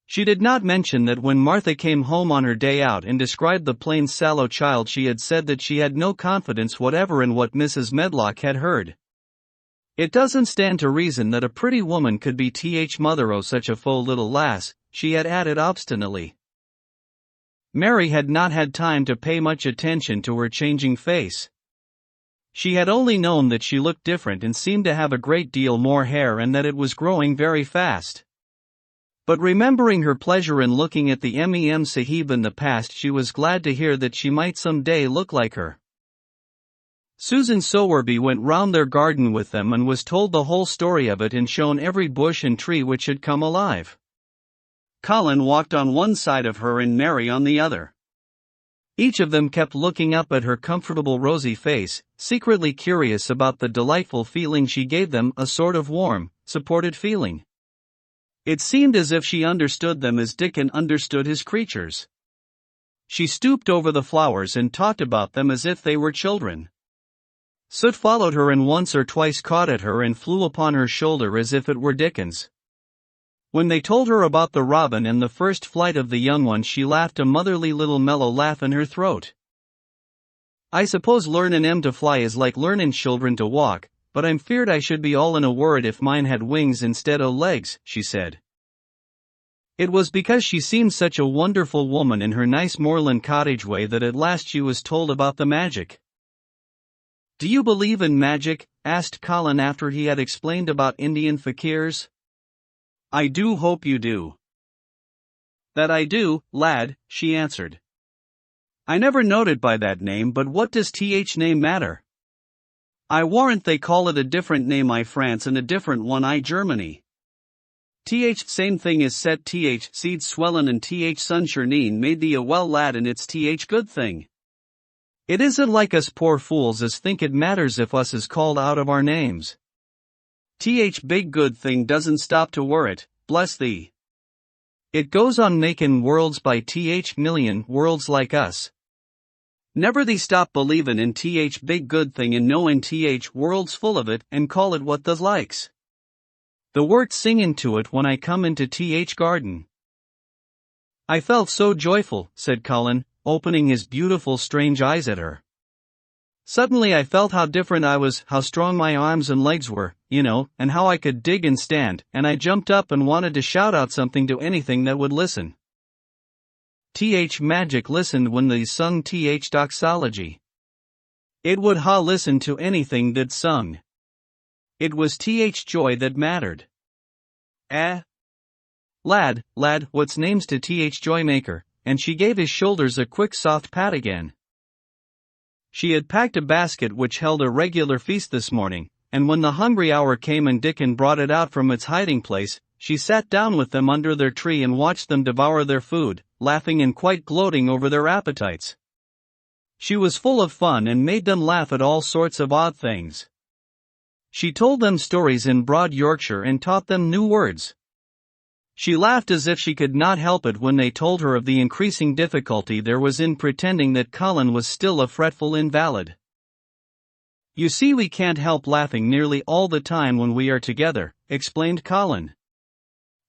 She did not mention that when Martha came home on her day out and described the plain sallow child, she had said that she had no confidence whatever in what Mrs. Medlock had heard. "It doesn't stand to reason that a pretty woman could be mother o' such a faux little lass," she had added obstinately. Mary had not had time to pay much attention to her changing face. She had only known that she looked different and seemed to have a great deal more hair and that it was growing very fast. But remembering her pleasure in looking at the Mem Sahib in the past, she was glad to hear that she might some day look like her. Susan Sowerby went round their garden with them and was told the whole story of it and shown every bush and tree which had come alive. Colin walked on one side of her and Mary on the other. Each of them kept looking up at her comfortable rosy face, secretly curious about the delightful feeling she gave them, a sort of warm, supported feeling. It seemed as if she understood them as Dickon understood his creatures. She stooped over the flowers and talked about them as if they were children. Soot followed her and once or twice caught at her and flew upon her shoulder as if it were Dickens. When they told her about the robin and the first flight of the young one, she laughed, a motherly little mellow laugh in her throat. I suppose learnin' 'em to fly is like learnin' children to walk, but I'm feared I should be all in a worrit if mine had wings instead o' legs, she said. It was because she seemed such a wonderful woman in her nice moorland cottage way that at last she was told about the magic. Do you believe in magic? Asked Colin after he had explained about Indian fakirs. I do hope you do. That I do, lad, she answered. I never noted by that name, but what does th name matter? I warrant they call it a different name I France and a different one I Germany. Th same thing is set th seed swellin' and th sunshirneen made thee a well lad and it's th good thing. It isn't like us poor fools as think it matters if us is called out of our names. Th big good thing doesn't stop to worrit, bless thee. It goes on makin' worlds by th million worlds like us. Never thee stop believin' in th big good thing and knowin' th worlds full of it and call it what thou likes. The wort singin' to it when I come into th garden. I felt so joyful, said Colin, opening his beautiful strange eyes at her. Suddenly I felt how different I was, how strong my arms and legs were, and how I could dig and stand, and I jumped up and wanted to shout out something to anything that would listen. Th magic listened when they sung th doxology. It would ha listen to anything that sung. It was th joy that mattered. Lad, what's name's to th joymaker, and she gave his shoulders a quick soft pat again. She had packed a basket which held a regular feast this morning, and when the hungry hour came and Dickon brought it out from its hiding place, she sat down with them under their tree and watched them devour their food, laughing and quite gloating over their appetites. She was full of fun and made them laugh at all sorts of odd things. She told them stories in broad Yorkshire and taught them new words. She laughed as if she could not help it when they told her of the increasing difficulty there was in pretending that Colin was still a fretful invalid. You see, we can't help laughing nearly all the time when we are together, explained Colin.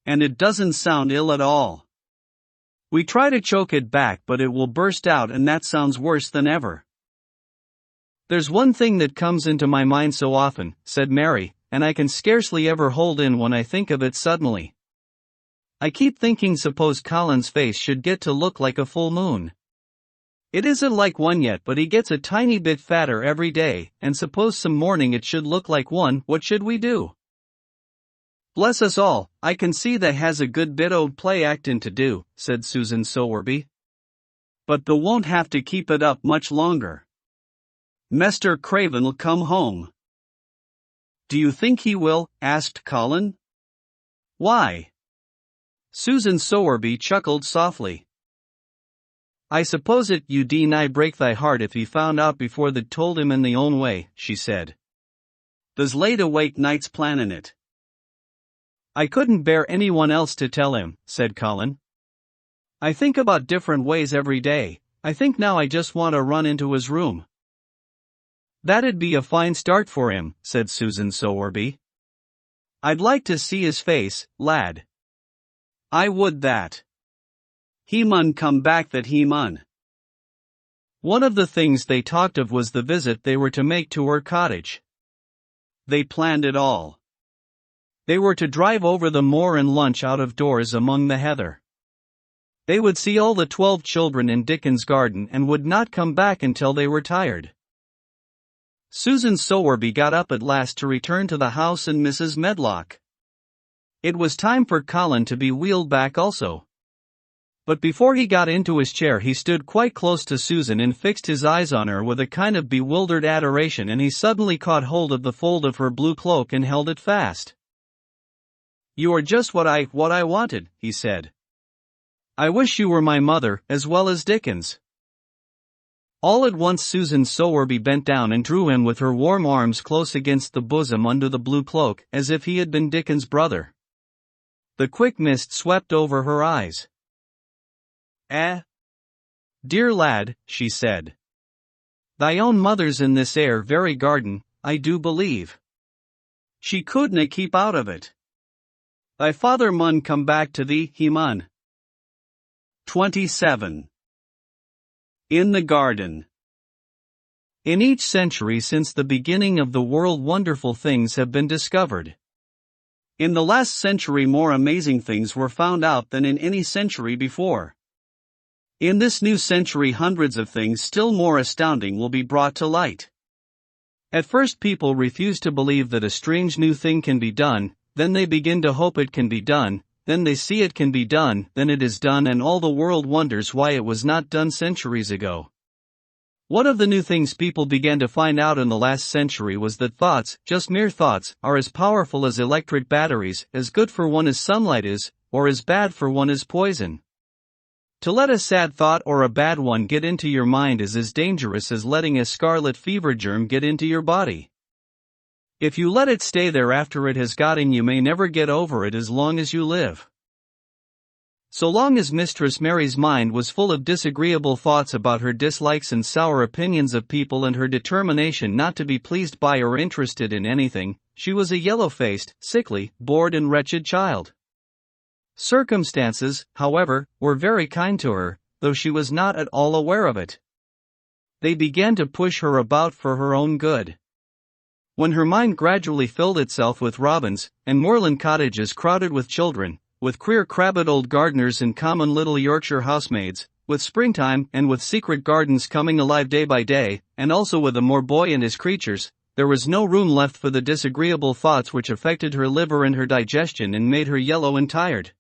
And it doesn't sound ill at all. We try to choke it back, but it will burst out, and that sounds worse than ever. There's one thing that comes into my mind so often, said Mary, and I can scarcely ever hold in when I think of it suddenly. I keep thinking, suppose Colin's face should get to look like a full moon. It isn't like one yet, but he gets a tiny bit fatter every day, and suppose some morning it should look like one, what should we do? Bless us all, I can see that has a good bit o' play actin' to do, said Susan Sowerby. But thou won't have to keep it up much longer. Mester Craven'll come home. Do you think he will? Asked Colin. Why? Susan Sowerby chuckled softly. I suppose it you'd nigh break thy heart if he found out before they'd told him in the own way, she said. There's laid awake nights plannin' it. I couldn't bear anyone else to tell him, said Colin. I think about different ways every day. I think now I just want to run into his room. That'd be a fine start for him, said Susan Sowerby. I'd like to see his face, lad. I would that. He mun come back, that he mun. One of the things they talked of was the visit they were to make to her cottage. They planned it all. They were to drive over the moor and lunch out of doors among the heather. They would see all the 12 children in Dickon's garden and would not come back until they were tired. Susan Sowerby got up at last to return to the house and Mrs. Medlock. It was time for Colin to be wheeled back also. But before he got into his chair he stood quite close to Susan and fixed his eyes on her with a kind of bewildered adoration, and he suddenly caught hold of the fold of her blue cloak and held it fast. You are just what I wanted, he said. I wish you were my mother, as well as Dickens. All at once Susan Sowerby bent down and drew him with her warm arms close against the bosom under the blue cloak, as if he had been Dickens' brother. The quick mist swept over her eyes. Dear lad, she said. Thy own mother's in this air very garden, I do believe. She couldna keep out of it. Thy father mun come back to thee, he mun. 27. In the garden. In each century since the beginning of the world, wonderful things have been discovered. In the last century, more amazing things were found out than in any century before. In this new century, hundreds of things still more astounding will be brought to light. At first, people refuse to believe that a strange new thing can be done, then they begin to hope it can be done, then they see it can be done, then it is done, and all the world wonders why it was not done centuries ago. One of the new things people began to find out in the last century was that thoughts, just mere thoughts, are as powerful as electric batteries, as good for one as sunlight is, or as bad for one as poison. To let a sad thought or a bad one get into your mind is as dangerous as letting a scarlet fever germ get into your body. If you let it stay there after it has got in, you may never get over it as long as you live. So long as Mistress Mary's mind was full of disagreeable thoughts about her dislikes and sour opinions of people and her determination not to be pleased by or interested in anything, she was a yellow-faced, sickly, bored and wretched child. Circumstances, however, were very kind to her, though she was not at all aware of it. They began to push her about for her own good. When her mind gradually filled itself with robins, and moorland cottages crowded with children, with queer crabbed old gardeners and common little Yorkshire housemaids, with springtime and with secret gardens coming alive day by day, and also with a more boy and his creatures, there was no room left for the disagreeable thoughts which affected her liver and her digestion and made her yellow and tired.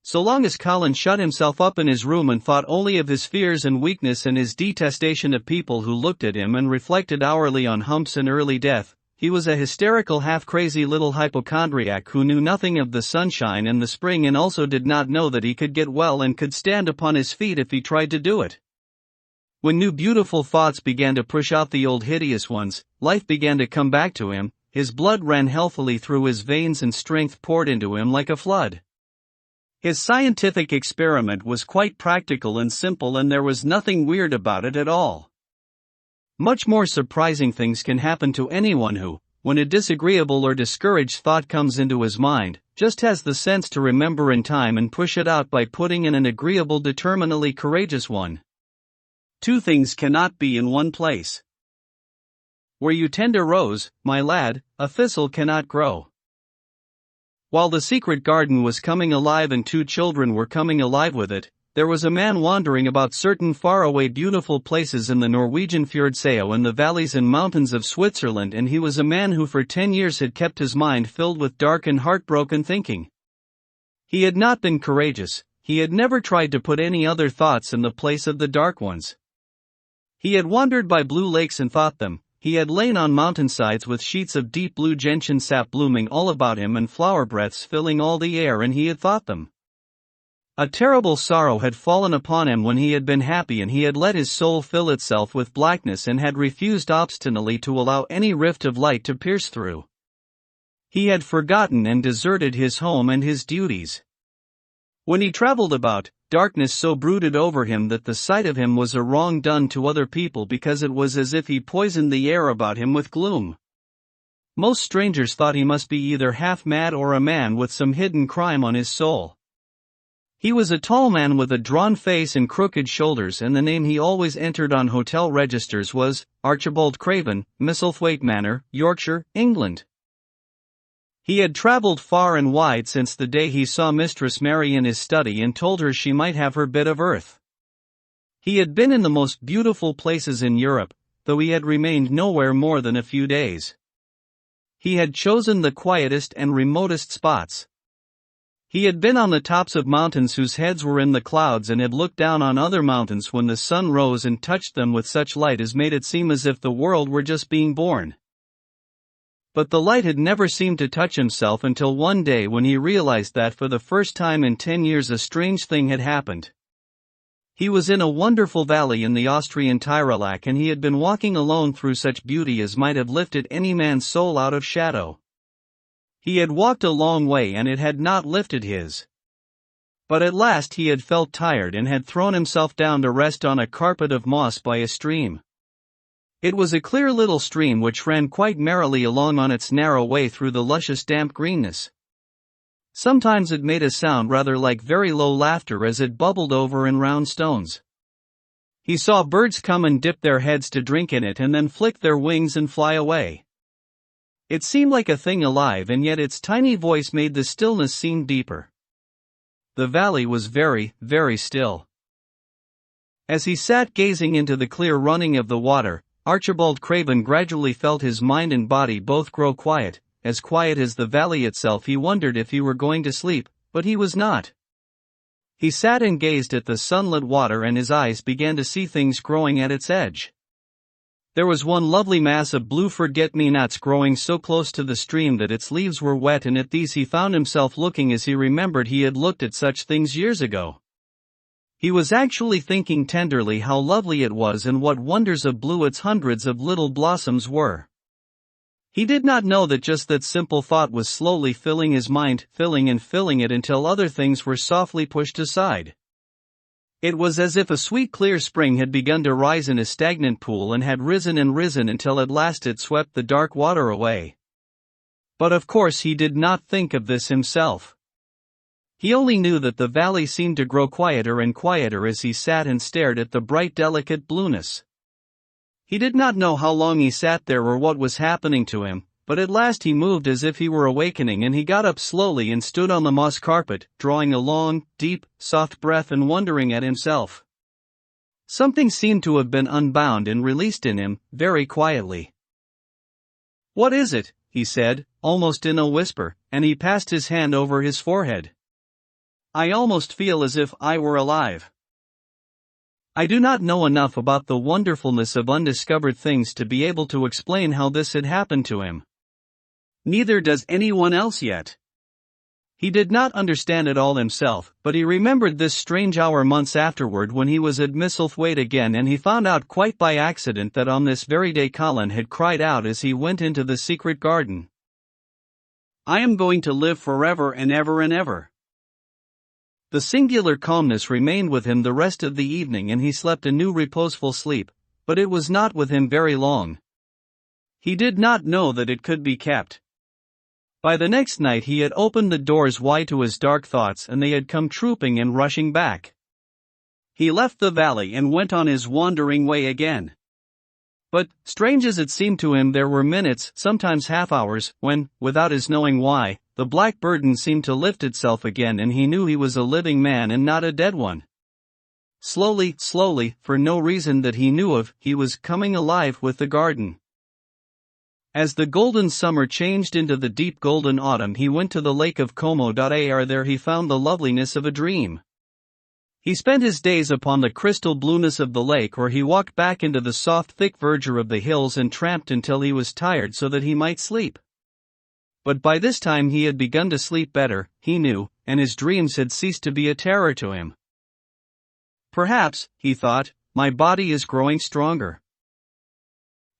So long as Colin shut himself up in his room and thought only of his fears and weakness and his detestation of people who looked at him and reflected hourly on humps and early death, he was a hysterical, half-crazy little hypochondriac who knew nothing of the sunshine and the spring, and also did not know that he could get well and could stand upon his feet if he tried to do it. When new beautiful thoughts began to push out the old hideous ones, life began to come back to him, his blood ran healthily through his veins and strength poured into him like a flood. His scientific experiment was quite practical and simple, and there was nothing weird about it at all. Much more surprising things can happen to anyone who, when a disagreeable or discouraged thought comes into his mind, just has the sense to remember in time and push it out by putting in an agreeable, determinedly courageous one. Two things cannot be in one place. Where you tend a rose, my lad, a thistle cannot grow. While the secret garden was coming alive and two children were coming alive with it, there was a man wandering about certain faraway beautiful places in the Norwegian Fjordsao and the valleys and mountains of Switzerland, and he was a man who for 10 years had kept his mind filled with dark and heartbroken thinking. He had not been courageous, he had never tried to put any other thoughts in the place of the dark ones. He had wandered by blue lakes and thought them. He had lain on mountainsides with sheets of deep blue gentian sap blooming all about him and flower breaths filling all the air, and he had thought them. A terrible sorrow had fallen upon him when he had been happy, and he had let his soul fill itself with blackness and had refused obstinately to allow any rift of light to pierce through. He had forgotten and deserted his home and his duties. When he traveled about, darkness so brooded over him that the sight of him was a wrong done to other people, because it was as if he poisoned the air about him with gloom. Most strangers thought he must be either half mad or a man with some hidden crime on his soul. He was a tall man with a drawn face and crooked shoulders, and the name he always entered on hotel registers was Archibald Craven, Misselthwaite Manor, Yorkshire, England. He had travelled far and wide since the day he saw Mistress Mary in his study and told her she might have her bit of earth. He had been in the most beautiful places in Europe, though he had remained nowhere more than a few days. He had chosen the quietest and remotest spots. He had been on the tops of mountains whose heads were in the clouds, and had looked down on other mountains when the sun rose and touched them with such light as made it seem as if the world were just being born. But the light had never seemed to touch himself until one day when he realized that for the first time in 10 years a strange thing had happened. He was in a wonderful valley in the Austrian Tyrolak, and he had been walking alone through such beauty as might have lifted any man's soul out of shadow. He had walked a long way and it had not lifted his. But at last he had felt tired and had thrown himself down to rest on a carpet of moss by a stream. It was a clear little stream which ran quite merrily along on its narrow way through the luscious damp greenness. Sometimes it made a sound rather like very low laughter as it bubbled over in round stones. He saw birds come and dip their heads to drink in it and then flick their wings and fly away. It seemed like a thing alive, and yet its tiny voice made the stillness seem deeper. The valley was very, very still. As he sat gazing into the clear running of the water, Archibald Craven gradually felt his mind and body both grow quiet as the valley itself. He wondered if he were going to sleep, but he was not. He sat and gazed at the sunlit water, and his eyes began to see things growing at its edge. There was one lovely mass of blue forget-me-nots growing so close to the stream that its leaves were wet, and at these he found himself looking as he remembered he had looked at such things years ago. He was actually thinking tenderly how lovely it was and what wonders of blue its hundreds of little blossoms were. He did not know that just that simple thought was slowly filling his mind, filling it until other things were softly pushed aside. It was as if a sweet clear spring had begun to rise in a stagnant pool and had risen until at last it swept the dark water away. But of course he did not think of this himself. He only knew that the valley seemed to grow quieter and quieter as he sat and stared at the bright delicate blueness. He did not know how long he sat there or what was happening to him, but at last he moved as if he were awakening, and he got up slowly and stood on the moss carpet, drawing a long, deep, soft breath and wondering at himself. Something seemed to have been unbound and released in him, very quietly. "What is it?" he said, almost in a whisper, and he passed his hand over his forehead. "I almost feel as if I were alive." I do not know enough about the wonderfulness of undiscovered things to be able to explain how this had happened to him. Neither does anyone else yet. He did not understand it all himself, but he remembered this strange hour months afterward when he was at Misselthwaite again, and he found out quite by accident that on this very day Colin had cried out as he went into the secret garden, "I am going to live forever and ever and ever." The singular calmness remained with him the rest of the evening, and he slept a new reposeful sleep, but it was not with him very long. He did not know that it could be kept. By the next night he had opened the doors wide to his dark thoughts, and they had come trooping and rushing back. He left the valley and went on his wandering way again. But, strange as it seemed to him, there were minutes, sometimes half hours, when, without his knowing why, the black burden seemed to lift itself again, and he knew he was a living man and not a dead one. Slowly, for no reason that he knew of, he was coming alive with the garden. As the golden summer changed into the deep golden autumn, he went to the lake of Como. There he found the loveliness of a dream. He spent his days upon the crystal blueness of the lake, or he walked back into the soft thick verdure of the hills and tramped until he was tired so that he might sleep. But by this time he had begun to sleep better, he knew, and his dreams had ceased to be a terror to him. Perhaps, he thought, my body is growing stronger.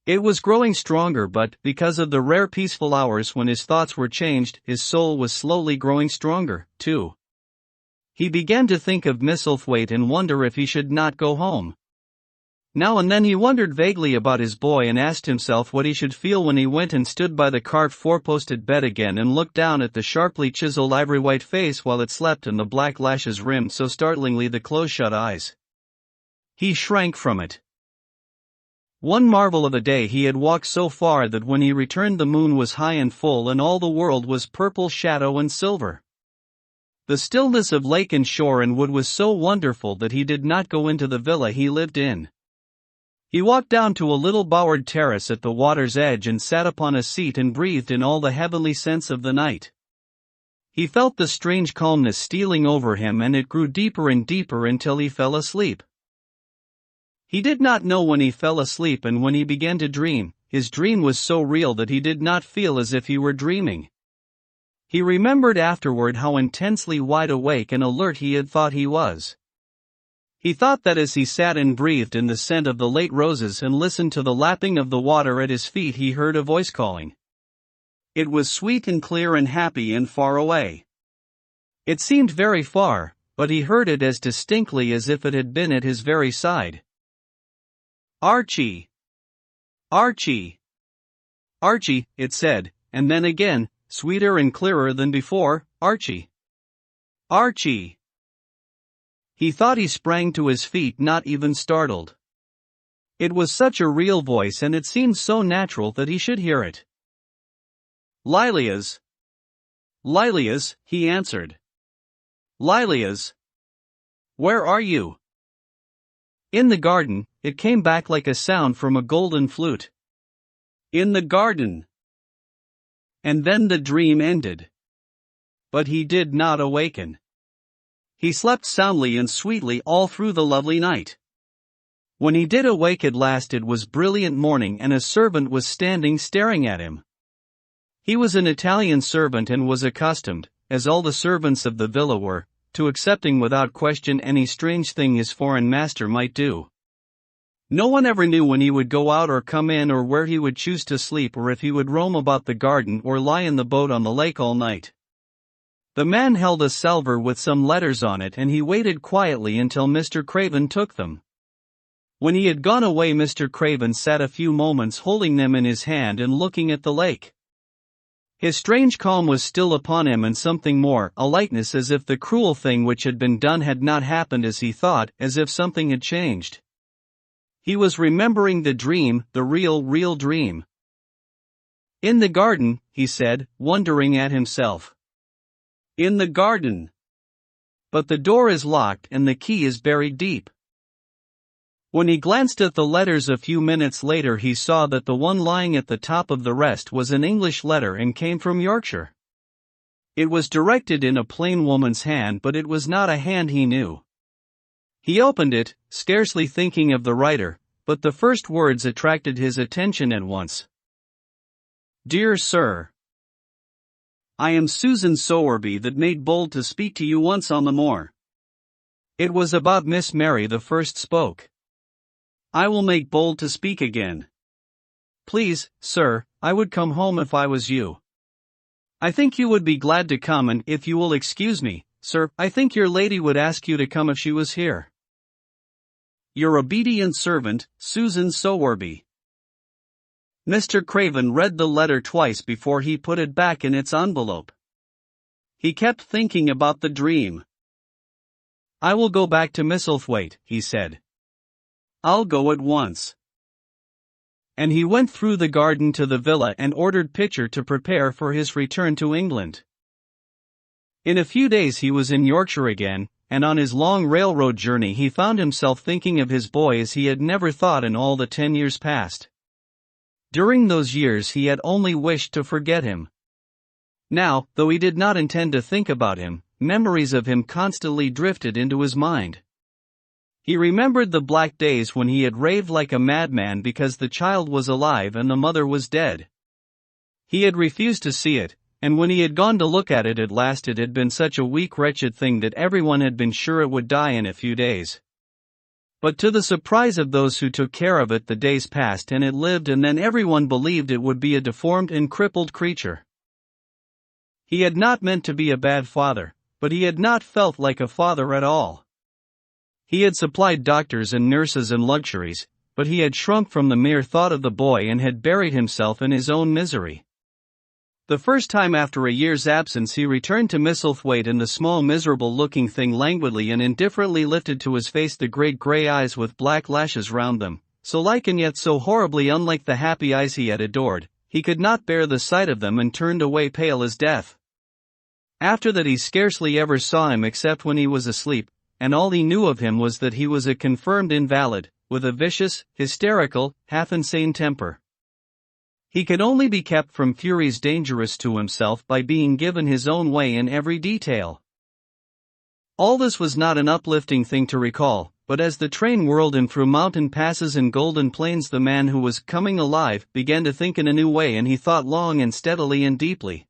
It was growing stronger, but, because of the rare peaceful hours when his thoughts were changed, his soul was slowly growing stronger, too. He began to think of Misselthwaite and wonder if he should not go home. Now and then he wondered vaguely about his boy and asked himself what he should feel when he went and stood by the carved four-posted bed again and looked down at the sharply chiseled ivory-white face while it slept and the black lashes rimmed so startlingly the close-shut eyes. He shrank from it. One marvel of the day, he had walked so far that when he returned the moon was high and full and all the world was purple shadow and silver. The stillness of lake and shore and wood was so wonderful that he did not go into the villa he lived in. He walked down to a little bowered terrace at the water's edge and sat upon a seat and breathed in all the heavenly scents of the night. He felt the strange calmness stealing over him, and it grew deeper and deeper until he fell asleep. He did not know when he fell asleep, and when he began to dream, his dream was so real that he did not feel as if he were dreaming. He remembered afterward how intensely wide awake and alert he had thought he was. He thought that as he sat and breathed in the scent of the late roses and listened to the lapping of the water at his feet, he heard a voice calling. It was sweet and clear and happy and far away. It seemed very far, but he heard it as distinctly as if it had been at his very side. "Archie! Archie. Archie, it said, and then again, sweeter and clearer than before, Archie. Archie. He thought he sprang to his feet, not even startled. It was such a real voice and it seemed so natural that he should hear it. Lilia's. Lilia's, he answered. Lilia's. Where are you? In the garden, it came back like a sound from a golden flute. In the garden. And then the dream ended. But he did not awaken. He slept soundly and sweetly all through the lovely night. When he did awake at last, it was brilliant morning and a servant was standing staring at him. He was an Italian servant and was accustomed, as all the servants of the villa were, to accepting without question any strange thing his foreign master might do. No one ever knew when he would go out or come in, or where he would choose to sleep, or if he would roam about the garden or lie in the boat on the lake all night. The man held a salver with some letters on it and he waited quietly until Mr. Craven took them. When he had gone away, Mr. Craven sat a few moments holding them in his hand and looking at the lake. His strange calm was still upon him, and something more, a lightness, as if the cruel thing which had been done had not happened as he thought, as if something had changed. He was remembering the dream, the real dream. In the garden, he said, wondering at himself. In the garden. But the door is locked and the key is buried deep. When he glanced at the letters a few minutes later, he saw that the one lying at the top of the rest was an English letter and came from Yorkshire. It was directed in a plain woman's hand, but it was not a hand he knew. He opened it, scarcely thinking of the writer, but the first words attracted his attention at once. Dear Sir, I am Susan Sowerby, that made bold to speak to you once on the moor. It was about Miss Mary the first spoke. I will make bold to speak again. Please, sir, I would come home if I was you. I think you would be glad to come, and if you will excuse me, sir, I think your lady would ask you to come if she was here. Your obedient servant, Susan Sowerby. Mr. Craven read the letter twice before he put it back in its envelope. He kept thinking about the dream. I will go back to Misselthwaite, he said. I'll go at once. And he went through the garden to the villa and ordered Pitcher to prepare for his return to England. In a few days he was in Yorkshire again, and on his long railroad journey he found himself thinking of his boy as he had never thought in all the 10 years past. During those years he had only wished to forget him. Now, though he did not intend to think about him, memories of him constantly drifted into his mind. He remembered the black days when he had raved like a madman because the child was alive and the mother was dead. He had refused to see it, and when he had gone to look at it at last, it had been such a weak, wretched thing that everyone had been sure it would die in a few days. But to the surprise of those who took care of it, the days passed and it lived, and then everyone believed it would be a deformed and crippled creature. He had not meant to be a bad father, but he had not felt like a father at all. He had supplied doctors and nurses and luxuries, but he had shrunk from the mere thought of the boy and had buried himself in his own misery. The first time after a year's absence he returned to Misselthwaite, and the small miserable-looking thing languidly and indifferently lifted to his face the great grey eyes with black lashes round them, so like and yet so horribly unlike the happy eyes he had adored. He could not bear the sight of them and turned away pale as death. After that he scarcely ever saw him except when he was asleep, and all he knew of him was that he was a confirmed invalid, with a vicious, hysterical, half-insane temper. He could only be kept from furies dangerous to himself by being given his own way in every detail. All this was not an uplifting thing to recall, but as the train whirled him through mountain passes and golden plains, the man who was coming alive began to think in a new way, and he thought long and steadily and deeply.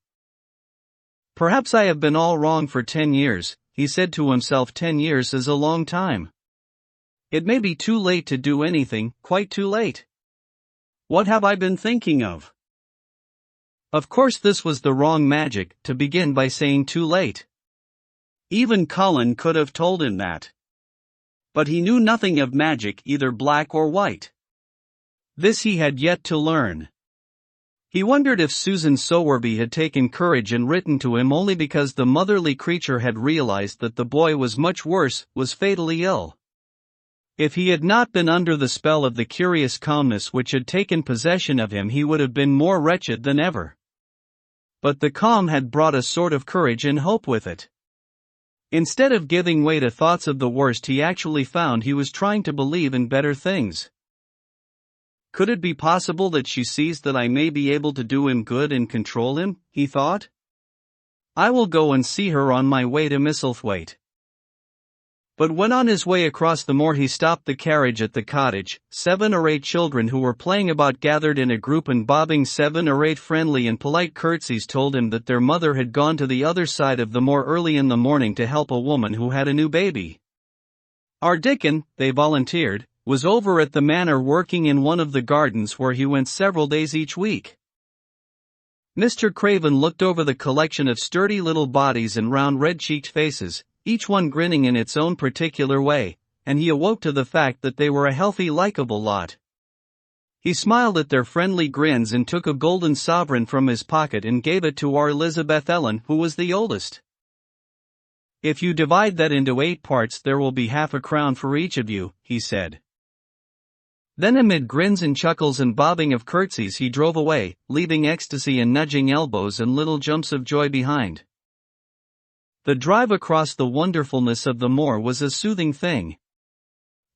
Perhaps I have been all wrong for 10 years, he said to himself. 10 years is a long time. It may be too late to do anything, quite too late. What have I been thinking of? Of course this was the wrong magic, to begin by saying too late. Even Colin could have told him that. But he knew nothing of magic, either black or white. This he had yet to learn. He wondered if Susan Sowerby had taken courage and written to him only because the motherly creature had realized that the boy was much worse, was fatally ill. If he had not been under the spell of the curious calmness which had taken possession of him, he would have been more wretched than ever. But the calm had brought a sort of courage and hope with it. Instead of giving way to thoughts of the worst, he actually found he was trying to believe in better things. Could it be possible that she sees that I may be able to do him good and control him, he thought. I will go and see her on my way to Misselthwaite. But when on his way across the moor he stopped the carriage at the cottage, 7 or 8 children who were playing about gathered in a group and bobbing 7 or 8 friendly and polite curtsies told him that their mother had gone to the other side of the moor early in the morning to help a woman who had a new baby. Our Dickon, they volunteered, was over at the manor working in one of the gardens where he went several days each week. Mr. Craven looked over the collection of sturdy little bodies and round red-cheeked faces, each one grinning in its own particular way, and he awoke to the fact that they were a healthy, likable lot. He smiled at their friendly grins and took a golden sovereign from his pocket and gave it to our Elizabeth Ellen, who was the oldest. If you divide that into 8 parts, there will be half a crown for each of you, he said. Then amid grins and chuckles and bobbing of curtsies he drove away, leaving ecstasy and nudging elbows and little jumps of joy behind. The drive across the wonderfulness of the moor was a soothing thing.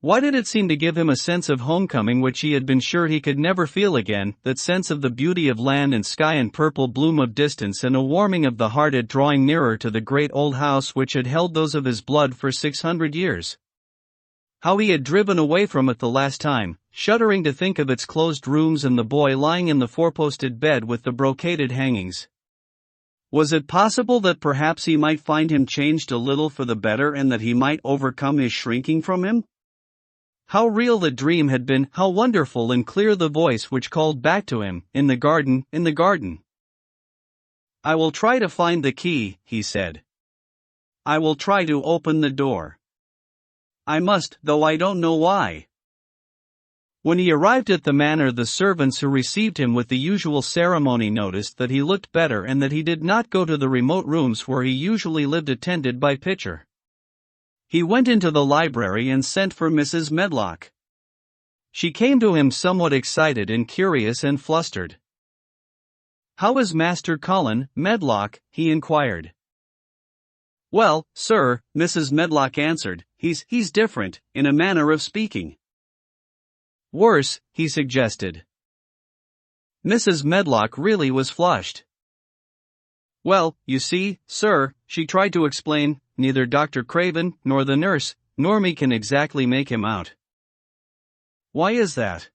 Why did it seem to give him a sense of homecoming which he had been sure he could never feel again, that sense of the beauty of land and sky and purple bloom of distance, and a warming of the heart at drawing nearer to the great old house which had held those of his blood for 600 years? How he had driven away from it the last time, shuddering to think of its closed rooms and the boy lying in the 4-posted bed with the brocaded hangings. Was it possible that perhaps he might find him changed a little for the better, and that he might overcome his shrinking from him? How real the dream had been, how wonderful and clear the voice which called back to him, in the garden, in the garden. I will try to find the key, he said. I will try to open the door. I must, though I don't know why. When he arrived at the manor, the servants who received him with the usual ceremony noticed that he looked better and that he did not go to the remote rooms where he usually lived attended by Pitcher. He went into the library and sent for Mrs. Medlock. She came to him somewhat excited and curious and flustered. How is Master Colin, Medlock? He inquired. Well, sir, Mrs. Medlock answered, he's different, in a manner of speaking. Worse, he suggested. Mrs. Medlock really was flushed. Well, you see, sir, she tried to explain, neither Dr. Craven, nor the nurse, nor me can exactly make him out. Why is that?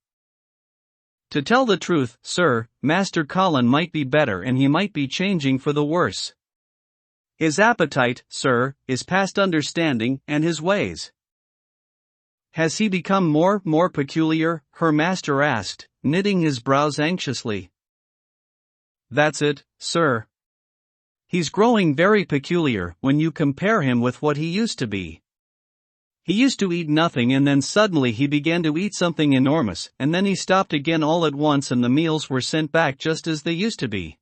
To tell the truth, sir, Master Colin might be better and he might be changing for the worse. His appetite, sir, is past understanding, and his ways. Has he become more peculiar? Her master asked, knitting his brows anxiously. That's it, sir. He's growing very peculiar when you compare him with what he used to be. He used to eat nothing and then suddenly he began to eat something enormous, and then he stopped again all at once and the meals were sent back just as they used to be.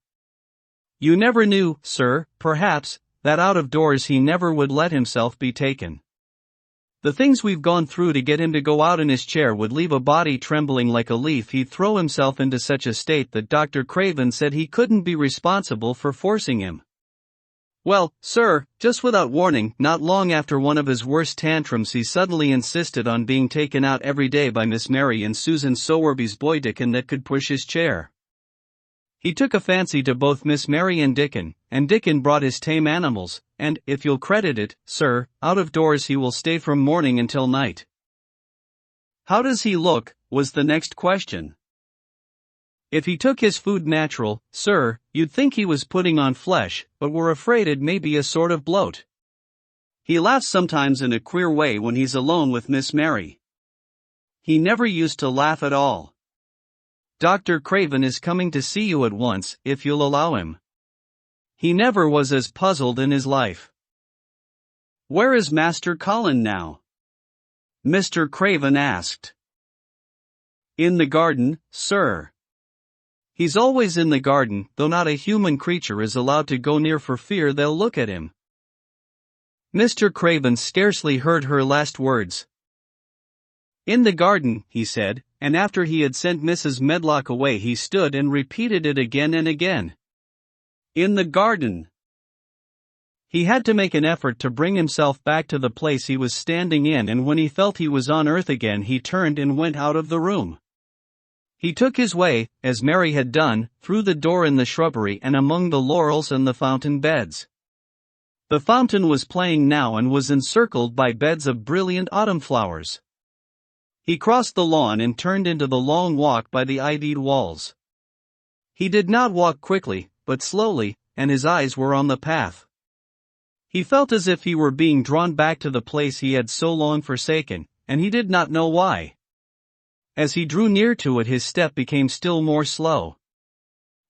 You never knew, sir, perhaps, that out of doors he never would let himself be taken. The things we've gone through to get him to go out in his chair would leave a body trembling like a leaf. He'd throw himself into such a state that Dr. Craven said he couldn't be responsible for forcing him. Well, sir, just without warning, not long after one of his worst tantrums he suddenly insisted on being taken out every day by Miss Mary and Susan Sowerby's boy Dickon that could push his chair. He took a fancy to both Miss Mary and Dickon brought his tame animals, and, if you'll credit it, sir, out of doors he will stay from morning until night. How does he look? Was the next question. If he took his food natural, sir, you'd think he was putting on flesh, but we're afraid it may be a sort of bloat. He laughs sometimes in a queer way when he's alone with Miss Mary. He never used to laugh at all. Dr. Craven is coming to see you at once, if you'll allow him. He never was as puzzled in his life. Where is Master Colin now? Mr. Craven asked. In the garden, sir. He's always in the garden, though not a human creature is allowed to go near for fear they'll look at him. Mr. Craven scarcely heard her last words. In the garden, he said, and after he had sent Mrs. Medlock away he stood and repeated it again and again. In the garden. He had to make an effort to bring himself back to the place he was standing in, and when he felt he was on earth again he turned and went out of the room. He took his way, as Mary had done, through the door in the shrubbery and among the laurels and the fountain beds. The fountain was playing now and was encircled by beds of brilliant autumn flowers. He crossed the lawn and turned into the long walk by the ivied walls. He did not walk quickly, but slowly, and his eyes were on the path. He felt as if he were being drawn back to the place he had so long forsaken, and he did not know why. As he drew near to it his step became still more slow.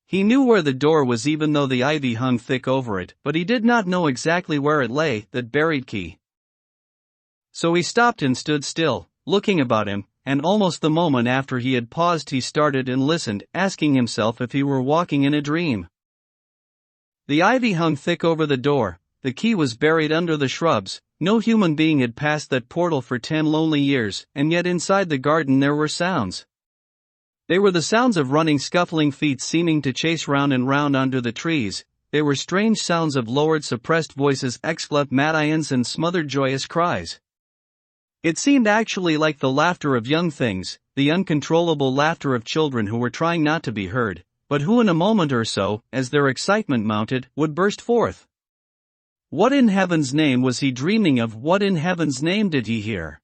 He knew where the door was even though the ivy hung thick over it, but he did not know exactly where it lay, that buried key. So he stopped and stood still, looking about him, and almost the moment after he had paused he started and listened, asking himself if he were walking in a dream. The ivy hung thick over the door, the key was buried under the shrubs, no human being had passed that portal for 10 lonely years, and yet inside the garden there were sounds. They were the sounds of running scuffling feet seeming to chase round and round under the trees. They were strange sounds of lowered suppressed voices, exclamations and smothered joyous cries. It seemed actually like the laughter of young things, the uncontrollable laughter of children who were trying not to be heard, but who in a moment or so, as their excitement mounted, would burst forth. What in heaven's name was he dreaming of? What in heaven's name did he hear?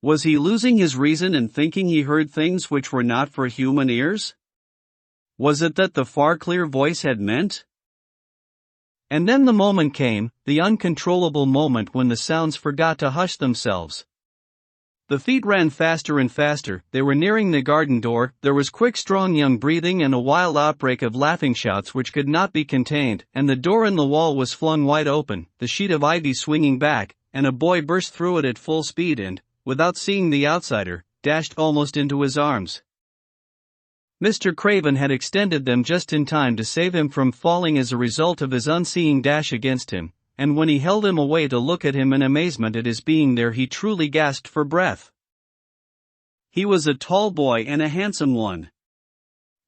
Was he losing his reason and thinking he heard things which were not for human ears? Was it that the far clear voice had meant? And then the moment came, the uncontrollable moment when the sounds forgot to hush themselves. The feet ran faster and faster, they were nearing the garden door, there was quick strong young breathing and a wild outbreak of laughing shouts which could not be contained, and the door in the wall was flung wide open, the sheet of ivy swinging back, and a boy burst through it at full speed and, without seeing the outsider, dashed almost into his arms. Mr. Craven had extended them just in time to save him from falling as a result of his unseeing dash against him, and when he held him away to look at him in amazement at his being there he truly gasped for breath. He was a tall boy and a handsome one.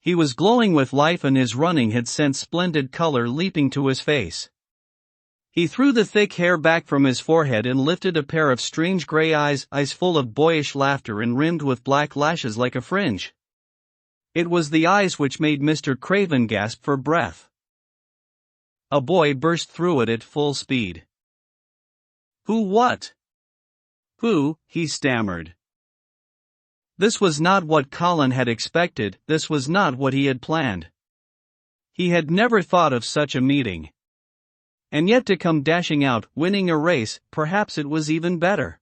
He was glowing with life and his running had sent splendid color leaping to his face. He threw the thick hair back from his forehead and lifted a pair of strange gray eyes full of boyish laughter and rimmed with black lashes like a fringe. It was the eyes which made Mr. Craven gasp for breath. A boy burst through it at full speed. Who? What? Who? He stammered. This was not what Colin had expected, this was not what he had planned. He had never thought of such a meeting. And yet to come dashing out, winning a race, perhaps it was even better.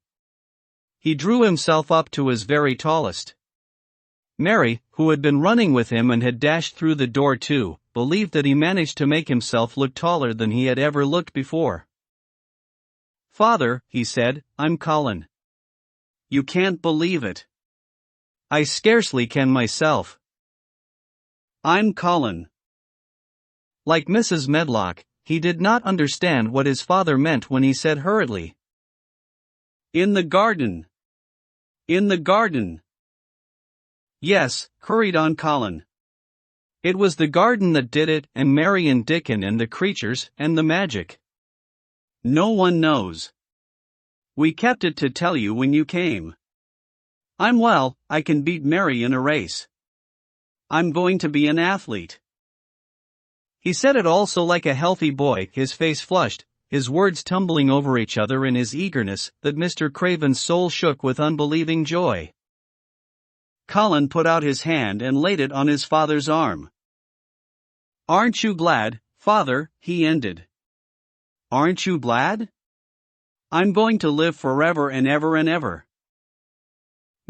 He drew himself up to his very tallest. Mary, who had been running with him and had dashed through the door too, believed that he managed to make himself look taller than he had ever looked before. "Father," he said, "I'm Colin." "You can't believe it." "I scarcely can myself." "I'm Colin." Like Mrs. Medlock, he did not understand what his father meant when he said hurriedly, "In the garden. In the garden." "Yes," hurried on Colin. "It was the garden that did it, and Mary and Dickon and the creatures, and the magic. No one knows. We kept it to tell you when you came. I can beat Mary in a race. I'm going to be an athlete." He said it all so like a healthy boy, his face flushed, his words tumbling over each other in his eagerness, that Mr. Craven's soul shook with unbelieving joy. Colin put out his hand and laid it on his father's arm. "Aren't you glad, father?" he ended. "Aren't you glad? I'm going to live forever and ever and ever."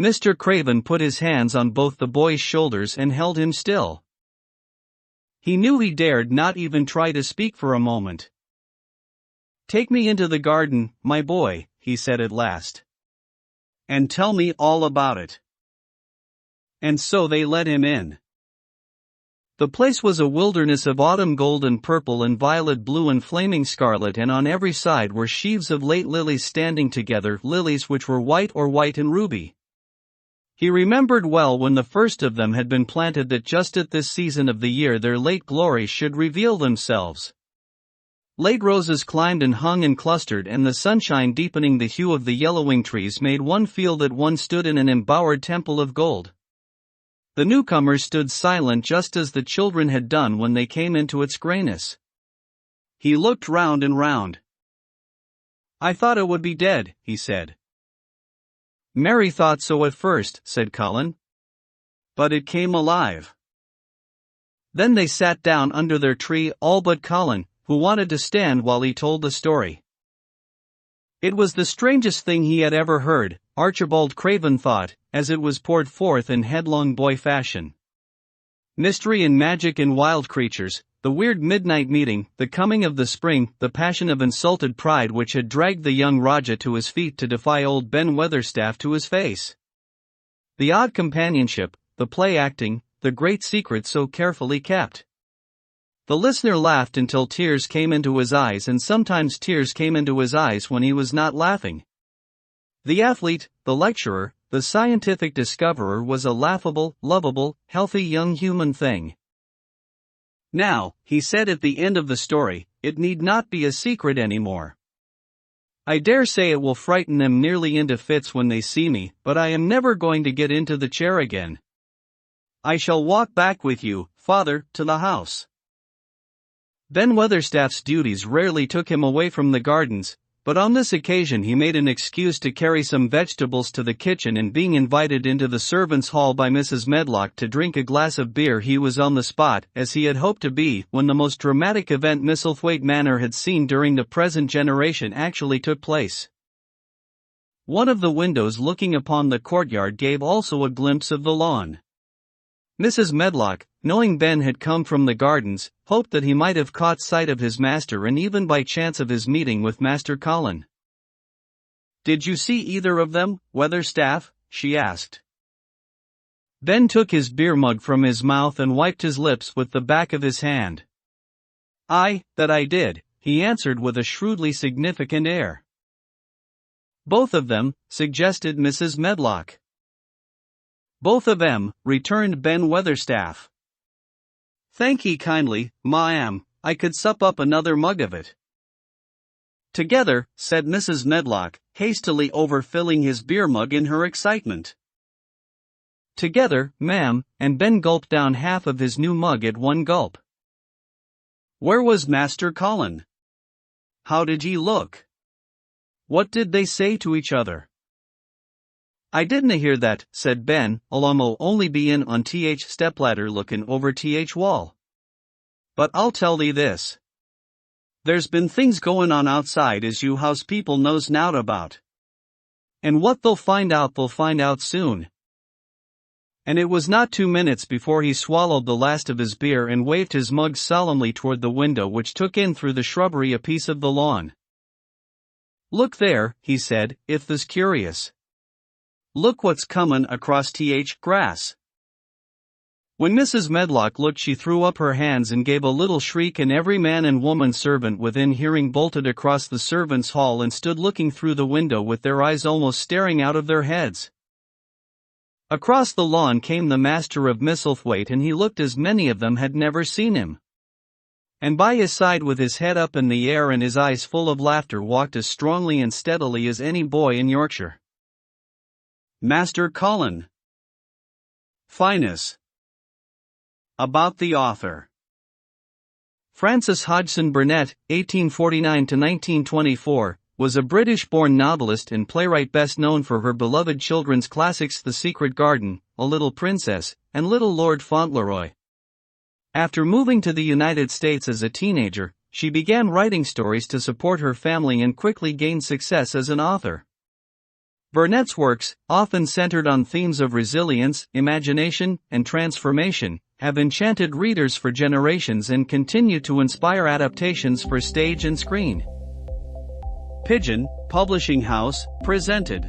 Mr. Craven put his hands on both the boy's shoulders and held him still. He knew he dared not even try to speak for a moment. "Take me into the garden, my boy," he said at last. "And tell me all about it." And so they let him in. The place was a wilderness of autumn golden purple and violet blue and flaming scarlet, and on every side were sheaves of late lilies standing together, lilies which were white and ruby. He remembered well when the first of them had been planted that just at this season of the year their late glories should reveal themselves. Late roses climbed and hung and clustered, and the sunshine deepening the hue of the yellowing trees made one feel that one stood in an embowered temple of gold. The newcomers stood silent just as the children had done when they came into its grayness. He looked round and round. "I thought it would be dead," he said. "Mary thought so at first," said Colin. "But it came alive." Then they sat down under their tree, all but Colin, who wanted to stand while he told the story. It was the strangest thing he had ever heard, Archibald Craven thought, as it was poured forth in headlong boy fashion. Mystery and magic and wild creatures, the weird midnight meeting, the coming of the spring, the passion of insulted pride which had dragged the young Raja to his feet to defy old Ben Weatherstaff to his face. The odd companionship, the play acting, the great secret so carefully kept. The listener laughed until tears came into his eyes, and sometimes tears came into his eyes when he was not laughing. The athlete, the lecturer, the scientific discoverer was a laughable, lovable, healthy young human thing. "Now," he said at the end of the story, "it need not be a secret anymore. I dare say it will frighten them nearly into fits when they see me, but I am never going to get into the chair again. I shall walk back with you, father, to the house." Ben Weatherstaff's duties rarely took him away from the gardens, but on this occasion he made an excuse to carry some vegetables to the kitchen, and being invited into the servants' hall by Mrs. Medlock to drink a glass of beer, he was on the spot, as he had hoped to be, when the most dramatic event Misselthwaite Manor had seen during the present generation actually took place. One of the windows looking upon the courtyard gave also a glimpse of the lawn. Mrs. Medlock, knowing Ben had come from the gardens, hoped that he might have caught sight of his master, and even by chance of his meeting with Master Colin. "Did you see either of them, Weatherstaff?" she asked. Ben took his beer mug from his mouth and wiped his lips with the back of his hand. "Aye, that I did," he answered with a shrewdly significant air. "Both of them," suggested Mrs. Medlock. "Both of 'em," returned Ben Weatherstaff. "Thank ye kindly, ma'am, I could sup up another mug of it." "Together," said Mrs. Medlock, hastily overfilling his beer mug in her excitement. "Together, ma'am," and Ben gulped down half of his new mug at one gulp. "Where was Master Colin? How did ye look? What did they say to each other?" "I didna hear that," said Ben, "I'll only be in on th stepladder looking over th wall. But I'll tell thee this. There's been things goin' on outside as you house people knows nowt about. And what they'll find out soon." And it was not 2 minutes before he swallowed the last of his beer and waved his mug solemnly toward the window which took in through the shrubbery a piece of the lawn. "Look there," he said, "if th's curious. Look what's comin' across th grass." When Mrs. Medlock looked, she threw up her hands and gave a little shriek, and every man and woman servant within hearing bolted across the servants' hall and stood looking through the window with their eyes almost staring out of their heads. Across the lawn came the master of Misselthwaite, and he looked as many of them had never seen him. And by his side, with his head up in the air and his eyes full of laughter, walked as strongly and steadily as any boy in Yorkshire. Master Colin. Finus. About the author. Frances Hodgson Burnett, 1849–1924, was a British-born novelist and playwright best known for her beloved children's classics The Secret Garden, A Little Princess, and Little Lord Fauntleroy. After moving to the United States as a teenager, she began writing stories to support her family and quickly gained success as an author. Burnett's works, often centered on themes of resilience, imagination, and transformation, have enchanted readers for generations and continue to inspire adaptations for stage and screen. Pigeon, Publishing House, presented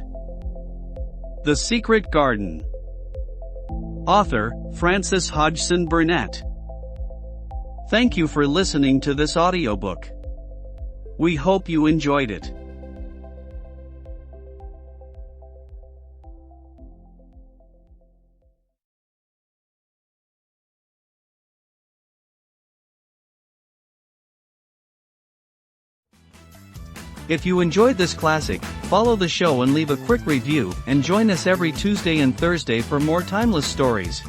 The Secret Garden. Author, Frances Hodgson Burnett. Thank you for listening to this audiobook. We hope you enjoyed it. If you enjoyed this classic, follow the show and leave a quick review, and join us every Tuesday and Thursday for more timeless stories.